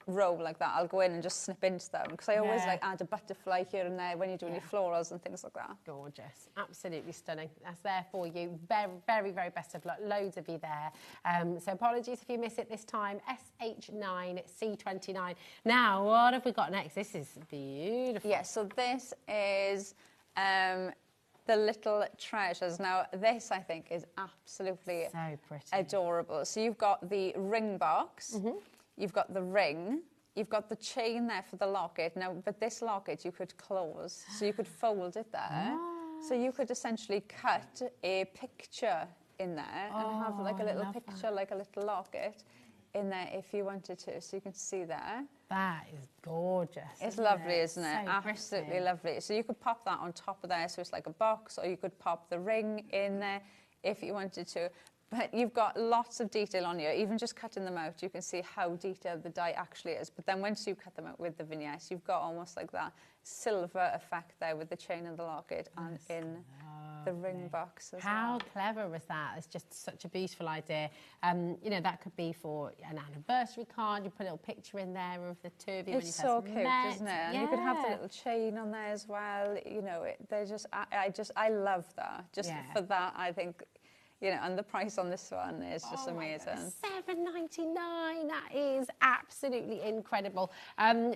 row like that, I'll go in and just snip into them because I always like add a butterfly here and there when you're doing your florals and things like that. Gorgeous, absolutely stunning. That's there for you. Very, very, very best of luck. Loads of you there. So apologies if you miss it this time. SH9C29. Now, what have we got next? This is beautiful. Yeah, so this is the little treasures. Now, this I think is absolutely so pretty, adorable. So you've got the ring box. You've got the ring, you've got the chain there for the locket. Now, but this locket you could close, so you could fold it there. So you could essentially cut a picture in there and have like a little picture, like a little locket in there if you wanted to. So you can see there. That is gorgeous. It's lovely, isn't it? So Absolutely pretty. lovely. So you could pop that on top of there, so it's like a box, or you could pop the ring in there if you wanted to. But you've got lots of detail on here. Even just cutting them out, you can see how detailed the die actually is. But then once you cut them out with the vignettes, you've got almost like that silver effect there with the chain and the locket and in the ring box as How well. clever was that? It's just such a beautiful idea. You know, that could be for an anniversary card. You put a little picture in there of the two of you when you It's so first cute, met. isn't it? And you could have the little chain on there as well. You know, they're just, I love that. Just for that, I think, you know, and the price on this one is just amazing. $7.99. That is absolutely incredible.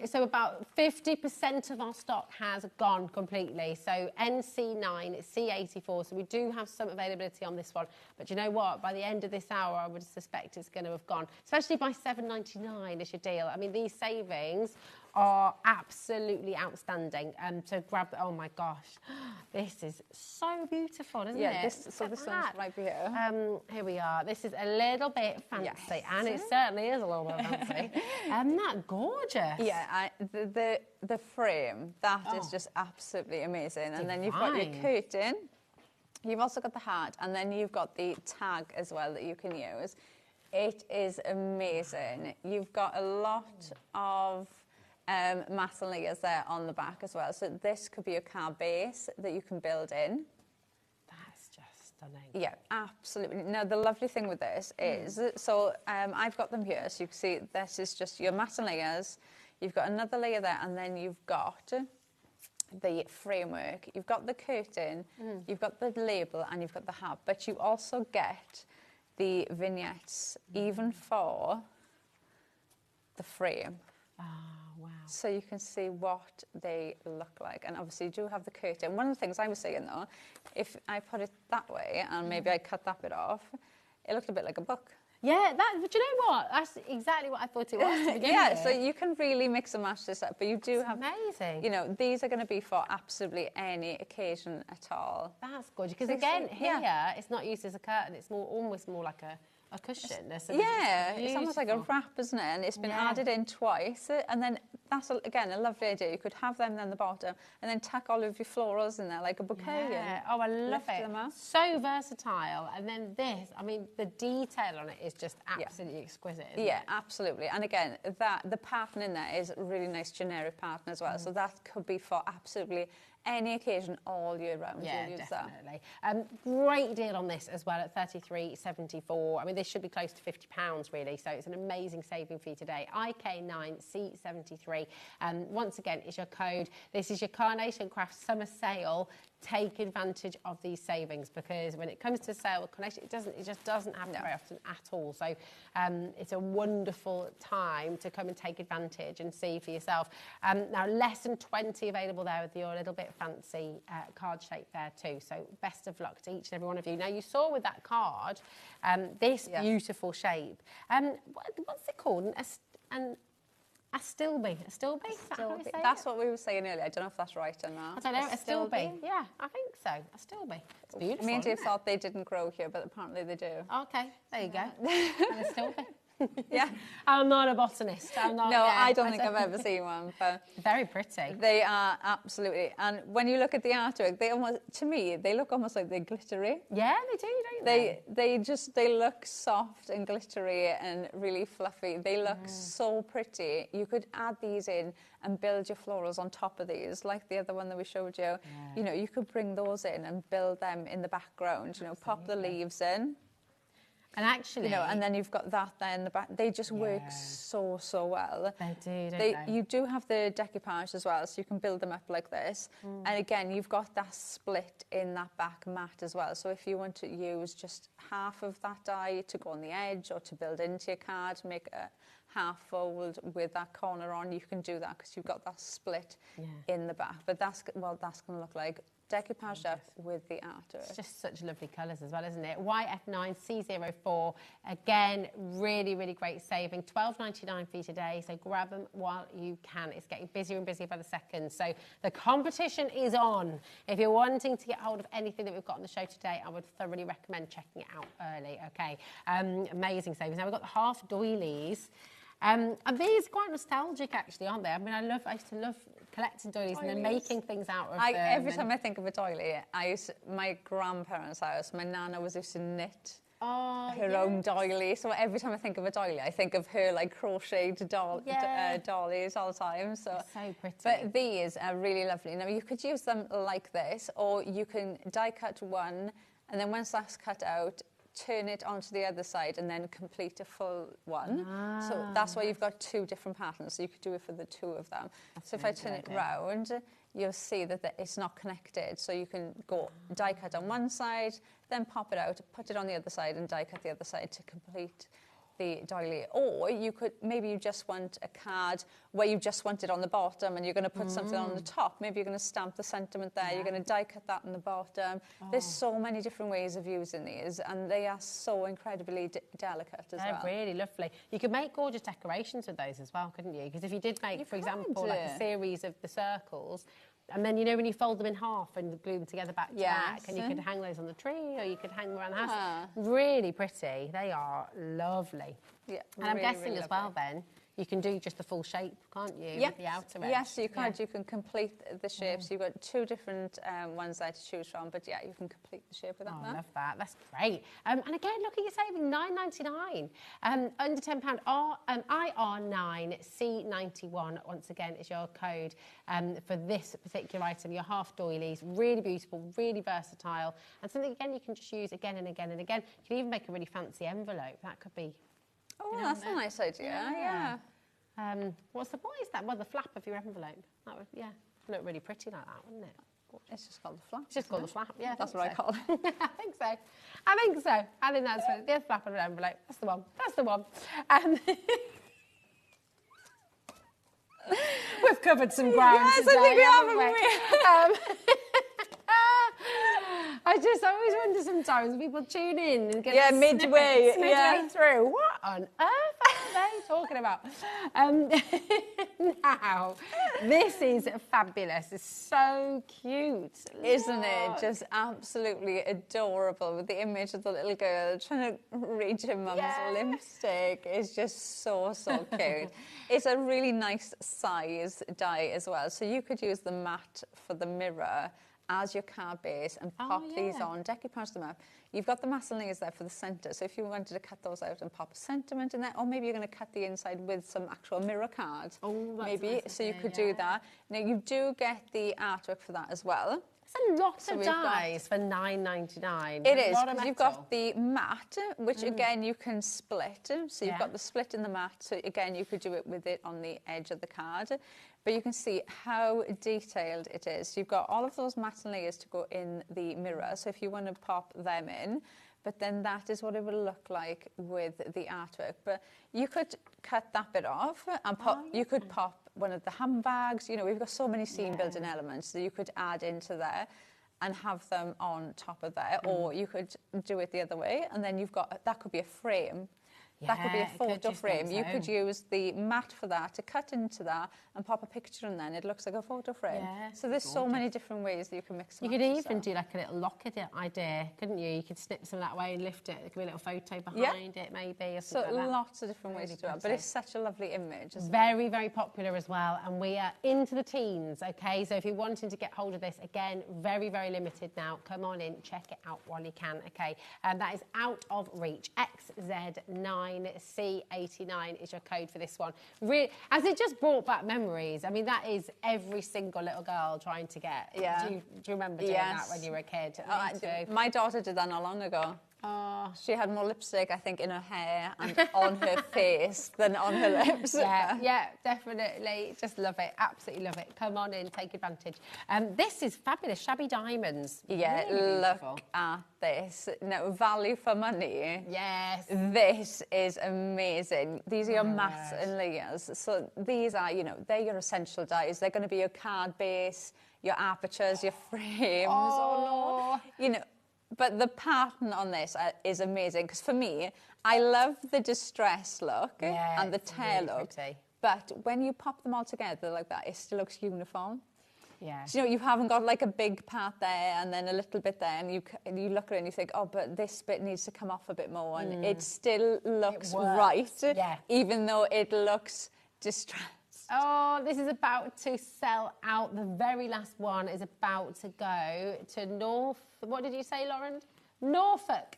So about 50% of our stock has gone completely. So NC9, C84. So we do have some availability on this one. But you know what? By the end of this hour, I would suspect it's going to have gone. Especially by $7.99 is your deal. I mean, these savings are absolutely outstanding. So grab, oh my gosh, this is so beautiful, isn't it? So this one's right here. Here we are. This is a little bit fancy, and it certainly is a little bit fancy. Isn't that gorgeous? Yeah, the frame, that is just absolutely amazing. And then you've got your curtain. You've also got the heart, and then you've got the tag as well that you can use. It is amazing. You've got a lot of matte layers there on the back as well. So this could be a car base that you can build in. That's just stunning. Yeah, absolutely. Now, the lovely thing with this is, so I've got them here. So you can see this is just your matte layers. You've got another layer there, and then you've got the framework. You've got the curtain, you've got the label, and you've got the heart. But you also get the vignettes, even for the frame. Oh, wow. So you can see what they look like. And obviously you do have the curtain. One of the things I was saying though, if I put it that way and maybe I cut that bit off, it looked a bit like a book. Yeah, but you know what? That's exactly what I thought it was to begin Yeah, with. so you can really mix and match this up, but you do have amazing. You know, these are going to be for absolutely any occasion at all. That's good because again, here it's not used as a curtain; it's almost more like a cushion. It's almost like a wrap, isn't it? And it's been added in twice, and then that's again a lovely idea. You could have them on the bottom, and then tuck all of your florals in there like a bouquet. Yeah. Oh, I love it. So versatile. And then this, I mean, the detail on it is just absolutely exquisite. Isn't it? Absolutely. And again, the pattern in there is a really nice generic pattern as well. So that could be for absolutely any occasion all year round. Yeah, definitely. Great deal on this as well at $33.74. I mean, this should be close to £50 really, so it's an amazing saving for you today. IK9C73. Once again, is your code. This is your Carnation Crafts summer sale. Take advantage of these savings because when it comes to sale with Carnation, it just doesn't happen very often at all. So it's a wonderful time to come and take advantage and see for yourself. Now, less than 20 available there with your little bit fancy card shape there too. So best of luck to each and every one of you. Now, you saw with that card this beautiful shape. What's it called? A stilby. A stilby? That's what we were saying earlier. I don't know if that's right or not. I don't know. A stilby. Yeah, I think so. A stilby. It's beautiful. Me and Dave thought they didn't grow here, but apparently they do. Okay, there you go. And a stilby. Yeah. I'm not a botanist. I'm not, I don't think I've ever seen one. But very pretty. They are absolutely. And when you look at the artwork, they almost, to me, they look almost like they're glittery. Yeah, they do, don't they? They look soft and glittery and really fluffy. They look so pretty. You could add these in and build your florals on top of these, like the other one that we showed you. Yeah. You know, you could bring those in and build them in the background. You know, pop the leaves in. And actually, you know, and then you've got that there in the back. They just work so well. They do, don't they? You do have the decoupage as well, so you can build them up like this. And again, you've got that split in that back mat as well. So if you want to use just half of that die to go on the edge or to build into your card, make a half fold with that corner on, you can do that because you've got that split in the back. But that's going to look like decoupage up with the artwork. It's just such lovely colours as well, isn't it? YF9C04. Again, really great saving. $12.99 for you today, so grab them while you can. It's getting busier and busier by the second, so the competition is on. If you're wanting to get hold of anything that we've got on the show today, I would thoroughly recommend checking it out early, okay? Amazing savings. Now, we've got the half doilies. And these are quite nostalgic, actually, aren't they? I mean, I used to love collecting doilies and then making things out of them. Every time I think of a doily, my grandparents' house, my nana was used to knit her own doily. So every time I think of a doily, I think of her like crocheted dollies all the time. So pretty. But these are really lovely. Now, you could use them like this, or you can die cut one, and then once that's cut out, turn it onto the other side and then complete a full one. So that's why you've got two different patterns, so you could do it for the two of them. So if I turn it round, you'll see that it's not connected. So you can go die cut on one side, then pop it out, put it on the other side and die cut the other side to complete the doily. Or you could, maybe you just want a card where you just want it on the bottom and you're going to put something on the top. Maybe you're going to stamp the sentiment there. You're going to die cut that on the bottom. There's so many different ways of using these, and they are so incredibly delicate as well. They're really lovely. You could make gorgeous decorations with those as well, couldn't you? Because if you did make, for example, like a series of the circles, and then, you know, when you fold them in half and glue them together back to back, and you could hang those on the tree or you could hang them around the house. Really pretty. They are lovely. Yeah, and I'm guessing as well then, you can do just the full shape, can't you? Yes, with the outer edge. yes, you can. You can complete the shapes. You've got two different ones there to choose from, but yeah, you can complete the shape with that. I love that. That's great. And again, look at your saving, $9.99. Under £10. IR9C91 once again is your code for this particular item. Your half doilies, really beautiful, really versatile, and something again you can just use again and again and again. You can even make a really fancy envelope. That could be. Oh, that's a nice idea. Yeah. What is that? Well, the flap of your envelope. That would, look really pretty like that, wouldn't it? It's just called the flap. It's just called the flap. Yeah, that's what I call it. I think so. I think that's the flap of an envelope. That's the one. That's the one. We've covered some ground today, I think we have, haven't we? I I just always wonder sometimes when people tune in and get midway through. What on earth are they talking about? Now, this is fabulous. It's so cute, isn't it? Just absolutely adorable with the image of the little girl trying to reach her mum's lipstick. Is just so cute. It's a really nice size die as well, so you could use the mat for the mirror as your card base and pop these on, decoupage them up. You've got the mastle layers there for the centre, so if you wanted to cut those out and pop a sentiment in there, or maybe you're going to cut the inside with some actual mirror cards, maybe, nice so you could do that. Now, you do get the artwork for that as well. It's a lot of dies for $9.99. It is, because you've got the mat, which again you can split. So you've got the split in the mat, so again you could do it with it on the edge of the card. But you can see how detailed it is. You've got all of those matte layers to go in the mirror, so if you want to pop them in, but then that is what it will look like with the artwork. But you could cut that bit off and pop, you could pop one of the handbags. You know, we've got so many scene building elements that you could add into there and have them on top of there, or you could do it the other way, and then you've got, that could be a frame. That could be a photo frame. You could use the mat for that to cut into that and pop a picture in there, and it looks like a photo frame. Yeah, so there's so many different ways that you can mix them. You could even do like a little locket idea, couldn't you? You could snip some that way and lift it. There could be a little photo behind it, maybe. Or so like that. Lots of different ways to do it, but it's such a lovely image. Isn't very, very popular as well, and we are into the teens. Okay, so if you're wanting to get hold of this, again, very, very limited now. Come on in, check it out while you can. Okay, and that is out of reach. XZ9C89 is your code for this one. Has it just brought back memories? I mean, that is every single little girl trying to get. Yeah. Do you remember doing that when you were a kid? My daughter did that not long ago. Oh. She had more lipstick, I think, in her hair and on her face than on her lips. Yeah, definitely. Just love it. Absolutely love it. Come on in, take advantage. This is fabulous. Shabby diamonds. Yeah, really look at this. No, value for money. Yes. This is amazing. These are your mats and layers. So these are, you know, they're your essential dies. They're going to be your card base, your apertures, your frames. Oh, no. You know, but the pattern on this is amazing, because for me, I love the distress look and the tear look. Pretty. But when you pop them all together like that, it still looks uniform. Yeah. So, you know, you haven't got like a big part there and then a little bit there, and you look at it and you think, oh, but this bit needs to come off a bit more, and it still looks right, even though it looks distressed. Oh, this is about to sell out. The very last one is about to go to what did you say, Lauren? Norfolk.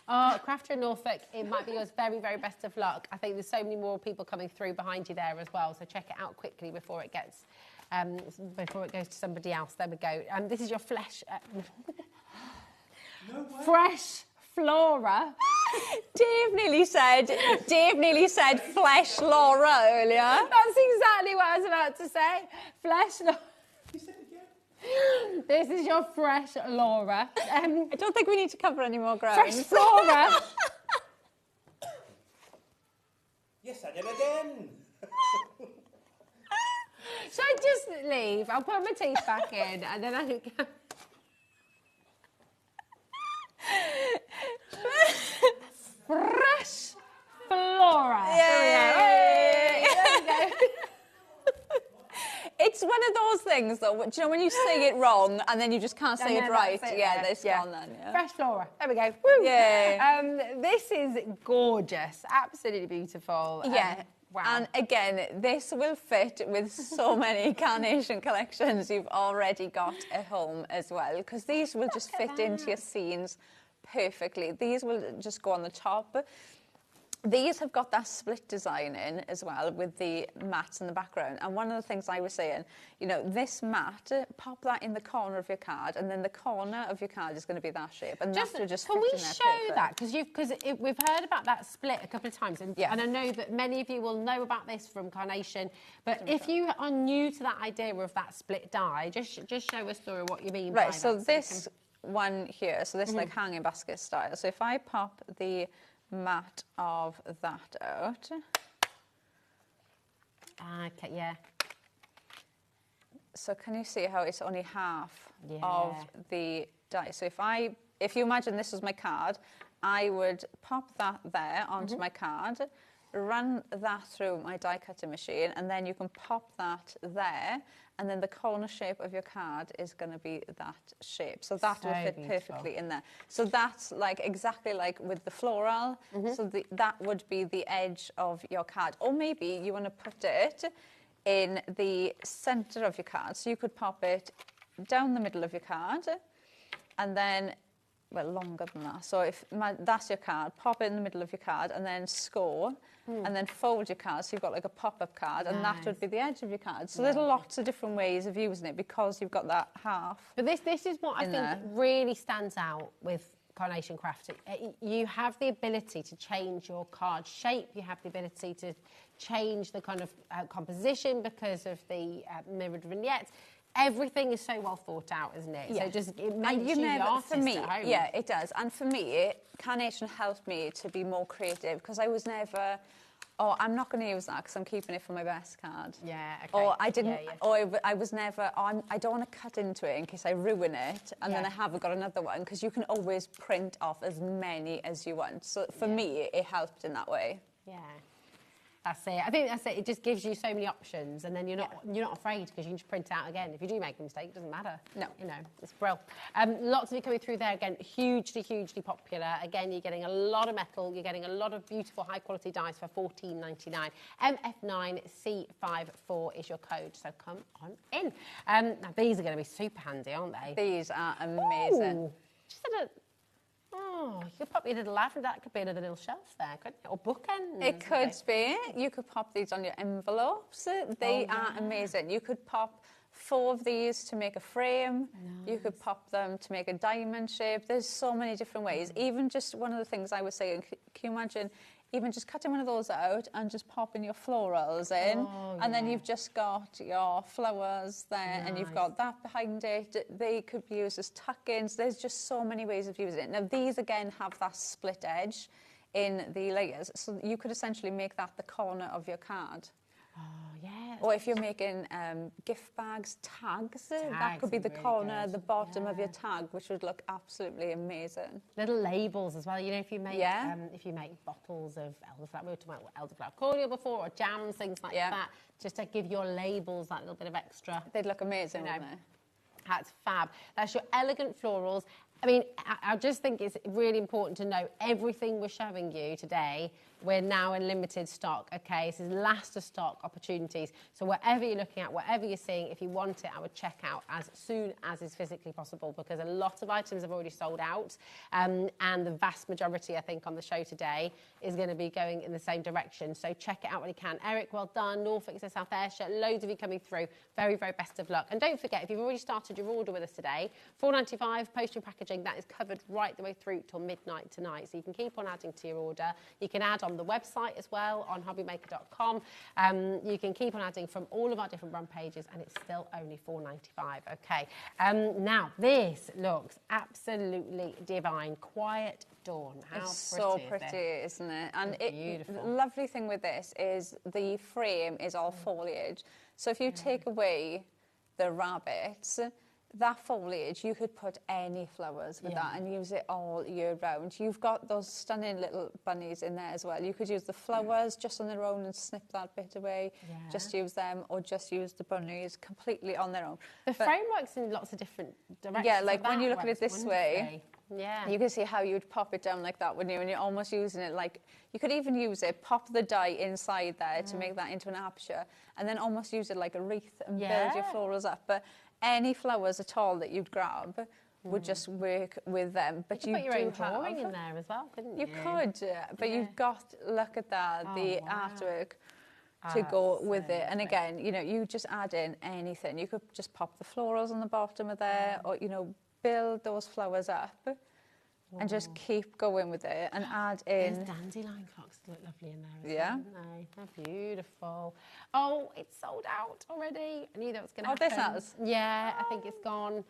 Oh, Crafter in Norfolk, it might be yours. Very, very best of luck. I think there's so many more people coming through behind you there as well, so check it out quickly before it gets, before it goes to somebody else. There we go. This is your fresh Flora. Dave nearly said flesh Laura earlier. That's exactly what I was about to say. Flesh Laura. You said it again. This is your fresh Laura. I don't think we need to cover any more ground. Fresh Flora. Yes, I did again. Should I just leave? I'll put my teeth back in and then I can go. Fresh Flora. Yay! There we go. It's one of those things, though. Do you know when you say it wrong and then you just can't say it right? It's gone then. Yeah. Fresh Flora. There we go. Woo. Yeah. This is gorgeous. Absolutely beautiful. Yeah. Wow. And again, this will fit with so many Carnation collections you've already got at home as well, because these will just fit into your scenes perfectly. These will just go on the top. These have got that split design in as well with the mats in the background. And one of the things I was saying, you know, this mat, pop that in the corner of your card, and then the corner of your card is going to be that shape. And that will just Can fit we in there show perfect. that? Because we've heard about that split a couple of times, and I know that many of you will know about this from Carnation. But if you are new to that idea of that split die, just show us through what you mean by that. Right, so this one here, so this like hanging basket style. So if I pop the mat of that out. Okay, yeah. So can you see how it's only half of the die. So if you imagine this was my card, I would pop that there onto my card, run that through my die cutting machine, and then you can pop that there, and then the corner shape of your card is going to be that shape. So that will fit perfectly in there. So that's like exactly like with the floral. So that would be the edge of your card. Or maybe you want to put it in the center of your card. So you could pop it down the middle of your card, and then, well, longer than that. So if that's your card, pop it in the middle of your card, and then score, and then fold your card. So you've got like a pop-up card, and that would be the edge of your card. So there's lots of different ways of using it because you've got that half. But this is what I think really stands out with Carnation Crafts. You have the ability to change your card shape. You have the ability to change the kind of composition because of the mirrored vignettes. Everything is so well thought out, isn't it? Yeah. So just it makes you the artist for me, at home. yeah, it does. And for me, Carnation helped me to be more creative because I was never, oh, I'm not going to use that because I'm keeping it for my best card. Yeah, okay. Or I didn't, or I was never, I don't want to cut into it in case I ruin it and then I haven't got another one, because you can always print off as many as you want. So for me, it helped in that way. Yeah. That's it. I think that's it. It just gives you so many options, and then you're not afraid because you can just print it out again. If you do make a mistake, it doesn't matter. No, you know, it's brilliant. Lots of it coming through there again. Hugely, hugely popular. Again, you're getting a lot of metal. You're getting a lot of beautiful, high quality dies for $14.99. MF9C54 is your code. So come on in. Now these are going to be super handy, aren't they? These are amazing. Ooh, just a Oh, you could pop your little lavender, that could be another little shelf there, couldn't it? Or bookends. It could be. You could pop these on your envelopes. They are amazing. You could pop 4 of these to make a frame. You could pop them to make a diamond shape. There's so many different ways. Even just one of the things I was saying, can you imagine even just cutting one of those out and just popping your florals in, and then you've just got your flowers there, and you've got that behind it. They could be used as tuck-ins. There's just so many ways of using it. Now, these, again, have that split edge in the layers, so you could essentially make that the corner of your card. Oh, yeah. Or if you're making gift bags, tags, that could be the really corner, the bottom of your tag, which would look absolutely amazing. Little labels as well. You know, if you make bottles of elderflower, we were talking about elderflower cordial before, or jams, things like that, just to give your labels that little bit of extra. They'd look amazing, wouldn't they? That's fab. That's your elegant florals. I mean, I just think it's really important to know everything we're showing you today, we're now in limited stock, okay? This is last of stock opportunities. So whatever you're looking at, whatever you're seeing, if you want it, I would check out as soon as is physically possible, because a lot of items have already sold out. And the vast majority, I think, on the show today is going to be going in the same direction. So check it out when you can. Eric, well done. Norfolk says South Ayrshire. Loads of you coming through. Very, very best of luck. And don't forget, if you've already started your order with us today, $4.95 postage and packaging, that is covered right the way through till midnight tonight. So you can keep on adding to your order. You can add on the website as well on hobbymaker.com. You can keep on adding from all of our different brand pages, and it's still only $4.95. Okay. Now this looks absolutely divine. Quiet Dawn. How it's so pretty, isn't it? And beautiful. The lovely thing with this is the frame is all foliage. So if you take away the rabbits, that foliage, you could put any flowers with that and use it all year round. You've got those stunning little bunnies in there as well. You could use the flowers just on their own and snip that bit away. Just use them, or just use the bunnies completely on their own. The frame works in lots of different directions. Yeah, like when you look at it this way, yeah, you can see how you'd pop it down like that, wouldn't you? And you're almost using it like, you could even use it, pop the die inside there to make that into an aperture, and then almost use it like a wreath and build your florals up. But any flowers at all that you'd grab would just work with them. But you could put your own drawing in there as well, couldn't you? You could, but you've got, look at that, the artwork to go with it. And again, you know, you just add in anything. You could just pop the florals on the bottom of there, or, you know, build those flowers up and just keep going with it and add in. Those dandelion clocks look lovely in there as well, don't they? They're beautiful. Oh, it's sold out already. I knew that was going to happen. This has? Yeah, I think it's gone.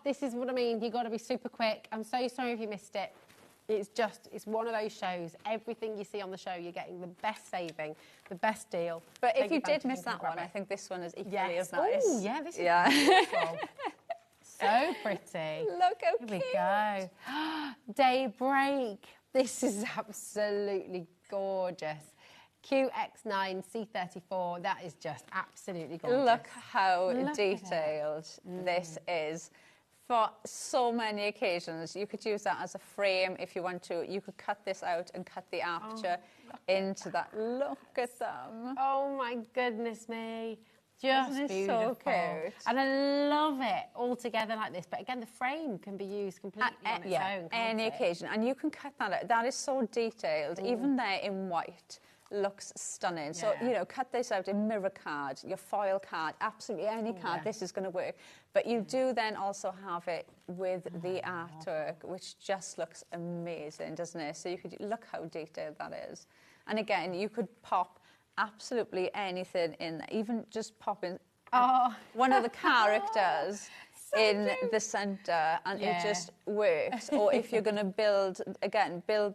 This is what I mean. You've got to be super quick. I'm so sorry if you missed it. It's one of those shows. Everything you see on the show, you're getting the best saving, the best deal. But if you did miss that one, I think this one is equally as nice. Oh, yeah, this is beautiful. So pretty. Look how Here we go. Daybreak. This is absolutely gorgeous. QX9 C34. That is just absolutely gorgeous. Look how Look detailed this is. For so many occasions, you could use that as a frame if you want to. You could cut this out and cut the aperture into that. Look at them. Oh my goodness me. Just Isn't it beautiful. so cute? And I love it all together like this. But again, the frame can be used completely on its own. Any can't it? occasion. And you can cut that out. That is so detailed. Even there in white looks stunning. So, you know, cut this out in mirror card, your foil card, absolutely any card, this is going to work. But you do then also have it with the artwork, which just looks amazing, doesn't it? So you could look how detailed that is. And again, you could pop absolutely anything in there, even just pop in one of the characters in the centre, and it just works. Or if you're going to build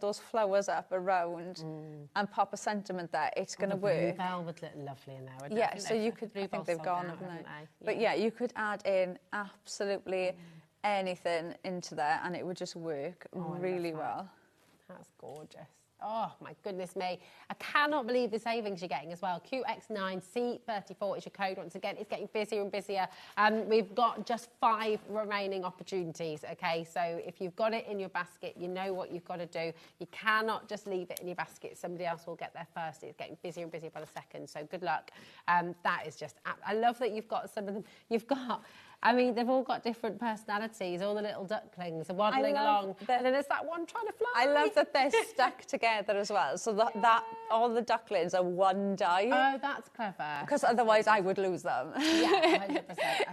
those flowers up around and pop a sentiment there, it's going to work. Velvet look lovely in there. Wouldn't Yeah, it? so you could, I think they've gone, haven't they? But yeah, you could add in absolutely anything into there and it would just work really well. That's gorgeous. Oh my goodness me. I cannot believe the savings you're getting as well. QX9C34 is your code. Once again, it's getting busier and busier. We've got just 5 remaining opportunities, okay? So if you've got it in your basket, you know what you've got to do. You cannot just leave it in your basket. Somebody else will get there first. It's getting busier and busier by the second, so good luck. That is just... I love that you've got some of them. You've got... I mean, they've all got different personalities. All the little ducklings are waddling along. And then there's that one trying to fly. I love that they're stuck together as well. So that all the ducklings are one die. Oh, that's clever. Because otherwise I would lose them. Yeah, 100%.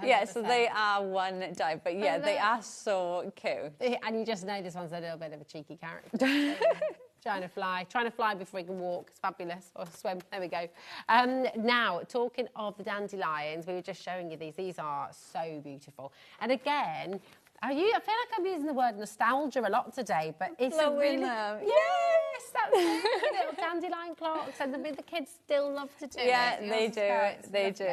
Yeah, so they are one die. But yeah, they are so cute. And you just know this one's a little bit of a cheeky character. Trying to fly before he can walk. It's fabulous. Or swim. There we go. Now, talking of the dandelions, we were just showing you these. These are so beautiful. And again, I feel like I'm using the word nostalgia a lot today, but it's a really... Yes, that's it. Little dandelion clocks, and the kids still love to do it. Yeah, they do. They do.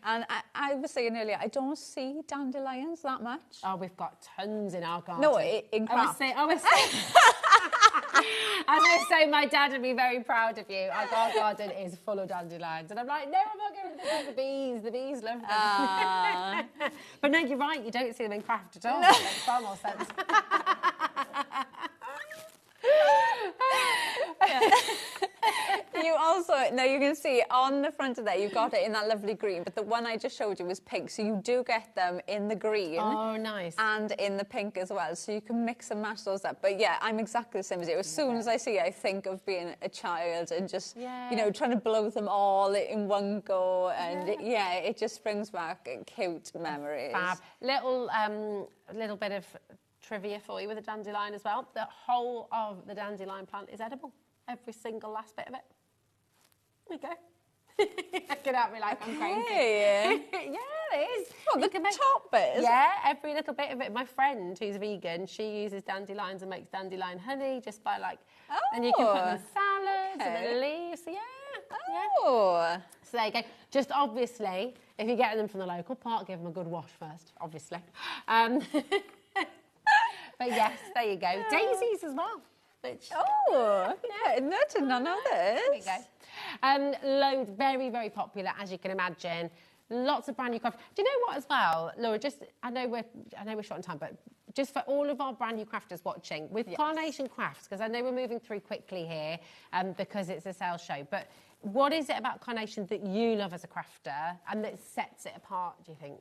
And I was saying earlier, I don't see dandelions that much. Oh, we've got tons in our garden. No, in craft. I was saying, my dad would be very proud of you. Our garden is full of dandelions. And I'm like, no, I'm not going to do the bees. The bees love them. But no, you're right. You don't see them in craft at all. No. It makes far more sense. You also, now you can see on the front of there, you've got it in that lovely green, but the one I just showed you was pink, so you do get them in the green. Oh, nice. And in the pink as well, so you can mix and match those up. But yeah, I'm exactly the same as you. As soon as I see it, I think of being a child and just, you know, trying to blow them all in one go, and it just brings back cute memories. Fab. Little bit of trivia for you with the dandelion as well. The whole of the dandelion plant is edible. Every single last bit of it. There we go. Get at me like I'm crazy. Yeah, it is. What, the top bit? Yeah, every little bit of it. My friend, who's vegan, she uses dandelions and makes dandelion honey just by and you can put them in salads and the leaves. Yeah. So there you go. Just obviously, if you're getting them from the local park, give them a good wash first, obviously. But yes, there you go. Daisies as well. Which, no, did not know this. There you go. Loads, very, very popular, as you can imagine. Lots of brand new craft. Do you know what as well, Laura? I know we're short on time, but just for all of our brand new crafters watching, with Carnation Crafts, because I know we're moving through quickly here, because it's a sales show. But what is it about Carnation that you love as a crafter, and that sets it apart? Do you think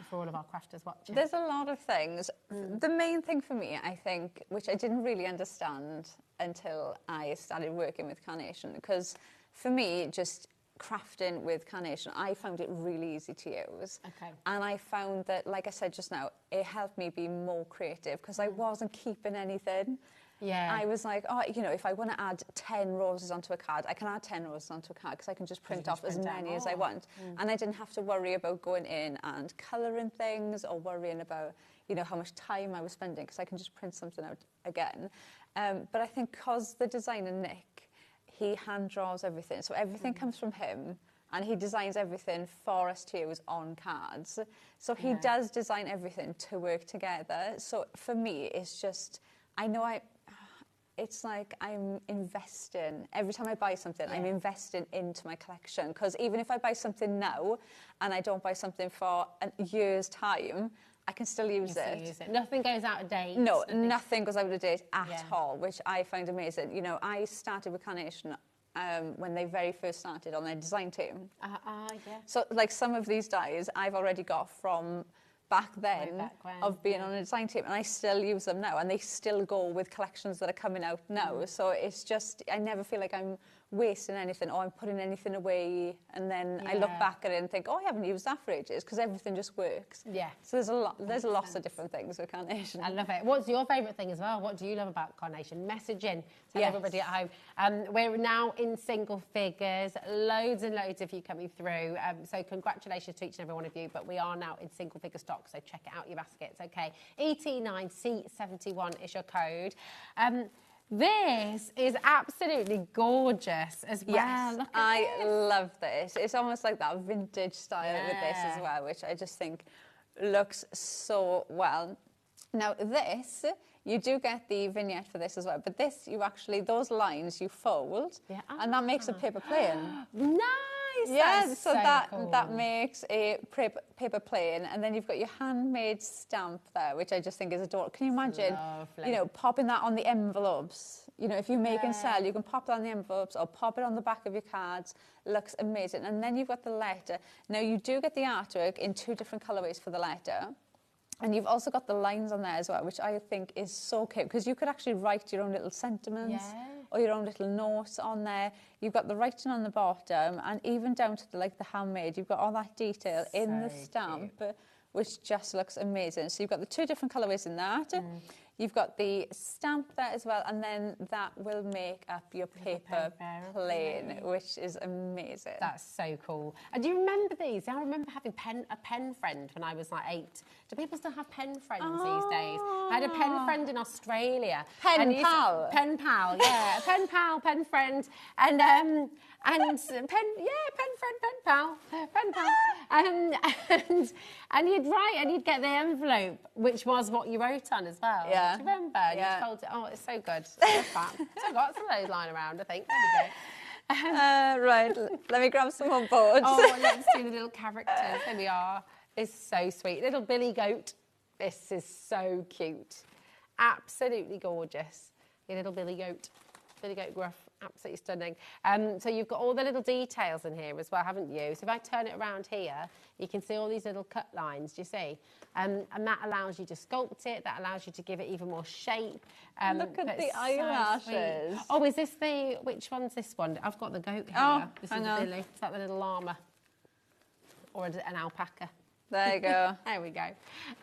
for all of our crafters watching? There's a lot of things. The main thing for me, I think, which I didn't really understand until I started working with Carnation, because for me, just crafting with Carnation, I found it really easy to use. Okay. And I found that, like I said just now, it helped me be more creative because I wasn't keeping anything. Yeah. I was like, oh, you know, if I want to add 10 roses onto a card, I can add 10 roses onto a card because I can just print off as many as I want. And I didn't have to worry about going in and colouring things or worrying about, you know, how much time I was spending because I can just print something out again. But I think because the designer, Nick, he hand draws everything. So everything comes from him and he designs everything for us to use on cards. So he Yeah. does design everything to work together. So for me, it's just, it's like I'm investing. Every time I buy something, I'm investing into my collection. Because even if I buy something now and I don't buy something for a year's time, I can still use it. Nothing goes out of date. No, nothing goes out of date at Yeah. all, which I find amazing. You know, I started with Carnation when they very first started on their design team. Yeah. So, like, some of these dies I've already got from back then of being on a design team, and I still use them now, and they still go with collections that are coming out now. So it's just, I never feel like I'm wasting anything or I'm putting anything away, and then I look back at it and think, oh, I haven't used that for ages, because everything just works. Yeah. So there's lots of different things with Carnation. I love it. What's your favourite thing as well? What do you love about Carnation? Messaging. Tell everybody at home. We're now in single figures, loads and loads of you coming through. So congratulations to each and every one of you, but we are now in single figure stock, so check it out, your baskets, okay? ET9C71 is your code. This is absolutely gorgeous as well. Yes, Look at I this. love this. It's almost like that vintage style with this as well, which I just think looks so well. Now this, you do get the vignette for this as well, but this, you actually, those lines you fold, and that makes a paper plane. Nice! Yeah, That's so that cool. that makes a paper plane, and then you've got your handmade stamp there, which I just think is adorable. Can you imagine, you know, popping that on the envelopes? You know, if you make and sell, you can pop that on the envelopes or pop it on the back of your cards. Looks amazing. And then you've got the letter. Now, you do get the artwork in 2 different colorways for the letter. And you've also got the lines on there as well, which I think is so cute, because you could actually write your own little sentiments or your own little notes on there. You've got the writing on the bottom, and even down to the handmade, you've got all that detail in the stamp, which just looks amazing. So you've got the 2 different colourways in that. You've got the stamp there as well, and then that will make up your paper plane, which is amazing. That's so cool. And do you remember these? I remember having a pen friend when I was like 8. Do people still have pen friends these days? I had a pen friend in Australia. Pen pal? Pen pal, yeah. A pen pal, pen friend. And pen friend, pen pal. And you'd write and you'd get the envelope, which was what you wrote on as well. Yeah. Do you remember? And you'd fold it. Oh, it's so good. I love that. So I've got some of those lying around, I think. There we go. Right, let me grab some more boards. Oh, let's do the little characters. There we are. It's so sweet. Little Billy Goat. This is so cute. Absolutely gorgeous. Your little Billy Goat. Billy Goat Gruff. Absolutely stunning. So you've got all the little details in here as well, haven't you? So if I turn it around here, you can see all these little cut lines, do you see? And that allows you to sculpt it, that allows you to give it even more shape. Look at the so eyelashes. sweet. Oh, is this which one's this one? I've got the goat here. Oh, this hang is on. Billy. Is that the little llama? Or an alpaca? There you go. There we go.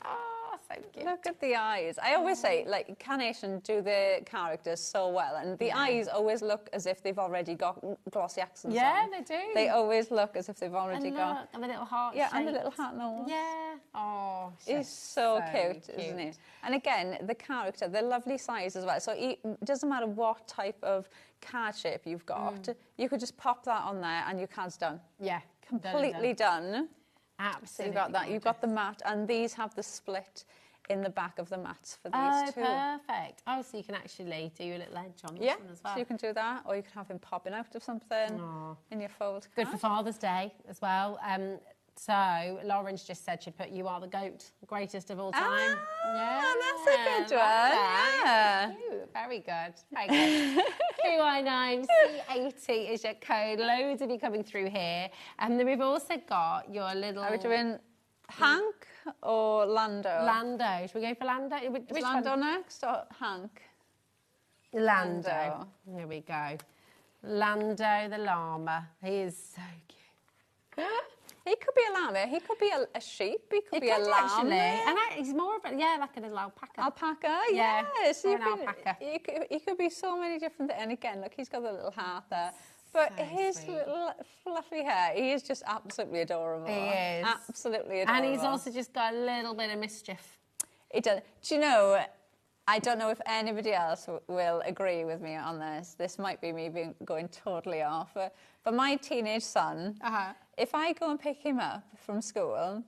Oh, so cute. Look at the eyes. I always say, like, Carnation do the characters so well, and the eyes always look as if they've already got glossy accents on. They do. They always look as if they've already and got... look, and the little heart Yeah, and the shapes. little heart nose. Yeah. Oh, It's so cute, isn't it? And again, the character, they're lovely size as well. So it doesn't matter what type of card shape you've got, you could just pop that on there and your card's done. Yeah. Completely done. Absolutely. So you've got that. You've got the mat, and these have the split in the back of the mats for these Oh, two. perfect. Oh, so you can actually do your little edge on this one as well. So you can do that, or you can have him popping out of something in your fold. Good for Father's Day as well. So Lauren's just said she'd put "You Are the Goat," greatest of all time. Yeah, that's a good one. Yeah. Cute. Very good. Very good. QI9C80 is your code. Loads of you coming through here. And then we've also got your little... Are we doing Hank or Lando? Lando. Should we go for Lando? Is Lando next or Hank? Lando. Here we go. Lando the llama. He is so cute. He could be a llama. He could be a sheep. He could be a lamb. Actually. And he's more of a, like a little alpaca. Alpaca, Yeah, yes. or an alpaca. He could be so many different things. And again, look, he's got the little heart there. But So his sweet. little fluffy hair, he is just absolutely adorable. He is. Absolutely adorable. And he's also just got a little bit of mischief. He does. Do you know, I don't know if anybody else will agree with me on this. This might be me going totally off. But my teenage son, if I go and pick him up from school,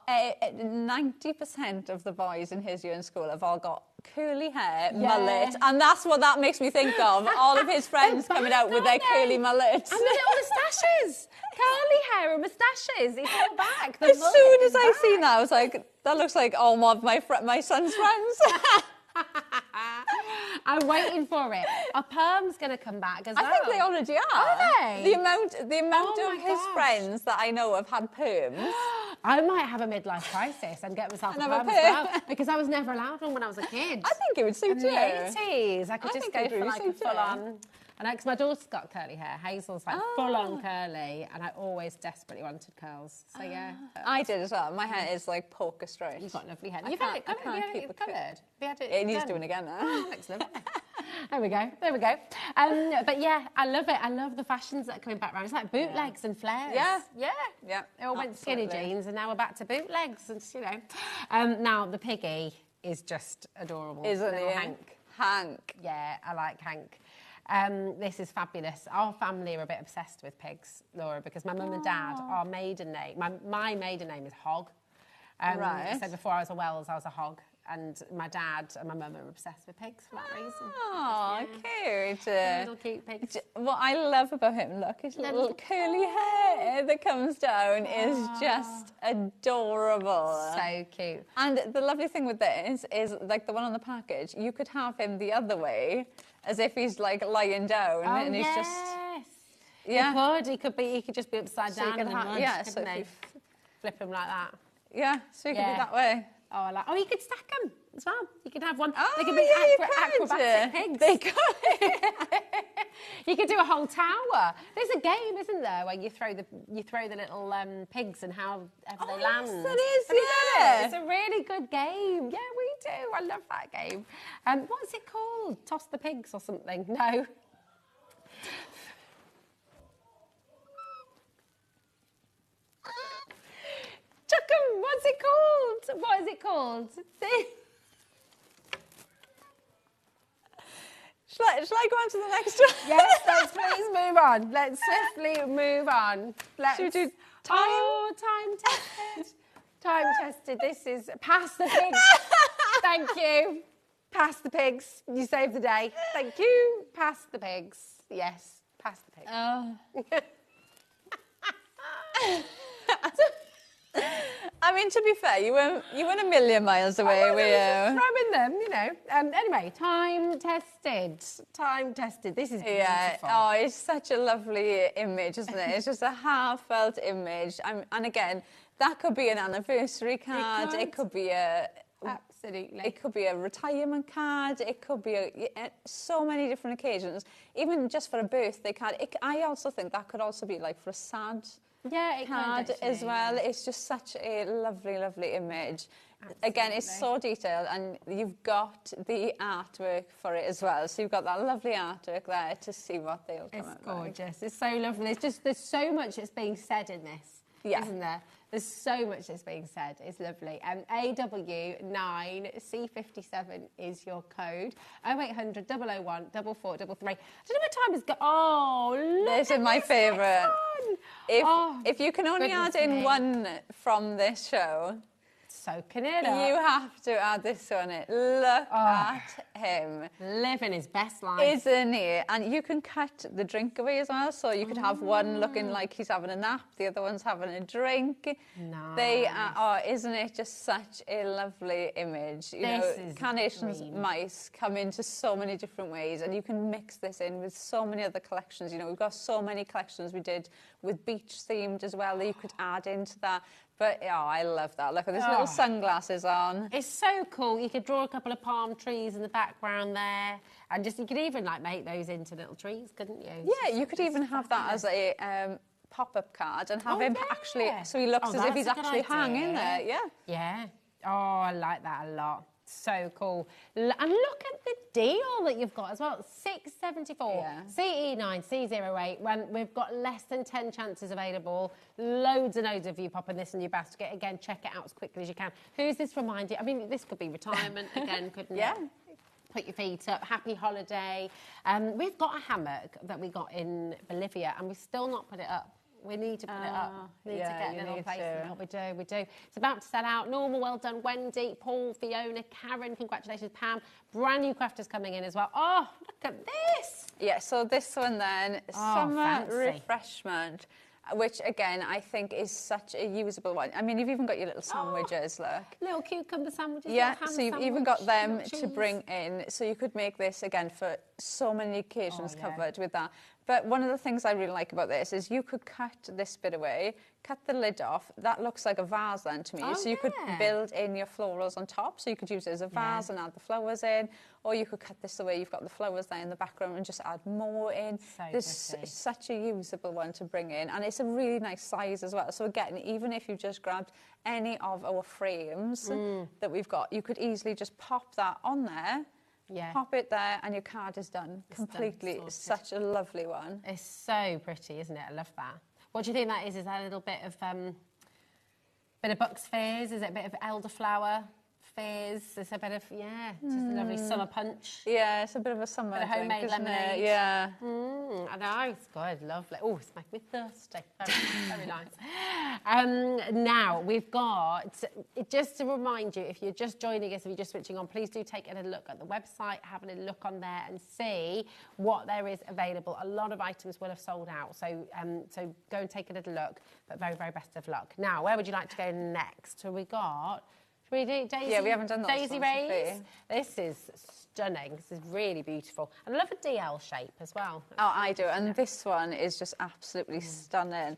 90% of the boys in his year in school have all got curly hair, mullet, and that's what that makes me think of. All of his friends coming out with their curly mullets. And the little moustaches. Curly hair and moustaches. It's all back. As soon as I seen that, I was like, that looks like all of my son's friends. I'm waiting for it. A perm's going to come back as well. I think they already are. Are they? The amount of his friends that I know have had perms. I might have a midlife crisis and get myself a perm as well, because I was never allowed one when I was a kid. I think it would suit you. In the 80s, I could just go for really like a full-on. And because my daughter's got curly hair, Hazel's like full-on curly, and I always desperately wanted curls. So yeah, I did as well. My hair is like poker straight. You've got lovely hair. I You've can't had keep it covered. It needs doing again now. Oh, looks lovely. There we go. There we go. But yeah, I love it. I love the fashions that are coming back around. It's like bootlegs and flares. Yeah. Yeah. It all went skinny jeans, and now we're back to bootlegs, and you know. Now the piggy is just adorable. Isn't Little it? Hank. Yeah, I like Hank. This is fabulous. Our family are a bit obsessed with pigs, Laura, because my mum and dad, our maiden name, my maiden name is Hog. Right. So before I was a Wells, I was a hog. And my dad and my mum are obsessed with pigs for that reason. Oh, cute. Little cute pigs. What I love about him, look, his little curly hair that comes down is just adorable. So cute. And the lovely thing with this is, like the one on the package, you could have him the other way, as if he's like lying down, and he's just. Yeah. He could just be upside So you down can in the have- mud, yeah, couldn't so if he? you Flip him like that. Yeah, so you could be that way. Oh, I like. Oh, you could stack them as well. You could have one. Oh, they could be yeah, you could. acrobatic pigs. They could. You could do a whole tower. There's a game, isn't there, where you throw the little pigs and however they land. Yes, it is. Have you done Yeah. it? It's a really good game. Yeah, we do. I love that game. What's it called? Toss the pigs or something? No. Chuck 'em. What's it called? What is it called? Shall I go on to the next one? Yes, let's please move on. Let's swiftly move on. Let's Should we do time? Oh, time tested. Time tested. This is pass the pigs. Thank you. Pass the pigs. You saved the day. Thank you. Pass the pigs. Yes, pass the pigs. Oh. I mean, to be fair, you weren't a million miles away, were you? Throwing them, you know. Anyway, time tested. Time tested. This is beautiful. Yeah. Oh, it's such a lovely image, isn't it? It's just a heartfelt image. And again, that could be an anniversary card. It could be a. Absolutely. It could be a retirement card. It could be so many different occasions. Even just for a birthday card. I also think that could also be like for a sad. Yeah, it card can as well. yeah. It's just such a lovely, lovely image. Absolutely. Again, it's so detailed, and you've got the artwork for it as well. So you've got that lovely artwork there to see what they'll come out like. It's gorgeous. It's so lovely. There's so much that's being said in this, isn't there? There's so much that's being said. It's lovely. AW9C57 is your code. 0800 001 4433. I don't know what time it's got. Oh, look. This is my favourite. If you can only goodness add in me. one from this show, soaking it up. You have to add this on it. Look at him. Living his best life. Isn't he? And you can cut the drink away as well. So you could have one looking like he's having a nap, the other one's having a drink. Nice. They are, isn't it just such a lovely image? You know, Carnation's mice come into so many different ways, and you can mix this in with so many other collections. You know, we've got so many collections we did with beach themed as well that you could add into that. But, I love that. Look at this little sunglasses on. It's so cool. You could draw a couple of palm trees in the background there. And just, you could even, like, make those into little trees, couldn't you? Yeah, you could even have that as a pop-up card and have him actually, so he looks as if he's actually hanging there. Yeah. Yeah. Oh, I like that a lot. So cool. And look at the deal that you've got as well. $6.74. Yeah. CE9, C08. When we've got less than 10 chances available. Loads and loads of you popping this in your basket. Again, check it out as quickly as you can. Who's this remind you? I mean, this could be retirement again, couldn't it? Put your feet up. Happy holiday. We've got a hammock that we got in Bolivia, and we've still not put it up. We need to put it up. We need to get a little place in it. We do. It's about to sell out. Normal, well done, Wendy, Paul, Fiona, Karen. Congratulations, Pam. Brand new crafters coming in as well. Oh, look at this. Yeah, so this one then, summer fancy. refreshment, which again I think is such a usable one. I mean, you've even got your little sandwiches, look. Little cucumber sandwiches. Yeah, little ham so you've sandwich, even got them little to cheese. bring in. So you could make this again for so many occasions yeah. covered with that. But one of the things I really like about this is you could cut this bit away, cut the lid off. That looks like a vase then to me. Oh, so you could yeah. build in your florals on top. So you could use it as a vase and add the flowers in. Or you could cut this away. You've got the flowers there in the background and just add more in. So This pretty. is such a usable one to bring in. And it's a really nice size as well. So again, even if you just grabbed any of our frames that we've got, you could easily just pop that on there. Yeah. Pop it there and your card is done completely. Done, It's such a lovely one. It's so pretty, isn't it? I love that. What do you think that is? Is that a little bit of bucks fizz? Is it a bit of elderflower fizz? It's a bit of, just a lovely summer punch. Yeah, it's a bit of a summer Bit of drink, homemade isn't it? lemonade. Yeah. I know, it's good, lovely. Oh, it's making me thirsty. Very nice. Now, we've got, just to remind you, if you're just joining us, if you're just switching on, please do take a little look at the website, have a little look on there and see what there is available. A lot of items will have sold out, so so go and take a little look, but very, very best of luck. Now, where would you like to go next? So we got... Should we do Daisy? Yeah, we haven't done those Daisy ones, Rays. have This is stunning. This is really beautiful. And I love a DL shape as well. Oh, I do. And this one is just absolutely stunning.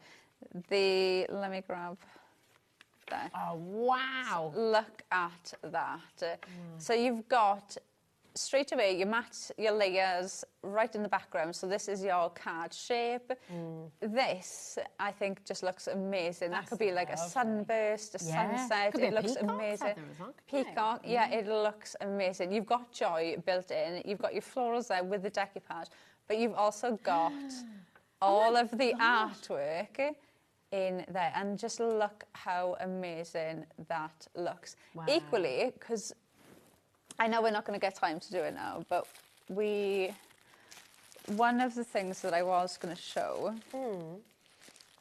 Let me grab there. Oh, wow. Look at that. So you've got straight away your layers right in the background. So this is your card shape. This, I think, just looks amazing. That could be like a sunburst, a sunset. Could be it a looks peacock amazing. feather as well, couldn't it? Peacock, yeah, it looks amazing. You've got joy built in. You've got your florals there with the decoupage, but you've also got all of the artwork in there. And just look how amazing that looks. Wow. Equally, because I know we're not going to get time to do it now, but one of the things that I was going to show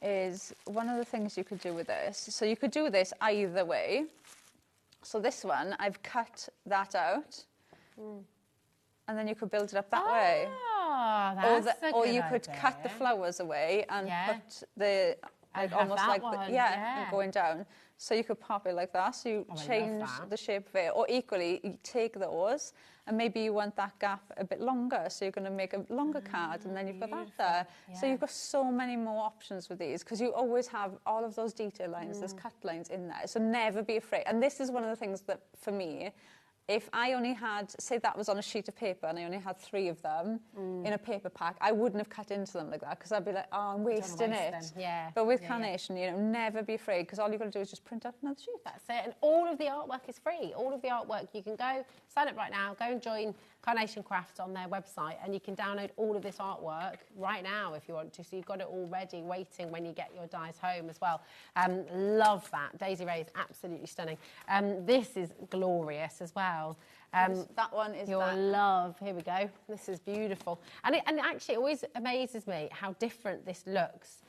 is one of the things you could do with this. So you could do this either way. So this one, I've cut that out, and then you could build it up that way. That's a or good you could idea. cut the flowers away and put the And like have almost that like one, and going down. So you could pop it like that. So you I love change that. the shape of it. Or equally, you take those and maybe you want that gap a bit longer. So you're going to make a longer card and then you've got that there. So you've got so many more options with these because you always have all of those detail lines, there's cut lines in there. So never be afraid. And this is one of the things that for me, if I only had, say that was on a sheet of paper and I only had 3 of them in a paper pack, I wouldn't have cut into them like that because I'd be like, oh, I'm wasting it. Yeah. But with Carnation, you know, never be afraid because all you've got to do is just print out another sheet. That's it. And all of the artwork is free. All of the artwork, you can go, sign up right now, go and join Carnation Crafts on their website and you can download all of this artwork right now if you want to. So you've got it all ready, waiting when you get your dies home as well. Love that. Daisy Ray is absolutely stunning. This is glorious as well. That one is your love. Here we go. This is beautiful. And actually it always amazes me how different this looks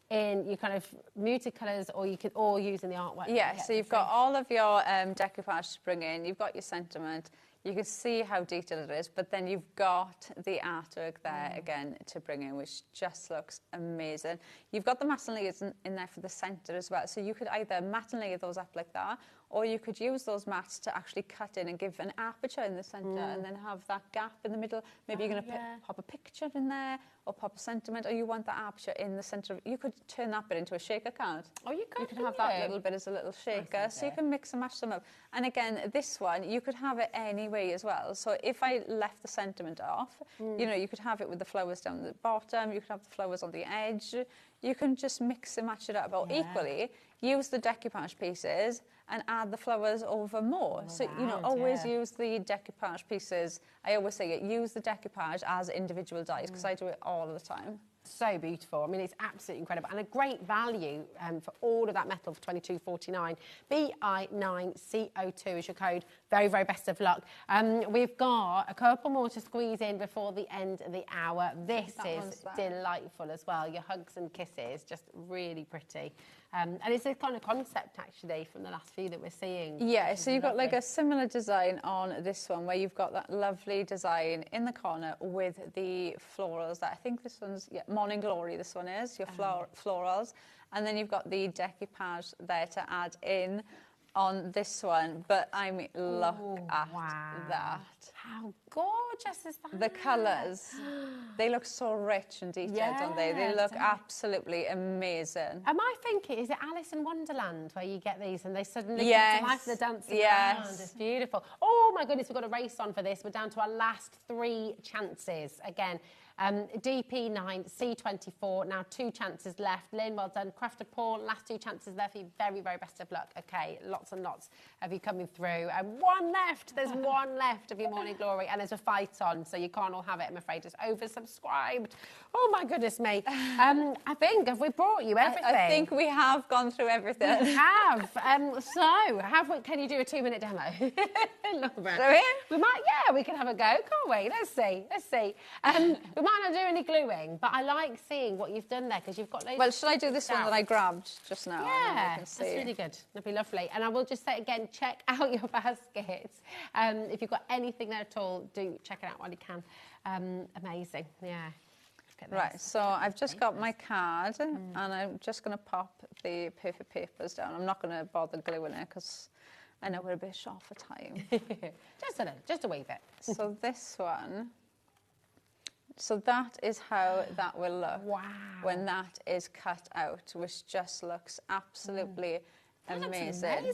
in your kind of muted colours or you could all use in the artwork. Yeah, so you've got all of your decoupage to bring in, you've got your sentiment, you can see how detailed it is, but then you've got the artwork there again to bring in, which just looks amazing. You've got the matte and layers in there for the centre as well, so you could either matte and layer those up like that, or you could use those mats to actually cut in and give an aperture in the centre and then have that gap in the middle. Maybe you're going to pop a picture in there or pop a sentiment, or you want that aperture in the centre. You could turn that bit into a shaker card. Oh, you could. You could have that little bit as a little shaker, so you can mix and match them up. And again, this one, you could have it any way as well. So if I left the sentiment off, you know, you could have it with the flowers down the bottom, you could have the flowers on the edge. You can just mix and match it up. Or equally, use the decoupage pieces and add the flowers over more. So, you know, always use the decoupage pieces. I always say it, use the decoupage as individual dies, because I do it all the time. So beautiful. I mean, it's absolutely incredible, and a great value for all of that metal for $22.49. BI9CO2 is your code. Very, very best of luck. We've got a couple more to squeeze in before the end of the hour. This is delightful as well. Your hugs and kisses, just really pretty. And it's a kind of concept, actually, from the last few that we're seeing. Yeah, so you've got like a similar design on this one, where you've got that lovely design in the corner with the florals. That I think this one's Morning Glory, this one is, your florals. And then you've got the decoupage there to add in on this one. But I mean, look at that. How gorgeous is that? The colours, they look so rich and detailed, don't they? They look absolutely amazing. Am I thinking, is it Alice in Wonderland, where you get these and they suddenly come to life and they're dancing around? It's beautiful. Oh my goodness, we've got a race on for this. We're down to our last 3 chances. Again, DP9, C24, now 2 chances left. Lynn, well done. Crafter Paul, last 2 chances there for you. Very, very best of luck. Okay, lots and lots of you coming through. And 1 left. There's 1 left of your Morning Glory, and there's a fight on, so you can't all have it, I'm afraid. It's oversubscribed. Oh my goodness me. I think, have we brought you everything? I think we have gone through everything. We have. Can you do a 2-minute demo? Laura? We might, we can have a go, can't we? Let's see. We might not do any gluing, but I like seeing what you've done there, because you've got loads. Well, shall I do this one that I grabbed just now? Yeah, that's really good. That'd be lovely. And I will just say again, check out your baskets. If you've got anything there at all, do check it out while you can. Amazing, yeah. Right, so I've just got my card, and I'm just going to pop the perfect papers down. I'm not going to bother gluing it, because I know we're a bit short for time. just a wee bit. So this one... So that is how that will look when that is cut out, which just looks absolutely amazing.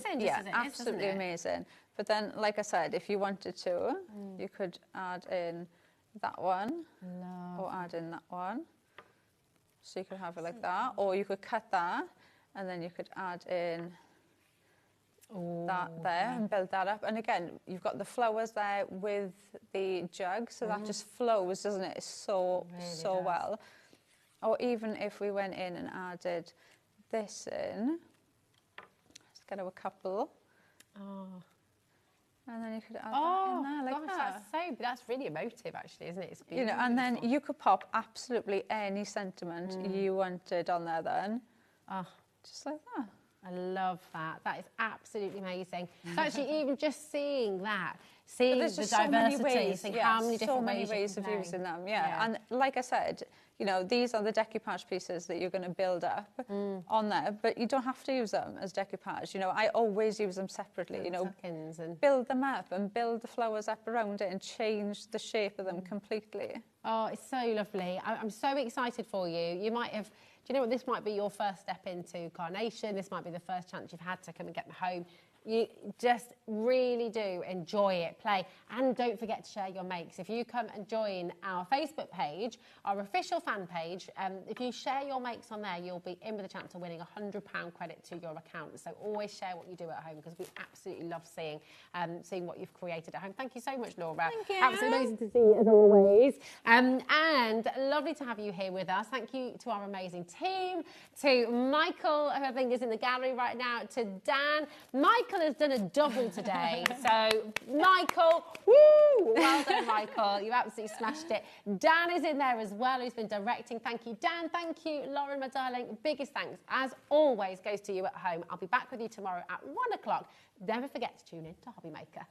Absolutely amazing. But then, like I said, if you wanted to, you could add in that one or add in that one. So you could have it like that, or you could cut that, and then you could add in that there and build that up. And again, you've got the flowers there with the jug, so that just flows, doesn't it? It's so well. Or even if we went in and added this in, let's get a couple. And then you could add that in there like that. That's really emotive, actually, isn't it? It's beautiful. You know, and then you could pop absolutely any sentiment you wanted on there then. Just like that. I love that. That is absolutely amazing. So actually, even just seeing that, seeing the diversity, so many ways, how many different so many ways of using them. And like I said, you know, these are the decoupage pieces that you're going to build up on there, but you don't have to use them as decoupage. You know, I always use them separately. You know, build them up and build the flowers up around it and change the shape of them completely. Oh, it's so lovely. I'm so excited for you. You might have. Do you know what? This might be your first step into Carnation. This might be the first chance you've had to come and get them home. You just really do enjoy it, play, and don't forget to share your makes. If you come and join our Facebook page, our official fan page, if you share your makes on there, you'll be in with a chance of winning £100 credit to your account. So always share what you do at home, because we absolutely love seeing what you've created at home. Thank you so much, Laura. Thank you. Absolutely amazing to see you as always. And lovely to have you here with us. Thank you to our amazing team, to Michael, who I think is in the gallery right now, to Dan. Michael has done a double today. So, Michael, woo! Well done, Michael. You absolutely smashed it. Dan is in there as well, who's been directing. Thank you, Dan. Thank you, Lauren, my darling. Biggest thanks, as always, goes to you at home. I'll be back with you tomorrow at 1 o'clock. Never forget to tune in to HobbyMaker.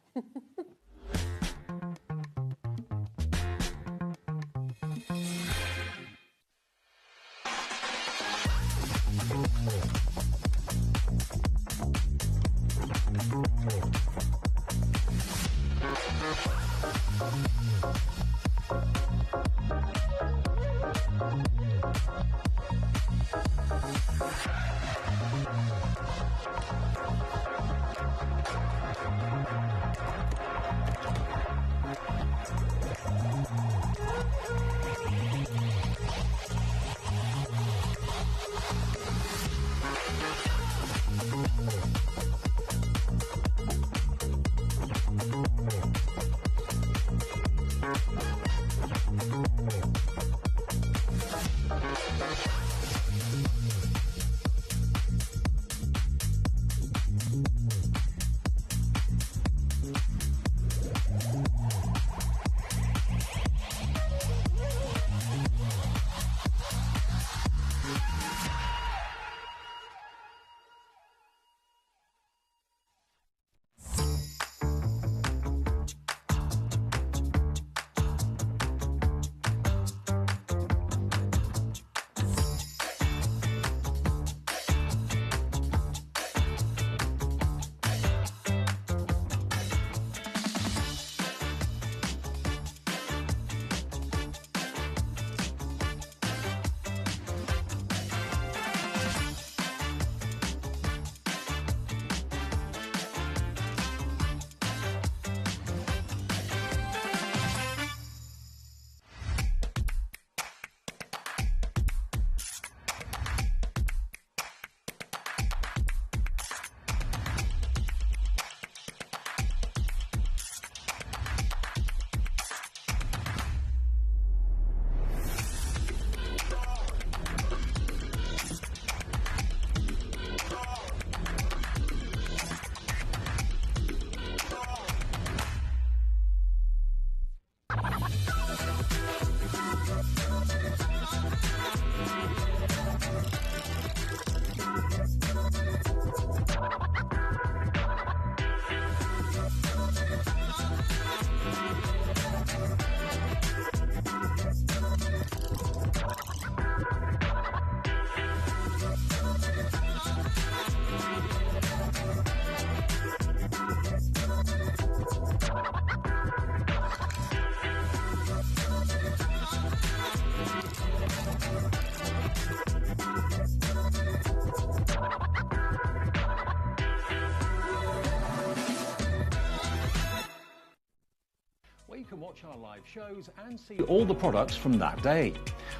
our live shows and see all the products from that day.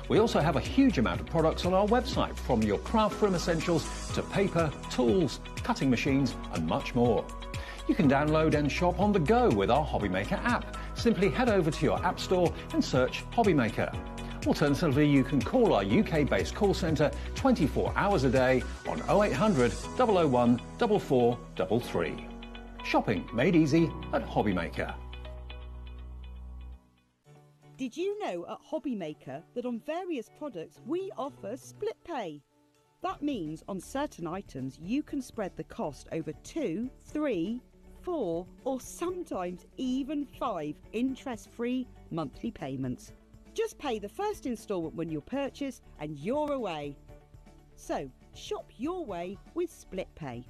We also have a huge amount of products on our website, from your craft room essentials to paper, tools, cutting machines and much more. You can download and shop on the go with our HobbyMaker app. Simply head over to your app store and search HobbyMaker. Alternatively, you can call our UK-based call centre 24 hours a day on 0800 001 4433. Shopping made easy at HobbyMaker. Did you know at HobbyMaker that on various products we offer split pay? That means on certain items you can spread the cost over 2, 3, 4 or sometimes even 5 interest-free monthly payments. Just pay the first instalment when you purchase and you're away. So, shop your way with split pay.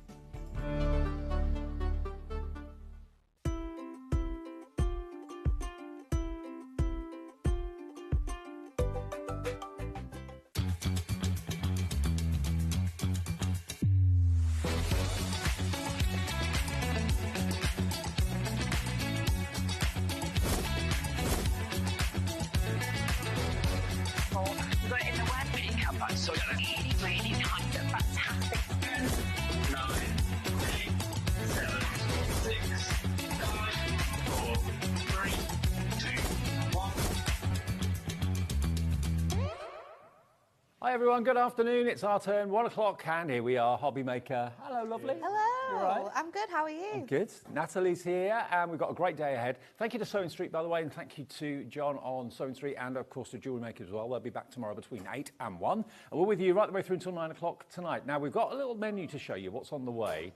Hi everyone, good afternoon. It's our turn, 1 o'clock, and here we are, HobbyMaker. Hello, lovely. Hello. You all right? I'm good. How are you? I'm good. Natalie's here, and we've got a great day ahead. Thank you to Sewing Street, by the way, and thank you to John on Sewing Street, and of course to Jewellery Makers as well. They'll be back tomorrow between 8 and 1. And we're with you right the way through until 9 o'clock tonight. Now, we've got a little menu to show you what's on the way.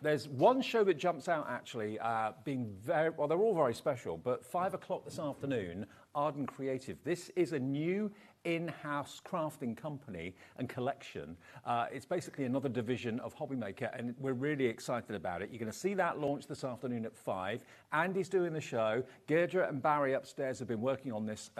There's one show that jumps out, actually, being very, well, they're all very special, but 5 o'clock this afternoon, Ardan Creative. This is a new in-house crafting company and collection. It's basically another division of HobbyMaker, and we're really excited about it. You're going to see that launch this afternoon at 5. Andy's doing the show. Deirdre and Barry upstairs have been working on this